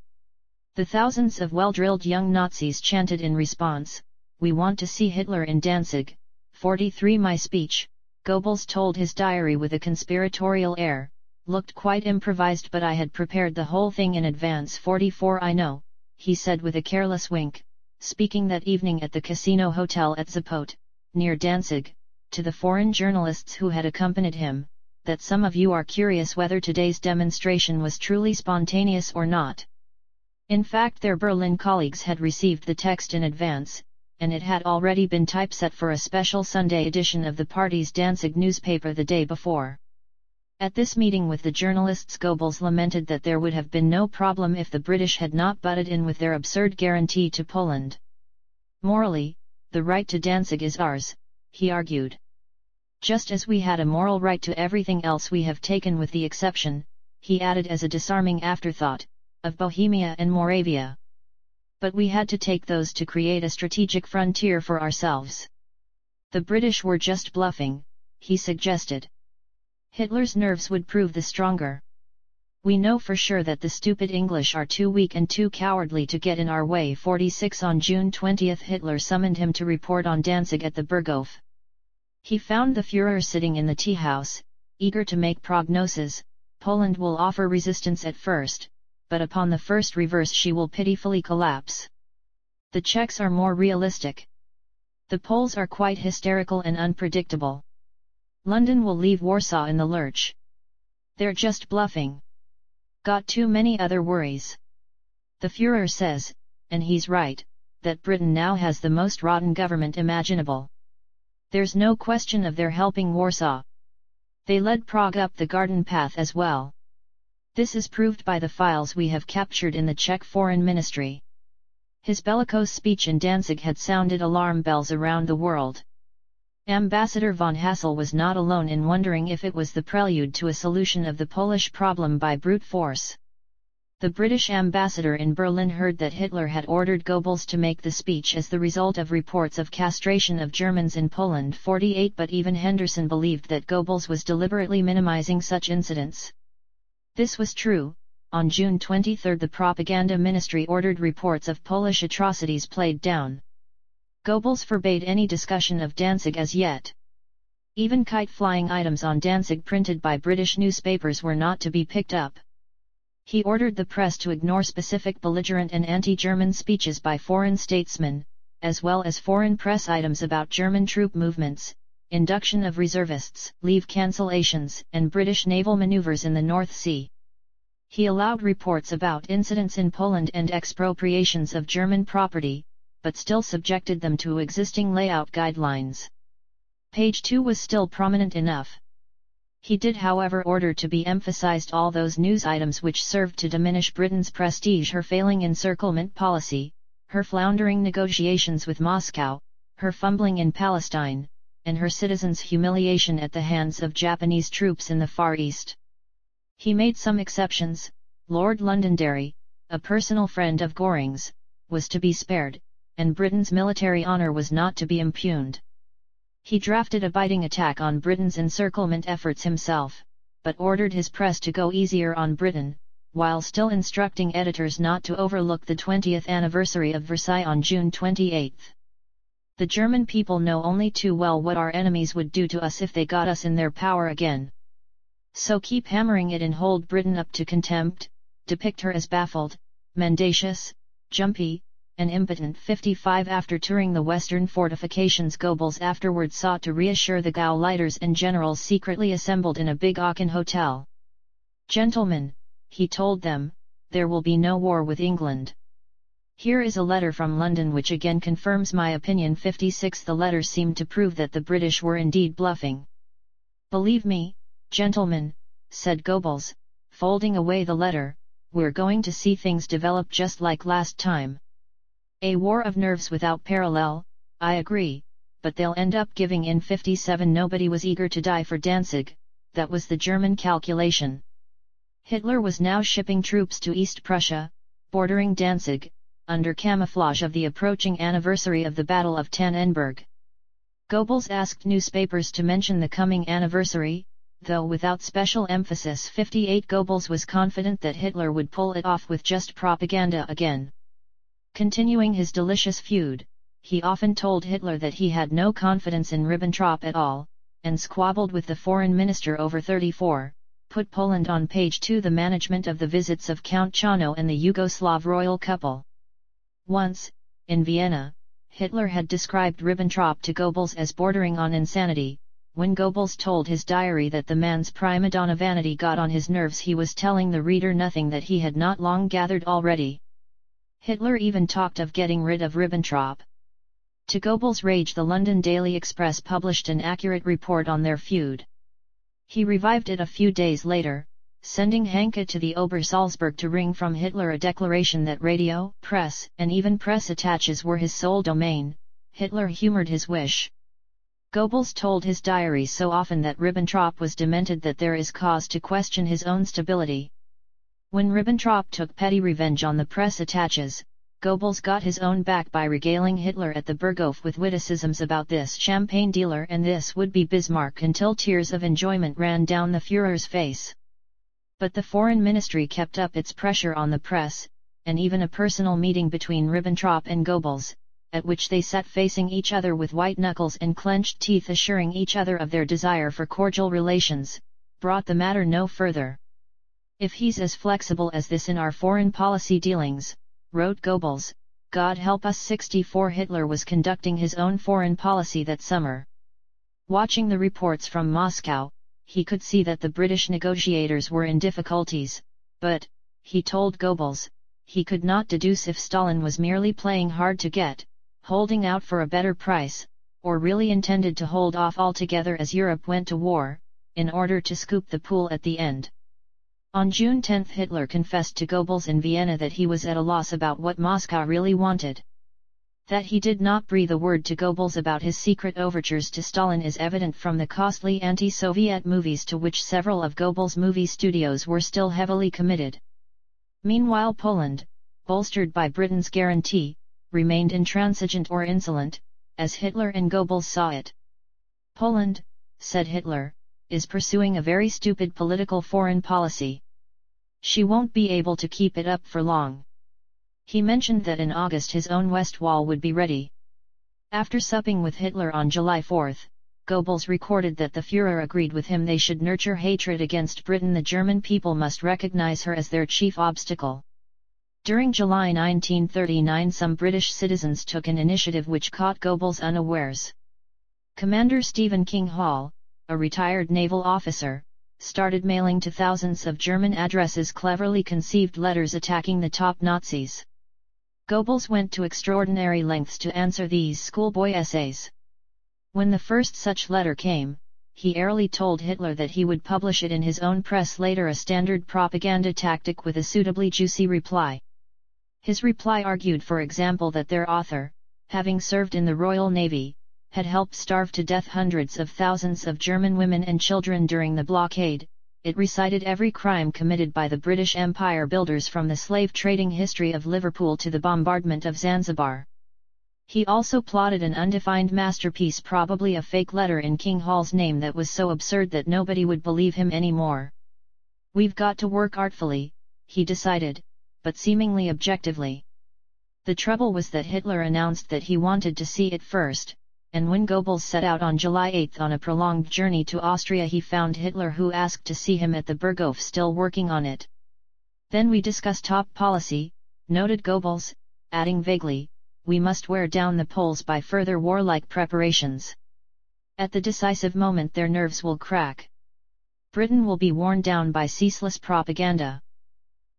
The thousands of well-drilled young Nazis chanted in response, we want to see Hitler in Danzig. 43 My speech, Goebbels told his diary with a conspiratorial air, looked quite improvised but I had prepared the whole thing in advance. 44 I know, he said with a careless wink, speaking that evening at the Casino Hotel at Zapote, near Danzig, to the foreign journalists who had accompanied him, that some of you are curious whether today's demonstration was truly spontaneous or not. In fact their Berlin colleagues had received the text in advance, and it had already been typeset for a special Sunday edition of the party's Danzig newspaper the day before. At this meeting with the journalists Goebbels lamented that there would have been no problem if the British had not butted in with their absurd guarantee to Poland. Morally, the right to Danzig is ours, he argued. Just as we had a moral right to everything else we have taken with the exception, he added as a disarming afterthought, of Bohemia and Moravia. But we had to take those to create a strategic frontier for ourselves. The British were just bluffing, he suggested. Hitler's nerves would prove the stronger. We know for sure that the stupid English are too weak and too cowardly to get in our way. 46 On June 20 Hitler summoned him to report on Danzig at the Burghof. He found the Führer sitting in the tea house, eager to make prognoses. Poland will offer resistance at first, but upon the first reverse she will pitifully collapse. The Czechs are more realistic. The Poles are quite hysterical and unpredictable. London will leave Warsaw in the lurch. They're just bluffing. Got too many other worries. The Führer says, and he's right, that Britain now has the most rotten government imaginable. There's no question of their helping Warsaw. They led Prague up the garden path as well. This is proved by the files we have captured in the Czech Foreign Ministry. His bellicose speech in Danzig had sounded alarm bells around the world. Ambassador von Hassel was not alone in wondering if it was the prelude to a solution of the Polish problem by brute force. The British ambassador in Berlin heard that Hitler had ordered Goebbels to make the speech as the result of reports of castration of Germans in Poland. 48 But even Henderson believed that Goebbels was deliberately minimizing such incidents. This was true. On June 23 the propaganda ministry ordered reports of Polish atrocities played down. Goebbels forbade any discussion of Danzig as yet. Even kite-flying items on Danzig printed by British newspapers were not to be picked up. He ordered the press to ignore specific belligerent and anti-German speeches by foreign statesmen, as well as foreign press items about German troop movements, induction of reservists, leave cancellations, and British naval maneuvers in the North Sea. He allowed reports about incidents in Poland and expropriations of German property, but still subjected them to existing layout guidelines. Page 2 was still prominent enough. He did however order to be emphasized all those news items which served to diminish Britain's prestige: her failing encirclement policy, her floundering negotiations with Moscow, her fumbling in Palestine, and her citizens' humiliation at the hands of Japanese troops in the Far East. He made some exceptions. Lord Londonderry, a personal friend of Göring's, was to be spared, and Britain's military honour was not to be impugned. He drafted a biting attack on Britain's encirclement efforts himself, but ordered his press to go easier on Britain, while still instructing editors not to overlook the 20th anniversary of Versailles on June 28. The German people know only too well what our enemies would do to us if they got us in their power again. So keep hammering it and hold Britain up to contempt, depict her as baffled, mendacious, jumpy, and impotent. 55 After touring the western fortifications, Goebbels afterward sought to reassure the Gauleiters and generals secretly assembled in a big Aachen hotel. "Gentlemen," he told them, "there will be no war with England. Here is a letter from London which again confirms my opinion." 56 The letter seemed to prove that the British were indeed bluffing. "Believe me, gentlemen," said Goebbels, folding away the letter, "we're going to see things develop just like last time. A war of nerves without parallel, I agree, but they'll end up giving in." 57 Nobody was eager to die for Danzig, that was the German calculation. Hitler was now shipping troops to East Prussia, bordering Danzig, under camouflage of the approaching anniversary of the Battle of Tannenberg. Goebbels asked newspapers to mention the coming anniversary, though without special emphasis. 58 Goebbels was confident that Hitler would pull it off with just propaganda again. Continuing his delicious feud, he often told Hitler that he had no confidence in Ribbentrop at all, and squabbled with the foreign minister over 34, put Poland on page 2. The management of the visits of Count Chano and the Yugoslav royal couple. Once, in Vienna, Hitler had described Ribbentrop to Goebbels as bordering on insanity. When Goebbels told his diary that the man's prima donna vanity got on his nerves, he was telling the reader nothing that he had not long gathered already. Hitler even talked of getting rid of Ribbentrop. To Goebbels' rage, the London Daily Express published an accurate report on their feud. He revived it a few days later, sending Hanke to the Ober Salzburg to wring from Hitler a declaration that radio, press, and even press attaches were his sole domain. Hitler humoured his wish. Goebbels told his diary so often that Ribbentrop was demented that there is cause to question his own stability. When Ribbentrop took petty revenge on the press attaches, Goebbels got his own back by regaling Hitler at the Burghof with witticisms about this champagne dealer and this would-be Bismarck until tears of enjoyment ran down the Führer's face. But the Foreign Ministry kept up its pressure on the press, and even a personal meeting between Ribbentrop and Goebbels, at which they sat facing each other with white knuckles and clenched teeth assuring each other of their desire for cordial relations, brought the matter no further. "If he's as flexible as this in our foreign policy dealings," wrote Goebbels, "God help us." 64 Hitler was conducting his own foreign policy that summer. Watching the reports from Moscow, he could see that the British negotiators were in difficulties, but, he told Goebbels, he could not deduce if Stalin was merely playing hard to get, holding out for a better price, or really intended to hold off altogether as Europe went to war, in order to scoop the pool at the end. On June 10 Hitler confessed to Goebbels in Vienna that he was at a loss about what Moscow really wanted. That he did not breathe a word to Goebbels about his secret overtures to Stalin is evident from the costly anti-Soviet movies to which several of Goebbels' movie studios were still heavily committed. Meanwhile Poland, bolstered by Britain's guarantee, remained intransigent or insolent, as Hitler and Goebbels saw it. "Poland," said Hitler, "is pursuing a very stupid political foreign policy. She won't be able to keep it up for long." He mentioned that in August his own West Wall would be ready. After supping with Hitler on July 4, Goebbels recorded that the Führer agreed with him they should nurture hatred against Britain. The German people must recognize her as their chief obstacle. During July 1939 some British citizens took an initiative which caught Goebbels unawares. Commander Stephen King Hall, a retired naval officer, started mailing to thousands of German addresses cleverly conceived letters attacking the top Nazis. Goebbels went to extraordinary lengths to answer these schoolboy essays. When the first such letter came, he airily told Hitler that he would publish it in his own press later, a standard propaganda tactic with a suitably juicy reply. His reply argued, for example, that their author, having served in the Royal Navy, had helped starve to death hundreds of thousands of German women and children during the blockade. It recited every crime committed by the British Empire builders from the slave-trading history of Liverpool to the bombardment of Zanzibar. He also plotted an undefined masterpiece, probably a fake letter in King Hall's name that was so absurd that nobody would believe him anymore. "We've got to work artfully," he decided, but seemingly objectively. The trouble was that Hitler announced that he wanted to see it first, and when Goebbels set out on July 8 on a prolonged journey to Austria he found Hitler, who asked to see him at the Burghof, still working on it. "Then we discuss top policy," noted Goebbels, adding vaguely, "we must wear down the Poles by further warlike preparations. At the decisive moment their nerves will crack. Britain will be worn down by ceaseless propaganda.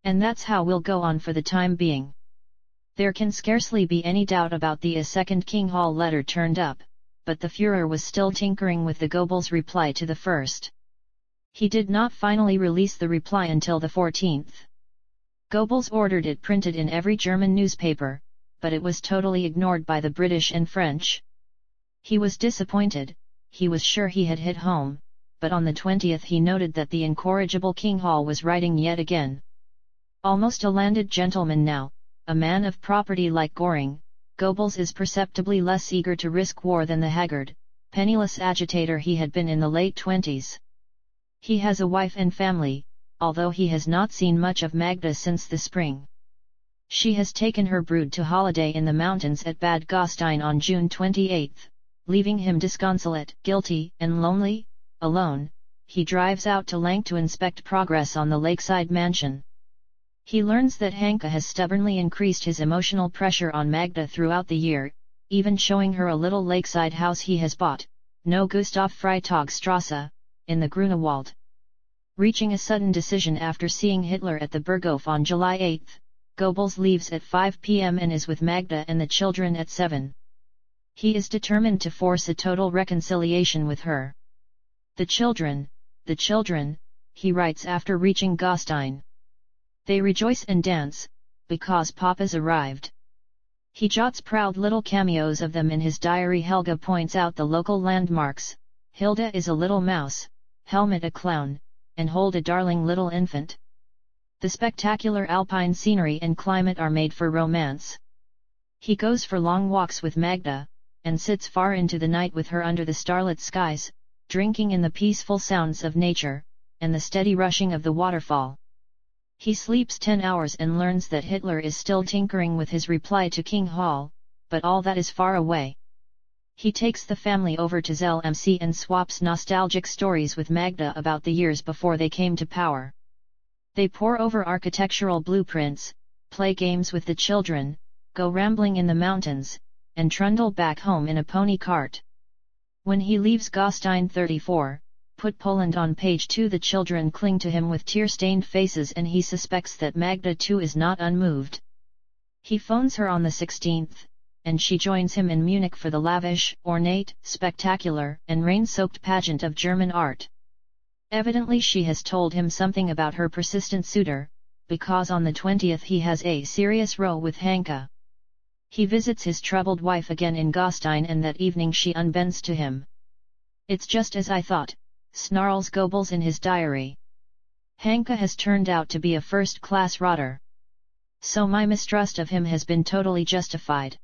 And that's how we'll go on for the time being." There can scarcely be any doubt about the second King Hall letter turned up, but the Führer was still tinkering with the Goebbels reply to the first. He did not finally release the reply until the 14th. Goebbels ordered it printed in every German newspaper, but it was totally ignored by the British and French. He was disappointed. He was sure he had hit home, but on the 20th he noted that the incorrigible King Hall was writing yet again. Almost a landed gentleman now, a man of property like Göring, Goebbels is perceptibly less eager to risk war than the haggard, penniless agitator he had been in the late 20s. He has a wife and family, although he has not seen much of Magda since the spring. She has taken her brood to holiday in the mountains at Bad Gastein on June 28, leaving him disconsolate, guilty, and lonely. Alone, he drives out to Lank to inspect progress on the lakeside mansion. He learns that Hanke has stubbornly increased his emotional pressure on Magda throughout the year, even showing her a little lakeside house he has bought, no Gustav Freitagstrasse, in the Grunewald. Reaching a sudden decision after seeing Hitler at the Burghof on July 8, Goebbels leaves at 5 p.m. and is with Magda and the children at 7. He is determined to force a total reconciliation with her. The children, he writes after reaching Gastein. They rejoice and dance, because Papa's arrived. He jots proud little cameos of them in his diary. Helga points out the local landmarks: Hilda is a little mouse, Helmut a clown, and Hold a darling little infant. The spectacular alpine scenery and climate are made for romance. He goes for long walks with Magda, and sits far into the night with her under the starlit skies, drinking in the peaceful sounds of nature, and the steady rushing of the waterfall. He sleeps 10 hours and learns that Hitler is still tinkering with his reply to King Hall, but all that is far away. He takes the family over to Zell MC and swaps nostalgic stories with Magda about the years before they came to power. They pore over architectural blueprints, play games with the children, go rambling in the mountains, and trundle back home in a pony cart. When he leaves Gastein 34, put Poland on page 2, the children cling to him with tear-stained faces and he suspects that Magda too is not unmoved. He phones her on the 16th, and she joins him in Munich for the lavish, ornate, spectacular, and rain-soaked pageant of German art. Evidently she has told him something about her persistent suitor, because on the 20th he has a serious row with Hanka. He visits his troubled wife again in Gastein and that evening she unbends to him. "It's just as I thought," snarls Goebbels in his diary. "Hanka has turned out to be a first-class rotter. So my mistrust of him has been totally justified."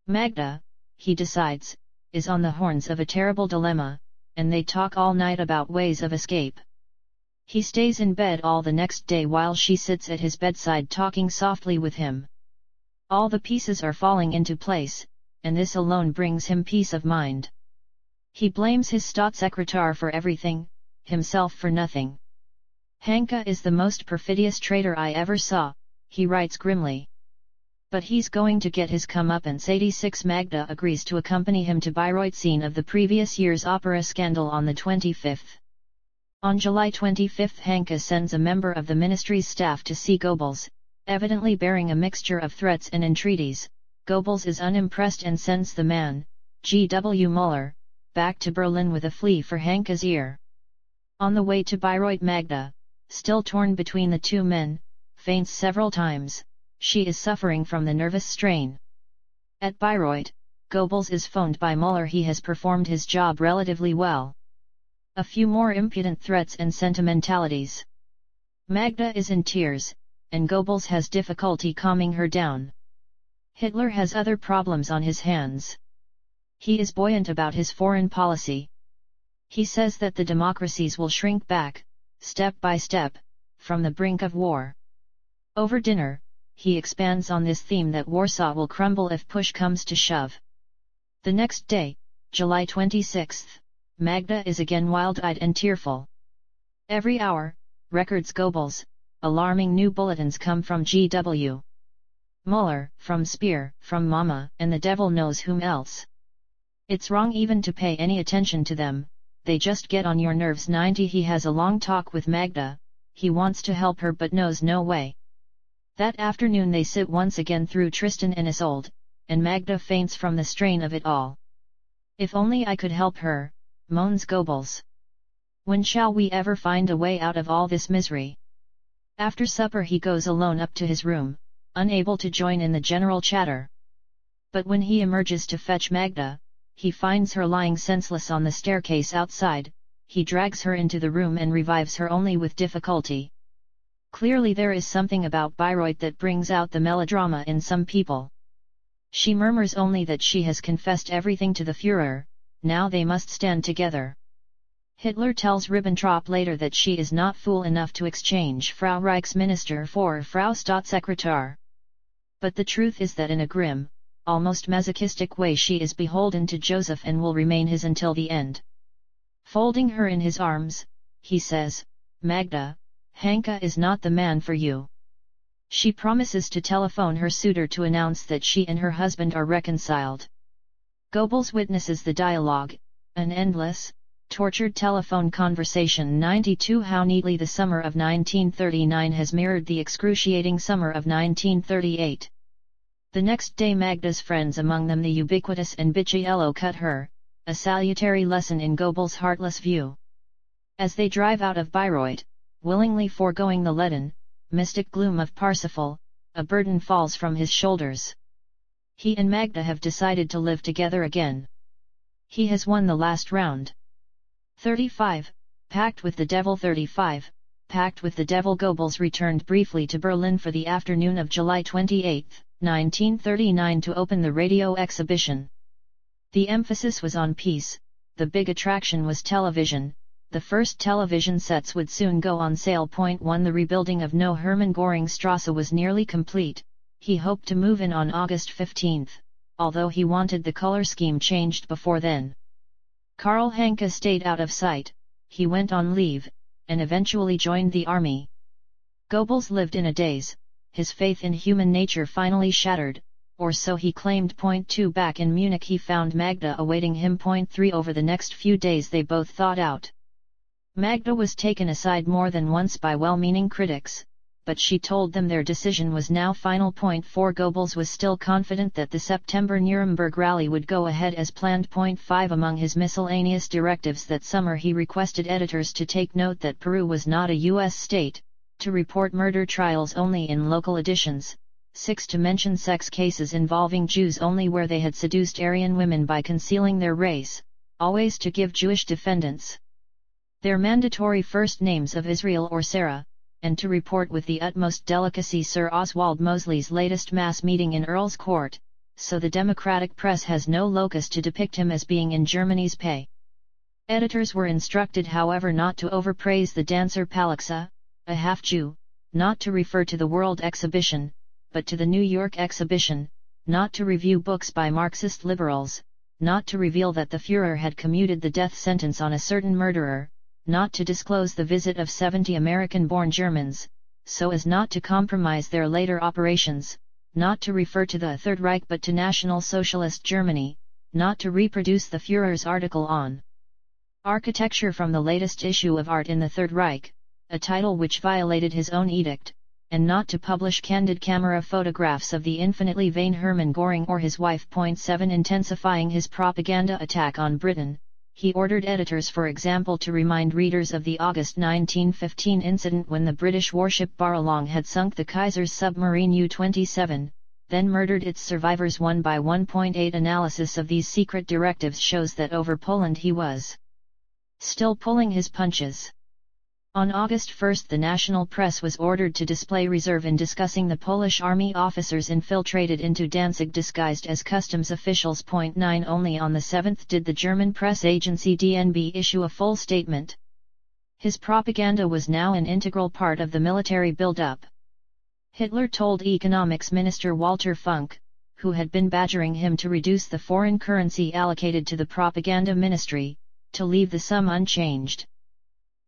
Magda, he decides, is on the horns of a terrible dilemma, and they talk all night about ways of escape. He stays in bed all the next day while she sits at his bedside talking softly with him. All the pieces are falling into place, and this alone brings him peace of mind. He blames his Staatssekretär for everything, himself for nothing. "Hanka is the most perfidious traitor I ever saw," he writes grimly. But he's going to get his comeuppance. 86 Magda agrees to accompany him to Bayreuth, scene of the previous year's opera scandal, on the 25th. On July 25 Hanka sends a member of the ministry's staff to see Goebbels, evidently bearing a mixture of threats and entreaties. Goebbels is unimpressed and sends the man, G.W. Müller, back to Berlin with a flea for Hanka's ear. On the way to Bayreuth, Magda, still torn between the two men, faints several times. She is suffering from the nervous strain. At Bayreuth, Goebbels is phoned by Müller. He has performed his job relatively well. A few more impudent threats and sentimentalities. Magda is in tears, and Goebbels has difficulty calming her down. Hitler has other problems on his hands. He is buoyant about his foreign policy. He says that the democracies will shrink back, step by step, from the brink of war. Over dinner, he expands on this theme that Warsaw will crumble if push comes to shove. The next day, July 26, Magda is again wild-eyed and tearful. "Every hour," records Goebbels, "alarming new bulletins come from G.W. Müller, from Speer, from Mama, and the devil knows whom else. It's wrong even to pay any attention to them, they just get on your nerves." 90 He has a long talk with Magda. He wants to help her but knows no way. That afternoon they sit once again through Tristan and Isolde, and Magda faints from the strain of it all. "If only I could help her," moans Goebbels. "When shall we ever find a way out of all this misery?" After supper he goes alone up to his room, unable to join in the general chatter. But when he emerges to fetch Magda, he finds her lying senseless on the staircase outside. He drags her into the room and revives her only with difficulty. Clearly there is something about Bayreuth that brings out the melodrama in some people. She murmurs only that she has confessed everything to the Führer. Now they must stand together. Hitler tells Ribbentrop later that she is not fool enough to exchange Frau Reichsminister for Frau Staatssekretär. But the truth is that in a grim, almost masochistic way she is beholden to Joseph and will remain his until the end. Folding her in his arms, he says, "Magda, Hanka is not the man for you." She promises to telephone her suitor to announce that she and her husband are reconciled. Goebbels witnesses the dialogue, an endless, tortured telephone conversation. 92 How neatly the summer of 1939 has mirrored the excruciating summer of 1938. The next day Magda's friends, among them the ubiquitous and bitchy Ello, cut her, a salutary lesson in Goebbels' heartless view. As they drive out of Bayreuth, willingly foregoing the leaden, mystic gloom of Parsifal, a burden falls from his shoulders. He and Magda have decided to live together again. He has won the last round. 35, Pact with the Devil. 35, Pact with the Devil. Goebbels returned briefly to Berlin for the afternoon of July 28. 1939 to open the radio exhibition. The emphasis was on peace, the big attraction was television. The first television sets would soon go on sale. 1 The rebuilding of No Hermann Göring Strasse was nearly complete. He hoped to move in on August 15, although he wanted the color scheme changed before then. Karl Hanke stayed out of sight, he went on leave, and eventually joined the army. Goebbels lived in a daze, his faith in human nature finally shattered, or so he claimed. 2 Back in Munich he found Magda awaiting him. 3 Over the next few days they both thought out. Magda was taken aside more than once by well-meaning critics, but she told them their decision was now final. 4 Goebbels was still confident that the September Nuremberg rally would go ahead as planned. 5 Among his miscellaneous directives that summer he requested editors to take note that Peru was not a U.S. state, to report murder trials only in local editions, 6 To mention sex cases involving Jews only where they had seduced Aryan women by concealing their race, always to give Jewish defendants their mandatory first names of Israel or Sarah, and to report with the utmost delicacy Sir Oswald Mosley's latest mass meeting in Earl's Court, so the democratic press has no locus to depict him as being in Germany's pay. Editors were instructed however not to overpraise the dancer Palixa, a half-Jew, not to refer to the World Exhibition, but to the New York Exhibition, not to review books by Marxist liberals, not to reveal that the Führer had commuted the death sentence on a certain murderer, not to disclose the visit of 70 American-born Germans, so as not to compromise their later operations, not to refer to the Third Reich but to National Socialist Germany, not to reproduce the Führer's article on architecture from the latest issue of Art in the Third Reich, a title which violated his own edict, and not to publish candid camera photographs of the infinitely vain Hermann Göring or his wife. 7 Intensifying his propaganda attack on Britain, he ordered editors for example to remind readers of the August 1915 incident when the British warship Baralong had sunk the Kaiser's submarine U-27, then murdered its survivors one by one. 8 Analysis of these secret directives shows that over Poland he was still pulling his punches. On August 1 the national press was ordered to display reserve in discussing the Polish army officers infiltrated into Danzig disguised as customs officials. 9 Only on the 7th did the German press agency DNB issue a full statement. His propaganda was now an integral part of the military build-up. Hitler told economics minister Walter Funk, who had been badgering him to reduce the foreign currency allocated to the propaganda ministry, to leave the sum unchanged.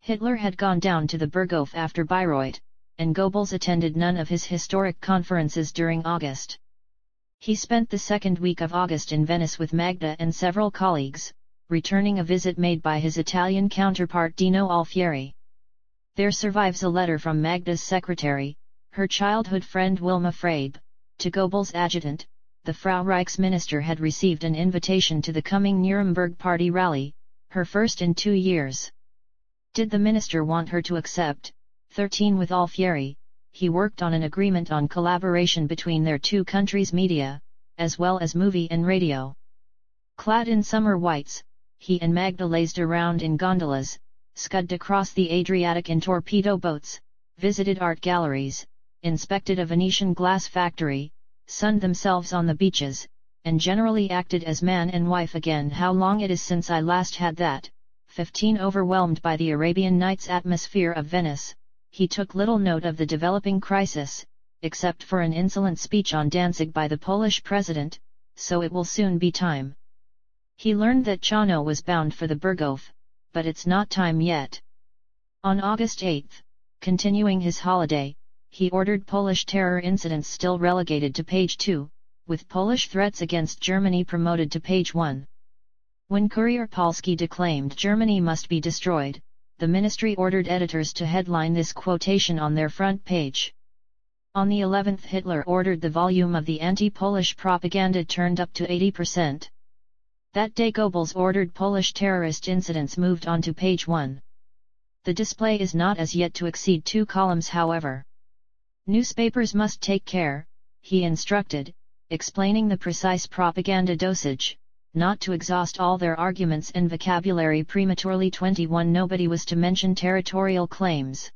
Hitler had gone down to the Berghof after Bayreuth, and Goebbels attended none of his historic conferences during August. He spent the second week of August in Venice with Magda and several colleagues, returning a visit made by his Italian counterpart Dino Alfieri. There survives a letter from Magda's secretary, her childhood friend Wilma Frabe, to Goebbels' adjutant. The Frau Reichsminister had received an invitation to the coming Nuremberg Party rally, her first in 2 years. Did the minister want her to accept? 13 With Alfieri, he worked on an agreement on collaboration between their two countries' media, as well as movie and radio. Clad in summer whites, he and Magda lazed around in gondolas, scudded across the Adriatic in torpedo boats, visited art galleries, inspected a Venetian glass factory, sunned themselves on the beaches, and generally acted as man and wife again. How long it is since I last had that. 15 Overwhelmed by the Arabian Nights atmosphere of Venice, he took little note of the developing crisis, except for an insolent speech on Danzig by the Polish president, so it will soon be time. He learned that Chano was bound for the Berghof, but it's not time yet. On August 8, continuing his holiday, he ordered Polish terror incidents still relegated to page 2, with Polish threats against Germany promoted to page 1. When Courier Polski declaimed Germany must be destroyed, the ministry ordered editors to headline this quotation on their front page. On the 11th Hitler ordered the volume of the anti-Polish propaganda turned up to 80%. That day Goebbels ordered Polish terrorist incidents moved onto page 1. The display is not as yet to exceed 2 columns however. Newspapers must take care, he instructed, explaining the precise propaganda dosage, not to exhaust all their arguments and vocabulary prematurely. 21 Nobody was to mention territorial claims.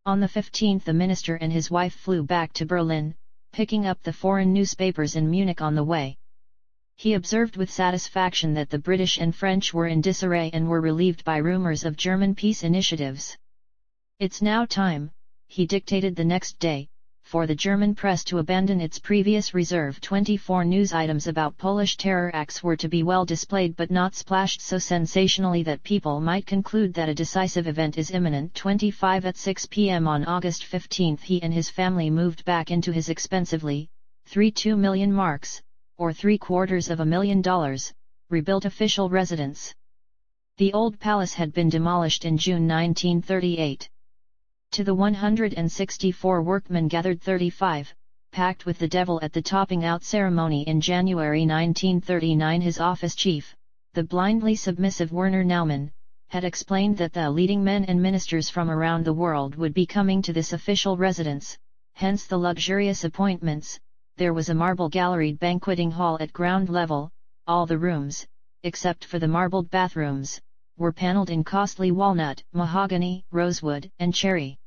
On the 15th the minister and his wife flew back to Berlin, picking up the foreign newspapers in Munich on the way. He observed with satisfaction that the British and French were in disarray and were relieved by rumors of German peace initiatives. "It's now time," he dictated the next day, "for the German press to abandon its previous reserve." 24 news items about Polish terror acts were to be well displayed but not splashed so sensationally that people might conclude that a decisive event is imminent. 25 At 6 p.m. on August 15 he and his family moved back into his expensively, 3.2 million marks, or $750,000, rebuilt official residence. The old palace had been demolished in June 1938. To the 164 workmen gathered 35, packed with the devil at the topping out ceremony in January 1939, his office chief, the blindly submissive Werner Naumann, had explained that the leading men and ministers from around the world would be coming to this official residence, hence the luxurious appointments. There was a marble-galleried banqueting hall at ground level. All the rooms, except for the marbled bathrooms, were paneled in costly walnut, mahogany, rosewood, and cherry.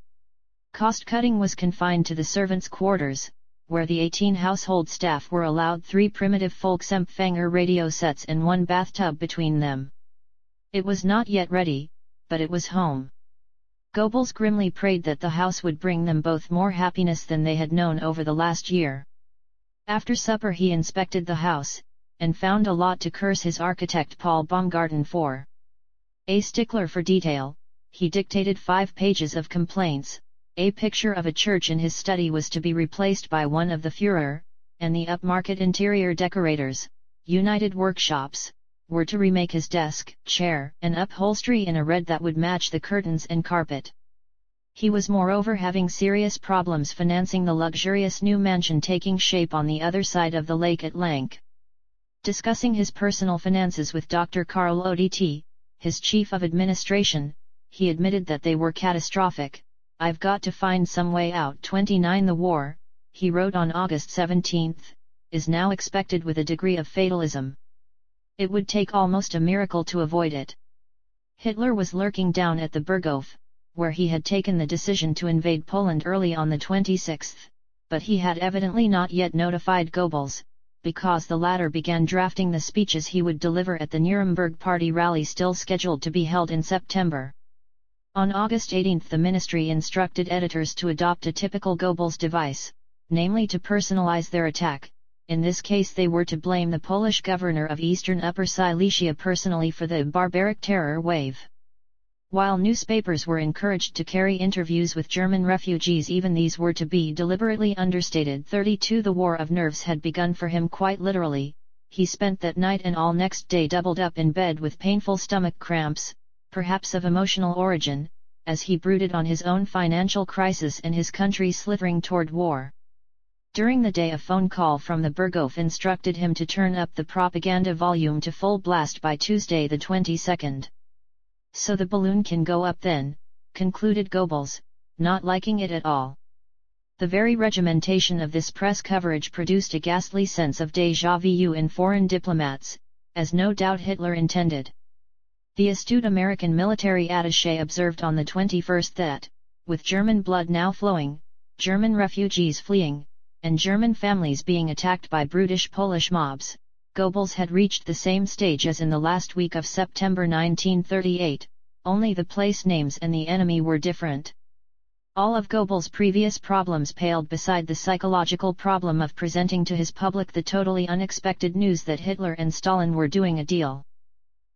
Cost-cutting was confined to the servants' quarters, where the 18 household staff were allowed 3 primitive Volksempfänger radio sets and 1 bathtub between them. It was not yet ready, but it was home. Goebbels grimly prayed that the house would bring them both more happiness than they had known over the last year. After supper he inspected the house, and found a lot to curse his architect Paul Baumgarten for. A stickler for detail, he dictated 5 pages of complaints. A picture of a church in his study was to be replaced by one of the Führer, and the upmarket interior decorators, United Workshops, were to remake his desk, chair, and upholstery in a red that would match the curtains and carpet. He was moreover having serious problems financing the luxurious new mansion taking shape on the other side of the lake at Lank. Discussing his personal finances with Dr. Karl Odt, his chief of administration, he admitted that they were catastrophic. "I've got to find some way out." 29 The war, he wrote on August 17, is now expected with a degree of fatalism. It would take almost a miracle to avoid it. Hitler was lurking down at the Berghof, where he had taken the decision to invade Poland early on the 26th, but he had evidently not yet notified Goebbels, because the latter began drafting the speeches he would deliver at the Nuremberg Party rally still scheduled to be held in September. On August 18 the ministry instructed editors to adopt a typical Goebbels device, namely to personalize their attack. In this case they were to blame the Polish governor of eastern Upper Silesia personally for the barbaric terror wave. While newspapers were encouraged to carry interviews with German refugees, even these were to be deliberately understated. 32 The war of nerves had begun for him quite literally. He spent that night and all next day doubled up in bed with painful stomach cramps, perhaps of emotional origin, as he brooded on his own financial crisis and his country slithering toward war. During the day a phone call from the Berghof instructed him to turn up the propaganda volume to full blast by Tuesday the 22nd. "So the balloon can go up then," concluded Goebbels, not liking it at all. The very regimentation of this press coverage produced a ghastly sense of déjà vu in foreign diplomats, as no doubt Hitler intended. The astute American military attaché observed on the 21st that, with German blood now flowing, German refugees fleeing, and German families being attacked by brutish Polish mobs, Goebbels had reached the same stage as in the last week of September 1938, only the place names and the enemy were different. All of Goebbels' previous problems paled beside the psychological problem of presenting to his public the totally unexpected news that Hitler and Stalin were doing a deal.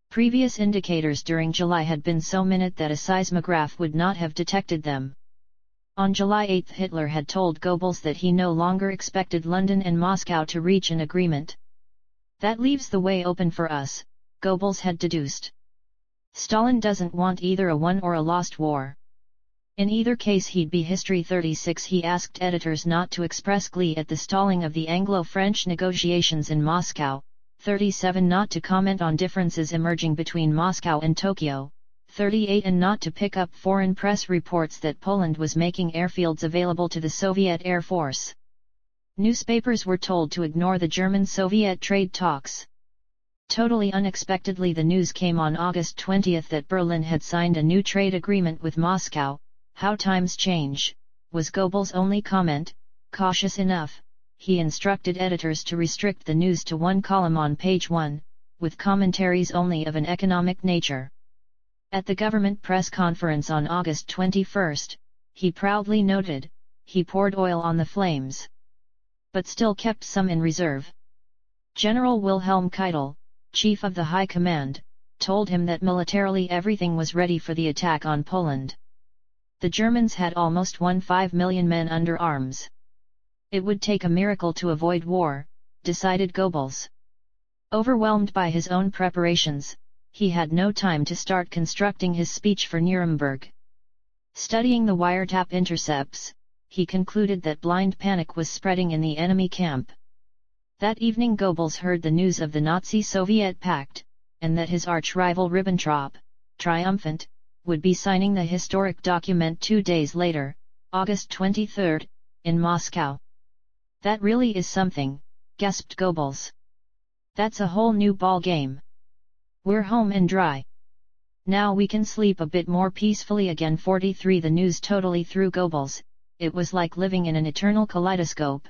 Previous indicators during July had been so minute that a seismograph would not have detected them. On July 8 Hitler had told Goebbels that he no longer expected London and Moscow to reach an agreement. "That leaves the way open for us," Goebbels had deduced. "Stalin doesn't want either a won or a lost war. In either case he'd be history." 36 He asked editors not to express glee at the stalling of the Anglo-French negotiations in Moscow. 37 Not to comment on differences emerging between Moscow and Tokyo. 38 And not to pick up foreign press reports that Poland was making airfields available to the Soviet Air Force. Newspapers were told to ignore the German-Soviet trade talks. Totally unexpectedly the news came on August 20 that Berlin had signed a new trade agreement with Moscow. "How times change," was Goebbels' only comment, cautious enough, he instructed editors to restrict the news to one column on page 1, with commentaries only of an economic nature. At the government press conference on August 21, he proudly noted, he poured oil on the flames, but still kept some in reserve. General Wilhelm Keitel, chief of the High Command, told him that militarily everything was ready for the attack on Poland. The Germans had almost 15 million men under arms. It would take a miracle to avoid war, decided Goebbels. Overwhelmed by his own preparations, he had no time to start constructing his speech for Nuremberg. Studying the wiretap intercepts, he concluded that blind panic was spreading in the enemy camp. That evening Goebbels heard the news of the Nazi-Soviet pact, and that his arch-rival Ribbentrop, triumphant, would be signing the historic document 2 days later, August 23, in Moscow. "That really is something," gasped Goebbels. "That's a whole new ball game. We're home and dry. Now we can sleep a bit more peacefully again." 43 The news totally threw Goebbels. It was like living in an eternal kaleidoscope.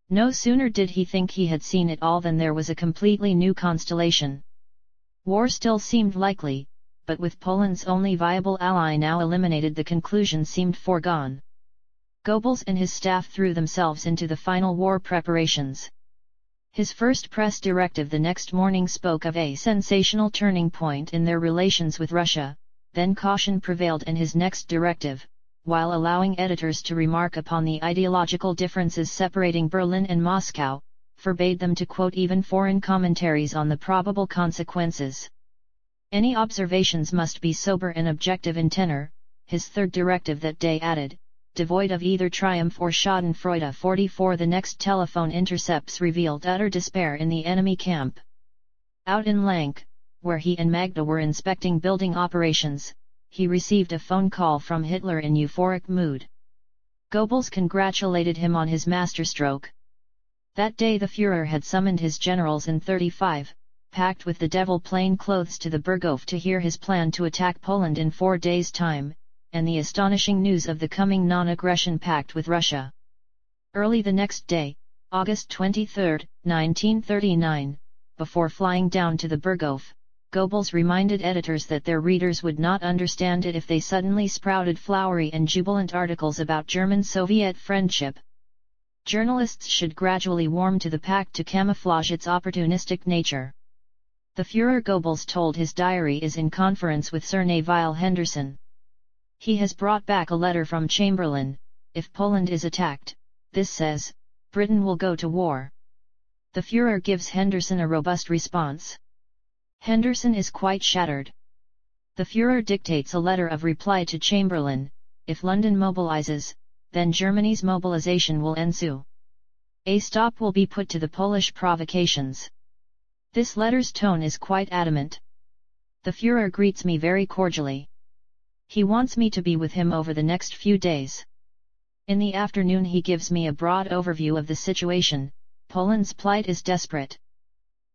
No sooner did he think he had seen it all than there was a completely new constellation. War still seemed likely, but with Poland's only viable ally now eliminated, the conclusion seemed foregone. Goebbels and his staff threw themselves into the final war preparations. His first press directive the next morning spoke of a sensational turning point in their relations with Russia, then caution prevailed in his next directive, while allowing editors to remark upon the ideological differences separating Berlin and Moscow, forbade them to quote even foreign commentaries on the probable consequences. Any observations must be sober and objective in tenor, his third directive that day added, devoid of either triumph or schadenfreude. 44 The next telephone intercepts revealed utter despair in the enemy camp. Out in Lank, where he and Magda were inspecting building operations, he received a phone call from Hitler in euphoric mood. Goebbels congratulated him on his masterstroke. That day the Führer had summoned his generals in 35, packed with the devil plain clothes, to the Berghof to hear his plan to attack Poland in 4 days' time, and the astonishing news of the coming non-aggression pact with Russia. Early the next day, August 23, 1939, before flying down to the Berghof, Goebbels reminded editors that their readers would not understand it if they suddenly sprouted flowery and jubilant articles about German-Soviet friendship. Journalists should gradually warm to the pact to camouflage its opportunistic nature. The Führer, Goebbels told his diary, is in conference with Sir Neville Henderson. He has brought back a letter from Chamberlain. If Poland is attacked, this says, Britain will go to war. The Führer gives Henderson a robust response. Henderson is quite shattered. The Führer dictates a letter of reply to Chamberlain: if London mobilizes, then Germany's mobilization will ensue. A stop will be put to the Polish provocations. This letter's tone is quite adamant. The Führer greets me very cordially. He wants me to be with him over the next few days. In the afternoon he gives me a broad overview of the situation. Poland's plight is desperate.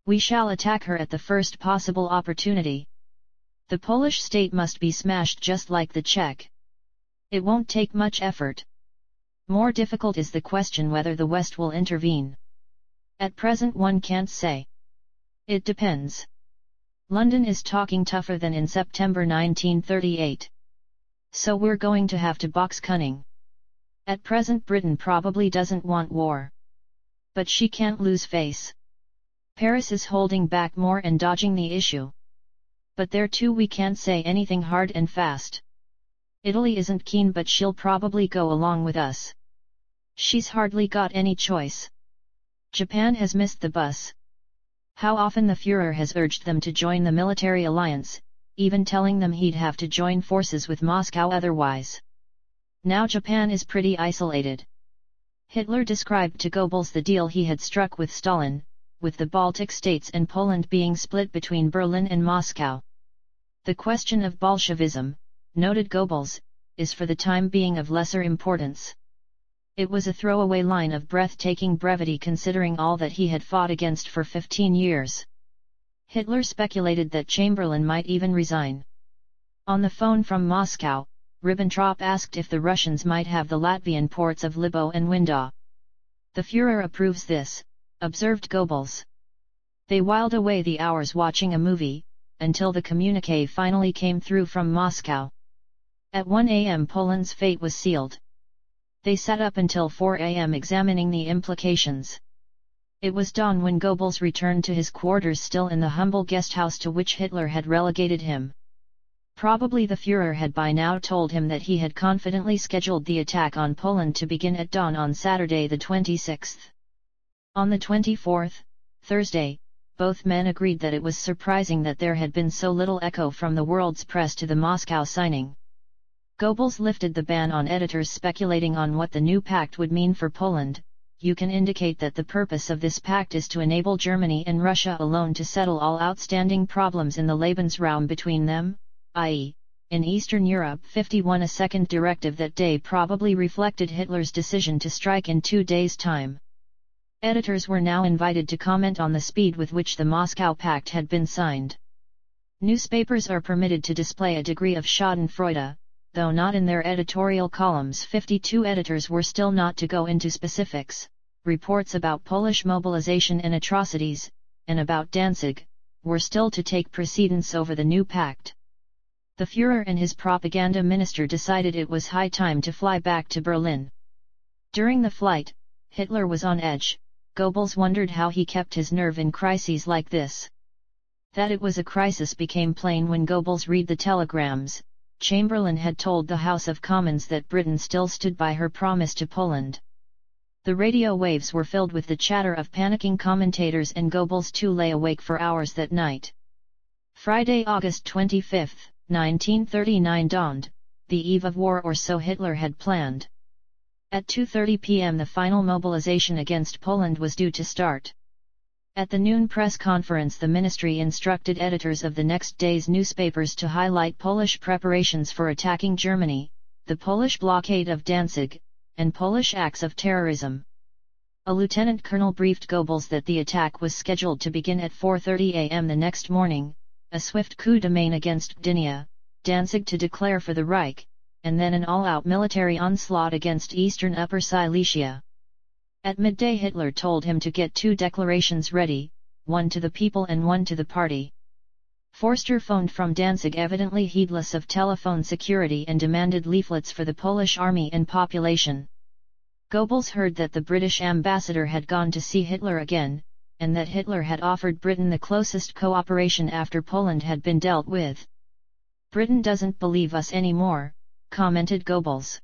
We shall attack her at the first possible opportunity. The Polish state must be smashed just like the Czech. It won't take much effort. More difficult is the question whether the West will intervene. At present one can't say. It depends. London is talking tougher than in September 1938. So we're going to have to box cunning. At present Britain probably doesn't want war. But she can't lose face. Paris is holding back more and dodging the issue. But there too we can't say anything hard and fast. Italy isn't keen, but she'll probably go along with us. She's hardly got any choice. Japan has missed the bus. How often the Führer has urged them to join the military alliance, even telling them he'd have to join forces with Moscow otherwise. Now Japan is pretty isolated. Hitler described to Goebbels the deal he had struck with Stalin, with the Baltic states and Poland being split between Berlin and Moscow. The question of Bolshevism, noted Goebbels, is for the time being of lesser importance. It was a throwaway line of breathtaking brevity considering all that he had fought against for 15 years. Hitler speculated that Chamberlain might even resign. On the phone from Moscow, Ribbentrop asked if the Russians might have the Latvian ports of Libo and Windaw. The Führer approves this, observed Goebbels. They whiled away the hours watching a movie, until the communique finally came through from Moscow. At 1 a.m. Poland's fate was sealed. They sat up until 4 a.m. examining the implications. It was dawn when Goebbels returned to his quarters, still in the humble guest house to which Hitler had relegated him. Probably the Führer had by now told him that he had confidently scheduled the attack on Poland to begin at dawn on Saturday the 26th. On the 24th, Thursday, both men agreed that it was surprising that there had been so little echo from the world's press to the Moscow signing. Goebbels lifted the ban on editors speculating on what the new pact would mean for Poland. You can indicate that the purpose of this pact is to enable Germany and Russia alone to settle all outstanding problems in the Lebensraum between them, i.e., in Eastern Europe. 51 A second directive that day probably reflected Hitler's decision to strike in 2 days' time. Editors were now invited to comment on the speed with which the Moscow Pact had been signed. Newspapers are permitted to display a degree of schadenfreude, though not in their editorial columns. 52 editors were still not to go into specifics. Reports about Polish mobilization and atrocities, and about Danzig, were still to take precedence over the new pact. The Führer and his propaganda minister decided it was high time to fly back to Berlin. During the flight, Hitler was on edge. Goebbels wondered how he kept his nerve in crises like this. That it was a crisis became plain when Goebbels read the telegrams. Chamberlain had told the House of Commons that Britain still stood by her promise to Poland. The radio waves were filled with the chatter of panicking commentators, and Goebbels too lay awake for hours that night. Friday, August 25, 1939 dawned, the eve of war, or so Hitler had planned. At 2:30 p.m. the final mobilization against Poland was due to start. At the noon press conference, the ministry instructed editors of the next day's newspapers to highlight Polish preparations for attacking Germany, the Polish blockade of Danzig, and Polish acts of terrorism. A lieutenant colonel briefed Goebbels that the attack was scheduled to begin at 4:30 a.m. the next morning, a swift coup de main against Gdynia, Danzig to declare for the Reich, and then an all-out military onslaught against eastern Upper Silesia. At midday Hitler told him to get 2 declarations ready, one to the people and one to the party. Forster phoned from Danzig, evidently heedless of telephone security, and demanded leaflets for the Polish army and population. Goebbels heard that the British ambassador had gone to see Hitler again, and that Hitler had offered Britain the closest cooperation after Poland had been dealt with. "Britain doesn't believe us anymore," commented Goebbels.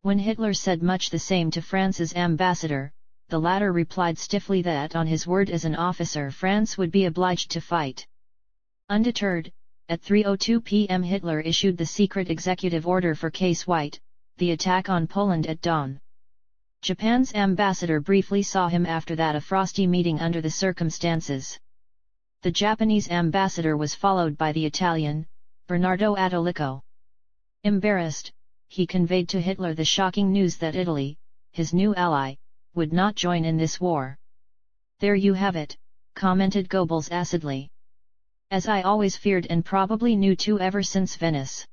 When Hitler said much the same to France's ambassador, the latter replied stiffly that on his word as an officer France would be obliged to fight. Undeterred, at 3:02 p.m. Hitler issued the secret executive order for Case White, the attack on Poland at dawn. Japan's ambassador briefly saw him after that, a frosty meeting under the circumstances. The Japanese ambassador was followed by the Italian, Bernardo Attalico. Embarrassed, he conveyed to Hitler the shocking news that Italy, his new ally, would not join in this war. "There you have it," commented Goebbels acidly. "As I always feared, and probably knew too ever since Venice.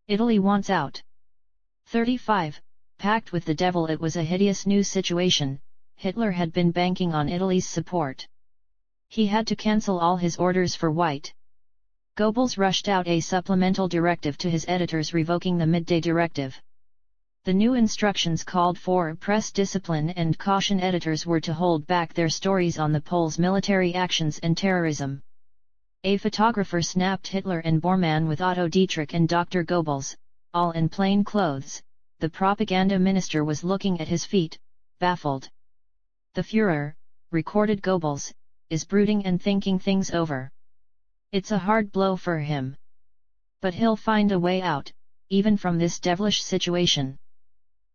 Italy wants out." 35. Pact with the devil. It was a hideous new situation. Hitler had been banking on Italy's support. He had to cancel all his orders for White. Goebbels rushed out a supplemental directive to his editors revoking the midday directive. The new instructions called for press discipline and caution editors were to hold back their stories on the Poles' military actions and terrorism. A photographer snapped Hitler and Bormann with Otto Dietrich and Dr. Goebbels, all in plain clothes. The propaganda minister was looking at his feet, baffled. "The Führer," recorded Goebbels, "is brooding and thinking things over. It's a hard blow for him. But he'll find a way out, even from this devilish situation.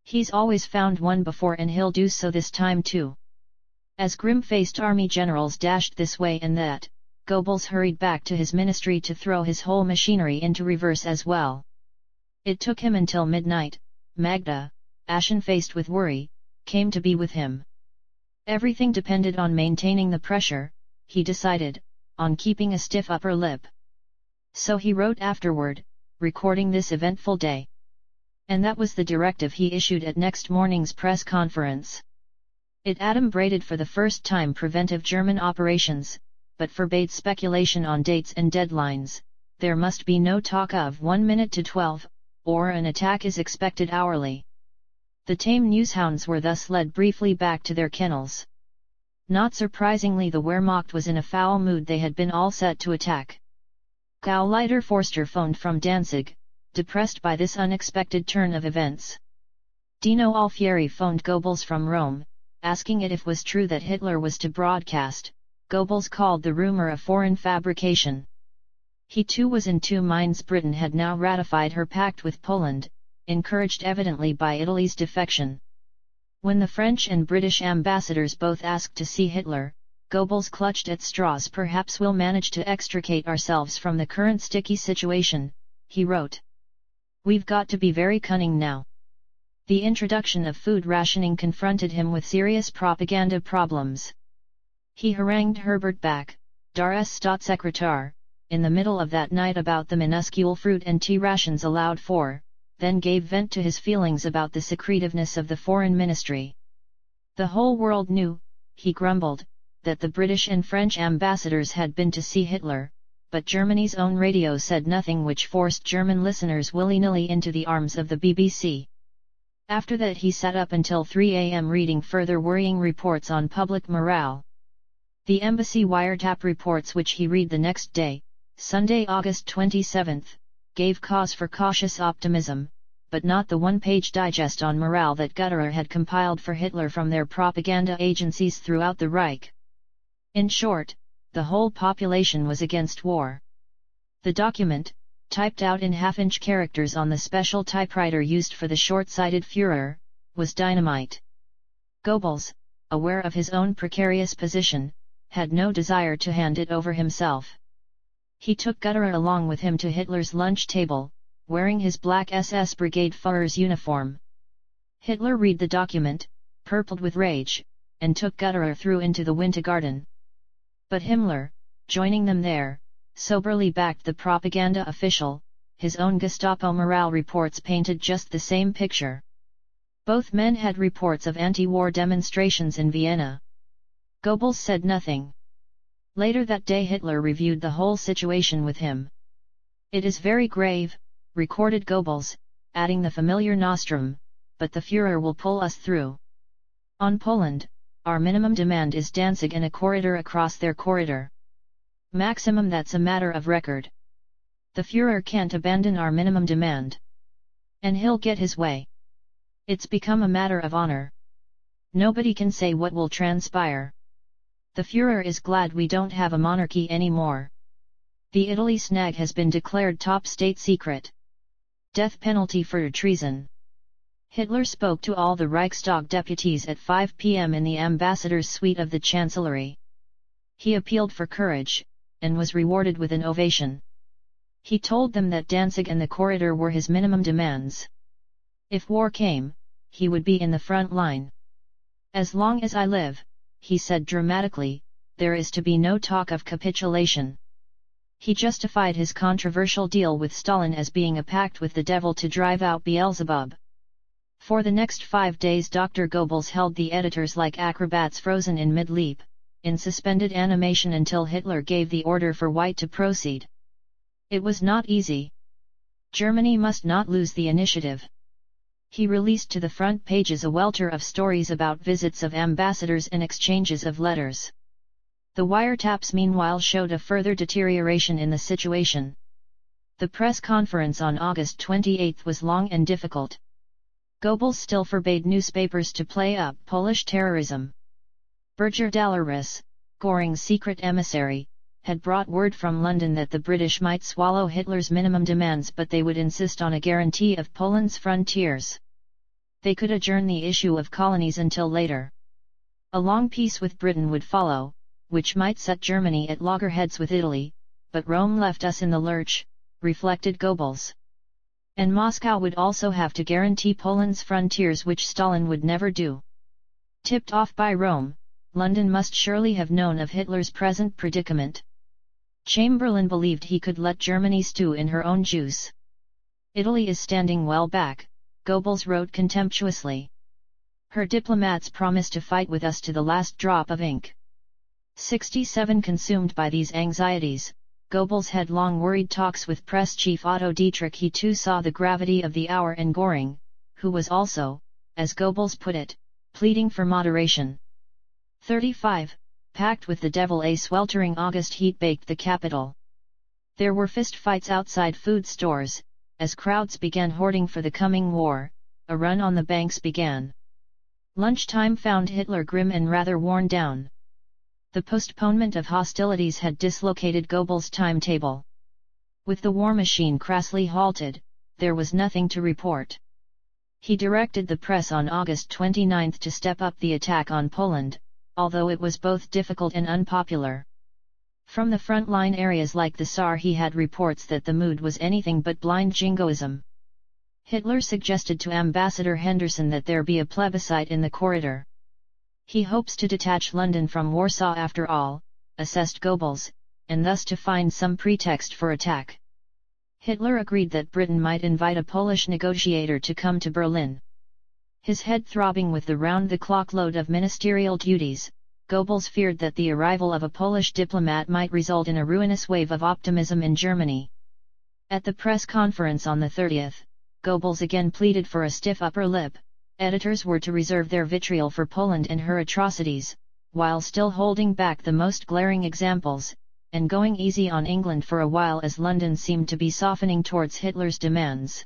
He's always found one before, and he'll do so this time too." As grim-faced army generals dashed this way and that, Goebbels hurried back to his ministry to throw his whole machinery into reverse as well. It took him until midnight. Magda, ashen-faced with worry, came to be with him. Everything depended on maintaining the pressure, he decided, on keeping a stiff upper lip. So he wrote afterward, recording this eventful day. And that was the directive he issued at next morning's press conference. It adumbrated for the first time preventive German operations, but forbade speculation on dates and deadlines. There must be no talk of 1 minute to 12, or an attack is expected hourly. The tame newshounds were thus led briefly back to their kennels. Not surprisingly, the Wehrmacht was in a foul mood. They had been all set to attack. Gauleiter Forster phoned from Danzig, depressed by this unexpected turn of events. Dino Alfieri phoned Goebbels from Rome, asking if it was true that Hitler was to broadcast. Goebbels called the rumor a foreign fabrication. He too was in two minds. Britain had now ratified her pact with Poland, encouraged evidently by Italy's defection. When the French and British ambassadors both asked to see Hitler, Goebbels clutched at straws. Perhaps we'll manage to extricate ourselves from the current sticky situation, he wrote. We've got to be very cunning now. The introduction of food rationing confronted him with serious propaganda problems. He harangued Herbert Back, Dar's Staatssekretär, in the middle of that night about the minuscule fruit and tea rations allowed for, then gave vent to his feelings about the secretiveness of the foreign ministry. The whole world knew, he grumbled, that the British and French ambassadors had been to see Hitler, but Germany's own radio said nothing, which forced German listeners willy-nilly into the arms of the BBC. After that he sat up until 3 a.m. reading further worrying reports on public morale. The embassy wiretap reports, which he read the next day, Sunday, August 27, gave cause for cautious optimism, but not the one-page digest on morale that Gutterer had compiled for Hitler from their propaganda agencies throughout the Reich. In short, the whole population was against war. The document, typed out in half-inch characters on the special typewriter used for the short-sighted Führer, was dynamite. Goebbels, aware of his own precarious position, had no desire to hand it over himself. He took Gutterer along with him to Hitler's lunch table, wearing his black SS Brigade Führer's uniform. Hitler read the document, purpled with rage, and took Gutterer through into the Wintergarten. But Himmler, joining them there, soberly backed the propaganda official. His own Gestapo morale reports painted just the same picture. Both men had reports of anti-war demonstrations in Vienna. Goebbels said nothing. Later that day Hitler reviewed the whole situation with him. It is very grave, recorded Goebbels, adding the familiar nostrum, but the Führer will pull us through. On Poland, our minimum demand is Danzig and a corridor across their corridor. Maximum, that's a matter of record. The Führer can't abandon our minimum demand. And he'll get his way. It's become a matter of honor. Nobody can say what will transpire. The Führer is glad we don't have a monarchy anymore. The Italy snag has been declared top state secret. Death penalty for treason. Hitler spoke to all the Reichstag deputies at 5 p.m. in the ambassador's suite of the Chancellery. He appealed for courage, and was rewarded with an ovation. He told them that Danzig and the corridor were his minimum demands. If war came, he would be in the front line. As long as I live, he said dramatically, there is to be no talk of capitulation. He justified his controversial deal with Stalin as being a pact with the devil to drive out Beelzebub. For the next 5 days Dr. Goebbels held the editors like acrobats frozen in mid-leap, in suspended animation until Hitler gave the order for White to proceed. It was not easy. Germany must not lose the initiative. He released to the front pages a welter of stories about visits of ambassadors and exchanges of letters. The wiretaps meanwhile showed a further deterioration in the situation. The press conference on August 28 was long and difficult. Goebbels still forbade newspapers to play up Polish terrorism. Birger Dahlerus, Göring's secret emissary, had brought word from London that the British might swallow Hitler's minimum demands, but they would insist on a guarantee of Poland's frontiers. They could adjourn the issue of colonies until later. A long peace with Britain would follow, which might set Germany at loggerheads with Italy, but Rome left us in the lurch, reflected Goebbels. And Moscow would also have to guarantee Poland's frontiers, which Stalin would never do. Tipped off by Rome, London must surely have known of Hitler's present predicament. Chamberlain believed he could let Germany stew in her own juice. Italy is standing well back, Goebbels wrote contemptuously. Her diplomats promised to fight with us to the last drop of ink. 67 Consumed by these anxieties, Goebbels had long worried talks with press chief Otto Dietrich. He too saw the gravity of the hour, and Göring, who was also, as Goebbels put it, pleading for moderation. 35. Packed with the devil. A sweltering August heat baked the capital. There were fistfights outside food stores, as crowds began hoarding for the coming war. A run on the banks began. Lunchtime found Hitler grim and rather worn down. The postponement of hostilities had dislocated Goebbels' timetable. With the war machine crassly halted, there was nothing to report. He directed the press on August 29 to step up the attack on Poland, although it was both difficult and unpopular. From the front-line areas like the Saar he had reports that the mood was anything but blind jingoism. Hitler suggested to Ambassador Henderson that there be a plebiscite in the corridor. He hopes to detach London from Warsaw after all, assessed Goebbels, and thus to find some pretext for attack. Hitler agreed that Britain might invite a Polish negotiator to come to Berlin. His head throbbing with the round-the-clock load of ministerial duties, Goebbels feared that the arrival of a Polish diplomat might result in a ruinous wave of optimism in Germany. At the press conference on the 30th, Goebbels again pleaded for a stiff upper lip. Editors were to reserve their vitriol for Poland and her atrocities, while still holding back the most glaring examples, and going easy on England for a while as London seemed to be softening towards Hitler's demands.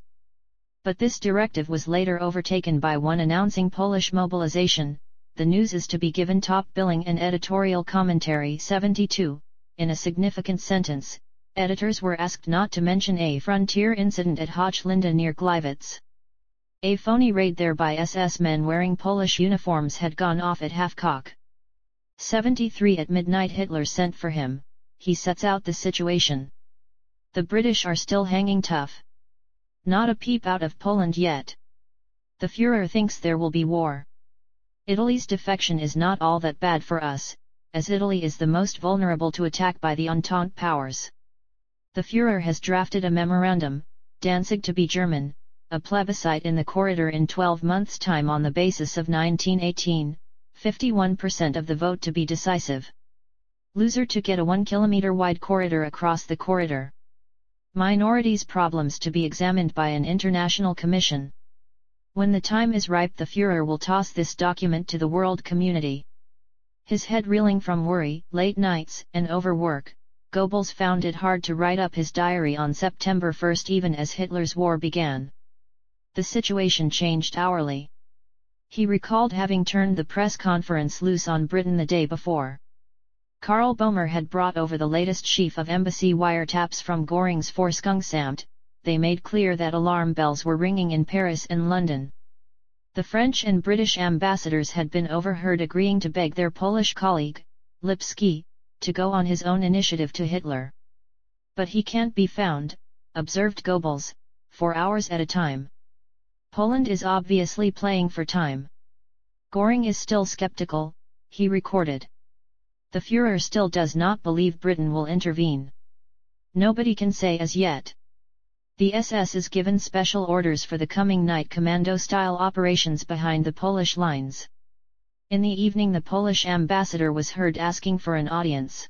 But this directive was later overtaken by one announcing Polish mobilization. The news is to be given top billing and editorial commentary. 72. In a significant sentence, editors were asked not to mention a frontier incident at Hochlinde near Gliwice. A phony raid there by SS men wearing Polish uniforms had gone off at half-cock. 73. At midnight Hitler sent for him. He sets out the situation. The British are still hanging tough. Not a peep out of Poland yet. The Führer thinks there will be war. Italy's defection is not all that bad for us, as Italy is the most vulnerable to attack by the Entente powers. The Führer has drafted a memorandum, Danzig to be German, a plebiscite in the corridor in 12 months' time on the basis of 1918, 51% of the vote to be decisive. Loser to get a 1-kilometer-wide corridor across the corridor. Minorities' problems to be examined by an international commission. When the time is ripe, the Führer will toss this document to the world community. His head reeling from worry, late nights, and overwork, Goebbels found it hard to write up his diary on September 1 even as Hitler's war began. The situation changed hourly. He recalled having turned the press conference loose on Britain the day before. Karl Boehmer had brought over the latest sheaf of embassy wiretaps from Göring's Forschungsamt. They made clear that alarm bells were ringing in Paris and London. The French and British ambassadors had been overheard agreeing to beg their Polish colleague, Lipski, to go on his own initiative to Hitler. But he can't be found, observed Goebbels, for hours at a time. Poland is obviously playing for time. Göring is still skeptical, he recorded. The Führer still does not believe Britain will intervene. Nobody can say as yet. The SS is given special orders for the coming night commando-style operations behind the Polish lines. In the evening the Polish ambassador was heard asking for an audience.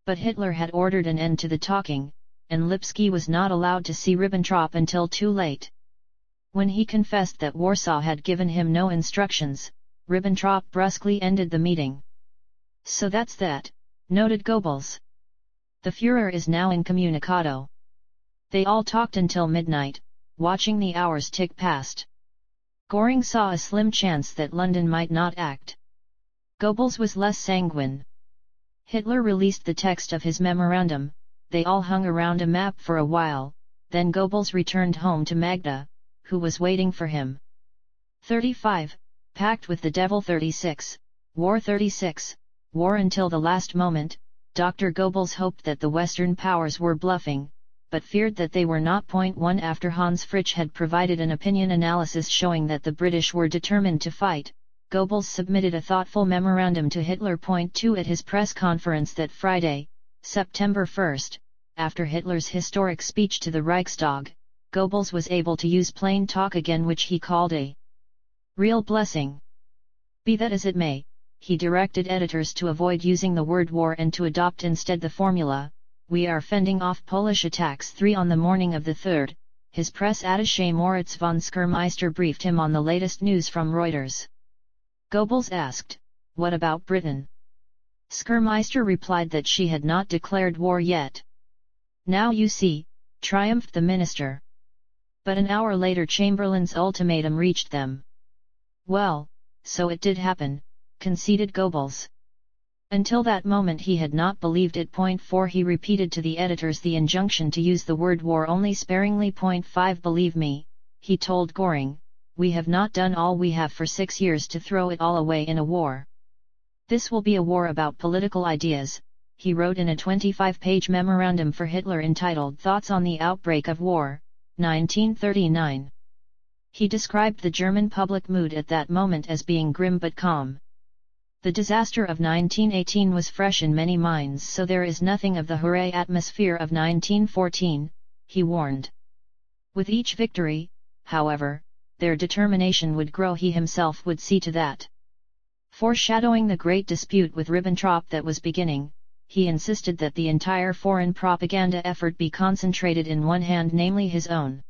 But Hitler had ordered an end to the talking, and Lipski was not allowed to see Ribbentrop until too late. When he confessed that Warsaw had given him no instructions, Ribbentrop brusquely ended the meeting. So that's that, noted Goebbels. The Führer is now incommunicado. They all talked until midnight, watching the hours tick past. Göring saw a slim chance that London might not act. Goebbels was less sanguine. Hitler released the text of his memorandum. They all hung around a map for a while, then Goebbels returned home to Magda, who was waiting for him. 35. Packed with the devil. 36. War. 36. War until the last moment. Dr. Goebbels hoped that the Western powers were bluffing, but feared that they were not. 1. After Hans Fritzsche had provided an opinion analysis showing that the British were determined to fight, Goebbels submitted a thoughtful memorandum to Hitler. 2. At his press conference that Friday, September 1, after Hitler's historic speech to the Reichstag, Goebbels was able to use plain talk again, which he called a real blessing. Be that as it may, he directed editors to avoid using the word war and to adopt instead the formula, "We are fending off Polish attacks." 3 On the morning of the 3rd, his press attaché Moritz von Schurmeister briefed him on the latest news from Reuters. Goebbels asked, "What about Britain?" Schurmeister replied that she had not declared war yet. "Now you see," triumphed the minister. But an hour later Chamberlain's ultimatum reached them. "Well, so it did happen," conceded Goebbels. Until that moment he had not believed it. 4 He repeated to the editors the injunction to use the word war only sparingly. 5 Believe me, he told Göring, we have not done all we have for 6 years to throw it all away in a war. This will be a war about political ideas, he wrote in a 25-page memorandum for Hitler entitled Thoughts on the Outbreak of War, 1939. He described the German public mood at that moment as being grim but calm. The disaster of 1918 was fresh in many minds, so there is nothing of the hooray atmosphere of 1914, he warned. With each victory, however, their determination would grow. He himself would see to that. Foreshadowing the great dispute with Ribbentrop that was beginning, he insisted that the entire foreign propaganda effort be concentrated in one hand, namely his own.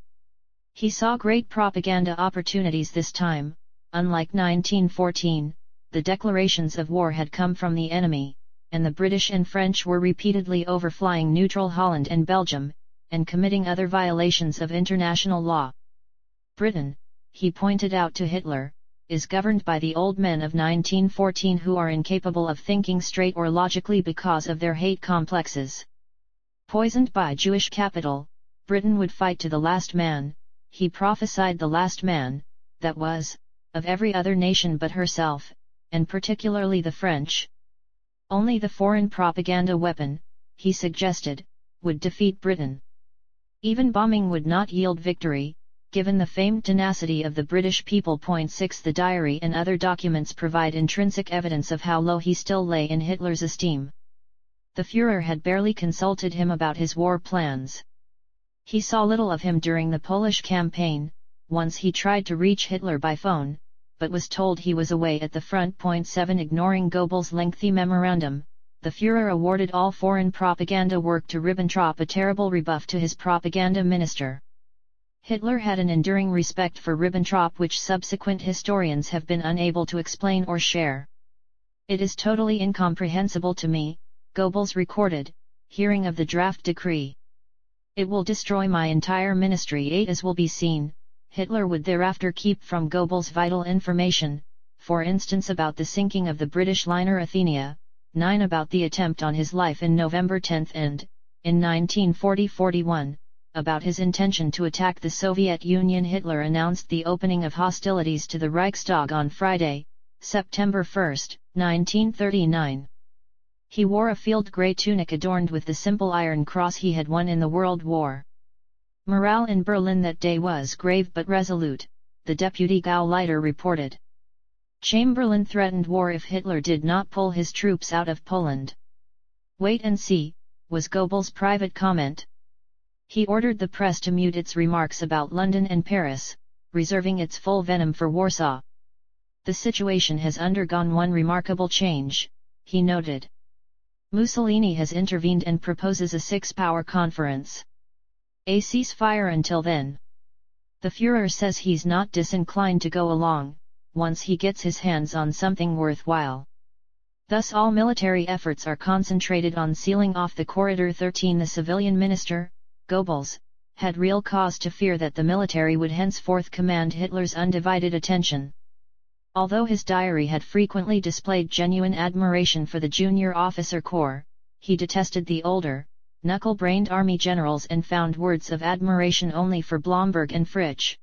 He saw great propaganda opportunities this time. Unlike 1914, the declarations of war had come from the enemy, and the British and French were repeatedly overflying neutral Holland and Belgium, and committing other violations of international law. Britain, he pointed out to Hitler, is governed by the old men of 1914 who are incapable of thinking straight or logically because of their hate complexes. Poisoned by Jewish capital, Britain would fight to the last man, he prophesied, the last man, that was, of every other nation but herself, and particularly the French. Only the foreign propaganda weapon, he suggested, would defeat Britain. Even bombing would not yield victory, given the famed tenacity of the British people. 6 The diary and other documents provide intrinsic evidence of how low he still lay in Hitler's esteem. The Führer had barely consulted him about his war plans. He saw little of him during the Polish campaign. Once he tried to reach Hitler by phone, but was told he was away at the front. 7 Ignoring Goebbels' lengthy memorandum, the Führer awarded all foreign propaganda work to Ribbentrop, a terrible rebuff to his propaganda minister. Hitler had an enduring respect for Ribbentrop which subsequent historians have been unable to explain or share. "It is totally incomprehensible to me," Goebbels recorded, hearing of the draft decree. "It will destroy my entire ministry." 8 As will be seen, Hitler would thereafter keep from Goebbels vital information, for instance about the sinking of the British liner Athenia, 9 about the attempt on his life in November 10 and, in 1940-41, about his intention to attack the Soviet Union. Hitler announced the opening of hostilities to the Reichstag on Friday, September 1, 1939. He wore a field grey tunic adorned with the simple Iron Cross he had won in the World War. Morale in Berlin that day was grave but resolute, the deputy Gauleiter reported. Chamberlain threatened war if Hitler did not pull his troops out of Poland. "Wait and see," was Goebbels' private comment. He ordered the press to mute its remarks about London and Paris, reserving its full venom for Warsaw. "The situation has undergone one remarkable change," he noted. "Mussolini has intervened and proposes a six-power conference. A ceasefire until then. The Führer says he's not disinclined to go along, once he gets his hands on something worthwhile. Thus all military efforts are concentrated on sealing off the Corridor 13. The civilian minister, Goebbels, had real cause to fear that the military would henceforth command Hitler's undivided attention. Although his diary had frequently displayed genuine admiration for the junior officer corps, he detested the older, knuckle-brained army generals and found words of admiration only for Blomberg and Fritsch.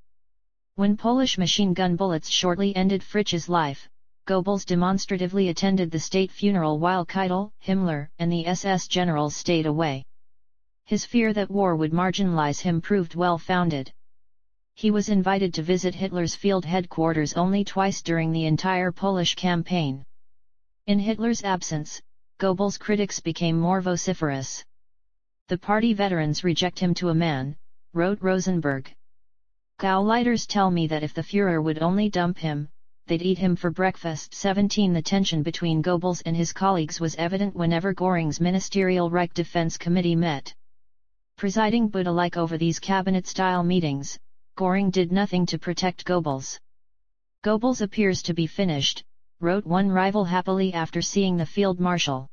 When Polish machine gun bullets shortly ended Fritsch's life, Goebbels demonstratively attended the state funeral while Keitel, Himmler, and the SS generals stayed away. His fear that war would marginalize him proved well-founded. He was invited to visit Hitler's field headquarters only twice during the entire Polish campaign. In Hitler's absence, Goebbels' critics became more vociferous. "The party veterans reject him to a man," wrote Rosenberg. "Gauleiters tell me that if the Führer would only dump him, they'd eat him for breakfast. 17 The tension between Goebbels and his colleagues was evident whenever Göring's Ministerial Reich Defense Committee met. Presiding Buddha-like over these cabinet-style meetings, Göring did nothing to protect Goebbels. "Goebbels appears to be finished," wrote one rival happily after seeing the field marshal.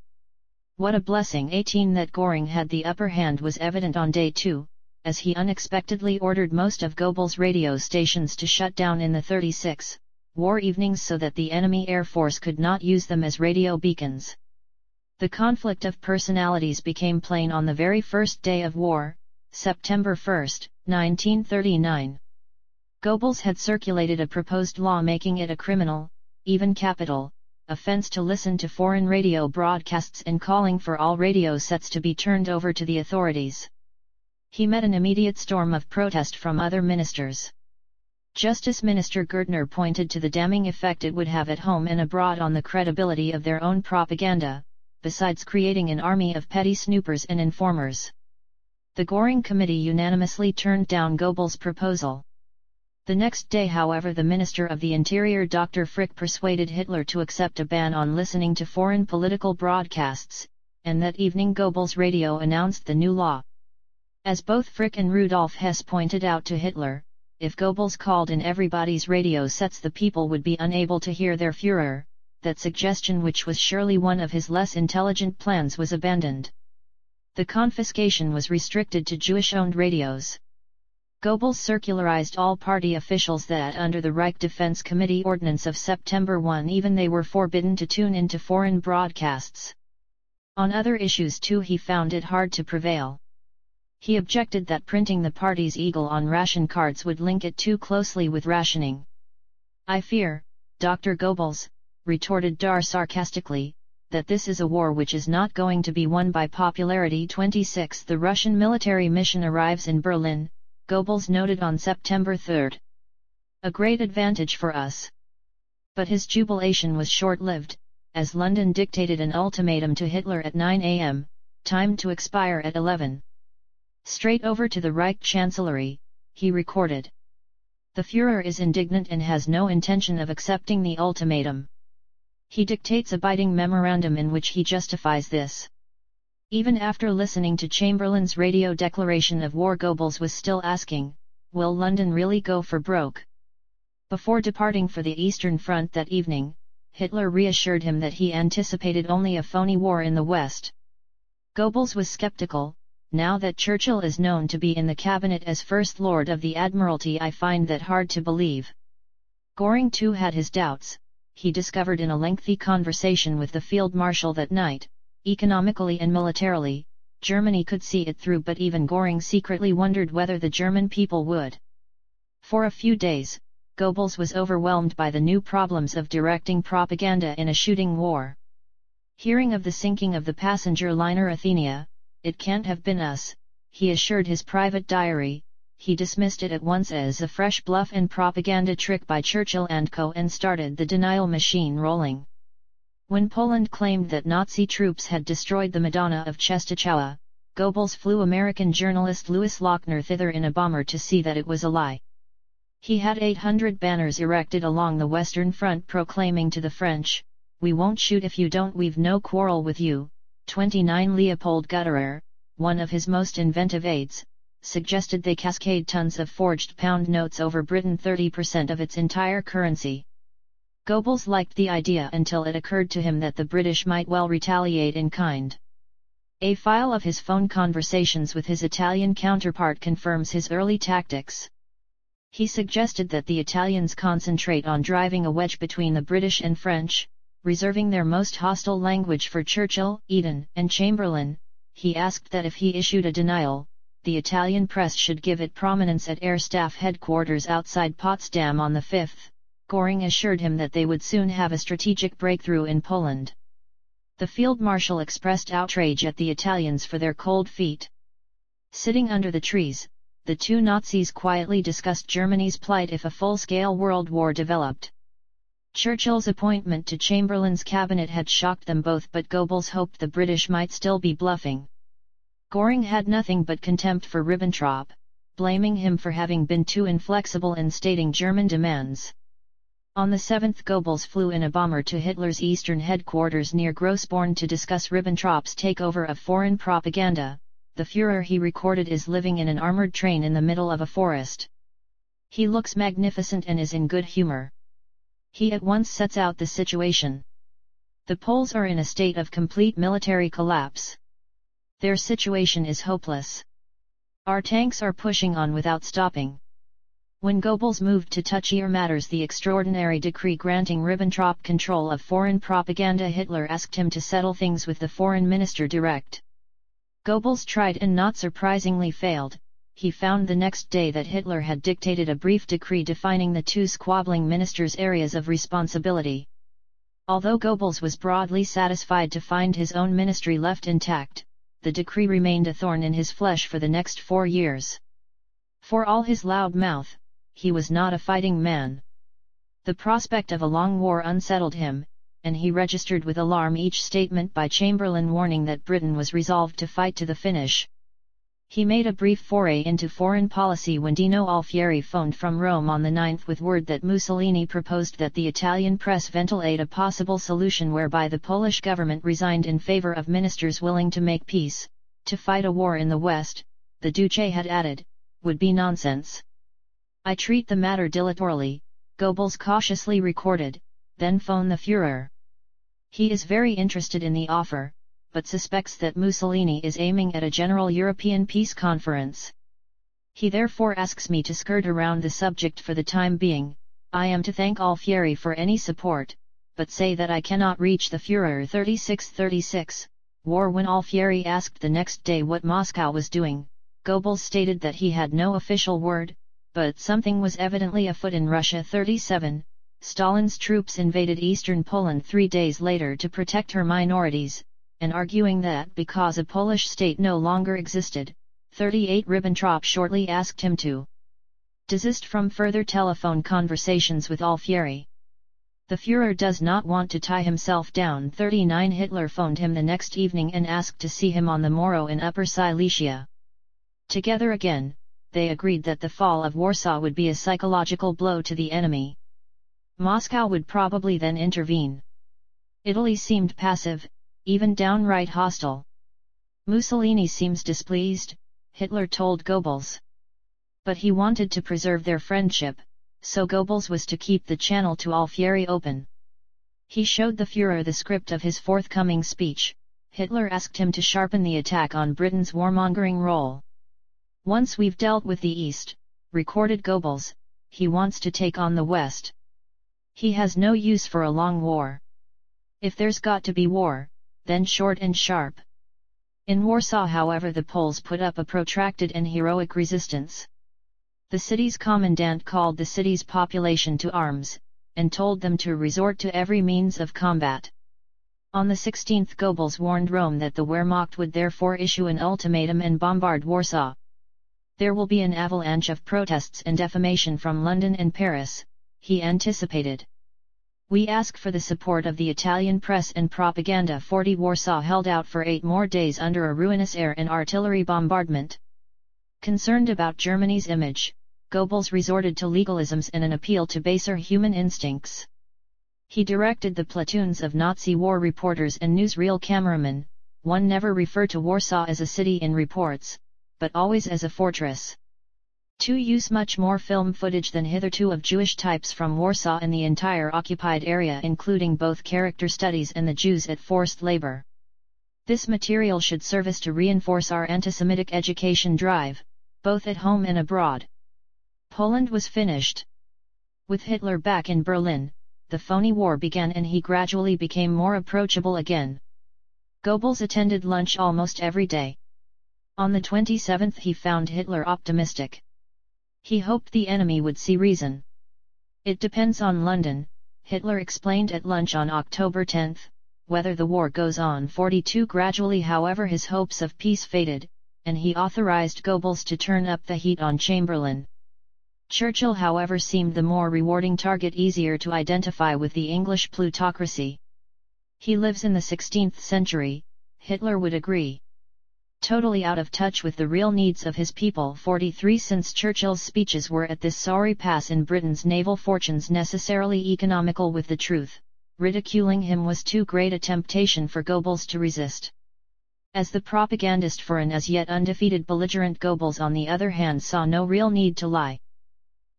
What a blessing! 18 That Göring had the upper hand was evident on day 2, as he unexpectedly ordered most of Goebbels' radio stations to shut down in the 36 war evenings so that the enemy air force could not use them as radio beacons. The conflict of personalities became plain on the very first day of war, September 1, 1939. Goebbels had circulated a proposed law making it a criminal, even capital, offense to listen to foreign radio broadcasts and calling for all radio sets to be turned over to the authorities. He met an immediate storm of protest from other ministers. Justice Minister Gertner pointed to the damning effect it would have at home and abroad on the credibility of their own propaganda, besides creating an army of petty snoopers and informers. The Göring Committee unanimously turned down Goebbels' proposal. The next day, however, the Minister of the Interior Dr. Frick persuaded Hitler to accept a ban on listening to foreign political broadcasts, and that evening Goebbels' radio announced the new law. As both Frick and Rudolf Hess pointed out to Hitler, if Goebbels called in everybody's radio sets, the people would be unable to hear their Führer. That suggestion, which was surely one of his less intelligent plans, was abandoned. The confiscation was restricted to Jewish-owned radios. Goebbels circularized all party officials that under the Reich Defense Committee Ordinance of September 1 even they were forbidden to tune into foreign broadcasts. On other issues too he found it hard to prevail. He objected that printing the party's eagle on ration cards would link it too closely with rationing. "I fear, Dr. Goebbels," retorted Dar sarcastically, "that this is a war which is not going to be won by popularity." 26 The Russian military mission arrives in Berlin, Goebbels noted on September 3. "A great advantage for us." But his jubilation was short-lived, as London dictated an ultimatum to Hitler at 9 a.m., timed to expire at 11. Straight over to the Reich Chancellery, he recorded. "The Führer is indignant and has no intention of accepting the ultimatum. He dictates a biting memorandum in which he justifies this." Even after listening to Chamberlain's radio declaration of war, Goebbels was still asking, "Will London really go for broke?" Before departing for the Eastern Front that evening, Hitler reassured him that he anticipated only a phony war in the West. Goebbels was skeptical. "Now that Churchill is known to be in the cabinet as First Lord of the Admiralty, I find that hard to believe." Göring too had his doubts. He discovered in a lengthy conversation with the Field Marshal that night, economically and militarily, Germany could see it through, but even Göring secretly wondered whether the German people would. For a few days, Goebbels was overwhelmed by the new problems of directing propaganda in a shooting war. Hearing of the sinking of the passenger liner Athenia, "It can't have been us," he assured his private diary. He dismissed it at once as a fresh bluff and propaganda trick by Churchill and co. and started the denial machine rolling. When Poland claimed that Nazi troops had destroyed the Madonna of Czestochowa, Goebbels flew American journalist Louis Lochner thither in a bomber to see that it was a lie. He had 800 banners erected along the Western Front proclaiming to the French, "We won't shoot if you don't, we've no quarrel with you." 29 Leopold Gutterer, one of his most inventive aides, suggested they cascade tons of forged pound notes over Britain, 30% of its entire currency. Goebbels liked the idea until it occurred to him that the British might well retaliate in kind. A file of his phone conversations with his Italian counterpart confirms his early tactics. He suggested that the Italians concentrate on driving a wedge between the British and French, reserving their most hostile language for Churchill, Eden, and Chamberlain. He asked that if he issued a denial, the Italian press should give it prominence at Air Staff headquarters outside Potsdam on the 5th. Göring assured him that they would soon have a strategic breakthrough in Poland. The Field Marshal expressed outrage at the Italians for their cold feet. Sitting under the trees, the two Nazis quietly discussed Germany's plight if a full-scale world war developed. Churchill's appointment to Chamberlain's cabinet had shocked them both, but Goebbels hoped the British might still be bluffing. Göring had nothing but contempt for Ribbentrop, blaming him for having been too inflexible in stating German demands. On the 7th, Goebbels flew in a bomber to Hitler's eastern headquarters near Grossborn to discuss Ribbentrop's takeover of foreign propaganda. The Führer, he recorded, is living in an armored train in the middle of a forest. He looks magnificent and is in good humor. He at once sets out the situation. The Poles are in a state of complete military collapse. Their situation is hopeless. Our tanks are pushing on without stopping. When Goebbels moved to touchier matters, the extraordinary decree granting Ribbentrop control of foreign propaganda, Hitler asked him to settle things with the foreign minister direct. Goebbels tried and not surprisingly failed. He found the next day that Hitler had dictated a brief decree defining the two squabbling ministers' areas of responsibility. Although Goebbels was broadly satisfied to find his own ministry left intact, the decree remained a thorn in his flesh for the next 4 years. For all his loud mouth, he was not a fighting man. The prospect of a long war unsettled him, and he registered with alarm each statement by Chamberlain warning that Britain was resolved to fight to the finish. He made a brief foray into foreign policy when Dino Alfieri phoned from Rome on the 9th with word that Mussolini proposed that the Italian press ventilate a possible solution whereby the Polish government resigned in favor of ministers willing to make peace. To fight a war in the West, the Duce had added, would be nonsense. I treat the matter dilatorily, Goebbels cautiously recorded, then phone the Führer. He is very interested in the offer, but suspects that Mussolini is aiming at a general European peace conference. He therefore asks me to skirt around the subject for the time being. I am to thank Alfieri for any support, but say that I cannot reach the Führer. 36 War. When Alfieri asked the next day what Moscow was doing, Goebbels stated that he had no official word, but something was evidently afoot in Russia. 37 Stalin's troops invaded eastern Poland 3 days later to protect her minorities, and arguing that because a Polish state no longer existed, 38 Ribbentrop shortly asked him to desist from further telephone conversations with Alfieri. The Führer does not want to tie himself down. 39 Hitler phoned him the next evening and asked to see him on the morrow in Upper Silesia. Together again, they agreed that the fall of Warsaw would be a psychological blow to the enemy. Moscow would probably then intervene. Italy seemed passive, even downright hostile. Mussolini seems displeased, Hitler told Goebbels. But he wanted to preserve their friendship, so Goebbels was to keep the channel to Alfieri open. He showed the Führer the script of his forthcoming speech. Hitler asked him to sharpen the attack on Britain's warmongering role. Once we've dealt with the East, recorded Goebbels, he wants to take on the West. He has no use for a long war. If there's got to be war, then short and sharp. In Warsaw, however, the Poles put up a protracted and heroic resistance. The city's commandant called the city's population to arms, and told them to resort to every means of combat. On the 16th, Goebbels warned Rome that the Wehrmacht would therefore issue an ultimatum and bombard Warsaw. There will be an avalanche of protests and defamation from London and Paris, he anticipated. We ask for the support of the Italian press and propaganda. 40 Warsaw held out for 8 more days under a ruinous air and artillery bombardment. Concerned about Germany's image, Goebbels resorted to legalisms and an appeal to baser human instincts. He directed the platoons of Nazi war reporters and newsreel cameramen, one never refer to Warsaw as a city in reports, but always as a fortress. 2. Use much more film footage than hitherto of Jewish types from Warsaw and the entire occupied area, including both character studies and the Jews at forced labor. This material should serve us to reinforce our anti-Semitic education drive, both at home and abroad. Poland was finished. With Hitler back in Berlin, the phony war began and he gradually became more approachable again. Goebbels attended lunch almost every day. On the 27th he found Hitler optimistic. He hoped the enemy would see reason. It depends on London, Hitler explained at lunch on October 10, whether the war goes on. 42 Gradually, however, his hopes of peace faded, and he authorized Goebbels to turn up the heat on Chamberlain. Churchill, however, seemed the more rewarding target, easier to identify with the English plutocracy. He lives in the 16th century, Hitler would agree. totally out of touch with the real needs of his people. 43 Since Churchill's speeches were at this sorry pass in Britain's naval fortunes necessarily economical with the truth, ridiculing him was too great a temptation for Goebbels to resist. As the propagandist for an as yet undefeated belligerent, Goebbels on the other hand saw no real need to lie.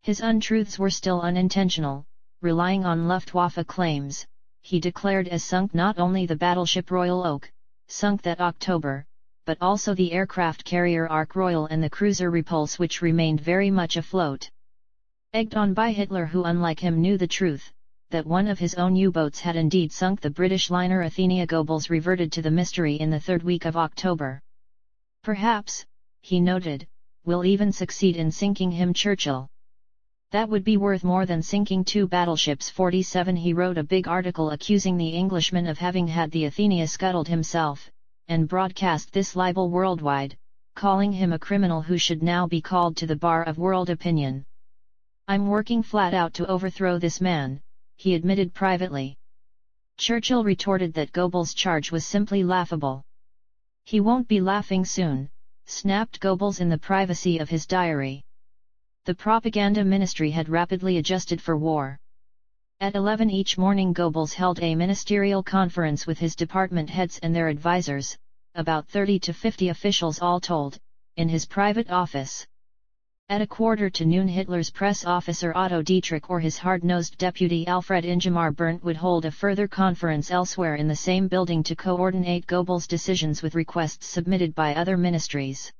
His untruths were still unintentional, relying on Luftwaffe claims. He declared as sunk not only the battleship Royal Oak, sunk that October, but also the aircraft carrier Ark Royal and the cruiser Repulse, which remained very much afloat. Egged on by Hitler, who unlike him knew the truth, that one of his own U-boats had indeed sunk the British liner Athenia, Goebbels reverted to the mystery in the third week of October. Perhaps, he noted, we'll even succeed in sinking him, Churchill. That would be worth more than sinking 2 battleships. 47 He wrote a big article accusing the Englishman of having had the Athenia scuttled himself, and broadcast this libel worldwide, calling him a criminal who should now be called to the bar of world opinion. I'm working flat out to overthrow this man, he admitted privately. Churchill retorted that Goebbels' charge was simply laughable. He won't be laughing soon, snapped Goebbels in the privacy of his diary. The propaganda ministry had rapidly adjusted for war. At 11 each morning Goebbels held a ministerial conference with his department heads and their advisors, about 30 to 50 officials all told, in his private office. At 1:15 noon Hitler's press officer Otto Dietrich or his hard-nosed deputy Alfred Ingemar Berndt would hold a further conference elsewhere in the same building to coordinate Goebbels' decisions with requests submitted by other ministries.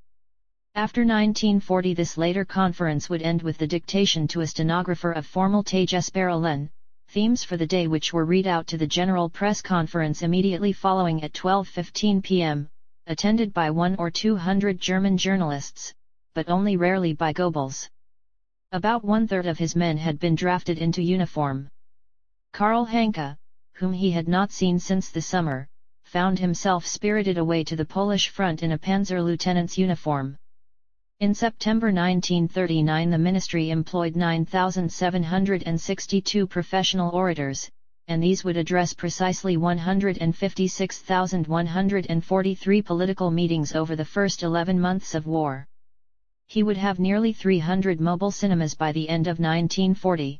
After 1940 this later conference would end with the dictation to a stenographer of formal Tagesparollen, themes for the day, which were read out to the general press conference immediately following at 12:15 p.m., attended by 100 or 200 German journalists, but only rarely by Goebbels. About 1/3 of his men had been drafted into uniform. Karl Hanke, whom he had not seen since the summer, found himself spirited away to the Polish front in a panzer lieutenant's uniform. In September 1939 the ministry employed 9,762 professional orators, and these would address precisely 156,143 political meetings over the first 11 months of war. He would have nearly 300 mobile cinemas by the end of 1940.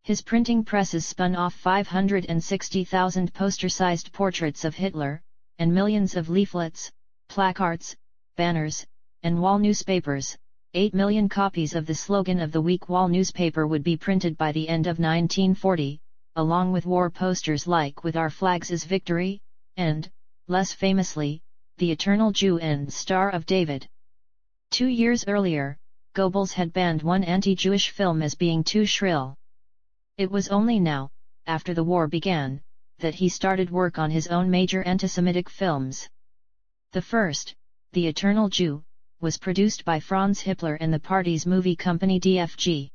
His printing presses spun off 560,000 poster-sized portraits of Hitler, and millions of leaflets, placards, banners, and wall newspapers. 8 million copies of the slogan of the week wall newspaper would be printed by the end of 1940, along with war posters like "With Our Flags is Victory," and, less famously, "The Eternal Jew" and "Star of David." 2 years earlier, Goebbels had banned one anti-Jewish film as being too shrill. It was only now, after the war began, that he started work on his own major anti-Semitic films. The first, "The Eternal Jew," was produced by Franz Hippler and the party's movie company DFG.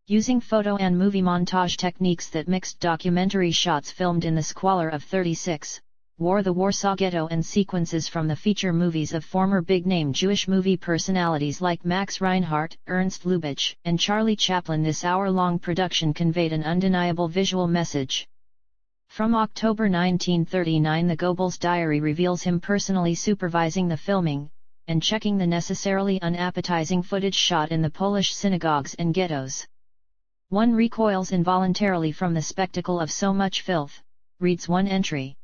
Using photo and movie montage techniques that mixed documentary shots filmed in the squalor of 36, war, the Warsaw Ghetto, and sequences from the feature movies of former big-name Jewish movie personalities like Max Reinhardt, Ernst Lubitsch, and Charlie Chaplin, this hour-long production conveyed an undeniable visual message. From October 1939 the Goebbels diary reveals him personally supervising the filming, and checking the necessarily unappetizing footage shot in the Polish synagogues and ghettos. "One recoils involuntarily from the spectacle of so much filth," reads one entry.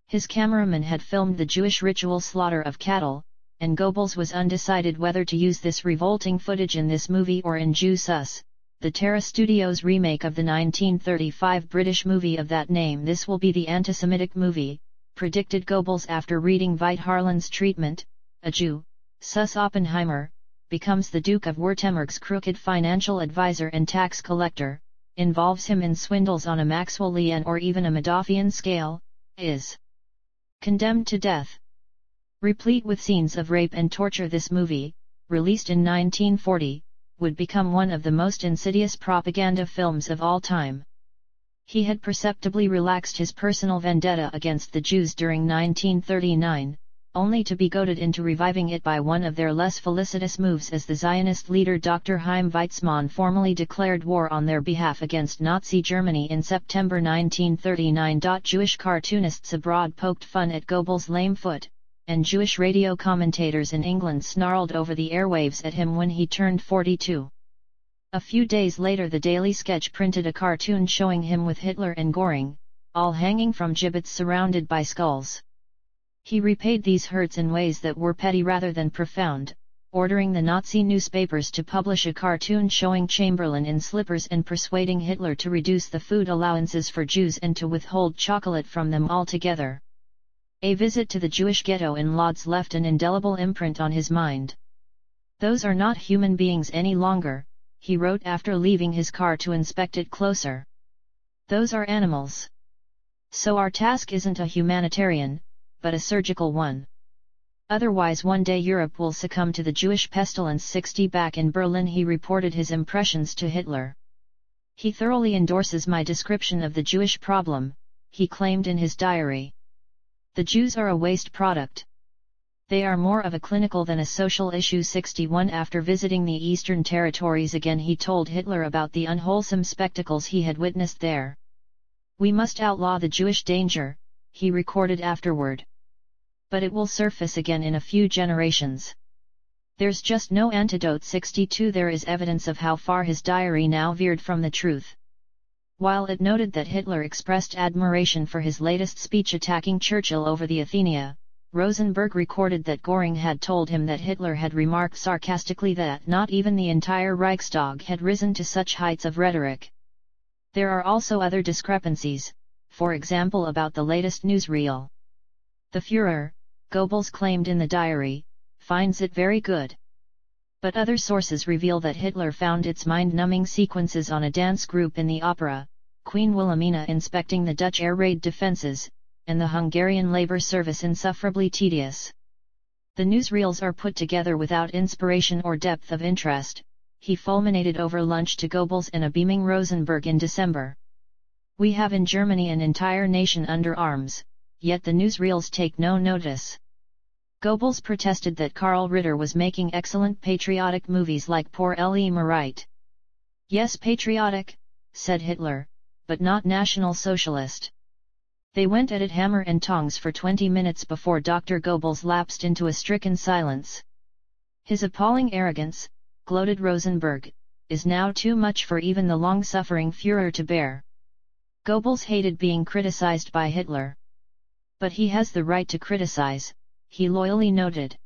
His cameraman had filmed the Jewish ritual slaughter of cattle, and Goebbels was undecided whether to use this revolting footage in this movie or in Jew Sus, the Terra Studios remake of the 1935 British movie of that name. "This will be the anti-Semitic movie," predicted Goebbels after reading Veit Harlan's treatment. A Jew, Sus Oppenheimer, becomes the Duke of Württemberg's crooked financial advisor and tax collector, involves him in swindles on a Maxwellian or even a Madoffian scale, is condemned to death. Replete with scenes of rape and torture, this movie, released in 1940, would become one of the most insidious propaganda films of all time. He had perceptibly relaxed his personal vendetta against the Jews during 1939, only to be goaded into reviving it by one of their less felicitous moves as the Zionist leader Dr. Chaim Weizmann formally declared war on their behalf against Nazi Germany in September 1939. Jewish cartoonists abroad poked fun at Goebbels' lame foot, and Jewish radio commentators in England snarled over the airwaves at him when he turned 42. A few days later the Daily Sketch printed a cartoon showing him with Hitler and Göring, all hanging from gibbets surrounded by skulls. He repaid these hurts in ways that were petty rather than profound, ordering the Nazi newspapers to publish a cartoon showing Chamberlain in slippers and persuading Hitler to reduce the food allowances for Jews and to withhold chocolate from them altogether. A visit to the Jewish ghetto in Lodz left an indelible imprint on his mind. "Those are not human beings any longer," he wrote after leaving his car to inspect it closer. "Those are animals. So our task isn't a humanitarian, but a surgical one. Otherwise one day Europe will succumb to the Jewish pestilence." 60 Back in Berlin he reported his impressions to Hitler. "He thoroughly endorses my description of the Jewish problem," he claimed in his diary. "The Jews are a waste product. They are more of a clinical than a social issue." 61 After visiting the Eastern Territories again he told Hitler about the unwholesome spectacles he had witnessed there. "We must outlaw the Jewish danger," he recorded afterward. "But it will surface again in a few generations. There's just no antidote." 62 There is evidence of how far his diary now veered from the truth. While it noted that Hitler expressed admiration for his latest speech attacking Churchill over the Athenia, Rosenberg recorded that Göring had told him that Hitler had remarked sarcastically that not even the entire Reichstag had risen to such heights of rhetoric. There are also other discrepancies, for example about the latest newsreel. "The Führer," Goebbels claimed in the diary, "finds it very good." But other sources reveal that Hitler found its mind-numbing sequences on a dance group in the opera, Queen Wilhelmina inspecting the Dutch air raid defences, and the Hungarian labor service insufferably tedious. The newsreels are put together without inspiration or depth of interest, he fulminated over lunch to Goebbels and a beaming Rosenberg in December. "We have in Germany an entire nation under arms, yet the newsreels take no notice." Goebbels protested that Karl Ritter was making excellent patriotic movies like Pour le Mérite. "Yes, patriotic," said Hitler, "but not National Socialist." They went at it hammer and tongs for 20 minutes before Dr. Goebbels lapsed into a stricken silence. "His appalling arrogance," gloated Rosenberg, "is now too much for even the long-suffering Führer to bear." Goebbels hated being criticized by Hitler. "But he has the right to criticize," he loyally noted.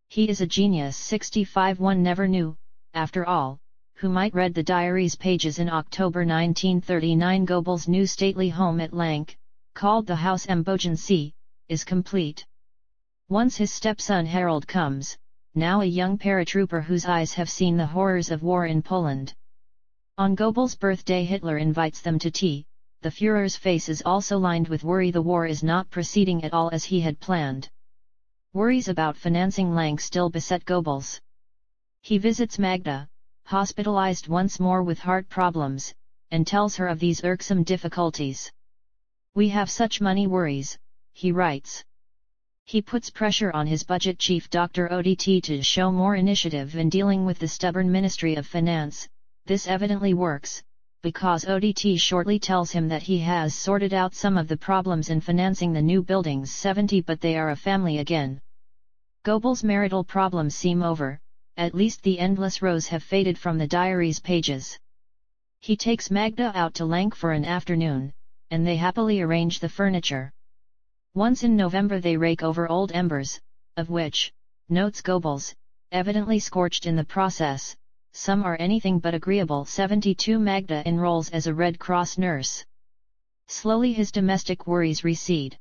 "He is a genius." 65 One never knew, after all, who might read the diary's pages in October 1939. Goebbels' new stately home at Lank, called the Haus am Bodensee, is complete. Once his stepson Harold comes, now a young paratrooper whose eyes have seen the horrors of war in Poland. On Goebbels' birthday Hitler invites them to tea. The Führer's face is also lined with worry. The war is not proceeding at all as he had planned. Worries about financing Lank still beset Goebbels. He visits Magda, hospitalized once more with heart problems, and tells her of these irksome difficulties. "We have such money worries," he writes. He puts pressure on his budget chief Dr. Odt to show more initiative in dealing with the stubborn Ministry of Finance. This evidently works, because Odt shortly tells him that he has sorted out some of the problems in financing the new buildings. 70 But they are a family again. Goebbels' marital problems seem over, at least the endless rows have faded from the diary's pages. He takes Magda out to Lank for an afternoon, and they happily arrange the furniture. Once in November they rake over old embers, of which, notes Goebbels, evidently scorched in the process, some are anything but agreeable. 72 Magda enrolls as a Red Cross nurse. Slowly his domestic worries recede.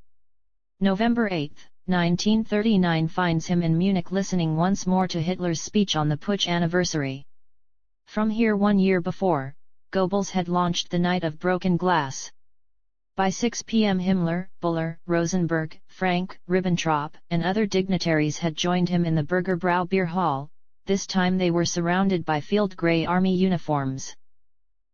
November 8, 1939 finds him in Munich listening once more to Hitler's speech on the Putsch anniversary. From here 1 year before, Goebbels had launched the Night of Broken Glass. By 6 p.m. Himmler, Buller, Rosenberg, Frank, Ribbentrop, and other dignitaries had joined him in the Burger Brau beer hall. This time they were surrounded by field grey army uniforms.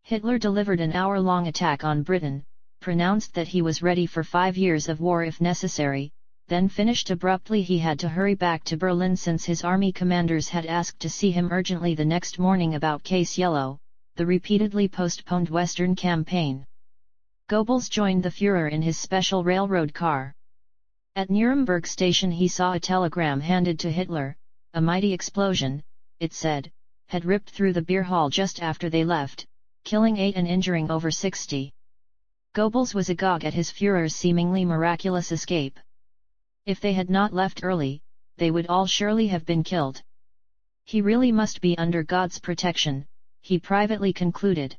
Hitler delivered an hour-long attack on Britain, pronounced that he was ready for 5 years of war if necessary, then finished abruptly he had to hurry back to Berlin since his army commanders had asked to see him urgently the next morning about Case Yellow, the repeatedly postponed Western campaign. Goebbels joined the Führer in his special railroad car. At Nuremberg station he saw a telegram handed to Hitler. A mighty explosion, it said, had ripped through the beer hall just after they left, killing 8 and injuring over 60. Goebbels was agog at his Führer's seemingly miraculous escape. If they had not left early, they would all surely have been killed. He really must be under God's protection, he privately concluded.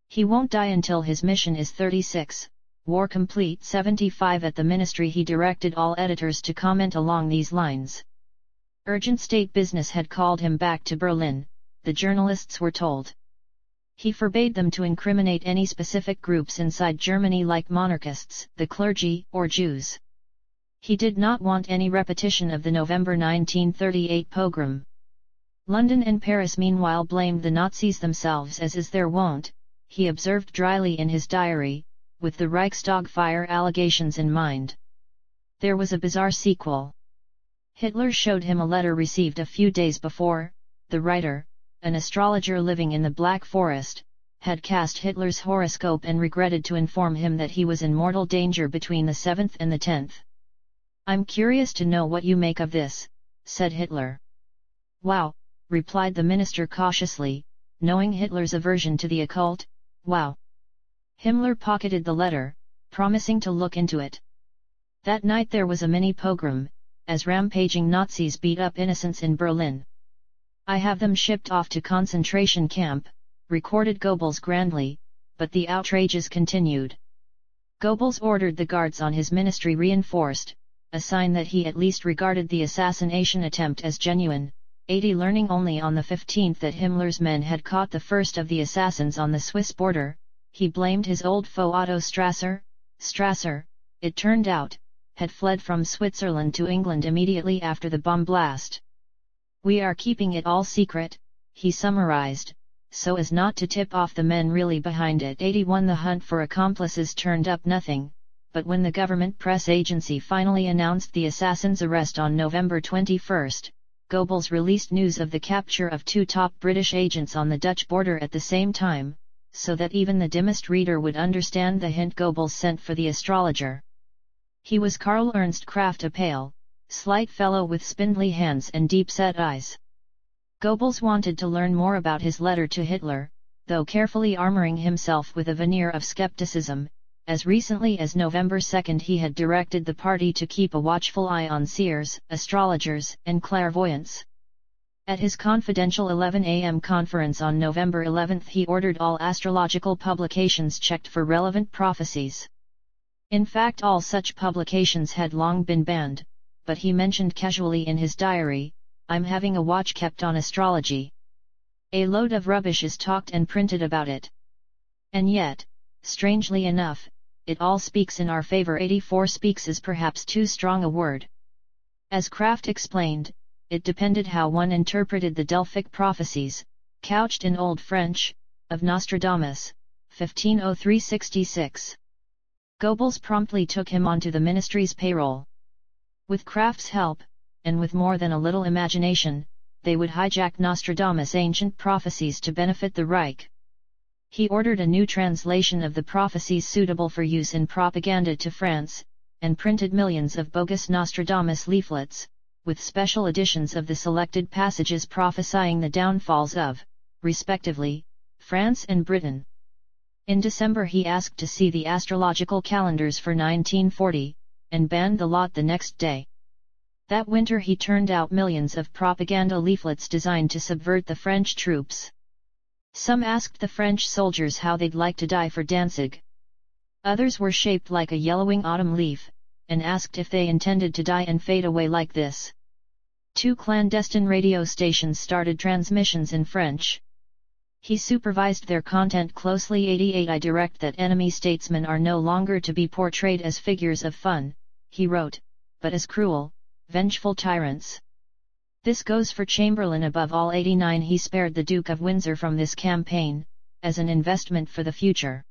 He won't die until his mission is 36, war complete 75. At the ministry he directed all editors to comment along these lines. Urgent state business had called him back to Berlin, the journalists were told. He forbade them to incriminate any specific groups inside Germany like monarchists, the clergy, or Jews. He did not want any repetition of the November 1938 pogrom. London and Paris meanwhile blamed the Nazis themselves, as is their wont, he observed dryly in his diary, with the Reichstag fire allegations in mind. There was a bizarre sequel. Hitler showed him a letter received a few days before. The writer, an astrologer living in the Black Forest, had cast Hitler's horoscope and regretted to inform him that he was in mortal danger between the 7th and the 10th. "I'm curious to know what you make of this," said Hitler. "Wow," replied the minister cautiously, knowing Hitler's aversion to the occult. "Wow." Himmler pocketed the letter, promising to look into it. That night there was a mini-pogrom, as rampaging Nazis beat up innocents in Berlin. "I have them shipped off to concentration camp," recorded Goebbels grandly, but the outrages continued. Goebbels ordered the guards on his ministry reinforced, a sign that he at least regarded the assassination attempt as genuine. 80 learning only on the 15th that Himmler's men had caught the first of the assassins on the Swiss border, he blamed his old foe Otto Strasser. Strasser, it turned out, had fled from Switzerland to England immediately after the bomb blast. "We are keeping it all secret," he summarized, so as not to tip off the men really behind it. 81 The hunt for accomplices turned up nothing, but when the government press agency finally announced the assassin's arrest on November 21, Goebbels released news of the capture of 2 top British agents on the Dutch border at the same time, so that even the dimmest reader would understand the hint Goebbels sent for the astrologer. He was Karl Ernst Kraft, a pale, slight fellow with spindly hands and deep-set eyes. Goebbels wanted to learn more about his letter to Hitler, though carefully armoring himself with a veneer of skepticism. As recently as November 2 he had directed the party to keep a watchful eye on seers, astrologers, and clairvoyants. At his confidential 11 a.m. conference on November 11 he ordered all astrological publications checked for relevant prophecies. In fact, all such publications had long been banned, but he mentioned casually in his diary, "I'm having a watch kept on astrology." A load of rubbish is talked and printed about it. And yet, strangely enough, it all speaks in our favor. 84 Speaks is perhaps too strong a word. As Kraft explained, it depended how one interpreted the Delphic prophecies, couched in Old French, of Nostradamus, 1503-66. Goebbels promptly took him onto the ministry's payroll. With Kraft's help, and with more than a little imagination, they would hijack Nostradamus' ancient prophecies to benefit the Reich. He ordered a new translation of the prophecies suitable for use in propaganda to France, and printed millions of bogus Nostradamus leaflets, with special editions of the selected passages prophesying the downfalls of, respectively, France and Britain. In December he asked to see the astrological calendars for 1940, and banned the lot the next day. That winter he turned out millions of propaganda leaflets designed to subvert the French troops. Some asked the French soldiers how they'd like to die for Danzig. Others were shaped like a yellowing autumn leaf, and asked if they intended to die and fade away like this. 2 clandestine radio stations started transmissions in French. He supervised their content closely. 88 I direct that enemy statesmen are no longer to be portrayed as figures of fun, he wrote, but as cruel, vengeful tyrants. This goes for Chamberlain above all. 89 He spared the Duke of Windsor from this campaign, as an investment for the future.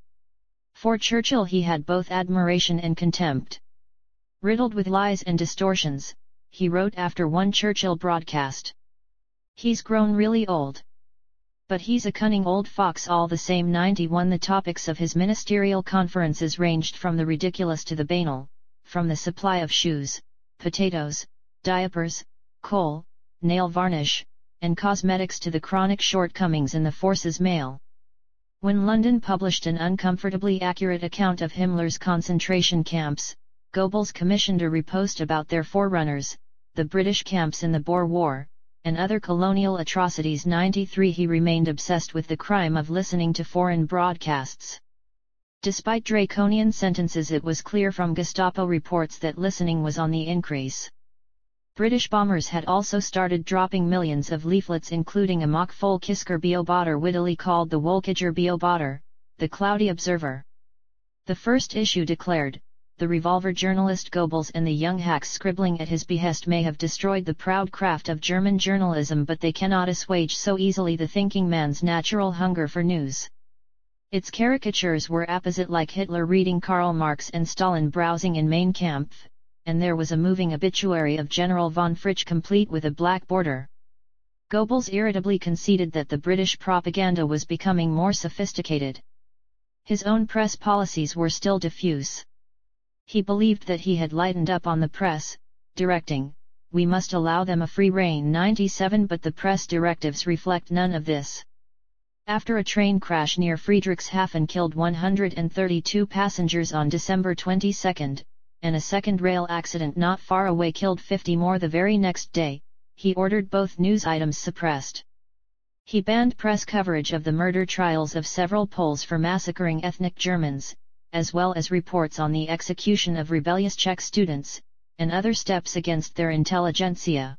For Churchill he had both admiration and contempt. Riddled with lies and distortions, he wrote after one Churchill broadcast. "He's grown really old. But he's a cunning old fox all the same." 91 The topics of his ministerial conferences ranged from the ridiculous to the banal, from the supply of shoes, potatoes, diapers, coal, nail varnish, and cosmetics to the chronic shortcomings in the force's mail. When London published an uncomfortably accurate account of Himmler's concentration camps, Goebbels commissioned a repost about their forerunners, the British camps in the Boer War, and other colonial atrocities. 93 He remained obsessed with the crime of listening to foreign broadcasts. Despite draconian sentences, it was clear from Gestapo reports that listening was on the increase. British bombers had also started dropping millions of leaflets, including a mock Volkisker Beobachter wittily called the Wolkiger Beobachter, the Cloudy Observer. The first issue declared, "The revolver journalist Goebbels and the young hacks scribbling at his behest may have destroyed the proud craft of German journalism, but they cannot assuage so easily the thinking man's natural hunger for news." Its caricatures were apposite, like Hitler reading Karl Marx and Stalin browsing in Mein Kampf, and there was a moving obituary of General von Fritsch complete with a black border. Goebbels irritably conceded that the British propaganda was becoming more sophisticated. His own press policies were still diffuse. He believed that he had lightened up on the press, directing, "We must allow them a free rein." 97 But the press directives reflect none of this. After a train crash near Friedrichshafen killed 132 passengers on December 22, and a second rail accident not far away killed 50 more the very next day, he ordered both news items suppressed. He banned press coverage of the murder trials of several Poles for massacring ethnic Germans, as well as reports on the execution of rebellious Czech students, and other steps against their intelligentsia.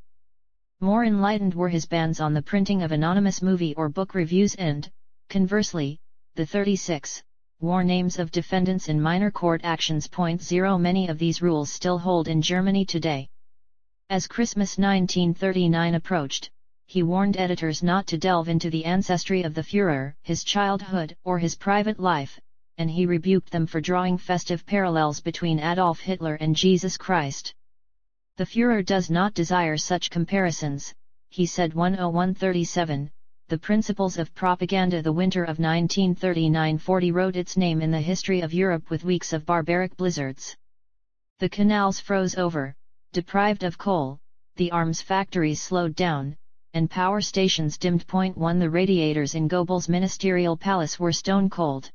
More enlightened were his bans on the printing of anonymous movie or book reviews and, conversely, the 36 war names of defendants in minor court actions. 0 Many of these rules still hold in Germany today. As Christmas 1939 approached, he warned editors not to delve into the ancestry of the Führer, his childhood, or his private life, and he rebuked them for drawing festive parallels between Adolf Hitler and Jesus Christ. "The Führer does not desire such comparisons," he said. 10137, "The Principles of Propaganda." The winter of 1939-40 wrote its name in the history of Europe with weeks of barbaric blizzards. The canals froze over, deprived of coal, the arms factories slowed down, and power stations dimmed. 1 The radiators in Goebbels' ministerial palace were stone cold.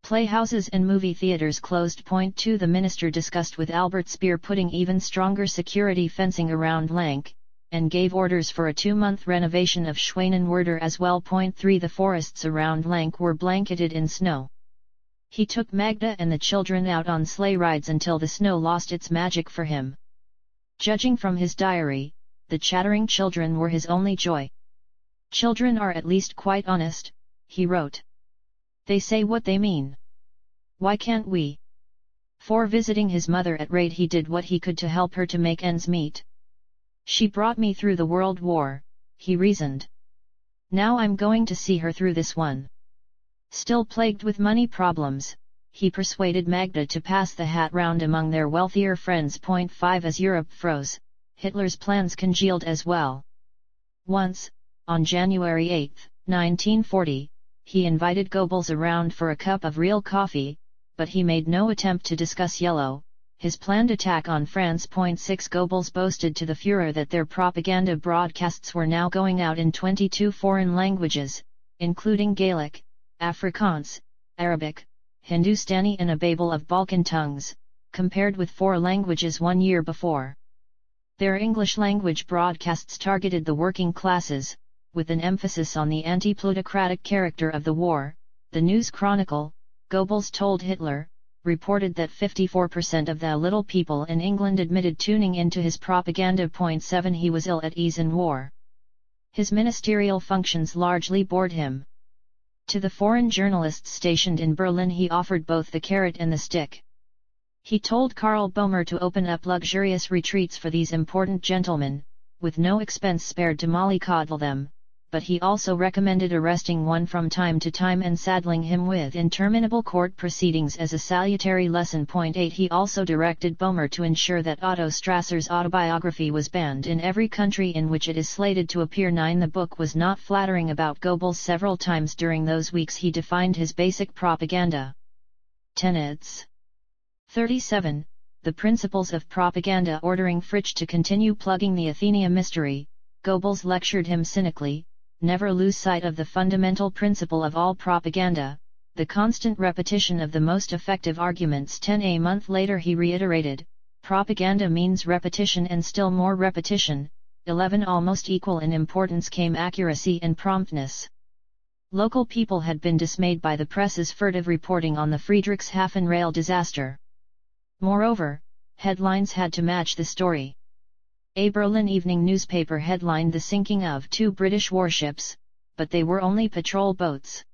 Playhouses and movie theaters closed. 2 The minister discussed with Albert Speer putting even stronger security fencing around Lank, and gave orders for a 2-month renovation of Schwanenwerder as well. 3 The forests around Lank were blanketed in snow. He took Magda and the children out on sleigh rides until the snow lost its magic for him. Judging from his diary, the chattering children were his only joy. "Children are at least quite honest," he wrote. "They say what they mean. Why can't we?" For visiting his mother at Raid, he did what he could to help her to make ends meet. "She brought me through the World War," he reasoned. "Now I'm going to see her through this one." Still plagued with money problems, he persuaded Magda to pass the hat round among their wealthier friends. 5 As Europe froze, Hitler's plans congealed as well. Once, on January 8, 1940, he invited Goebbels around for a cup of real coffee, but he made no attempt to discuss yellow, his planned attack on France. 6 Goebbels boasted to the Führer that their propaganda broadcasts were now going out in 22 foreign languages, including Gaelic, Afrikaans, Arabic, Hindustani and a babel of Balkan tongues, compared with 4 languages 1 year before. Their English-language broadcasts targeted the working classes, with an emphasis on the anti-plutocratic character of the war. The News Chronicle, Goebbels told Hitler, reported that 54% of the little people in England admitted tuning into his propaganda. 7 He was ill at ease in war. His ministerial functions largely bored him. To the foreign journalists stationed in Berlin he offered both the carrot and the stick. He told Karl Boehmer to open up luxurious retreats for these important gentlemen, with no expense spared to mollycoddle them, but he also recommended arresting one from time to time and saddling him with interminable court proceedings as a salutary lesson. 8 He also directed Boehmer to ensure that Otto Strasser's autobiography was banned in every country in which it is slated to appear. 9 The book was not flattering about Goebbels. Several times during those weeks he defined his basic propaganda tenets. 37. the principles of propaganda. Ordering Fritsch to continue plugging the Athenia mystery, Goebbels lectured him cynically, never lose sight of the fundamental principle of all propaganda, the constant repetition of the most effective arguments. A month later he reiterated, propaganda means repetition and still more repetition. 11 Almost equal in importance came accuracy and promptness. Local people had been dismayed by the press's furtive reporting on the Friedrichshafen rail disaster. Moreover, headlines had to match the story. A Berlin evening newspaper headlined the sinking of 2 British warships, but they were only patrol boats.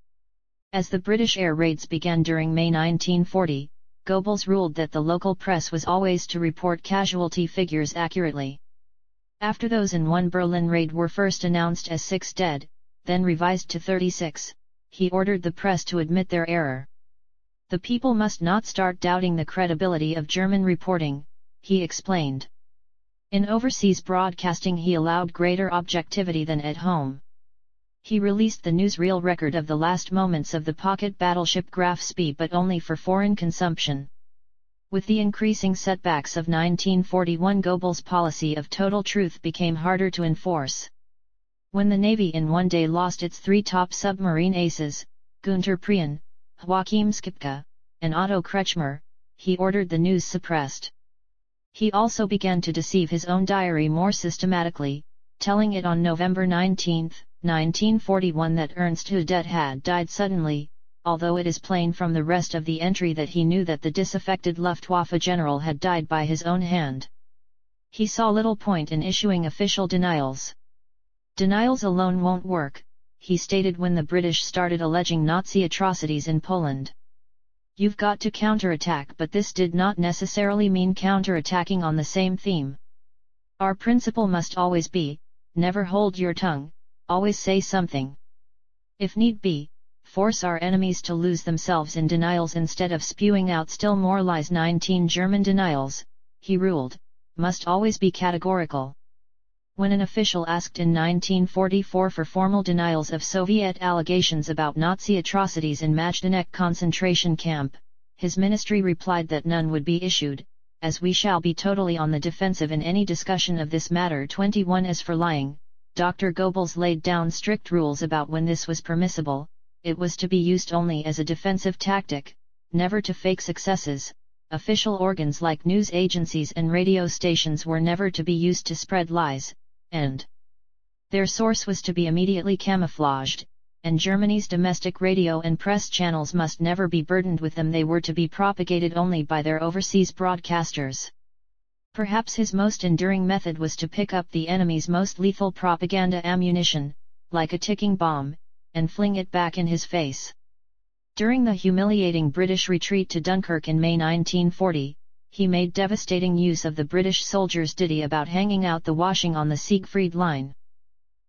As the British air raids began during May 1940, Goebbels ruled that the local press was always to report casualty figures accurately. After those in one Berlin raid were first announced as 6 dead, then revised to 36, he ordered the press to admit their error. The people must not start doubting the credibility of German reporting, he explained. In overseas broadcasting he allowed greater objectivity than at home. He released the newsreel record of the last moments of the pocket battleship Graf Spee, but only for foreign consumption. With the increasing setbacks of 1941, Goebbels' policy of total truth became harder to enforce. When the Navy in one day lost its 3 top submarine aces, Günter Prien, Joachim Skipka, and Otto Kretschmer, he ordered the news suppressed. He also began to deceive his own diary more systematically, telling it on November 19, 1941 that Ernst Udet had died suddenly, although it is plain from the rest of the entry that he knew that the disaffected Luftwaffe general had died by his own hand. He saw little point in issuing official denials. Denials alone won't work, he stated when the British started alleging Nazi atrocities in Poland. You've got to counterattack, but this did not necessarily mean counterattacking on the same theme. Our principle must always be, never hold your tongue, always say something. If need be, force our enemies to lose themselves in denials instead of spewing out still more lies. 19 German denials, he ruled, must always be categorical. When an official asked in 1944 for formal denials of Soviet allegations about Nazi atrocities in Majdanek concentration camp, his ministry replied that none would be issued, as we shall be totally on the defensive in any discussion of this matter. 21 As for lying, Dr. Goebbels laid down strict rules about when this was permissible. It was to be used only as a defensive tactic, never to fake successes. Official organs like news agencies and radio stations were never to be used to spread lies, and their source was to be immediately camouflaged, and Germany's domestic radio and press channels must never be burdened with them. They were to be propagated only by their overseas broadcasters. Perhaps his most enduring method was to pick up the enemy's most lethal propaganda ammunition, like a ticking bomb, and fling it back in his face. During the humiliating British retreat to Dunkirk in May 1940, he made devastating use of the British soldiers' ditty about hanging out the washing on the Siegfried Line.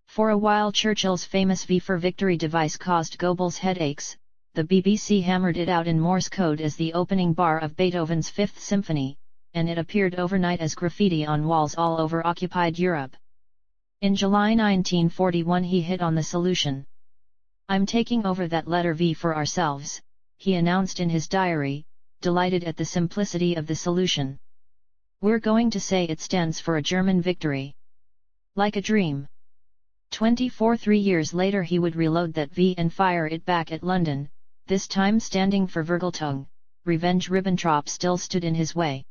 For a while Churchill's famous V for Victory device caused Goebbels headaches. The BBC hammered it out in Morse code as the opening bar of Beethoven's Fifth Symphony, and it appeared overnight as graffiti on walls all over occupied Europe. In July 1941 he hit on the solution. "I'm taking over that letter V for ourselves," he announced in his diary, delighted at the simplicity of the solution. "We're going to say it stands for a German victory." Like a dream. 3 years later he would reload that V and fire it back at London, this time standing for Vergeltung. Revenge. Ribbentrop still stood in his way.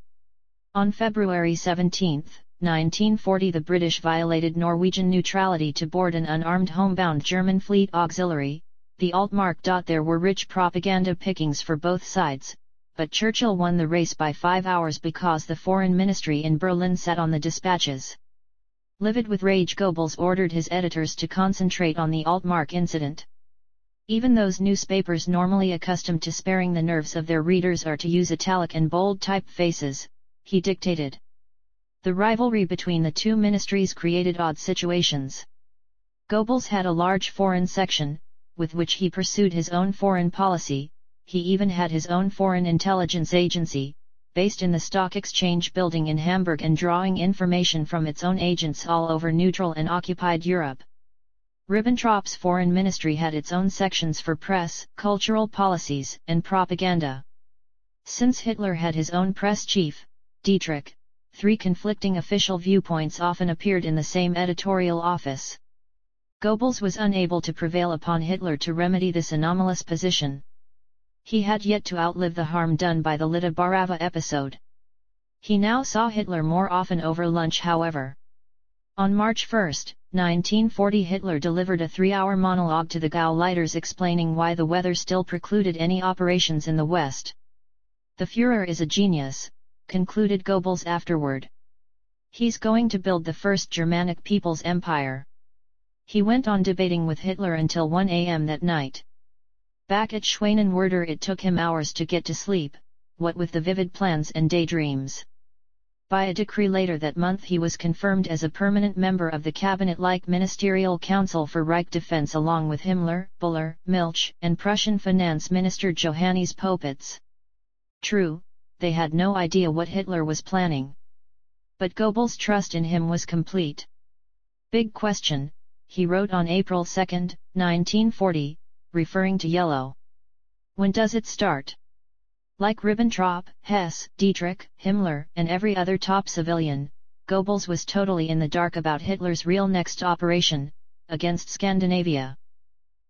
On February 17, 1940 the British violated Norwegian neutrality to board an unarmed homebound German fleet auxiliary, the Altmark. There were rich propaganda pickings for both sides, but Churchill won the race by 5 hours because the Foreign Ministry in Berlin sat on the dispatches. Livid with rage, Goebbels ordered his editors to concentrate on the Altmark incident. Even those newspapers normally accustomed to sparing the nerves of their readers are to use italic and bold typefaces, he dictated. The rivalry between the two ministries created odd situations. Goebbels had a large foreign section, with which he pursued his own foreign policy. He even had his own foreign intelligence agency, based in the Stock Exchange building in Hamburg and drawing information from its own agents all over neutral and occupied Europe. Ribbentrop's foreign ministry had its own sections for press, cultural policies, and propaganda. Since Hitler had his own press chief, Dietrich. 3 conflicting official viewpoints often appeared in the same editorial office. Goebbels was unable to prevail upon Hitler to remedy this anomalous position. He had yet to outlive the harm done by the Lita Barava episode. He now saw Hitler more often over lunch, however. On March 1, 1940, Hitler delivered a 3-hour monologue to the Gauleiters explaining why the weather still precluded any operations in the West. "The Führer is a genius," concluded Goebbels afterward. "He's going to build the first Germanic People's Empire." He went on debating with Hitler until 1 a.m. that night. Back at Schwanenwerder, it took him hours to get to sleep, what with the vivid plans and daydreams. By a decree later that month, he was confirmed as a permanent member of the cabinet-like Ministerial Council for Reich Defense along with Himmler, Buller, Milch, and Prussian Finance Minister Johannes Popitz. True, they had no idea what Hitler was planning. But Goebbels' trust in him was complete. "Big question," he wrote on April 2, 1940, referring to Yellow. "When does it start?" Like Ribbentrop, Hess, Dietrich, Himmler, and every other top civilian, Goebbels was totally in the dark about Hitler's real next operation, against Scandinavia.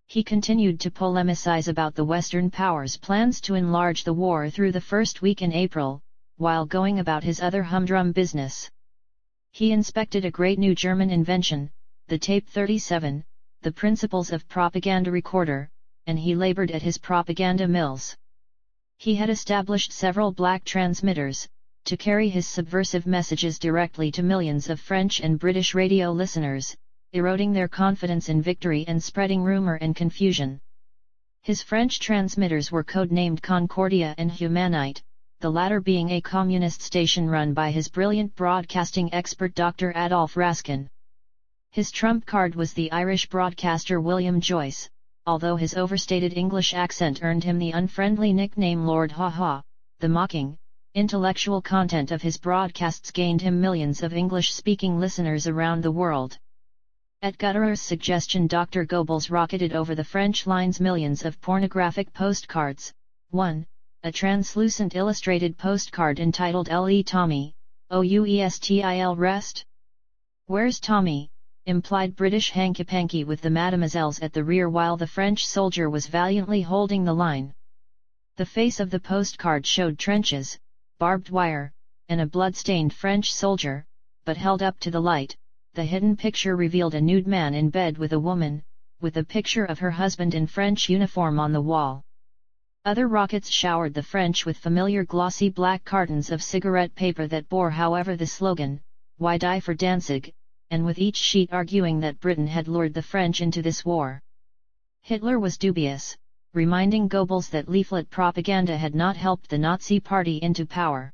He continued to polemicize about the Western powers' plans to enlarge the war through the first week in April, while going about his other humdrum business. He inspected a great new German invention, the Tape 37, the principles of propaganda recorder, and he labored at his propaganda mills. He had established several black transmitters, to carry his subversive messages directly to millions of French and British radio listeners, eroding their confidence in victory and spreading rumor and confusion. His French transmitters were codenamed Concordia and Humanite, the latter being a communist station run by his brilliant broadcasting expert Dr. Adolf Raskin. His trump card was the Irish broadcaster William Joyce, although his overstated English accent earned him the unfriendly nickname Lord Ha-Ha. The mocking, intellectual content of his broadcasts gained him millions of English-speaking listeners around the world. At Gutterer's suggestion, Dr. Goebbels rocketed over the French lines millions of pornographic postcards. 1. A translucent illustrated postcard entitled "L.E. Tommy, O-U-E-S-T-I-L Rest? Where's Tommy?" implied British hanky-panky with the mademoiselles at the rear while the French soldier was valiantly holding the line. The face of the postcard showed trenches, barbed wire, and a blood-stained French soldier, but held up to the light, the hidden picture revealed a nude man in bed with a woman, with a picture of her husband in French uniform on the wall. Other rockets showered the French with familiar glossy black cartons of cigarette paper that bore, however, the slogan, "Why die for Danzig?" and with each sheet arguing that Britain had lured the French into this war. Hitler was dubious, reminding Goebbels that leaflet propaganda had not helped the Nazi Party into power.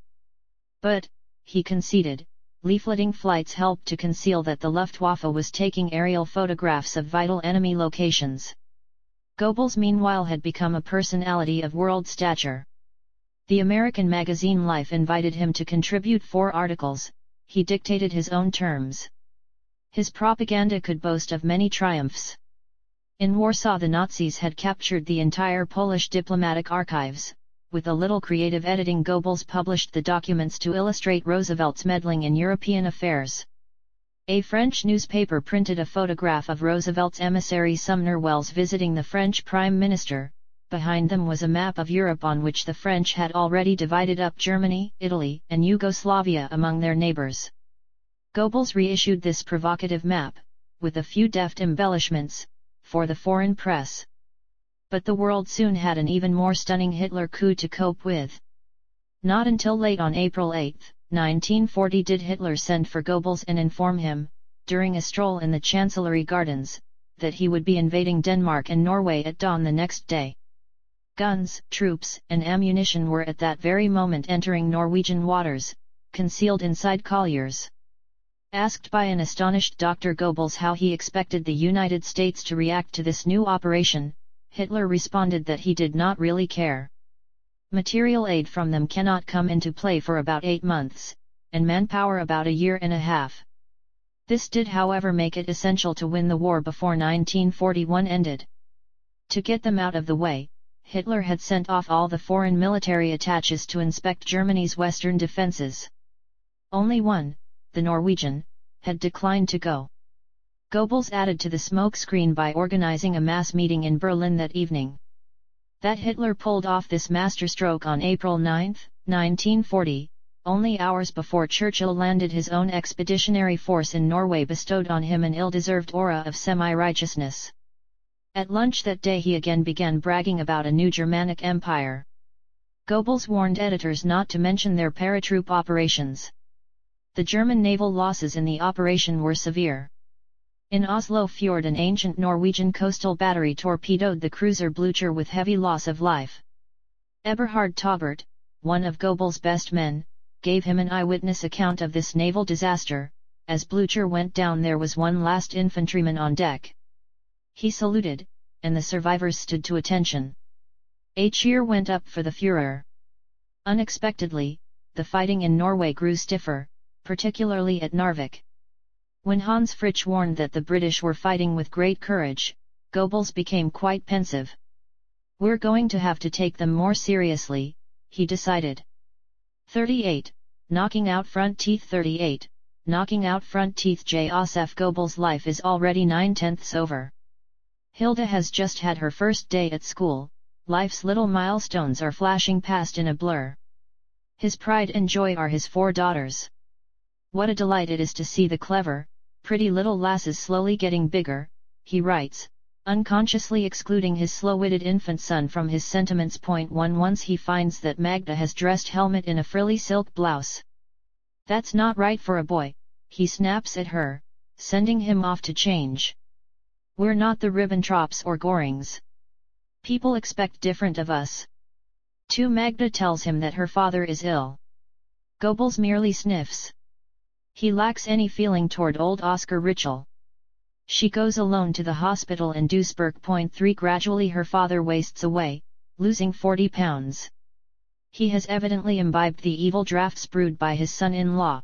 But, he conceded, leafleting flights helped to conceal that the Luftwaffe was taking aerial photographs of vital enemy locations. Goebbels meanwhile had become a personality of world stature. The American magazine Life invited him to contribute 4 articles, he dictated his own terms. His propaganda could boast of many triumphs. In Warsaw the Nazis had captured the entire Polish diplomatic archives. With a little creative editing, Goebbels published the documents to illustrate Roosevelt's meddling in European affairs. A French newspaper printed a photograph of Roosevelt's emissary Sumner Wells visiting the French Prime Minister. Behind them was a map of Europe on which the French had already divided up Germany, Italy, and Yugoslavia among their neighbors. Goebbels reissued this provocative map, with a few deft embellishments, for the foreign press. But the world soon had an even more stunning Hitler coup to cope with. Not until late on April 8, 1940 did Hitler send for Goebbels and inform him, during a stroll in the Chancellery Gardens, that he would be invading Denmark and Norway at dawn the next day. Guns, troops, and ammunition were at that very moment entering Norwegian waters, concealed inside colliers. Asked by an astonished Dr. Goebbels how he expected the United States to react to this new operation, Hitler responded that he did not really care. Material aid from them cannot come into play for about 8 months, and manpower about a year and a half. This did, however, make it essential to win the war before 1941 ended. To get them out of the way, Hitler had sent off all the foreign military attaches to inspect Germany's western defenses. Only one, the Norwegian, had declined to go. Goebbels added to the smokescreen by organizing a mass meeting in Berlin that evening. That Hitler pulled off this masterstroke on April 9, 1940, only hours before Churchill landed his own expeditionary force in Norway, bestowed on him an ill-deserved aura of semi-righteousness. At lunch that day he again began bragging about a new Germanic empire. Goebbels warned editors not to mention their paratroop operations. The German naval losses in the operation were severe. In Oslo Fjord, an ancient Norwegian coastal battery torpedoed the cruiser Blücher with heavy loss of life. Eberhard Taubert, one of Goebbels' best men, gave him an eyewitness account of this naval disaster. As Blücher went down, there was one last infantryman on deck. He saluted, and the survivors stood to attention. A cheer went up for the Führer. Unexpectedly, the fighting in Norway grew stiffer, particularly at Narvik. When Hans Fritzsche warned that the British were fighting with great courage, Goebbels became quite pensive. "We're going to have to take them more seriously," he decided. 38. Knocking out front teeth. 38. Knocking out front teeth. Joseph Goebbels' life is already 9/10 over. Hilda has just had her first day at school. Life's little milestones are flashing past in a blur. His pride and joy are his 4 daughters. "What a delight it is to see the clever, pretty little lasses slowly getting bigger," he writes, unconsciously excluding his slow-witted infant son from his sentiments. 1 Once he finds that Magda has dressed helmet in a frilly silk blouse. "That's not right for a boy," he snaps at her, sending him off to change. "We're not the Ribbentrops or Gorings. People expect different of us." 2 Magda tells him that her father is ill. Goebbels merely sniffs. He lacks any feeling toward old Oscar Ritschl. She goes alone to the hospital in Duisburg. 3 Gradually her father wastes away, losing 40 pounds. He has evidently imbibed the evil drafts brewed by his son-in-law.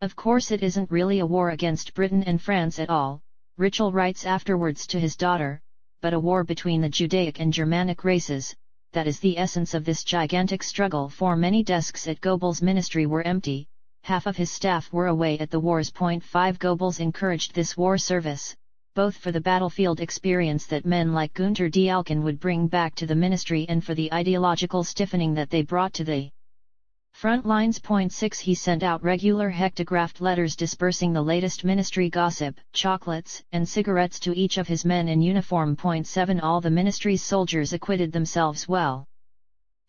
"Of course it isn't really a war against Britain and France at all," Ritschl writes afterwards to his daughter, "but a war between the Judaic and Germanic races. That is the essence of this gigantic struggle." For many desks at Goebbels' ministry were empty. Half of his staff were away at the wars. 5 Goebbels encouraged this war service, both for the battlefield experience that men like Günter Dialken would bring back to the ministry and for the ideological stiffening that they brought to the front lines. 6 He sent out regular hectographed letters dispersing the latest ministry gossip, chocolates, and cigarettes to each of his men in uniform. 7 All the ministry's soldiers acquitted themselves well.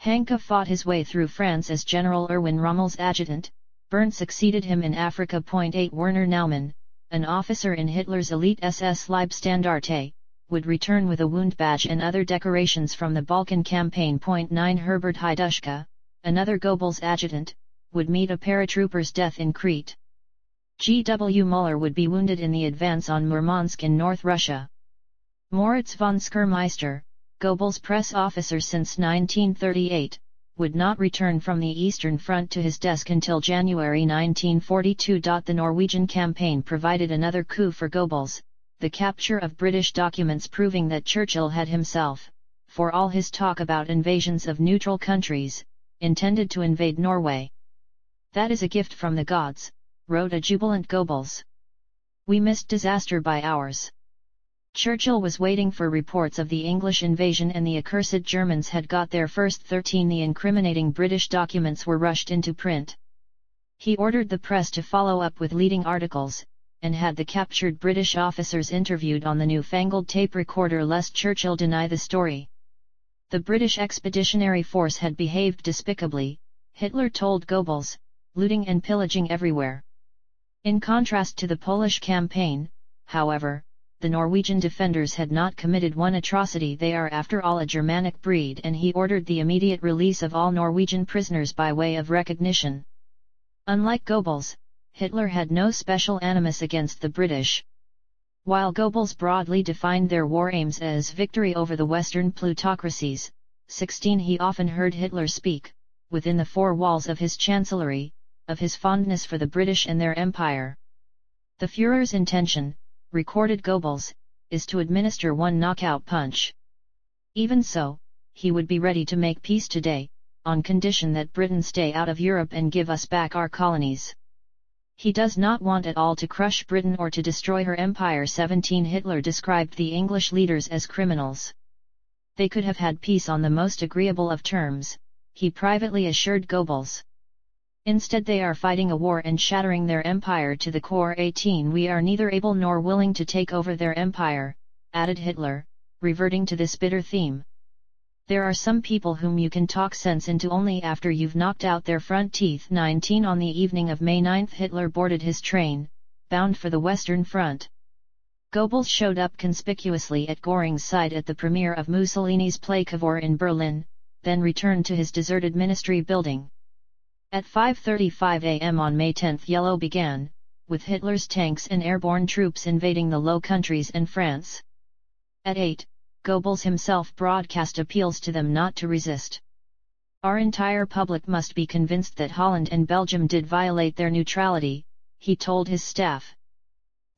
Hanke fought his way through France as General Erwin Rommel's adjutant. Berndt succeeded him in Africa. 8 Werner Naumann, an officer in Hitler's elite SS Leibstandarte, would return with a wound badge and other decorations from the Balkan campaign. 9 Herbert Haidushka, another Goebbels adjutant, would meet a paratrooper's death in Crete. G. W. Müller would be wounded in the advance on Murmansk in North Russia. Moritz von Schurmeister, Goebbels' press officer since 1938, would not return from the Eastern Front to his desk until January 1942. The Norwegian campaign provided another coup for Goebbels, the capture of British documents proving that Churchill had himself, for all his talk about invasions of neutral countries, intended to invade Norway. "That is a gift from the gods," wrote a jubilant Goebbels. "We missed disaster by hours." Churchill was waiting for reports of the English invasion, and the accursed Germans had got there first. 13 The incriminating British documents were rushed into print. He ordered the press to follow up with leading articles, and had the captured British officers interviewed on the newfangled tape recorder lest Churchill deny the story. The British Expeditionary Force had behaved despicably, Hitler told Goebbels, looting and pillaging everywhere. In contrast to the Polish campaign, however, the Norwegian defenders had not committed one atrocity. They are after all a Germanic breed, and he ordered the immediate release of all Norwegian prisoners by way of recognition. Unlike Goebbels, Hitler had no special animus against the British. While Goebbels broadly defined their war aims as victory over the Western plutocracies, 16 he often heard Hitler speak, within the 4 walls of his chancellery, of his fondness for the British and their empire. "The Führer's intention," recorded Goebbels, "is to administer one knockout punch. Even so, he would be ready to make peace today, on condition that Britain stay out of Europe and give us back our colonies." He does not want at all to crush Britain or to destroy her empire. 17 Hitler described the English leaders as criminals. They could have had peace on the most agreeable of terms, he privately assured Goebbels. Instead they are fighting a war and shattering their empire to the core. 18 We are neither able nor willing to take over their empire, added Hitler, reverting to this bitter theme. There are some people whom you can talk sense into only after you've knocked out their front teeth. 19 On the evening of May 9 Hitler boarded his train, bound for the Western Front. Goebbels showed up conspicuously at Göring's side at the premiere of Mussolini's play Cavour in Berlin, then returned to his deserted ministry building. At 5:35 a.m. on May 10 Yellow began, with Hitler's tanks and airborne troops invading the Low Countries and France. At 8, Goebbels himself broadcast appeals to them not to resist. Our entire public must be convinced that Holland and Belgium did violate their neutrality, he told his staff.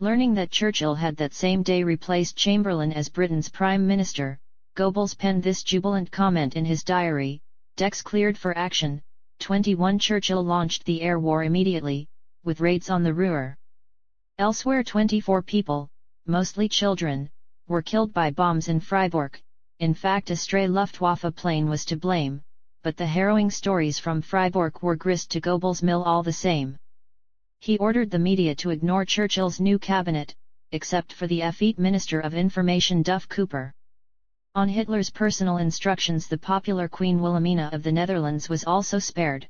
Learning that Churchill had that same day replaced Chamberlain as Britain's Prime Minister, Goebbels penned this jubilant comment in his diary, "Decks cleared for action." 21 Churchill launched the air war immediately, with raids on the Ruhr. Elsewhere 24 people, mostly children, were killed by bombs in Freiburg. In fact a stray Luftwaffe plane was to blame, but the harrowing stories from Freiburg were grist to Goebbels' mill all the same. He ordered the media to ignore Churchill's new cabinet, except for the effete Minister of Information Duff Cooper. On Hitler's personal instructions the popular Queen Wilhelmina of the Netherlands was also spared.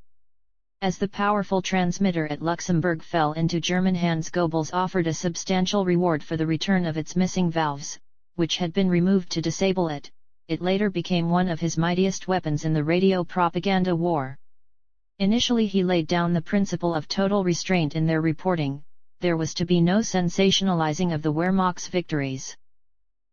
As the powerful transmitter at Luxembourg fell into German hands, Goebbels offered a substantial reward for the return of its missing valves, which had been removed to disable it. It later became one of his mightiest weapons in the radio propaganda war. Initially he laid down the principle of total restraint in their reporting. There was to be no sensationalizing of the Wehrmacht's victories.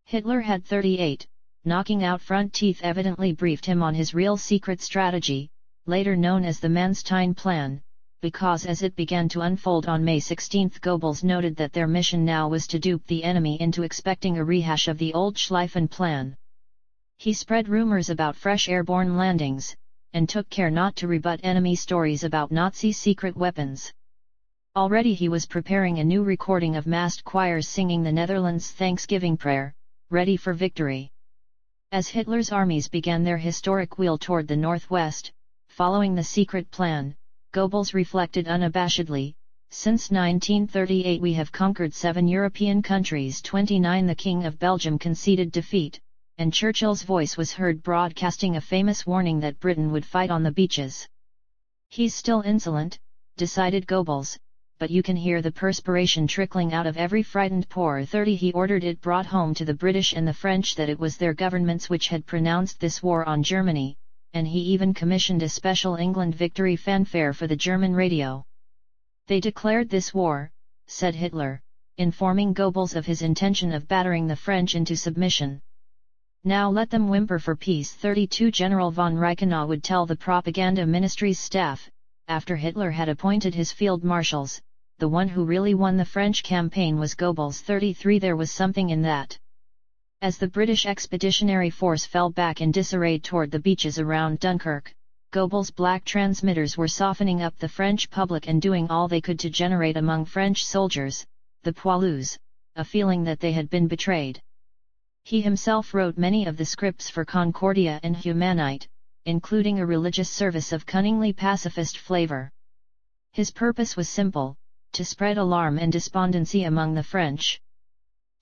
Hitler had 38. Knocking out front teeth evidently briefed him on his real secret strategy, later known as the Manstein Plan, because as it began to unfold on May 16 Goebbels noted that their mission now was to dupe the enemy into expecting a rehash of the old Schlieffen Plan. He spread rumors about fresh airborne landings, and took care not to rebut enemy stories about Nazi secret weapons. Already he was preparing a new recording of massed choirs singing the Netherlands' Thanksgiving prayer, ready for victory. As Hitler's armies began their historic wheel toward the northwest, following the secret plan, Goebbels reflected unabashedly, "Since 1938 we have conquered 7 European countries, 29 the King of Belgium conceded defeat," and Churchill's voice was heard broadcasting a famous warning that Britain would fight on the beaches. "He's still insolent," decided Goebbels, "but you can hear the perspiration trickling out of every frightened pore." 30 He ordered it brought home to the British and the French that it was their governments which had pronounced this war on Germany, and he even commissioned a special England victory fanfare for the German radio. "They declared this war," said Hitler, informing Goebbels of his intention of battering the French into submission. "Now let them whimper for peace." 32 General von Reichenau would tell the propaganda ministry's staff, after Hitler had appointed his field marshals, the one who really won the French campaign was Goebbels. 33 There was something in that. As the British expeditionary force fell back in disarray toward the beaches around Dunkirk, Goebbels' black transmitters were softening up the French public and doing all they could to generate among French soldiers, the poilus, a feeling that they had been betrayed. He himself wrote many of the scripts for Concordia and Humanite, including a religious service of cunningly pacifist flavor. His purpose was simple: to spread alarm and despondency among the French.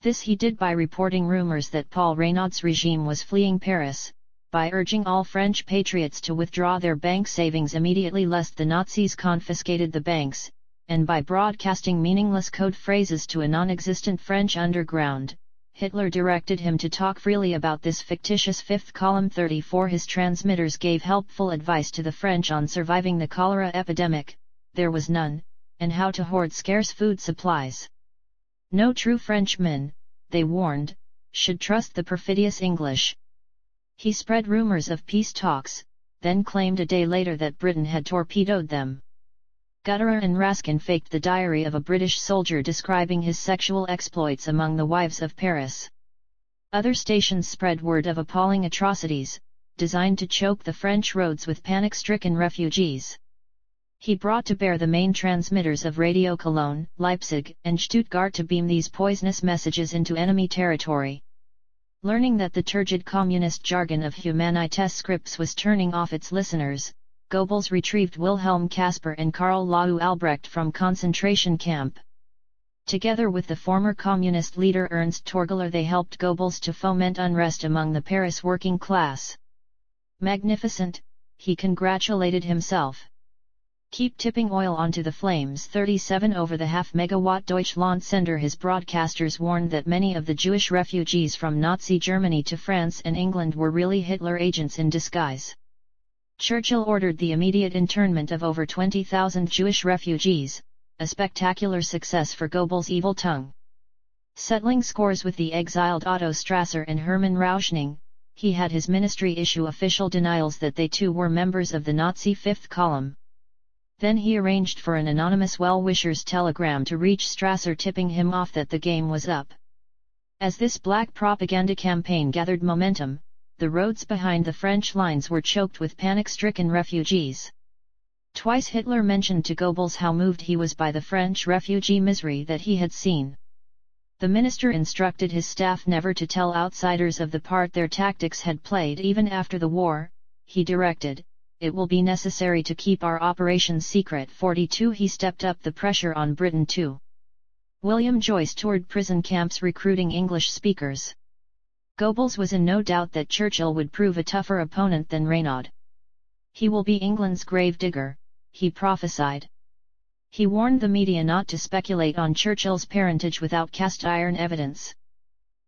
This he did by reporting rumors that Paul Reynaud's regime was fleeing Paris, by urging all French patriots to withdraw their bank savings immediately lest the Nazis confiscated the banks, and by broadcasting meaningless code phrases to a non-existent French underground. Hitler directed him to talk freely about this fictitious fifth column. 34 His transmitters gave helpful advice to the French on surviving the cholera epidemic, there was none, and how to hoard scarce food supplies. No true Frenchmen, they warned, should trust the perfidious English. He spread rumors of peace talks, then claimed a day later that Britain had torpedoed them. Gutterer and Raskin faked the diary of a British soldier describing his sexual exploits among the wives of Paris. Other stations spread word of appalling atrocities, designed to choke the French roads with panic-stricken refugees. He brought to bear the main transmitters of Radio Cologne, Leipzig, and Stuttgart to beam these poisonous messages into enemy territory. Learning that the turgid communist jargon of Humanitas scripts was turning off its listeners, Goebbels retrieved Wilhelm Kasper and Karl Lau Albrecht from concentration camp. Together with the former communist leader Ernst Torgeler, they helped Goebbels to foment unrest among the Paris working class. Magnificent, he congratulated himself. Keep tipping oil onto the flames. 37 Over the half-megawatt Deutschlandsender, his broadcasters warned that many of the Jewish refugees from Nazi Germany to France and England were really Hitler agents in disguise. Churchill ordered the immediate internment of over 20,000 Jewish refugees, a spectacular success for Goebbels' evil tongue. Settling scores with the exiled Otto Strasser and Hermann Rauschning, he had his ministry issue official denials that they too were members of the Nazi Fifth Column. Then he arranged for an anonymous well-wisher's telegram to reach Strasser, tipping him off that the game was up. As this black propaganda campaign gathered momentum, the roads behind the French lines were choked with panic-stricken refugees. Twice Hitler mentioned to Goebbels how moved he was by the French refugee misery that he had seen. The minister instructed his staff never to tell outsiders of the part their tactics had played. Even after the war, he directed, it will be necessary to keep our operations secret. 42 He stepped up the pressure on Britain too. William Joyce toured prison camps recruiting English speakers. Goebbels was in no doubt that Churchill would prove a tougher opponent than Reynaud. He will be England's gravedigger, he prophesied. He warned the media not to speculate on Churchill's parentage without cast-iron evidence.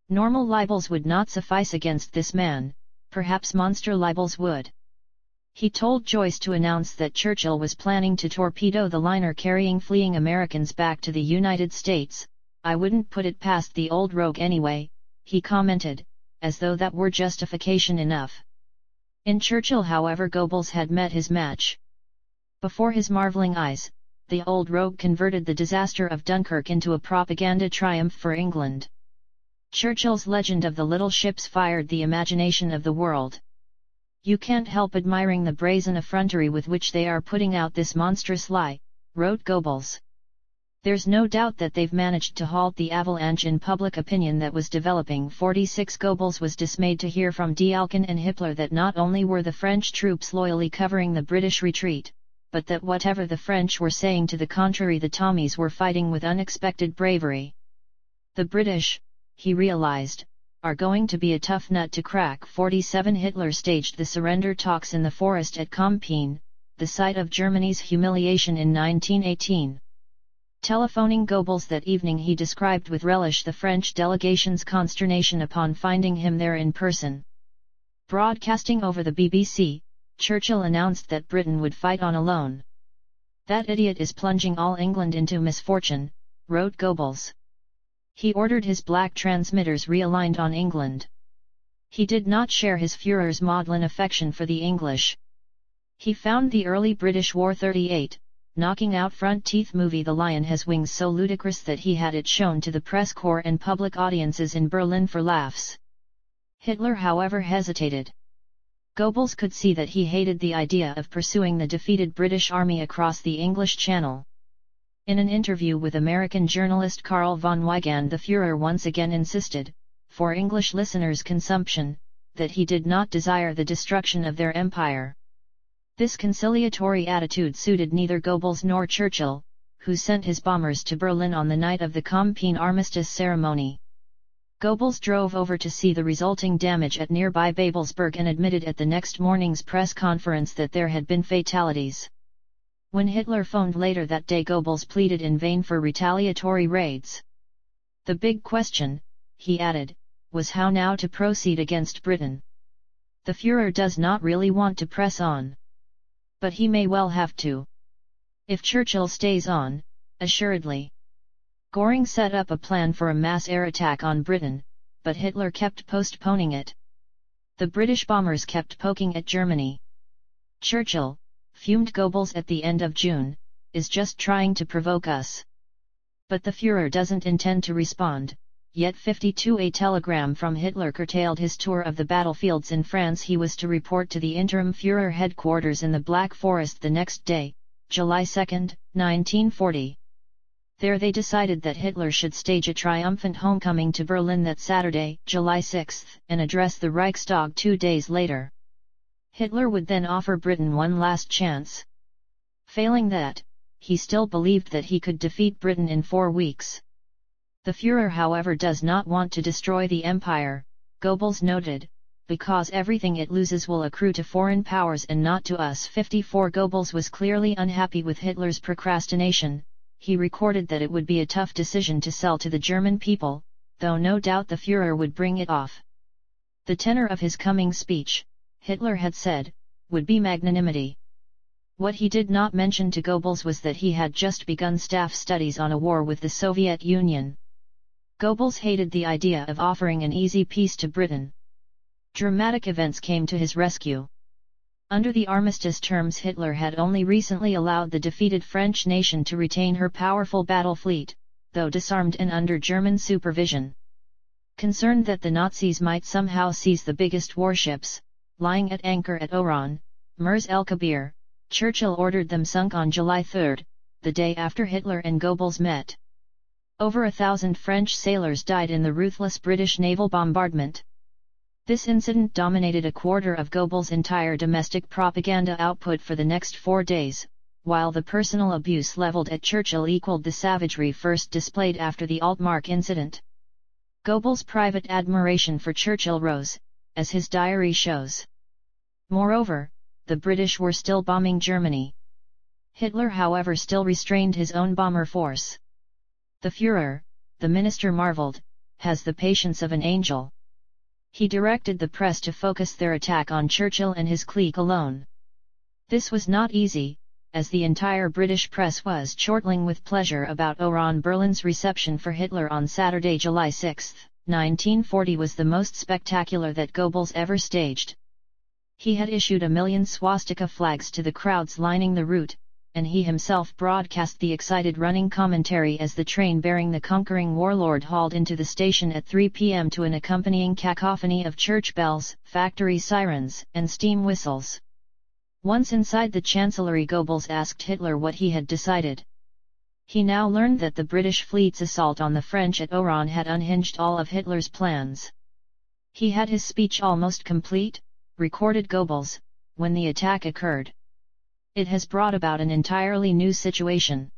Normal libels would not suffice against this man, perhaps monster libels would. He told Joyce to announce that Churchill was planning to torpedo the liner carrying fleeing Americans back to the United States. I wouldn't put it past the old rogue anyway, he commented, as though that were justification enough. In Churchill, however, Goebbels had met his match. Before his marveling eyes, the old rogue converted the disaster of Dunkirk into a propaganda triumph for England. Churchill's legend of the little ships fired the imagination of the world. You can't help admiring the brazen effrontery with which they are putting out this monstrous lie, wrote Goebbels. There's no doubt that they've managed to halt the avalanche in public opinion that was developing. 46 Goebbels was dismayed to hear from Dialkin and Hitler that not only were the French troops loyally covering the British retreat, but that whatever the French were saying to the contrary, the Tommies were fighting with unexpected bravery. The British, he realized, are going to be a tough nut to crack. 47 Hitler staged the surrender talks in the forest at Compiègne, the site of Germany's humiliation in 1918. Telephoning Goebbels that evening, he described with relish the French delegation's consternation upon finding him there in person. Broadcasting over the BBC, Churchill announced that Britain would fight on alone. That idiot is plunging all England into misfortune, wrote Goebbels. He ordered his black transmitters realigned on England. He did not share his Führer's maudlin affection for the English. He found the early British War 38, knocking out front teeth movie The Lion Has Wings so ludicrous that he had it shown to the press corps and public audiences in Berlin for laughs. Hitler, however, hesitated. Goebbels could see that he hated the idea of pursuing the defeated British Army across the English Channel. In an interview with American journalist Karl von Weygand, the Führer once again insisted, for English listeners' consumption, that he did not desire the destruction of their empire. This conciliatory attitude suited neither Goebbels nor Churchill, who sent his bombers to Berlin on the night of the Compiègne armistice ceremony. Goebbels drove over to see the resulting damage at nearby Babelsberg and admitted at the next morning's press conference that there had been fatalities. When Hitler phoned later that day, Goebbels pleaded in vain for retaliatory raids. The big question, he added, was how now to proceed against Britain. The Führer does not really want to press on. But he may well have to. If Churchill stays on, assuredly. Göring set up a plan for a mass air attack on Britain, but Hitler kept postponing it. The British bombers kept poking at Germany. Churchill, fumed Goebbels at the end of June, is just trying to provoke us. But the Führer doesn't intend to respond, yet 52 a telegram from Hitler curtailed his tour of the battlefields in France. He was to report to the interim Führer headquarters in the Black Forest the next day, July 2, 1940. There they decided that Hitler should stage a triumphant homecoming to Berlin that Saturday, July 6, and address the Reichstag 2 days later. Hitler would then offer Britain one last chance. Failing that, he still believed that he could defeat Britain in 4 weeks. The Führer, however, does not want to destroy the empire, Goebbels noted, because everything it loses will accrue to foreign powers and not to us. 54 Goebbels was clearly unhappy with Hitler's procrastination. He recorded that it would be a tough decision to sell to the German people, though no doubt the Führer would bring it off. The tenor of his coming speech, Hitler had said, would be magnanimity. What he did not mention to Goebbels was that he had just begun staff studies on a war with the Soviet Union. Goebbels hated the idea of offering an easy peace to Britain. Dramatic events came to his rescue. Under the armistice terms, Hitler had only recently allowed the defeated French nation to retain her powerful battle fleet, though disarmed and under German supervision. Concerned that the Nazis might somehow seize the biggest warships, lying at anchor at Oran, Mers el-Kabir, Churchill ordered them sunk on July 3, the day after Hitler and Goebbels met. Over 1,000 French sailors died in the ruthless British naval bombardment. This incident dominated a quarter of Goebbels' entire domestic propaganda output for the next 4 days, while the personal abuse leveled at Churchill equaled the savagery first displayed after the Altmark incident. Goebbels' private admiration for Churchill rose, as his diary shows. Moreover, the British were still bombing Germany. Hitler, however, still restrained his own bomber force. The Führer, the minister marveled, has the patience of an angel. He directed the press to focus their attack on Churchill and his clique alone. This was not easy, as the entire British press was chortling with pleasure about Oran. Berlin's reception for Hitler on Saturday, July 6, 1940 was the most spectacular that Goebbels ever staged. He had issued 1 million swastika flags to the crowds lining the route, and he himself broadcast the excited running commentary as the train bearing the conquering warlord hauled into the station at 3 p.m. to an accompanying cacophony of church bells, factory sirens, and steam whistles. Once inside the Chancellery, Goebbels asked Hitler what he had decided. He now learned that the British fleet's assault on the French at Oran had unhinged all of Hitler's plans. He had his speech almost complete, recorded Goebbels, when the attack occurred. It has brought about an entirely new situation.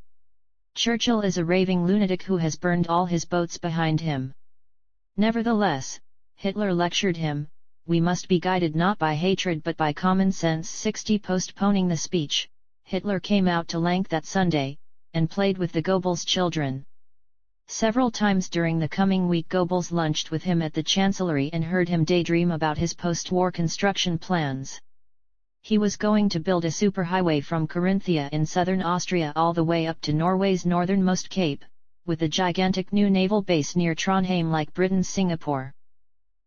Churchill is a raving lunatic who has burned all his boats behind him. Nevertheless, Hitler lectured him, we must be guided not by hatred but by common sense. 60 Postponing the speech, Hitler came out to Lank that Sunday, and played with the Goebbels children. Several times during the coming week Goebbels lunched with him at the Chancellery and heard him daydream about his post-war construction plans. He was going to build a superhighway from Carinthia in southern Austria all the way up to Norway's northernmost cape, with a gigantic new naval base near Trondheim like Britain's Singapore.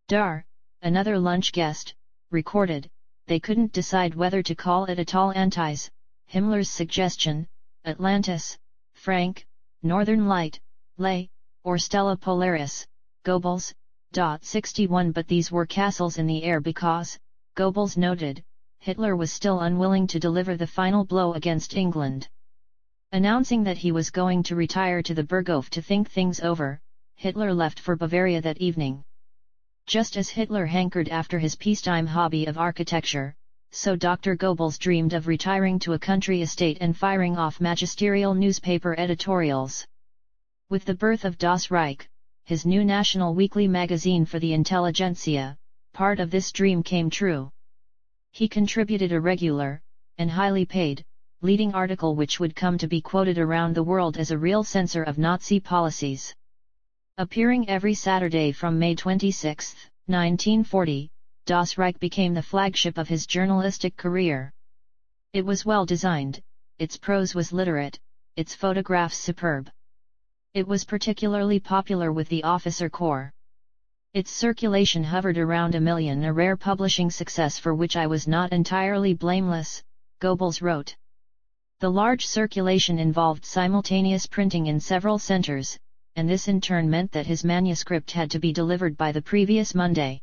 Dar, another lunch guest, recorded, they couldn't decide whether to call it Atoll Antis, Himmler's suggestion, Atlantis, Frank, Northern Light, Ley, or Stella Polaris, Goebbels. 61 But these were castles in the air because, Goebbels noted, Hitler was still unwilling to deliver the final blow against England. Announcing that he was going to retire to the Berghof to think things over, Hitler left for Bavaria that evening. Just as Hitler hankered after his peacetime hobby of architecture, so Dr. Goebbels dreamed of retiring to a country estate and firing off magisterial newspaper editorials. With the birth of Das Reich, his new national weekly magazine for the intelligentsia, part of this dream came true. He contributed a regular, and highly paid, leading article which would come to be quoted around the world as a real censor of Nazi policies. Appearing every Saturday from May 26, 1940, Das Reich became the flagship of his journalistic career. It was well designed, its prose was literate, its photographs superb. It was particularly popular with the officer corps. Its circulation hovered around 1 million, a rare publishing success for which I was not entirely blameless, Goebbels wrote. The large circulation involved simultaneous printing in several centers, and this in turn meant that his manuscript had to be delivered by the previous Monday.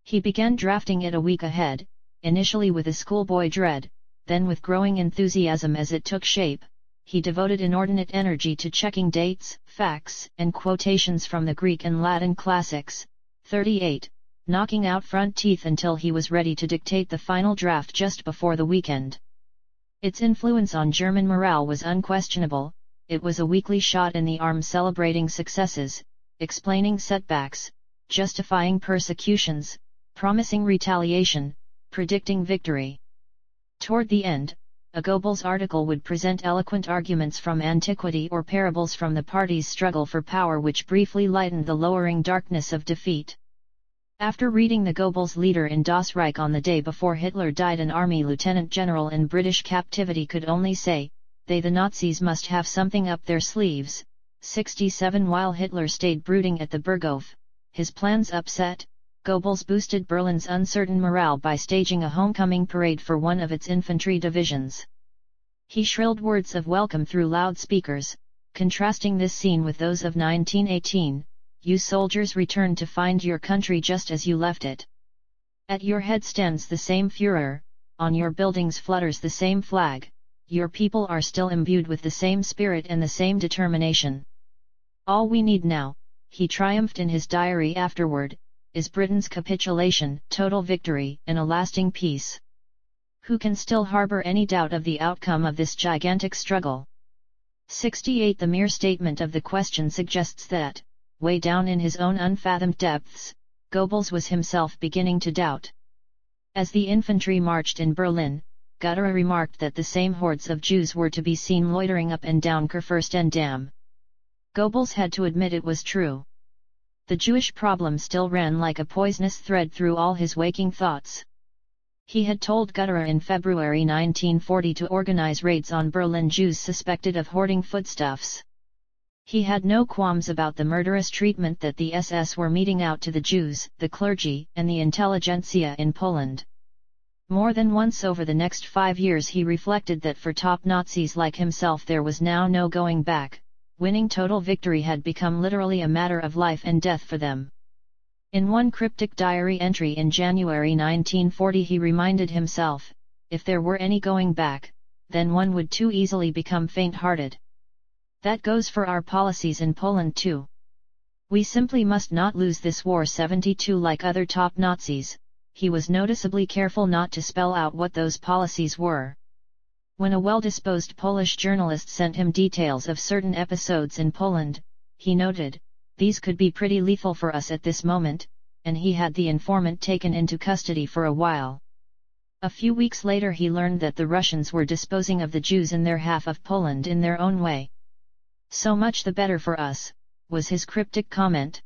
He began drafting it a week ahead, initially with a schoolboy dread, Then with growing enthusiasm as it took shape, he devoted inordinate energy to checking dates, facts, and quotations from the Greek and Latin classics. 38. Knocking out front teeth until he was ready to dictate the final draft just before the weekend. Its influence on German morale was unquestionable. It was a weekly shot in the arm celebrating successes, explaining setbacks, justifying persecutions, promising retaliation, predicting victory. Toward the end, a Goebbels article would present eloquent arguments from antiquity or parables from the party's struggle for power which briefly lightened the lowering darkness of defeat. After reading the Goebbels leader in Das Reich on the day before Hitler died, an army lieutenant general in British captivity could only say, "The Nazis must have something up their sleeves." 67. While Hitler stayed brooding at the Burghof, his plans upset, Goebbels boosted Berlin's uncertain morale by staging a homecoming parade for one of its infantry divisions. He shrilled words of welcome through loudspeakers, contrasting this scene with those of 1918, "You soldiers return to find your country just as you left it. At your head stands the same Führer, on your buildings flutters the same flag, your people are still imbued with the same spirit and the same determination. All we need now," he triumphed in his diary afterward, "is Britain's capitulation, total victory, and a lasting peace. Who can still harbor any doubt of the outcome of this gigantic struggle?" 68. The mere statement of the question suggests that, way down in his own unfathomed depths, Goebbels was himself beginning to doubt. As the infantry marched in Berlin, Gutterer remarked that the same hordes of Jews were to be seen loitering up and down Kurfürstendamm. Goebbels had to admit it was true. The Jewish problem still ran like a poisonous thread through all his waking thoughts. He had told Gutterer in February 1940 to organize raids on Berlin Jews suspected of hoarding foodstuffs. He had no qualms about the murderous treatment that the SS were meting out to the Jews, the clergy, and the intelligentsia in Poland. More than once over the next 5 years he reflected that for top Nazis like himself there was now no going back. Winning total victory had become literally a matter of life and death for them. In one cryptic diary entry in January 1940 he reminded himself, "If there were any going back, then one would too easily become faint-hearted. That goes for our policies in Poland too. We simply must not lose this war." 72. Like other top Nazis, he was noticeably careful not to spell out what those policies were. When a well-disposed Polish journalist sent him details of certain episodes in Poland, he noted, "These could be pretty lethal for us at this moment," and he had the informant taken into custody for a while. A few weeks later he learned that the Russians were disposing of the Jews in their half of Poland in their own way. "So much the better for us," was his cryptic comment.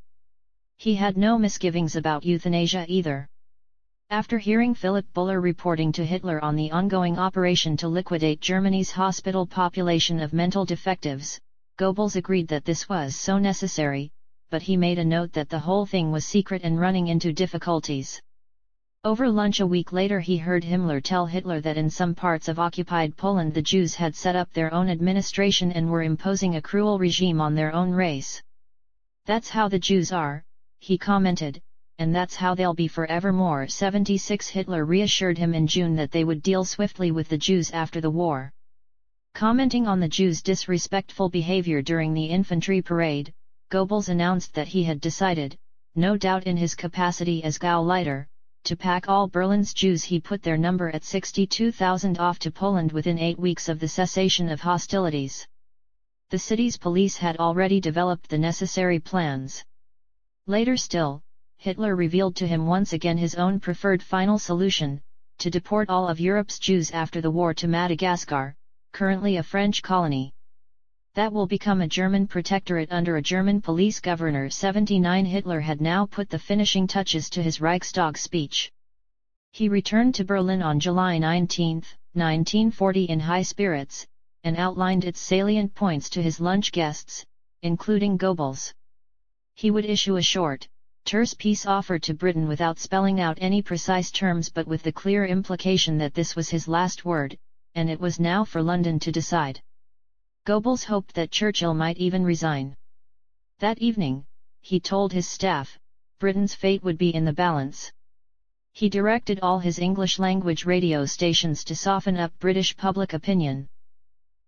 He had no misgivings about euthanasia either. After hearing Philip Buller reporting to Hitler on the ongoing operation to liquidate Germany's hospital population of mental defectives, Goebbels agreed that this was so necessary, but he made a note that the whole thing was secret and running into difficulties. Over lunch a week later he heard Himmler tell Hitler that in some parts of occupied Poland the Jews had set up their own administration and were imposing a cruel regime on their own race. "That's how the Jews are," he commented, "and that's how they'll be forevermore." 76. Hitler reassured him in June that they would deal swiftly with the Jews after the war. Commenting on the Jews' disrespectful behavior during the infantry parade, Goebbels announced that he had decided, no doubt in his capacity as Gauleiter, to pack all Berlin's Jews. He put their number at 62,000 off to Poland within 8 weeks of the cessation of hostilities. The city's police had already developed the necessary plans. Later still, Hitler revealed to him once again his own preferred final solution, to deport all of Europe's Jews after the war to Madagascar, currently a French colony. That will become a German protectorate under a German police governor. 79. Hitler had now put the finishing touches to his Reichstag speech. He returned to Berlin on July 19, 1940 in high spirits, and outlined its salient points to his lunch guests, including Goebbels. He would issue a short, terse peace offer to Britain without spelling out any precise terms but with the clear implication that this was his last word, and it was now for London to decide. Goebbels hoped that Churchill might even resign. That evening, he told his staff, Britain's fate would be in the balance. He directed all his English-language radio stations to soften up British public opinion.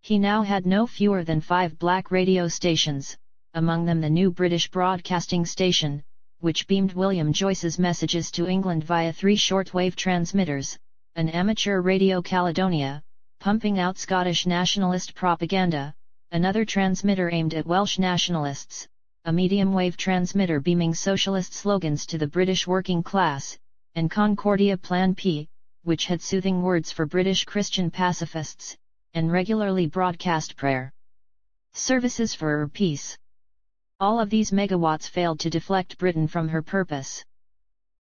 He now had no fewer than 5 black radio stations, among them the new British Broadcasting Station, which beamed William Joyce's messages to England via 3 shortwave transmitters, an amateur Radio Caledonia, pumping out Scottish nationalist propaganda, another transmitter aimed at Welsh nationalists, a medium-wave transmitter beaming socialist slogans to the British working class, and Concordia Plan P, which had soothing words for British Christian pacifists, and regularly broadcast prayer services for peace. All of these megawatts failed to deflect Britain from her purpose.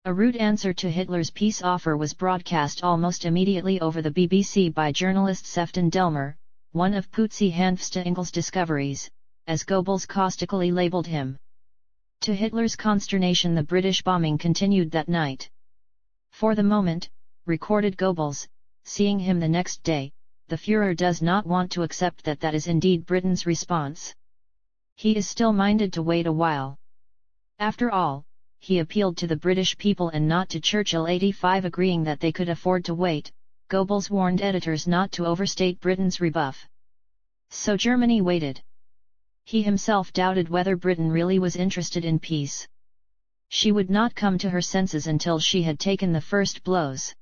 A rude answer to Hitler's peace offer was broadcast almost immediately over the BBC by journalist Sefton Delmer, one of Pootsie Hanfsteingel's discoveries, as Goebbels caustically labelled him. To Hitler's consternation, the British bombing continued that night. For the moment, recorded Goebbels, seeing him the next day, the Führer does not want to accept that is indeed Britain's response. He is still minded to wait a while. After all, he appealed to the British people and not to Churchill. 85 Agreeing that they could afford to wait, Goebbels warned editors not to overstate Britain's rebuff. So Germany waited. He himself doubted whether Britain really was interested in peace. She would not come to her senses until she had taken the first blows.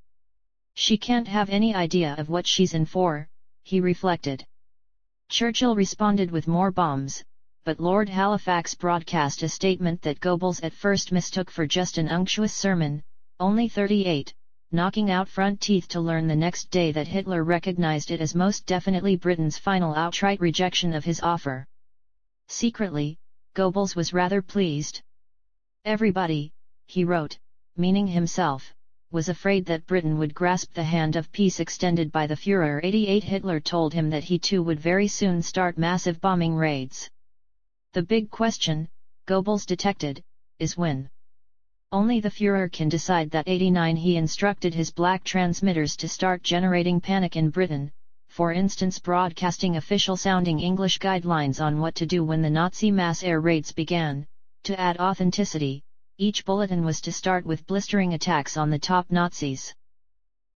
She can't have any idea of what she's in for, he reflected. Churchill responded with more bombs, but Lord Halifax broadcast a statement that Goebbels at first mistook for just an unctuous sermon, only 38, knocking out front teeth to learn the next day that Hitler recognized it as most definitely Britain's final outright rejection of his offer. Secretly, Goebbels was rather pleased. Everybody, he wrote, meaning himself, was afraid that Britain would grasp the hand of peace extended by the Führer. 88 Hitler told him that he too would very soon start massive bombing raids. The big question, Goebbels detected, is when. Only the Führer can decide that. 89 He instructed his black transmitters to start generating panic in Britain, for instance broadcasting official-sounding English guidelines on what to do when the Nazi mass air raids began. To add authenticity, each bulletin was to start with blistering attacks on the top Nazis.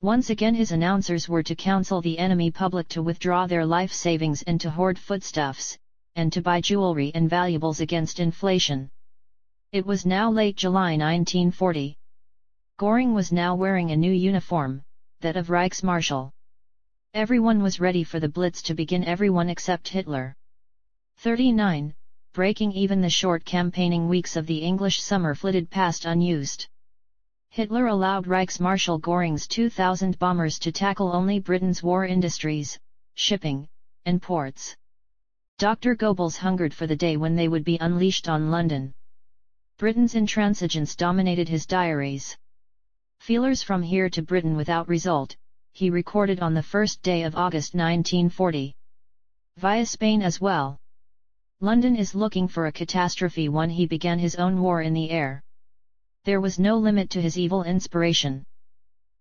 Once again his announcers were to counsel the enemy public to withdraw their life savings and to hoard foodstuffs, and to buy jewelry and valuables against inflation. It was now late July 1940. Göring was now wearing a new uniform, that of Reichsmarschall. Everyone was ready for the Blitz to begin, everyone except Hitler. 39. Breaking even the short campaigning weeks of the English summer flitted past unused. Hitler allowed Reichsmarschall Göring's 2,000 bombers to tackle only Britain's war industries, shipping, and ports. Dr. Goebbels hungered for the day when they would be unleashed on London. Britain's intransigence dominated his diaries. Feelers from here to Britain without result, he recorded on the first day of August 1940. Via Spain as well. London is looking for a catastrophe. When he began his own war in the air, there was no limit to his evil inspiration.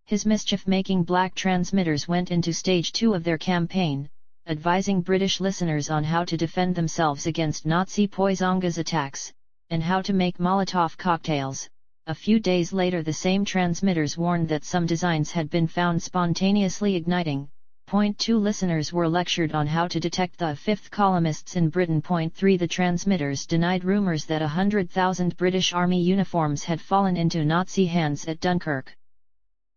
His mischief-making black transmitters went into stage 2 of their campaign, advising British listeners on how to defend themselves against Nazi Poisongas attacks, and how to make Molotov cocktails. A few days later the same transmitters warned that some designs had been found spontaneously igniting. Point 2 Listeners were lectured on how to detect the fifth columnists in Britain. Point 3 The transmitters denied rumours that 100,000 British Army uniforms had fallen into Nazi hands at Dunkirk.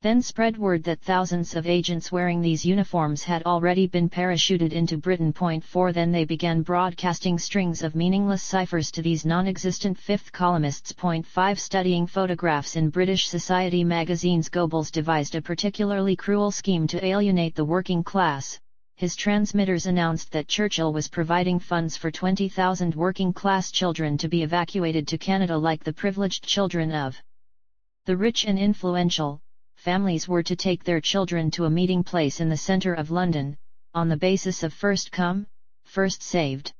Then spread word that thousands of agents wearing these uniforms had already been parachuted into Britain. Point 4 Then they began broadcasting strings of meaningless ciphers to these non-existent fifth columnists. Point 5 Studying photographs in British society magazines, Goebbels devised a particularly cruel scheme to alienate the working class. His transmitters announced that Churchill was providing funds for 20,000 working-class children to be evacuated to Canada like the privileged children of the rich and influential. Families were to take their children to a meeting place in the centre of London, on the basis of first come, first saved.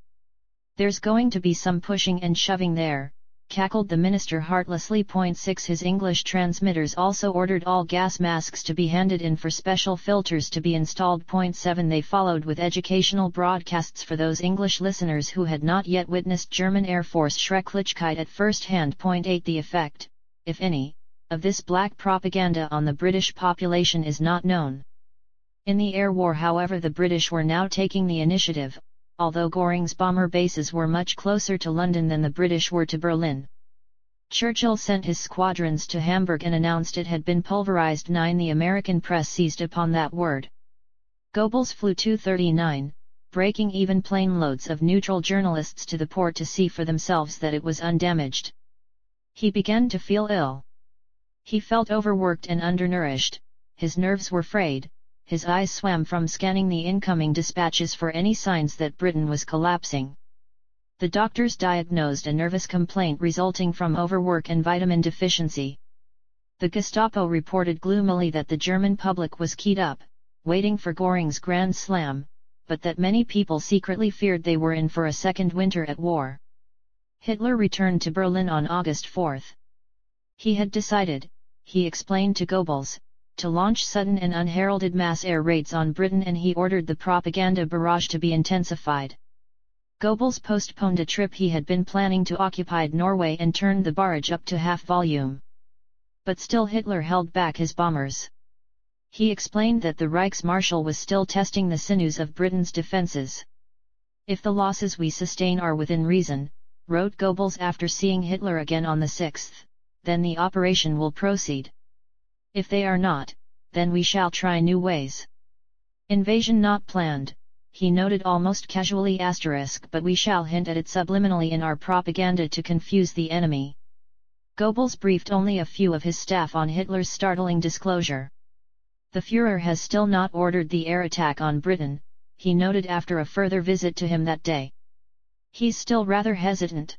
There's going to be some pushing and shoving there, cackled the minister heartlessly. Point 6 His English transmitters also ordered all gas masks to be handed in for special filters to be installed. Point 7 They followed with educational broadcasts for those English listeners who had not yet witnessed German Air Force Schrecklichkeit at first hand. Point 8 The effect, if any, of this black propaganda on the British population is not known. In the air war, however, the British were now taking the initiative, although Göring's bomber bases were much closer to London than the British were to Berlin. Churchill sent his squadrons to Hamburg and announced it had been pulverized. 9. The American press seized upon that word. Goebbels flew Tu-39, breaking even plane loads of neutral journalists to the port to see for themselves that it was undamaged. He began to feel ill. He felt overworked and undernourished, his nerves were frayed, his eyes swam from scanning the incoming dispatches for any signs that Britain was collapsing. The doctors diagnosed a nervous complaint resulting from overwork and vitamin deficiency. The Gestapo reported gloomily that the German public was keyed up, waiting for Göring's grand slam, but that many people secretly feared they were in for a second winter at war. Hitler returned to Berlin on August 4. He had decided, he explained to Goebbels, to launch sudden and unheralded mass air raids on Britain, and he ordered the propaganda barrage to be intensified. Goebbels postponed a trip he had been planning to occupy Norway and turned the barrage up to half volume. But still Hitler held back his bombers. He explained that the Reichsmarschall was still testing the sinews of Britain's defences. "If the losses we sustain are within reason," wrote Goebbels after seeing Hitler again on the 6th, "then the operation will proceed. If they are not, then we shall try new ways. Invasion not planned," he noted almost casually, but we shall hint at it subliminally in our propaganda to confuse the enemy. Goebbels briefed only a few of his staff on Hitler's startling disclosure. "The Führer has still not ordered the air attack on Britain," he noted after a further visit to him that day. "He's still rather hesitant."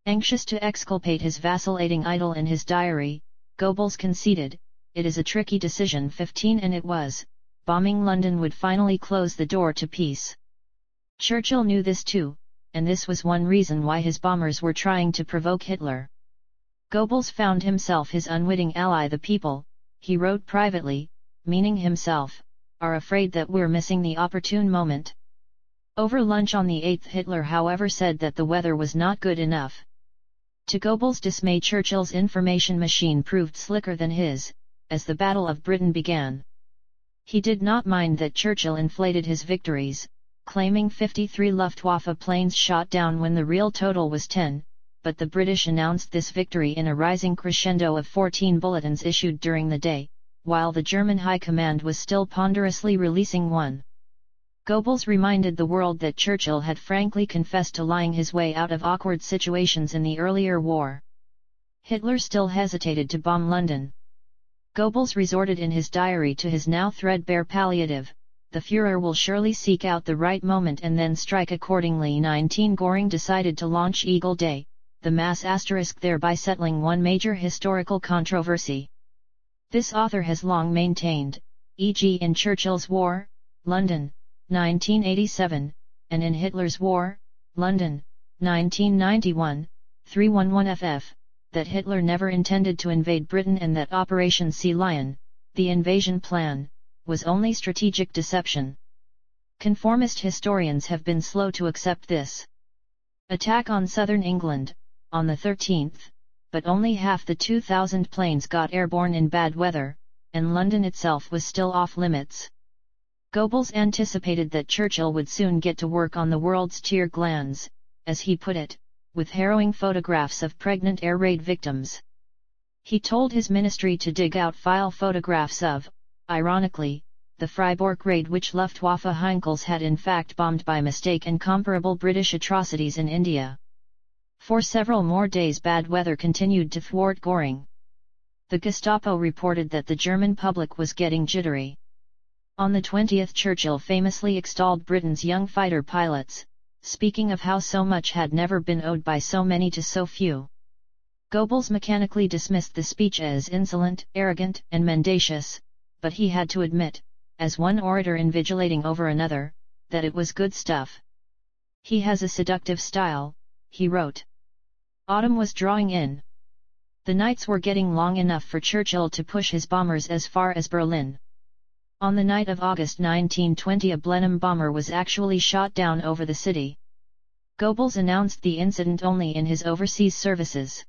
Anxious to exculpate his vacillating idol in his diary, Goebbels conceded, "It is a tricky decision." 15. And it was. Bombing London would finally close the door to peace. Churchill knew this too, and this was one reason why his bombers were trying to provoke Hitler. Goebbels found himself his unwitting ally. "The people," he wrote privately, meaning himself, "are afraid that we're missing the opportune moment." Over lunch on the 8th, Hitler however said that the weather was not good enough. To Goebbels' dismay, Churchill's information machine proved slicker than his, as the Battle of Britain began. He did not mind that Churchill inflated his victories, claiming 53 Luftwaffe planes shot down when the real total was 10, but the British announced this victory in a rising crescendo of 14 bulletins issued during the day, while the German High Command was still ponderously releasing one. Goebbels reminded the world that Churchill had frankly confessed to lying his way out of awkward situations in the earlier war. Hitler still hesitated to bomb London. Goebbels resorted in his diary to his now threadbare palliative: "The Führer will surely seek out the right moment and then strike accordingly." 19. Göring decided to launch Eagle Day, the mass *, thereby settling one major historical controversy. This author has long maintained, e.g. in Churchill's War, London, 1987, and in Hitler's War, London, 1991, 311 ff., that Hitler never intended to invade Britain and that Operation Sea Lion, the invasion plan, was only strategic deception. Conformist historians have been slow to accept this. Attack on southern England, on the 13th, but only half the 2,000 planes got airborne in bad weather, and London itself was still off limits. Goebbels anticipated that Churchill would soon get to work on the world's tear glands, as he put it, with harrowing photographs of pregnant air raid victims. He told his ministry to dig out file photographs of, ironically, the Freiburg raid, which Luftwaffe Heinkels had in fact bombed by mistake, and comparable British atrocities in India. For several more days bad weather continued to thwart Göring. The Gestapo reported that the German public was getting jittery. On the 20th, Churchill famously extolled Britain's young fighter pilots, speaking of how so much had never been owed by so many to so few. Goebbels mechanically dismissed the speech as insolent, arrogant, and mendacious, but he had to admit, as one orator invigilating over another, that it was good stuff. "He has a seductive style," he wrote. Autumn was drawing in. The nights were getting long enough for Churchill to push his bombers as far as Berlin. On the night of August 1920, a Blenheim bomber was actually shot down over the city. Goebbels announced the incident only in his overseas services.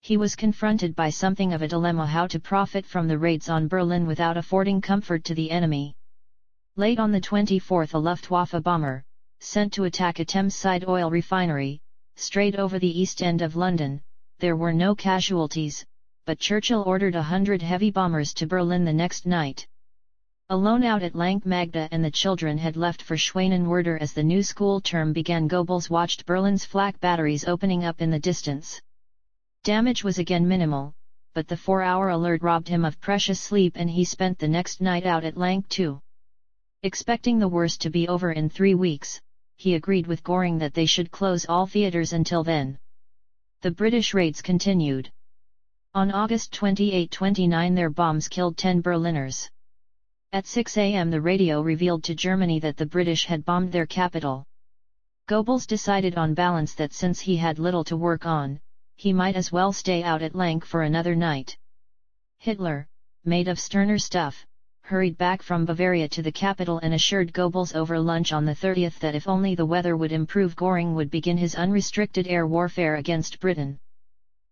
He was confronted by something of a dilemma: how to profit from the raids on Berlin without affording comfort to the enemy. Late on the 24th, a Luftwaffe bomber, sent to attack a Thames-side oil refinery, strayed over the East End of London. There were no casualties, but Churchill ordered 100 heavy bombers to Berlin the next night. Alone out at Lank, Magda and the children had left for Schwanenwerder as the new school term began. Goebbels watched Berlin's flak batteries opening up in the distance. Damage was again minimal, but the 4-hour alert robbed him of precious sleep, and he spent the next night out at Lank too. Expecting the worst to be over in 3 weeks, he agreed with Göring that they should close all theatres until then. The British raids continued. On August 28-29 their bombs killed 10 Berliners. At 6 a.m. the radio revealed to Germany that the British had bombed their capital. Goebbels decided on balance that since he had little to work on, he might as well stay out at Lank for another night. Hitler, made of sterner stuff, hurried back from Bavaria to the capital and assured Goebbels over lunch on the 30th that if only the weather would improve, Göring would begin his unrestricted air warfare against Britain.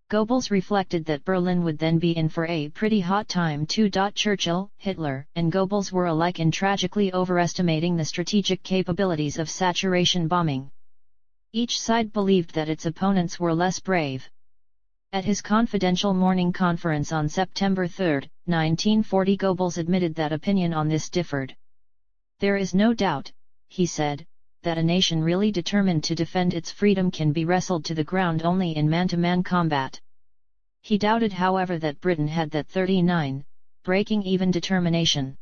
Goebbels reflected that Berlin would then be in for a pretty hot time too. Churchill, Hitler, and Goebbels were alike in tragically overestimating the strategic capabilities of saturation bombing. Each side believed that its opponents were less brave. At his confidential morning conference on September 3, 1940, Goebbels admitted that opinion on this differed. "There is no doubt," he said, "that a nation really determined to defend its freedom can be wrestled to the ground only in man-to-man combat." He doubted, however, that Britain had that 39, breaking-even determination.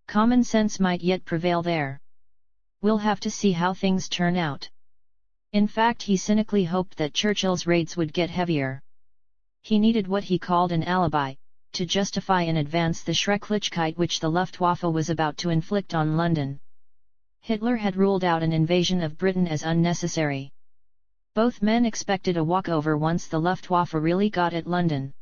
Common sense might yet prevail there. "We'll have to see how things turn out." In fact, he cynically hoped that Churchill's raids would get heavier. He needed what he called an alibi, to justify in advance the Schrecklichkeit which the Luftwaffe was about to inflict on London. Hitler had ruled out an invasion of Britain as unnecessary. Both men expected a walkover once the Luftwaffe really got at London.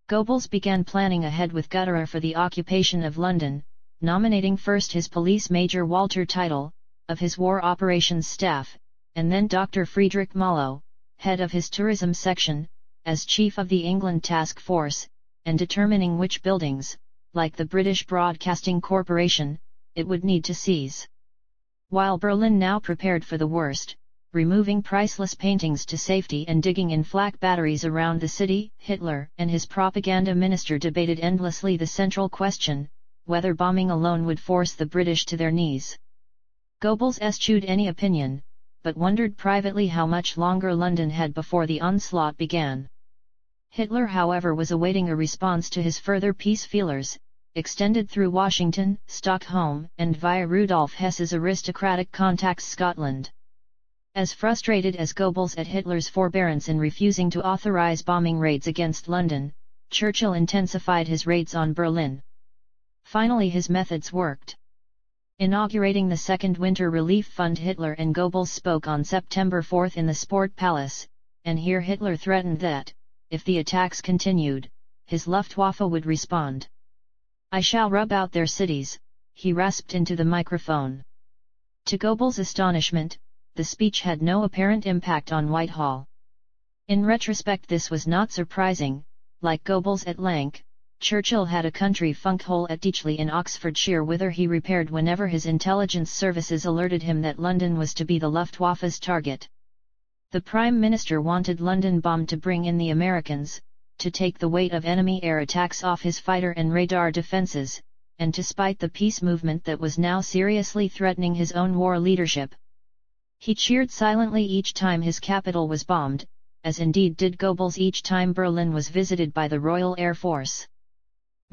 Goebbels began planning ahead with Gutterer for the occupation of London, nominating first his police major Walter Teitel, of his war operations staff, and then Dr. Friedrich Mallow, head of his tourism section, as chief of the England Task Force, and determining which buildings, like the British Broadcasting Corporation, it would need to seize. While Berlin now prepared for the worst, removing priceless paintings to safety and digging in flak batteries around the city, Hitler and his propaganda minister debated endlessly the central question, whether bombing alone would force the British to their knees. Goebbels eschewed any opinion, but wondered privately how much longer London had before the onslaught began. Hitler, however, was awaiting a response to his further peace feelers, extended through Washington, Stockholm, and via Rudolf Hess's aristocratic contacts Scotland. As frustrated as Goebbels at Hitler's forbearance in refusing to authorize bombing raids against London, Churchill intensified his raids on Berlin. Finally his methods worked. Inaugurating the Second Winter Relief Fund, Hitler and Goebbels spoke on September 4 in the Sport Palace, and here Hitler threatened that, if the attacks continued, his Luftwaffe would respond. "I shall rub out their cities," he rasped into the microphone. To Goebbels' astonishment, the speech had no apparent impact on Whitehall. In retrospect, this was not surprising. Like Goebbels at Lank, Churchill had a country funk hole at Ditchley in Oxfordshire, whither he repaired whenever his intelligence services alerted him that London was to be the Luftwaffe's target. The Prime Minister wanted London bombed to bring in the Americans, to take the weight of enemy air attacks off his fighter and radar defenses, and to spite the peace movement that was now seriously threatening his own war leadership. He cheered silently each time his capital was bombed, as indeed did Goebbels each time Berlin was visited by the Royal Air Force.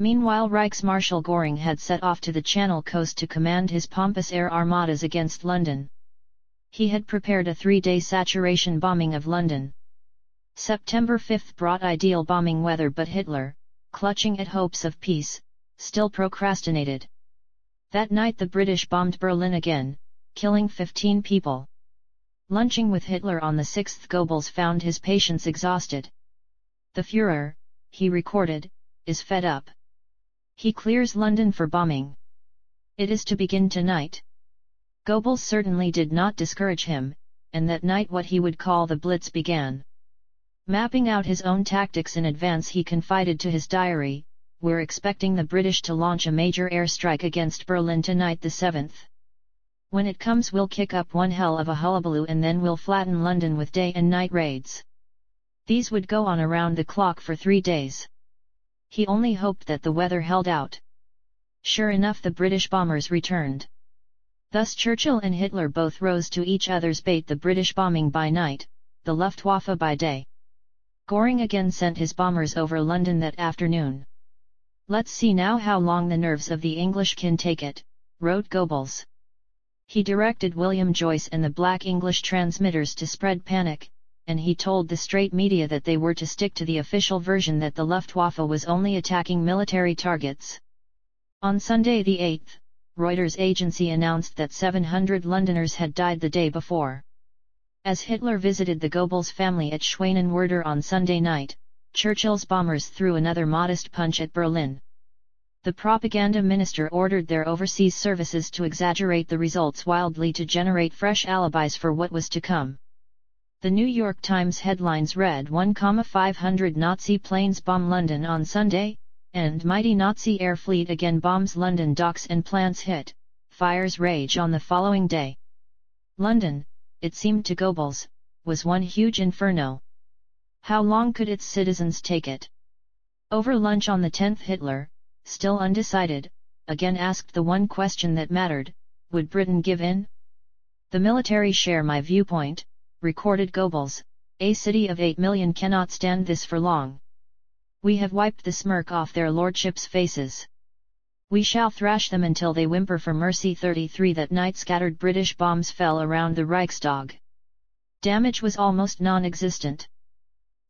Meanwhile, Reichsmarschall Göring had set off to the Channel coast to command his pompous air armadas against London. He had prepared a 3-day saturation bombing of London. September 5 brought ideal bombing weather, but Hitler, clutching at hopes of peace, still procrastinated. That night the British bombed Berlin again, killing 15 people. Lunching with Hitler on the 6th, Goebbels found his patience exhausted. "The Führer," he recorded, "is fed up. He clears London for bombing. It is to begin tonight." Goebbels certainly did not discourage him, and that night what he would call the Blitz began. Mapping out his own tactics in advance, he confided to his diary, "We're expecting the British to launch a major airstrike against Berlin tonight the 7th. When it comes we'll kick up one hell of a hullabaloo and then we'll flatten London with day and night raids." These would go on around the clock for 3 days. He only hoped that the weather held out. Sure enough, the British bombers returned. Thus Churchill and Hitler both rose to each other's bait, the British bombing by night, the Luftwaffe by day. Göring again sent his bombers over London that afternoon. "Let's see now how long the nerves of the English can take it," wrote Goebbels. He directed William Joyce and the black English transmitters to spread panic, and he told the straight media that they were to stick to the official version that the Luftwaffe was only attacking military targets. On Sunday the 8th, Reuters agency announced that 700 Londoners had died the day before. As Hitler visited the Goebbels family at Schwanenwerder on Sunday night, Churchill's bombers threw another modest punch at Berlin. The propaganda minister ordered their overseas services to exaggerate the results wildly to generate fresh alibis for what was to come. The New York Times headlines read, 1,500 Nazi planes bomb London on Sunday, and mighty Nazi air fleet again bombs London docks and plants hit, fires rage on the following day. London, it seemed to Goebbels, was one huge inferno. How long could its citizens take it? Over lunch on the 10th, Hitler, still undecided, again asked the one question that mattered: would Britain give in? "The military share my viewpoint," recorded Goebbels, "a city of 8 million cannot stand this for long. We have wiped the smirk off their lordships' faces. We shall thrash them until they whimper for mercy." 33 That night scattered British bombs fell around the Reichstag. Damage was almost non-existent.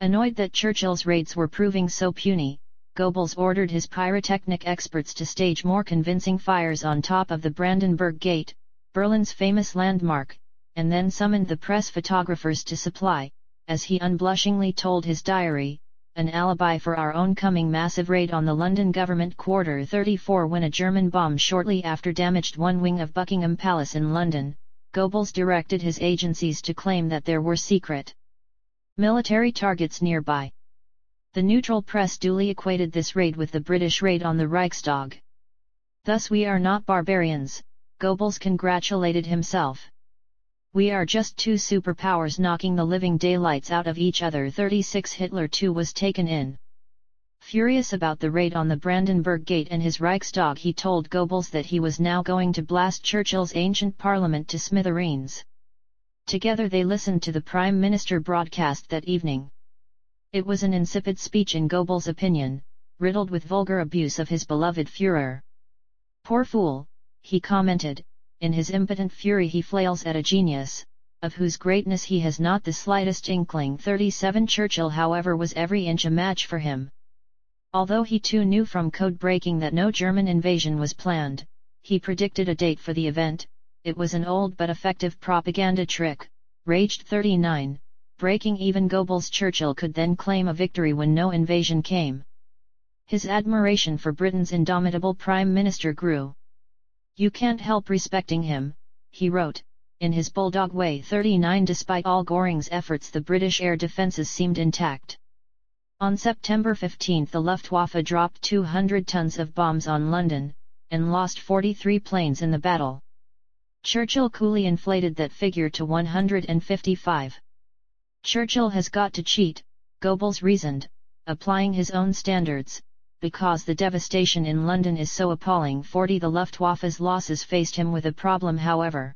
Annoyed that Churchill's raids were proving so puny, Goebbels ordered his pyrotechnic experts to stage more convincing fires on top of the Brandenburg Gate, Berlin's famous landmark, and then summoned the press photographers to supply, as he unblushingly told his diary, "an alibi for our own coming massive raid on the London government quarter." 34 When a German bomb shortly after damaged one wing of Buckingham Palace in London, Goebbels directed his agencies to claim that there were secret military targets nearby. The neutral press duly equated this raid with the British raid on the Reichstag. "Thus we are not barbarians," Goebbels congratulated himself. "We are just two superpowers knocking the living daylights out of each other." 36 Hitler too was taken in. Furious about the raid on the Brandenburg Gate and his Reichstag, he told Goebbels that he was now going to blast Churchill's ancient parliament to smithereens. Together they listened to the Prime Minister broadcast that evening. It was an insipid speech in Goebbels' opinion, riddled with vulgar abuse of his beloved Führer. "Poor fool," he commented, "in his impotent fury he flails at a genius, of whose greatness he has not the slightest inkling." 37 Churchill, however, was every inch a match for him. Although he too knew from code-breaking that no German invasion was planned, he predicted a date for the event. "It was an old but effective propaganda trick," raged 39, breaking even Goebbels. Churchill could then claim a victory when no invasion came. His admiration for Britain's indomitable Prime Minister grew. "You can't help respecting him," he wrote, in his bulldog way. 39 Despite all Göring's efforts, the British air defences seemed intact. On September 15 the Luftwaffe dropped 200 tons of bombs on London, and lost 43 planes in the battle. Churchill coolly inflated that figure to 155. "Churchill has got to cheat," Goebbels reasoned, applying his own standards, "because the devastation in London is so appalling." 40 The Luftwaffe's losses faced him with a problem, however.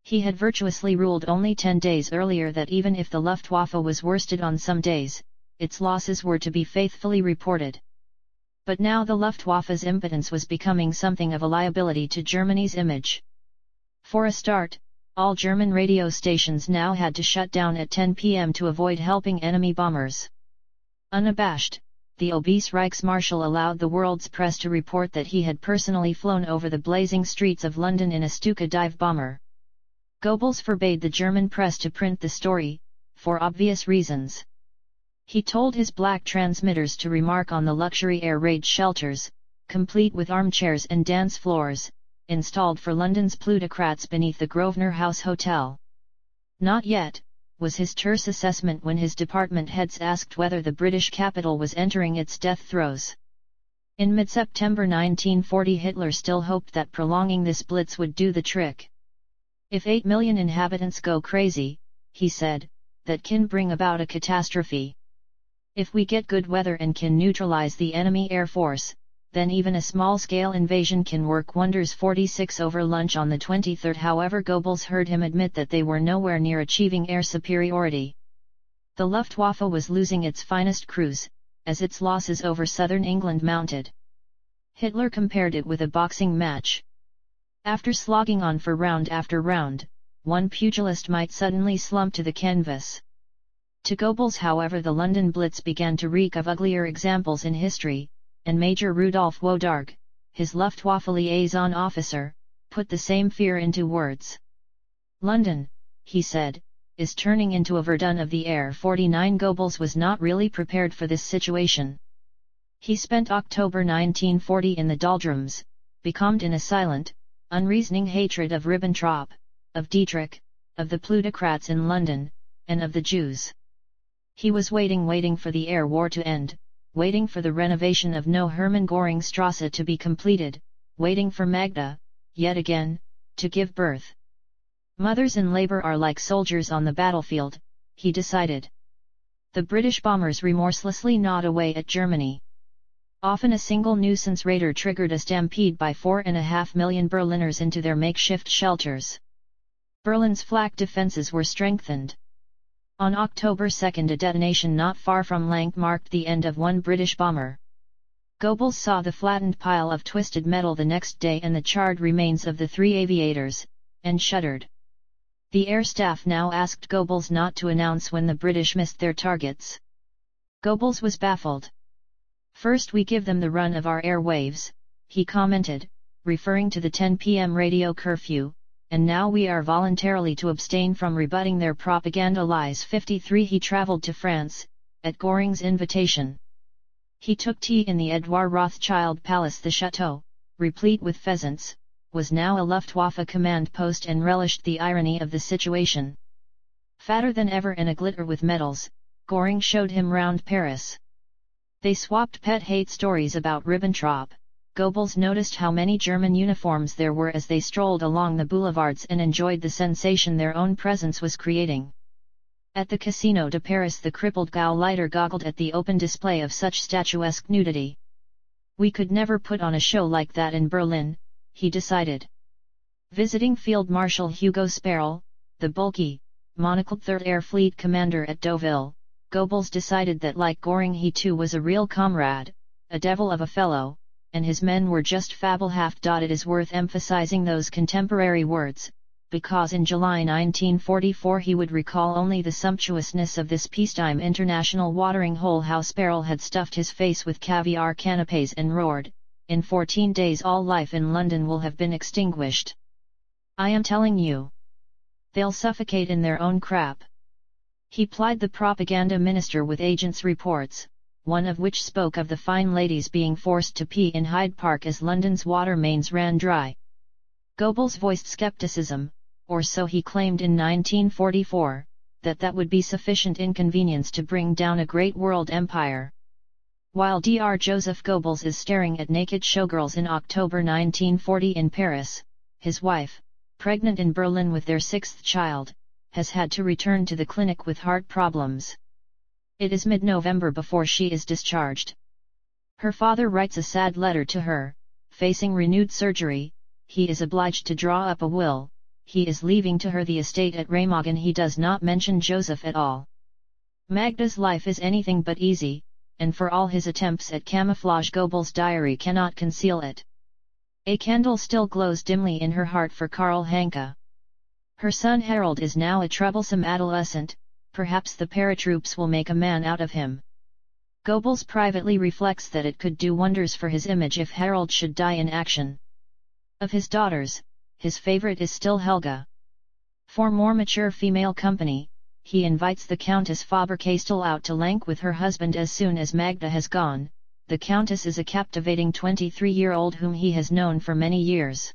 He had virtuously ruled only 10 days earlier that even if the Luftwaffe was worsted on some days, its losses were to be faithfully reported. But now the Luftwaffe's impotence was becoming something of a liability to Germany's image. For a start, all German radio stations now had to shut down at 10 p.m. to avoid helping enemy bombers. Unabashed, the obese Reichsmarshal allowed the world's press to report that he had personally flown over the blazing streets of London in a Stuka dive bomber. Goebbels forbade the German press to print the story, for obvious reasons. He told his black transmitters to remark on the luxury air raid shelters, complete with armchairs and dance floors, installed for London's plutocrats beneath the Grosvenor House Hotel. "Not yet," was his terse assessment when his department heads asked whether the British capital was entering its death throes. In mid-September 1940 Hitler still hoped that prolonging this blitz would do the trick. If 8 million inhabitants go crazy, he said, that can bring about a catastrophe. If we get good weather and can neutralize the enemy air force, then even a small-scale invasion can work wonders. 46 Over lunch on the 23rd, however, Goebbels heard him admit that they were nowhere near achieving air superiority. The Luftwaffe was losing its finest crews, as its losses over southern England mounted. Hitler compared it with a boxing match. After slogging on for round after round, one pugilist might suddenly slump to the canvas. To Goebbels, however, the London Blitz began to reek of uglier examples in history, and Major Rudolf Wodarg, his Luftwaffe liaison officer, put the same fear into words. London, he said, is turning into a Verdun of the air. 49 Goebbels was not really prepared for this situation. He spent October 1940 in the doldrums, becalmed in a silent, unreasoning hatred of Ribbentrop, of Dietrich, of the plutocrats in London, and of the Jews. He was waiting for the air war to end, waiting for the renovation of No Hermann Göring Strasse to be completed, waiting for Magda, yet again, to give birth. Mothers in labor are like soldiers on the battlefield, he decided. The British bombers remorselessly gnawed away at Germany. Often a single nuisance raider triggered a stampede by 4.5 million Berliners into their makeshift shelters. Berlin's flak defences were strengthened. On October 2 a detonation not far from Lank marked the end of one British bomber. Goebbels saw the flattened pile of twisted metal the next day and the charred remains of the 3 aviators, and shuddered. The air staff now asked Goebbels not to announce when the British missed their targets. Goebbels was baffled. First we give them the run of our airwaves, he commented, referring to the 10 p.m. radio curfew, and now we are voluntarily to abstain from rebutting their propaganda lies. 53 He travelled to France, at Göring's invitation. He took tea in the Edouard Rothschild Palace. The chateau, replete with pheasants, was now a Luftwaffe command post and relished the irony of the situation. Fatter than ever and aglitter with medals, Göring showed him round Paris. They swapped pet hate stories about Ribbentrop. Goebbels noticed how many German uniforms there were as they strolled along the boulevards and enjoyed the sensation their own presence was creating. At the Casino de Paris the crippled Gauleiter goggled at the open display of such statuesque nudity. We could never put on a show like that in Berlin, he decided. Visiting Field Marshal Hugo Sparrel, the bulky, monocled 3rd Air Fleet commander at Deauville, Goebbels decided that like Göring he too was a real comrade, a devil of a fellow, and his men were just fabelhaft. It is worth emphasizing those contemporary words, because in July 1944 he would recall only the sumptuousness of this peacetime international watering hole. How Sparrel had stuffed his face with caviar canapes and roared, in 14 days all life in London will have been extinguished. I am telling you. They'll suffocate in their own crap. He plied the propaganda minister with agents' reports, one of which spoke of the fine ladies being forced to pee in Hyde Park as London's water mains ran dry. Goebbels voiced skepticism, or so he claimed in 1944, that would be sufficient inconvenience to bring down a great world empire. While Dr. Joseph Goebbels is staring at naked showgirls in October 1940 in Paris, his wife, pregnant in Berlin with their 6th child, has had to return to the clinic with heart problems. It is mid-November before she is discharged. Her father writes a sad letter to her, facing renewed surgery. He is obliged to draw up a will. He is leaving to her the estate at Remagen. He does not mention Joseph at all. Magda's life is anything but easy, and for all his attempts at camouflage Goebbels' diary cannot conceal it. A candle still glows dimly in her heart for Karl Hanke. Her son Harold is now a troublesome adolescent, perhaps the paratroops will make a man out of him. Goebbels privately reflects that it could do wonders for his image if Harold should die in action. Of his daughters, his favorite is still Helga. For more mature female company, he invites the Countess Faber-Castell out to Lank with her husband as soon as Magda has gone. The Countess is a captivating 23-year-old whom he has known for many years.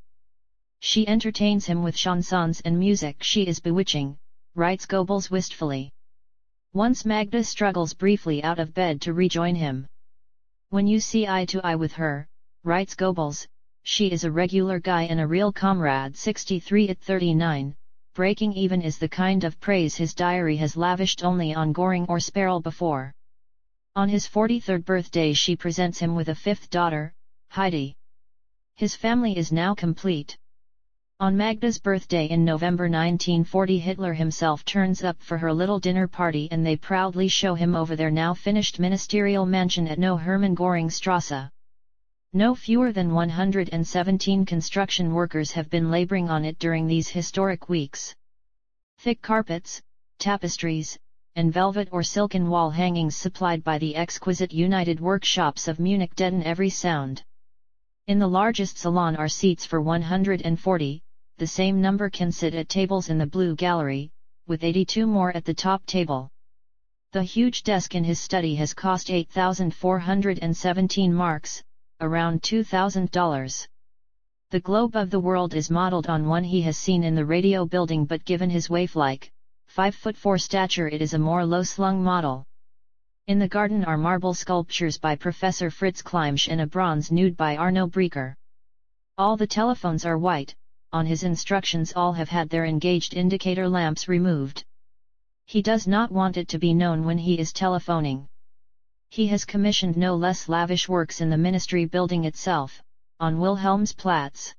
She entertains him with chansons and music. She is bewitching, writes Goebbels wistfully. Once Magda struggles briefly out of bed to rejoin him. When you see eye to eye with her, writes Goebbels, she is a regular guy and a real comrade. 63 at 39, breaking even is the kind of praise his diary has lavished only on Göring or Sperl before. On his 43rd birthday she presents him with a fifth daughter, Heidi. His family is now complete. On Magda's birthday in November 1940 Hitler himself turns up for her little dinner party and they proudly show him over their now finished ministerial mansion at No Hermann Göring Strasse. No fewer than 117 construction workers have been laboring on it during these historic weeks. Thick carpets, tapestries, and velvet or silken wall hangings supplied by the exquisite United Workshops of Munich deaden every sound. In the largest salon are seats for 140, the same number can sit at tables in the Blue Gallery, with 82 more at the top table. The huge desk in his study has cost 8,417 marks, around $2,000. The globe of the world is modeled on one he has seen in the radio building, but given his waif-like, 5'4" stature it is a more low-slung model. In the garden are marble sculptures by Professor Fritz Klimsch and a bronze nude by Arno Breker. All the telephones are white, on his instructions all have had their engaged indicator lamps removed. He does not want it to be known when he is telephoning. He has commissioned no less lavish works in the ministry building itself, on Wilhelmsplatz.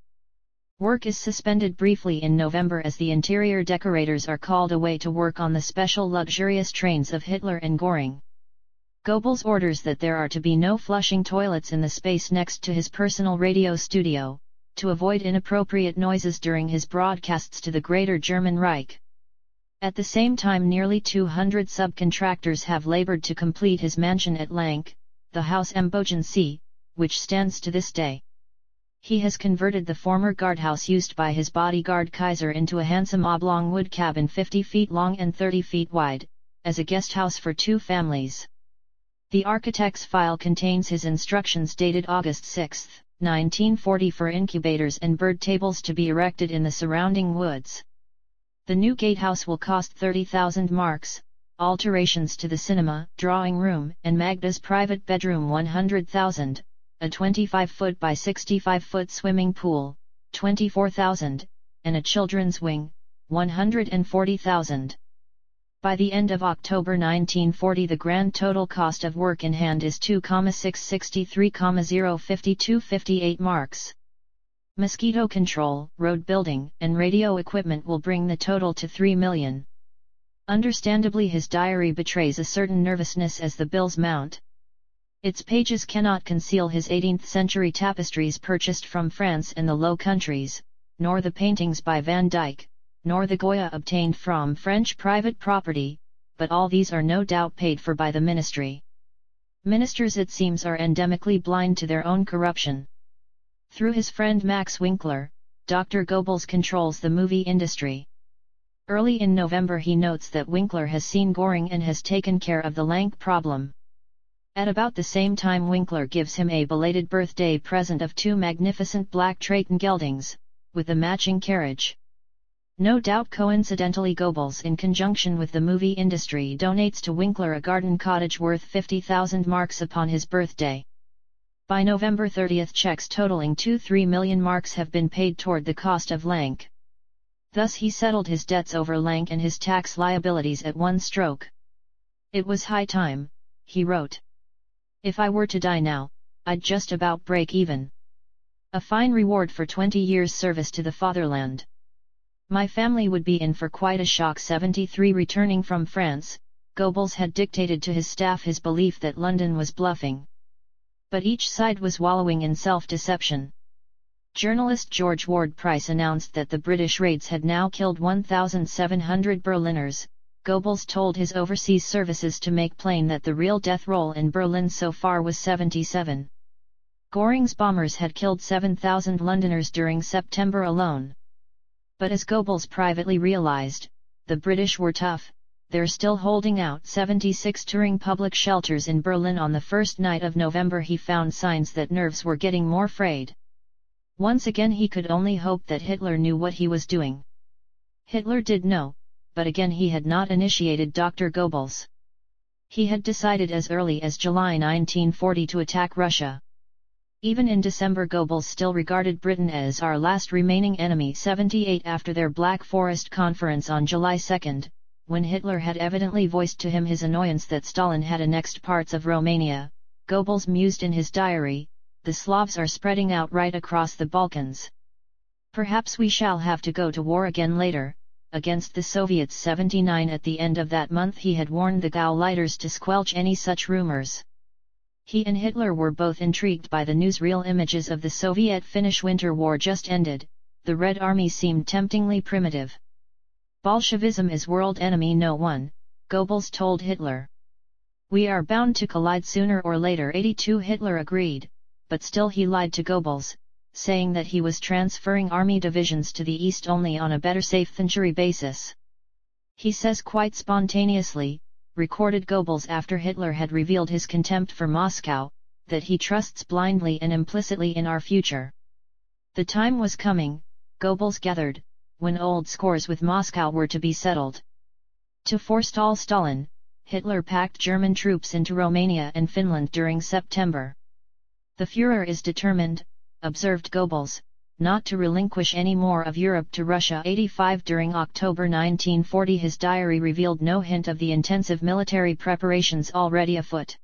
Work is suspended briefly in November as the interior decorators are called away to work on the special luxurious trains of Hitler and Göring. Goebbels orders that there are to be no flushing toilets in the space next to his personal radio studio, to avoid inappropriate noises during his broadcasts to the Greater German Reich. At the same time nearly 200 subcontractors have labored to complete his mansion at Lank, the Haus am Bodensee, which stands to this day. He has converted the former guardhouse used by his bodyguard Kaiser into a handsome oblong wood cabin 50 feet long and 30 feet wide, as a guest house for 2 families. The architect's file contains his instructions dated August 6, 1940 for incubators and bird tables to be erected in the surrounding woods. The new gatehouse will cost 30,000 marks, alterations to the cinema, drawing room, and Magda's private bedroom 100,000, a 25-foot by 65-foot swimming pool, 24,000, and a children's wing, 140,000. By the end of October 1940 the grand total cost of work in hand is 2,663,052.58 marks. Mosquito control, road building, and radio equipment will bring the total to 3 million. Understandably his diary betrays a certain nervousness as the bills mount. Its pages cannot conceal his 18th-century tapestries purchased from France and the Low Countries, nor the paintings by Van Dyck, nor the Goya obtained from French private property, but all these are no doubt paid for by the ministry. Ministers it seems are endemically blind to their own corruption. Through his friend Max Winkler, Dr. Goebbels controls the movie industry. Early in November he notes that Winkler has seen Göring and has taken care of the Lank problem. At about the same time Winkler gives him a belated birthday present of 2 magnificent black Traton geldings, with a matching carriage. No doubt coincidentally Goebbels in conjunction with the movie industry donates to Winkler a garden cottage worth 50,000 marks upon his birthday. By November 30 checks totaling 2-3 million marks have been paid toward the cost of Lank. Thus he settled his debts over Lank and his tax liabilities at one stroke. It was high time, he wrote. If I were to die now, I'd just about break even. A fine reward for 20 years' service to the fatherland. My family would be in for quite a shock. 73 Returning from France, Goebbels had dictated to his staff his belief that London was bluffing. But each side was wallowing in self-deception. Journalist George Ward Price announced that the British raids had now killed 1,700 Berliners. Goebbels told his overseas services to make plain that the real death roll in Berlin so far was 77. Göring's bombers had killed 7,000 Londoners during September alone. But as Goebbels privately realized, the British were tough. They're still holding out. 76 Touring public shelters in Berlin. On the first night of November he found signs that nerves were getting more frayed. Once again he could only hope that Hitler knew what he was doing. Hitler did know, but again he had not initiated Dr. Goebbels. He had decided as early as July 1940 to attack Russia. Even in December, Goebbels still regarded Britain as our last remaining enemy. 78 After their Black Forest conference on July 2, when Hitler had evidently voiced to him his annoyance that Stalin had annexed parts of Romania, Goebbels mused in his diary, "The Slavs are spreading out right across the Balkans. Perhaps we shall have to go to war again later, against the Soviets." 79 At the end of that month he had warned the Gauleiters to squelch any such rumors. He and Hitler were both intrigued by the newsreel images of the Soviet-Finnish Winter War just ended. The Red Army seemed temptingly primitive. "Bolshevism is world enemy no. 1, Goebbels told Hitler. "We are bound to collide sooner or later." 82 Hitler agreed, but still he lied to Goebbels, saying that he was transferring army divisions to the east only on a better safe-than-jury basis. He says quite spontaneously, recorded Goebbels after Hitler had revealed his contempt for Moscow, that he trusts blindly and implicitly in our future. The time was coming, Goebbels gathered, when old scores with Moscow were to be settled. To forestall Stalin, Hitler packed German troops into Romania and Finland during September. "The Führer is determined," observed Goebbels, "not to relinquish any more of Europe to Russia." 85 During October 1940 his diary revealed no hint of the intensive military preparations already afoot.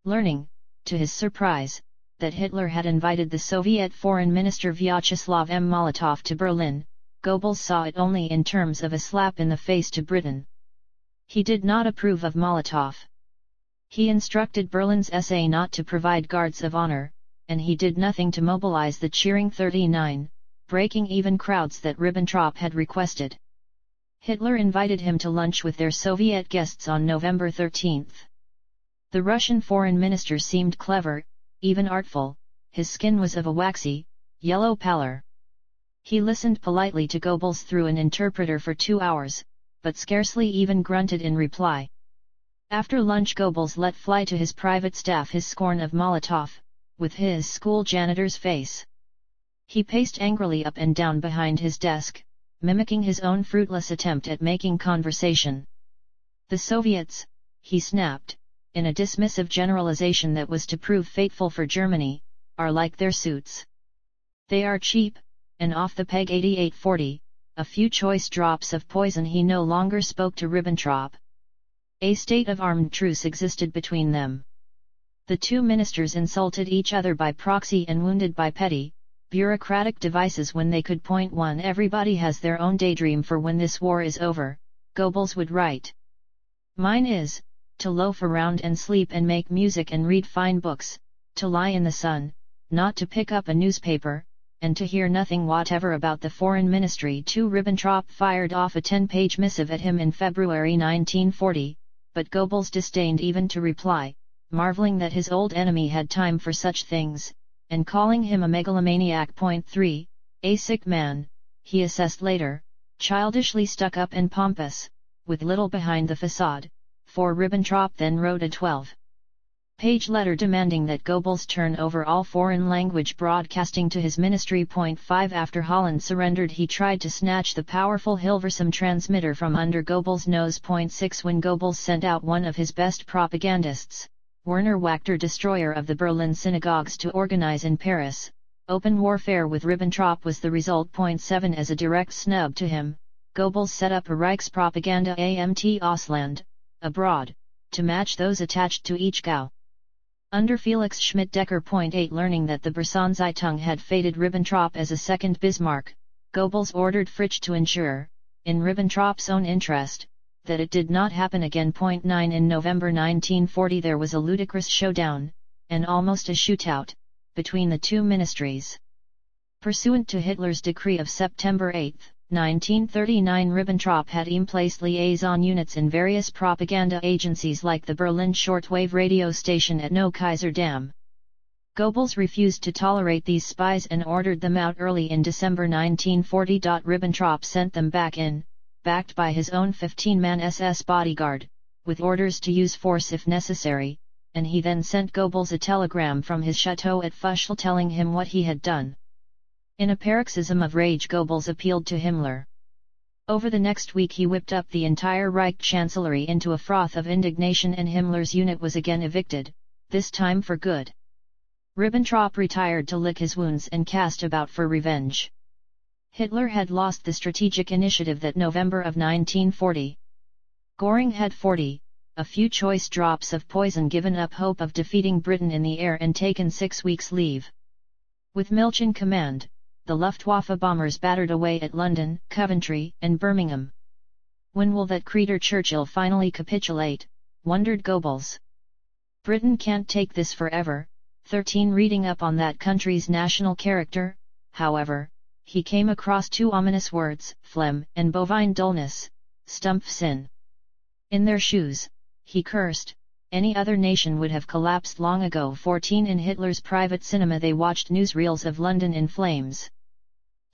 Learning, to his surprise, that Hitler had invited the Soviet Foreign Minister Vyacheslav M. Molotov to Berlin, Goebbels saw it only in terms of a slap in the face to Britain. He did not approve of Molotov. He instructed Berlin's SA not to provide guards of honor, and he did nothing to mobilize the cheering 39, breaking even crowds that Ribbentrop had requested. Hitler invited him to lunch with their Soviet guests on November 13. The Russian foreign minister seemed clever, even artful. His skin was of a waxy, yellow pallor. He listened politely to Goebbels through an interpreter for 2 hours, but scarcely even grunted in reply. After lunch Goebbels let fly to his private staff his scorn of Molotov, with his school janitor's face. He paced angrily up and down behind his desk, mimicking his own fruitless attempt at making conversation. "The Soviets," he snapped, in a dismissive generalization that was to prove fateful for Germany, "are like their suits. They are cheap, and off the peg." 88-40, a few choice drops of poison. He no longer spoke to Ribbentrop. A state of armed truce existed between them. The two ministers insulted each other by proxy and wounded by petty, bureaucratic devices when they could point one. "Everybody has their own daydream for when this war is over," Goebbels would write. "Mine is, to loaf around and sleep and make music and read fine books, to lie in the sun, not to pick up a newspaper, and to hear nothing whatever about the foreign ministry." 2 Ribbentrop fired off a 10-page missive at him in February 1940, but Goebbels disdained even to reply, marveling that his old enemy had time for such things, and calling him a megalomaniac. 3, a sick man, he assessed later, childishly stuck up and pompous, with little behind the facade. 4 Ribbentrop then wrote a 12-page letter demanding that Goebbels turn over all foreign language broadcasting to his ministry. 5 After Holland surrendered he tried to snatch the powerful Hilversum transmitter from under Goebbels' nose. 6 When Goebbels sent out one of his best propagandists, Werner Wachter, destroyer of the Berlin synagogues, to organize in Paris, open warfare with Ribbentrop was the result. 7 As a direct snub to him, Goebbels set up a Reichspropaganda Amt Ausland, abroad, to match those attached to each Gau. Under Felix Schmidt-Decker. 8 Learning that the Börsen-Zeitung had fated Ribbentrop as a second Bismarck, Goebbels ordered Fritzsche to ensure, in Ribbentrop's own interest, that it did not happen again. 9 In November 1940 there was a ludicrous showdown, and almost a shootout, between the two ministries. Pursuant to Hitler's decree of September 8, 1939, Ribbentrop had placed liaison units in various propaganda agencies like the Berlin shortwave radio station at Neukaiser Dam. Goebbels refused to tolerate these spies and ordered them out early in December 1940. Ribbentrop sent them back in, backed by his own 15-man SS bodyguard, with orders to use force if necessary, and he then sent Goebbels a telegram from his chateau at Fuschl telling him what he had done. In a paroxysm of rage Goebbels appealed to Himmler. Over the next week he whipped up the entire Reich Chancellery into a froth of indignation, and Himmler's unit was again evicted, this time for good. Ribbentrop retired to lick his wounds and cast about for revenge. Hitler had lost the strategic initiative that November of 1940. Göring had 40, a few choice drops of poison, given up hope of defeating Britain in the air and taken 6 weeks' leave. With Milch in command, the Luftwaffe bombers battered away at London, Coventry, and Birmingham. When will that creature Churchill finally capitulate, wondered Goebbels. Britain can't take this forever. 13 Reading up on that country's national character, however, he came across 2 ominous words, phlegm and bovine dullness, Stumpfsinn. In their shoes, he cursed, any other nation would have collapsed long ago. 14 In Hitler's private cinema they watched newsreels of London in flames.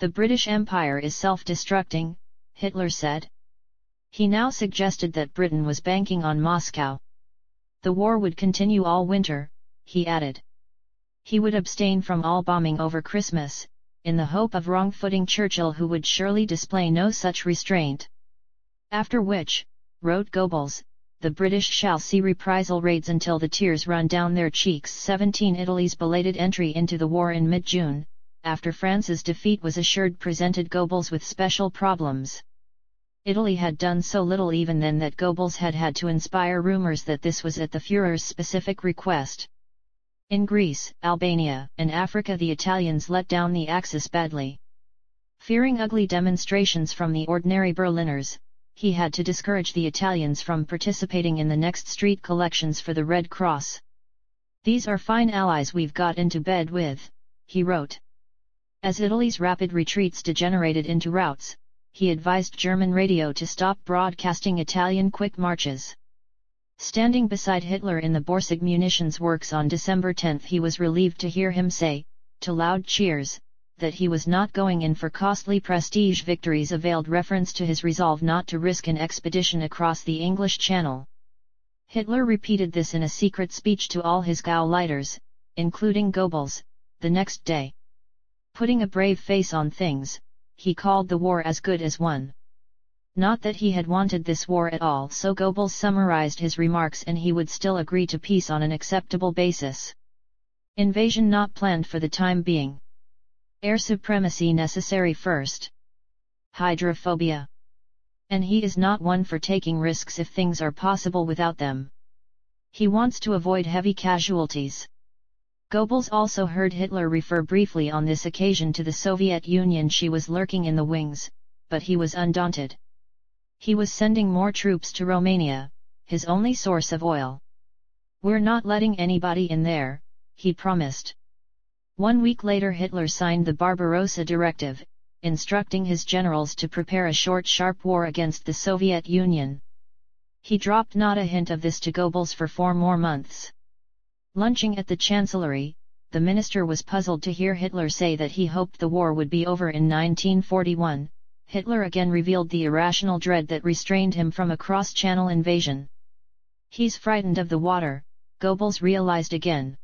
The British Empire is self-destructing, Hitler said. He now suggested that Britain was banking on Moscow. The war would continue all winter, he added. He would abstain from all bombing over Christmas, in the hope of wrong-footing Churchill, who would surely display no such restraint. After which, wrote Goebbels, the British shall see reprisal raids until the tears run down their cheeks. 17 Italy's belated entry into the war in mid-June, after France's defeat was assured, presented Goebbels with special problems. Italy had done so little even then that Goebbels had had to inspire rumors that this was at the Führer's specific request. In Greece, Albania, and Africa the Italians let down the Axis badly. Fearing ugly demonstrations from the ordinary Berliners, he had to discourage the Italians from participating in the next street collections for the Red Cross. These are fine allies we've got into bed with, he wrote. As Italy's rapid retreats degenerated into routes, he advised German radio to stop broadcasting Italian quick marches. Standing beside Hitler in the Borsig munitions works on December 10, he was relieved to hear him say, to loud cheers, that he was not going in for costly prestige victories. A veiled reference to his resolve not to risk an expedition across the English Channel. Hitler repeated this in a secret speech to all his Gauleiters, including Goebbels, the next day. Putting a brave face on things, he called the war as good as won. Not that he had wanted this war at all, so Goebbels summarized his remarks, and he would still agree to peace on an acceptable basis. Invasion not planned for the time being. Air supremacy necessary first. Hydrophobia. And he is not one for taking risks if things are possible without them. He wants to avoid heavy casualties. Goebbels also heard Hitler refer briefly on this occasion to the Soviet Union. She was lurking in the wings, but he was undaunted. He was sending more troops to Romania, his only source of oil. We're not letting anybody in there, he promised. 1 week later Hitler signed the Barbarossa Directive, instructing his generals to prepare a short, sharp war against the Soviet Union. He dropped not a hint of this to Goebbels for 4 more months. Lunching at the Chancellery, the minister was puzzled to hear Hitler say that he hoped the war would be over in 1941. Hitler again revealed the irrational dread that restrained him from a cross-channel invasion. He's frightened of the water, Goebbels realized again.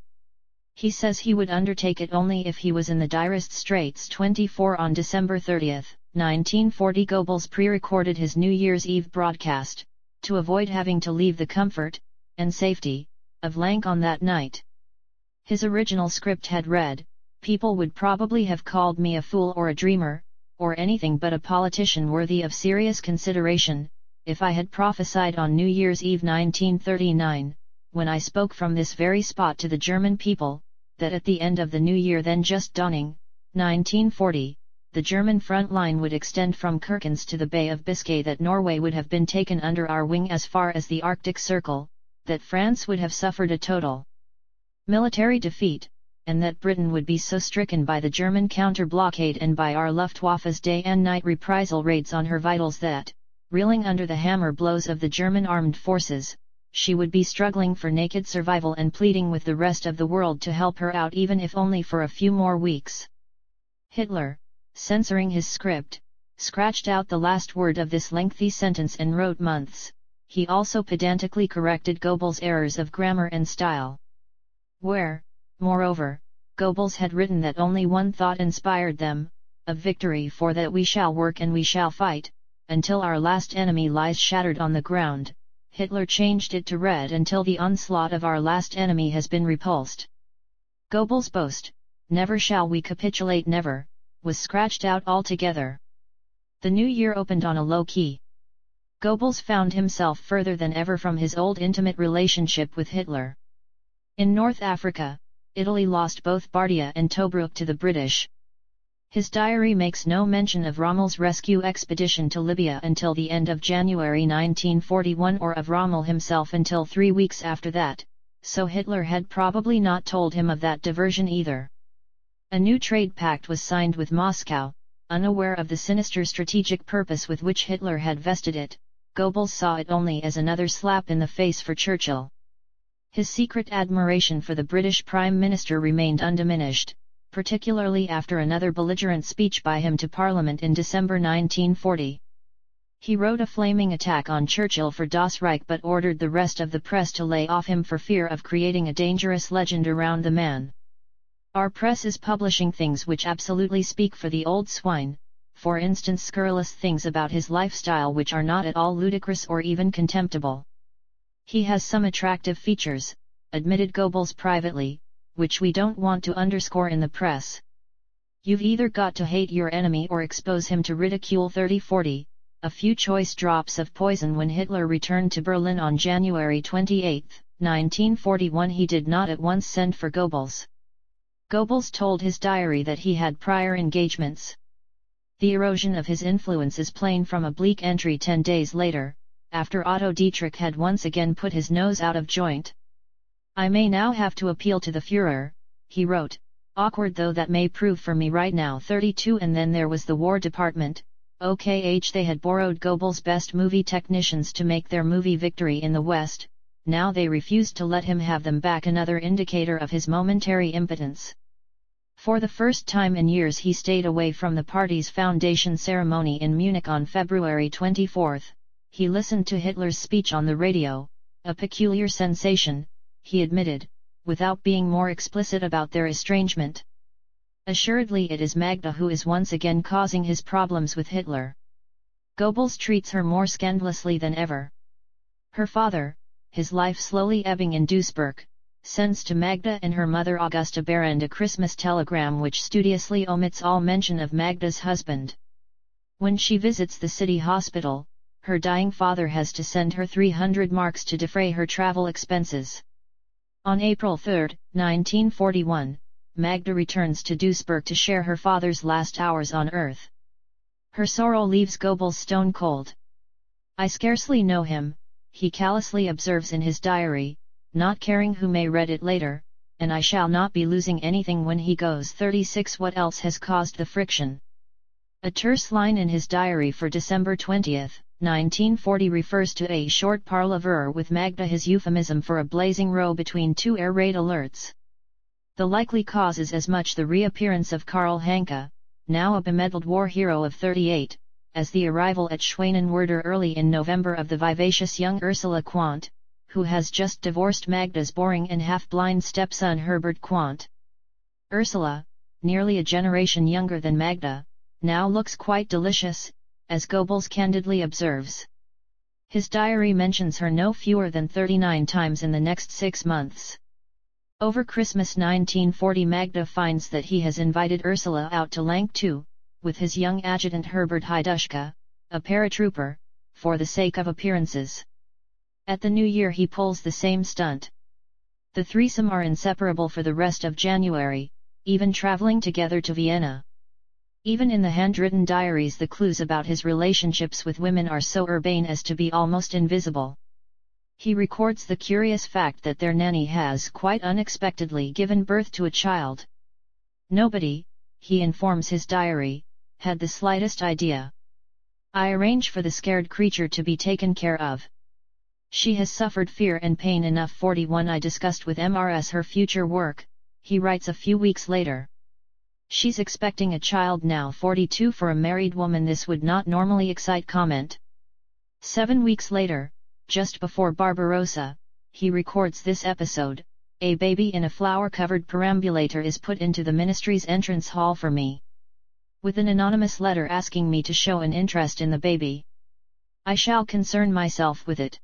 He says he would undertake it only if he was in the direst straits. 24 On December 30, 1940 Goebbels pre-recorded his New Year's Eve broadcast, to avoid having to leave the comfort, and safety, of Lank on that night. His original script had read, "People would probably have called me a fool or a dreamer, or anything but a politician worthy of serious consideration, if I had prophesied on New Year's Eve 1939, when I spoke from this very spot to the German people, that at the end of the new year then just dawning, 1940, the German front line would extend from Kirkenes to the Bay of Biscay, that Norway would have been taken under our wing as far as the Arctic Circle, that France would have suffered a total military defeat, and that Britain would be so stricken by the German counter-blockade and by our Luftwaffe's day and night reprisal raids on her vitals that, reeling under the hammer blows of the German armed forces, she would be struggling for naked survival and pleading with the rest of the world to help her out, even if only for a few more weeks." Hitler, censoring his script, scratched out the last word of this lengthy sentence and wrote months. He also pedantically corrected Goebbels' errors of grammar and style. Where, moreover, Goebbels had written that only one thought inspired them, of victory, for that we shall work and we shall fight, until our last enemy lies shattered on the ground. Hitler changed it to red until the onslaught of our last enemy has been repulsed. Goebbels' boast, "Never shall we capitulate never," was scratched out altogether. The new year opened on a low key. Goebbels found himself further than ever from his old intimate relationship with Hitler. In North Africa, Italy lost both Bardia and Tobruk to the British. His diary makes no mention of Rommel's rescue expedition to Libya until the end of January 1941 or of Rommel himself until 3 weeks after that, so Hitler had probably not told him of that diversion either. A new trade pact was signed with Moscow, unaware of the sinister strategic purpose with which Hitler had vested it. Goebbels saw it only as another slap in the face for Churchill. His secret admiration for the British Prime Minister remained undiminished, particularly after another belligerent speech by him to Parliament in December 1940. He wrote a flaming attack on Churchill for Das Reich but ordered the rest of the press to lay off him for fear of creating a dangerous legend around the man. "Our press is publishing things which absolutely speak for the old swine, for instance scurrilous things about his lifestyle which are not at all ludicrous or even contemptible. He has some attractive features," admitted Goebbels privately, "which we don't want to underscore in the press. You've either got to hate your enemy or expose him to ridicule." 3040, a few choice drops of poison. When Hitler returned to Berlin on January 28, 1941, he did not at once send for Goebbels. Goebbels told his diary that he had prior engagements. The erosion of his influence is plain from a bleak entry 10 days later, after Otto Dietrich had once again put his nose out of joint. "I may now have to appeal to the Führer," he wrote, "awkward though that may prove for me right now." 32 And then there was the War Department. They had borrowed Goebbels' best movie technicians to make their movie Victory in the West, now they refused to let him have them back, another indicator of his momentary impotence. For the first time in years he stayed away from the party's foundation ceremony in Munich on February 24. He listened to Hitler's speech on the radio, a peculiar sensation, he admitted, without being more explicit about their estrangement. Assuredly it is Magda who is once again causing his problems with Hitler. Goebbels treats her more scandalously than ever. Her father, his life slowly ebbing in Duisburg, sends to Magda and her mother Augusta Berend a Christmas telegram which studiously omits all mention of Magda's husband. When she visits the city hospital, her dying father has to send her 300 marks to defray her travel expenses. On April 3, 1941, Magda returns to Duisburg to share her father's last hours on earth. Her sorrow leaves Goebbels stone cold. "I scarcely know him," he callously observes in his diary, not caring who may read it later, "and I shall not be losing anything when he goes." 36 What else has caused the friction? A terse line in his diary for December 20, 1940 refers to a short parleveur with Magda, his euphemism for a blazing row between two air raid alerts. The likely cause is as much the reappearance of Karl Hanke, now a bemedaled war hero of 38, as the arrival at Schwanenwerder early in November of the vivacious young Ursula Quandt, who has just divorced Magda's boring and half-blind stepson Herbert Quandt. Ursula, nearly a generation younger than Magda, now looks quite delicious, as Goebbels candidly observes. His diary mentions her no fewer than 39 times in the next 6 months. Over Christmas 1940 Magda finds that he has invited Ursula out to Lank too, with his young adjutant Herbert Heiduschka, a paratrooper, for the sake of appearances. At the New Year he pulls the same stunt. The threesome are inseparable for the rest of January, even traveling together to Vienna. Even in the handwritten diaries the clues about his relationships with women are so urbane as to be almost invisible. He records the curious fact that their nanny has quite unexpectedly given birth to a child. Nobody, he informs his diary, had the slightest idea. "I arrange for the scared creature to be taken care of. She has suffered fear and pain enough." 41 I discussed with MRS her future work, he writes a few weeks later. "She's expecting a child now." 42 For a married woman this would not normally excite comment. 7 weeks later, just before Barbarossa, he records this episode: "A baby in a flower-covered perambulator is put into the ministry's entrance hall for me. With an anonymous letter asking me to show an interest in the baby, I shall concern myself with it.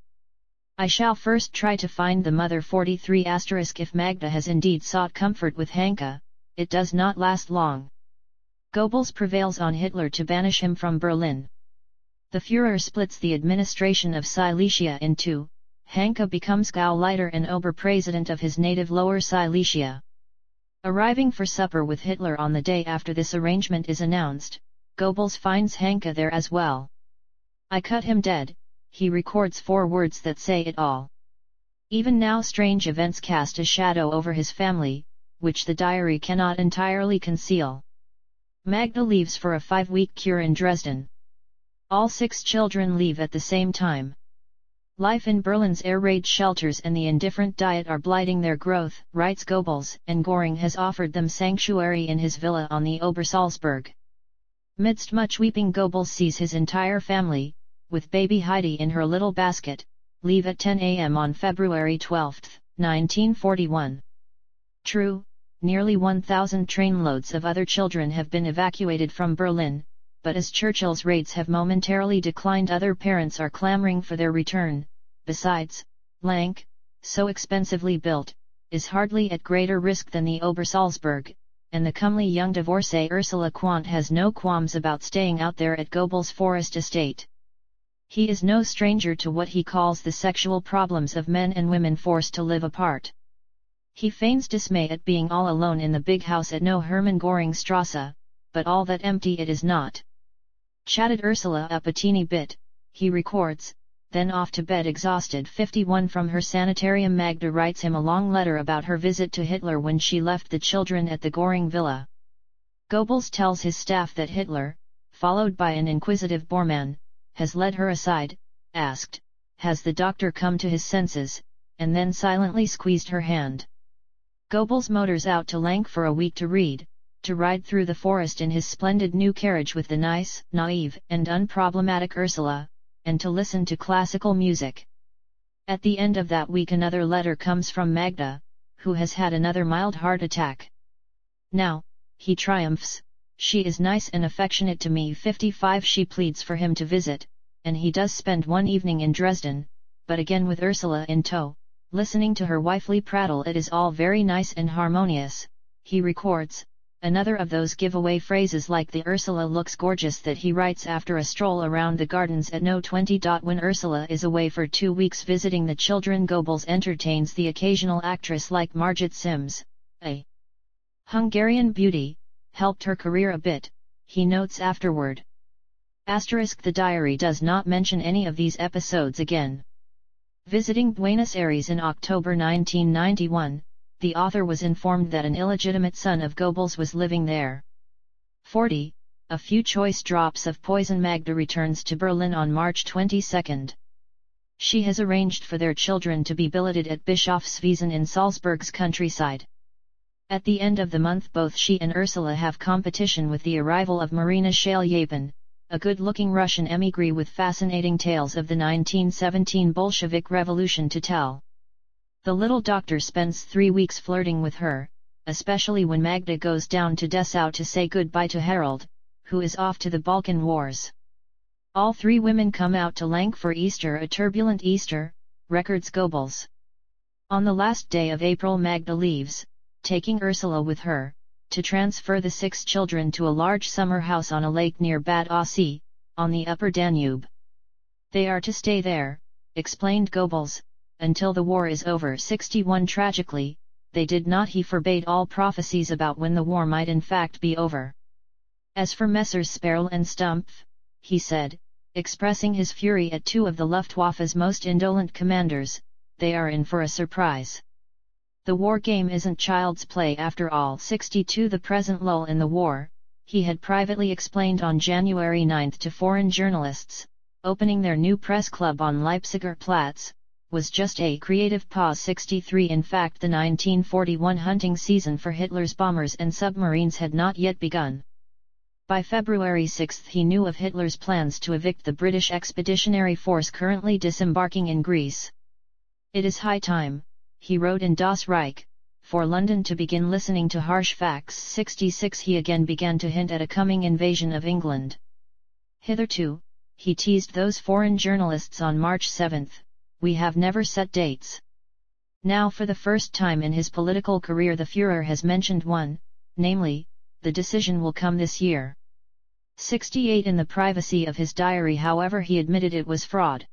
I shall first try to find the mother. 43 *. If Magda has indeed sought comfort with Hanke, it does not last long. Goebbels prevails on Hitler to banish him from Berlin. The Führer splits the administration of Silesia in two. Hanke becomes Gauleiter and Oberpräsident of his native Lower Silesia. Arriving for supper with Hitler on the day after this arrangement is announced, Goebbels finds Hanke there as well. I cut him dead, he records 4 words that say it all. Even now strange events cast a shadow over his family, which the diary cannot entirely conceal. Magda leaves for a 5-week cure in Dresden. All 6 children leave at the same time. Life in Berlin's air raid shelters and the indifferent diet are blighting their growth, writes Goebbels, and Göring has offered them sanctuary in his villa on the Obersalzberg. Midst much weeping, Goebbels sees his entire family, with baby Heidi in her little basket, leave at 10 a.m. on February 12, 1941. True, nearly 1,000 trainloads of other children have been evacuated from Berlin, but as Churchill's raids have momentarily declined, other parents are clamoring for their return. Besides, Lank, so expensively built, is hardly at greater risk than the Obersalzberg, and the comely young divorcee Ursula Quandt has no qualms about staying out there at Goebbels' forest estate. He is no stranger to what he calls the sexual problems of men and women forced to live apart. He feigns dismay at being all alone in the big house at No Hermann Göring Strasse, but all that empty it is not. Chatted Ursula up a teeny bit, he records, then off to bed exhausted. 51 From her sanitarium, Magda writes him a long letter about her visit to Hitler when she left the children at the Göring villa. Goebbels tells his staff that Hitler, followed by an inquisitive Bormann, has led her aside, asked, "Has the doctor come to his senses?" and then silently squeezed her hand. Goebbels motors out to Lank for a week to ride through the forest in his splendid new carriage with the nice, naive, and unproblematic Ursula, and to listen to classical music. At the end of that week another letter comes from Magda, who has had another mild heart attack. Now, he triumphs, "She is nice and affectionate to me." 55 She pleads for him to visit, and he does spend one evening in Dresden, but again with Ursula in tow, listening to her wifely prattle. It is all very nice and harmonious, he records, another of those giveaway phrases like the "Ursula looks gorgeous" that he writes after a stroll around the gardens at No 20. When Ursula is away for 2 weeks visiting the children, Goebbels entertains the occasional actress like Margit Sims, a Hungarian beauty, helped her career a bit, he notes afterward. The diary does not mention any of these episodes again. Visiting Buenos Aires in October 1991, the author was informed that an illegitimate son of Goebbels was living there. 40. A few choice drops of poison. Magda returns to Berlin on March 22. She has arranged for their children to be billeted at Bischofswiesen in Salzburg's countryside. At the end of the month both she and Ursula have competition with the arrival of Marina Shalyapin, a good-looking Russian émigré with fascinating tales of the 1917 Bolshevik Revolution to tell. The little doctor spends 3 weeks flirting with her, especially when Magda goes down to Dessau to say goodbye to Harold, who is off to the Balkan Wars. All 3 women come out to Lank for Easter, a turbulent Easter, records Goebbels. On the last day of April Magda leaves, taking Ursula with her, to transfer the 6 children to a large summer house on a lake near Bad Aussee, on the upper Danube. They are to stay there, explained Goebbels, until the war is over. 61 Tragically, they did not. He forbade all prophecies about when the war might in fact be over. As for Messrs. Sperl and Stumpf, he said, expressing his fury at 2 of the Luftwaffe's most indolent commanders, they are in for a surprise. The war game isn't child's play after all. 62 The present lull in the war, he had privately explained on January 9 to foreign journalists, opening their new press club on Leipziger Platz, was just a creative pause. 63 In fact, the 1941 hunting season for Hitler's bombers and submarines had not yet begun. By February 6 he knew of Hitler's plans to evict the British Expeditionary Force currently disembarking in Greece. "It is high time," he wrote in Das Reich, "for London to begin listening to harsh facts." 66 He again began to hint at a coming invasion of England. Hitherto, he teased those foreign journalists on March 7, "We have never set dates." Now for the first time in his political career the Führer has mentioned one, namely, the decision will come this year. 68 In the privacy of his diary, however, he admitted it was fraud.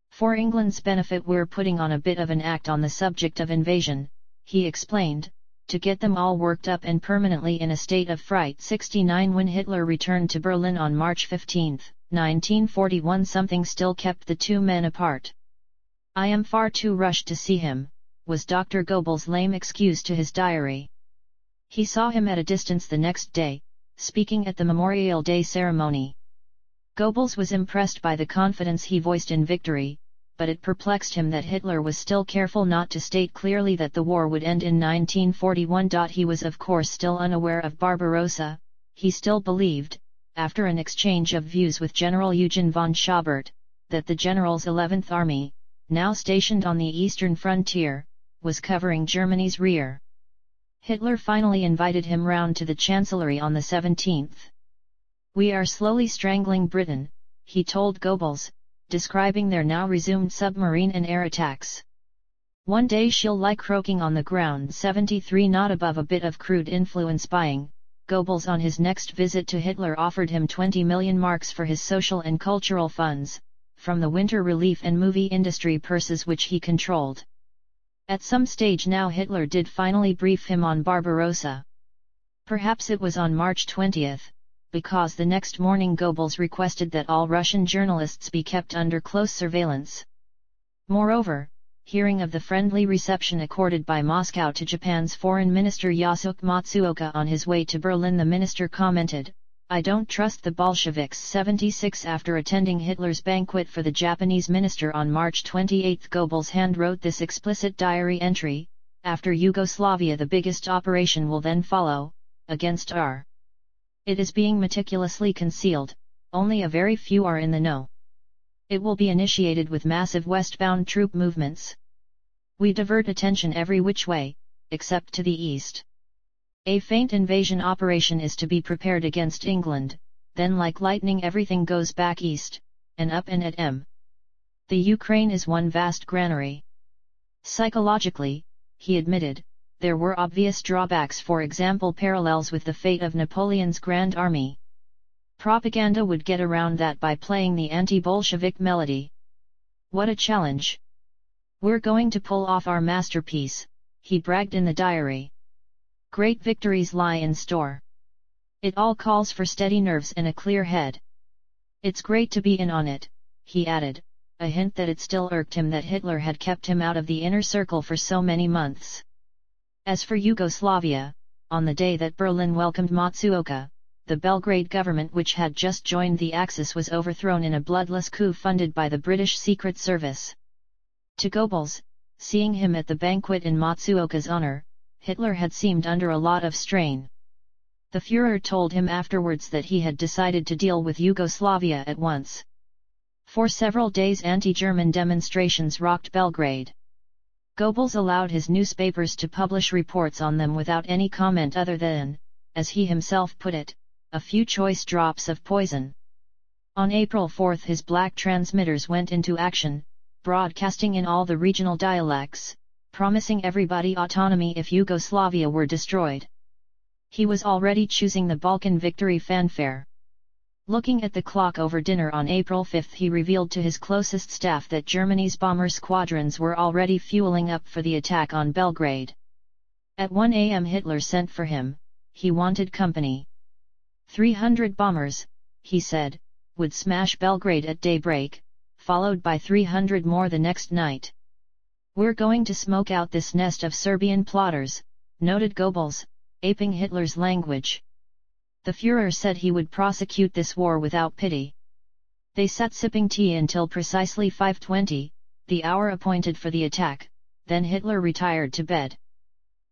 "For England's benefit we're putting on a bit of an act on the subject of invasion," he explained, to get them all worked up and permanently in a state of fright. 69 When Hitler returned to Berlin on March 15, 1941, something still kept the two men apart. "I am far too rushed to see him," was Dr. Goebbels' lame excuse to his diary. He saw him at a distance the next day, speaking at the Memorial Day ceremony. Goebbels was impressed by the confidence he voiced in victory, but it perplexed him that Hitler was still careful not to state clearly that the war would end in 1941. He was of course still unaware of Barbarossa. He still believed, after an exchange of views with General Eugen von Schaubert, that the general's 11th Army, now stationed on the eastern frontier, was covering Germany's rear. Hitler finally invited him round to the Chancellery on the 17th. "We are slowly strangling Britain," he told Goebbels, describing their now resumed submarine and air attacks. "One day she'll lie croaking on the ground." 73 Not above a bit of crude influence buying, Goebbels on his next visit to Hitler offered him 20 million marks for his social and cultural funds, from the winter relief and movie industry purses which he controlled. At some stage now Hitler did finally brief him on Barbarossa. Perhaps it was on March 20, because the next morning Goebbels requested that all Russian journalists be kept under close surveillance. Moreover, hearing of the friendly reception accorded by Moscow to Japan's Foreign Minister Yasuke Matsuoka on his way to Berlin, the minister commented, "I don't trust the Bolsheviks." 76 After attending Hitler's banquet for the Japanese minister on March 28, Goebbels hand-wrote this explicit diary entry: "After Yugoslavia the biggest operation will then follow, against R. It is being meticulously concealed, only a very few are in the know. It will be initiated with massive westbound troop movements. We divert attention every which way, except to the east. A feint invasion operation is to be prepared against England, then like lightning everything goes back east, and up and at M. The Ukraine is one vast granary." Psychologically, he admitted, there were obvious drawbacks, for example parallels with the fate of Napoleon's Grand Army. Propaganda would get around that by playing the anti-Bolshevik melody. "What a challenge! We're going to pull off our masterpiece," he bragged in the diary. "Great victories lie in store. It all calls for steady nerves and a clear head. It's great to be in on it," he added, a hint that it still irked him that Hitler had kept him out of the inner circle for so many months. As for Yugoslavia, on the day that Berlin welcomed Matsuoka, the Belgrade government, which had just joined the Axis, was overthrown in a bloodless coup funded by the British Secret Service. To Goebbels, seeing him at the banquet in Matsuoka's honor, Hitler had seemed under a lot of strain. The Führer told him afterwards that he had decided to deal with Yugoslavia at once. For several days anti-German demonstrations rocked Belgrade. Goebbels allowed his newspapers to publish reports on them without any comment other than, as he himself put it, a few choice drops of poison. On April 4 his black transmitters went into action, broadcasting in all the regional dialects, promising everybody autonomy if Yugoslavia were destroyed. He was already choosing the Balkan victory fanfare. Looking at the clock over dinner on April 5 he revealed to his closest staff that Germany's bomber squadrons were already fueling up for the attack on Belgrade. At 1 a.m. Hitler sent for him. He wanted company. 300 bombers, he said, would smash Belgrade at daybreak, followed by 300 more the next night. "We're going to smoke out this nest of Serbian plotters," noted Goebbels, aping Hitler's language. The Führer said he would prosecute this war without pity. They sat sipping tea until precisely 5:20, the hour appointed for the attack, then Hitler retired to bed.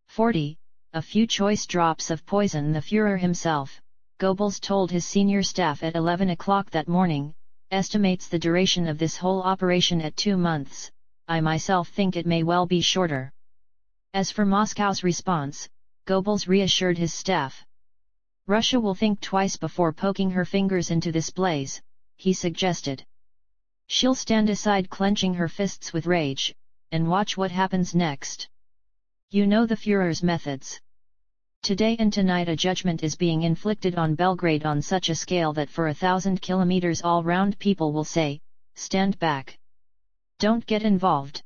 40. A few choice drops of poison. The Führer himself, Goebbels told his senior staff at 11 o'clock that morning, estimates the duration of this whole operation at 2 months, I myself think it may well be shorter. As for Moscow's response, Goebbels reassured his staff. Russia will think twice before poking her fingers into this blaze, he suggested. She'll stand aside clenching her fists with rage, and watch what happens next. You know the Führer's methods. Today and tonight a judgment is being inflicted on Belgrade on such a scale that for 1,000 kilometers all round people will say, stand back. Don't get involved.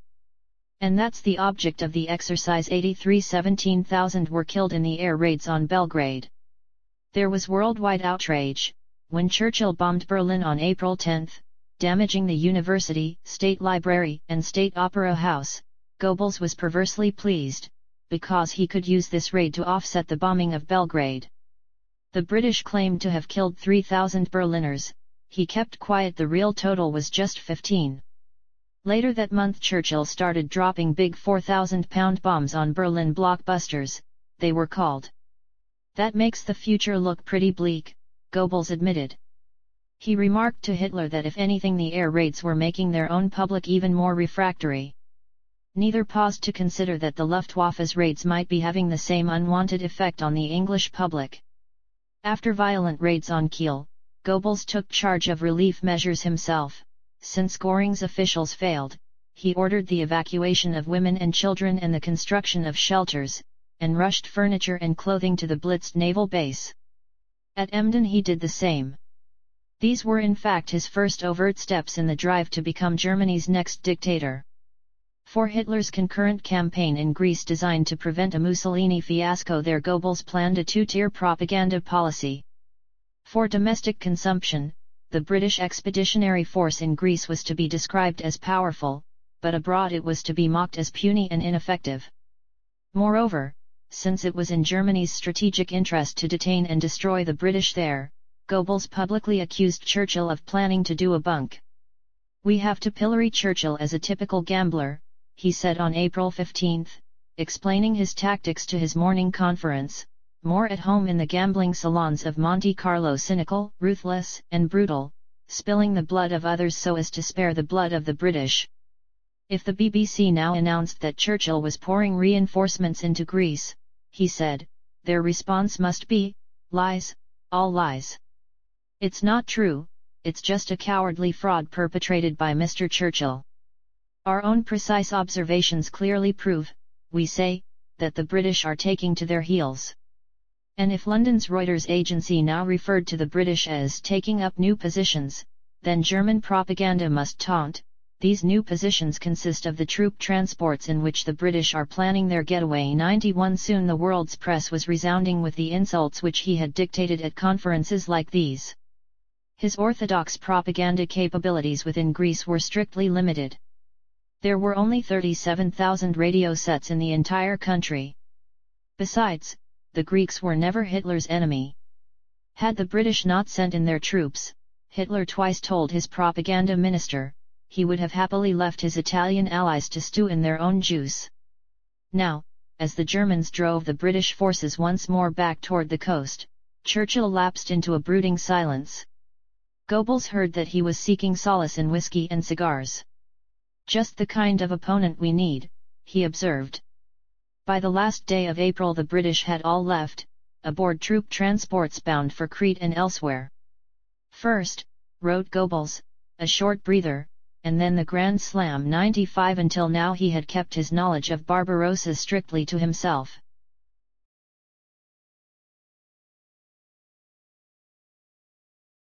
And that's the object of the exercise. 17,000 were killed in the air raids on Belgrade. There was worldwide outrage, when Churchill bombed Berlin on April 10, damaging the university, state library and state opera house. Goebbels was perversely pleased, because he could use this raid to offset the bombing of Belgrade. The British claimed to have killed 3,000 Berliners, he kept quiet. The real total was just 15. Later that month Churchill started dropping big 4,000-pound bombs on Berlin blockbusters, they were called. That makes the future look pretty bleak, Goebbels admitted. He remarked to Hitler that if anything the air raids were making their own public even more refractory. Neither paused to consider that the Luftwaffe's raids might be having the same unwanted effect on the English public. After violent raids on Kiel, Goebbels took charge of relief measures himself. Since Göring's officials failed, he ordered the evacuation of women and children and the construction of shelters, and rushed furniture and clothing to the blitzed naval base. At Emden he did the same. These were in fact his first overt steps in the drive to become Germany's next dictator. For Hitler's concurrent campaign in Greece designed to prevent a Mussolini fiasco there, Goebbels planned a two-tier propaganda policy. For domestic consumption, the British Expeditionary Force in Greece was to be described as powerful, but abroad it was to be mocked as puny and ineffective. Moreover, since it was in Germany's strategic interest to detain and destroy the British there, Goebbels publicly accused Churchill of planning to do a bunk. "We have to pillory Churchill as a typical gambler," he said on April 15, explaining his tactics to his morning conference. More at home in the gambling salons of Monte Carlo, cynical, ruthless, and brutal, spilling the blood of others so as to spare the blood of the British. If the BBC now announced that Churchill was pouring reinforcements into Greece, he said, their response must be, lies, all lies. It's not true, it's just a cowardly fraud perpetrated by Mr. Churchill. Our own precise observations clearly prove, we say, that the British are taking to their heels. And if London's Reuters agency now referred to the British as taking up new positions, then German propaganda must taunt, these new positions consist of the troop transports in which the British are planning their getaway. 91 Soon the world's press was resounding with the insults which he had dictated at conferences like these. His orthodox propaganda capabilities within Greece were strictly limited. There were only 37,000 radio sets in the entire country. Besides, the Greeks were never Hitler's enemy. Had the British not sent in their troops, Hitler twice told his propaganda minister, he would have happily left his Italian allies to stew in their own juice. Now, as the Germans drove the British forces once more back toward the coast, Churchill lapsed into a brooding silence. Goebbels heard that he was seeking solace in whiskey and cigars. "Just the kind of opponent we need," he observed. By the last day of April the British had all left, aboard troop transports bound for Crete and elsewhere. "First," wrote Goebbels, "a short breather, and then the Grand Slam 95." Until now he had kept his knowledge of Barbarossa strictly to himself.